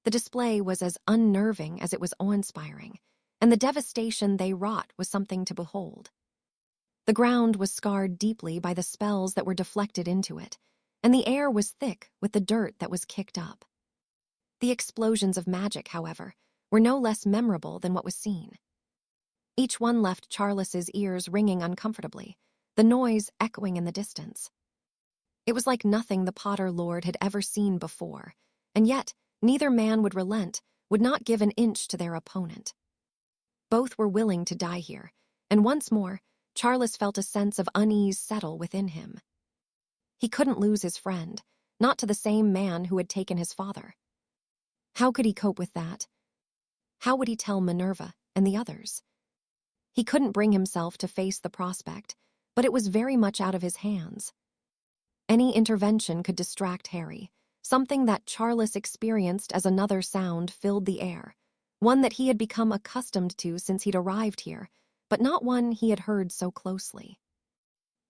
The display was as unnerving as it was awe-inspiring, and the devastation they wrought was something to behold. The ground was scarred deeply by the spells that were deflected into it, and the air was thick with the dirt that was kicked up. The explosions of magic, however, were no less memorable than what was seen. Each one left Charles's ears ringing uncomfortably, the noise echoing in the distance. It was like nothing the Potter Lord had ever seen before, and yet neither man would relent, would not give an inch to their opponent. Both were willing to die here, and once more, Charles felt a sense of unease settle within him. He couldn't lose his friend, not to the same man who had taken his father. How could he cope with that? How would he tell Minerva and the others? He couldn't bring himself to face the prospect, but it was very much out of his hands. Any intervention could distract Harry, something that Charles experienced as another sound filled the air, one that he had become accustomed to since he'd arrived here, but not one he had heard so closely.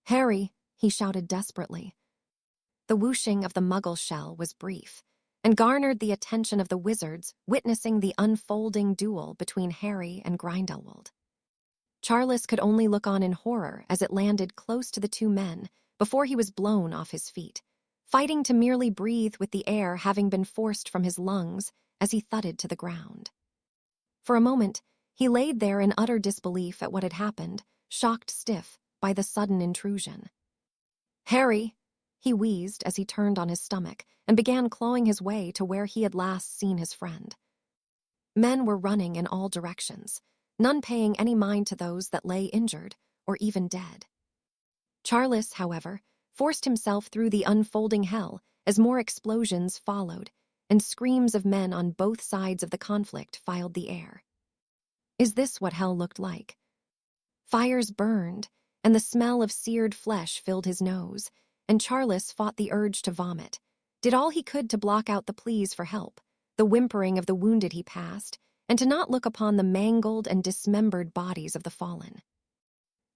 "Harry," he shouted desperately. The whooshing of the muggle shell was brief, and garnered the attention of the wizards witnessing the unfolding duel between Harry and Grindelwald. Charles could only look on in horror as it landed close to the 2 men before he was blown off his feet, fighting to merely breathe with the air having been forced from his lungs as he thudded to the ground. For a moment, he laid there in utter disbelief at what had happened, shocked stiff by the sudden intrusion. "Harry," he wheezed as he turned on his stomach and began clawing his way to where he had last seen his friend. Men were running in all directions, none paying any mind to those that lay injured or even dead. Charles, however, forced himself through the unfolding hell as more explosions followed, and screams of men on both sides of the conflict filled the air. Is this what hell looked like? Fires burned, and the smell of seared flesh filled his nose, and Charles fought the urge to vomit, did all he could to block out the pleas for help, the whimpering of the wounded he passed, and to not look upon the mangled and dismembered bodies of the fallen.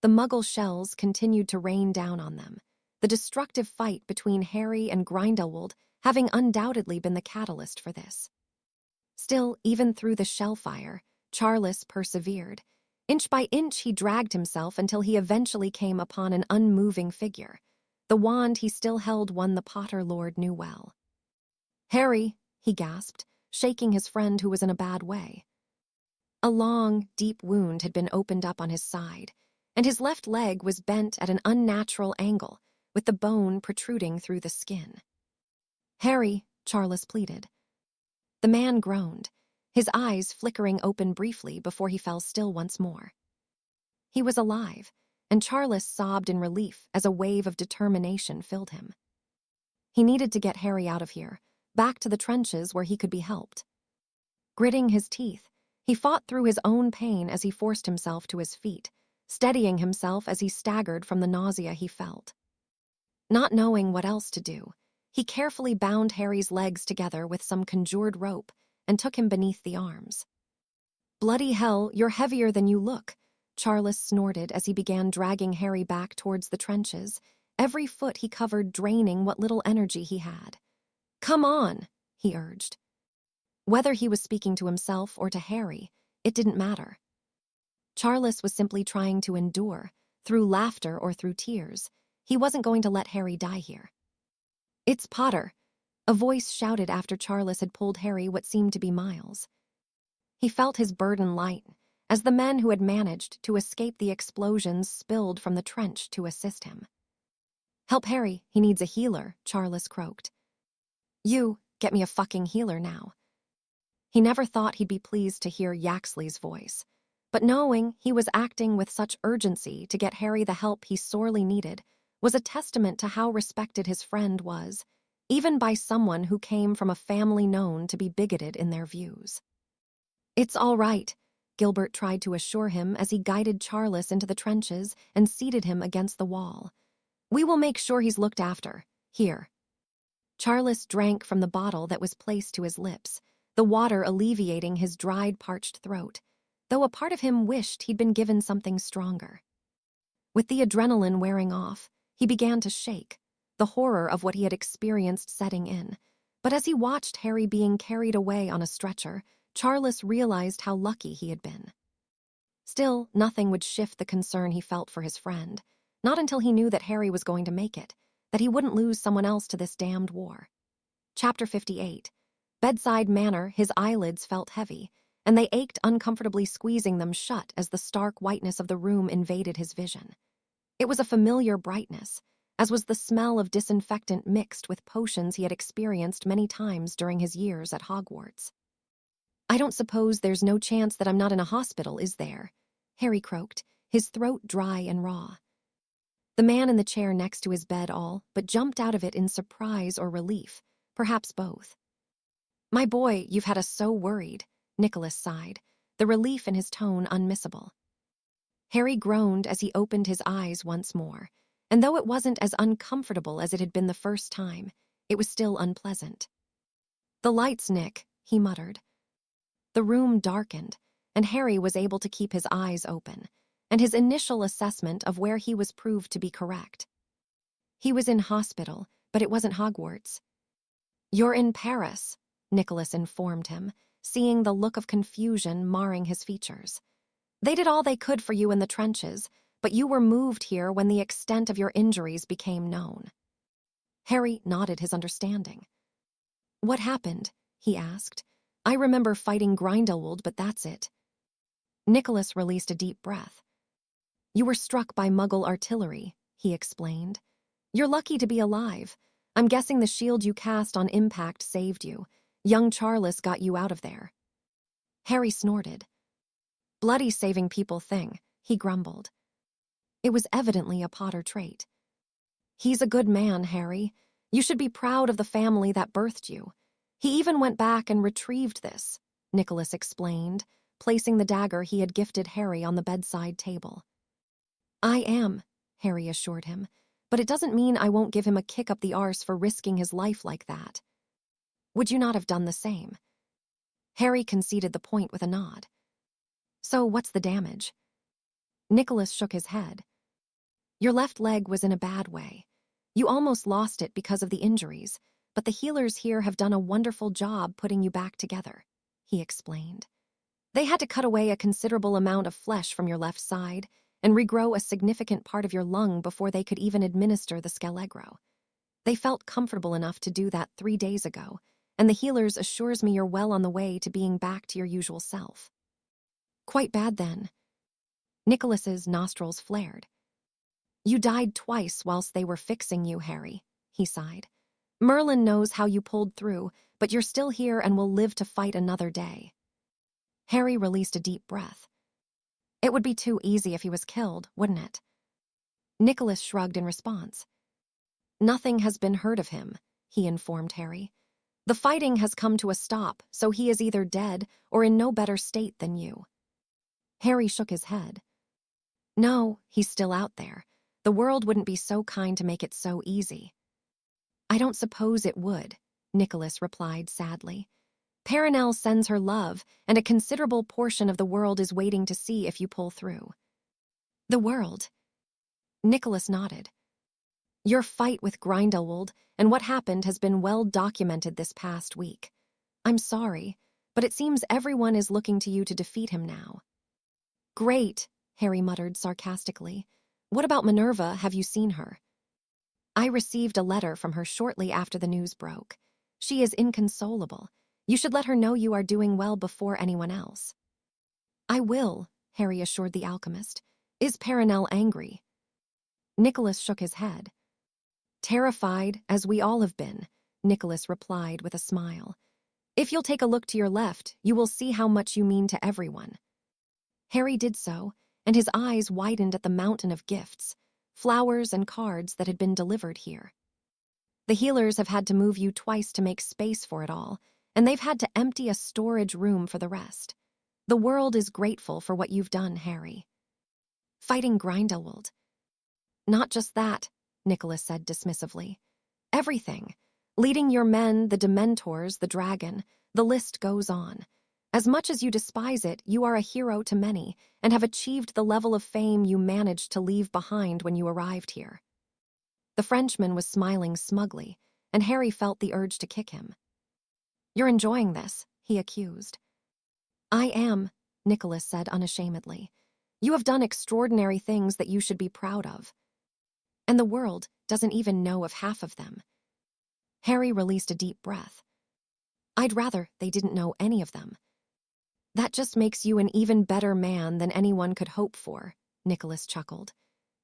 The muggle shells continued to rain down on them, the destructive fight between Harry and Grindelwald having undoubtedly been the catalyst for this. Still, even through the shell fire, Charles persevered. Inch by inch he dragged himself until he eventually came upon an unmoving figure, The wand he still held one the Potter Lord knew well. "Harry," he gasped, shaking his friend who was in a bad way. A long, deep wound had been opened up on his side, and his left leg was bent at an unnatural angle, with the bone protruding through the skin. "Harry," Charles pleaded. The man groaned, his eyes flickering open briefly before he fell still once more. He was alive, and Charles sobbed in relief as a wave of determination filled him. He needed to get Harry out of here, back to the trenches where he could be helped. Gritting his teeth, he fought through his own pain as he forced himself to his feet, steadying himself as he staggered from the nausea he felt. Not knowing what else to do, he carefully bound Harry's legs together with some conjured rope and took him beneath the arms. "Bloody hell, you're heavier than you look," Charles snorted as he began dragging Harry back towards the trenches, every foot he covered draining what little energy he had. "Come on," he urged. Whether he was speaking to himself or to Harry, it didn't matter. Charles was simply trying to endure, through laughter or through tears. He wasn't going to let Harry die here. "It's Potter," a voice shouted after Charles had pulled Harry what seemed to be miles. He felt his burden light, as the men who had managed to escape the explosions spilled from the trench to assist him. "Help Harry, he needs a healer," Charles croaked. "You, get me a fucking healer now." He never thought he'd be pleased to hear Yaxley's voice, but knowing he was acting with such urgency to get Harry the help he sorely needed was a testament to how respected his friend was, even by someone who came from a family known to be bigoted in their views. "It's all right," Gilbert tried to assure him as he guided Charles into the trenches and seated him against the wall. "We will make sure he's looked after. Here." Charles drank from the bottle that was placed to his lips, the water alleviating his dried, parched throat, though a part of him wished he'd been given something stronger. With the adrenaline wearing off, he began to shake, the horror of what he had experienced setting in. But as he watched Harry being carried away on a stretcher, Charles realized how lucky he had been. Still, nothing would shift the concern he felt for his friend, not until he knew that Harry was going to make it, that he wouldn't lose someone else to this damned war. Chapter 58. Bedside manner, his eyelids felt heavy, and they ached uncomfortably, squeezing them shut as the stark whiteness of the room invaded his vision. It was a familiar brightness, as was the smell of disinfectant mixed with potions he had experienced many times during his years at Hogwarts. "I don't suppose there's no chance that I'm not in a hospital, is there?" Harry croaked, his throat dry and raw. The man in the chair next to his bed all but jumped out of it in surprise or relief, perhaps both. "My boy, you've had us so worried," Nicholas sighed, the relief in his tone unmissable. Harry groaned as he opened his eyes once more, and though it wasn't as uncomfortable as it had been the first time, it was still unpleasant. "The lights, Nick," he muttered. The room darkened, and Harry was able to keep his eyes open, and his initial assessment of where he was proved to be correct. He was in hospital, but it wasn't Hogwarts. "You're in Paris," Nicholas informed him, seeing the look of confusion marring his features. "They did all they could for you in the trenches, but you were moved here when the extent of your injuries became known." Harry nodded his understanding. "What happened?" he asked. "I remember fighting Grindelwald, but that's it." Nicholas released a deep breath. "You were struck by Muggle artillery," he explained. "You're lucky to be alive. I'm guessing the shield you cast on impact saved you. Young Charles got you out of there." Harry snorted. "Bloody saving people thing," he grumbled. It was evidently a Potter trait. "He's a good man, Harry. You should be proud of the family that birthed you. He even went back and retrieved this," Nicholas explained, placing the dagger he had gifted Harry on the bedside table. "I am," Harry assured him, "but it doesn't mean I won't give him a kick up the arse for risking his life like that. Would you not have done the same?" Harry conceded the point with a nod. "So what's the damage?" Nicholas shook his head. "Your left leg was in a bad way. You almost lost it because of the injuries, but the healers here have done a wonderful job putting you back together," he explained. "They had to cut away a considerable amount of flesh from your left side, and regrow a significant part of your lung before they could even administer the Skellegro. They felt comfortable enough to do that 3 days ago, and the healers assures me you're well on the way to being back to your usual self. Quite bad then. Nicholas's nostrils flared. You died twice whilst they were fixing you, Harry, he sighed. Merlin knows how you pulled through, but you're still here and will live to fight another day. Harry released a deep breath. It would be too easy if he was killed, wouldn't it? Nicholas shrugged in response. Nothing has been heard of him, he informed Harry. The fighting has come to a stop, so he is either dead or in no better state than you. Harry shook his head. No, he's still out there. The world wouldn't be so kind to make it so easy. I don't suppose it would, Nicholas replied sadly. Perenelle sends her love, and a considerable portion of the world is waiting to see if you pull through. The world? Nicholas nodded. Your fight with Grindelwald and what happened has been well documented this past week. I'm sorry, but it seems everyone is looking to you to defeat him now. Great, Harry muttered sarcastically. What about Minerva? Have you seen her? I received a letter from her shortly after the news broke. She is inconsolable. You should let her know you are doing well before anyone else. I will, Harry assured the alchemist. Is Perenelle angry? Nicholas shook his head. Terrified, as we all have been, Nicholas replied with a smile. If you'll take a look to your left, you will see how much you mean to everyone. Harry did so, and his eyes widened at the mountain of gifts, flowers and cards that had been delivered here. The healers have had to move you twice to make space for it all, and they've had to empty a storage room for the rest. The world is grateful for what you've done, Harry. Fighting Grindelwald. Not just that, Nicholas said dismissively. Everything. Leading your men, the Dementors, the dragon, the list goes on. As much as you despise it, you are a hero to many, and have achieved the level of fame you managed to leave behind when you arrived here. The Frenchman was smiling smugly, and Harry felt the urge to kick him. You're enjoying this, he accused. I am, Nicholas said unashamedly. You have done extraordinary things that you should be proud of. And the world doesn't even know of half of them. Harry released a deep breath. I'd rather they didn't know any of them. That just makes you an even better man than anyone could hope for, Nicholas chuckled.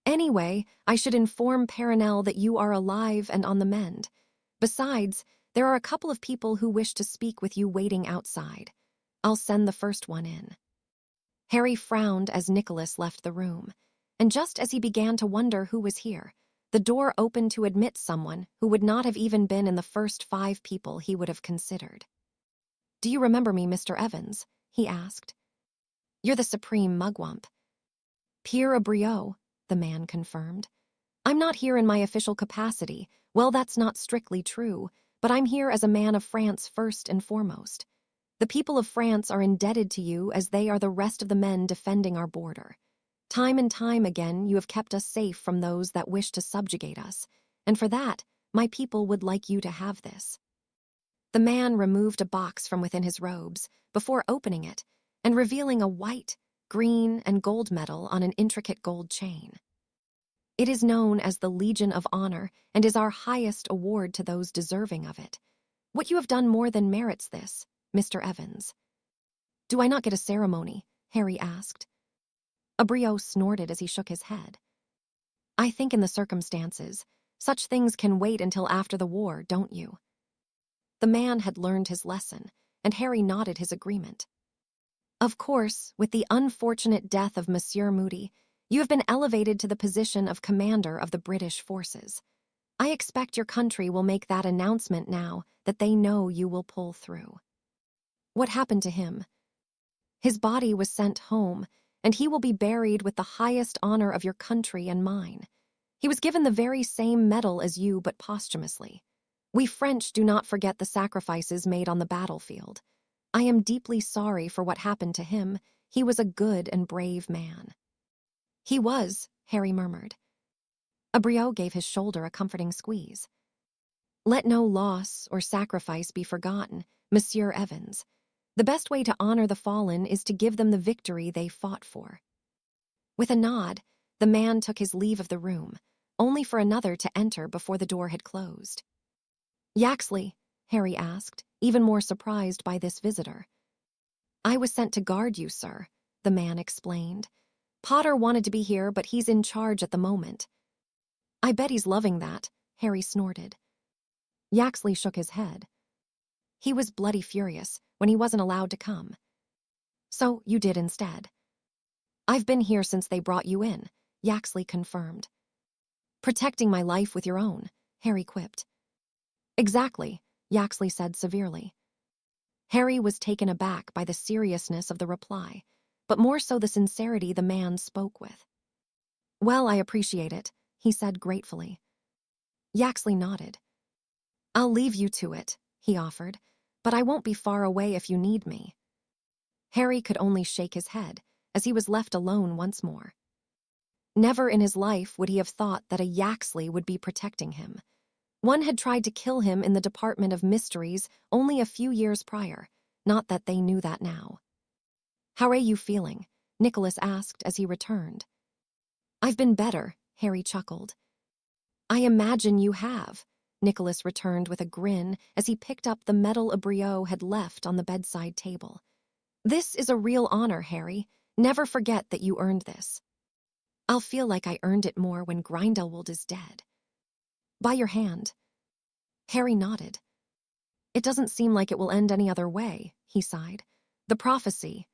Anyway, I should inform Perenelle that you are alive and on the mend. Besides, there are a couple of people who wish to speak with you waiting outside. I'll send the first one in. Harry frowned as Nicholas left the room, and just as he began to wonder who was here, the door opened to admit someone who would not have even been in the first 5 people he would have considered. Do you remember me, Mr. Evans? He asked. You're the supreme mugwump. Pierre Abriot, the man confirmed. I'm not here in my official capacity. Well, that's not strictly true, but I'm here as a man of France first and foremost. The people of France are indebted to you as they are the rest of the men defending our border. Time and time again, you have kept us safe from those that wish to subjugate us, and for that, my people would like you to have this. The man removed a box from within his robes before opening it and revealing a white, green, and gold medal on an intricate gold chain. It is known as the Legion of Honor and is our highest award to those deserving of it. What you have done more than merits this, Mr. Evans. Do I not get a ceremony? Harry asked. Abriot snorted as he shook his head. I think in the circumstances, such things can wait until after the war, don't you? The man had learned his lesson, and Harry nodded his agreement. Of course, with the unfortunate death of Monsieur Moody, you have been elevated to the position of commander of the British forces. I expect your country will make that announcement now that they know you will pull through. What happened to him? His body was sent home, and he will be buried with the highest honor of your country and mine. He was given the very same medal as you, but posthumously. We French do not forget the sacrifices made on the battlefield. I am deeply sorry for what happened to him. He was a good and brave man. He was, Harry murmured. Abriot gave his shoulder a comforting squeeze. Let no loss or sacrifice be forgotten, Monsieur Evans. The best way to honor the fallen is to give them the victory they fought for. With a nod, the man took his leave of the room, only for another to enter before the door had closed. "Yaxley?" Harry asked, even more surprised by this visitor. "I was sent to guard you, sir," the man explained. "Potter wanted to be here, but he's in charge at the moment." "I bet he's loving that," Harry snorted. Yaxley shook his head. He was bloody furious when he wasn't allowed to come. "So you did instead." "I've been here since they brought you in," Yaxley confirmed. "Protecting my life with your own," Harry quipped. "Exactly," Yaxley said severely. Harry was taken aback by the seriousness of the reply, but more so the sincerity the man spoke with. "Well, I appreciate it," he said gratefully. Yaxley nodded. "I'll leave you to it," he offered, "but I won't be far away if you need me." Harry could only shake his head as he was left alone once more. Never in his life would he have thought that a Yaxley would be protecting him. One had tried to kill him in the Department of Mysteries only a few years prior, not that they knew that now. "How are you feeling?" Nicholas asked as he returned. "I've been better," Harry chuckled. "I imagine you have," Nicholas returned with a grin as he picked up the metal Abriot had left on the bedside table. "This is a real honor, Harry. Never forget that you earned this." "I'll feel like I earned it more when Grindelwald is dead." "By your hand." Harry nodded. "It doesn't seem like it will end any other way," he sighed. "The prophecy."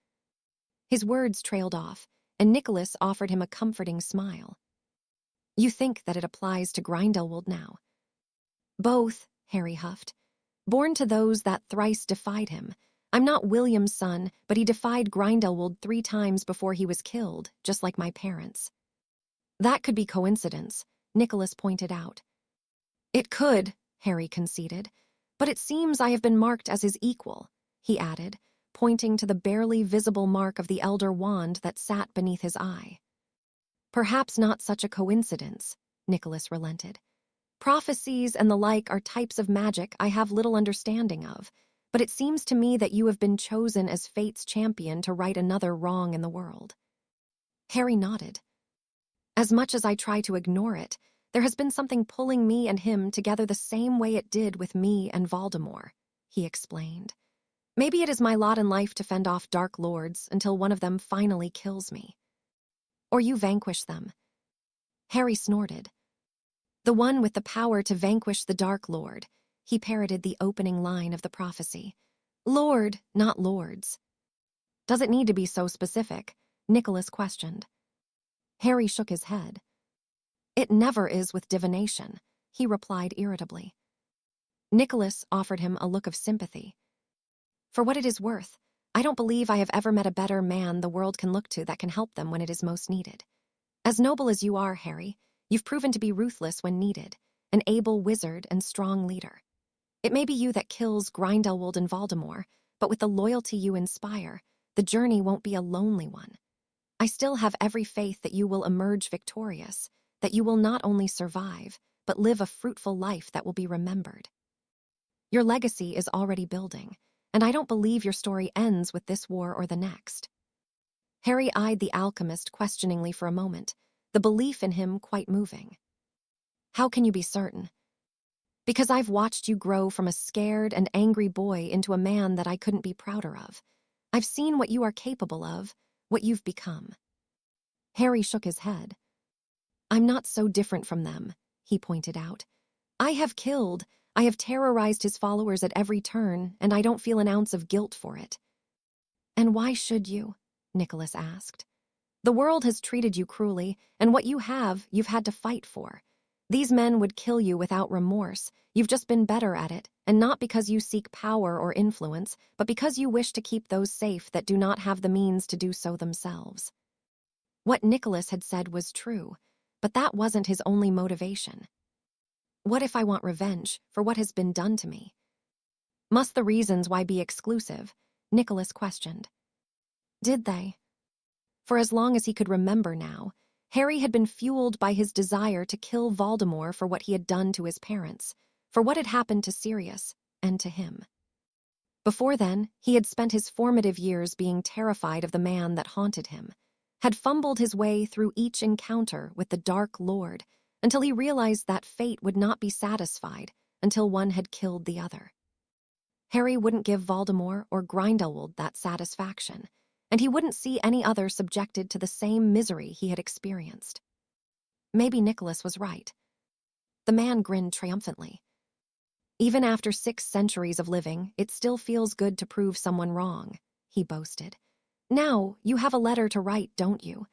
His words trailed off, and Nicholas offered him a comforting smile. "You think that it applies to Grindelwald now?" "Both," Harry huffed. "Born to those that thrice defied him. I'm not William's son, but he defied Grindelwald 3 times before he was killed, just like my parents." "That could be coincidence," Nicholas pointed out. "It could," Harry conceded, "but it seems I have been marked as his equal," he added, pointing to the barely visible mark of the Elder Wand that sat beneath his eye. "Perhaps not such a coincidence," Nicholas relented. "Prophecies and the like are types of magic I have little understanding of, but it seems to me that you have been chosen as fate's champion to right another wrong in the world." Harry nodded. "As much as I try to ignore it, there has been something pulling me and him together the same way it did with me and Voldemort," he explained. "Maybe it is my lot in life to fend off Dark Lords until one of them finally kills me. Or you vanquish them." Harry snorted. "The one with the power to vanquish the Dark Lord," he parroted the opening line of the prophecy. "Lord, not lords." "Does it need to be so specific?" Nicholas questioned. Harry shook his head. "It never is with divination," he replied irritably. Nicholas offered him a look of sympathy. "For what it is worth, I don't believe I have ever met a better man the world can look to that can help them when it is most needed. As noble as you are, Harry, you've proven to be ruthless when needed, an able wizard and strong leader. It may be you that kills Grindelwald and Voldemort, but with the loyalty you inspire, the journey won't be a lonely one. I still have every faith that you will emerge victorious, that you will not only survive, but live a fruitful life that will be remembered. Your legacy is already building, and I don't believe your story ends with this war or the next." Harry eyed the alchemist questioningly for a moment, the belief in him quite moving. "How can you be certain?" "Because I've watched you grow from a scared and angry boy into a man that I couldn't be prouder of. I've seen what you are capable of, what you've become." Harry shook his head. "I'm not so different from them," he pointed out. "I have killed, I have terrorized his followers at every turn, and I don't feel an ounce of guilt for it." "And why should you?" Nicholas asked. "The world has treated you cruelly, and what you have, you've had to fight for. These men would kill you without remorse. You've just been better at it, and not because you seek power or influence, but because you wish to keep those safe that do not have the means to do so themselves." What Nicholas had said was true, but that wasn't his only motivation. "What if I want revenge for what has been done to me?" "Must the reasons why be exclusive?" Nicholas questioned. Did they? For as long as he could remember now, Harry had been fueled by his desire to kill Voldemort for what he had done to his parents, for what had happened to Sirius and to him. Before then, he had spent his formative years being terrified of the man that haunted him. had fumbled his way through each encounter with the Dark Lord until he realized that fate would not be satisfied until one had killed the other. Harry wouldn't give Voldemort or Grindelwald that satisfaction, and he wouldn't see any other subjected to the same misery he had experienced. Maybe Nicholas was right. The man grinned triumphantly. Even after 6 centuries of living, it still feels good to prove someone wrong, he boasted. Now, you have a letter to write, don't you?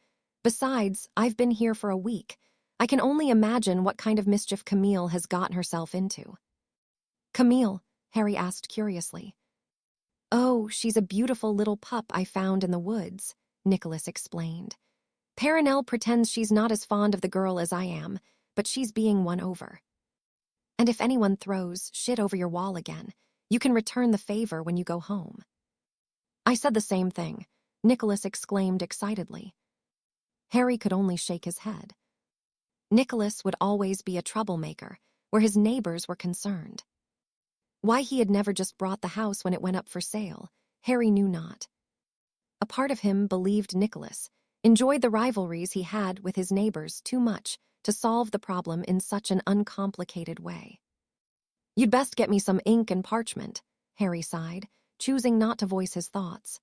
Besides, I've been here for a week. I can only imagine what kind of mischief Camille has gotten herself into. Camille? Harry asked curiously. Oh, she's a beautiful little pup I found in the woods, Nicholas explained. Perenelle pretends she's not as fond of the girl as I am, but she's being won over. And if anyone throws shit over your wall again, you can return the favor when you go home. I said the same thing, Nicholas exclaimed excitedly. Harry could only shake his head. Nicholas would always be a troublemaker, where his neighbors were concerned. Why he had never just brought the house when it went up for sale, Harry knew not. A part of him believed Nicholas enjoyed the rivalries he had with his neighbors too much to solve the problem in such an uncomplicated way. You'd best get me some ink and parchment, Harry sighed, choosing not to voice his thoughts.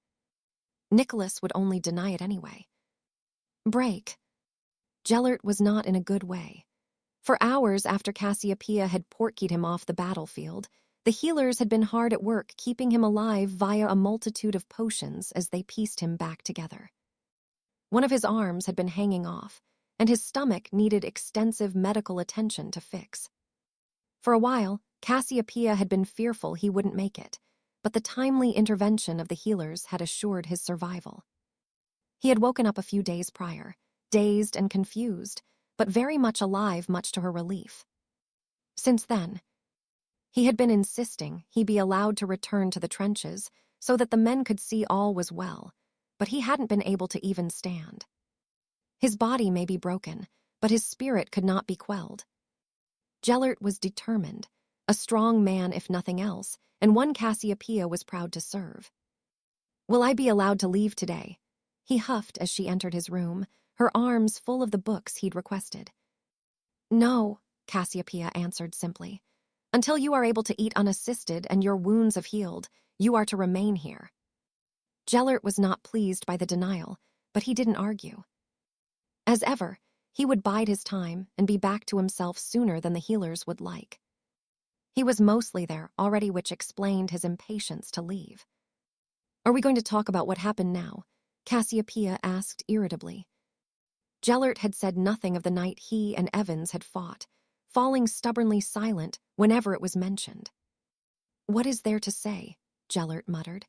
Nicholas would only deny it anyway. Break. Gellert was not in a good way. For hours after Cassiopeia had portkeyed him off the battlefield, the healers had been hard at work keeping him alive via a multitude of potions as they pieced him back together. One of his arms had been hanging off, and his stomach needed extensive medical attention to fix. For a while, Cassiopeia had been fearful he wouldn't make it, but the timely intervention of the healers had assured his survival. He had woken up a few days prior, dazed and confused, but very much alive, much to her relief. Since then, he had been insisting he be allowed to return to the trenches so that the men could see all was well, but he hadn't been able to even stand. His body may be broken, but his spirit could not be quelled. Gellert was determined, a strong man if nothing else, and one Cassiopeia was proud to serve. Will I be allowed to leave today? He huffed as she entered his room, her arms full of the books he'd requested. No, Cassiopeia answered simply. Until you are able to eat unassisted and your wounds have healed, you are to remain here. Gellert was not pleased by the denial, but he didn't argue. As ever, he would bide his time and be back to himself sooner than the healers would like. He was mostly there already, which explained his impatience to leave. Are we going to talk about what happened now? Cassiopeia asked irritably. Gellert had said nothing of the night he and Evans had fought, falling stubbornly silent whenever it was mentioned. What is there to say? Gellert muttered.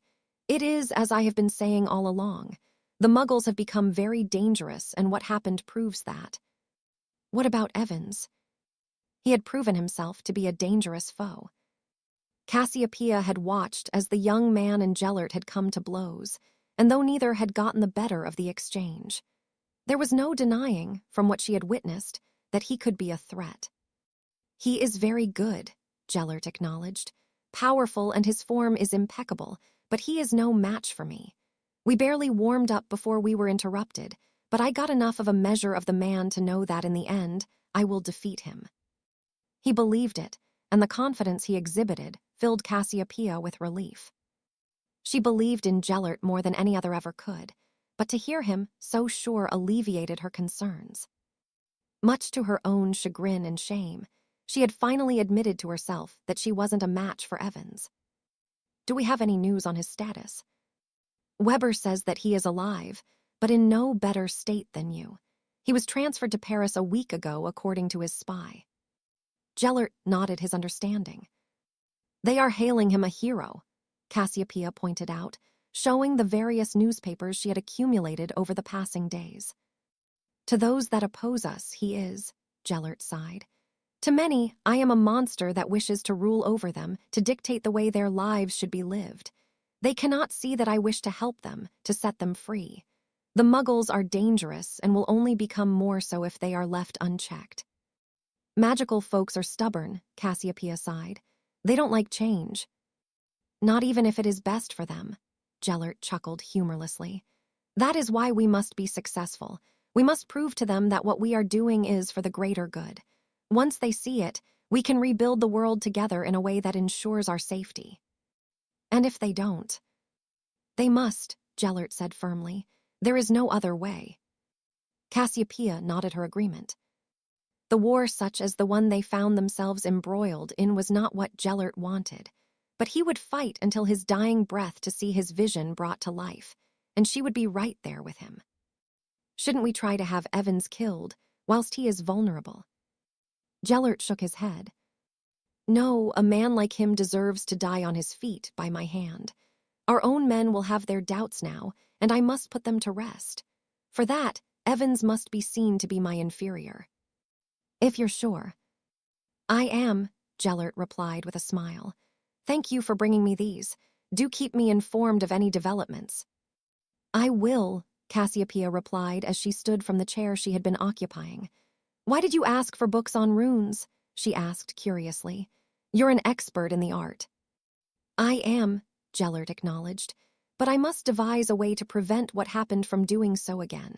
It is as I have been saying all along. The Muggles have become very dangerous, and what happened proves that. What about Evans? He had proven himself to be a dangerous foe. Cassiopeia had watched as the young man and Gellert had come to blows, and though neither had gotten the better of the exchange, there was no denying, from what she had witnessed, that he could be a threat. He is very good, Gellert acknowledged. Powerful, and his form is impeccable, but he is no match for me. We barely warmed up before we were interrupted, but I got enough of a measure of the man to know that in the end, I will defeat him. He believed it, and the confidence he exhibited filled Cassiopeia with relief. She believed in Gellert more than any other ever could, but to hear him so sure alleviated her concerns. Much to her own chagrin and shame, she had finally admitted to herself that she wasn't a match for Evans. Do we have any news on his status? Weber says that he is alive, but in no better state than you. He was transferred to Paris a week ago, according to his spy. Gellert nodded his understanding. They are hailing him a hero, Cassiopeia pointed out, showing the various newspapers she had accumulated over the passing days. To those that oppose us, he is, Gellert sighed. To many, I am a monster that wishes to rule over them, to dictate the way their lives should be lived. They cannot see that I wish to help them, to set them free. The Muggles are dangerous and will only become more so if they are left unchecked. Magical folks are stubborn, Cassiopeia sighed. They don't like change. Not even if it is best for them, Gellert chuckled humorlessly. That is why we must be successful. We must prove to them that what we are doing is for the greater good. Once they see it, we can rebuild the world together in a way that ensures our safety. And if they don't? They must, Gellert said firmly. There is no other way. Cassiopeia nodded her agreement. The war such as the one they found themselves embroiled in was not what Gellert wanted, but he would fight until his dying breath to see his vision brought to life, and she would be right there with him. Shouldn't we try to have Evans killed whilst he is vulnerable? Gellert shook his head. No, a man like him deserves to die on his feet by my hand. Our own men will have their doubts now, and I must put them to rest. For that, Evans must be seen to be my inferior. If you're sure. I am, Gellert replied with a smile. Thank you for bringing me these. Do keep me informed of any developments. I will, Cassiopeia replied as she stood from the chair she had been occupying. Why did you ask for books on runes? She asked curiously. You're an expert in the art. I am, Gellert acknowledged, but I must devise a way to prevent what happened from doing so again.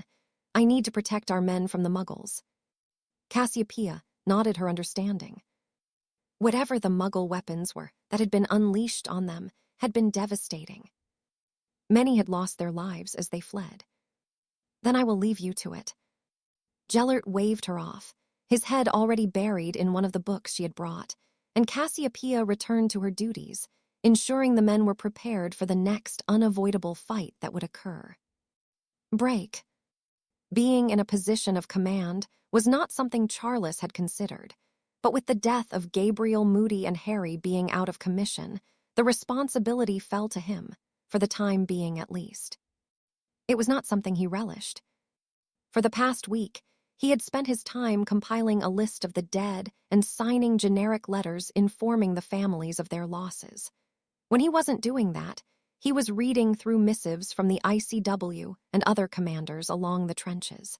I need to protect our men from the Muggles. Cassiopeia nodded her understanding. Whatever the Muggle weapons were that had been unleashed on them had been devastating. Many had lost their lives as they fled. Then I will leave you to it. Gellert waved her off, his head already buried in one of the books she had brought, and Cassiopeia returned to her duties, ensuring the men were prepared for the next unavoidable fight that would occur. Break. Being in a position of command was not something Charles had considered, but with the death of Gabriel, Moody, and Harry being out of commission, the responsibility fell to him, for the time being at least. It was not something he relished. For the past week, he had spent his time compiling a list of the dead and signing generic letters informing the families of their losses. When he wasn't doing that, he was reading through missives from the ICW and other commanders along the trenches.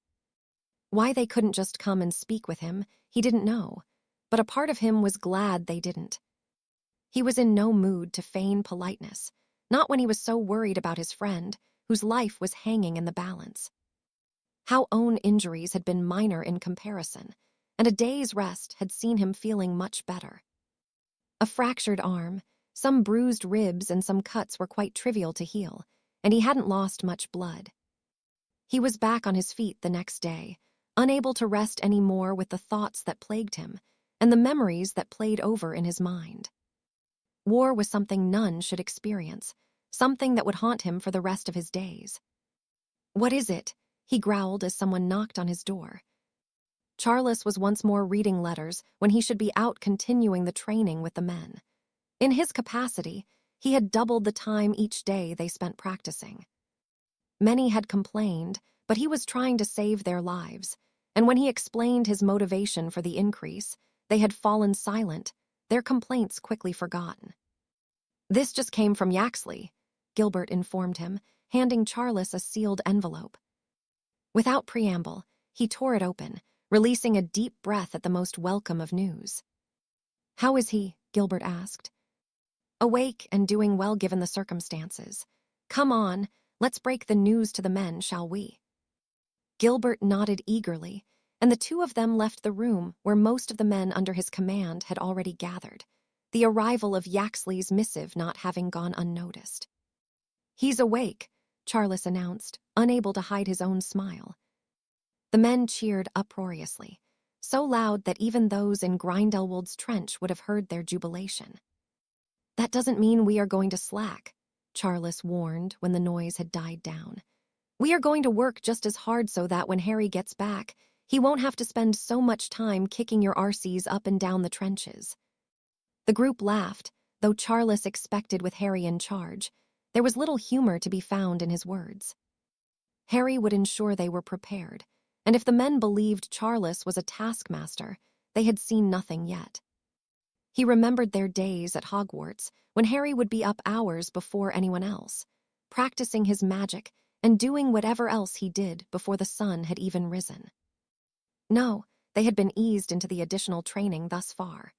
Why they couldn't just come and speak with him, he didn't know, but a part of him was glad they didn't. He was in no mood to feign politeness, not when he was so worried about his friend, whose life was hanging in the balance. How own injuries had been minor in comparison, and a day's rest had seen him feeling much better. A fractured arm, some bruised ribs, and some cuts were quite trivial to heal, and he hadn't lost much blood. He was back on his feet the next day, unable to rest any more with the thoughts that plagued him and the memories that played over in his mind. War was something none should experience, something that would haunt him for the rest of his days. What is it? He growled as someone knocked on his door. Charles was once more reading letters when he should be out continuing the training with the men. In his capacity, he had doubled the time each day they spent practicing. Many had complained, but he was trying to save their lives, and when he explained his motivation for the increase, they had fallen silent, their complaints quickly forgotten. This just came from Yaxley, Gilbert informed him, handing Charles a sealed envelope. Without preamble, he tore it open, releasing a deep breath at the most welcome of news. How is he? Gilbert asked. Awake and doing well given the circumstances. Come on, let's break the news to the men, shall we? Gilbert nodded eagerly, and the two of them left the room where most of the men under his command had already gathered, the arrival of Yaxley's missive not having gone unnoticed. He's awake, Charles announced, unable to hide his own smile. The men cheered uproariously, so loud that even those in Grindelwald's trench would have heard their jubilation. That doesn't mean we are going to slack, Charles warned when the noise had died down. We are going to work just as hard so that when Harry gets back, he won't have to spend so much time kicking your RCs up and down the trenches. The group laughed, though Charles expected with Harry in charge. There was little humor to be found in his words. Harry would ensure they were prepared, and if the men believed Charles was a taskmaster, they had seen nothing yet. He remembered their days at Hogwarts, when Harry would be up hours before anyone else, practicing his magic and doing whatever else he did before the sun had even risen. No, they had been eased into the additional training thus far.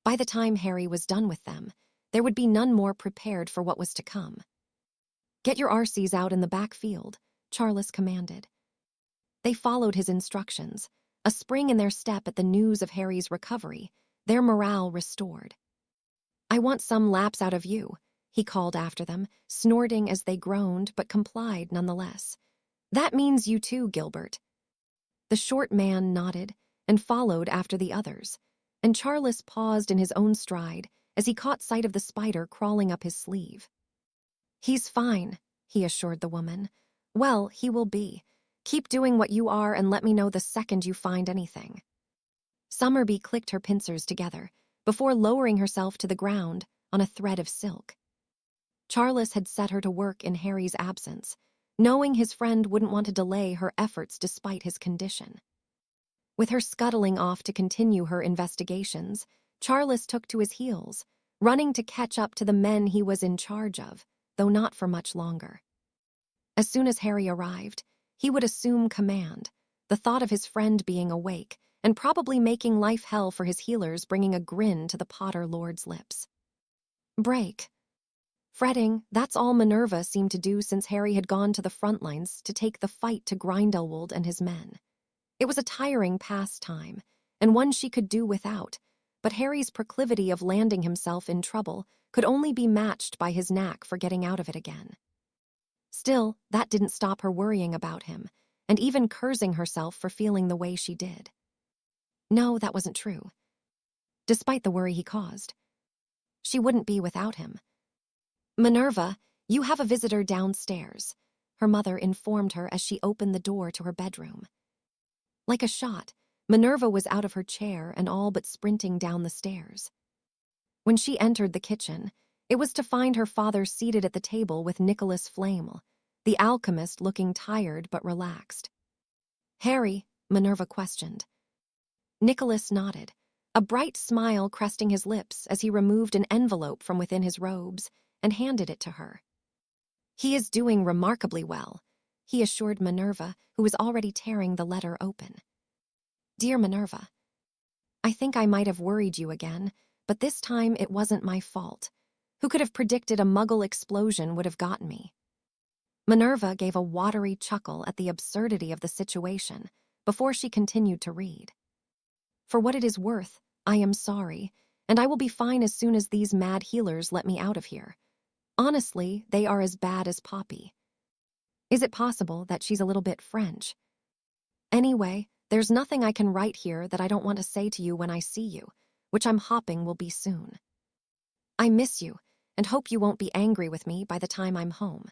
By the time Harry was done with them, there would be none more prepared for what was to come. Get your RCs out in the back field, Charles commanded. They followed his instructions, a spring in their step at the news of Harry's recovery, their morale restored. I want some laps out of you, he called after them, snorting as they groaned but complied nonetheless. That means you too, Gilbert. The short man nodded and followed after the others, and Charles paused in his own stride as he caught sight of the spider crawling up his sleeve. He's fine, he assured the woman. Well, he will be. Keep doing what you are and let me know the second you find anything. Summerby clicked her pincers together before lowering herself to the ground on a thread of silk. Charles had set her to work in Harry's absence, knowing his friend wouldn't want to delay her efforts despite his condition. With her scuttling off to continue her investigations, Charles took to his heels, running to catch up to the men he was in charge of, though not for much longer. As soon as Harry arrived, he would assume command, the thought of his friend being awake and probably making life hell for his healers bringing a grin to the Potter Lord's lips. Break. Fretting, that's all Minerva seemed to do since Harry had gone to the front lines to take the fight to Grindelwald and his men. It was a tiring pastime, and one she could do without, but Harry's proclivity of landing himself in trouble could only be matched by his knack for getting out of it again. Still, that didn't stop her worrying about him, and even cursing herself for feeling the way she did. No, that wasn't true. Despite the worry he caused, she wouldn't be without him. Minerva, you have a visitor downstairs, her mother informed her as she opened the door to her bedroom. Like a shot, Minerva was out of her chair and all but sprinting down the stairs. When she entered the kitchen, it was to find her father seated at the table with Nicholas Flamel, the alchemist looking tired but relaxed. Harry, Minerva questioned. Nicholas nodded, a bright smile cresting his lips as he removed an envelope from within his robes and handed it to her. He is doing remarkably well, he assured Minerva, who was already tearing the letter open. Dear Minerva, I think I might have worried you again, but this time it wasn't my fault. Who could have predicted a Muggle explosion would have gotten me? Minerva gave a watery chuckle at the absurdity of the situation before she continued to read. For what it is worth, I am sorry, and I will be fine as soon as these mad healers let me out of here. Honestly, they are as bad as Poppy. Is it possible that she's a little bit French? Anyway, there's nothing I can write here that I don't want to say to you when I see you, which I'm hoping will be soon. I miss you, and hope you won't be angry with me by the time I'm home.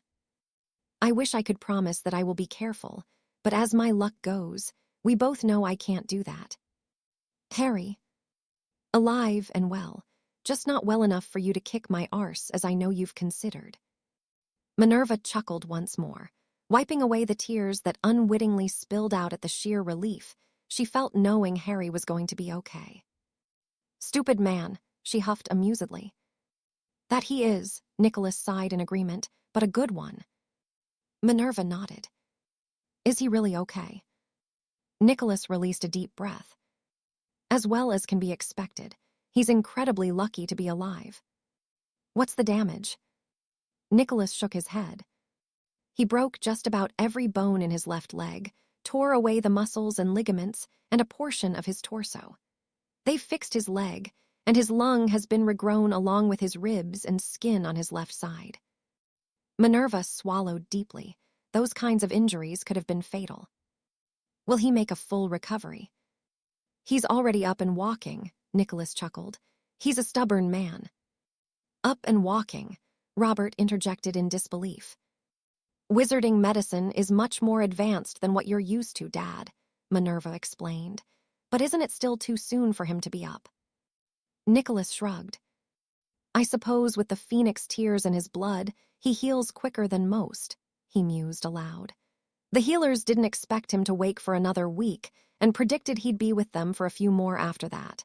I wish I could promise that I will be careful, but as my luck goes, we both know I can't do that. Harry. Alive and well, just not well enough for you to kick my arse as I know you've considered. Minerva chuckled once more, wiping away the tears that unwittingly spilled out at the sheer relief she felt knowing Harry was going to be okay. Stupid man, she huffed amusedly. That he is, Nicholas sighed in agreement, but a good one. Minerva nodded. Is he really okay? Nicholas released a deep breath. As well as can be expected, he's incredibly lucky to be alive. What's the damage? Nicholas shook his head. He broke just about every bone in his left leg, tore away the muscles and ligaments, and a portion of his torso. They've fixed his leg, and his lung has been regrown along with his ribs and skin on his left side. Minerva swallowed deeply. Those kinds of injuries could have been fatal. Will he make a full recovery? He's already up and walking, Nicholas chuckled. He's a stubborn man. Up and walking, Robert interjected in disbelief. Wizarding medicine is much more advanced than what you're used to, Dad, Minerva explained. But isn't it still too soon for him to be up? Nicholas shrugged. I suppose with the phoenix tears in his blood, he heals quicker than most, he mused aloud. The healers didn't expect him to wake for another week and predicted he'd be with them for a few more after that.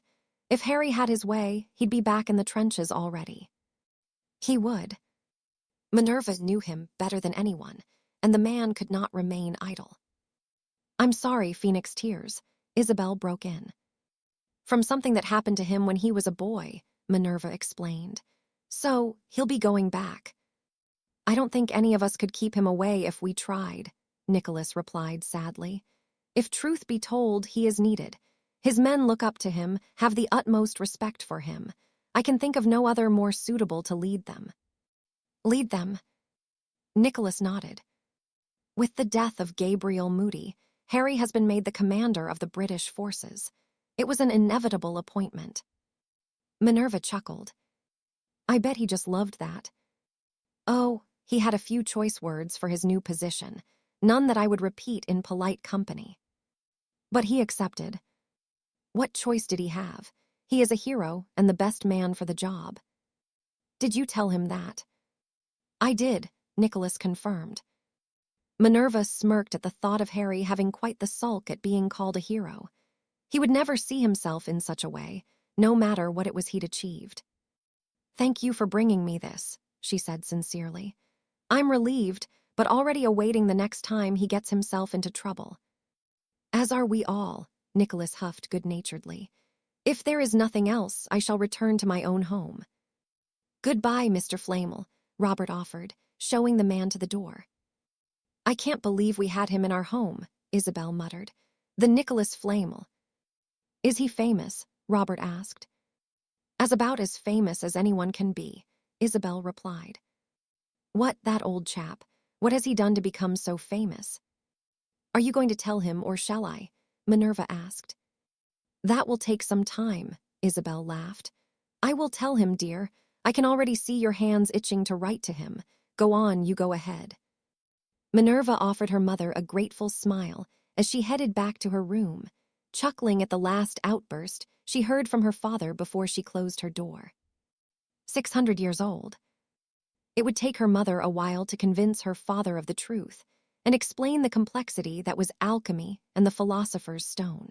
If Harry had his way, he'd be back in the trenches already. He would. Minerva knew him better than anyone, and the man could not remain idle. I'm sorry, Phoenix Tears, Isabel broke in. From something that happened to him when he was a boy, Minerva explained. So, he'll be going back. I don't think any of us could keep him away if we tried, Nicholas replied sadly. If truth be told, he is needed. His men look up to him, have the utmost respect for him. I can think of no other more suitable to lead them. Lead them? Nicholas nodded. With the death of Gabriel Moody, Harry has been made the commander of the British forces. It was an inevitable appointment. Minerva chuckled. I bet he just loved that. Oh, he had a few choice words for his new position, none that I would repeat in polite company. But he accepted. What choice did he have? He is a hero and the best man for the job. Did you tell him that? I did, Nicholas confirmed. Minerva smirked at the thought of Harry having quite the sulk at being called a hero. He would never see himself in such a way, no matter what it was he'd achieved. Thank you for bringing me this, she said sincerely. I'm relieved, but already awaiting the next time he gets himself into trouble. As are we all, Nicholas huffed good-naturedly. If there is nothing else, I shall return to my own home. Goodbye, Mr. Flamel, Robert offered, showing the man to the door. I can't believe we had him in our home, Isabel muttered. The Nicholas Flamel. Is he famous? Robert asked. About as famous as anyone can be, Isabel replied. What, that old chap? What has he done to become so famous? Are you going to tell him, or shall I? Minerva asked. That will take some time, Isabel laughed. I will tell him, dear. I can already see your hands itching to write to him. Go on, you go ahead. Minerva offered her mother a grateful smile as she headed back to her room. Chuckling at the last outburst she heard from her father before she closed her door. 600 years old. It would take her mother a while to convince her father of the truth and explain the complexity that was alchemy and the philosopher's stone.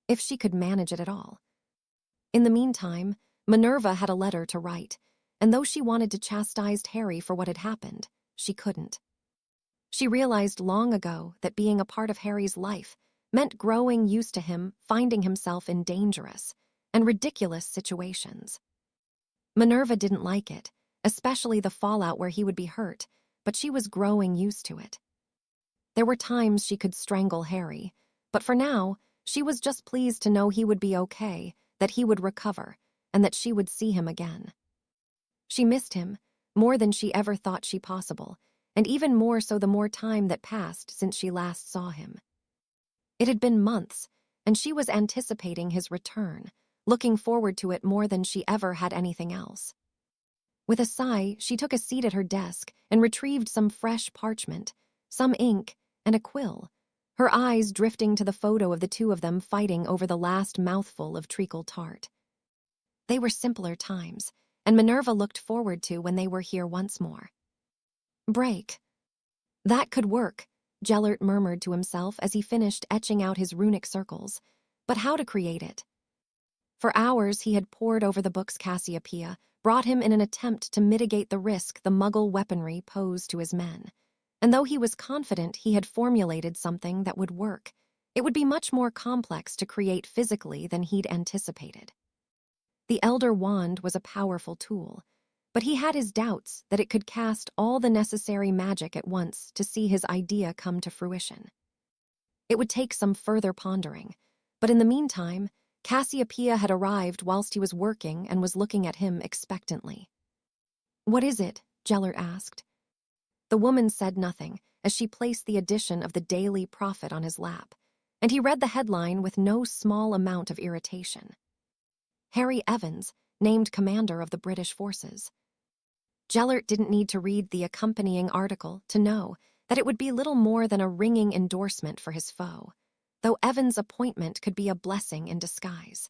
If she could manage it at all. In the meantime, Minerva had a letter to write, and though she wanted to chastise Harry for what had happened, she couldn't. She realized long ago that being a part of Harry's life meant growing used to him finding himself in dangerous and ridiculous situations. Minerva didn't like it, especially the fallout where he would be hurt, but she was growing used to it. There were times she could strangle Harry, but for now, she was just pleased to know he would be okay, that he would recover, and that she would see him again. She missed him, more than she ever thought she possible, and even more so the more time that passed since she last saw him. It had been months, and she was anticipating his return, looking forward to it more than she ever had anything else. With a sigh, she took a seat at her desk and retrieved some fresh parchment, some ink, and a quill, her eyes drifting to the photo of the two of them fighting over the last mouthful of treacle tart. They were simpler times, and Minerva looked forward to when they were here once more. Break. That could work, Gellert murmured to himself as he finished etching out his runic circles. But how to create it? For hours he had pored over the books Cassiopeia brought him in an attempt to mitigate the risk the Muggle weaponry posed to his men. And though he was confident he had formulated something that would work, it would be much more complex to create physically than he'd anticipated. The Elder Wand was a powerful tool, but he had his doubts that it could cast all the necessary magic at once to see his idea come to fruition. It would take some further pondering, but in the meantime, Cassiopeia had arrived whilst he was working and was looking at him expectantly. What is it? Gellert asked. The woman said nothing as she placed the edition of the Daily Prophet on his lap, and he read the headline with no small amount of irritation. Harry Evans, named commander of the British forces. Gellert didn't need to read the accompanying article to know that it would be little more than a ringing endorsement for his foe, though Evans' appointment could be a blessing in disguise.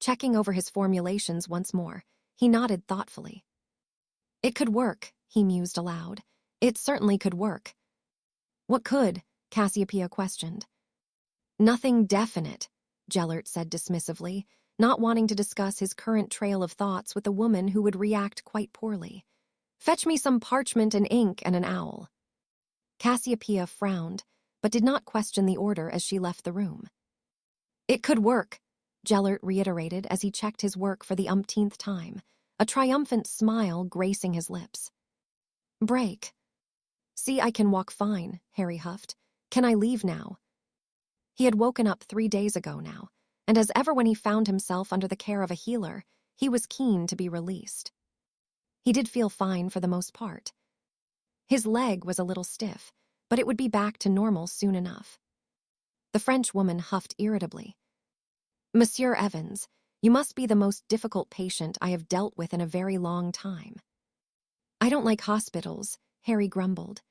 Checking over his formulations once more, he nodded thoughtfully. It could work, he mused aloud. It certainly could work. What could? Cassiopeia questioned. Nothing definite, Gellert said dismissively, not wanting to discuss his current trail of thoughts with a woman who would react quite poorly. Fetch me some parchment and ink and an owl. Cassiopeia frowned, but did not question the order as she left the room. It could work, Gellert reiterated as he checked his work for the umpteenth time, a triumphant smile gracing his lips. Break. See, I can walk fine, Harry huffed. Can I leave now? He had woken up 3 days ago now, and as ever when he found himself under the care of a healer, he was keen to be released. He did feel fine for the most part. His leg was a little stiff, but it would be back to normal soon enough. The French woman huffed irritably. Monsieur Evans, you must be the most difficult patient I have dealt with in a very long time. I don't like hospitals, Harry grumbled.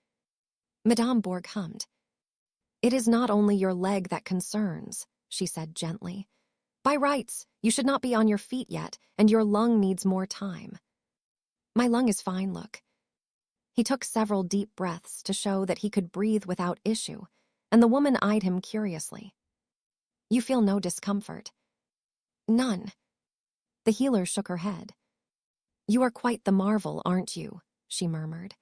Madame Bourg hummed. It is not only your leg that concerns, she said gently. By rights, you should not be on your feet yet, and your lung needs more time. My lung is fine, look. He took several deep breaths to show that he could breathe without issue, and the woman eyed him curiously. You feel no discomfort? None. The healer shook her head. You are quite the marvel, aren't you? She murmured.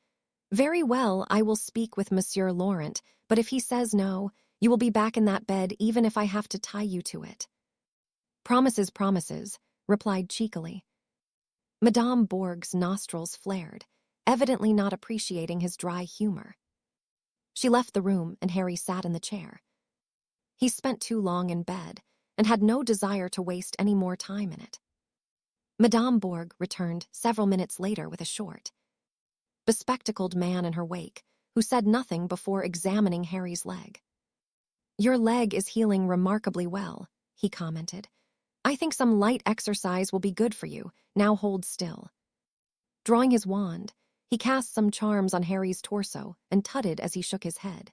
Very well, I will speak with Monsieur Laurent, but if he says no, you will be back in that bed even if I have to tie you to it. Promises, promises, replied cheekily. Madame Bourg's nostrils flared, evidently not appreciating his dry humor. She left the room and Harry sat in the chair. He spent too long in bed and had no desire to waste any more time in it. Madame Bourg returned several minutes later with a short, bespectacled man in her wake, who said nothing before examining Harry's leg. Your leg is healing remarkably well, he commented. I think some light exercise will be good for you. Now hold still. Drawing his wand, he cast some charms on Harry's torso and tutted as he shook his head.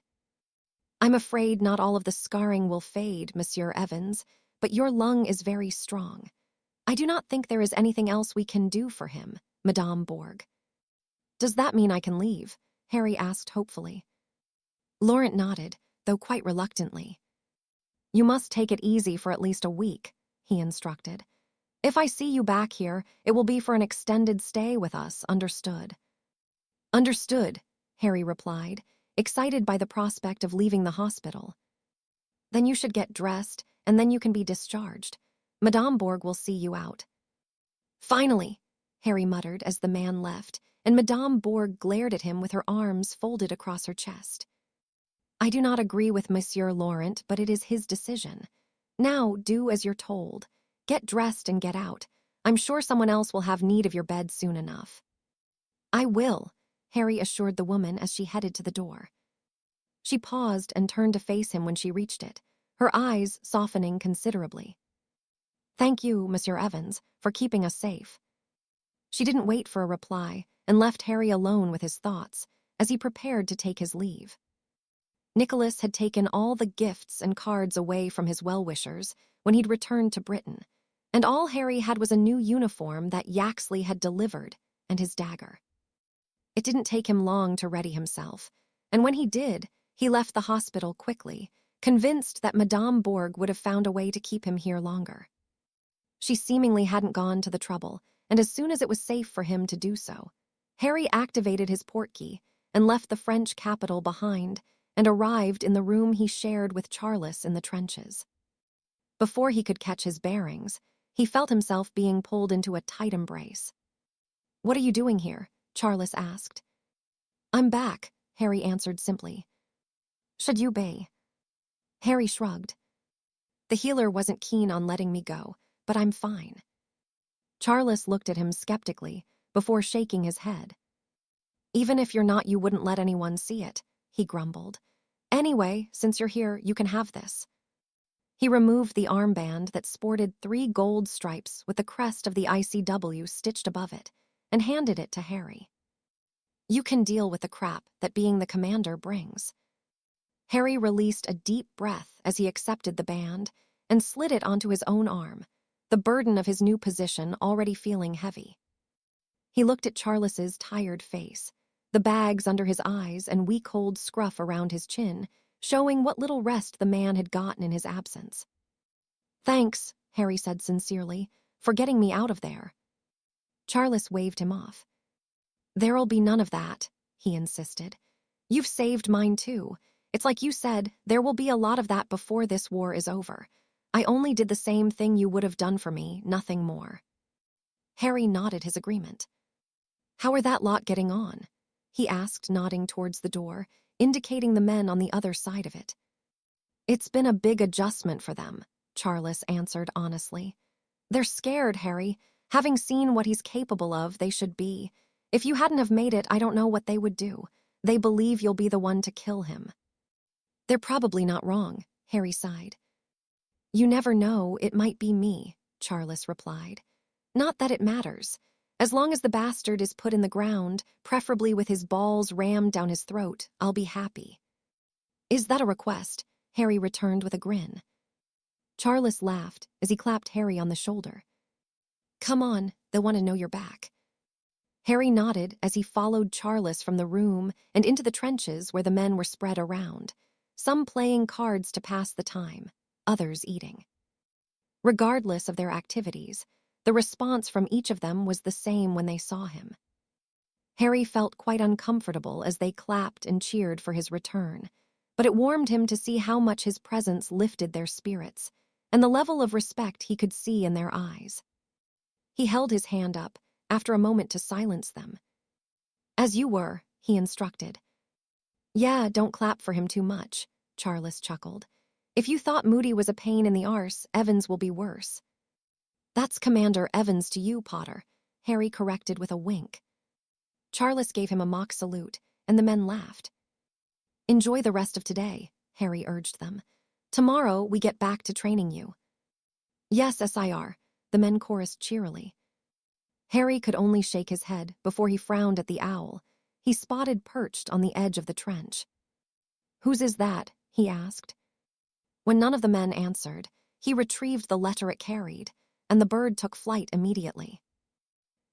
I'm afraid not all of the scarring will fade, Monsieur Evans, but your lung is very strong. I do not think there is anything else we can do for him, Madame Bourg. Does that mean I can leave? Harry asked hopefully. Laurent nodded, though quite reluctantly. You must take it easy for at least a week, he instructed. If I see you back here, it will be for an extended stay with us, understood? Understood, Harry replied, excited by the prospect of leaving the hospital. Then you should get dressed, and then you can be discharged. Madame Bourg will see you out. Finally, Harry muttered as the man left, and Madame Bourg glared at him with her arms folded across her chest. I do not agree with Monsieur Laurent, but it is his decision. Now do as you're told. Get dressed and get out. I'm sure someone else will have need of your bed soon enough. I will, Harry assured the woman as she headed to the door. She paused and turned to face him when she reached it, her eyes softening considerably. Thank you, Monsieur Evans, for keeping us safe. She didn't wait for a reply and left Harry alone with his thoughts as he prepared to take his leave. Nicholas had taken all the gifts and cards away from his well-wishers when he'd returned to Britain, and all Harry had was a new uniform that Yaxley had delivered and his dagger. It didn't take him long to ready himself, and when he did, he left the hospital quickly, convinced that Madame Bourg would have found a way to keep him here longer. She seemingly hadn't gone to the trouble, and as soon as it was safe for him to do so, Harry activated his portkey and left the French capital behind and arrived in the room he shared with Charles in the trenches. Before he could catch his bearings, he felt himself being pulled into a tight embrace. What are you doing here? Charles asked. I'm back, Harry answered simply. Should you be? Harry shrugged. The healer wasn't keen on letting me go, but I'm fine. Charles looked at him skeptically before shaking his head. Even if you're not, you wouldn't let anyone see it, he grumbled. Anyway, since you're here, you can have this. He removed the armband that sported 3 gold stripes with the crest of the ICW stitched above it and handed it to Harry. You can deal with the crap that being the commander brings. Harry released a deep breath as he accepted the band and slid it onto his own arm, the burden of his new position already feeling heavy. He looked at Charles's tired face, the bags under his eyes and week-old scruff around his chin, showing what little rest the man had gotten in his absence. Thanks, Harry said sincerely, for getting me out of there. Charles waved him off. There'll be none of that, he insisted. You've saved mine too. It's like you said, there will be a lot of that before this war is over. I only did the same thing you would have done for me, nothing more. Harry nodded his agreement. How are that lot getting on? he asked, nodding towards the door, indicating the men on the other side of it. It's been a big adjustment for them, Charles answered honestly. They're scared, Harry. Having seen what he's capable of, they should be. If you hadn't have made it, I don't know what they would do. They believe you'll be the one to kill him. They're probably not wrong, Harry sighed. You never know, it might be me, Charles replied. Not that it matters. As long as the bastard is put in the ground, preferably with his balls rammed down his throat, I'll be happy. Is that a request? Harry returned with a grin. Charles laughed as he clapped Harry on the shoulder. Come on, they'll want to know you're back. Harry nodded as he followed Charles from the room and into the trenches where the men were spread around, some playing cards to pass the time, others eating. Regardless of their activities, the response from each of them was the same when they saw him. Harry felt quite uncomfortable as they clapped and cheered for his return, but it warmed him to see how much his presence lifted their spirits and the level of respect he could see in their eyes. He held his hand up, after a moment, to silence them. As you were, he instructed. Yeah, don't clap for him too much, Charles chuckled. If you thought Moody was a pain in the arse, Evans will be worse. That's Commander Evans to you, Potter, Harry corrected with a wink. Charles gave him a mock salute, and the men laughed. Enjoy the rest of today, Harry urged them. Tomorrow we get back to training you. Yes, Sir, the men chorused cheerily. Harry could only shake his head before he frowned at the owl he spotted perched on the edge of the trench. Whose is that? He asked. When none of the men answered, he retrieved the letter it carried, and the bird took flight immediately.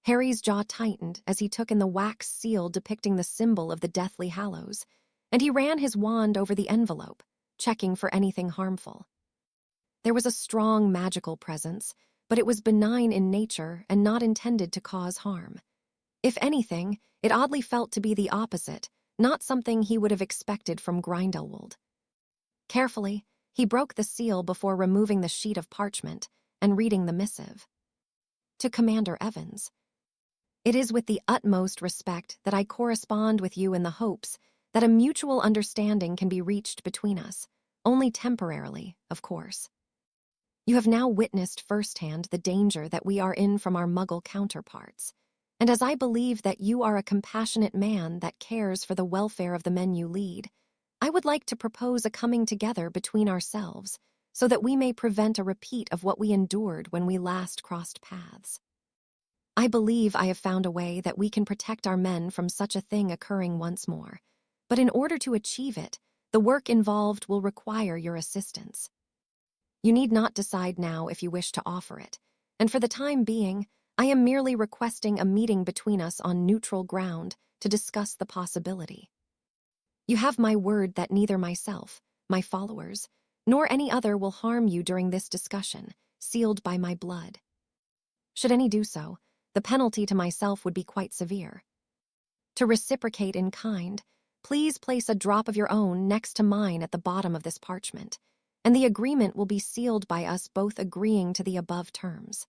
Harry's jaw tightened as he took in the wax seal depicting the symbol of the Deathly Hallows, and he ran his wand over the envelope, checking for anything harmful. There was a strong magical presence, but it was benign in nature and not intended to cause harm. If anything, it oddly felt to be the opposite, not something he would have expected from Grindelwald. Carefully, he broke the seal before removing the sheet of parchment and reading the missive. To Commander Evans. It is with the utmost respect that I correspond with you in the hopes that a mutual understanding can be reached between us, only temporarily, of course. You have now witnessed firsthand the danger that we are in from our Muggle counterparts, and as I believe that you are a compassionate man that cares for the welfare of the men you lead, I would like to propose a coming together between ourselves so that we may prevent a repeat of what we endured when we last crossed paths. I believe I have found a way that we can protect our men from such a thing occurring once more, but in order to achieve it, the work involved will require your assistance. You need not decide now if you wish to offer it, and for the time being, I am merely requesting a meeting between us on neutral ground to discuss the possibility. You have my word that neither myself, my followers, nor any other will harm you during this discussion, sealed by my blood. Should any do so, the penalty to myself would be quite severe. To reciprocate in kind, please place a drop of your own next to mine at the bottom of this parchment, and the agreement will be sealed by us both agreeing to the above terms.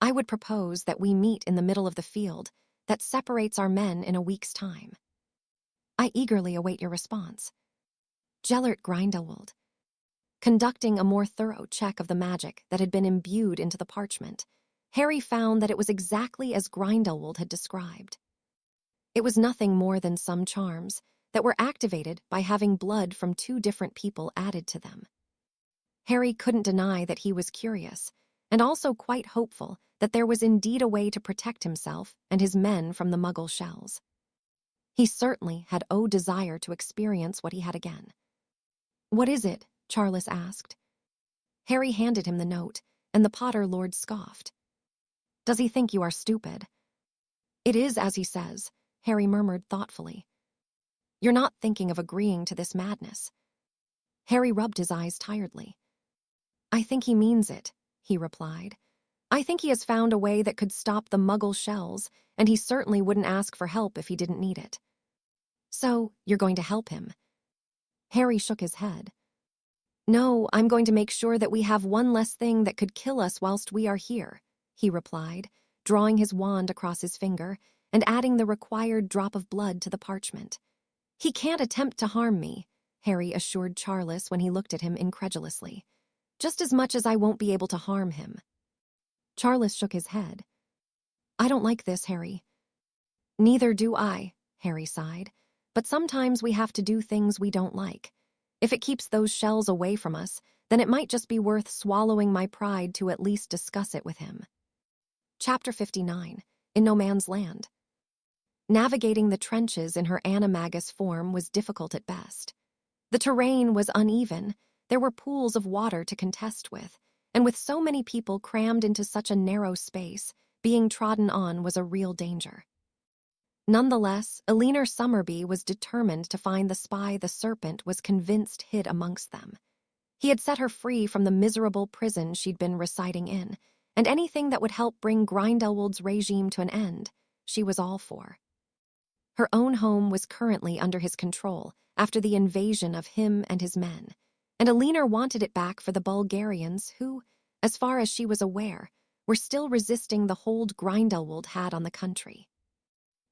I would propose that we meet in the middle of the field that separates our men in a week's time. I eagerly await your response. Gellert Grindelwald. Conducting a more thorough check of the magic that had been imbued into the parchment, Harry found that it was exactly as Grindelwald had described. It was nothing more than some charms that were activated by having blood from two different people added to them. Harry couldn't deny that he was curious, and also quite hopeful that there was indeed a way to protect himself and his men from the Muggle shells. He certainly had no desire to experience what he had again. What is it? Charles asked. Harry handed him the note, and the Potter Lord scoffed. Does he think you are stupid? It is as he says, Harry murmured thoughtfully. You're not thinking of agreeing to this madness. Harry rubbed his eyes tiredly. I think he means it, he replied. I think he has found a way that could stop the Muggle shells, and he certainly wouldn't ask for help if he didn't need it. So, you're going to help him? Harry shook his head. No, I'm going to make sure that we have one less thing that could kill us whilst we are here, he replied, drawing his wand across his finger and adding the required drop of blood to the parchment. "He can't attempt to harm me," Harry assured Charles when he looked at him incredulously. "Just as much as I won't be able to harm him." Charles shook his head. "I don't like this, Harry." "Neither do I," Harry sighed. "But sometimes we have to do things we don't like. If it keeps those shells away from us, then it might just be worth swallowing my pride to at least discuss it with him." Chapter 59. In No Man's Land. Navigating the trenches in her animagus form was difficult at best. The terrain was uneven, there were pools of water to contest with, and with so many people crammed into such a narrow space, being trodden on was a real danger. Nonetheless, Elinor Summerby was determined to find the spy the serpent was convinced hid amongst them. He had set her free from the miserable prison she'd been residing in, and anything that would help bring Grindelwald's regime to an end, she was all for. Her own home was currently under his control after the invasion of him and his men, and Elinor wanted it back for the Bulgarians who, as far as she was aware, were still resisting the hold Grindelwald had on the country.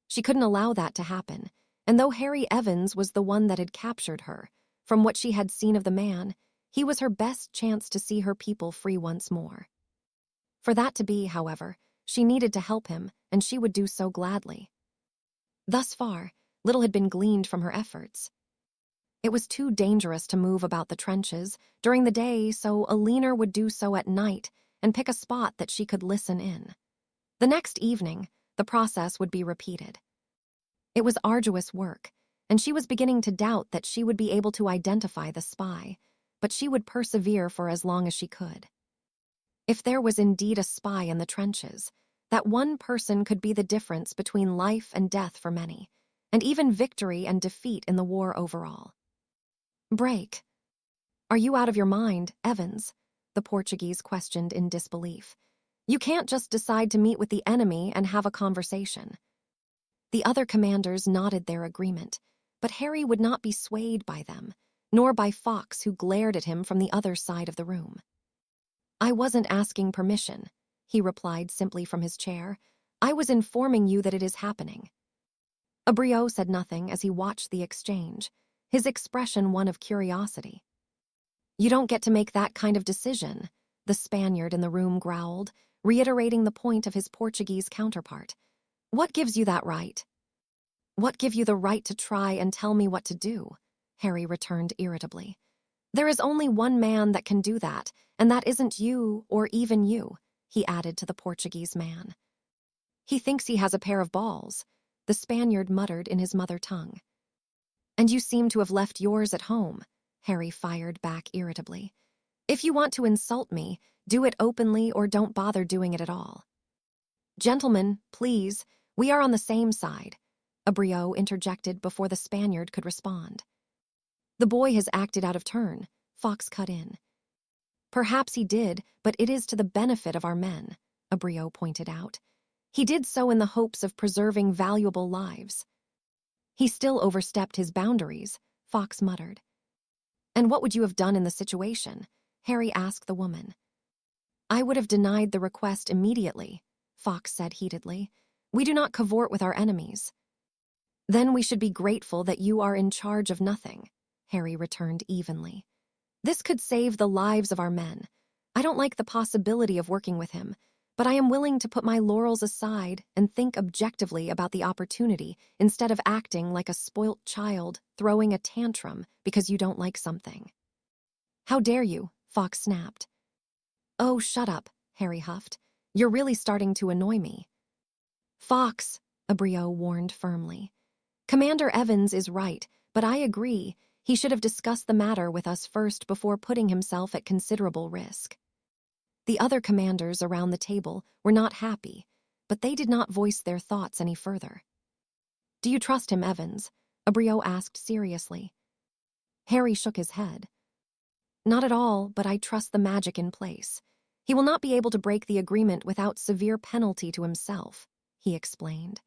She couldn't allow that to happen, and though Harry Evans was the one that had captured her, from what she had seen of the man, he was her best chance to see her people free once more. For that to be, however, she needed to help him, and she would do so gladly. Thus far, little had been gleaned from her efforts. It was too dangerous to move about the trenches during the day, so Elinor would do so at night and pick a spot that she could listen in. The next evening, the process would be repeated. It was arduous work, and she was beginning to doubt that she would be able to identify the spy, but she would persevere for as long as she could. If there was indeed a spy in the trenches, that one person could be the difference between life and death for many, and even victory and defeat in the war overall. "Break. Are you out of your mind, Evans?" the Portuguese questioned in disbelief. "You can't just decide to meet with the enemy and have a conversation." The other commanders nodded their agreement, but Harry would not be swayed by them, nor by Fawkes, who glared at him from the other side of the room. "I wasn't asking permission," he replied simply from his chair. "I was informing you that it is happening." Abriot said nothing as he watched the exchange, his expression one of curiosity. "You don't get to make that kind of decision," the Spaniard in the room growled, reiterating the point of his Portuguese counterpart. "What gives you that right?" "What give you the right to try and tell me what to do?" Harry returned irritably. "There is only one man that can do that, and that isn't you or even you," he added to the Portuguese man. "He thinks he has a pair of balls," the Spaniard muttered in his mother tongue. "And you seem to have left yours at home," Harry fired back irritably. "If you want to insult me, do it openly or don't bother doing it at all." "Gentlemen, please, we are on the same side," Abriot interjected before the Spaniard could respond. "The boy has acted out of turn," Fawkes cut in. "Perhaps he did, but it is to the benefit of our men," Abriot pointed out. "He did so in the hopes of preserving valuable lives." "He still overstepped his boundaries," Fawkes muttered. "And what would you have done in the situation?" Harry asked the woman. "I would have denied the request immediately," Fawkes said heatedly. "We do not cavort with our enemies." "Then we should be grateful that you are in charge of nothing," Harry returned evenly. "This could save the lives of our men. I don't like the possibility of working with him, but I am willing to put my laurels aside and think objectively about the opportunity instead of acting like a spoilt child throwing a tantrum because you don't like something." "How dare you?" Fawkes snapped. "Oh, shut up," Harry huffed. "You're really starting to annoy me." "Fawkes," Abriot warned firmly. "Commander Evans is right, but I agree. He should have discussed the matter with us first before putting himself at considerable risk." The other commanders around the table were not happy, but they did not voice their thoughts any further. "Do you trust him, Evans?" Abriot asked seriously. Harry shook his head. "Not at all, but I trust the magic in place. He will not be able to break the agreement without severe penalty to himself," he explained.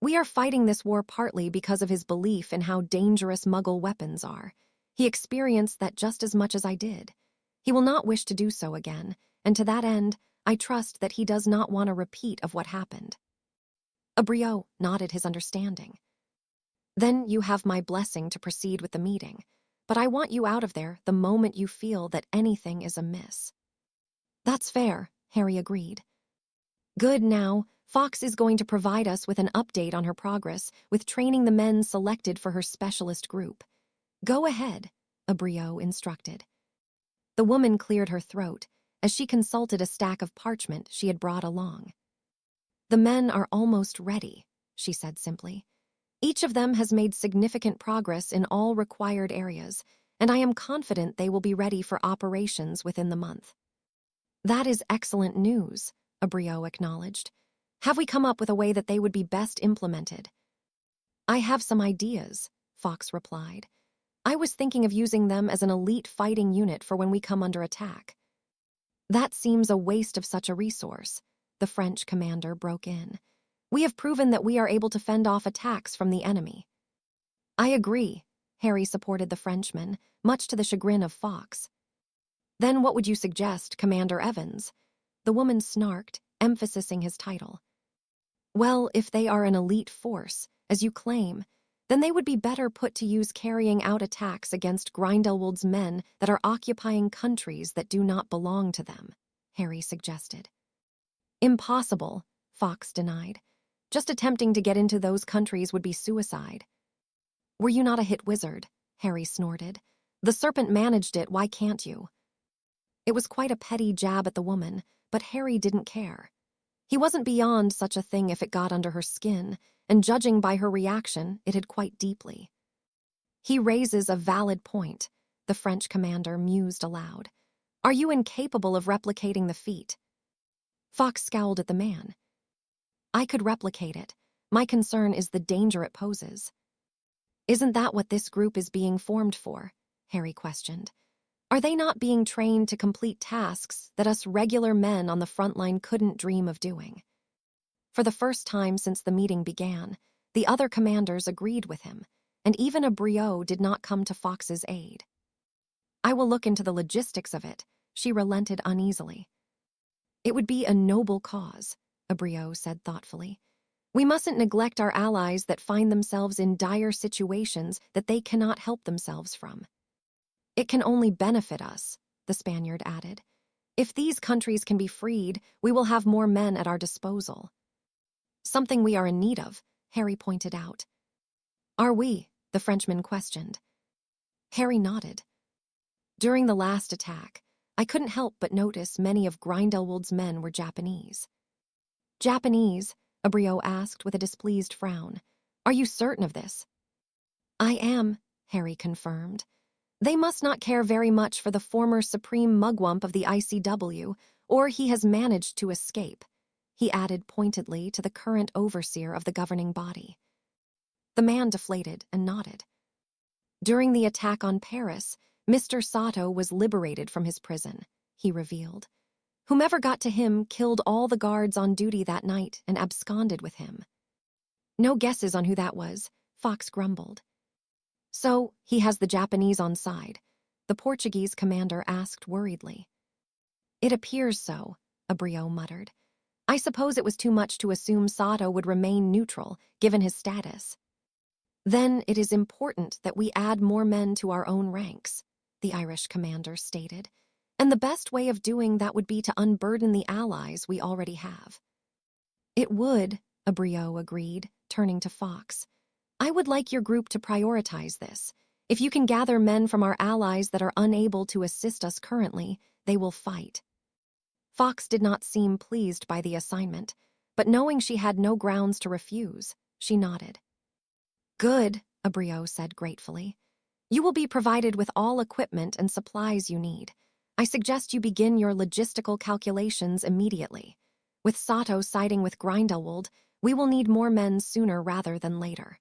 "We are fighting this war partly because of his belief in how dangerous Muggle weapons are. He experienced that just as much as I did. He will not wish to do so again, and to that end, I trust that he does not want a repeat of what happened." Abriot nodded his understanding. Then you have my blessing to proceed with the meeting, but I want you out of there the moment you feel that anything is amiss. That's fair, Harry agreed. Good. Now, Fox is going to provide us with an update on her progress with training the men selected for her specialist group. Go ahead, Abriot instructed. The woman cleared her throat as she consulted a stack of parchment she had brought along. The men are almost ready, she said simply. Each of them has made significant progress in all required areas, and I am confident they will be ready for operations within the month. That is excellent news, Abriot acknowledged. Have we come up with a way that they would be best implemented? I have some ideas, Fox replied. I was thinking of using them as an elite fighting unit for when we come under attack. That seems a waste of such a resource, the French commander broke in. We have proven that we are able to fend off attacks from the enemy. I agree, Harry supported the Frenchman, much to the chagrin of Fox. Then what would you suggest, Commander Evans? The woman snarked, emphasizing his title. Well, if they are an elite force, as you claim, then they would be better put to use carrying out attacks against Grindelwald's men that are occupying countries that do not belong to them, Harry suggested. Impossible, Fox denied. Just attempting to get into those countries would be suicide. Were you not a hit wizard? Harry snorted. The serpent managed it, why can't you? It was quite a petty jab at the woman, but Harry didn't care. He wasn't beyond such a thing if it got under her skin, and judging by her reaction, it had quite deeply. He raises a valid point, the French commander mused aloud. Are you incapable of replicating the feat? Fox scowled at the man. I could replicate it. My concern is the danger it poses. Isn't that what this group is being formed for? Harry questioned. Are they not being trained to complete tasks that us regular men on the front line couldn't dream of doing? For the first time since the meeting began, the other commanders agreed with him, and even Abriot did not come to Fox's aid. I will look into the logistics of it, she relented uneasily. It would be a noble cause, Abriot said thoughtfully. We mustn't neglect our allies that find themselves in dire situations that they cannot help themselves from. It can only benefit us, the Spaniard added. If these countries can be freed, we will have more men at our disposal. Something we are in need of, Harry pointed out. Are we? The Frenchman questioned. Harry nodded. During the last attack, I couldn't help but notice many of Grindelwald's men were Japanese. Japanese? Abriot asked with a displeased frown. Are you certain of this? I am, Harry confirmed. They must not care very much for the former supreme mugwump of the ICW, or he has managed to escape, he added pointedly to the current overseer of the governing body. The man deflated and nodded. During the attack on Paris, Mr. Sato was liberated from his prison, he revealed. Whomever got to him killed all the guards on duty that night and absconded with him. No guesses on who that was, Fox grumbled. So, he has the Japanese on side, the Portuguese commander asked worriedly. It appears so, Abriot muttered. I suppose it was too much to assume Sato would remain neutral, given his status. Then it is important that we add more men to our own ranks, the Irish commander stated, and the best way of doing that would be to unburden the allies we already have. It would, Abriot agreed, turning to Fox. I would like your group to prioritize this. If you can gather men from our allies that are unable to assist us currently, they will fight. Fox did not seem pleased by the assignment, but knowing she had no grounds to refuse, she nodded. Good, Abriot said gratefully. You will be provided with all equipment and supplies you need. I suggest you begin your logistical calculations immediately. With Sato siding with Grindelwald, we will need more men sooner rather than later.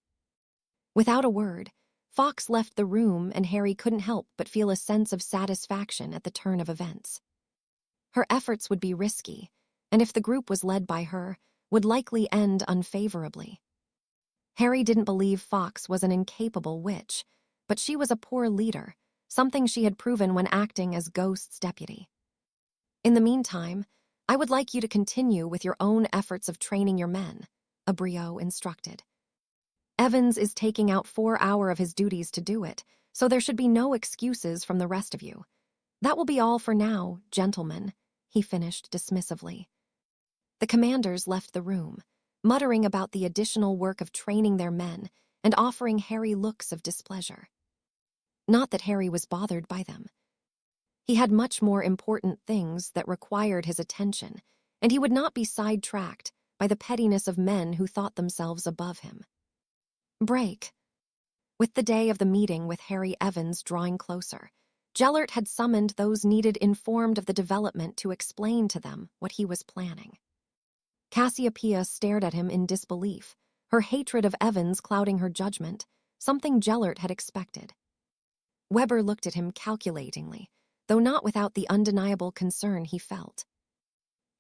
Without a word, Fox left the room and Harry couldn't help but feel a sense of satisfaction at the turn of events. Her efforts would be risky, and if the group was led by her, would likely end unfavorably. Harry didn't believe Fox was an incapable witch, but she was a poor leader, something she had proven when acting as Ghost's deputy. In the meantime, I would like you to continue with your own efforts of training your men, a Brio instructed. Evans is taking out 4 hours of his duties to do it, so there should be no excuses from the rest of you. That will be all for now, gentlemen, he finished dismissively. The commanders left the room, muttering about the additional work of training their men and offering Harry looks of displeasure. Not that Harry was bothered by them. He had much more important things that required his attention, and he would not be sidetracked by the pettiness of men who thought themselves above him. Break. With the day of the meeting with Harry Evans drawing closer, Gellert had summoned those needed informed of the development to explain to them what he was planning. Cassiopeia stared at him in disbelief, her hatred of Evans clouding her judgment, something Gellert had expected. Weber looked at him calculatingly, though not without the undeniable concern he felt.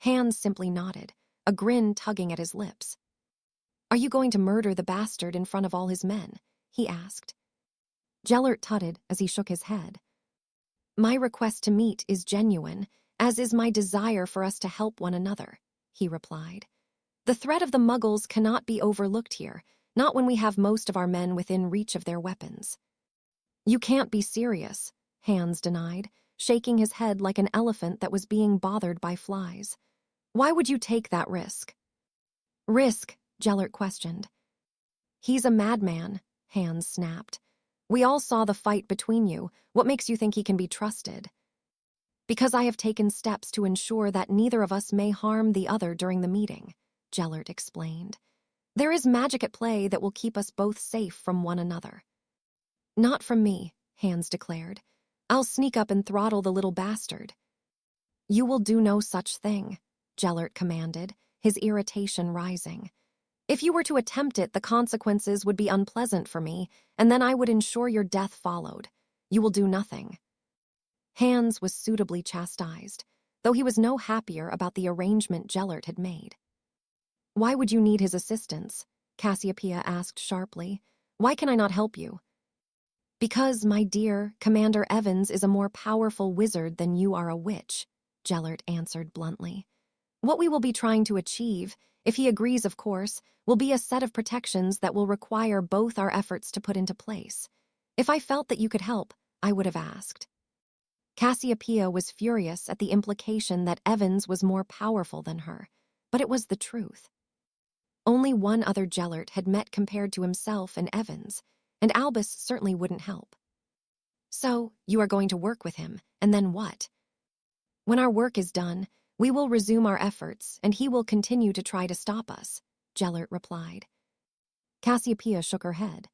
Hans simply nodded, a grin tugging at his lips. "Are you going to murder the bastard in front of all his men?" he asked. Gellert tutted as he shook his head. "My request to meet is genuine, as is my desire for us to help one another," he replied. "The threat of the Muggles cannot be overlooked here, not when we have most of our men within reach of their weapons." "You can't be serious," Hans denied, shaking his head like an elephant that was being bothered by flies. "Why would you take that risk?" "Risk?" Gellert questioned. "He's a madman," Hans snapped. "We all saw the fight between you. What makes you think he can be trusted?" "Because I have taken steps to ensure that neither of us may harm the other during the meeting," Gellert explained. "There is magic at play that will keep us both safe from one another." "Not from me," Hans declared. "I'll sneak up and throttle the little bastard." "You will do no such thing," Gellert commanded, his irritation rising. "If you were to attempt it, the consequences would be unpleasant for me, and then I would ensure your death followed. You will do nothing." Hans was suitably chastised, though he was no happier about the arrangement Gellert had made. "Why would you need his assistance?" Cassiopeia asked sharply. "Why can I not help you?" "Because, my dear, Commander Evans is a more powerful wizard than you are a witch," Gellert answered bluntly. "What we will be trying to achieve, if he agrees of course, will be a set of protections that will require both our efforts to put into place. If I felt that you could help, I would have asked." Cassiopeia was furious at the implication that Evans was more powerful than her, but it was the truth. Only one other Gellert had met compared to himself and Evans, and Albus certainly wouldn't help. "So, you are going to work with him, and then what?" "When our work is done, we will resume our efforts, and he will continue to try to stop us," Gellert replied. Cassiopeia shook her head.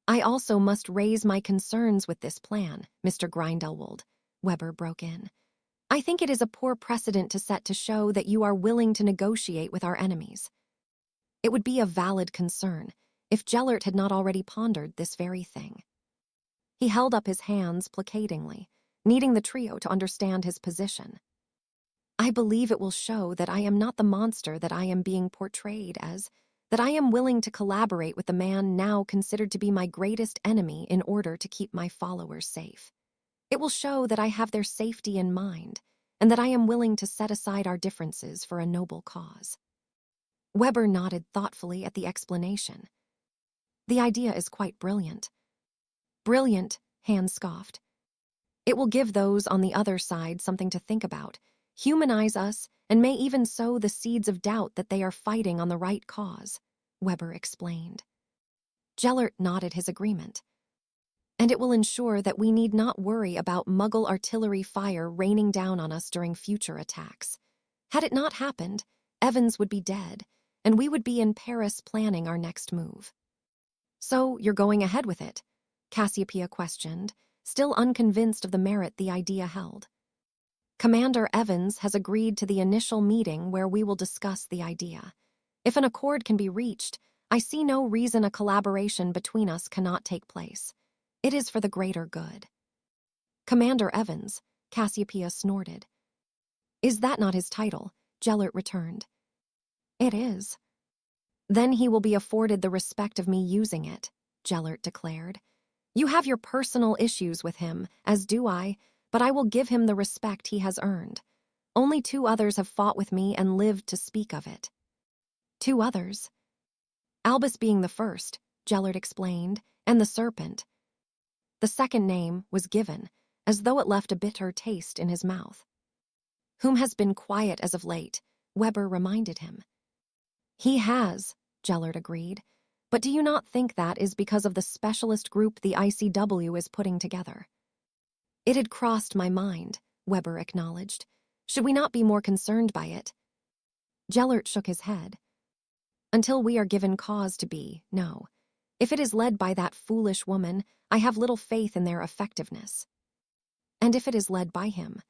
"I also must raise my concerns with this plan, Mr. Grindelwald," Weber broke in. "I think it is a poor precedent to set to show that you are willing to negotiate with our enemies." It would be a valid concern if Gellert had not already pondered this very thing. He held up his hands placatingly, needing the trio to understand his position. "I believe it will show that I am not the monster that I am being portrayed as, that I am willing to collaborate with the man now considered to be my greatest enemy in order to keep my followers safe. It will show that I have their safety in mind, and that I am willing to set aside our differences for a noble cause." Weber nodded thoughtfully at the explanation. "The idea is quite brilliant." "Brilliant," Hans scoffed. "It will give those on the other side something to think about, humanize us, and may even sow the seeds of doubt that they are fighting on the right cause," Weber explained. Gellert nodded his agreement. "And it will ensure that we need not worry about Muggle artillery fire raining down on us during future attacks. Had it not happened, Evans would be dead, and we would be in Paris planning our next move." "So you're going ahead with it?" Cassiopeia questioned, still unconvinced of the merit the idea held. "Commander Evans has agreed to the initial meeting where we will discuss the idea. If an accord can be reached, I see no reason a collaboration between us cannot take place. It is for the greater good." "Commander Evans," Cassiopeia snorted. "Is that not his title?" Gellert returned. "It is." "Then he will be afforded the respect of me using it," Gellert declared. "You have your personal issues with him, as do I, but I will give him the respect he has earned. Only 2 others have fought with me and lived to speak of it." "2 others?" Albus being the first, Gellert explained, and the serpent. The second name was given, as though it left a bitter taste in his mouth. Whom has been quiet as of late, Weber reminded him. He has, Gellert agreed, but do you not think that is because of the specialist group the ICW is putting together? It had crossed my mind, Weber acknowledged. Should we not be more concerned by it? Gellert shook his head. Until we are given cause to be, no. If it is led by that foolish woman, I have little faith in their effectiveness. And if it is led by him?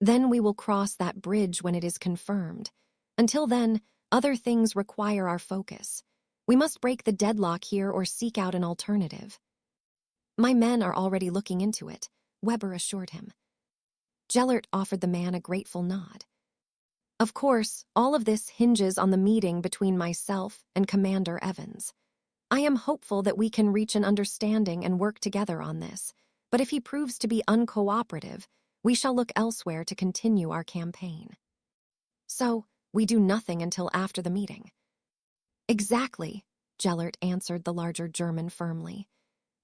Then we will cross that bridge when it is confirmed. Until then, other things require our focus. We must break the deadlock here or seek out an alternative. My men are already looking into it, Weber assured him. Gellert offered the man a grateful nod. Of course, all of this hinges on the meeting between myself and Commander Evans. I am hopeful that we can reach an understanding and work together on this, but if he proves to be uncooperative, we shall look elsewhere to continue our campaign. So, we do nothing until after the meeting. Exactly, Gellert answered the larger German firmly.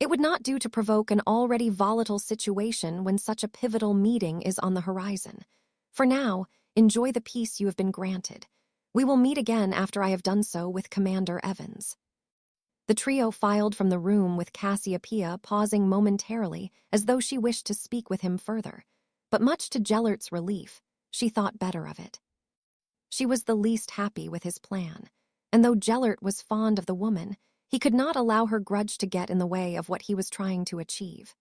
It would not do to provoke an already volatile situation when such a pivotal meeting is on the horizon. For now, enjoy the peace you have been granted. We will meet again after I have done so with Commander Evans. The trio filed from the room with Cassiopeia pausing momentarily as though she wished to speak with him further, but much to Gellert's relief, she thought better of it. She was the least happy with his plan, and though Gellert was fond of the woman, he could not allow her grudge to get in the way of what he was trying to achieve.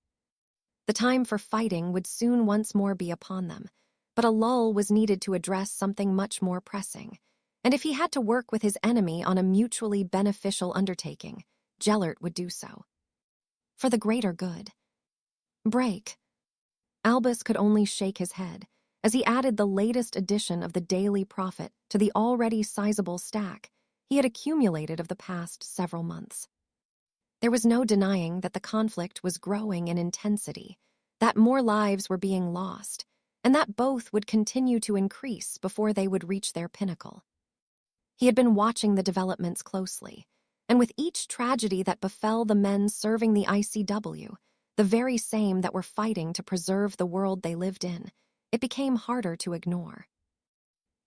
The time for fighting would soon once more be upon them, but a lull was needed to address something much more pressing, and if he had to work with his enemy on a mutually beneficial undertaking, Gellert would do so. For the greater good. Break. Albus could only shake his head, as he added the latest edition of the Daily Prophet to the already sizable stack he had accumulated of the past several months. There was no denying that the conflict was growing in intensity, that more lives were being lost, and that both would continue to increase before they would reach their pinnacle. He had been watching the developments closely, and with each tragedy that befell the men serving the ICW, the very same that were fighting to preserve the world they lived in, it became harder to ignore.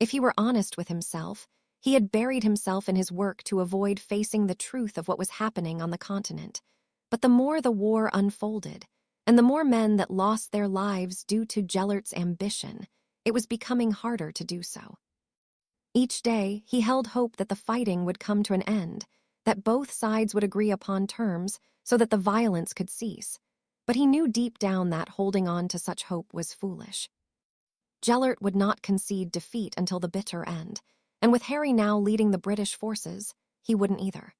If he were honest with himself, he had buried himself in his work to avoid facing the truth of what was happening on the continent. But the more the war unfolded, and the more men that lost their lives due to Gellert's ambition, it was becoming harder to do so. Each day, he held hope that the fighting would come to an end, that both sides would agree upon terms so that the violence could cease. But he knew deep down that holding on to such hope was foolish. Gellert would not concede defeat until the bitter end, and with Harry now leading the British forces, he wouldn't either.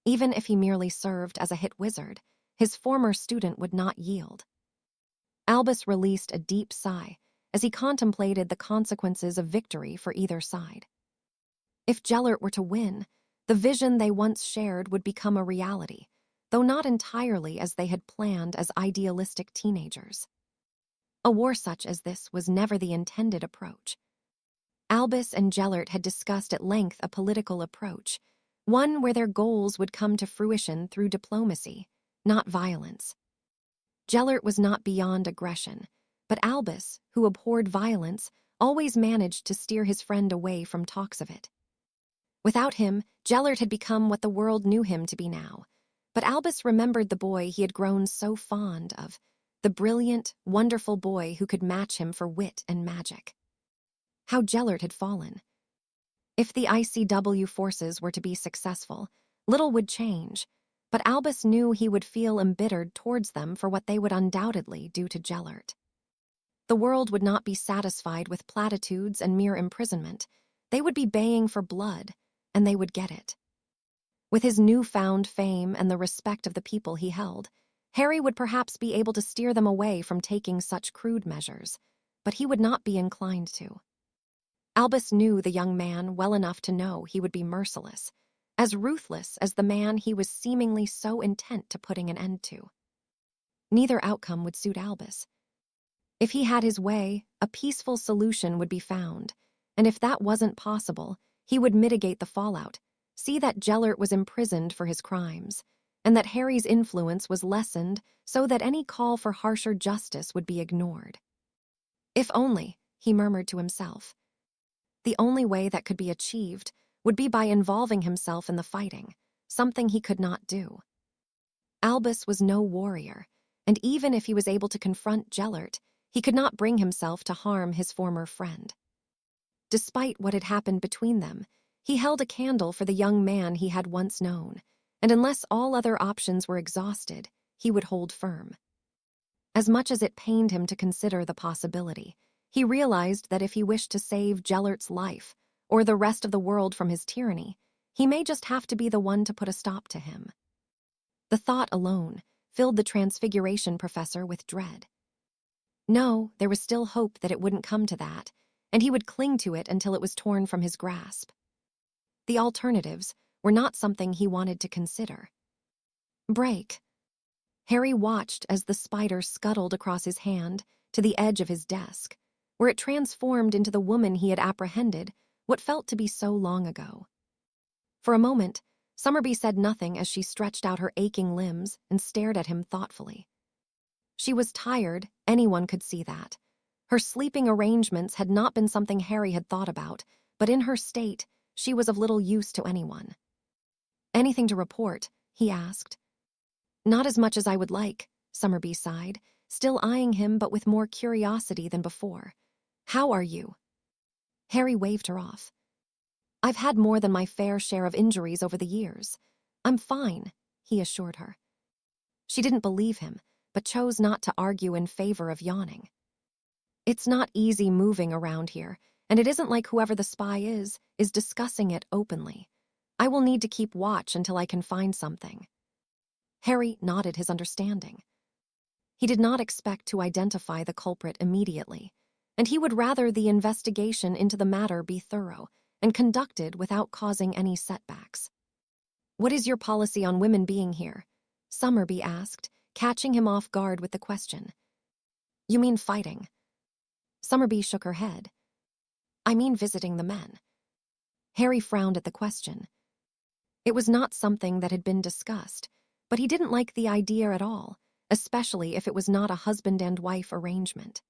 Even if he merely served as a hit wizard, his former student would not yield. Albus released a deep sigh as he contemplated the consequences of victory for either side. If Gellert were to win, the vision they once shared would become a reality, though not entirely as they had planned as idealistic teenagers. A war such as this was never the intended approach. Albus and Gellert had discussed at length a political approach, one where their goals would come to fruition through diplomacy, not violence. Gellert was not beyond aggression, but Albus, who abhorred violence, always managed to steer his friend away from talks of it. Without him, Gellert had become what the world knew him to be now, but Albus remembered the boy he had grown so fond of, the brilliant, wonderful boy who could match him for wit and magic. How Gellert had fallen. If the ICW forces were to be successful, little would change, but Albus knew he would feel embittered towards them for what they would undoubtedly do to Gellert. The world would not be satisfied with platitudes and mere imprisonment. They would be baying for blood, and they would get it. With his newfound fame and the respect of the people he held, Harry would perhaps be able to steer them away from taking such crude measures, but he would not be inclined to. Albus knew the young man well enough to know he would be merciless, as ruthless as the man he was seemingly so intent to putting an end to. Neither outcome would suit Albus. If he had his way, a peaceful solution would be found, and if that wasn't possible, he would mitigate the fallout, see that Gellert was imprisoned for his crimes, and that Harry's influence was lessened so that any call for harsher justice would be ignored. If only, he murmured to himself. The only way that could be achieved would be by involving himself in the fighting, something he could not do. Albus was no warrior, and even if he was able to confront Gellert, he could not bring himself to harm his former friend. Despite what had happened between them, he held a candle for the young man he had once known, and unless all other options were exhausted, he would hold firm. As much as it pained him to consider the possibility, he realized that if he wished to save Gellert's life, or the rest of the world from his tyranny, he may just have to be the one to put a stop to him. The thought alone filled the Transfiguration professor with dread. No, there was still hope that it wouldn't come to that, and he would cling to it until it was torn from his grasp. The alternatives were not something he wanted to consider. Break. Harry watched as the spider scuttled across his hand to the edge of his desk, where it transformed into the woman he had apprehended what felt to be so long ago. For a moment, Summerby said nothing as she stretched out her aching limbs and stared at him thoughtfully. She was tired, anyone could see that. Her sleeping arrangements had not been something Harry had thought about, but in her state, she was of little use to anyone. "Anything to report?" he asked. "Not as much as I would like," Summerby sighed, still eyeing him but with more curiosity than before. "How are you?" Harry waved her off. "I've had more than my fair share of injuries over the years. I'm fine," he assured her. She didn't believe him, but chose not to argue in favor of yawning. "It's not easy moving around here, and it isn't like whoever the spy is discussing it openly. I will need to keep watch until I can find something." Harry nodded his understanding. He did not expect to identify the culprit immediately, and he would rather the investigation into the matter be thorough and conducted without causing any setbacks. "What is your policy on women being here?" Summerby asked, catching him off guard with the question. "You mean fighting?" Summerby shook her head. "I mean visiting the men." Harry frowned at the question. It was not something that had been discussed, but he didn't like the idea at all, especially if it was not a husband and wife arrangement.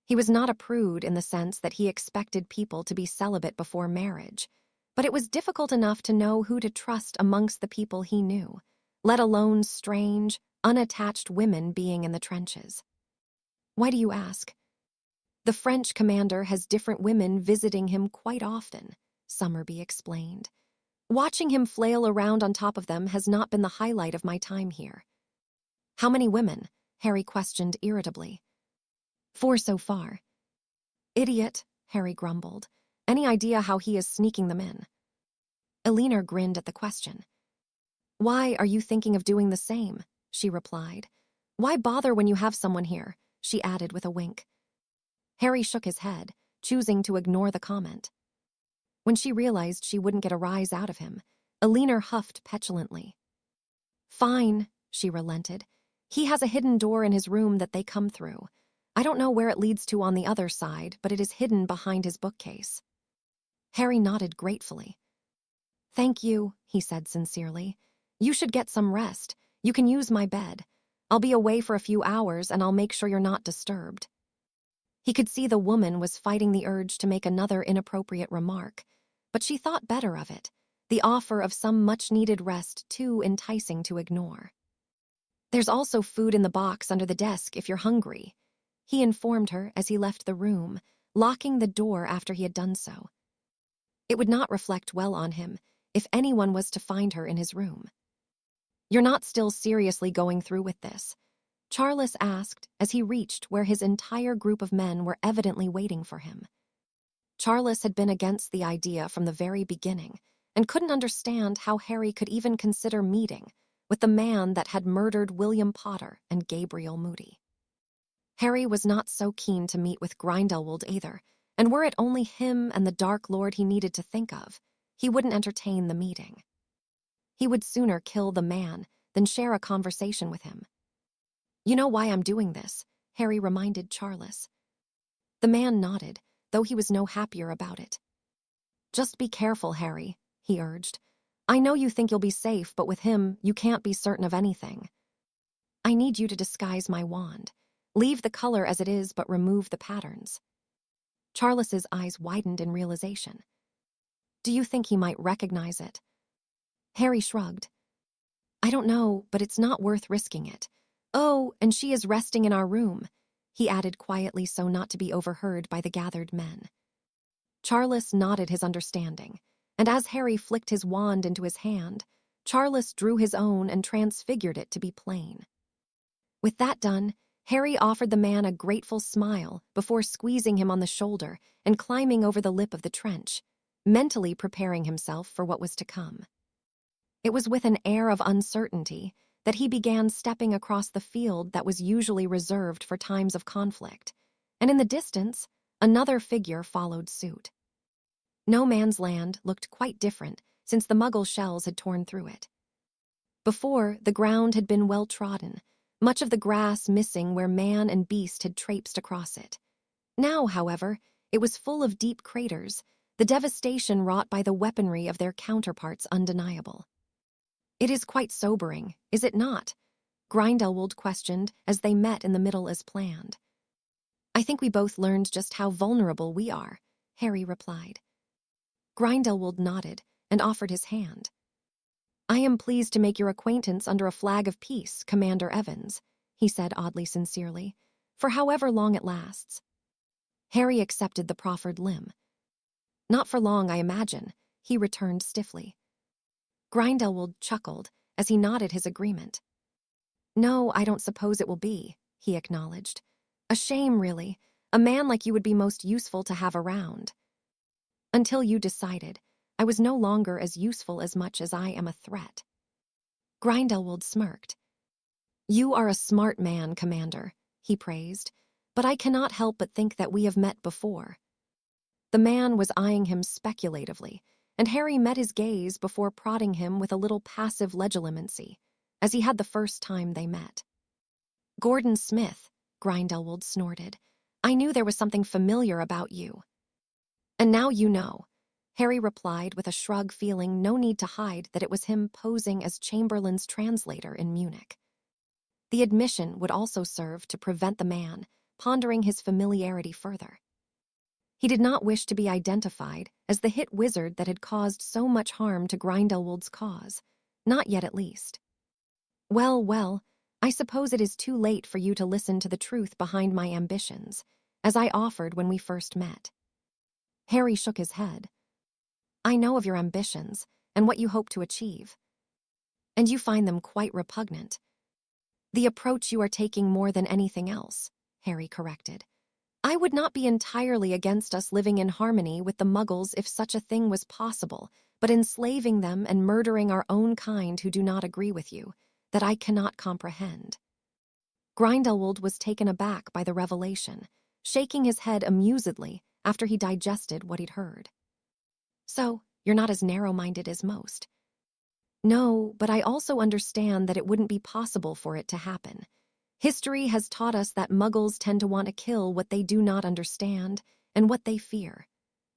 He was not a prude in the sense that he expected people to be celibate before marriage, but it was difficult enough to know who to trust amongst the people he knew, let alone strange, unattached women being in the trenches. "Why do you ask?" "The French commander has different women visiting him quite often," Summerby explained. "Watching him flail around on top of them has not been the highlight of my time here." "How many women?" Harry questioned irritably. "4 so far." "Idiot," Harry grumbled. "Any idea how he is sneaking them in?" Elena grinned at the question. "Why are you thinking of doing the same?" she replied. "Why bother when you have someone here?" she added with a wink. Harry shook his head, choosing to ignore the comment. When she realized she wouldn't get a rise out of him, Elena huffed petulantly. "Fine," she relented. "He has a hidden door in his room that they come through. I don't know where it leads to on the other side, but it is hidden behind his bookcase." Harry nodded gratefully. "Thank you," he said sincerely. "You should get some rest. You can use my bed. I'll be away for a few hours and I'll make sure you're not disturbed." He could see the woman was fighting the urge to make another inappropriate remark, but she thought better of it, the offer of some much-needed rest too enticing to ignore. "There's also food in the box under the desk if you're hungry," he informed her as he left the room, locking the door after he had done so. It would not reflect well on him if anyone was to find her in his room. "You're not still seriously going through with this?" Charles asked as he reached where his entire group of men were evidently waiting for him. Charles had been against the idea from the very beginning and couldn't understand how Harry could even consider meeting with the man that had murdered William Potter and Gabriel Moody. Harry was not so keen to meet with Grindelwald either, and were it only him and the Dark Lord he needed to think of, he wouldn't entertain the meeting. He would sooner kill the man than share a conversation with him. "You know why I'm doing this," Harry reminded Charles. The man nodded, though he was no happier about it. "Just be careful, Harry," he urged. I know you think you'll be safe, but with him, you can't be certain of anything. I need you to disguise my wand. Leave the color as it is, but remove the patterns. Charles's eyes widened in realization. Do you think he might recognize it? Harry shrugged. I don't know, but it's not worth risking it. Oh, and she is resting in our room, he added quietly so not to be overheard by the gathered men. Charles nodded his understanding, and as Harry flicked his wand into his hand, Charles drew his own and transfigured it to be plain. With that done, Harry offered the man a grateful smile before squeezing him on the shoulder and climbing over the lip of the trench, mentally preparing himself for what was to come. It was with an air of uncertainty that he began stepping across the field that was usually reserved for times of conflict, and in the distance, another figure followed suit. No Man's Land looked quite different since the Muggle shells had torn through it. Before, the ground had been well trodden, much of the grass missing where man and beast had traipsed across it. Now, however, it was full of deep craters, the devastation wrought by the weaponry of their counterparts undeniable. It is quite sobering, is it not? Grindelwald questioned as they met in the middle as planned. I think we both learned just how vulnerable we are, Harry replied. Grindelwald nodded and offered his hand. I am pleased to make your acquaintance under a flag of peace, Commander Evans, he said oddly sincerely, for however long it lasts. Harry accepted the proffered limb. Not for long, I imagine, he returned stiffly. Grindelwald chuckled as he nodded his agreement. No, I don't suppose it will be, he acknowledged. A shame, really. A man like you would be most useful to have around. Until you decided, I was no longer as useful as much as I am a threat. Grindelwald smirked. You are a smart man, Commander, he praised, but I cannot help but think that we have met before. The man was eyeing him speculatively, and Harry met his gaze before prodding him with a little passive legilimency, as he had the first time they met. Gordon Smith, Grindelwald snorted. I knew there was something familiar about you. And now you know, Harry replied with a shrug, feeling no need to hide that it was him posing as Chamberlain's translator in Munich. The admission would also serve to prevent the man pondering his familiarity further. He did not wish to be identified as the hit wizard that had caused so much harm to Grindelwald's cause, not yet at least. Well, I suppose it is too late for you to listen to the truth behind my ambitions, as I offered when we first met. Harry shook his head. I know of your ambitions and what you hope to achieve. And you find them quite repugnant. The approach you are taking more than anything else, Harry corrected. I would not be entirely against us living in harmony with the Muggles if such a thing was possible, but enslaving them and murdering our own kind who do not agree with you, that I cannot comprehend. Grindelwald was taken aback by the revelation, shaking his head amusedly after he digested what he'd heard. So, you're not as narrow-minded as most. No, but I also understand that it wouldn't be possible for it to happen. History has taught us that Muggles tend to want to kill what they do not understand and what they fear.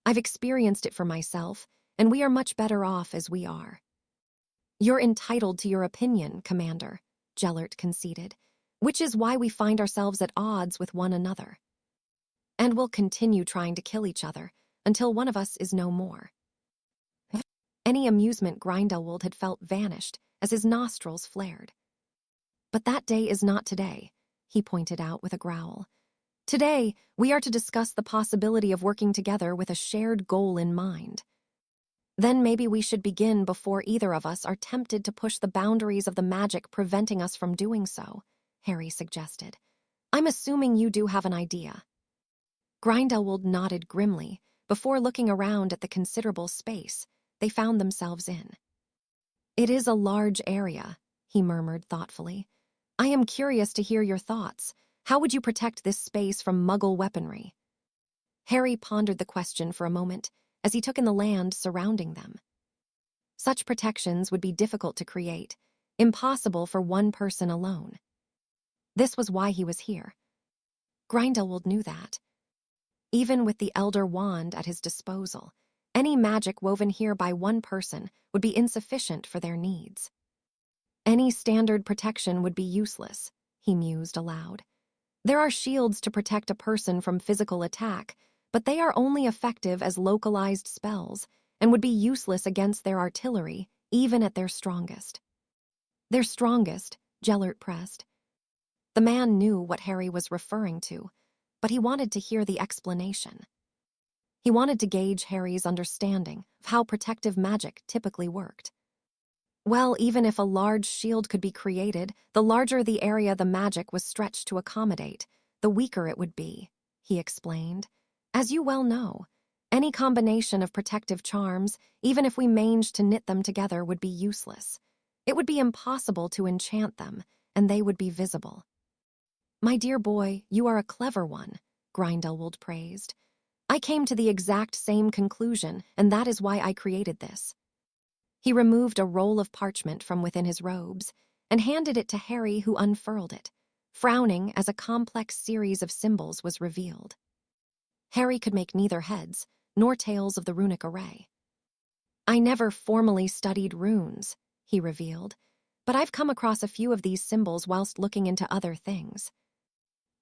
I've experienced it for myself, and we are much better off as we are. You're entitled to your opinion, Commander, Gellert conceded, which is why we find ourselves at odds with one another. And we'll continue trying to kill each other until one of us is no more. Any amusement Grindelwald had felt vanished as his nostrils flared. But that day is not today, he pointed out with a growl. Today, we are to discuss the possibility of working together with a shared goal in mind. Then maybe we should begin before either of us are tempted to push the boundaries of the magic preventing us from doing so, Harry suggested. I'm assuming you do have an idea. Grindelwald nodded grimly before looking around at the considerable space they found themselves in. It is a large area, he murmured thoughtfully. I am curious to hear your thoughts. How would you protect this space from Muggle weaponry? Harry pondered the question for a moment as he took in the land surrounding them. Such protections would be difficult to create, impossible for one person alone. This was why he was here. Grindelwald knew that. Even with the Elder Wand at his disposal, Any magic woven here by one person would be insufficient for their needs. Any standard protection would be useless, he mused aloud. There are shields to protect a person from physical attack, but they are only effective as localized spells and would be useless against their artillery, even at their strongest. Their strongest, Gellert pressed. The man knew what Harry was referring to, but he wanted to hear the explanation. He wanted to gauge Harry's understanding of how protective magic typically worked. Well, even if a large shield could be created, the larger the area the magic was stretched to accommodate, the weaker it would be, he explained. As you well know, any combination of protective charms, even if we managed to knit them together, would be useless. It would be impossible to enchant them, and they would be visible. My dear boy, you are a clever one, Grindelwald praised. I came to the exact same conclusion, and that is why I created this. He removed a roll of parchment from within his robes and handed it to Harry, who unfurled it, frowning as a complex series of symbols was revealed. Harry could make neither heads nor tails of the runic array. I never formally studied runes, he revealed, but I've come across a few of these symbols whilst looking into other things.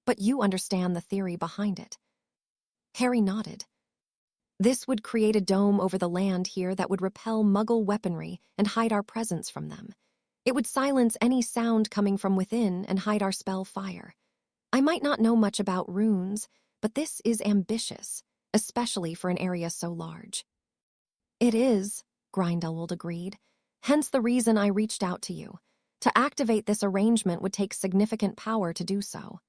But you understand the theory behind it. Harry nodded. This would create a dome over the land here that would repel Muggle weaponry and hide our presence from them. It would silence any sound coming from within and hide our spell fire. I might not know much about runes, but this is ambitious, especially for an area so large. It is, Grindelwald agreed. Hence the reason I reached out to you. To activate this arrangement would take significant power to do so.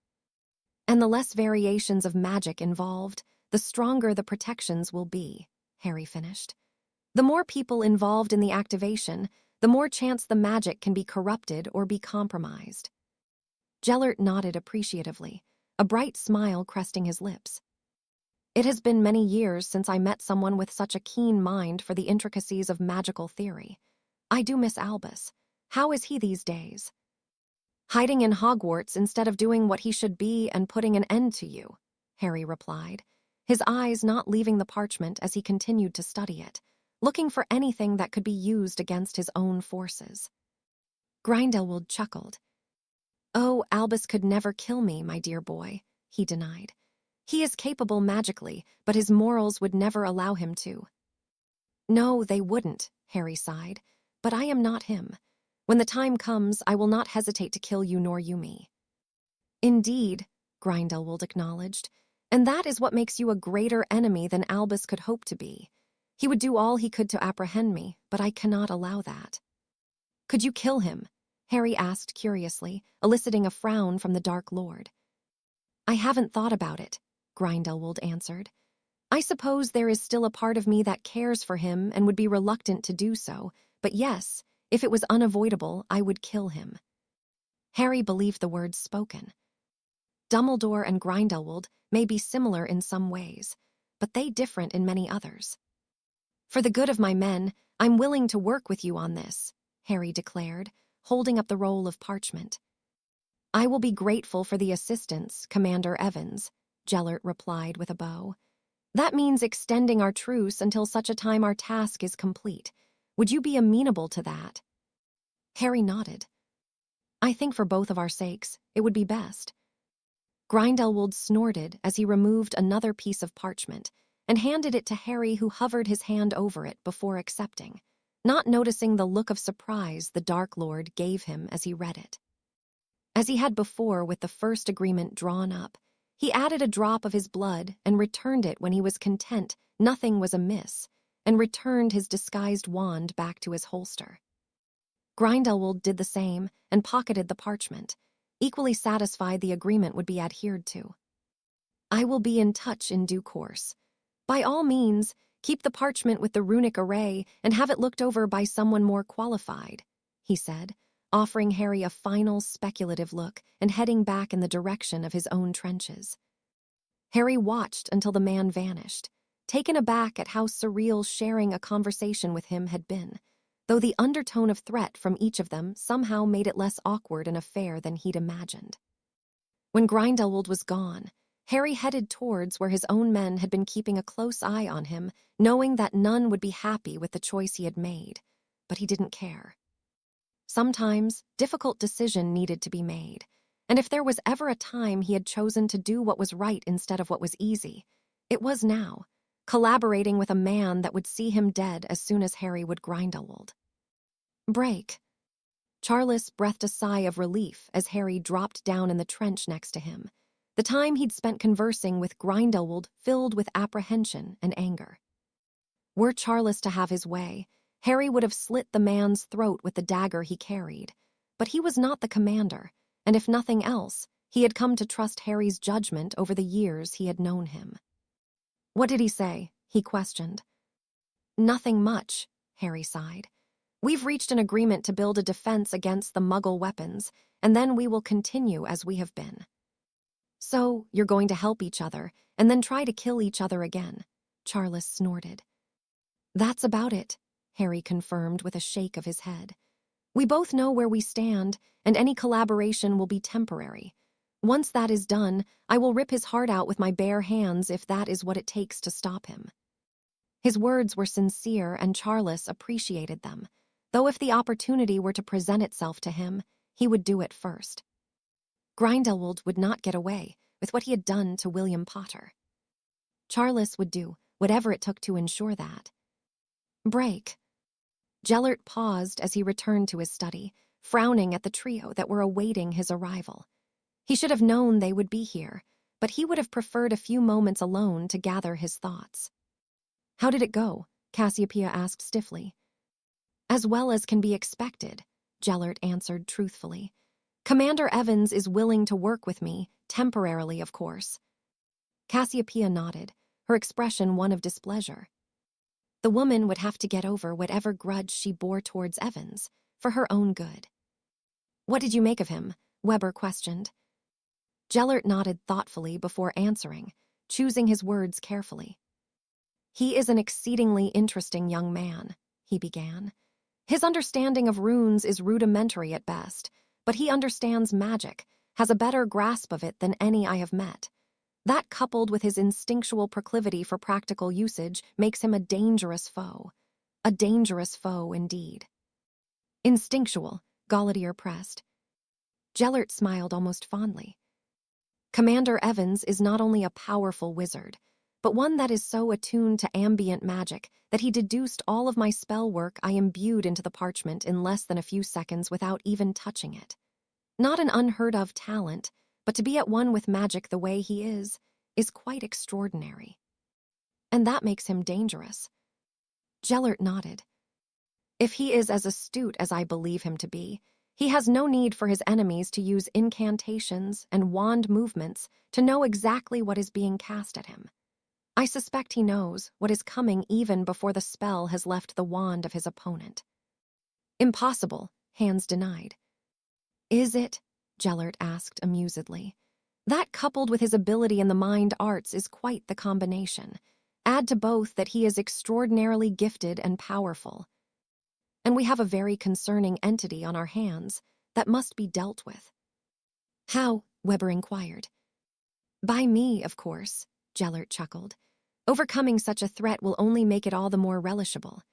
And the less variations of magic involved, the stronger the protections will be, Harry finished. The more people involved in the activation, the more chance the magic can be corrupted or be compromised. Gellert nodded appreciatively, a bright smile cresting his lips. It has been many years since I met someone with such a keen mind for the intricacies of magical theory. I do miss Albus. How is he these days? Hiding in Hogwarts instead of doing what he should be and putting an end to you, Harry replied, his eyes not leaving the parchment as he continued to study it, looking for anything that could be used against his own forces. Grindelwald chuckled. Oh, Albus could never kill me, my dear boy, he denied. He is capable magically, but his morals would never allow him to. No, they wouldn't, Harry sighed, but I am not him. When the time comes, I will not hesitate to kill you nor you me. Indeed, Grindelwald acknowledged, and that is what makes you a greater enemy than Albus could hope to be. He would do all he could to apprehend me, but I cannot allow that. Could you kill him? Harry asked curiously, eliciting a frown from the Dark Lord. I haven't thought about it, Grindelwald answered. I suppose there is still a part of me that cares for him and would be reluctant to do so, but yes, if it was unavoidable, I would kill him. Harry believed the words spoken. Dumbledore and Grindelwald may be similar in some ways, but they different in many others. For the good of my men, I'm willing to work with you on this, Harry declared, holding up the roll of parchment. I will be grateful for the assistance, Commander Evans, Gellert replied with a bow. That means extending our truce until such a time our task is complete. Would you be amenable to that? Harry nodded. I think for both of our sakes, it would be best. Grindelwald snorted as he removed another piece of parchment and handed it to Harry, who hovered his hand over it before accepting, not noticing the look of surprise the Dark Lord gave him as he read it. As he had before with the first agreement drawn up, he added a drop of his blood and returned it when he was content nothing was amiss, and returned his disguised wand back to his holster. Grindelwald did the same and pocketed the parchment, equally satisfied the agreement would be adhered to. I will be in touch in due course. By all means, keep the parchment with the runic array and have it looked over by someone more qualified, he said, offering Harry a final speculative look and heading back in the direction of his own trenches. Harry watched until the man vanished, taken aback at how surreal sharing a conversation with him had been, though the undertone of threat from each of them somehow made it less awkward an affair than he'd imagined. When Grindelwald was gone, Harry headed towards where his own men had been keeping a close eye on him, knowing that none would be happy with the choice he had made. But he didn't care. Sometimes, difficult decision needed to be made, and if there was ever a time he had chosen to do what was right instead of what was easy, it was now, collaborating with a man that would see him dead as soon as Harry would Grindelwald. Break. Charles breathed a sigh of relief as Harry dropped down in the trench next to him. The time he'd spent conversing with Grindelwald filled with apprehension and anger. Were Charles to have his way, Harry would have slit the man's throat with the dagger he carried. But he was not the commander, and if nothing else, he had come to trust Harry's judgment over the years he had known him. "What did he say?" he questioned. "Nothing much," Harry sighed. "We've reached an agreement to build a defense against the Muggle weapons, and then we will continue as we have been." "So, you're going to help each other, and then try to kill each other again," Charles snorted. "That's about it," Harry confirmed with a shake of his head. "We both know where we stand, and any collaboration will be temporary. Once that is done, I will rip his heart out with my bare hands if that is what it takes to stop him." His words were sincere, and Charles appreciated them, though if the opportunity were to present itself to him, he would do it first. Grindelwald would not get away with what he had done to William Potter. Charles would do whatever it took to ensure that. Break. Gellert paused as he returned to his study, frowning at the trio that were awaiting his arrival. He should have known they would be here, but he would have preferred a few moments alone to gather his thoughts. "How did it go?" Cassiopeia asked stiffly. "As well as can be expected," Gellert answered truthfully. "Commander Evans is willing to work with me, temporarily, of course." Cassiopeia nodded, her expression one of displeasure. The woman would have to get over whatever grudge she bore towards Evans, for her own good. "What did you make of him?" Weber questioned. Gellert nodded thoughtfully before answering, choosing his words carefully. "He is an exceedingly interesting young man," he began. "His understanding of runes is rudimentary at best, but he understands magic, has a better grasp of it than any I have met. That, coupled with his instinctual proclivity for practical usage, makes him a dangerous foe. A dangerous foe indeed." "Instinctual," Galletier pressed. Gellert smiled almost fondly. "Commander Evans is not only a powerful wizard, but one that is so attuned to ambient magic that he deduced all of my spell work I imbued into the parchment in less than a few seconds without even touching it. Not an unheard-of talent, but to be at one with magic the way he is quite extraordinary. And that makes him dangerous." Gellert nodded. "If he is as astute as I believe him to be, he has no need for his enemies to use incantations and wand movements to know exactly what is being cast at him. I suspect he knows what is coming even before the spell has left the wand of his opponent." "Impossible," Hans denied. "Is it?" Gellert asked amusedly. "That, coupled with his ability in the mind arts, is quite the combination. Add to both that he is extraordinarily gifted and powerful. And we have a very concerning entity on our hands that must be dealt with." "How?" Weber inquired. "By me, of course," Gellert chuckled. "Overcoming such a threat will only make it all the more relishable."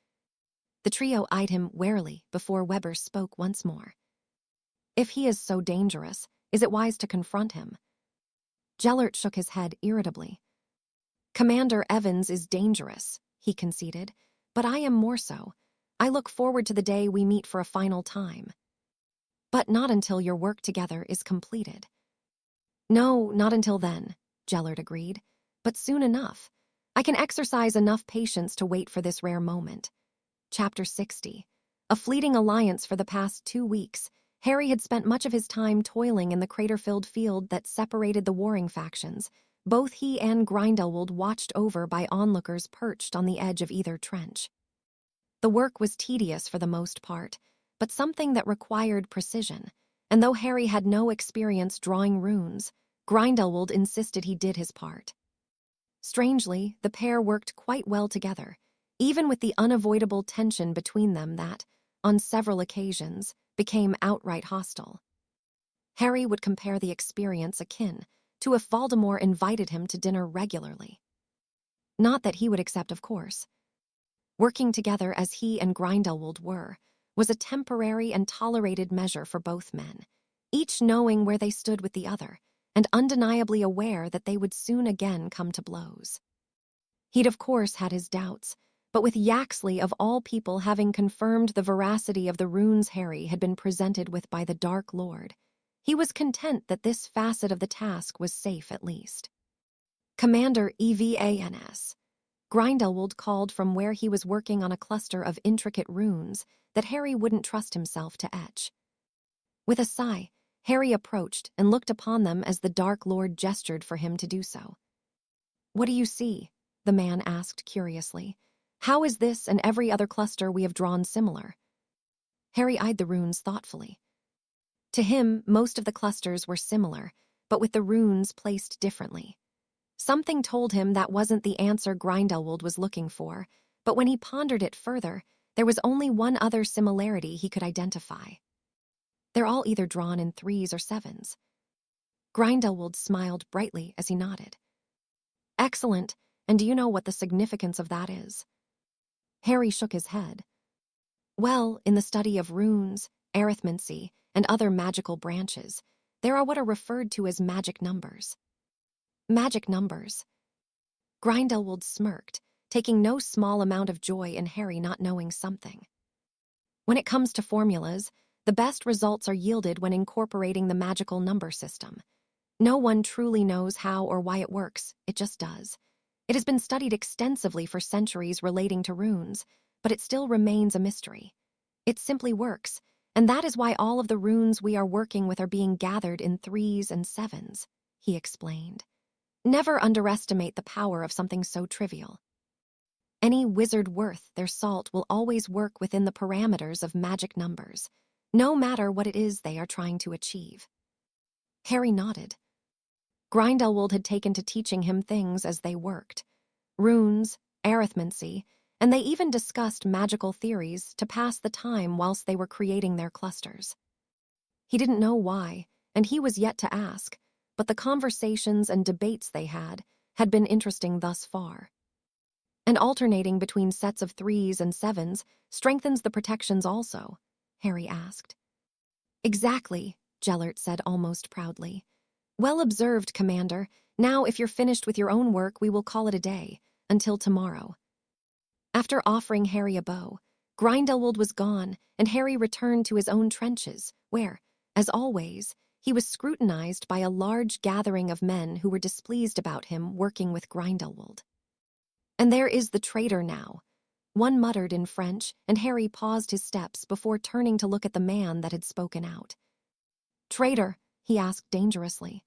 The trio eyed him warily before Weber spoke once more. "If he is so dangerous, is it wise to confront him?" Gellert shook his head irritably. "Commander Evans is dangerous," he conceded, "but I am more so. I look forward to the day we meet for a final time." "But not until your work together is completed." "No, not until then," Gellert agreed, "but soon enough. I can exercise enough patience to wait for this rare moment." Chapter 60. A fleeting alliance. For the past 2 weeks, Harry had spent much of his time toiling in the crater-filled field that separated the warring factions. Both he and Grindelwald watched over by onlookers perched on the edge of either trench. The work was tedious for the most part, but something that required precision, and though Harry had no experience drawing runes, Grindelwald insisted he did his part. Strangely, the pair worked quite well together, even with the unavoidable tension between them that, on several occasions, became outright hostile. Harry would compare the experience akin to if Voldemort invited him to dinner regularly. Not that he would accept, of course. Working together as he and Grindelwald were was a temporary and tolerated measure for both men, each knowing where they stood with the other, and undeniably aware that they would soon again come to blows. He'd of course had his doubts, but with Yaxley of all people having confirmed the veracity of the runes Harry had been presented with by the Dark Lord, he was content that this facet of the task was safe at least. Commander Evans. Grindelwald called from where he was working on a cluster of intricate runes that Harry wouldn't trust himself to etch. With a sigh, Harry approached and looked upon them as the Dark Lord gestured for him to do so. "What do you see?" the man asked curiously. "How is this and every other cluster we have drawn similar?" Harry eyed the runes thoughtfully. To him, most of the clusters were similar, but with the runes placed differently. Something told him that wasn't the answer Grindelwald was looking for, but when he pondered it further, there was only one other similarity he could identify. They're all either drawn in 3s or 7s. Grindelwald smiled brightly as he nodded. "Excellent, and do you know what the significance of that is?" Harry shook his head. "Well, in the study of runes, arithmancy, and other magical branches, there are what are referred to as magic numbers." Magic numbers. Grindelwald smirked, taking no small amount of joy in Harry not knowing something. When it comes to formulas, the best results are yielded when incorporating the magical number system. No one truly knows how or why it works, it just does. It has been studied extensively for centuries relating to runes, but it still remains a mystery. It simply works, and that is why all of the runes we are working with are being gathered in 3s and 7s, he explained. Never underestimate the power of something so trivial. Any wizard worth their salt will always work within the parameters of magic numbers, no matter what it is they are trying to achieve. Harry nodded. Grindelwald had taken to teaching him things as they worked. Runes, arithmancy, and they even discussed magical theories to pass the time whilst they were creating their clusters. He didn't know why, and he was yet to ask, but the conversations and debates they had been interesting thus far. And alternating between sets of 3s and 7s strengthens the protections also, Harry asked. Exactly, Gellert said almost proudly. Well observed, Commander. Now, if you're finished with your own work, we will call it a day, until tomorrow. After offering Harry a bow, Grindelwald was gone, and Harry returned to his own trenches, where, as always, he was scrutinized by a large gathering of men who were displeased about him working with Grindelwald. "And there is the traitor now," one muttered in French, and Harry paused his steps before turning to look at the man that had spoken out. "Traitor?" he asked dangerously.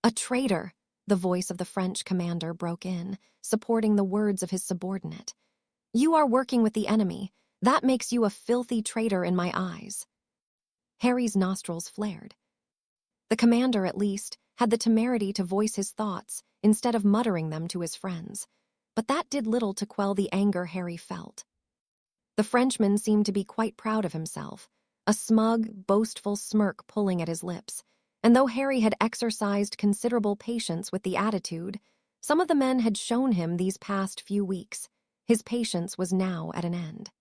"A traitor," the voice of the French commander broke in, supporting the words of his subordinate. "You are working with the enemy. That makes you a filthy traitor in my eyes." Harry's nostrils flared. The commander, at least, had the temerity to voice his thoughts instead of muttering them to his friends, but that did little to quell the anger Harry felt. The Frenchman seemed to be quite proud of himself, a smug, boastful smirk pulling at his lips, and though Harry had exercised considerable patience with the attitude some of the men had shown him these past few weeks, his patience was now at an end.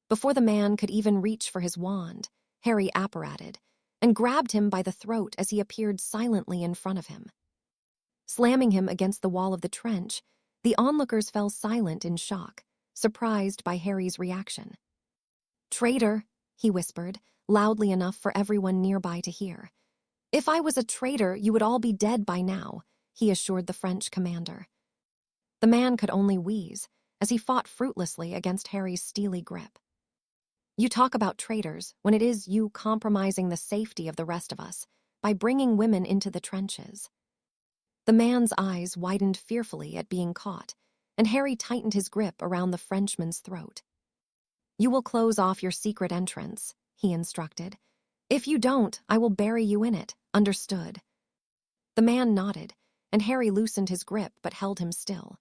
Before the man could even reach for his wand, Harry apparated and grabbed him by the throat as he appeared silently in front of him. Slamming him against the wall of the trench, the onlookers fell silent in shock, surprised by Harry's reaction. "Traitor," he whispered, loudly enough for everyone nearby to hear. "If I was a traitor, you would all be dead by now," he assured the French commander. The man could only wheeze, as he fought fruitlessly against Harry's steely grip. "You talk about traitors when it is you compromising the safety of the rest of us by bringing women into the trenches." The man's eyes widened fearfully at being caught, and Harry tightened his grip around the Frenchman's throat. "You will close off your secret entrance," he instructed. "If you don't, I will bury you in it, understood?" The man nodded, and Harry loosened his grip but held him still.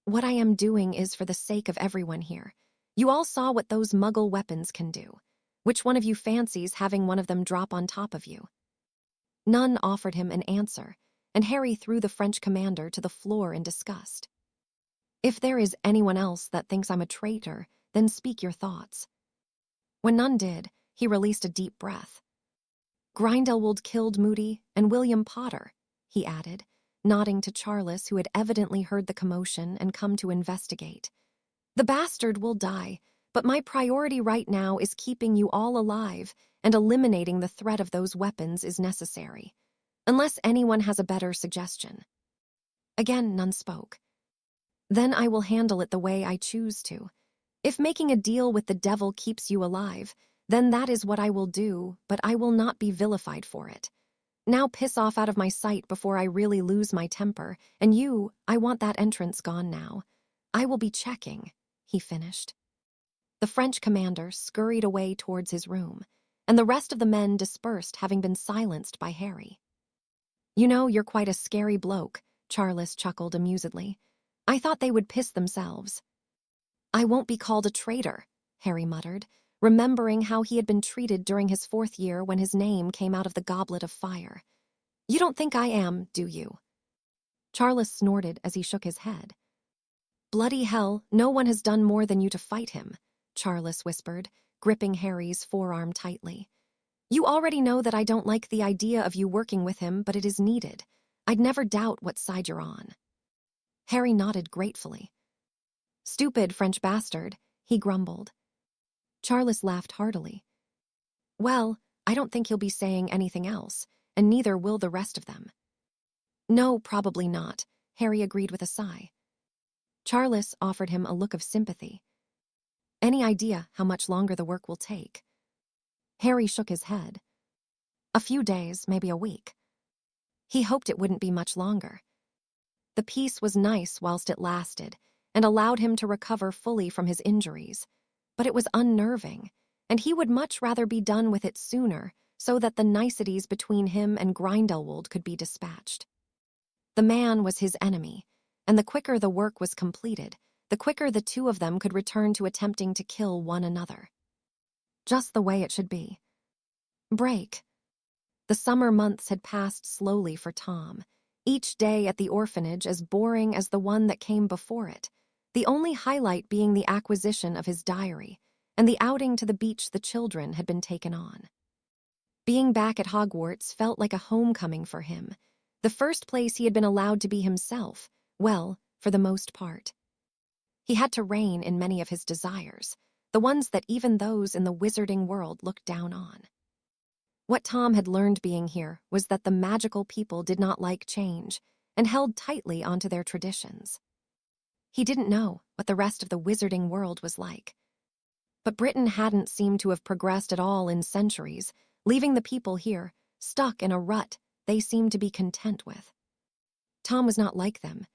"What I am doing is for the sake of everyone here. You all saw what those Muggle weapons can do. Which one of you fancies having one of them drop on top of you?" None offered him an answer, and Harry threw the French commander to the floor in disgust. If there is anyone else that thinks I'm a traitor, then speak your thoughts. When none did, he released a deep breath. Grindelwald killed Moody and William Potter, he added, nodding to Charles, who had evidently heard the commotion and come to investigate. The bastard will die, but my priority right now is keeping you all alive, and eliminating the threat of those weapons is necessary. Unless anyone has a better suggestion. Again, none spoke. Then I will handle it the way I choose to. If making a deal with the devil keeps you alive, then that is what I will do, but I will not be vilified for it. Now piss off out of my sight before I really lose my temper, and you, I want that entrance gone now. I will be checking, he finished. The French commander scurried away towards his room, and the rest of the men dispersed, having been silenced by Harry. You know, you're quite a scary bloke, Charles chuckled amusedly. I thought they would piss themselves. I won't be called a traitor, Harry muttered, remembering how he had been treated during his 4th year when his name came out of the goblet of fire. You don't think I am, do you? Charles snorted as he shook his head. Bloody hell, no one has done more than you to fight him, Charles whispered, gripping Harry's forearm tightly. You already know that I don't like the idea of you working with him, but it is needed. I'd never doubt what side you're on. Harry nodded gratefully. Stupid French bastard, he grumbled. Charles laughed heartily. Well, I don't think he'll be saying anything else, and neither will the rest of them. No, probably not, Harry agreed with a sigh. Charles offered him a look of sympathy. Any idea how much longer the work will take? Harry shook his head. A few days, maybe a week. He hoped it wouldn't be much longer. The peace was nice whilst it lasted, and allowed him to recover fully from his injuries, but it was unnerving, and he would much rather be done with it sooner, so that the niceties between him and Grindelwald could be dispatched. The man was his enemy, and the quicker the work was completed, the quicker the two of them could return to attempting to kill one another. Just the way it should be. Break. The summer months had passed slowly for Tom, each day at the orphanage as boring as the one that came before it, the only highlight being the acquisition of his diary and the outing to the beach the children had been taken on. Being back at Hogwarts felt like a homecoming for him, the first place he had been allowed to be himself, well, for the most part. He had to rein in many of his desires, the ones that even those in the wizarding world looked down on. What Tom had learned being here was that the magical people did not like change and held tightly onto their traditions. He didn't know what the rest of the wizarding world was like. But Britain hadn't seemed to have progressed at all in centuries, leaving the people here stuck in a rut they seemed to be content with. Tom was not like them.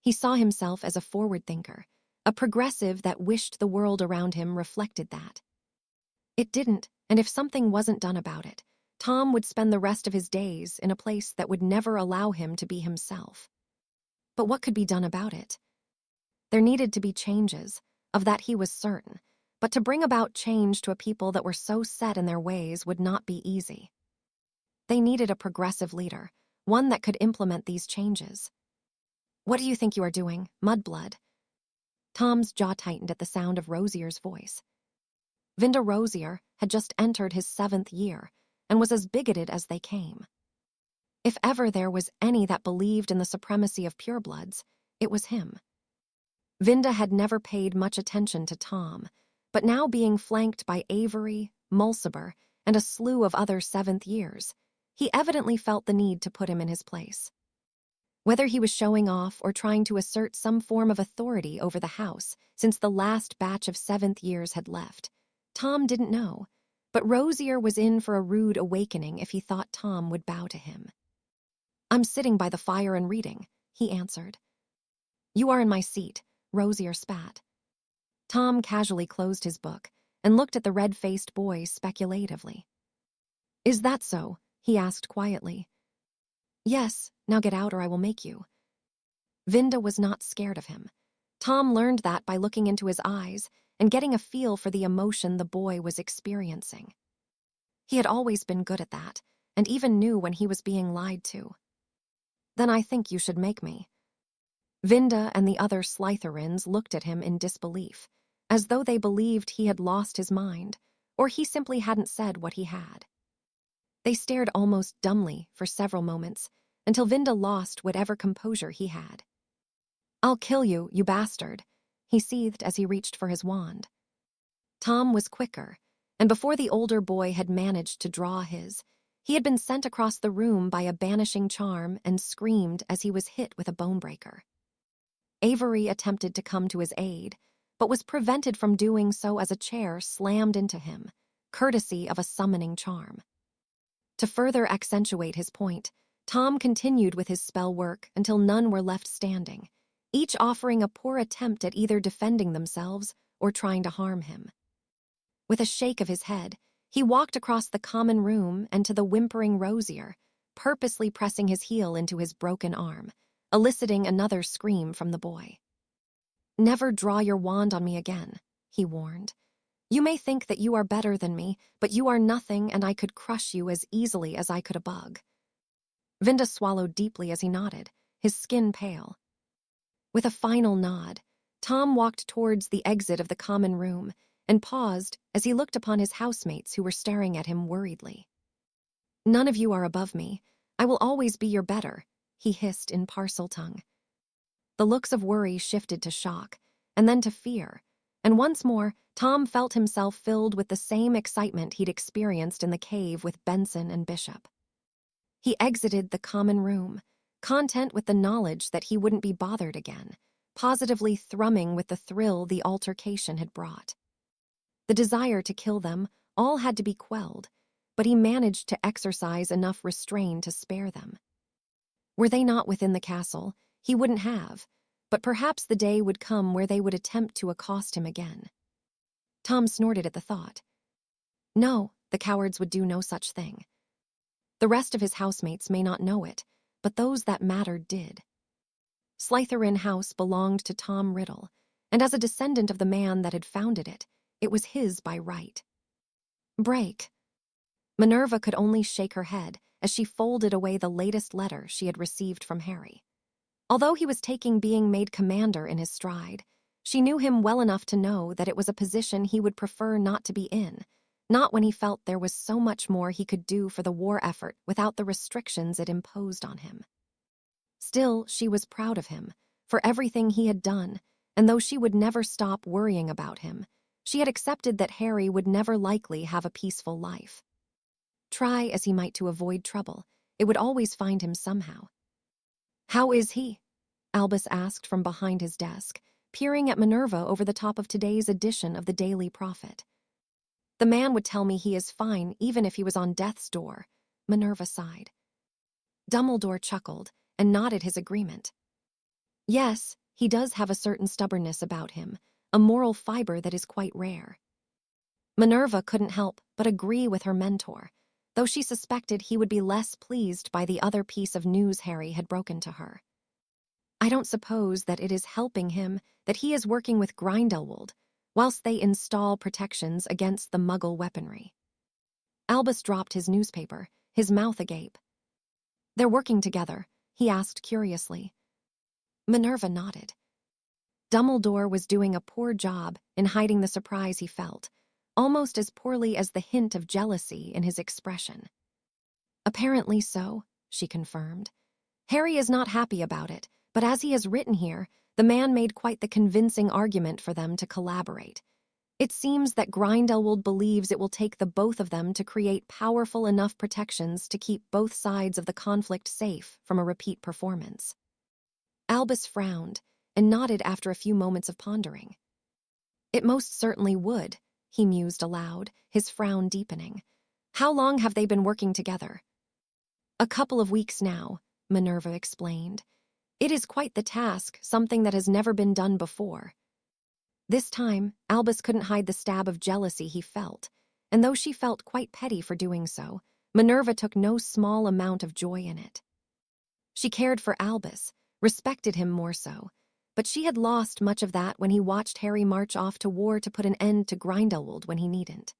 He saw himself as a forward thinker, a progressive that wished the world around him reflected that. It didn't, and if something wasn't done about it, Tom would spend the rest of his days in a place that would never allow him to be himself. But what could be done about it? There needed to be changes, of that he was certain, but to bring about change to a people that were so set in their ways would not be easy. They needed a progressive leader, one that could implement these changes. What do you think you are doing, mudblood? Tom's jaw tightened at the sound of Rosier's voice. Vinda Rosier had just entered his 7th year and was as bigoted as they came. If ever there was any that believed in the supremacy of purebloods, it was him. Vinda had never paid much attention to Tom, but now being flanked by Avery, Mulciber, and a slew of other 7th years, he evidently felt the need to put him in his place. Whether he was showing off or trying to assert some form of authority over the house since the last batch of 7th years had left, Tom didn't know, but Rosier was in for a rude awakening if he thought Tom would bow to him. I'm sitting by the fire and reading, he answered. You are in my seat, Rosier spat. Tom casually closed his book and looked at the red-faced boy speculatively. Is that so? He asked quietly. Yes, now get out or I will make you. Vinda was not scared of him. Tom learned that by looking into his eyes and getting a feel for the emotion the boy was experiencing. He had always been good at that, and even knew when he was being lied to. Then I think you should make me. Vinda and the other Slytherins looked at him in disbelief, as though they believed he had lost his mind, or he simply hadn't said what he had. They stared almost dumbly for several moments, until Vinda lost whatever composure he had. "I'll kill you, you bastard," he seethed as he reached for his wand. Tom was quicker, and before the older boy had managed to draw his, he had been sent across the room by a banishing charm and screamed as he was hit with a bonebreaker. Avery attempted to come to his aid, but was prevented from doing so as a chair slammed into him, courtesy of a summoning charm. To further accentuate his point, Tom continued with his spell work until none were left standing, each offering a poor attempt at either defending themselves or trying to harm him. With a shake of his head, he walked across the common room and to the whimpering Rosier, purposely pressing his heel into his broken arm, eliciting another scream from the boy. "Never draw your wand on me again," he warned. "You may think that you are better than me, but you are nothing and I could crush you as easily as I could a bug." Vinda swallowed deeply as he nodded, his skin pale. With a final nod, Tom walked towards the exit of the common room and paused as he looked upon his housemates who were staring at him worriedly. "None of you are above me. I will always be your better," he hissed in Parseltongue. The looks of worry shifted to shock, and then to fear, and once more Tom felt himself filled with the same excitement he'd experienced in the cave with Benson and Bishop. He exited the common room, content with the knowledge that he wouldn't be bothered again, positively thrumming with the thrill the altercation had brought. The desire to kill them all had to be quelled, but he managed to exercise enough restraint to spare them. Were they not within the castle, he wouldn't have, but perhaps the day would come where they would attempt to accost him again. Tom snorted at the thought. No, the cowards would do no such thing. The rest of his housemates may not know it, but those that mattered did. Slytherin House belonged to Tom Riddle, and as a descendant of the man that had founded it, it was his by right. Break. Minerva could only shake her head as she folded away the latest letter she had received from Harry. Although he was taking being made commander in his stride, she knew him well enough to know that it was a position he would prefer not to be in, not when he felt there was so much more he could do for the war effort without the restrictions it imposed on him. Still, she was proud of him, for everything he had done, and though she would never stop worrying about him, she had accepted that Harry would never likely have a peaceful life. Try as he might to avoid trouble, it would always find him somehow. "How is he?" Albus asked from behind his desk, peering at Minerva over the top of today's edition of the Daily Prophet. "The man would tell me he is fine even if he was on death's door," Minerva sighed. Dumbledore chuckled and nodded his agreement. "Yes, he does have a certain stubbornness about him, a moral fiber that is quite rare." Minerva couldn't help but agree with her mentor, though she suspected he would be less pleased by the other piece of news Harry had broken to her. "I don't suppose that it is helping him that he is working with Grindelwald, whilst they install protections against the Muggle weaponry." Albus dropped his newspaper, his mouth agape. "They're working together?" he asked curiously. Minerva nodded. Dumbledore was doing a poor job in hiding the surprise he felt, almost as poorly as the hint of jealousy in his expression. "Apparently so," she confirmed. "Harry is not happy about it, but as he has written here, the man made quite the convincing argument for them to collaborate. It seems that Grindelwald believes it will take the both of them to create powerful enough protections to keep both sides of the conflict safe from a repeat performance." Albus frowned and nodded after a few moments of pondering. "It most certainly would," he mused aloud, his frown deepening. "How long have they been working together?" "A couple of weeks now," Minerva explained. "It is quite the task, something that has never been done before." This time, Albus couldn't hide the stab of jealousy he felt, and though she felt quite petty for doing so, Minerva took no small amount of joy in it. She cared for Albus, respected him more so, but she had lost much of that when he watched Harry march off to war to put an end to Grindelwald when he needn't.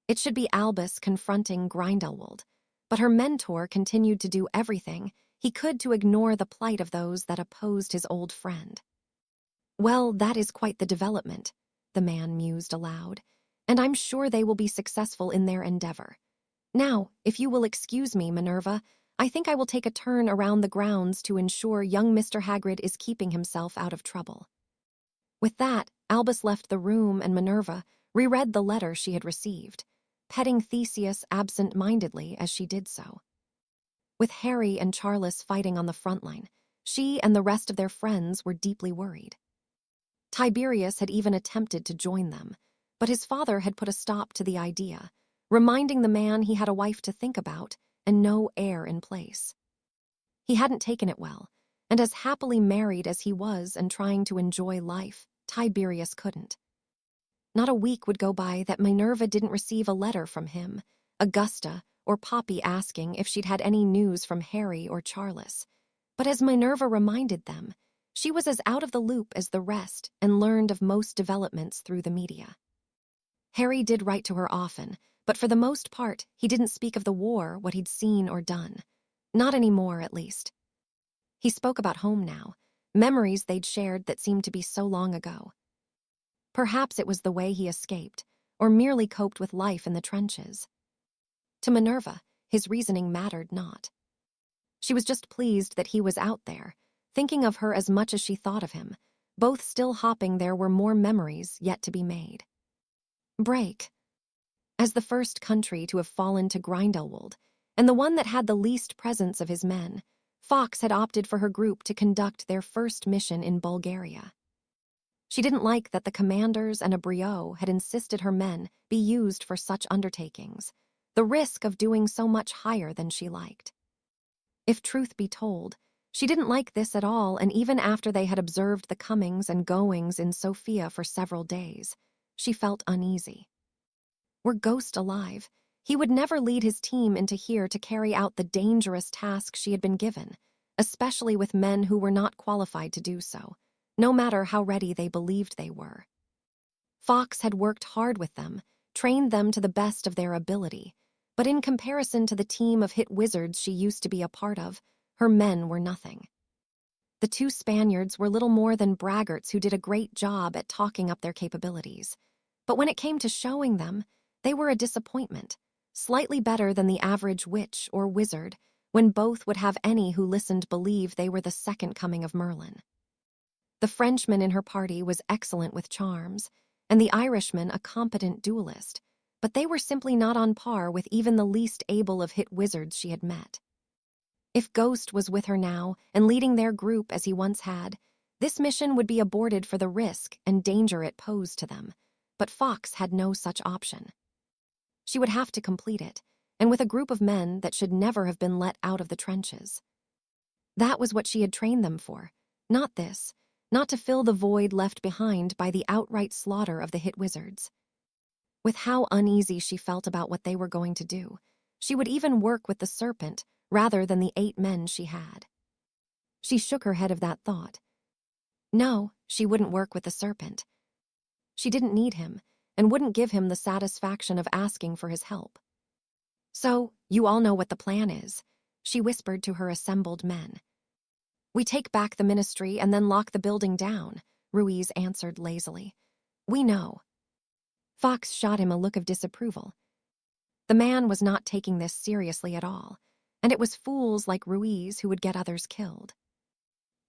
It should be Albus confronting Grindelwald, But her mentor continued to do everything he could to ignore the plight of those that opposed his old friend. "Well, that is quite the development," the man mused aloud, "and I'm sure they will be successful in their endeavor. Now, if you will excuse me, Minerva, I think I will take a turn around the grounds to ensure young Mr. Hagrid is keeping himself out of trouble." With that, Albus left the room and Minerva reread the letter she had received, petting Theseus absent-mindedly as she did so. With Harry and Charles fighting on the front line, she and the rest of their friends were deeply worried. Tiberius had even attempted to join them, but his father had put a stop to the idea, reminding the man he had a wife to think about and no heir in place. He hadn't taken it well, and as happily married as he was and trying to enjoy life, Tiberius couldn't. Not a week would go by that Minerva didn't receive a letter from him, Augusta, or Poppy asking if she'd had any news from Harry or Charles. But as Minerva reminded them, she was as out of the loop as the rest and learned of most developments through the media. Harry did write to her often, but for the most part, he didn't speak of the war, what he'd seen or done. Not anymore, at least. He spoke about home now, memories they'd shared that seemed to be so long ago. Perhaps it was the way he escaped, or merely coped with life in the trenches. To Minerva, his reasoning mattered not. She was just pleased that he was out there, thinking of her as much as she thought of him. Both still hopping, there were more memories yet to be made. Break. As the first country to have fallen to Grindelwald, and the one that had the least presence of his men, Fawkes had opted for her group to conduct their first mission in Bulgaria. She didn't like that the commanders and a Briot had insisted her men be used for such undertakings, the risk of doing so much higher than she liked. If truth be told, she didn't like this at all, and even after they had observed the comings and goings in Sofia for several days, she felt uneasy. Were Ghost alive, he would never lead his team into here to carry out the dangerous task she had been given, especially with men who were not qualified to do so, no matter how ready they believed they were. Fawkes had worked hard with them, trained them to the best of their ability, but in comparison to the team of hit wizards she used to be a part of, her men were nothing. The two Spaniards were little more than braggarts who did a great job at talking up their capabilities, but when it came to showing them, they were a disappointment, slightly better than the average witch or wizard, when both would have any who listened believe they were the second coming of Merlin. The Frenchman in her party was excellent with charms, and the Irishman a competent duelist, but they were simply not on par with even the least able of hit wizards she had met. If Ghost was with her now and leading their group as he once had, this mission would be aborted for the risk and danger it posed to them, but Fawkes had no such option. She would have to complete it, and with a group of men that should never have been let out of the trenches. That was what she had trained them for, not this, not to fill the void left behind by the outright slaughter of the hit wizards. With how uneasy she felt about what they were going to do, she would even work with the serpent rather than the 8 men she had. She shook her head of that thought. No, she wouldn't work with the serpent. She didn't need him, and wouldn't give him the satisfaction of asking for his help. "So, you all know what the plan is," she whispered to her assembled men. "We take back the ministry and then lock the building down," Ruiz answered lazily. "We know." Fawkes shot him a look of disapproval. The man was not taking this seriously at all, and it was fools like Ruiz who would get others killed.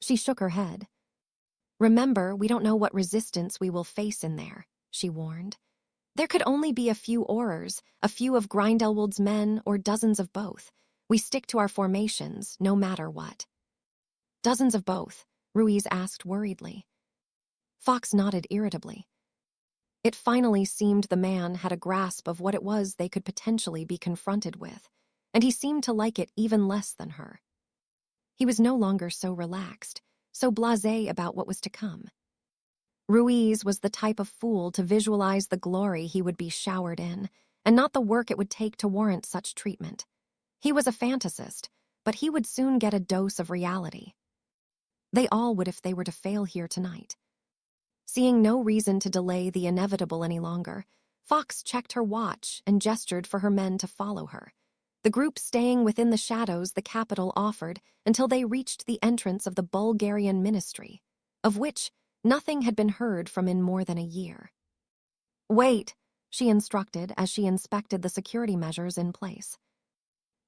She shook her head. "Remember, we don't know what resistance we will face in there," she warned. "There could only be a few Aurors, a few of Grindelwald's men, or dozens of both. We stick to our formations, no matter what." "Dozens of both?" Ruiz asked worriedly. Fawkes nodded irritably. It finally seemed the man had a grasp of what it was they could potentially be confronted with, and he seemed to like it even less than her. He was no longer so relaxed, so blasé about what was to come. Ruiz was the type of fool to visualize the glory he would be showered in, and not the work it would take to warrant such treatment. He was a fantasist, but he would soon get a dose of reality. They all would if they were to fail here tonight. Seeing no reason to delay the inevitable any longer, Fawkes checked her watch and gestured for her men to follow her. the group staying within the shadows the capital offered until they reached the entrance of the Bulgarian ministry, of which nothing had been heard from in more than a year. "Wait," she instructed as she inspected the security measures in place.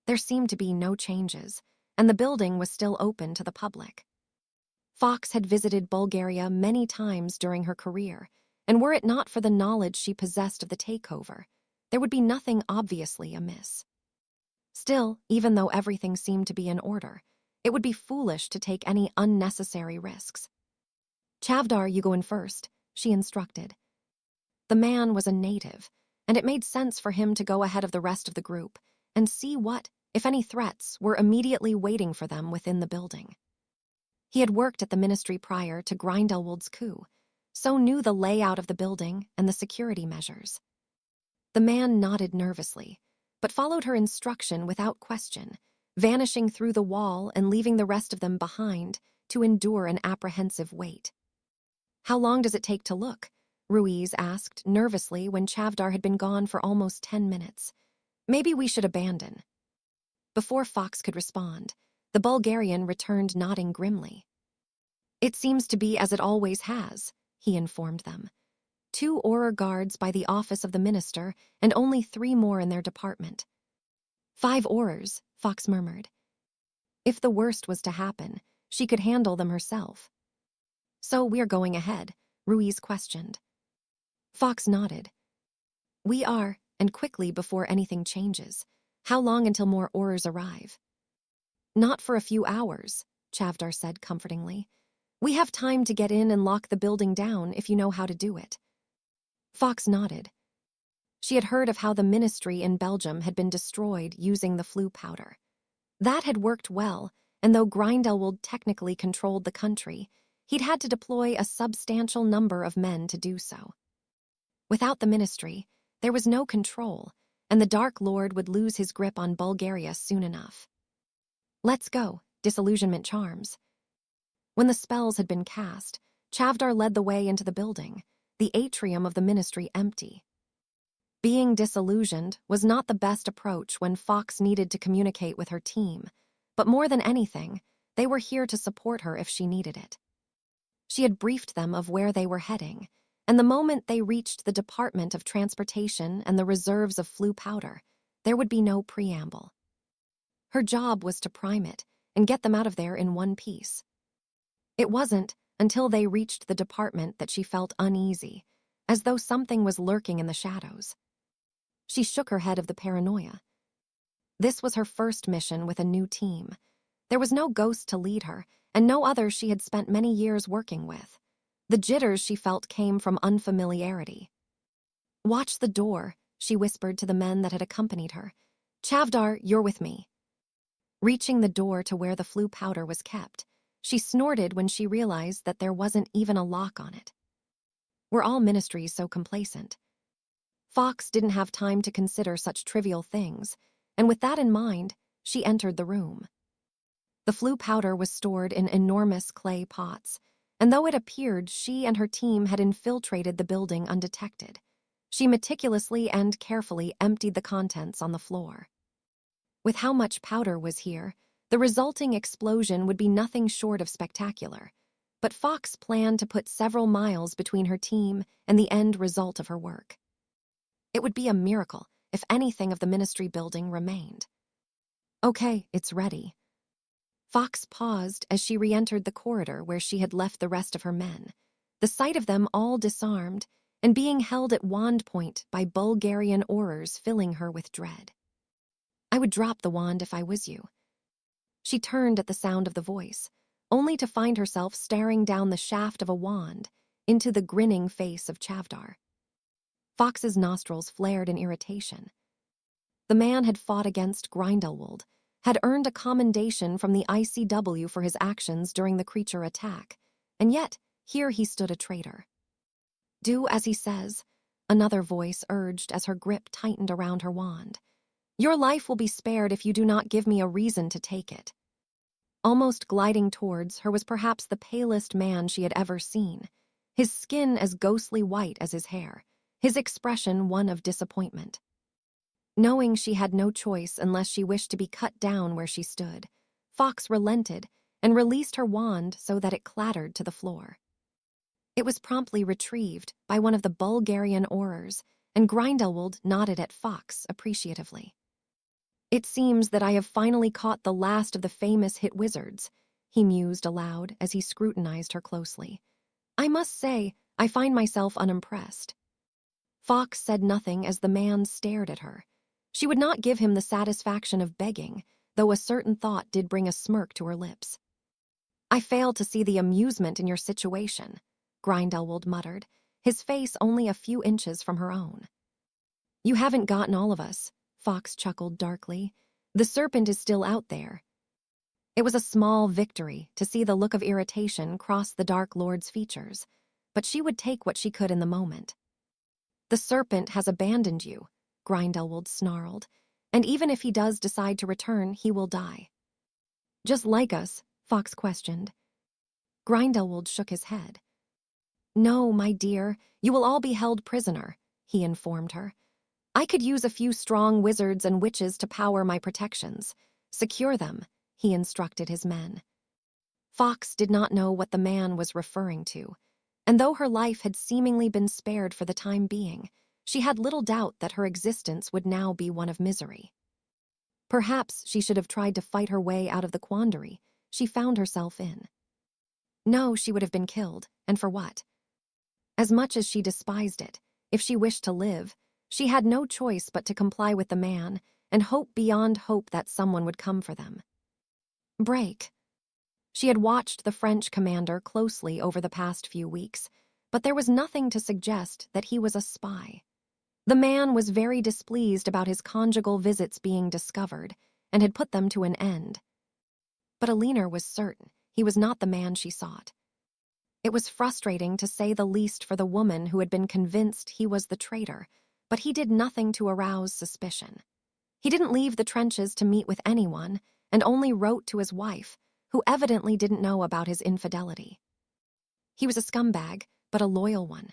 There seemed to be no changes, and the building was still open to the public. Fox had visited Bulgaria many times during her career, and were it not for the knowledge she possessed of the takeover, there would be nothing obviously amiss. Still, even though everything seemed to be in order, it would be foolish to take any unnecessary risks. "Chavdar, you go in first," she instructed. The man was a native, and it made sense for him to go ahead of the rest of the group and see what, if any threats, were immediately waiting for them within the building. He had worked at the ministry prior to Grindelwald's coup, so knew the layout of the building and the security measures. The man nodded nervously, but followed her instruction without question, vanishing through the wall and leaving the rest of them behind to endure an apprehensive wait. "How long does it take to look?" Ruiz asked nervously when Chavdar had been gone for almost 10 minutes. "Maybe we should abandon." Before Fox could respond, the Bulgarian returned nodding grimly. "It seems to be as it always has," he informed them. 2 Auror guards by the office of the minister and only 3 more in their department. 5 Aurors, Fox murmured. If the worst was to happen, she could handle them herself. "So we're going ahead?" Ruiz questioned. Fox nodded. "We are, and quickly before anything changes. How long until more Aurors arrive?" "Not for a few hours," Chavdar said comfortingly. "We have time to get in and lock the building down if you know how to do it." Fox nodded. She had heard of how the ministry in Belgium had been destroyed using the flu powder. That had worked well, and though Grindelwald technically controlled the country, he'd had to deploy a substantial number of men to do so. Without the ministry, there was no control, and the Dark Lord would lose his grip on Bulgaria soon enough. "Let's go, disillusionment charms." When the spells had been cast, Chavdar led the way into the building, the atrium of the ministry empty. Being disillusioned was not the best approach when Fox needed to communicate with her team, but more than anything, they were here to support her if she needed it. She had briefed them of where they were heading, and the moment they reached the Department of Transportation and the reserves of flu powder, there would be no preamble. Her job was to prime it and get them out of there in one piece. It wasn't until they reached the department that she felt uneasy, as though something was lurking in the shadows. She shook her head of the paranoia. This was her first mission with a new team. There was no ghost to lead her, and no other she had spent many years working with. The jitters she felt came from unfamiliarity. "Watch the door," she whispered to the men that had accompanied her. "Chavdar, you're with me." Reaching the door to where the flu powder was kept, she snorted when she realized that there wasn't even a lock on it. Were all ministries so complacent? Fox didn't have time to consider such trivial things, and with that in mind, she entered the room. The flu powder was stored in enormous clay pots, and though it appeared she and her team had infiltrated the building undetected, she meticulously and carefully emptied the contents on the floor. With how much powder was here, the resulting explosion would be nothing short of spectacular, but Fox planned to put several miles between her team and the end result of her work. It would be a miracle if anything of the ministry building remained. "Okay, it's ready." Fox paused as she re-entered the corridor where she had left the rest of her men, the sight of them all disarmed and being held at wand point by Bulgarian Aurors filling her with dread. "I would drop the wand if I was you." She turned at the sound of the voice, only to find herself staring down the shaft of a wand into the grinning face of Chavdar. Fox's nostrils flared in irritation. The man had fought against Grindelwald, had earned a commendation from the ICW for his actions during the creature attack, and yet here he stood a traitor. "Do as he says," another voice urged as her grip tightened around her wand. "Your life will be spared if you do not give me a reason to take it." Almost gliding towards her was perhaps the palest man she had ever seen, his skin as ghostly white as his hair, his expression one of disappointment. Knowing she had no choice unless she wished to be cut down where she stood, Fox relented and released her wand so that it clattered to the floor. It was promptly retrieved by one of the Bulgarian aurors, and Grindelwald nodded at Fox appreciatively. "It seems that I have finally caught the last of the famous hit wizards," he mused aloud as he scrutinized her closely. "I must say, I find myself unimpressed." Fox said nothing as the man stared at her. She would not give him the satisfaction of begging, though a certain thought did bring a smirk to her lips. "I fail to see the amusement in your situation," Grindelwald muttered, his face only a few inches from her own. "You haven't gotten all of us," Fox chuckled darkly. "The serpent is still out there." It was a small victory to see the look of irritation cross the Dark Lord's features, but she would take what she could in the moment. "The serpent has abandoned you," Grindelwald snarled, "and even if he does decide to return, he will die." "Just like us?" Fox questioned. Grindelwald shook his head. "No, my dear, you will all be held prisoner," he informed her. "I could use a few strong wizards and witches to power my protections. Secure them," he instructed his men. Fox did not know what the man was referring to, and though her life had seemingly been spared for the time being, she had little doubt that her existence would now be one of misery. Perhaps she should have tried to fight her way out of the quandary she found herself in. No, she would have been killed, and for what? As much as she despised it, if she wished to live, she had no choice but to comply with the man and hope beyond hope that someone would come for them. Break. She had watched the French commander closely over the past few weeks, but there was nothing to suggest that he was a spy. The man was very displeased about his conjugal visits being discovered and had put them to an end. But Alina was certain he was not the man she sought. It was frustrating to say the least for the woman who had been convinced he was the traitor, but he did nothing to arouse suspicion. He didn't leave the trenches to meet with anyone and only wrote to his wife, who evidently didn't know about his infidelity. He was a scumbag, but a loyal one.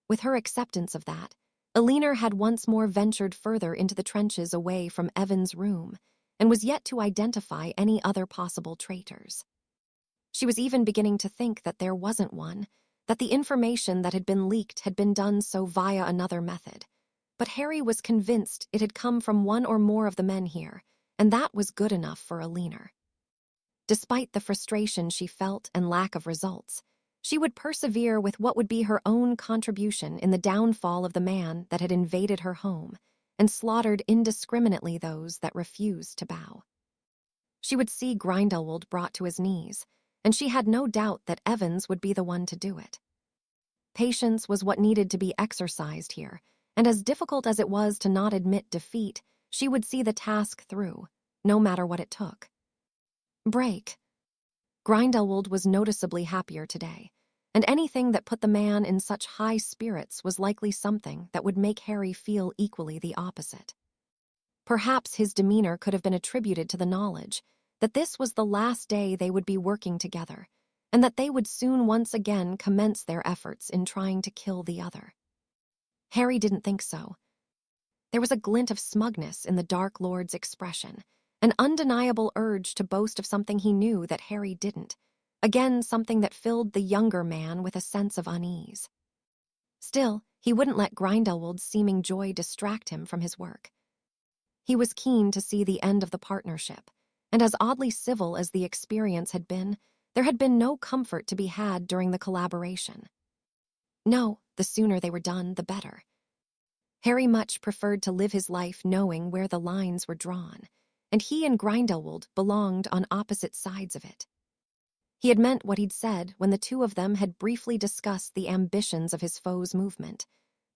With her acceptance of that, Alina had once more ventured further into the trenches away from Evan's room and was yet to identify any other possible traitors. She was even beginning to think that there wasn't one, that the information that had been leaked had been done so via another method. But Harry was convinced it had come from one or more of the men here, and that was good enough for Alina. Despite the frustration she felt and lack of results, she would persevere with what would be her own contribution in the downfall of the man that had invaded her home and slaughtered indiscriminately those that refused to bow. She would see Grindelwald brought to his knees, and she had no doubt that Evans would be the one to do it. Patience was what needed to be exercised here, and as difficult as it was to not admit defeat, she would see the task through, no matter what it took. Break. Grindelwald was noticeably happier today, and anything that put the man in such high spirits was likely something that would make Harry feel equally the opposite. Perhaps his demeanor could have been attributed to the knowledge that this was the last day they would be working together, and that they would soon once again commence their efforts in trying to kill the other. Harry didn't think so. There was a glint of smugness in the Dark Lord's expression, an undeniable urge to boast of something he knew that Harry didn't, again something that filled the younger man with a sense of unease. Still, he wouldn't let Grindelwald's seeming joy distract him from his work. He was keen to see the end of the partnership, and as oddly civil as the experience had been, there had been no comfort to be had during the collaboration. No, the sooner they were done, the better. Harry much preferred to live his life knowing where the lines were drawn, and he and Grindelwald belonged on opposite sides of it. He had meant what he'd said when the two of them had briefly discussed the ambitions of his foe's movement,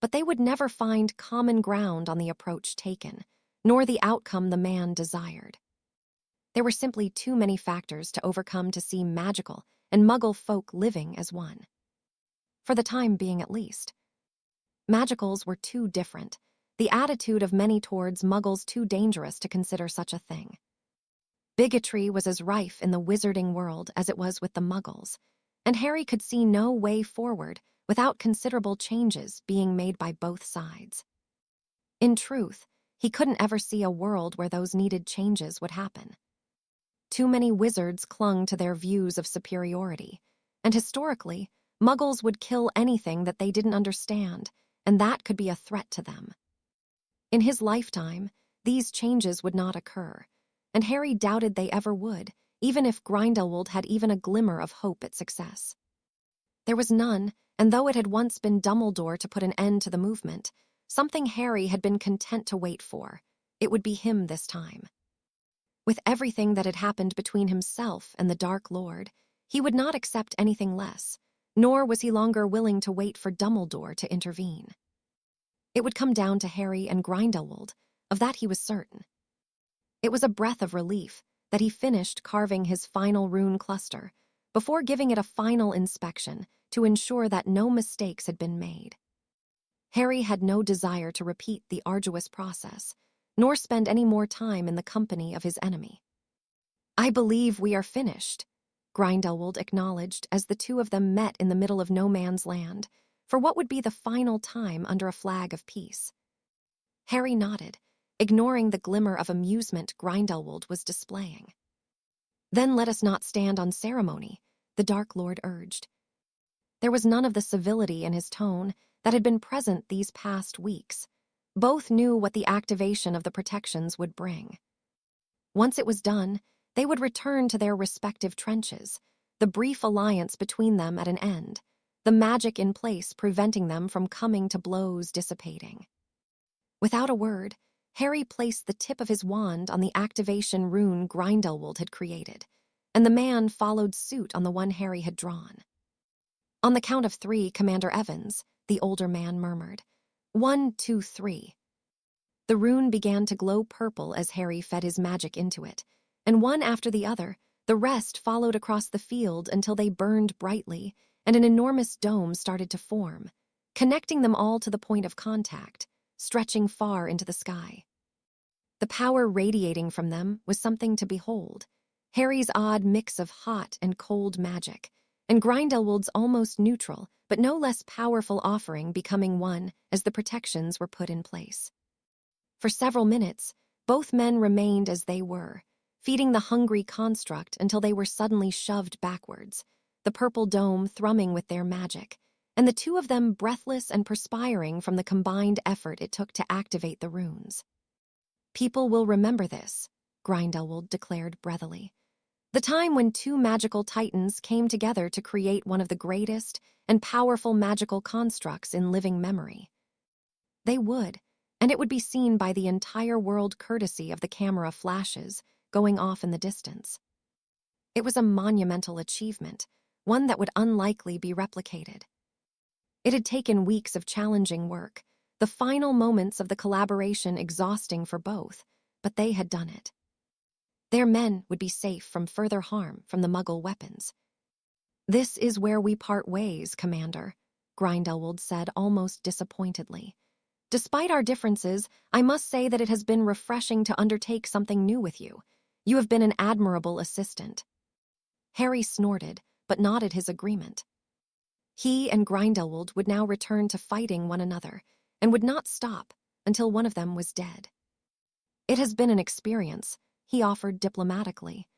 but they would never find common ground on the approach taken, nor the outcome the man desired. There were simply too many factors to overcome to see magical and muggle folk living as one. For the time being, at least. Magicals were too different, the attitude of many towards muggles too dangerous to consider such a thing. Bigotry was as rife in the wizarding world as it was with the muggles, and Harry could see no way forward without considerable changes being made by both sides. In truth, He couldn't ever see a world where those needed changes would happen. Too many wizards clung to their views of superiority, and historically, Muggles would kill anything that they didn't understand, and that could be a threat to them. In his lifetime, these changes would not occur, and Harry doubted they ever would, even if Grindelwald had even a glimmer of hope at success. There was none, and though it had once been Dumbledore to put an end to the movement, something Harry had been content to wait for. It would be him this time. With everything that had happened between himself and the Dark Lord, he would not accept anything less, nor was he longer willing to wait for Dumbledore to intervene. It would come down to Harry and Grindelwald, of that he was certain. It was a breath of relief that he finished carving his final rune cluster before giving it a final inspection to ensure that no mistakes had been made. Harry had no desire to repeat the arduous process, nor spend any more time in the company of his enemy. "I believe we are finished," Grindelwald acknowledged as the two of them met in the middle of no man's land, for what would be the final time under a flag of peace. Harry nodded, ignoring the glimmer of amusement Grindelwald was displaying. "Then let us not stand on ceremony," the Dark Lord urged. There was none of the civility in his tone that had been present these past weeks. Both knew what the activation of the protections would bring. Once it was done, they would return to their respective trenches, the brief alliance between them at an end, the magic in place preventing them from coming to blows dissipating. Without a word, Harry placed the tip of his wand on the activation rune Grindelwald had created, and the man followed suit on the one Harry had drawn. "On the count of 3, Commander Evans," the older man murmured. 1, 2, 3. The rune began to glow purple as Harry fed his magic into it, and one after the other, the rest followed across the field until they burned brightly, and an enormous dome started to form, connecting them all to the point of contact, stretching far into the sky. The power radiating from them was something to behold. Harry's odd mix of hot and cold magic, and Grindelwald's almost neutral, but no less powerful offering becoming one as the protections were put in place. For several minutes, both men remained as they were, feeding the hungry construct until they were suddenly shoved backwards, the purple dome thrumming with their magic, and the two of them breathless and perspiring from the combined effort it took to activate the runes. "People will remember this," Grindelwald declared breathily. "The time when two magical titans came together to create one of the greatest and powerful magical constructs in living memory. They would, and it would be seen by the entire world courtesy of the camera flashes going off in the distance. It was a monumental achievement, one that would unlikely be replicated. It had taken weeks of challenging work, the final moments of the collaboration exhausting for both, but they had done it. Their men would be safe from further harm from the Muggle weapons. "This is where we part ways, Commander," Grindelwald said almost disappointedly. "Despite our differences, I must say that it has been refreshing to undertake something new with you. You have been an admirable assistant." Harry snorted, but nodded his agreement. He and Grindelwald would now return to fighting one another, and would not stop until one of them was dead. "It has been an experience," he offered diplomatically.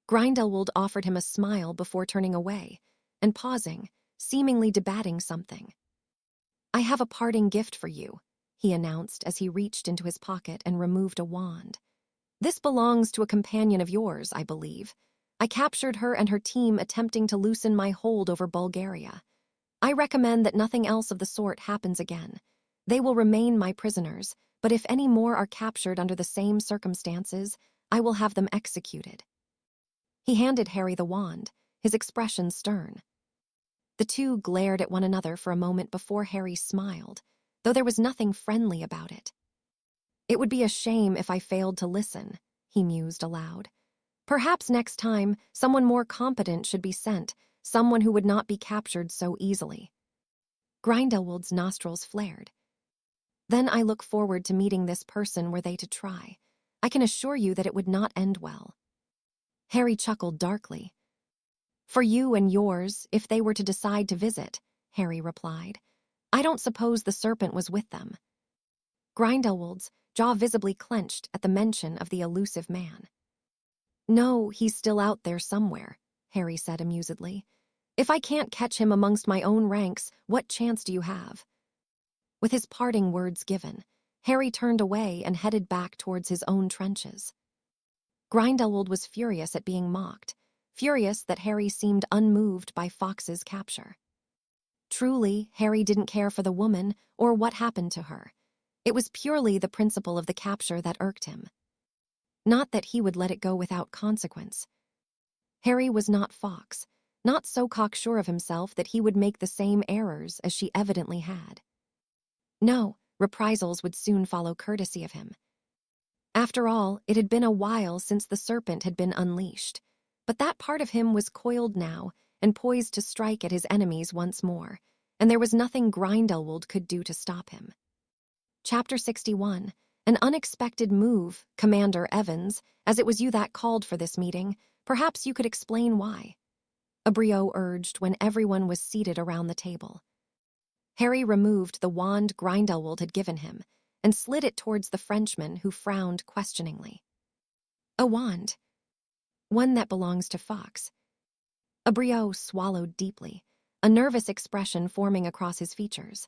Grindelwald offered him a smile before turning away, and pausing, seemingly debating something. "I have a parting gift for you," he announced as he reached into his pocket and removed a wand. "This belongs to a companion of yours, I believe. I captured her and her team attempting to loosen my hold over Bulgaria. I recommend that nothing else of the sort happens again. They will remain my prisoners, but if any more are captured under the same circumstances, I will have them executed." He handed Harry the wand, his expression stern. The two glared at one another for a moment before Harry smiled, though there was nothing friendly about it. "It would be a shame if I failed to listen," he mused aloud. "Perhaps next time, someone more competent should be sent, someone who would not be captured so easily." Grindelwald's nostrils flared. "Then I look forward to meeting this person were they to try. I can assure you that it would not end well." Harry chuckled darkly. "For you and yours, if they were to decide to visit," Harry replied. "I don't suppose the serpent was with them." Grindelwald's, jaw visibly clenched at the mention of the elusive man. "No, he's still out there somewhere," Harry said amusedly. "If I can't catch him amongst my own ranks, what chance do you have?" With his parting words given, Harry turned away and headed back towards his own trenches. Grindelwald was furious at being mocked, furious that Harry seemed unmoved by Fawkes's capture. Truly, Harry didn't care for the woman or what happened to her. It was purely the principle of the capture that irked him. Not that he would let it go without consequence. Harry was not Fawkes, not so cocksure of himself that he would make the same errors as she evidently had. No, reprisals would soon follow courtesy of him. After all, it had been a while since the serpent had been unleashed, but that part of him was coiled now and poised to strike at his enemies once more, and there was nothing Grindelwald could do to stop him. Chapter 61. An unexpected move, Commander Evans, as it was you that called for this meeting. Perhaps you could explain why. Abriot urged when everyone was seated around the table. Harry removed the wand Grindelwald had given him and slid it towards the Frenchman, who frowned questioningly. "A wand. One that belongs to Fawkes." Abriot swallowed deeply, a nervous expression forming across his features.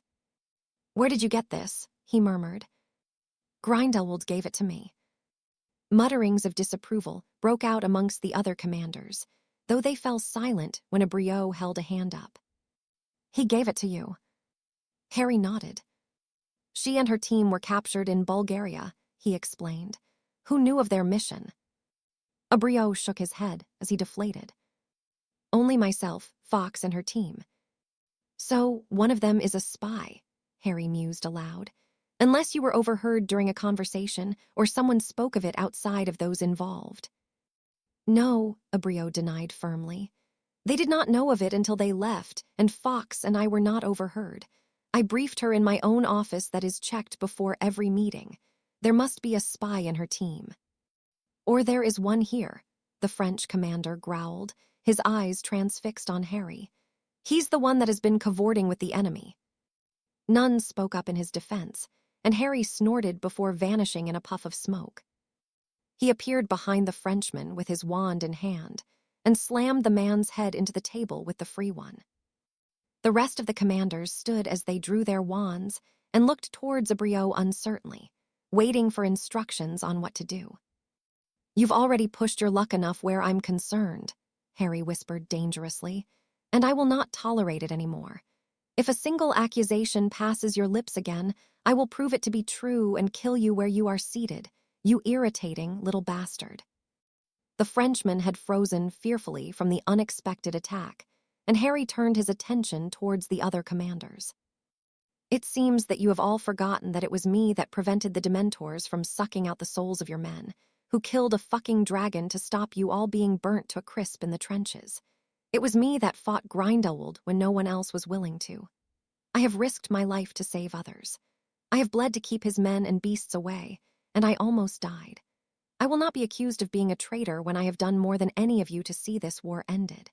"Where did you get this?" he murmured. "Grindelwald gave it to me." Mutterings of disapproval broke out amongst the other commanders, though they fell silent when Abriot held a hand up. "He gave it to you." Harry nodded. "She and her team were captured in Bulgaria," he explained. "Who knew of their mission?" Abriot shook his head as he deflated. "Only myself, Fawkes, and her team." "So, one of them is a spy," Harry mused aloud. "Unless you were overheard during a conversation or someone spoke of it outside of those involved." "No," Abriot denied firmly. "They did not know of it until they left, and Fawkes and I were not overheard. I briefed her in my own office that is checked before every meeting. There must be a spy in her team." "Or there is one here," the French commander growled, his eyes transfixed on Harry. "He's the one that has been cavorting with the enemy." None spoke up in his defense, and Harry snorted before vanishing in a puff of smoke. He appeared behind the Frenchman with his wand in hand and slammed the man's head into the table with the free one. The rest of the commanders stood as they drew their wands and looked towards Abriot uncertainly, waiting for instructions on what to do. "You've already pushed your luck enough where I'm concerned," Harry whispered dangerously, "and I will not tolerate it anymore. If a single accusation passes your lips again, I will prove it to be true and kill you where you are seated, you irritating little bastard." The Frenchman had frozen fearfully from the unexpected attack, and Harry turned his attention towards the other commanders. "It seems that you have all forgotten that it was me that prevented the Dementors from sucking out the souls of your men, who killed a fucking dragon to stop you all being burnt to a crisp in the trenches. It was me that fought Grindelwald when no one else was willing to. I have risked my life to save others. I have bled to keep his men and beasts away, and I almost died. I will not be accused of being a traitor when I have done more than any of you to see this war ended."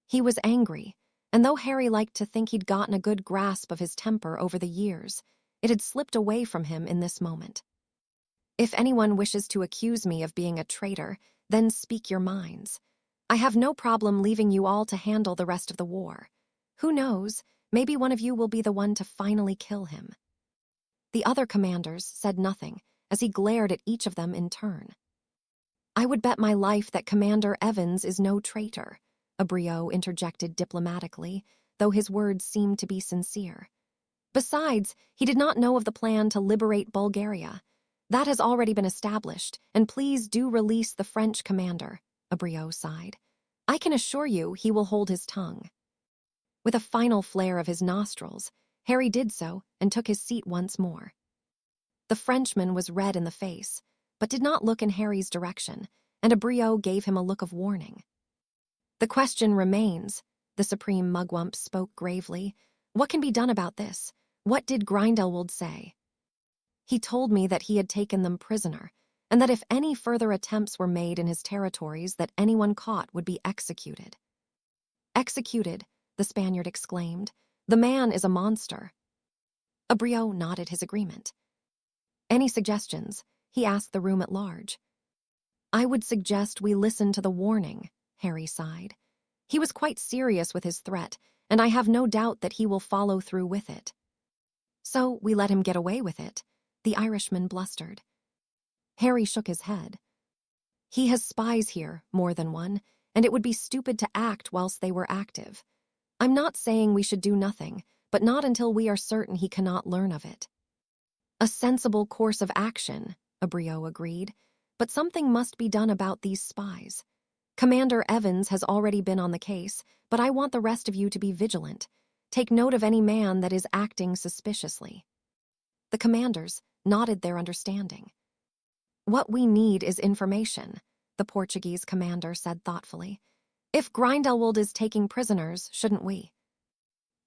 He was angry, and though Harry liked to think he'd gotten a good grasp of his temper over the years, it had slipped away from him in this moment. "If anyone wishes to accuse me of being a traitor, then speak your minds. I have no problem leaving you all to handle the rest of the war. Who knows, maybe one of you will be the one to finally kill him." The other commanders said nothing as he glared at each of them in turn. "I would bet my life that Commander Evans is no traitor," Abriot interjected diplomatically, though his words seemed to be sincere. "Besides, he did not know of the plan to liberate Bulgaria. That has already been established, and please do release the French commander," Abriot sighed. "I can assure you he will hold his tongue." With a final flare of his nostrils, Harry did so and took his seat once more. The Frenchman was red in the face, but did not look in Harry's direction, and Abriot gave him a look of warning. "The question remains," the Supreme Mugwump spoke gravely. "What can be done about this? What did Grindelwald say?" "He told me that he had taken them prisoner, and that if any further attempts were made in his territories, that anyone caught would be executed." "Executed," the Spaniard exclaimed. "The man is a monster." Abriot nodded his agreement. Any suggestions? He asked the room at large. I would suggest we listen to the warning, Harry sighed. He was quite serious with his threat, and I have no doubt that he will follow through with it. So we let him get away with it, the Irishman blustered. Harry shook his head. He has spies here, more than one, and it would be stupid to act whilst they were active. I'm not saying we should do nothing, but not until we are certain he cannot learn of it. A sensible course of action, Abriot agreed, but something must be done about these spies. Commander Evans has already been on the case, but I want the rest of you to be vigilant. Take note of any man that is acting suspiciously. The commanders nodded their understanding. What we need is information, the Portuguese commander said thoughtfully. If Grindelwald is taking prisoners, shouldn't we?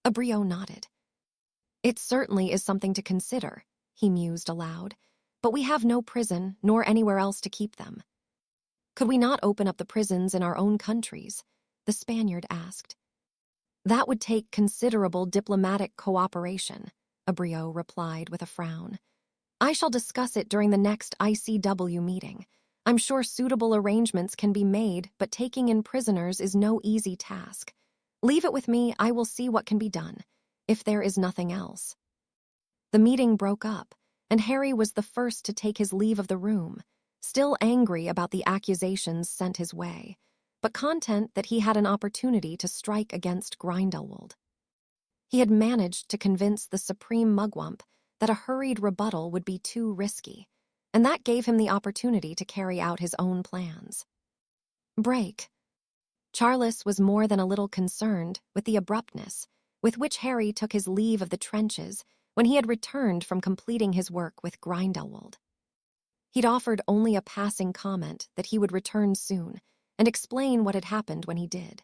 Abriot nodded. It certainly is something to consider, he mused aloud, but we have no prison nor anywhere else to keep them. Could we not open up the prisons in our own countries? The Spaniard asked. That would take considerable diplomatic cooperation, Abriot replied with a frown. I shall discuss it during the next ICW meeting. I'm sure suitable arrangements can be made, but taking in prisoners is no easy task. Leave it with me, I will see what can be done, if there is nothing else. The meeting broke up, and Harry was the first to take his leave of the room, still angry about the accusations sent his way, but content that he had an opportunity to strike against Grindelwald. He had managed to convince the Supreme Mugwump that a hurried rebuttal would be too risky, and that gave him the opportunity to carry out his own plans. Break. Charles was more than a little concerned with the abruptness with which Harry took his leave of the trenches when he had returned from completing his work with Grindelwald. He'd offered only a passing comment that he would return soon and explain what had happened when he did.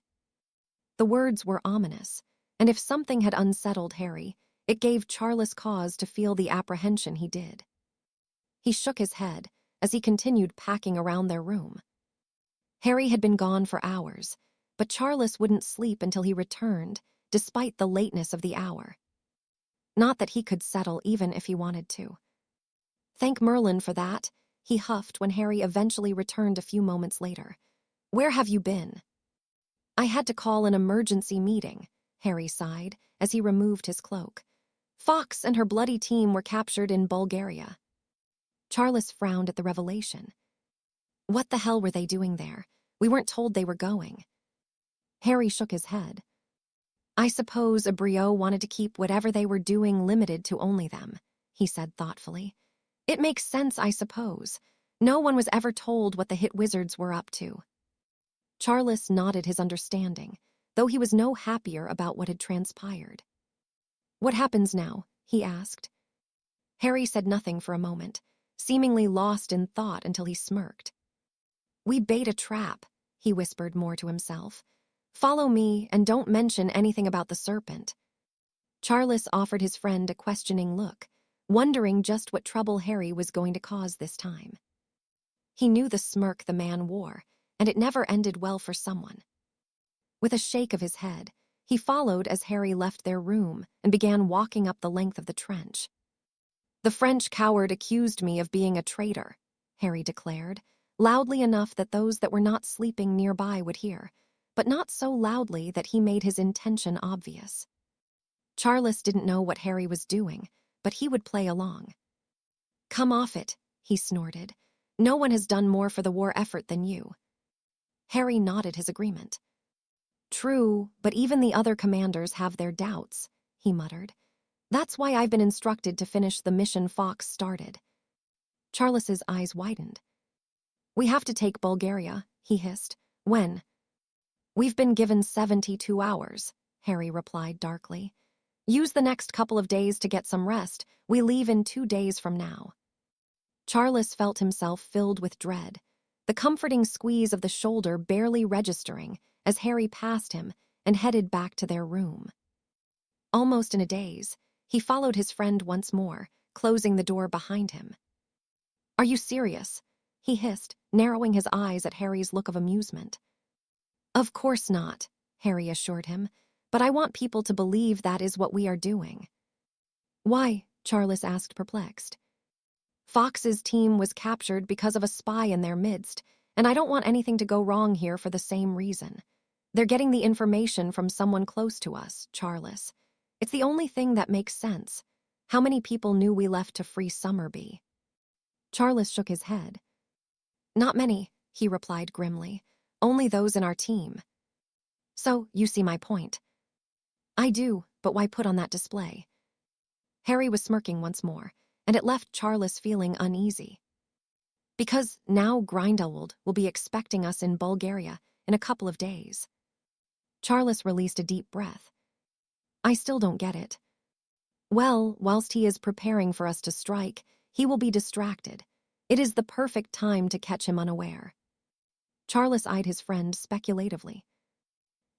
The words were ominous, and if something had unsettled Harry, it gave Charles cause to feel the apprehension he did. He shook his head as he continued packing around their room. Harry had been gone for hours, but Charles wouldn't sleep until he returned, despite the lateness of the hour. Not that he could settle even if he wanted to. Thank Merlin for that, he huffed when Harry eventually returned a few moments later. Where have you been? I had to call an emergency meeting, Harry sighed as he removed his cloak. Fox and her bloody team were captured in Bulgaria. Charles frowned at the revelation. What the hell were they doing there? We weren't told they were going. Harry shook his head. I suppose Abriot wanted to keep whatever they were doing limited to only them, he said thoughtfully. It makes sense, I suppose. No one was ever told what the hit wizards were up to. Charles nodded his understanding, though he was no happier about what had transpired. What happens now? He asked. Harry said nothing for a moment, seemingly lost in thought until he smirked. We bait a trap, he whispered more to himself. Follow me and don't mention anything about the serpent. Charles offered his friend a questioning look, wondering just what trouble Harry was going to cause this time. He knew the smirk the man wore, and it never ended well for someone. With a shake of his head, he followed as Harry left their room and began walking up the length of the trench. The French coward accused me of being a traitor, Harry declared, loudly enough that those that were not sleeping nearby would hear, but not so loudly that he made his intention obvious. Charles didn't know what Harry was doing, but he would play along. Come off it, he snorted. No one has done more for the war effort than you. Harry nodded his agreement. True, but even the other commanders have their doubts, he muttered. That's why I've been instructed to finish the mission Fox started. Charles's eyes widened. We have to take Bulgaria, he hissed. When? We've been given 72 hours, Harry replied darkly. Use the next couple of days to get some rest. We leave in 2 days from now. Charles felt himself filled with dread, the comforting squeeze of the shoulder barely registering as Harry passed him and headed back to their room. Almost in a daze, he followed his friend once more, closing the door behind him. Are you serious? He hissed, narrowing his eyes at Harry's look of amusement. Of course not, Harry assured him, but I want people to believe that is what we are doing. Why? Charles asked, perplexed. Fox's team was captured because of a spy in their midst, and I don't want anything to go wrong here for the same reason. They're getting the information from someone close to us, Charles. It's the only thing that makes sense. How many people knew we left to free Summerby? Charles shook his head. Not many, he replied grimly. Only those in our team. So, you see my point. I do, but why put on that display? Harry was smirking once more, and it left Charles feeling uneasy. Because now Grindelwald will be expecting us in Bulgaria in a couple of days. Charles released a deep breath. I still don't get it. Well, whilst he is preparing for us to strike, he will be distracted. It is the perfect time to catch him unaware. Charles eyed his friend speculatively.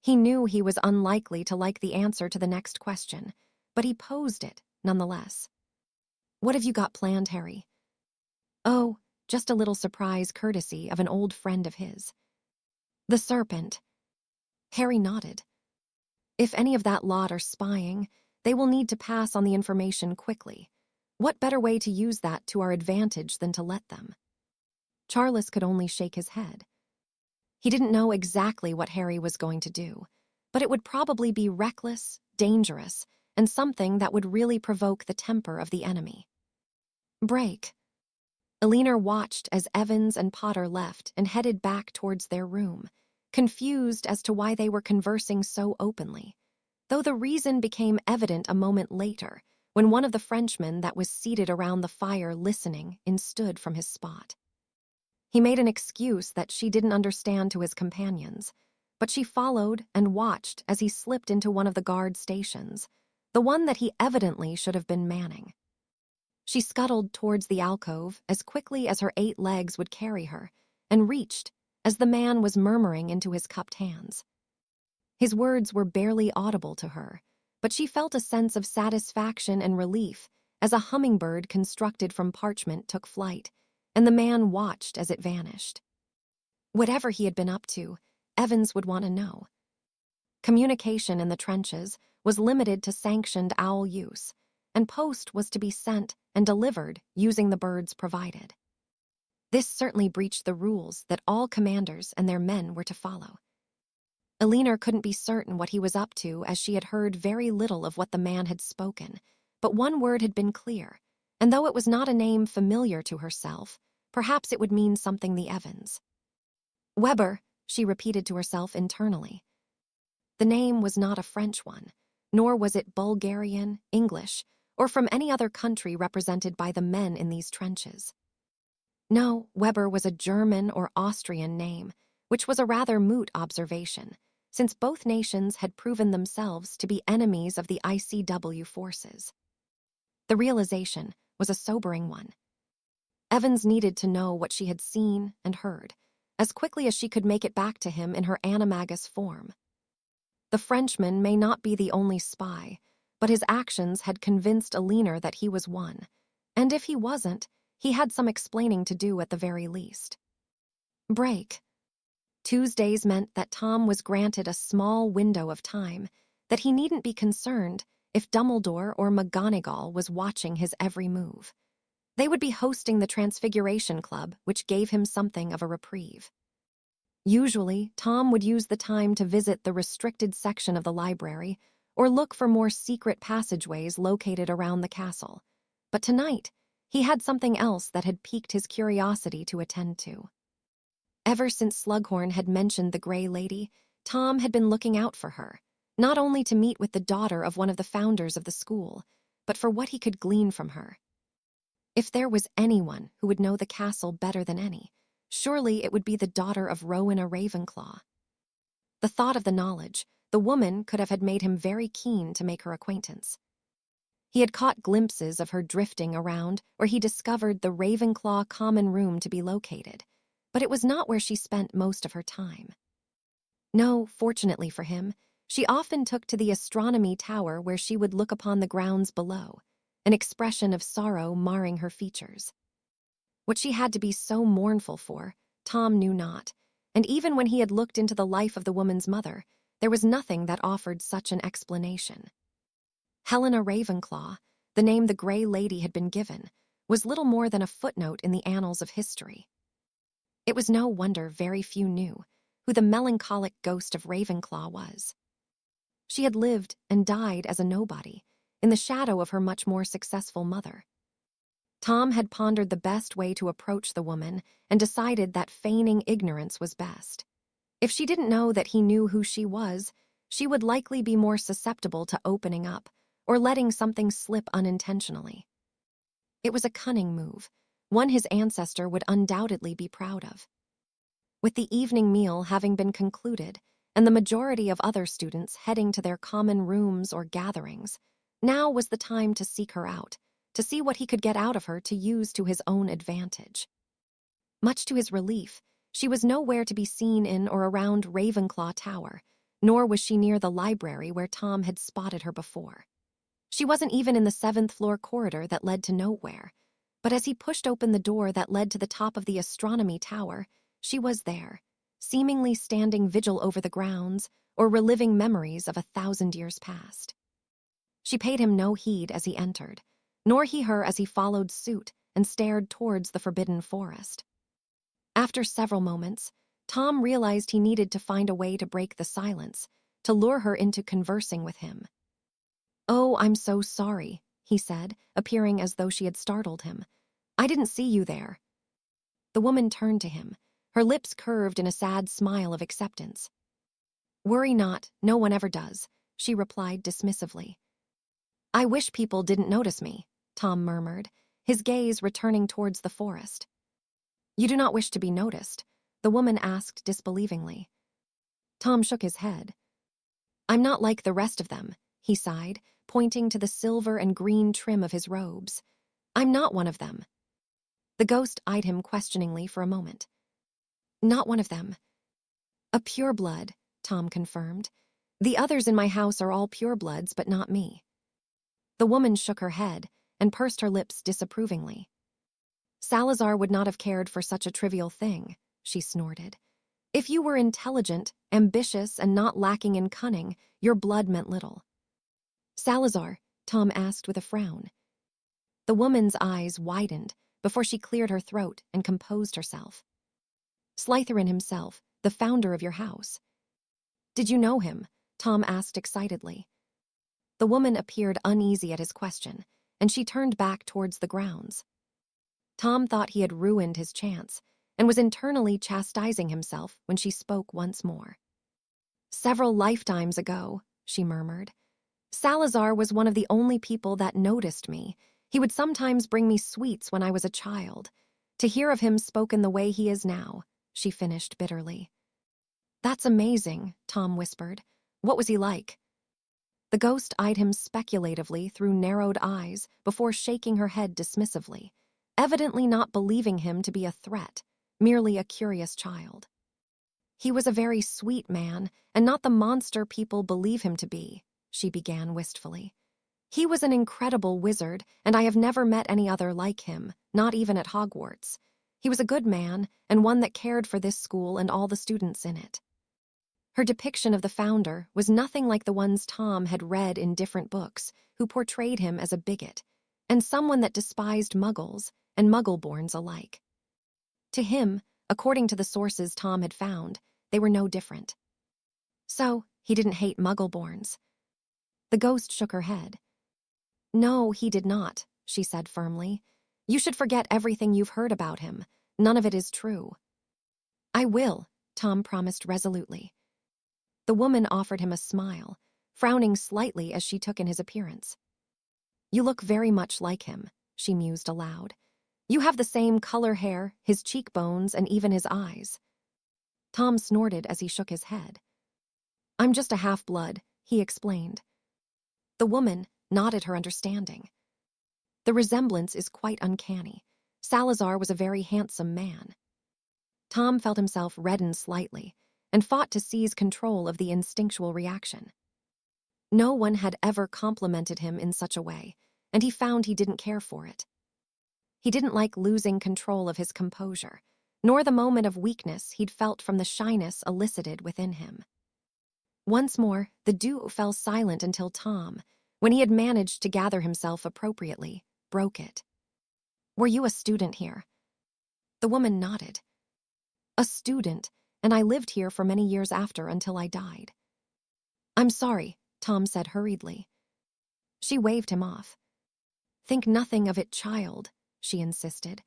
He knew he was unlikely to like the answer to the next question, but he posed it nonetheless. What have you got planned, Harry? Oh, just a little surprise courtesy of an old friend of his. The serpent. Harry nodded. If any of that lot are spying, they will need to pass on the information quickly. What better way to use that to our advantage than to let them? Charles could only shake his head. He didn't know exactly what Harry was going to do, but it would probably be reckless, dangerous, and something that would really provoke the temper of the enemy. Break. Elinor watched as Evans and Potter left and headed back towards their room, confused as to why they were conversing so openly, though the reason became evident a moment later when one of the Frenchmen that was seated around the fire listening stood from his spot. He made an excuse that she didn't understand to his companions, but she followed and watched as he slipped into one of the guard stations, the one that he evidently should have been manning. She scuttled towards the alcove as quickly as her 8 legs would carry her, and reached as the man was murmuring into his cupped hands. His words were barely audible to her, but she felt a sense of satisfaction and relief as a hummingbird constructed from parchment took flight, and the man watched as it vanished. Whatever he had been up to, Evans would want to know. Communication in the trenches was limited to sanctioned owl use, and post was to be sent and delivered using the birds provided. This certainly breached the rules that all commanders and their men were to follow. Elinor couldn't be certain what he was up to as she had heard very little of what the man had spoken, but one word had been clear, and though it was not a name familiar to herself, perhaps it would mean something the Evans. Weber, she repeated to herself internally. The name was not a French one, nor was it Bulgarian, English, or from any other country represented by the men in these trenches. No, Weber was a German or Austrian name, which was a rather moot observation, since both nations had proven themselves to be enemies of the ICW forces. The realization was a sobering one. Evans needed to know what she had seen and heard, as quickly as she could make it back to him in her animagus form. The Frenchman may not be the only spy, but his actions had convinced Elinor that he was one, and if he wasn't, he had some explaining to do at the very least. Break. Tuesdays meant that Tom was granted a small window of time, that he needn't be concerned if Dumbledore or McGonagall was watching his every move. They would be hosting the Transfiguration Club, which gave him something of a reprieve. Usually, Tom would use the time to visit the restricted section of the library or look for more secret passageways located around the castle. But tonight, he had something else that had piqued his curiosity to attend to. Ever since Slughorn had mentioned the Grey Lady, Tom had been looking out for her, not only to meet with the daughter of one of the founders of the school, but for what he could glean from her. If there was anyone who would know the castle better than any, surely it would be the daughter of Rowena Ravenclaw. The thought of the knowledge, the woman could have had made him very keen to make her acquaintance. He had caught glimpses of her drifting around where he discovered the Ravenclaw common room to be located, but it was not where she spent most of her time. No, fortunately for him, she often took to the astronomy tower where she would look upon the grounds below, an expression of sorrow marring her features. What she had to be so mournful for, Tom knew not, and even when he had looked into the life of the woman's mother, there was nothing that offered such an explanation. Helena Ravenclaw, the name the Grey Lady had been given, was little more than a footnote in the annals of history. It was no wonder very few knew who the melancholic ghost of Ravenclaw was. She had lived and died as a nobody, in the shadow of her much more successful mother. Tom had pondered the best way to approach the woman and decided that feigning ignorance was best. If she didn't know that he knew who she was, she would likely be more susceptible to opening up or letting something slip unintentionally. It was a cunning move, one his ancestor would undoubtedly be proud of. With the evening meal having been concluded and the majority of other students heading to their common rooms or gatherings, now was the time to seek her out, to see what he could get out of her to use to his own advantage. Much to his relief, she was nowhere to be seen in or around Ravenclaw Tower, nor was she near the library where Tom had spotted her before. She wasn't even in the 7th-floor corridor that led to nowhere, but as he pushed open the door that led to the top of the astronomy tower, she was there, seemingly standing vigil over the grounds or reliving memories of 1,000 years past. She paid him no heed as he entered, nor he her as he followed suit and stared towards the forbidden forest. After several moments, Tom realized he needed to find a way to break the silence, to lure her into conversing with him. "Oh, I'm so sorry," he said, appearing as though she had startled him. "I didn't see you there." The woman turned to him, her lips curved in a sad smile of acceptance. "Worry not, no one ever does," she replied dismissively. "I wish people didn't notice me," Tom murmured, his gaze returning towards the forest. "You do not wish to be noticed?" the woman asked disbelievingly. Tom shook his head. "I'm not like the rest of them," he sighed, pointing to the silver and green trim of his robes. "I'm not one of them." The ghost eyed him questioningly for a moment. "Not one of them." "A pureblood," Tom confirmed. "The others in my house are all purebloods, but not me." The woman shook her head and pursed her lips disapprovingly. "Salazar would not have cared for such a trivial thing," she snorted. "If you were intelligent, ambitious, and not lacking in cunning, your blood meant little." "Salazar?" Tom asked with a frown. The woman's eyes widened before she cleared her throat and composed herself. "Slytherin himself, the founder of your house." "Did you know him?" Tom asked excitedly. The woman appeared uneasy at his question, and she turned back towards the grounds. Tom thought he had ruined his chance, and was internally chastising himself when she spoke once more. "Several lifetimes ago," she murmured. "Salazar was one of the only people that noticed me. He would sometimes bring me sweets when I was a child. To hear of him spoken the way he is now," she finished bitterly. "That's amazing," Tom whispered. "What was he like?" The ghost eyed him speculatively through narrowed eyes before shaking her head dismissively, evidently not believing him to be a threat, merely a curious child. "He was a very sweet man, and not the monster people believe him to be," she began wistfully. "He was an incredible wizard, and I have never met any other like him, not even at Hogwarts. He was a good man, and one that cared for this school and all the students in it." Her depiction of the founder was nothing like the ones Tom had read in different books, who portrayed him as a bigot, and someone that despised Muggles and Muggle-borns alike. To him, according to the sources Tom had found, they were no different. So, he didn't hate Muggle-borns. The ghost shook her head. "No, he did not," she said firmly. "You should forget everything you've heard about him. None of it is true." "I will," Tom promised resolutely. The woman offered him a smile, frowning slightly as she took in his appearance. "You look very much like him," she mused aloud. "You have the same color hair, his cheekbones, and even his eyes." Tom snorted as he shook his head. "I'm just a half-blood," he explained. The woman nodded her understanding. "The resemblance is quite uncanny. Salazar was a very handsome man." Tom felt himself redden slightly and fought to seize control of the instinctual reaction. No one had ever complimented him in such a way, and he found he didn't care for it. He didn't like losing control of his composure, nor the moment of weakness he'd felt from the shyness elicited within him. Once more, the duo fell silent until Tom, when he had managed to gather himself appropriately, broke it. Were you a student here? The woman nodded. A student, and I lived here for many years after until I died. I'm sorry, Tom said hurriedly. She waved him off. Think nothing of it, child, she insisted.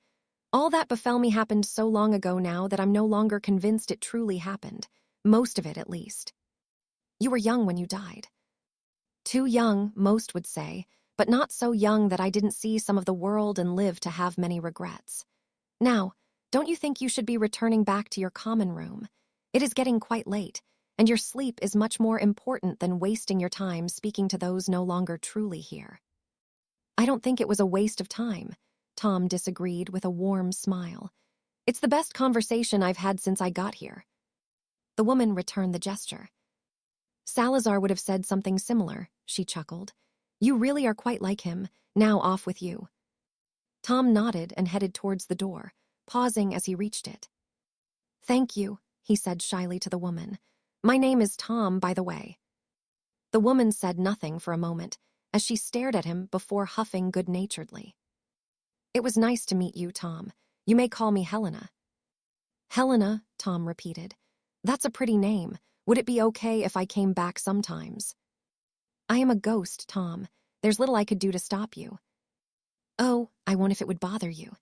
All that befell me happened so long ago now that I'm no longer convinced it truly happened, most of it at least. You were young when you died. Too young, most would say, but not so young that I didn't see some of the world and live to have many regrets. Now, don't you think you should be returning back to your common room? It is getting quite late, and your sleep is much more important than wasting your time speaking to those no longer truly here. I don't think it was a waste of time, Tom disagreed with a warm smile. It's the best conversation I've had since I got here. The woman returned the gesture. Salazar would have said something similar, she chuckled. You really are quite like him. Now off with you. Tom nodded and headed towards the door, pausing as he reached it. Thank you, he said shyly to the woman. My name is Tom, by the way. The woman said nothing for a moment, as she stared at him before huffing good-naturedly. It was nice to meet you, Tom. You may call me Helena. Helena, Tom repeated. That's a pretty name. Would it be okay if I came back sometimes? I am a ghost, Tom. There's little I could do to stop you. Oh, I won't if it would bother you.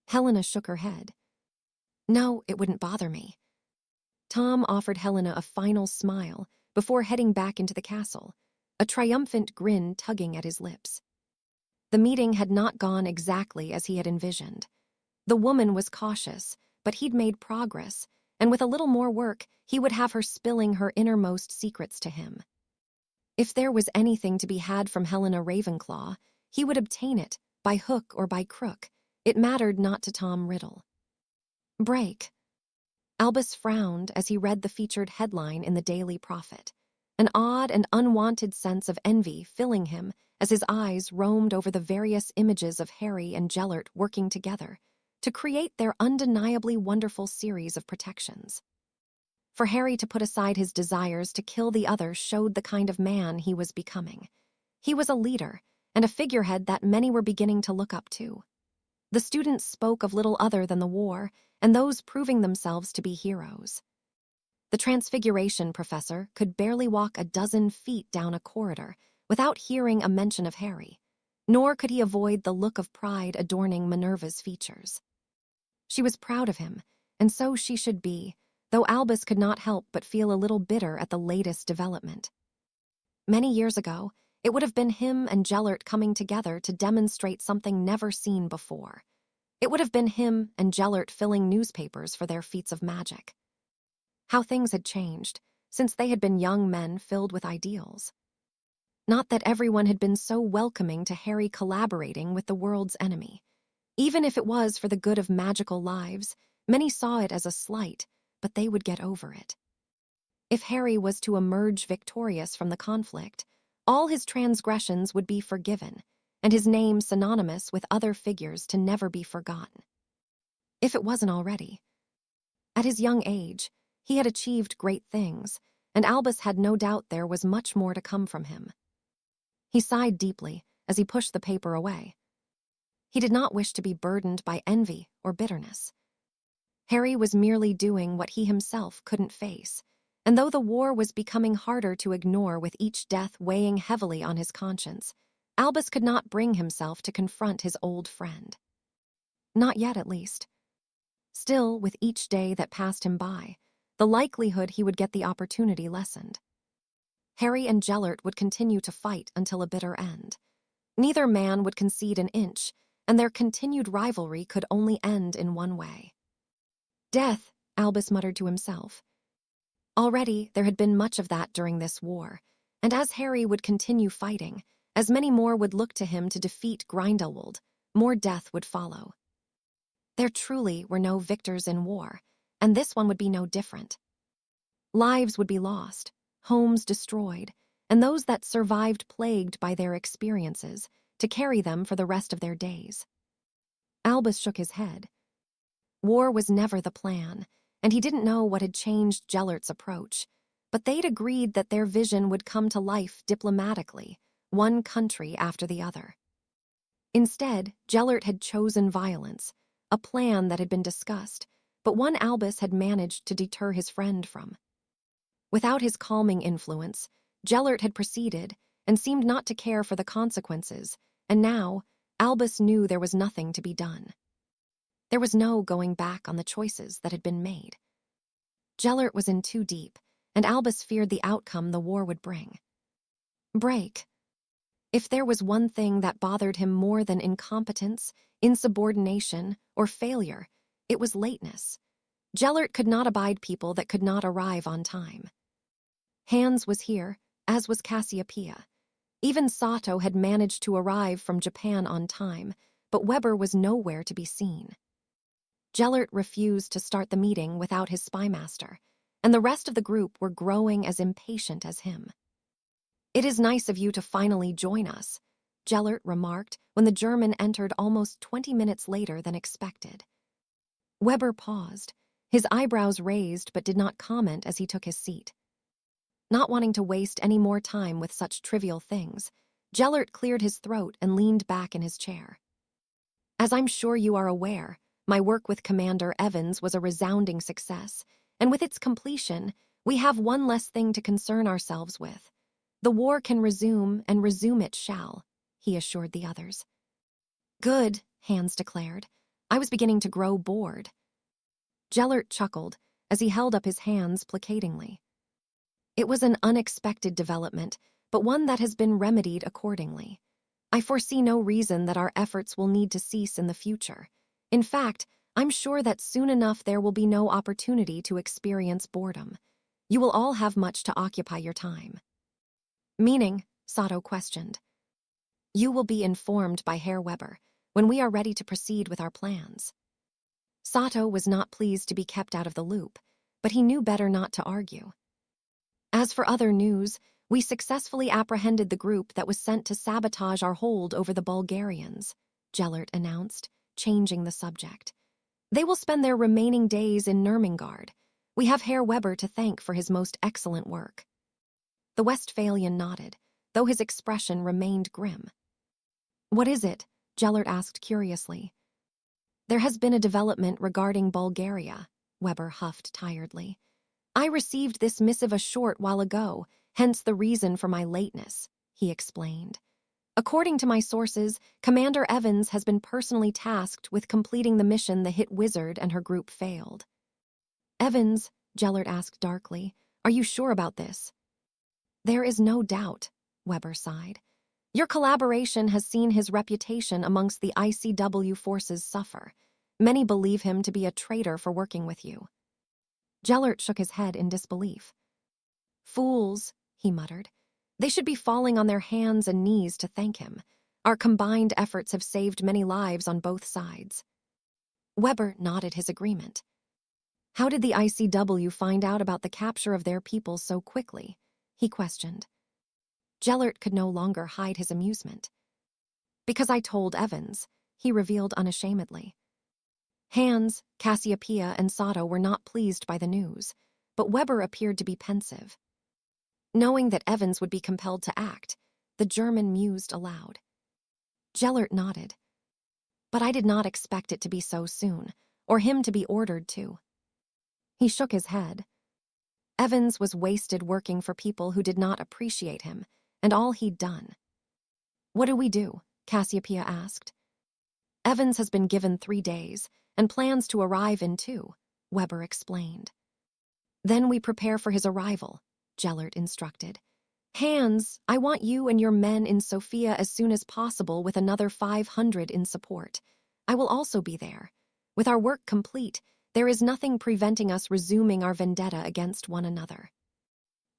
Helena shook her head. No, it wouldn't bother me. Tom offered Helena a final smile before heading back into the castle, a triumphant grin tugging at his lips. The meeting had not gone exactly as he had envisioned. The woman was cautious, but he'd made progress, and with a little more work, he would have her spilling her innermost secrets to him. If there was anything to be had from Helena Ravenclaw, he would obtain it, by hook or by crook. It mattered not to Tom Riddle. Break. Albus frowned as he read the featured headline in the Daily Prophet, an odd and unwanted sense of envy filling him as his eyes roamed over the various images of Harry and Gellert working together to create their undeniably wonderful series of protections. For Harry to put aside his desires to kill the other showed the kind of man he was becoming. He was a leader, and a figurehead that many were beginning to look up to. The students spoke of little other than the war, and those proving themselves to be heroes. The Transfiguration professor could barely walk a dozen feet down a corridor without hearing a mention of Harry, nor could he avoid the look of pride adorning Minerva's features. She was proud of him, and so she should be, though Albus could not help but feel a little bitter at the latest development. Many years ago, it would have been him and Gellert coming together to demonstrate something never seen before. It would have been him and Gellert filling newspapers for their feats of magic. How things had changed, since they had been young men filled with ideals. Not that everyone had been so welcoming to Harry collaborating with the world's enemy. Even if it was for the good of magical lives, many saw it as a slight, but they would get over it. If Harry was to emerge victorious from the conflict, all his transgressions would be forgiven, and his name synonymous with other figures to never be forgotten. If it wasn't already. At his young age, he had achieved great things, and Albus had no doubt there was much more to come from him. He sighed deeply as he pushed the paper away. He did not wish to be burdened by envy or bitterness. Harry was merely doing what he himself couldn't face, and though the war was becoming harder to ignore with each death weighing heavily on his conscience, Albus could not bring himself to confront his old friend. Not yet, at least. Still, with each day that passed him by, the likelihood he would get the opportunity lessened. Harry and Gellert would continue to fight until a bitter end. Neither man would concede an inch, and their continued rivalry could only end in one way. Death, Albus muttered to himself. Already, there had been much of that during this war, and as Harry would continue fighting, as many more would look to him to defeat Grindelwald, more death would follow. There truly were no victors in war, and this one would be no different. Lives would be lost, homes destroyed, and those that survived plagued by their experiences to carry them for the rest of their days. Albus shook his head. War was never the plan, and he didn't know what had changed Gellert's approach, but they'd agreed that their vision would come to life diplomatically, one country after the other. Instead, Gellert had chosen violence, a plan that had been discussed, but one Albus had managed to deter his friend from. Without his calming influence, Gellert had proceeded and seemed not to care for the consequences, and now Albus knew there was nothing to be done. There was no going back on the choices that had been made. Gellert was in too deep, and Albus feared the outcome the war would bring. Break. If there was one thing that bothered him more than incompetence, insubordination, or failure, it was lateness. Gellert could not abide people that could not arrive on time. Hans was here, as was Cassiopeia. Even Sato had managed to arrive from Japan on time, but Weber was nowhere to be seen. Gellert refused to start the meeting without his spymaster, and the rest of the group were growing as impatient as him. "It is nice of you to finally join us," Gellert remarked when the German entered almost 20 minutes later than expected. Weber paused, his eyebrows raised but did not comment as he took his seat. Not wanting to waste any more time with such trivial things, Gellert cleared his throat and leaned back in his chair. "As I'm sure you are aware, my work with Commander Evans was a resounding success, and with its completion, we have one less thing to concern ourselves with. The war can resume, and resume it shall," he assured the others. "Good," Hans declared. "I was beginning to grow bored." Gellert chuckled as he held up his hands placatingly. "It was an unexpected development, but one that has been remedied accordingly. I foresee no reason that our efforts will need to cease in the future. In fact, I'm sure that soon enough there will be no opportunity to experience boredom. You will all have much to occupy your time." "Meaning?" Sato questioned. "You will be informed by Herr Weber when we are ready to proceed with our plans." Sato was not pleased to be kept out of the loop, but he knew better not to argue. "As for other news, we successfully apprehended the group that was sent to sabotage our hold over the Bulgarians," Gellert announced, changing the subject. "They will spend their remaining days in Nurmengard. We have Herr Weber to thank for his most excellent work." The Westphalian nodded, though his expression remained grim. "What is it?" Gellert asked curiously. "There has been a development regarding Bulgaria," Weber huffed tiredly. "I received this missive a short while ago, hence the reason for my lateness," he explained. "According to my sources, Commander Evans has been personally tasked with completing the mission the hit wizard and her group failed." "Evans?" Gellert asked darkly. "Are you sure about this?" "There is no doubt," Weber sighed. "Your collaboration has seen his reputation amongst the ICW forces suffer. Many believe him to be a traitor for working with you." Gellert shook his head in disbelief. "Fools," he muttered. "They should be falling on their hands and knees to thank him. Our combined efforts have saved many lives on both sides." Weber nodded his agreement. "How did the ICW find out about the capture of their people so quickly?" he questioned. Gellert could no longer hide his amusement. "Because I told Evans," he revealed unashamedly. Hans, Cassiopeia, and Sato were not pleased by the news, but Weber appeared to be pensive. Knowing that Evans would be compelled to act, the German mused aloud. Gellert nodded. "But I did not expect it to be so soon, or him to be ordered to." He shook his head. Evans was wasted working for people who did not appreciate him, and all he'd done. "What do we do?" Cassiopeia asked. "Evans has been given 3 days, and plans to arrive in 2, Weber explained. "Then we prepare for his arrival," Gellert instructed. "Hans, I want you and your men in Sofia as soon as possible with another 500 in support. I will also be there. With our work complete, there is nothing preventing us resuming our vendetta against one another."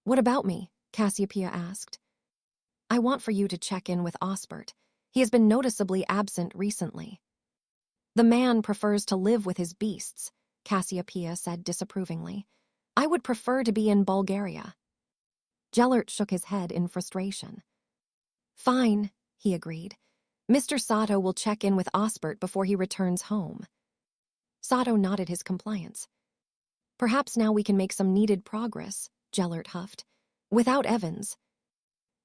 "What about me?" Cassiopeia asked. "I want for you to check in with Osbert. He has been noticeably absent recently." "The man prefers to live with his beasts," Cassiopeia said disapprovingly. "I would prefer to be in Bulgaria." Gellert shook his head in frustration. "Fine," he agreed. "Mr. Sato will check in with Osbert before he returns home." Sato nodded his compliance. "Perhaps now we can make some needed progress," Gellert huffed. "Without Evans,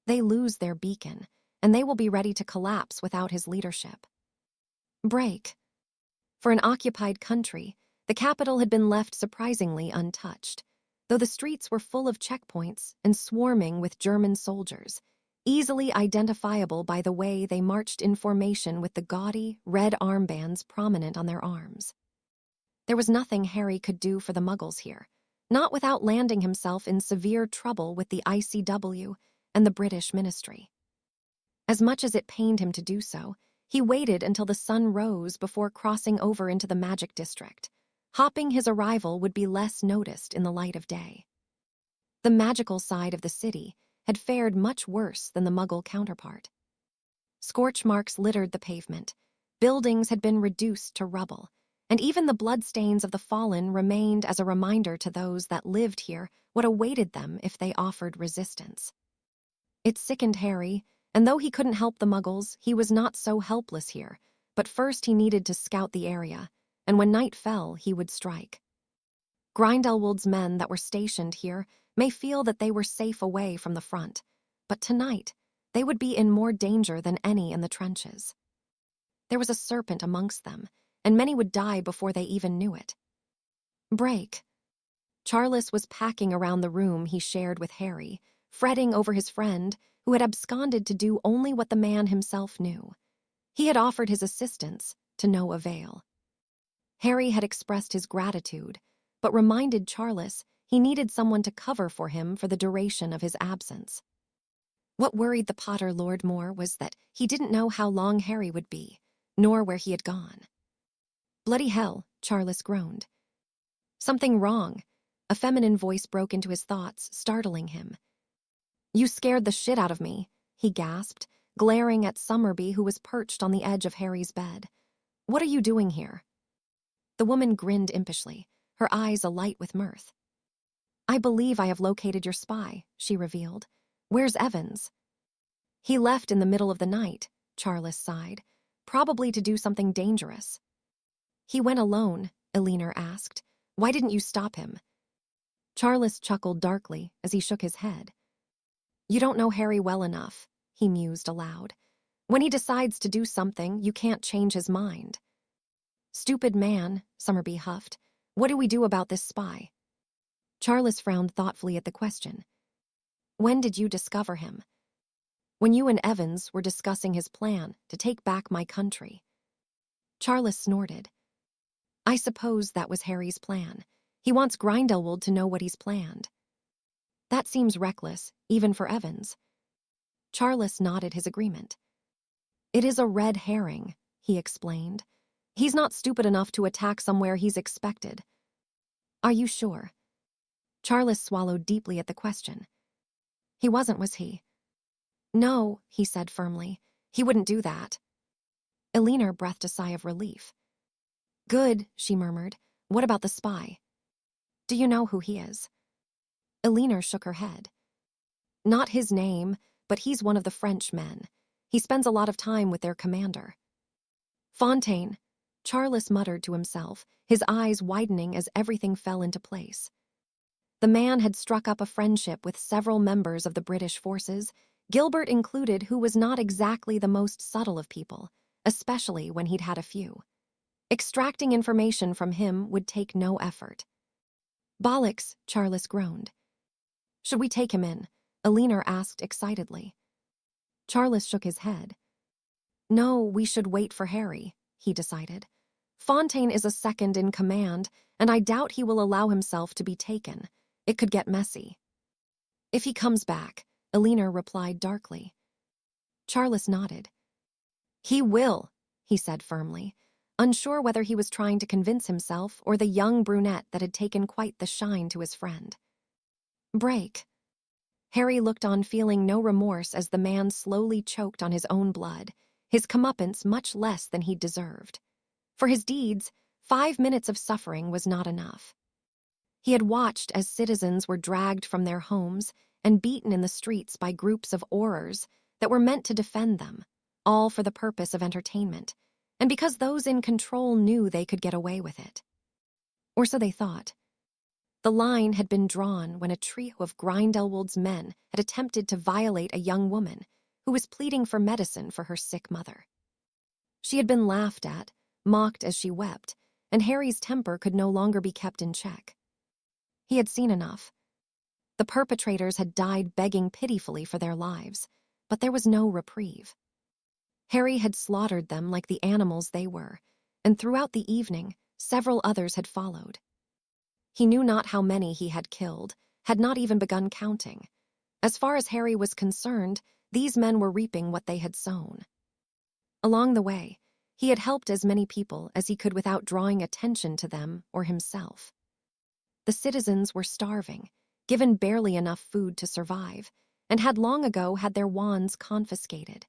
they lose their beacon, and they will be ready to collapse without his leadership. Break. For an occupied country, the capital had been left surprisingly untouched, though the streets were full of checkpoints and swarming with German soldiers, easily identifiable by the way they marched in formation with the gaudy, red armbands prominent on their arms. There was nothing Harry could do for the Muggles here, not without landing himself in severe trouble with the ICW and the British ministry. As much as it pained him to do so, he waited until the sun rose before crossing over into the Magic District, hoping his arrival would be less noticed in the light of day. The magical side of the city had fared much worse than the Muggle counterpart. Scorch marks littered the pavement, buildings had been reduced to rubble, and even the bloodstains of the fallen remained as a reminder to those that lived here what awaited them if they offered resistance. It sickened Harry, and though he couldn't help the Muggles, he was not so helpless here, but first he needed to scout the area, and when night fell, he would strike. Grindelwald's men that were stationed here may feel that they were safe away from the front, but tonight they would be in more danger than any in the trenches. There was a serpent amongst them, and many would die before they even knew it. Break. Charles was packing around the room he shared with Harry, fretting over his friend who had absconded to do only what the man himself knew. He had offered his assistance to no avail. Harry had expressed his gratitude, but reminded Charles he needed someone to cover for him for the duration of his absence. What worried the Potter Lord more was that he didn't know how long Harry would be, nor where he had gone. Bloody hell, Charles groaned. Something wrong. A feminine voice broke into his thoughts, startling him. You scared the shit out of me, he gasped, glaring at Summerby who was perched on the edge of Harry's bed. What are you doing here? The woman grinned impishly, her eyes alight with mirth. I believe I have located your spy, she revealed. Where's Evans? He left in the middle of the night, Charles sighed, probably to do something dangerous. He went alone, Elinor asked. Why didn't you stop him? Charles chuckled darkly as he shook his head. You don't know Harry well enough, he mused aloud. When he decides to do something, you can't change his mind. Stupid man, Summerby huffed. What do we do about this spy? Charles frowned thoughtfully at the question. When did you discover him? When you and Evans were discussing his plan to take back my country. Charles snorted. I suppose that was Harry's plan. He wants Grindelwald to know what he's planned. That seems reckless, even for Evans. Charles nodded his agreement. It is a red herring, he explained. He's not stupid enough to attack somewhere he's expected. Are you sure? Charles swallowed deeply at the question. He wasn't, was he? No, he said firmly. He wouldn't do that. Elinor breathed a sigh of relief. Good, she murmured. What about the spy? Do you know who he is? Elinor shook her head. Not his name, but he's one of the French men. He spends a lot of time with their commander. Fontaine, Charles muttered to himself, his eyes widening as everything fell into place. The man had struck up a friendship with several members of the British forces, Gilbert included, who was not exactly the most subtle of people, especially when he'd had a few. Extracting information from him would take no effort. Bollocks, Charles groaned. Should we take him in? Elinor asked excitedly. Charles shook his head. No, we should wait for Harry, he decided. Fontaine is a second in command, and I doubt he will allow himself to be taken. It could get messy. If he comes back, Elinor replied darkly. Charles nodded. He will, he said firmly, unsure whether he was trying to convince himself or the young brunette that had taken quite the shine to his friend. Break. Harry looked on, feeling no remorse as the man slowly choked on his own blood, his comeuppance much less than he'd deserved. For his deeds, 5 minutes of suffering was not enough. He had watched as citizens were dragged from their homes and beaten in the streets by groups of aurors that were meant to defend them, all for the purpose of entertainment, and because those in control knew they could get away with it. Or so they thought. The line had been drawn when a trio of Grindelwald's men had attempted to violate a young woman, who was pleading for medicine for her sick mother. She had been laughed at, mocked as she wept, and Harry's temper could no longer be kept in check. He had seen enough. The perpetrators had died begging pitifully for their lives, but there was no reprieve. Harry had slaughtered them like the animals they were, and throughout the evening, several others had followed. He knew not how many he had killed, had not even begun counting. As far as Harry was concerned, these men were reaping what they had sown. Along the way, he had helped as many people as he could without drawing attention to them or himself. The citizens were starving, given barely enough food to survive, and had long ago had their wands confiscated.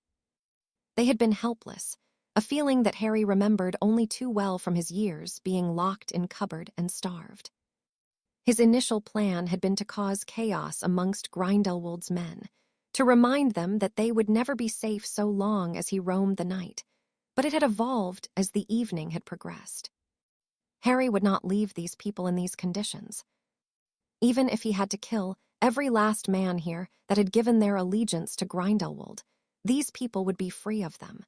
They had been helpless, a feeling that Harry remembered only too well from his years being locked in cupboard and starved. His initial plan had been to cause chaos amongst Grindelwald's men, to remind them that they would never be safe so long as he roamed the night, but it had evolved as the evening had progressed. Harry would not leave these people in these conditions. Even if he had to kill every last man here that had given their allegiance to Grindelwald, these people would be free of them.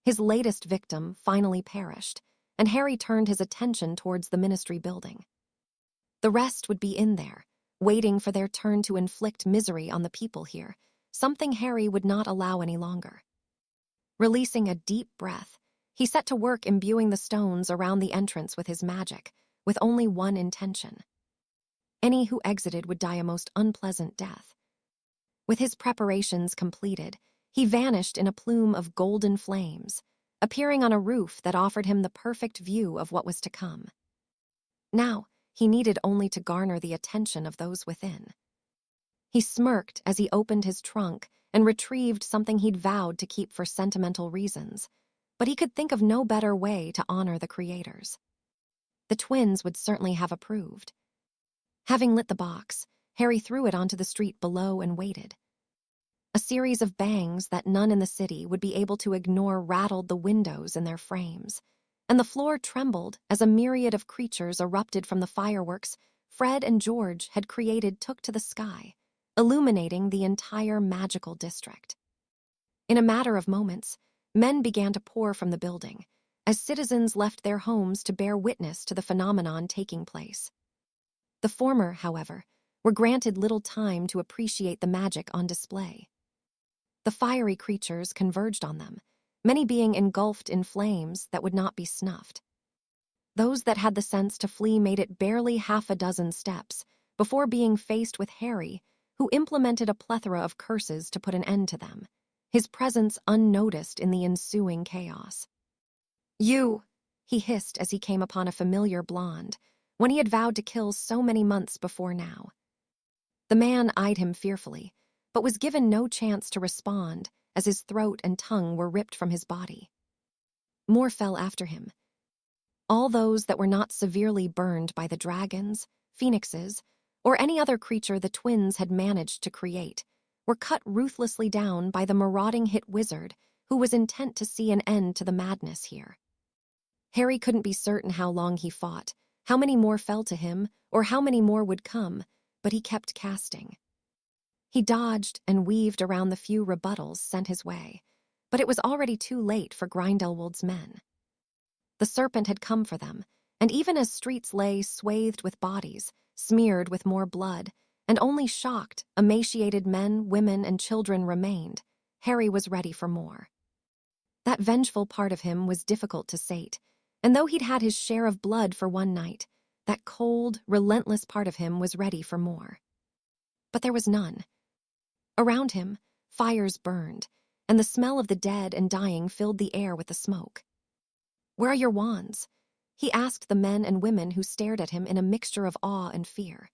His latest victim finally perished, and Harry turned his attention towards the ministry building. The rest would be in there, waiting for their turn to inflict misery on the people here, something Harry would not allow any longer. Releasing a deep breath, he set to work imbuing the stones around the entrance with his magic, with only one intention. Any who exited would die a most unpleasant death. With his preparations completed, he vanished in a plume of golden flames, appearing on a roof that offered him the perfect view of what was to come. Now, he needed only to garner the attention of those within. He smirked as he opened his trunk and retrieved something he'd vowed to keep for sentimental reasons, but he could think of no better way to honor the creators. The twins would certainly have approved. Having lit the box, Harry threw it onto the street below and waited. A series of bangs that none in the city would be able to ignore rattled the windows in their frames, and the floor trembled as a myriad of creatures erupted from the fireworks Fred and George had created took to the sky, illuminating the entire magical district. In a matter of moments, men began to pour from the building, as citizens left their homes to bear witness to the phenomenon taking place. The former, however, were granted little time to appreciate the magic on display. The fiery creatures converged on them, many being engulfed in flames that would not be snuffed. Those that had the sense to flee made it barely half a dozen steps before being faced with Harry, who implemented a plethora of curses to put an end to them, his presence unnoticed in the ensuing chaos. "You!" he hissed as he came upon a familiar blonde, one he had vowed to kill so many months before now. The man eyed him fearfully, but was given no chance to respond as his throat and tongue were ripped from his body. More fell after him. All those that were not severely burned by the dragons, phoenixes, or any other creature the twins had managed to create were cut ruthlessly down by the marauding hit wizard who was intent to see an end to the madness here. Harry couldn't be certain how long he fought, how many more fell to him, or how many more would come, but he kept casting. He dodged and weaved around the few rebuttals sent his way, but it was already too late for Grindelwald's men. The serpent had come for them, and even as streets lay swathed with bodies, smeared with more blood, and only shocked, emaciated men, women, and children remained, Harry was ready for more. That vengeful part of him was difficult to sate, and though he'd had his share of blood for one night, that cold, relentless part of him was ready for more. But there was none. Around him, fires burned, and the smell of the dead and dying filled the air with the smoke. "Where are your wands?" he asked the men and women who stared at him in a mixture of awe and fear.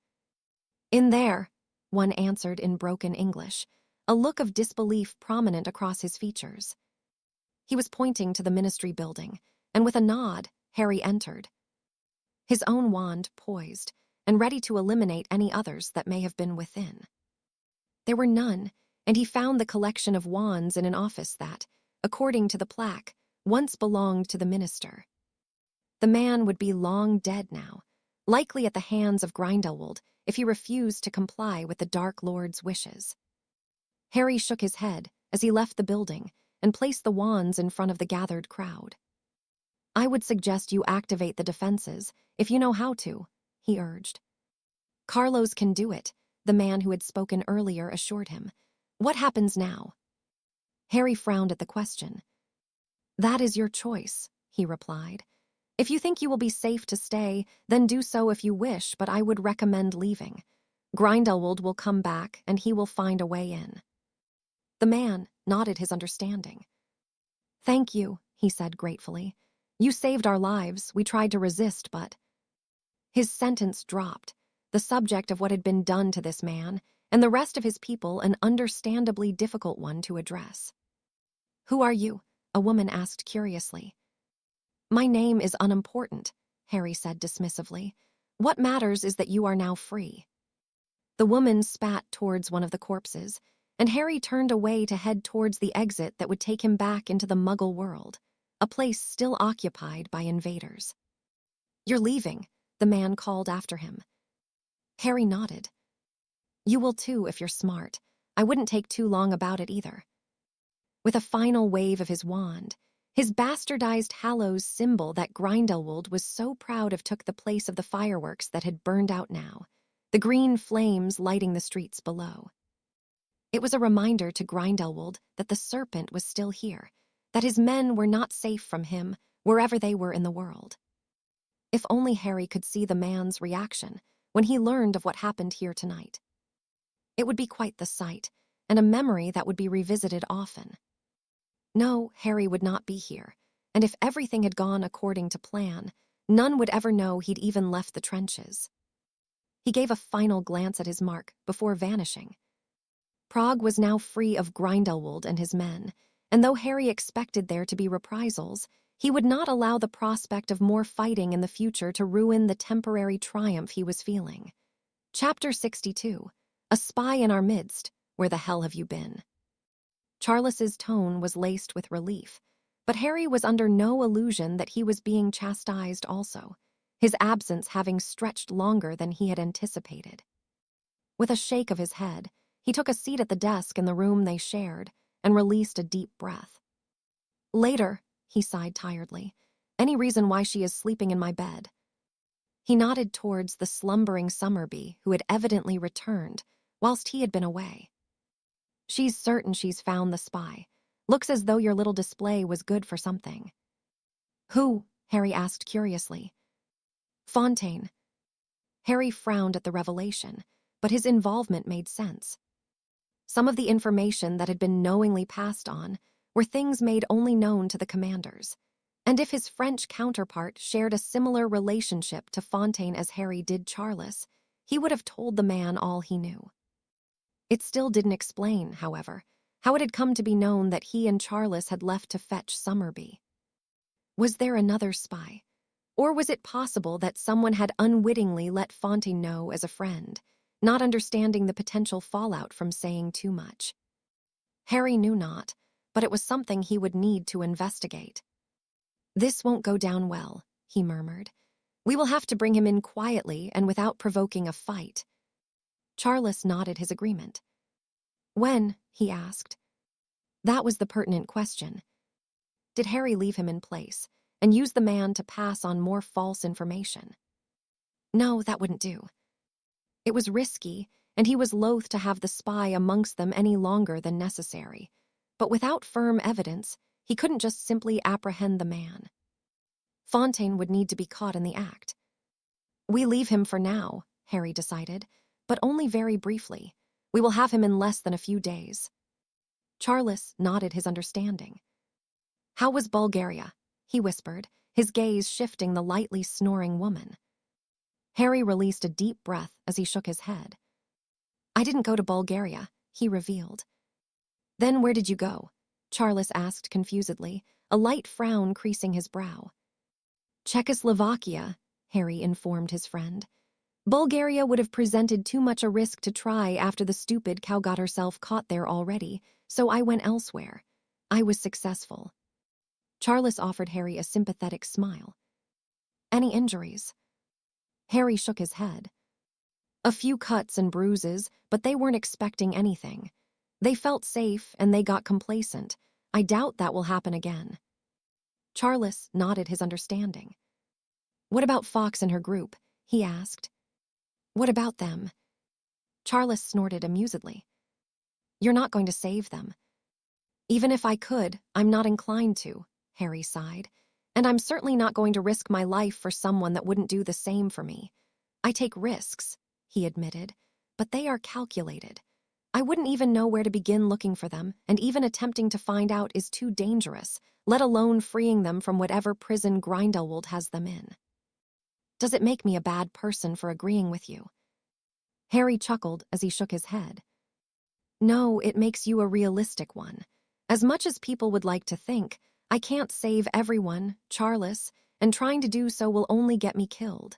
"In there," one answered in broken English, a look of disbelief prominent across his features. He was pointing to the ministry building, and with a nod, Harry entered. His own wand poised, and ready to eliminate any others that may have been within. There were none, and he found the collection of wands in an office that, according to the plaque, once belonged to the minister. The man would be long dead now, likely at the hands of Grindelwald if he refused to comply with the Dark Lord's wishes. Harry shook his head, as he left the building and placed the wands in front of the gathered crowd. "I would suggest you activate the defenses, if you know how to," he urged. "Carlos can do it," the man who had spoken earlier assured him. "What happens now?" Harry frowned at the question. "That is your choice," he replied. "If you think you will be safe to stay, then do so if you wish, but I would recommend leaving. Grindelwald will come back, and he will find a way in." The man nodded his understanding. "Thank you," he said gratefully. "You saved our lives. We tried to resist, but—" His sentence dropped, the subject of what had been done to this man, and the rest of his people an understandably difficult one to address. "Who are you?" a woman asked curiously. "My name is unimportant," Harry said dismissively. "What matters is that you are now free." The woman spat towards one of the corpses, and Harry turned away to head towards the exit that would take him back into the Muggle world, a place still occupied by invaders. "You're leaving," the man called after him. Harry nodded. "You will too if you're smart. I wouldn't take too long about it either." With a final wave of his wand, his bastardized Hallows symbol that Grindelwald was so proud of took the place of the fireworks that had burned out now, the green flames lighting the streets below. It was a reminder to Grindelwald that the serpent was still here, that his men were not safe from him wherever they were in the world. If only Harry could see the man's reaction when he learned of what happened here tonight. It would be quite the sight, and a memory that would be revisited often. No, Harry would not be here, and if everything had gone according to plan, none would ever know he'd even left the trenches. He gave a final glance at his mark before vanishing. Prague was now free of Grindelwald and his men, and though Harry expected there to be reprisals, he would not allow the prospect of more fighting in the future to ruin the temporary triumph he was feeling. Chapter 62. A Spy in Our Midst. Where the hell have you been? Charles's tone was laced with relief, but Harry was under no illusion that he was being chastised also, his absence having stretched longer than he had anticipated. With a shake of his head, he took a seat at the desk in the room they shared and released a deep breath. "Later," he sighed tiredly. "Any reason why she is sleeping in my bed?" He nodded towards the slumbering Summerby, who had evidently returned, whilst he had been away. "She's certain she's found the spy. Looks as though your little display was good for something." "Who?" Harry asked curiously. "Fontaine." Harry frowned at the revelation, but his involvement made sense. Some of the information that had been knowingly passed on were things made only known to the commanders, and if his French counterpart shared a similar relationship to Fontaine as Harry did Charles, he would have told the man all he knew. It still didn't explain, however, how it had come to be known that he and Charles had left to fetch Summerby. Was there another spy? Or was it possible that someone had unwittingly let Fontaine know as a friend, not understanding the potential fallout from saying too much? Harry knew not, but it was something he would need to investigate. "This won't go down well," he murmured. "We will have to bring him in quietly and without provoking a fight." Charles nodded his agreement. "When?" he asked. That was the pertinent question. Did Harry leave him in place and use the man to pass on more false information? No, that wouldn't do. It was risky, and he was loath to have the spy amongst them any longer than necessary. But without firm evidence, he couldn't just simply apprehend the man. Fontaine would need to be caught in the act. "We leave him for now," Harry decided, "but only very briefly. We will have him in less than a few days." Charles nodded his understanding. "How was Bulgaria?" he whispered, his gaze shifting the lightly snoring woman. Harry released a deep breath as he shook his head. "I didn't go to Bulgaria," he revealed. "Then where did you go?" Charles asked confusedly, a light frown creasing his brow. "Czechoslovakia," Harry informed his friend. "Bulgaria would have presented too much a risk to try after the stupid cow got herself caught there already, so I went elsewhere. I was successful." Charles offered Harry a sympathetic smile. "Any injuries?" Harry shook his head. "A few cuts and bruises, but they weren't expecting anything. They felt safe and they got complacent. I doubt that will happen again. Charles nodded his understanding. What about Fox and her group? He asked. What about them? Charles snorted amusedly. You're not going to save them. Even if I could, I'm not inclined to, Harry sighed. And I'm certainly not going to risk my life for someone that wouldn't do the same for me. I take risks, he admitted, but they are calculated. I wouldn't even know where to begin looking for them, and even attempting to find out is too dangerous, let alone freeing them from whatever prison Grindelwald has them in. Does it make me a bad person for agreeing with you? Harry chuckled as he shook his head. No, it makes you a realistic one. As much as people would like to think, I can't save everyone, Charles, and trying to do so will only get me killed.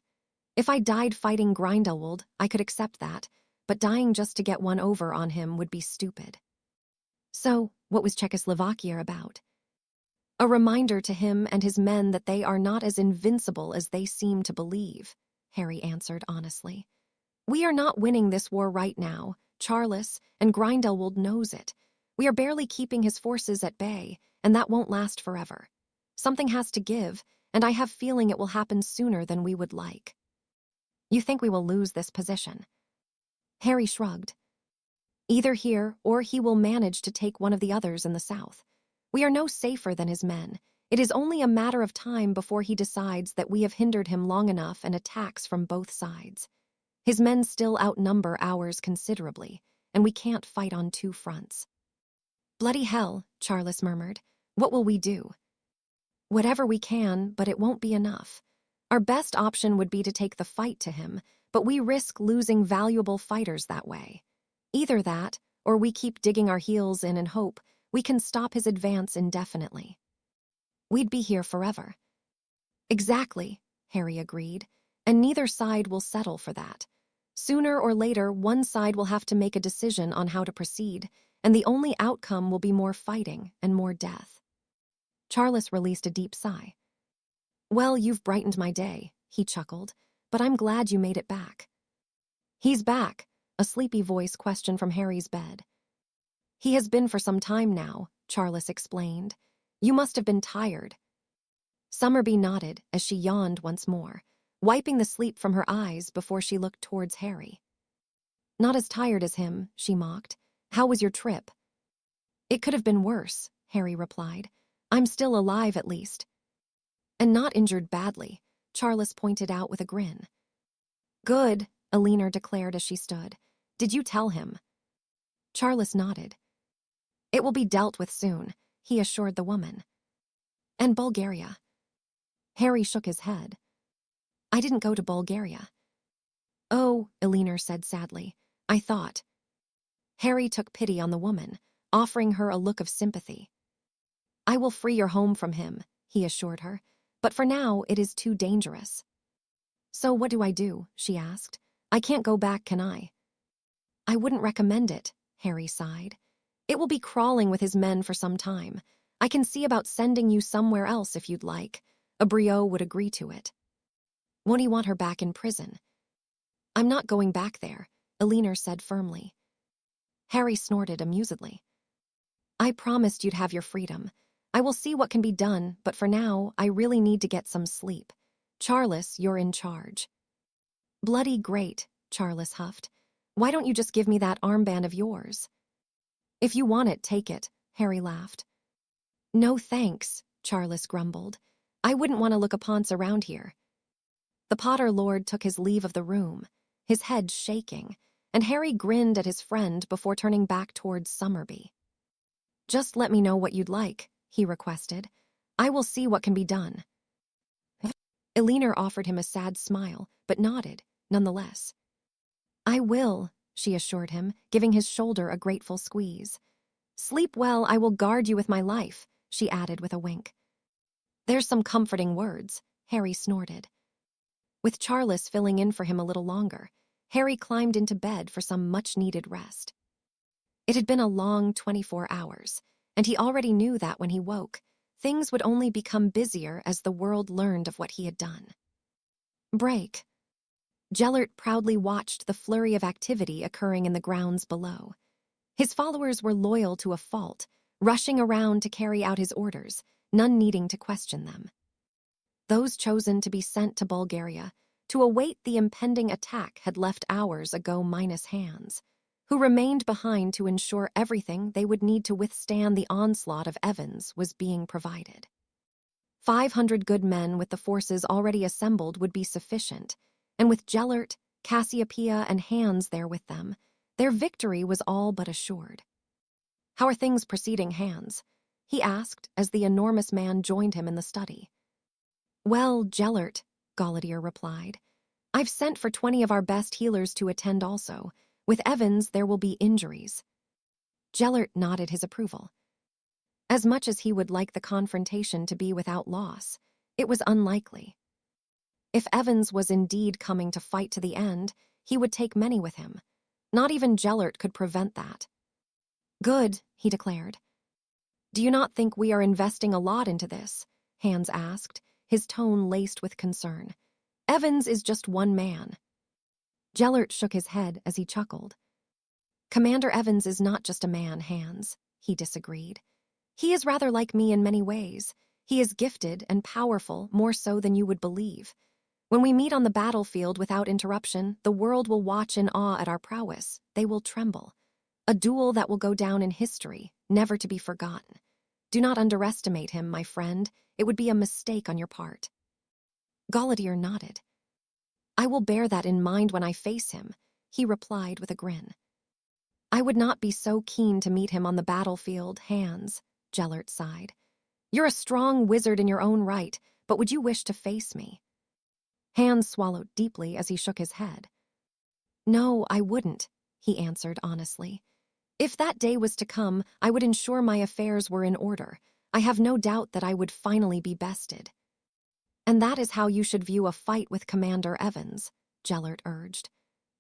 If I died fighting Grindelwald, I could accept that, but dying just to get one over on him would be stupid. So, what was Czechoslovakia about? A reminder to him and his men that they are not as invincible as they seem to believe, Harry answered honestly. We are not winning this war right now, Charles, and Grindelwald knows it. We are barely keeping his forces at bay, and that won't last forever. Something has to give, and I have feeling it will happen sooner than we would like. You think we will lose this position? Harry shrugged. Either here, or he will manage to take one of the others in the south. We are no safer than his men. It is only a matter of time before he decides that we have hindered him long enough and attacks from both sides. His men still outnumber ours considerably, and we can't fight on two fronts. Bloody hell, Charles murmured. What will we do? Whatever we can, but it won't be enough. Our best option would be to take the fight to him, but we risk losing valuable fighters that way. Either that, or we keep digging our heels in and hope we can stop his advance indefinitely. We'd be here forever. Exactly, Harry agreed, and neither side will settle for that. Sooner or later, one side will have to make a decision on how to proceed, and the only outcome will be more fighting and more death. Charles released a deep sigh. Well, you've brightened my day, he chuckled, but I'm glad you made it back. He's back, a sleepy voice questioned from Harry's bed. He has been for some time now, Charles explained. You must have been tired. Summerby nodded as she yawned once more, wiping the sleep from her eyes before she looked towards Harry. Not as tired as him, she mocked. How was your trip? It could have been worse, Harry replied. I'm still alive at least. And not injured badly, Charles pointed out with a grin. Good, Elinor declared as she stood. Did you tell him? Charles nodded. It will be dealt with soon, he assured the woman. And Bulgaria? Harry shook his head. I didn't go to Bulgaria. Oh, Elinor said sadly. I thought. Harry took pity on the woman, offering her a look of sympathy. I will free your home from him, he assured her, but for now it is too dangerous. So what do I do? She asked. I can't go back, can I? I wouldn't recommend it, Harry sighed. It will be crawling with his men for some time. I can see about sending you somewhere else if you'd like. A Brio would agree to it. Won't he want her back in prison? I'm not going back there, Elinor said firmly. Harry snorted amusedly. I promised you'd have your freedom. I will see what can be done, but for now, I really need to get some sleep. Charles, you're in charge. Bloody great, Charles huffed. Why don't you just give me that armband of yours? If you want it, take it, Harry laughed. No thanks, Charles grumbled. I wouldn't want to look aponce around here. The Potter Lord took his leave of the room, his head shaking, and Harry grinned at his friend before turning back towards Summerby. Just let me know what you'd like, he requested. I will see what can be done. Elinor offered him a sad smile, but nodded, nonetheless. I will, she assured him, giving his shoulder a grateful squeeze. Sleep well, I will guard you with my life, she added with a wink. There's some comforting words, Harry snorted. With Charles filling in for him a little longer, Harry climbed into bed for some much-needed rest. It had been a long 24 hours, and he already knew that when he woke, things would only become busier as the world learned of what he had done. Break. Gellert proudly watched the flurry of activity occurring in the grounds below. His followers were loyal to a fault, rushing around to carry out his orders, none needing to question them. Those chosen to be sent to Bulgaria to await the impending attack had left hours ago minus Hans, who remained behind to ensure everything they would need to withstand the onslaught of Evans was being provided. 500 good men with the forces already assembled would be sufficient, and with Gellert, Cassiopeia, and Hans there with them, their victory was all but assured. "How are things proceeding, Hans?" he asked as the enormous man joined him in the study. "Well, Gellert," Gallaudet replied, "I've sent for 20 of our best healers to attend also. With Evans, there will be injuries." Gellert nodded his approval. As much as he would like the confrontation to be without loss, it was unlikely. If Evans was indeed coming to fight to the end, he would take many with him. Not even Gellert could prevent that. "Good," he declared. "Do you not think we are investing a lot into this?" Hans asked, his tone laced with concern. "Evans is just one man." Gellert shook his head as he chuckled. "Commander Evans is not just a man, Hans," he disagreed. "He is rather like me in many ways. He is gifted and powerful, more so than you would believe. When we meet on the battlefield without interruption, the world will watch in awe at our prowess. They will tremble. A duel that will go down in history, never to be forgotten. Do not underestimate him, my friend. It would be a mistake on your part." Gallaudet nodded. "I will bear that in mind when I face him," he replied with a grin. "I would not be so keen to meet him on the battlefield, Hans," Gellert sighed. "You're a strong wizard in your own right, but would you wish to face me?" Hans swallowed deeply as he shook his head. "No, I wouldn't," he answered honestly. "If that day was to come, I would ensure my affairs were in order. I have no doubt that I would finally be bested." "And that is how you should view a fight with Commander Evans," Gellert urged.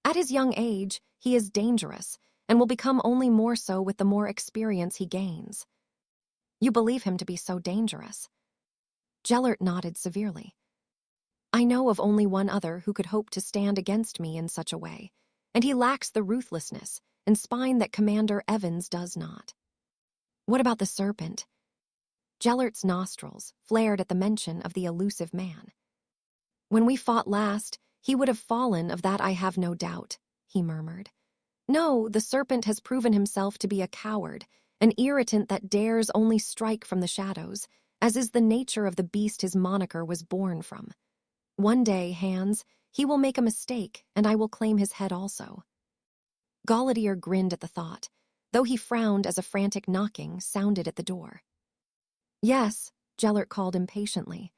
"At his young age, he is dangerous, and will become only more so with the more experience he gains." "You believe him to be so dangerous?" Gellert nodded severely. "I know of only one other who could hope to stand against me in such a way, and he lacks the ruthlessness and spine that Commander Evans does not." "What about the serpent?" Gellert's nostrils flared at the mention of the elusive man. "When we fought last, he would have fallen, of that I have no doubt," he murmured. "No, the serpent has proven himself to be a coward, an irritant that dares only strike from the shadows, as is the nature of the beast his moniker was born from. One day, Hans, he will make a mistake, and I will claim his head also." Gallaudet grinned at the thought, though he frowned as a frantic knocking sounded at the door. "Yes," Gellert called impatiently.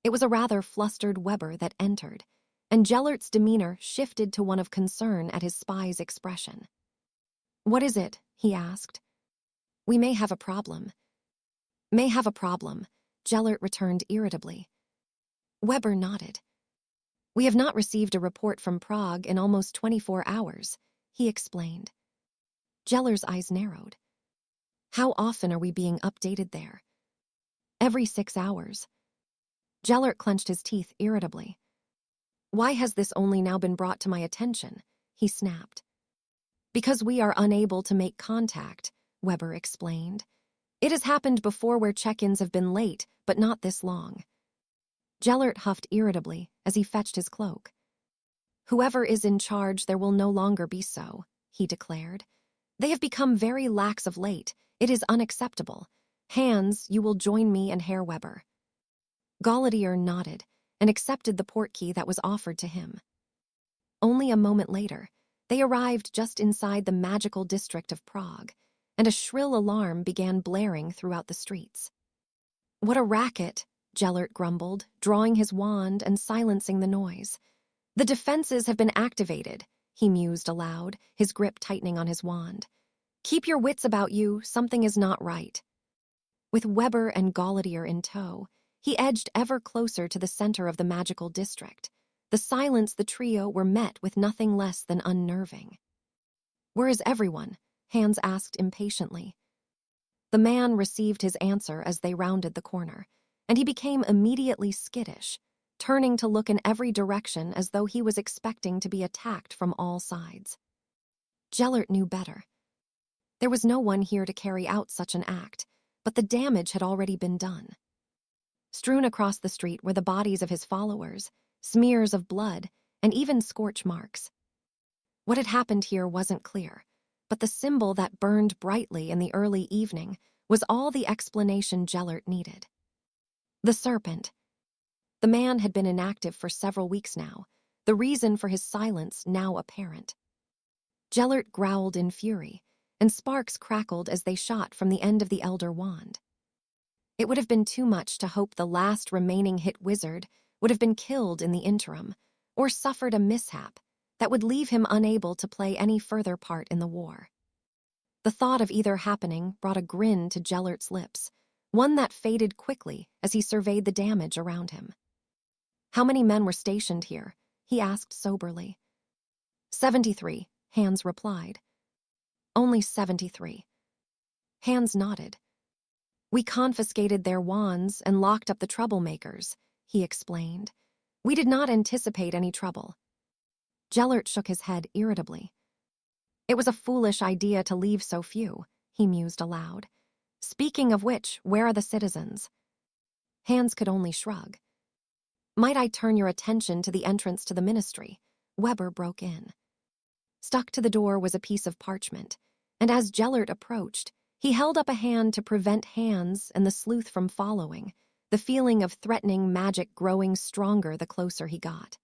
It was a rather flustered Weber that entered, and Gellert's demeanor shifted to one of concern at his spy's expression. "What is it?" he asked. "We may have a problem." "May have a problem," Gellert returned irritably. Weber nodded. "We have not received a report from Prague in almost 24 hours, he explained. Geller's eyes narrowed. "How often are we being updated there?" "Every 6 hours." Gellert clenched his teeth irritably. "Why has this only now been brought to my attention?" he snapped. "Because we are unable to make contact," Weber explained. "It has happened before where check-ins have been late, but not this long." Gellert huffed irritably as he fetched his cloak. "Whoever is in charge, there will no longer be so," he declared. "They have become very lax of late. It is unacceptable. Hans, you will join me and Herr Weber." Gallaudet nodded and accepted the portkey that was offered to him. Only a moment later, they arrived just inside the magical district of Prague, and a shrill alarm began blaring throughout the streets. "What a racket," Gellert grumbled, drawing his wand and silencing the noise. "The defenses have been activated," he mused aloud, his grip tightening on his wand. "Keep your wits about you, something is not right." With Weber and Gallaudet in tow, he edged ever closer to the center of the magical district. The silence the trio were met with nothing less than unnerving. "Where is everyone?" Hans asked impatiently. The man received his answer as they rounded the corner, and he became immediately skittish, turning to look in every direction as though he was expecting to be attacked from all sides. Gellert knew better. There was no one here to carry out such an act, but the damage had already been done. Strewn across the street were the bodies of his followers, smears of blood, and even scorch marks. What had happened here wasn't clear, but the symbol that burned brightly in the early evening was all the explanation Gellert needed. The serpent. The man had been inactive for several weeks now, the reason for his silence now apparent. Gellert growled in fury, and sparks crackled as they shot from the end of the Elder Wand. It would have been too much to hope the last remaining hit wizard would have been killed in the interim, or suffered a mishap that would leave him unable to play any further part in the war. The thought of either happening brought a grin to Gellert's lips, one that faded quickly as he surveyed the damage around him. "How many men were stationed here?" he asked soberly. 73, Hans replied. "Only 73. Hans nodded. "We confiscated their wands and locked up the troublemakers," he explained. "We did not anticipate any trouble." Gellert shook his head irritably. "It was a foolish idea to leave so few," he mused aloud. "Speaking of which, where are the citizens?" Hans could only shrug. "Might I turn your attention to the entrance to the ministry?" Weber broke in. Stuck to the door was a piece of parchment, and as Gellert approached, he held up a hand to prevent Hans and the sleuth from following, the feeling of threatening magic growing stronger the closer he got.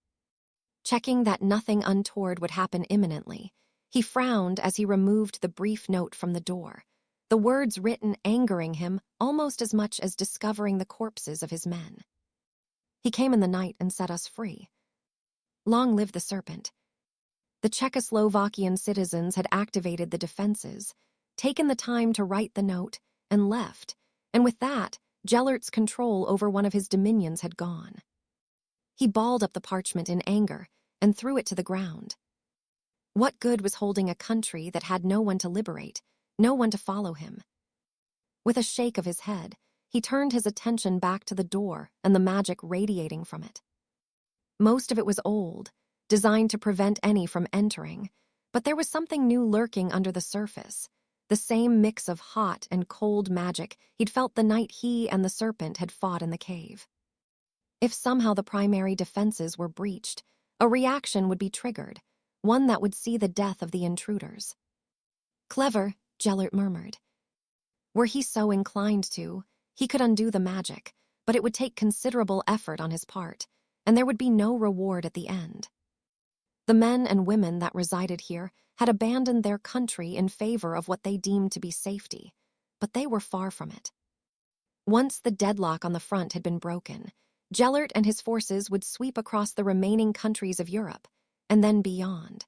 Checking that nothing untoward would happen imminently, he frowned as he removed the brief note from the door, the words written angering him almost as much as discovering the corpses of his men. "He came in the night and set us free. Long live the serpent." The Czechoslovakian citizens had activated the defenses, taken the time to write the note, and left, and with that, Gellert's control over one of his dominions had gone. He balled up the parchment in anger and threw it to the ground. What good was holding a country that had no one to liberate, no one to follow him? With a shake of his head, he turned his attention back to the door and the magic radiating from it. Most of it was old, designed to prevent any from entering, but there was something new lurking under the surface, the same mix of hot and cold magic he'd felt the night he and the serpent had fought in the cave. If somehow the primary defenses were breached, a reaction would be triggered, one that would see the death of the intruders. "Clever," Gellert murmured. Were he so inclined to, he could undo the magic, but it would take considerable effort on his part, and there would be no reward at the end. The men and women that resided here had abandoned their country in favor of what they deemed to be safety, but they were far from it. Once the deadlock on the front had been broken, Gellert and his forces would sweep across the remaining countries of Europe, and then beyond.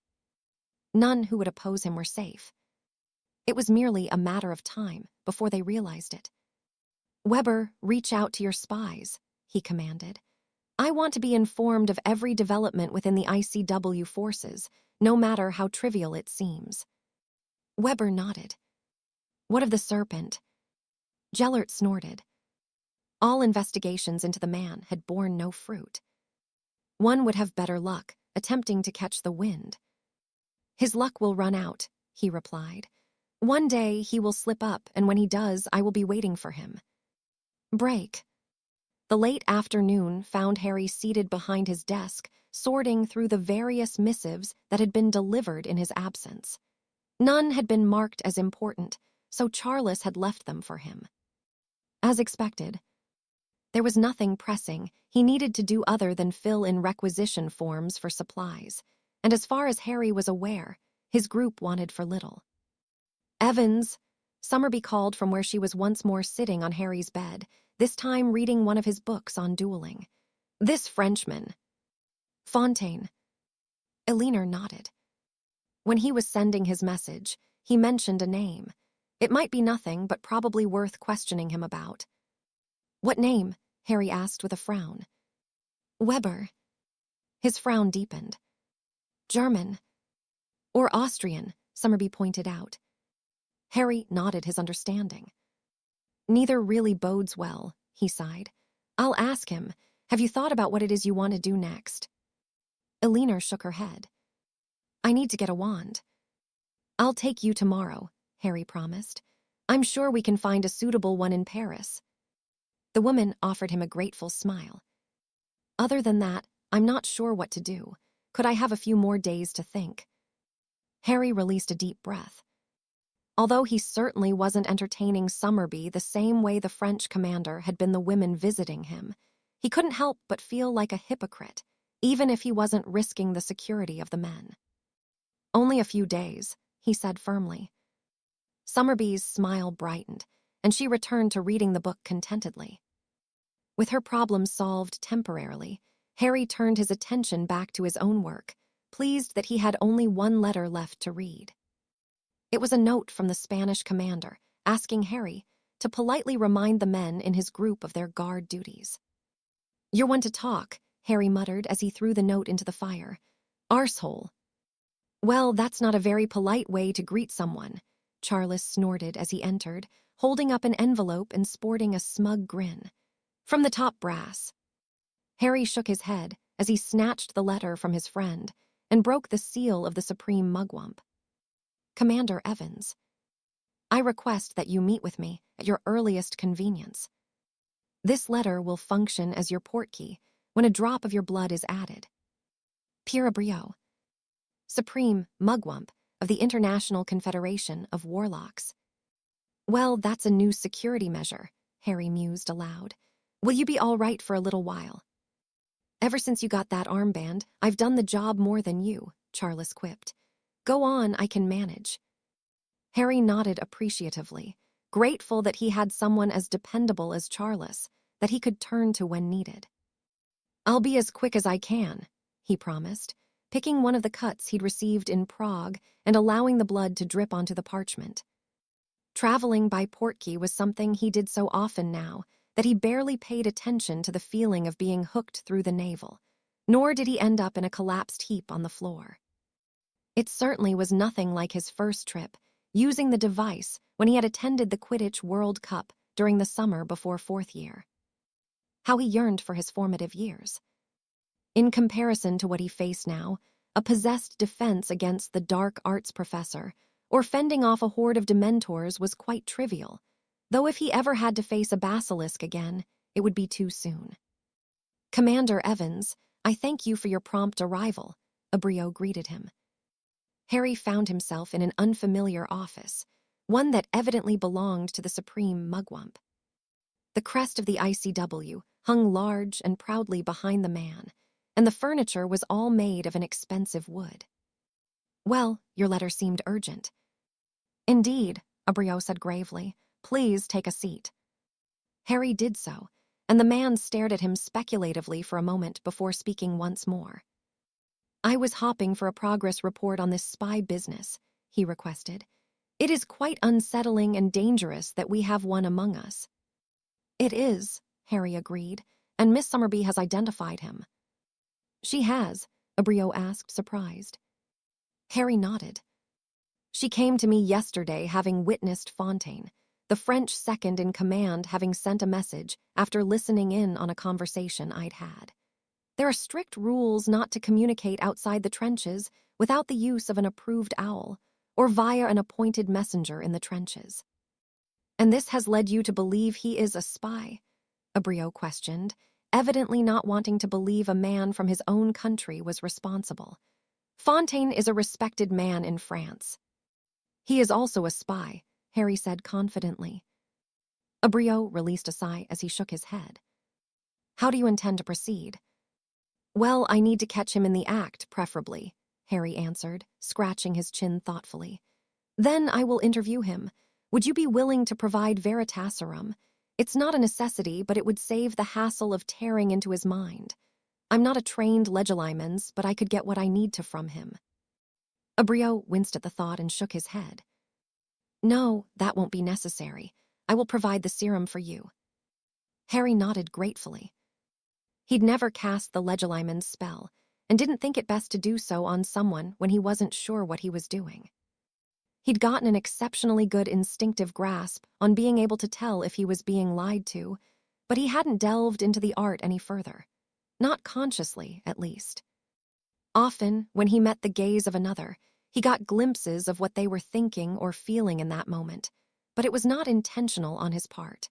None who would oppose him were safe. It was merely a matter of time before they realized it. "Weber, reach out to your spies," he commanded. "I want to be informed of every development within the ICW forces, no matter how trivial it seems." Weber nodded. "What of the serpent?" Gellert snorted. All investigations into the man had borne no fruit. One would have better luck attempting to catch the wind. "His luck will run out," he replied. "One day he will slip up, and when he does, I will be waiting for him." Break. The late afternoon found Harry seated behind his desk, sorting through the various missives that had been delivered in his absence. None had been marked as important, so Charles had left them for him. As expected, there was nothing pressing he needed to do other than fill in requisition forms for supplies, and as far as Harry was aware, his group wanted for little. "Evans," Summerby called from where she was once more sitting on Harry's bed, this time reading one of his books on dueling. "This Frenchman." "Fontaine." Elinor nodded. When he was sending his message, he mentioned a name. It might be nothing, but probably worth questioning him about. "What name?" Harry asked with a frown. "Weber." His frown deepened. "German." "Or Austrian," Summerby pointed out. Harry nodded his understanding. "Neither really bodes well," he sighed. "I'll ask him. Have you thought about what it is you want to do next?" Elinor shook her head. "I need to get a wand." "I'll take you tomorrow," Harry promised. "I'm sure we can find a suitable one in Paris." The woman offered him a grateful smile. "Other than that, I'm not sure what to do. Could I have a few more days to think?" Harry released a deep breath. Although he certainly wasn't entertaining Summerby the same way the French commander had been the women visiting him, he couldn't help but feel like a hypocrite, even if he wasn't risking the security of the men. "Only a few days," he said firmly. Summerby's smile brightened, and she returned to reading the book contentedly. With her problem solved temporarily, Harry turned his attention back to his own work, pleased that he had only one letter left to read. It was a note from the Spanish commander, asking Harry to politely remind the men in his group of their guard duties. "You're one to talk," Harry muttered as he threw the note into the fire. "Arsehole." "Well, that's not a very polite way to greet someone," Charles snorted as he entered, holding up an envelope and sporting a smug grin. "From the top brass." Harry shook his head as he snatched the letter from his friend and broke the seal of the Supreme Mugwump. "Commander Evans, I request that you meet with me at your earliest convenience. This letter will function as your portkey when a drop of your blood is added. Pierre Abriot, Supreme Mugwump of the International Confederation of Warlocks." "Well, that's a new security measure," Harry mused aloud. "Will you be all right for a little while?" "Ever since you got that armband, I've done the job more than you," Charles quipped. "Go on, I can manage." Harry nodded appreciatively, grateful that he had someone as dependable as Charles that he could turn to when needed. "I'll be as quick as I can," he promised, picking one of the cuts he'd received in Prague and allowing the blood to drip onto the parchment. Traveling by portkey was something he did so often now that he barely paid attention to the feeling of being hooked through the navel, nor did he end up in a collapsed heap on the floor. It certainly was nothing like his first trip, using the device when he had attended the Quidditch World Cup during the summer before fourth year. How he yearned for his formative years. In comparison to what he faced now, a possessed defense against the dark arts professor or fending off a horde of Dementors was quite trivial, though if he ever had to face a basilisk again, it would be too soon. "Commander Evans, I thank you for your prompt arrival," Abriot greeted him. Harry found himself in an unfamiliar office, one that evidently belonged to the Supreme Mugwump. The crest of the ICW hung large and proudly behind the man, and the furniture was all made of an expensive wood. "Well, your letter seemed urgent." "Indeed," Abriot said gravely. "Please take a seat." Harry did so, and the man stared at him speculatively for a moment before speaking once more. "I was hopping for a progress report on this spy business," he requested. "It is quite unsettling and dangerous that we have one among us." "It is," Harry agreed, "and Miss Summerby has identified him." "She has?" Abriot asked, surprised. Harry nodded. "She came to me yesterday having witnessed Fontaine, the French second in command having sent a message after listening in on a conversation I'd had. There are strict rules not to communicate outside the trenches without the use of an approved owl or via an appointed messenger in the trenches." "And this has led you to believe he is a spy?" Abriot questioned, evidently not wanting to believe a man from his own country was responsible. "Fontaine is a respected man in France." "He is also a spy," Harry said confidently. Abriot released a sigh as he shook his head. "How do you intend to proceed?" "Well, I need to catch him in the act, preferably," Harry answered, scratching his chin thoughtfully. "Then I will interview him. Would you be willing to provide Veritaserum? It's not a necessity, but it would save the hassle of tearing into his mind. I'm not a trained legilimens, but I could get what I need to from him." Abriot winced at the thought and shook his head. "No, that won't be necessary. I will provide the serum for you." Harry nodded gratefully. He'd never cast the Legilimens spell, and didn't think it best to do so on someone when he wasn't sure what he was doing. He'd gotten an exceptionally good instinctive grasp on being able to tell if he was being lied to, but he hadn't delved into the art any further. Not consciously, at least. Often, when he met the gaze of another, He got glimpses of what they were thinking or feeling in that moment, but it was not intentional on his part.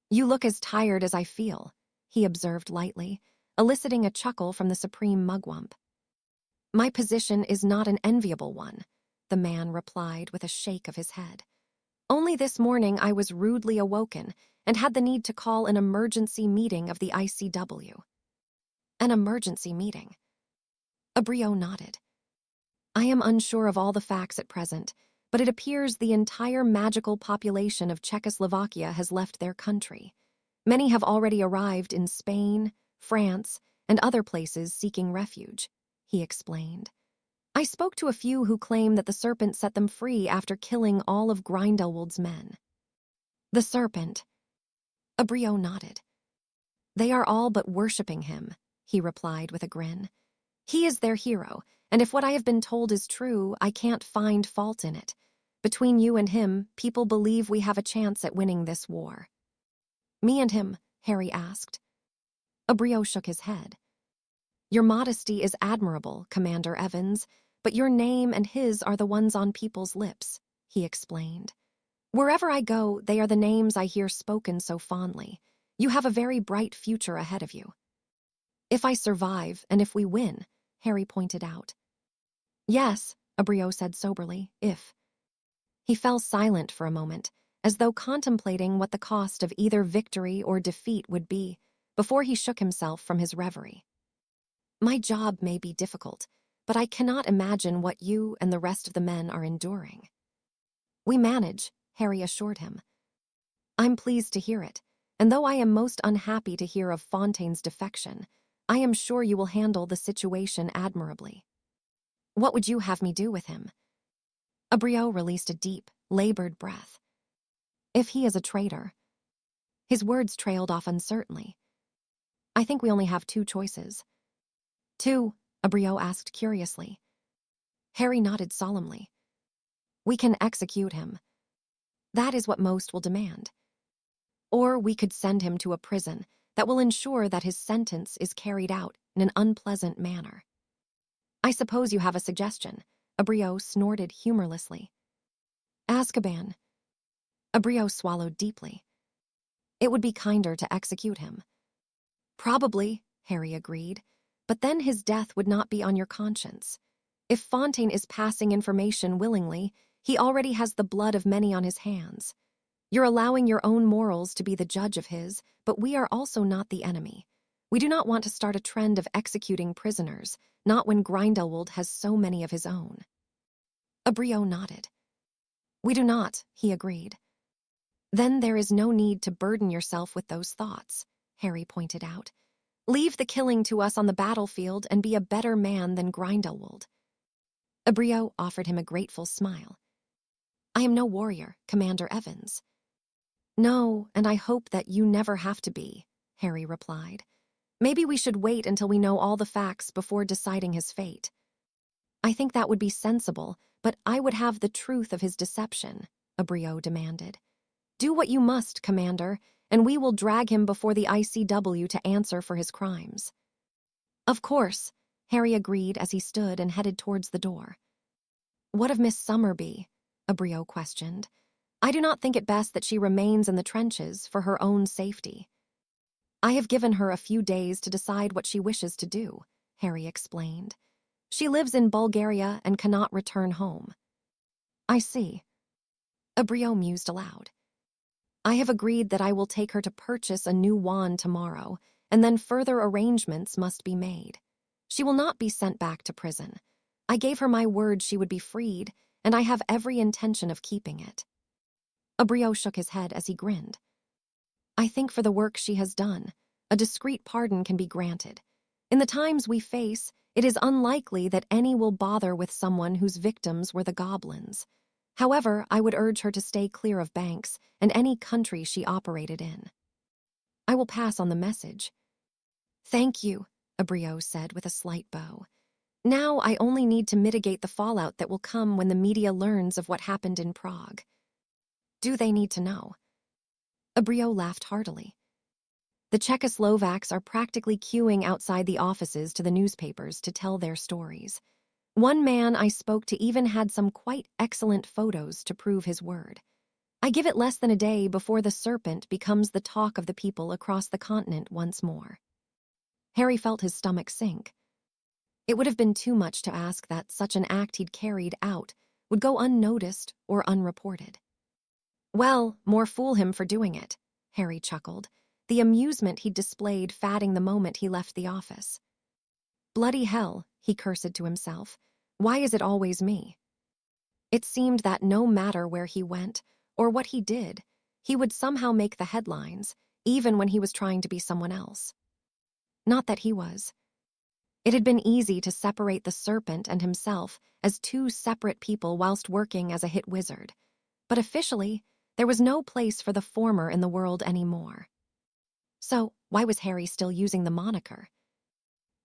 "You look as tired as I feel," he observed lightly, eliciting a chuckle from the supreme mugwump. "My position is not an enviable one," the man replied with a shake of his head. "Only this morning I was rudely awoken and had the need to call an emergency meeting of the ICW. An emergency meeting?" Abreu nodded. "I am unsure of all the facts at present, but it appears the entire magical population of Czechoslovakia has left their country. Many have already arrived in Spain, France, and other places seeking refuge," he explained. "I spoke to a few who claim that the serpent set them free after killing all of Grindelwald's men." "The serpent?" Abreu nodded. "They are all but worshipping him," he replied with a grin. "He is their hero, and if what I have been told is true, I can't find fault in it. Between you and him, people believe we have a chance at winning this war." "Me and him?" Harry asked. Abreu shook his head. "Your modesty is admirable, Commander Evans, but your name and his are the ones on people's lips," he explained. "Wherever I go, they are the names I hear spoken so fondly. You have a very bright future ahead of you." "If I survive, and if we win," Harry pointed out. "Yes," Abreu said soberly, "if." He fell silent for a moment, as though contemplating what the cost of either victory or defeat would be, before he shook himself from his reverie. "My job may be difficult, but I cannot imagine what you and the rest of the men are enduring." "We manage," Harry assured him. "I'm pleased to hear it, and though I am most unhappy to hear of Fontaine's defection, I am sure you will handle the situation admirably." "What would you have me do with him?" Abreu released a deep, labored breath. "If he is a traitor." His words trailed off uncertainly. "I think we only have two choices." "Two?" Abreu asked curiously. Harry nodded solemnly. "We can execute him. That is what most will demand. Or we could send him to a prison that will ensure that his sentence is carried out in an unpleasant manner." "I suppose you have a suggestion," Abreu snorted humorlessly. "Azkaban." Abreu swallowed deeply. "It would be kinder to execute him." "Probably," Harry agreed, "but then his death would not be on your conscience. If Fontaine is passing information willingly, he already has the blood of many on his hands. You're allowing your own morals to be the judge of his, but we are also not the enemy. We do not want to start a trend of executing prisoners, not when Grindelwald has so many of his own." Abreu nodded. "We do not," he agreed. "Then there is no need to burden yourself with those thoughts," Harry pointed out. "Leave the killing to us on the battlefield and be a better man than Grindelwald." Abreu offered him a grateful smile. "I am no warrior, Commander Evans." "No, and I hope that you never have to be," Harry replied. "Maybe we should wait until we know all the facts before deciding his fate." "I think that would be sensible, but I would have the truth of his deception," Abreu demanded. "Do what you must, Commander, and we will drag him before the ICW to answer for his crimes." "Of course," Harry agreed as he stood and headed towards the door. "What of Miss Summerby?" Abreu questioned. "I do not think it best that she remains in the trenches for her own safety." "I have given her a few days to decide what she wishes to do," Harry explained. "She lives in Bulgaria and cannot return home." "I see." Abreu mused aloud. "I have agreed that I will take her to purchase a new wand tomorrow, and then further arrangements must be made. She will not be sent back to prison. I gave her my word she would be freed, and I have every intention of keeping it." Abreu shook his head as he grinned. "I think for the work she has done, a discreet pardon can be granted. In the times we face, it is unlikely that any will bother with someone whose victims were the goblins. However, I would urge her to stay clear of banks and any country she operated in." "I will pass on the message." "Thank you," Abreu said with a slight bow. "Now I only need to mitigate the fallout that will come when the media learns of what happened in Prague." "Do they need to know?" Abreu laughed heartily. "The Czechoslovaks are practically queuing outside the offices to the newspapers to tell their stories. One man I spoke to even had some quite excellent photos to prove his word. I give it less than a day before the serpent becomes the talk of the people across the continent once more. Harry felt his stomach sink. It would have been too much to ask that such an act he'd carried out would go unnoticed or unreported. Well, more fool him for doing it, Harry chuckled, the amusement he'd displayed fading the moment he left the office. Bloody hell, he cursed to himself. Why is it always me? It seemed that no matter where he went or what he did, he would somehow make the headlines, even when he was trying to be someone else. Not that he was. It had been easy to separate the serpent and himself as two separate people whilst working as a hit wizard. But officially, there was no place for the former in the world anymore. So, why was Harry still using the moniker?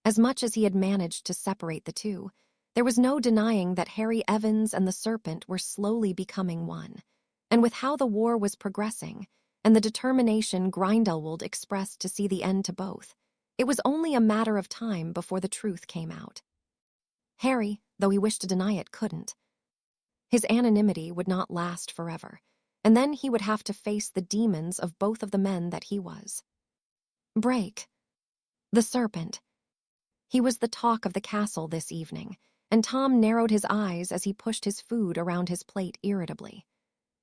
As much as he had managed to separate the two, there was no denying that Harry Evans and the serpent were slowly becoming one. And with how the war was progressing, and the determination Grindelwald expressed to see the end to both, it was only a matter of time before the truth came out. Harry, though he wished to deny it, couldn't. His anonymity would not last forever, and then he would have to face the demons of both of the men that he was. Break. The serpent. He was the talk of the castle this evening, and Tom narrowed his eyes as he pushed his food around his plate irritably.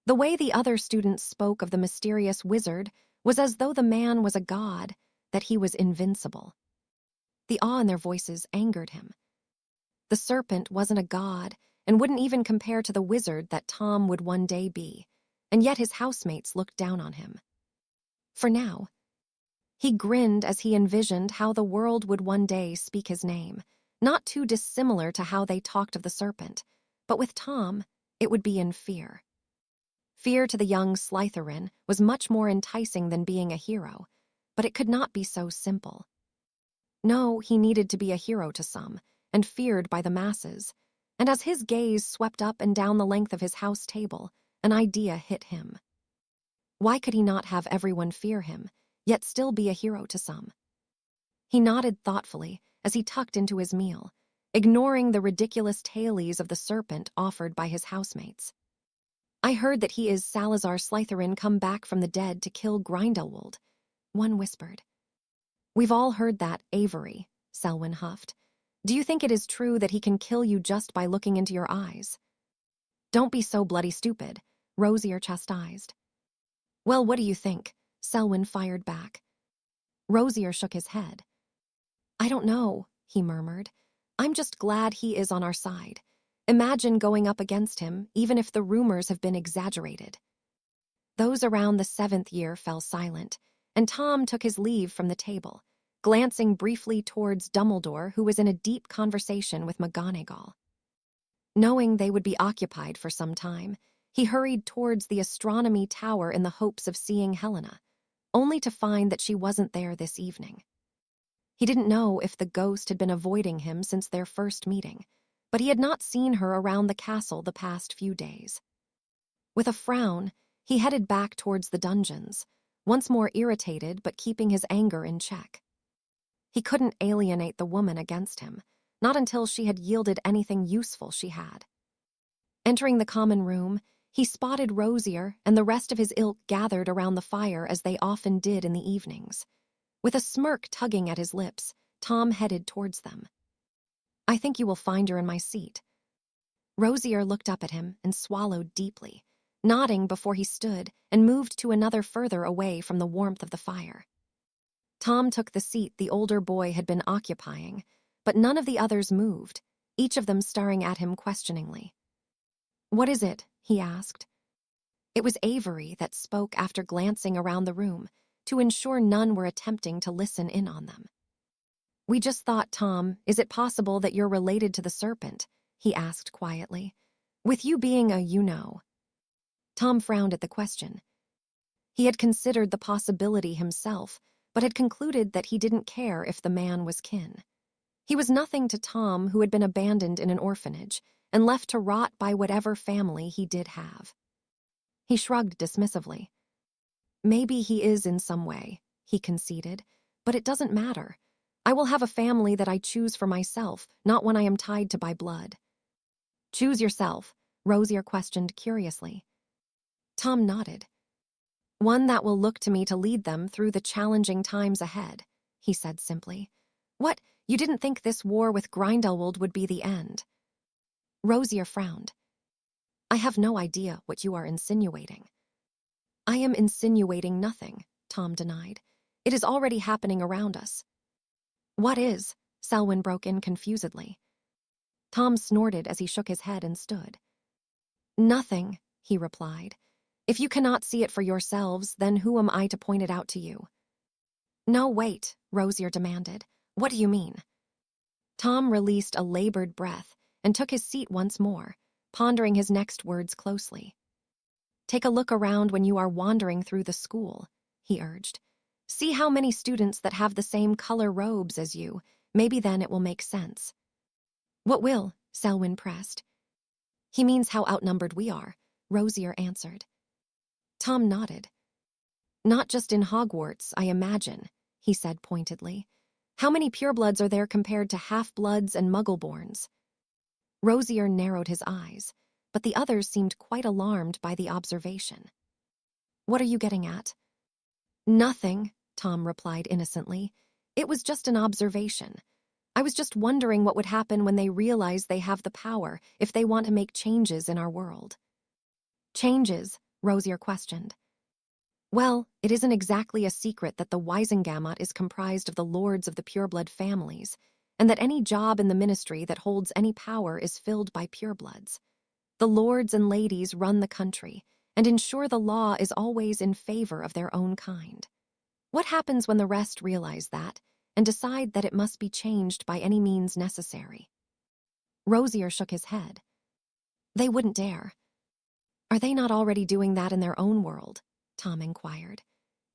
The way the other students spoke of the mysterious wizard was as though the man was a god, that he was invincible. The awe in their voices angered him. The serpent wasn't a god and wouldn't even compare to the wizard that Tom would one day be, and yet his housemates looked down on him. For now, he grinned as he envisioned how the world would one day speak his name, not too dissimilar to how they talked of the serpent, but with Tom, it would be in fear. Fear to the young Slytherin was much more enticing than being a hero, but it could not be so simple. No, he needed to be a hero to some, and feared by the masses, and as his gaze swept up and down the length of his house table, an idea hit him. Why could he not have everyone fear him, yet still be a hero to some? He nodded thoughtfully as he tucked into his meal, ignoring the ridiculous tales of the serpent offered by his housemates. I heard that he is Salazar Slytherin come back from the dead to kill Grindelwald, one whispered. We've all heard that, Avery, Selwyn huffed. Do you think it is true that he can kill you just by looking into your eyes? Don't be so bloody stupid, Rosier chastised. Well, what do you think? Selwyn fired back. Rosier shook his head. I don't know, he murmured. I'm just glad he is on our side. Imagine going up against him, even if the rumors have been exaggerated. Those around the 7th year fell silent, and Tom took his leave from the table, glancing briefly towards Dumbledore, who was in a deep conversation with McGonagall. Knowing they would be occupied for some time, he hurried towards the astronomy tower in the hopes of seeing Helena, only to find that she wasn't there this evening. He didn't know if the ghost had been avoiding him since their first meeting, but he had not seen her around the castle the past few days. With a frown, he headed back towards the dungeons, once more irritated but keeping his anger in check. He couldn't alienate the woman against him, not until she had yielded anything useful she had. Entering the common room, he spotted Rosier and the rest of his ilk gathered around the fire as they often did in the evenings. With a smirk tugging at his lips, Tom headed towards them. I think you will find her in my seat. Rosier looked up at him and swallowed deeply, nodding before he stood and moved to another further away from the warmth of the fire. Tom took the seat the older boy had been occupying, but none of the others moved, each of them staring at him questioningly. What is it? He asked. It was Avery that spoke after glancing around the room, to ensure none were attempting to listen in on them. We just thought, Tom, is it possible that you're related to the serpent? He asked quietly. With you being a you-know. Tom frowned at the question. He had considered the possibility himself, but had concluded that he didn't care if the man was kin. He was nothing to Tom, who had been abandoned in an orphanage and left to rot by whatever family he did have. He shrugged dismissively. Maybe he is in some way, he conceded, but it doesn't matter. I will have a family that I choose for myself, not one I am tied to by blood. Choose yourself, Rosier questioned curiously. Tom nodded. One that will look to me to lead them through the challenging times ahead, he said simply. What, you didn't think this war with Grindelwald would be the end? Rosier frowned. I have no idea what you are insinuating. I am insinuating nothing, Tom denied. It is already happening around us. What is? Selwyn broke in confusedly. Tom snorted as he shook his head and stood. Nothing, he replied. If you cannot see it for yourselves, then who am I to point it out to you? No, wait, Rosier demanded. What do you mean? Tom released a labored breath and took his seat once more, pondering his next words closely. Take a look around when you are wandering through the school, he urged. See how many students that have the same color robes as you. Maybe then it will make sense. What will? Selwyn pressed. He means how outnumbered we are, Rosier answered. Tom nodded. Not just in Hogwarts, I imagine, he said pointedly. How many purebloods are there compared to half-bloods and muggle-borns? Rosier narrowed his eyes, but the others seemed quite alarmed by the observation. What are you getting at? Nothing, Tom replied innocently. It was just an observation. I was just wondering what would happen when they realize they have the power if they want to make changes in our world. Changes? Rosier questioned. Well, it isn't exactly a secret that the Wisengamot is comprised of the lords of the pureblood families, and that any job in the ministry that holds any power is filled by purebloods. The lords and ladies run the country and ensure the law is always in favor of their own kind. What happens when the rest realize that and decide that it must be changed by any means necessary? Rosier shook his head. They wouldn't dare. Are they not already doing that in their own world? Tom inquired.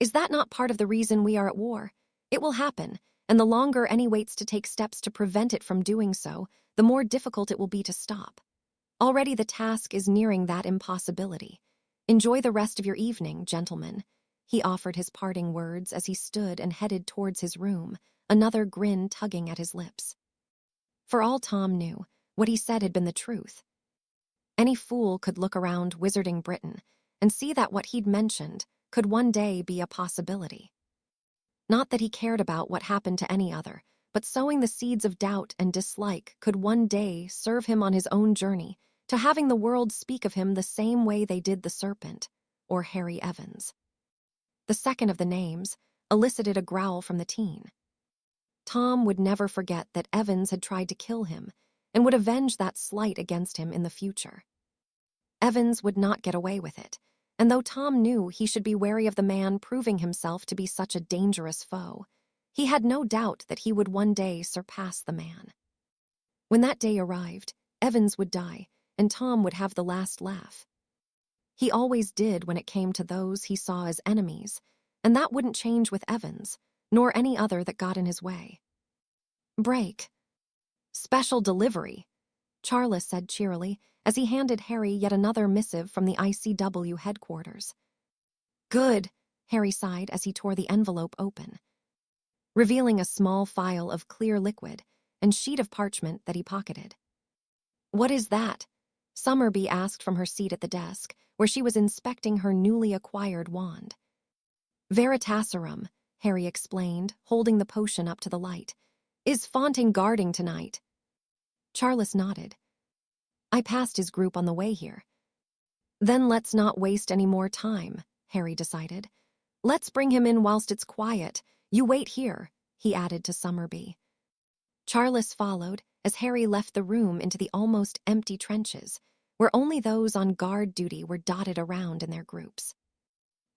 Is that not part of the reason we are at war? It will happen, and the longer any waits to take steps to prevent it from doing so, the more difficult it will be to stop. Already the task is nearing that impossibility. Enjoy the rest of your evening, gentlemen. He offered his parting words as he stood and headed towards his room, another grin tugging at his lips. For all Tom knew, what he said had been the truth. Any fool could look around Wizarding Britain and see that what he'd mentioned could one day be a possibility. Not that he cared about what happened to any other, but sowing the seeds of doubt and dislike could one day serve him on his own journey to having the world speak of him the same way they did the Serpent, or Harry Evans. The second of the names elicited a growl from the teen. Tom would never forget that Evans had tried to kill him and would avenge that slight against him in the future. Evans would not get away with it, and though Tom knew he should be wary of the man proving himself to be such a dangerous foe, he had no doubt that he would one day surpass the man. When that day arrived, Evans would die, and Tom would have the last laugh. He always did when it came to those he saw as enemies, and that wouldn't change with Evans, nor any other that got in his way. Break. Special delivery, Charles said cheerily as he handed Harry yet another missive from the ICW headquarters. Good, Harry sighed as he tore the envelope open, revealing a small phial of clear liquid and sheet of parchment that he pocketed. What is that? Summerby asked from her seat at the desk, where she was inspecting her newly acquired wand. Veritaserum, Harry explained, holding the potion up to the light. Is Fontaine guarding tonight? Charles nodded. I passed his group on the way here. Then let's not waste any more time, Harry decided. Let's bring him in whilst it's quiet. You wait here, he added to Summerby. Charles followed as Harry left the room into the almost empty trenches, where only those on guard duty were dotted around in their groups.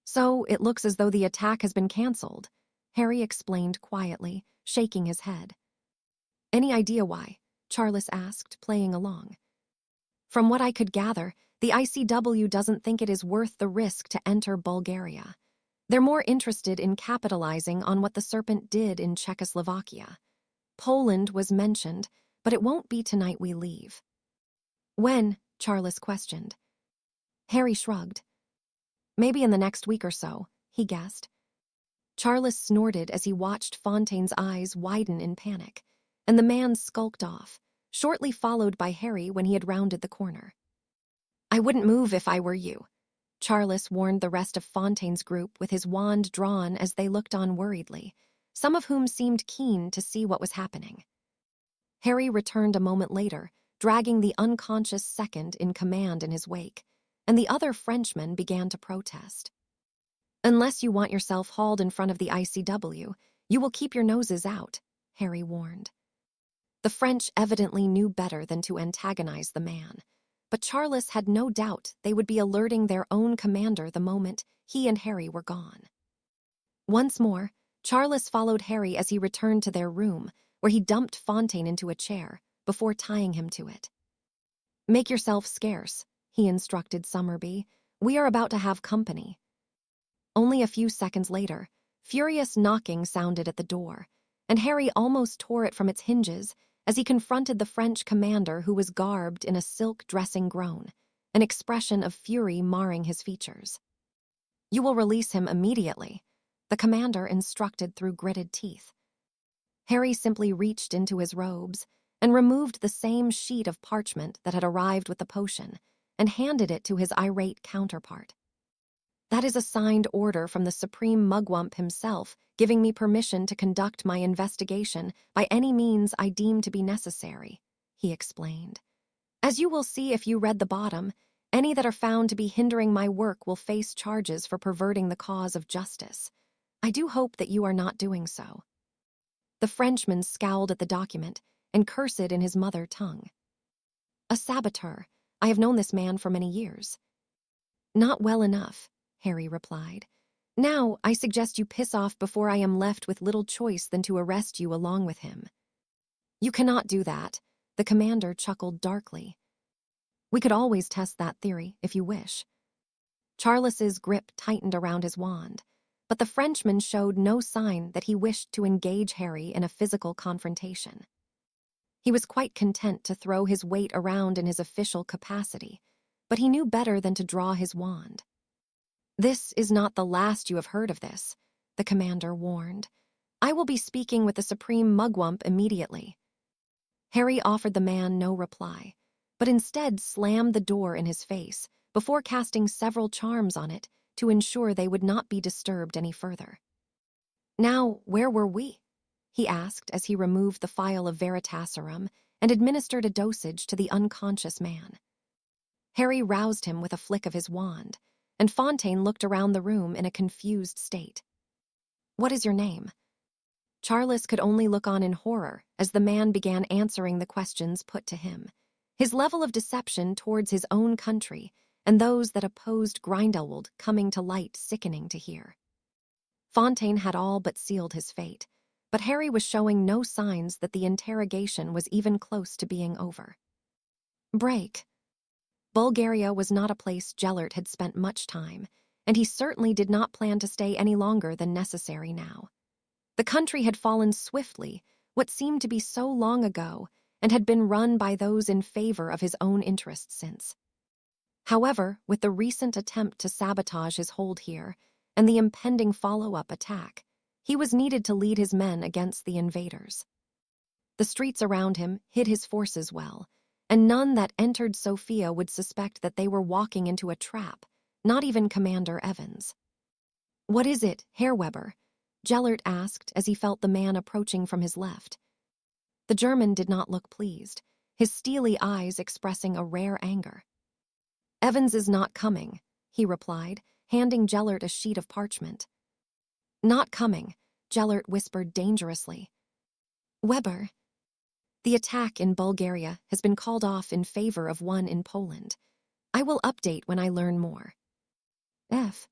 So it looks as though the attack has been cancelled, Harry explained quietly, shaking his head. Any idea why? Charles asked, playing along. From what I could gather, the ICW doesn't think it is worth the risk to enter Bulgaria. They're more interested in capitalizing on what the Serpent did in Czechoslovakia. Poland was mentioned, but it won't be tonight we leave. When? Charles questioned. Harry shrugged. Maybe in the next week or so, he guessed. Charles snorted as he watched Fontaine's eyes widen in panic, and the man skulked off, shortly followed by Harry when he had rounded the corner. "I wouldn't move if I were you," Charles warned the rest of Fontaine's group with his wand drawn as they looked on worriedly, some of whom seemed keen to see what was happening. Harry returned a moment later, dragging the unconscious second in command in his wake, and the other Frenchmen began to protest. "Unless you want yourself hauled in front of the ICW, you will keep your noses out," Harry warned. The French evidently knew better than to antagonize the man, but Charles had no doubt they would be alerting their own commander the moment he and Harry were gone. Once more, Charles followed Harry as he returned to their room, where he dumped Fontaine into a chair before tying him to it. "Make yourself scarce," he instructed Summerby. "We are about to have company." Only a few seconds later, furious knocking sounded at the door, and Harry almost tore it from its hinges as he confronted the French commander who was garbed in a silk dressing gown, an expression of fury marring his features. "You will release him immediately," the commander instructed through gritted teeth. Harry simply reached into his robes and removed the same sheet of parchment that had arrived with the potion and handed it to his irate counterpart. "That is a signed order from the Supreme Mugwump himself, giving me permission to conduct my investigation by any means I deem to be necessary," he explained. "As you will see if you read the bottom, any that are found to be hindering my work will face charges for perverting the cause of justice. I do hope that you are not doing so." The Frenchman scowled at the document and cursed in his mother tongue. "A saboteur. I have known this man for many years." "Not well enough," Harry replied. "Now, I suggest you piss off before I am left with little choice than to arrest you along with him." "You cannot do that," the commander chuckled darkly. "We could always test that theory, if you wish." Charles's grip tightened around his wand, but the Frenchman showed no sign that he wished to engage Harry in a physical confrontation. He was quite content to throw his weight around in his official capacity, but he knew better than to draw his wand. "This is not the last you have heard of this," the commander warned. "I will be speaking with the Supreme Mugwump immediately." Harry offered the man no reply, but instead slammed the door in his face before casting several charms on it to ensure they would not be disturbed any further. "Now, where were we?" he asked as he removed the phial of Veritaserum and administered a dosage to the unconscious man. Harry roused him with a flick of his wand, and Fontaine looked around the room in a confused state. "What is your name?" Charles could only look on in horror as the man began answering the questions put to him, his level of deception towards his own country and those that opposed Grindelwald coming to light sickening to hear. Fontaine had all but sealed his fate, but Harry was showing no signs that the interrogation was even close to being over. Break. Bulgaria was not a place Gellert had spent much time, and he certainly did not plan to stay any longer than necessary now. The country had fallen swiftly, what seemed to be so long ago, and had been run by those in favor of his own interests since. However, with the recent attempt to sabotage his hold here, and the impending follow-up attack, he was needed to lead his men against the invaders. The streets around him hid his forces well, and none that entered Sofia would suspect that they were walking into a trap, not even Commander Evans. "What is it, Herr Weber?" Gellert asked as he felt the man approaching from his left. The German did not look pleased, his steely eyes expressing a rare anger. "Evans is not coming," he replied, handing Gellert a sheet of parchment. "Not coming," Gellert whispered dangerously. "Weber, the attack in Bulgaria has been called off in favor of one in Poland. I will update when I learn more." F.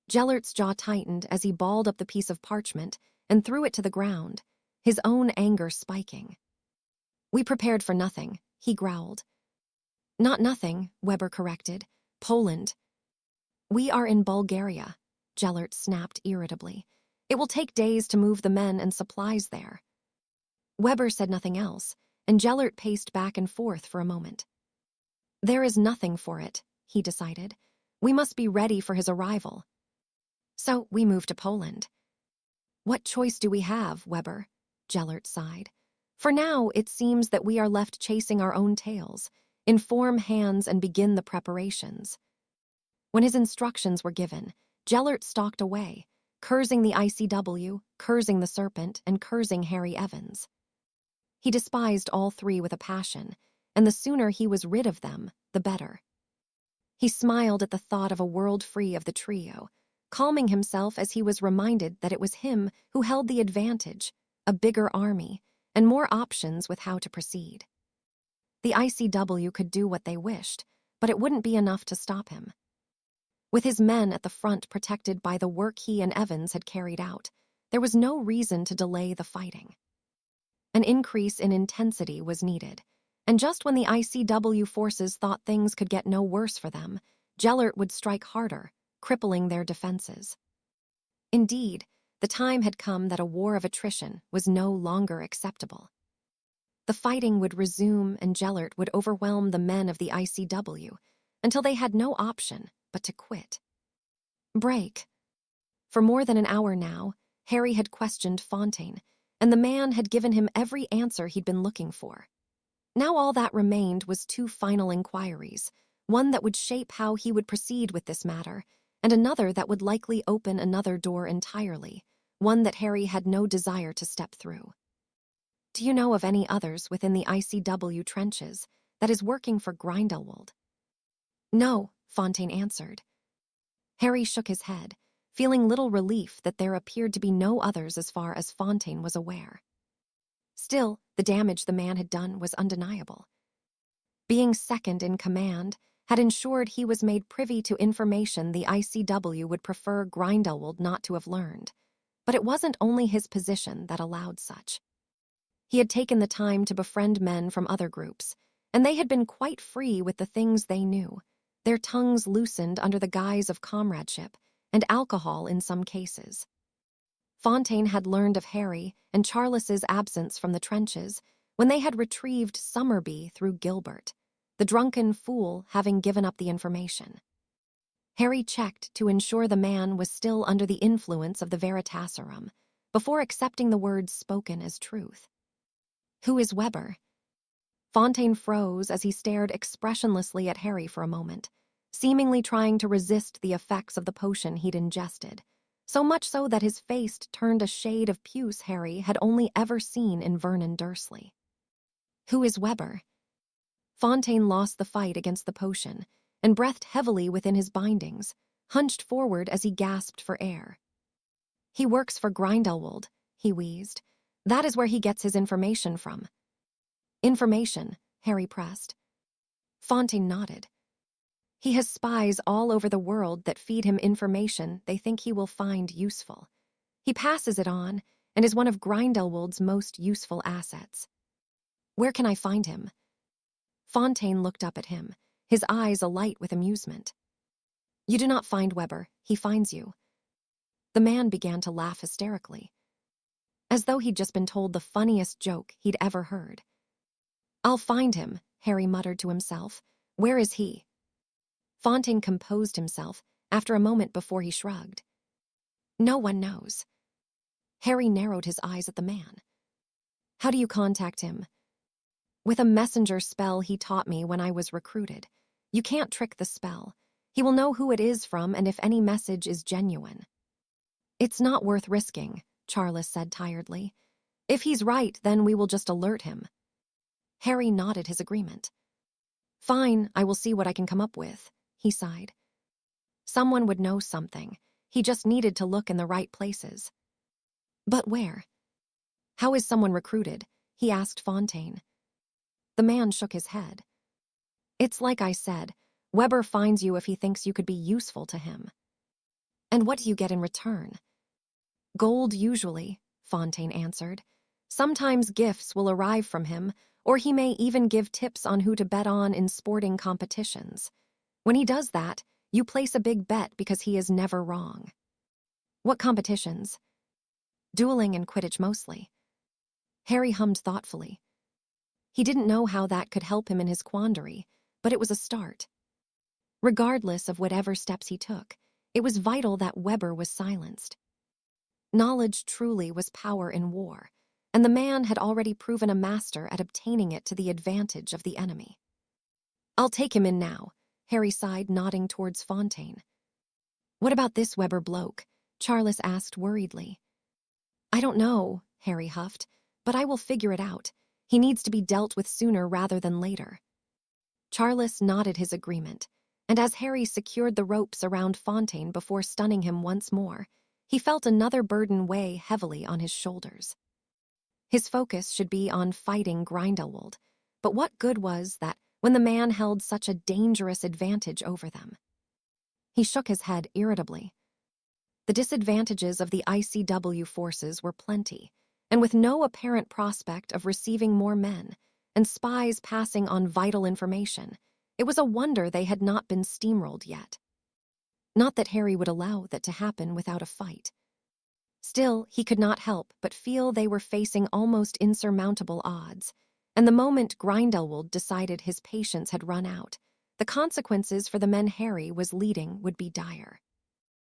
Gellert's jaw tightened as he balled up the piece of parchment and threw it to the ground, his own anger spiking. "We prepared for nothing," he growled. "Not nothing," Weber corrected. "Poland." "We are in Bulgaria," Gellert snapped irritably. "It will take days to move the men and supplies there." Weber said nothing else, and Gellert paced back and forth for a moment. "There is nothing for it," he decided. "We must be ready for his arrival." "So we move to Poland." What choice do we have, Weber? Gellert sighed. For now, it seems that we are left chasing our own tails. Inform hands and begin the preparations. When his instructions were given, Gellert stalked away, cursing the ICW, cursing the Serpent, and cursing Harry Evans. He despised all three with a passion, and the sooner he was rid of them, the better. He smiled at the thought of a world free of the trio, calming himself as he was reminded that it was him who held the advantage, a bigger army, and more options with how to proceed. The ICW could do what they wished, but it wouldn't be enough to stop him. With his men at the front protected by the work he and Evans had carried out, there was no reason to delay the fighting. An increase in intensity was needed, and just when the ICW forces thought things could get no worse for them, Gellert would strike harder, crippling their defenses. Indeed, the time had come that a war of attrition was no longer acceptable. The fighting would resume and Gellert would overwhelm the men of the ICW until they had no option but to quit. Break. For more than an hour now, Harry had questioned Fontaine, and the man had given him every answer he'd been looking for. Now all that remained was two final inquiries, one that would shape how he would proceed with this matter, and another that would likely open another door entirely, one that Harry had no desire to step through. Do you know of any others within the ICW trenches that is working for Grindelwald? No, Fontaine answered. Harry shook his head, feeling little relief that there appeared to be no others as far as Fontaine was aware. Still, the damage the man had done was undeniable. Being second in command had ensured he was made privy to information the ICW would prefer Grindelwald not to have learned, but it wasn't only his position that allowed such. He had taken the time to befriend men from other groups, and they had been quite free with the things they knew, their tongues loosened under the guise of comradeship and alcohol in some cases. Fontaine had learned of Harry and Charles's absence from the trenches when they had retrieved Summerby through Gilbert, the drunken fool having given up the information. Harry checked to ensure the man was still under the influence of the Veritaserum before accepting the words spoken as truth. Who is Weber? Fontaine froze as he stared expressionlessly at Harry for a moment, seemingly trying to resist the effects of the potion he'd ingested, so much so that his face turned a shade of puce Harry had only ever seen in Vernon Dursley. Who is Weber? Fontaine lost the fight against the potion and breathed heavily within his bindings, hunched forward as he gasped for air. He works for Grindelwald, he wheezed. That is where he gets his information from. Information, Harry pressed. Fontaine nodded. He has spies all over the world that feed him information they think he will find useful. He passes it on and is one of Grindelwald's most useful assets. Where can I find him? Fontaine looked up at him, his eyes alight with amusement. You do not find Weber, he finds you. The man began to laugh hysterically, as though he'd just been told the funniest joke he'd ever heard. I'll find him, Harry muttered to himself. Where is he? Fontaine composed himself after a moment before he shrugged. No one knows. Harry narrowed his eyes at the man. How do you contact him? With a messenger spell he taught me when I was recruited. You can't trick the spell. He will know who it is from and if any message is genuine. It's not worth risking, Charles said tiredly. If he's right, then we will just alert him. Harry nodded his agreement. Fine, I will see what I can come up with, he sighed. Someone would know something. He just needed to look in the right places. But where? How is someone recruited? He asked Fontaine. The man shook his head. It's like I said, Weber finds you if he thinks you could be useful to him. And what do you get in return? Gold usually, Fontaine answered. Sometimes gifts will arrive from him, or he may even give tips on who to bet on in sporting competitions. When he does that, you place a big bet because he is never wrong. What competitions? Dueling and Quidditch mostly. Harry hummed thoughtfully. He didn't know how that could help him in his quandary, but it was a start. Regardless of whatever steps he took, it was vital that Weber was silenced. Knowledge truly was power in war, and the man had already proven a master at obtaining it to the advantage of the enemy. "I'll take him in now," Harry sighed, nodding towards Fontaine. "What about this Weber bloke?" Charles asked worriedly. "I don't know," Harry huffed, "but I will figure it out. He needs to be dealt with sooner rather than later." Charles nodded his agreement, and as Harry secured the ropes around Fontaine before stunning him once more, he felt another burden weigh heavily on his shoulders. His focus should be on fighting Grindelwald, but what good was that when the man held such a dangerous advantage over them? He shook his head irritably. The disadvantages of the ICW forces were plenty, and with no apparent prospect of receiving more men, and spies passing on vital information, it was a wonder they had not been steamrolled yet. Not that Harry would allow that to happen without a fight. Still, he could not help but feel they were facing almost insurmountable odds, and the moment Grindelwald decided his patience had run out, the consequences for the men Harry was leading would be dire.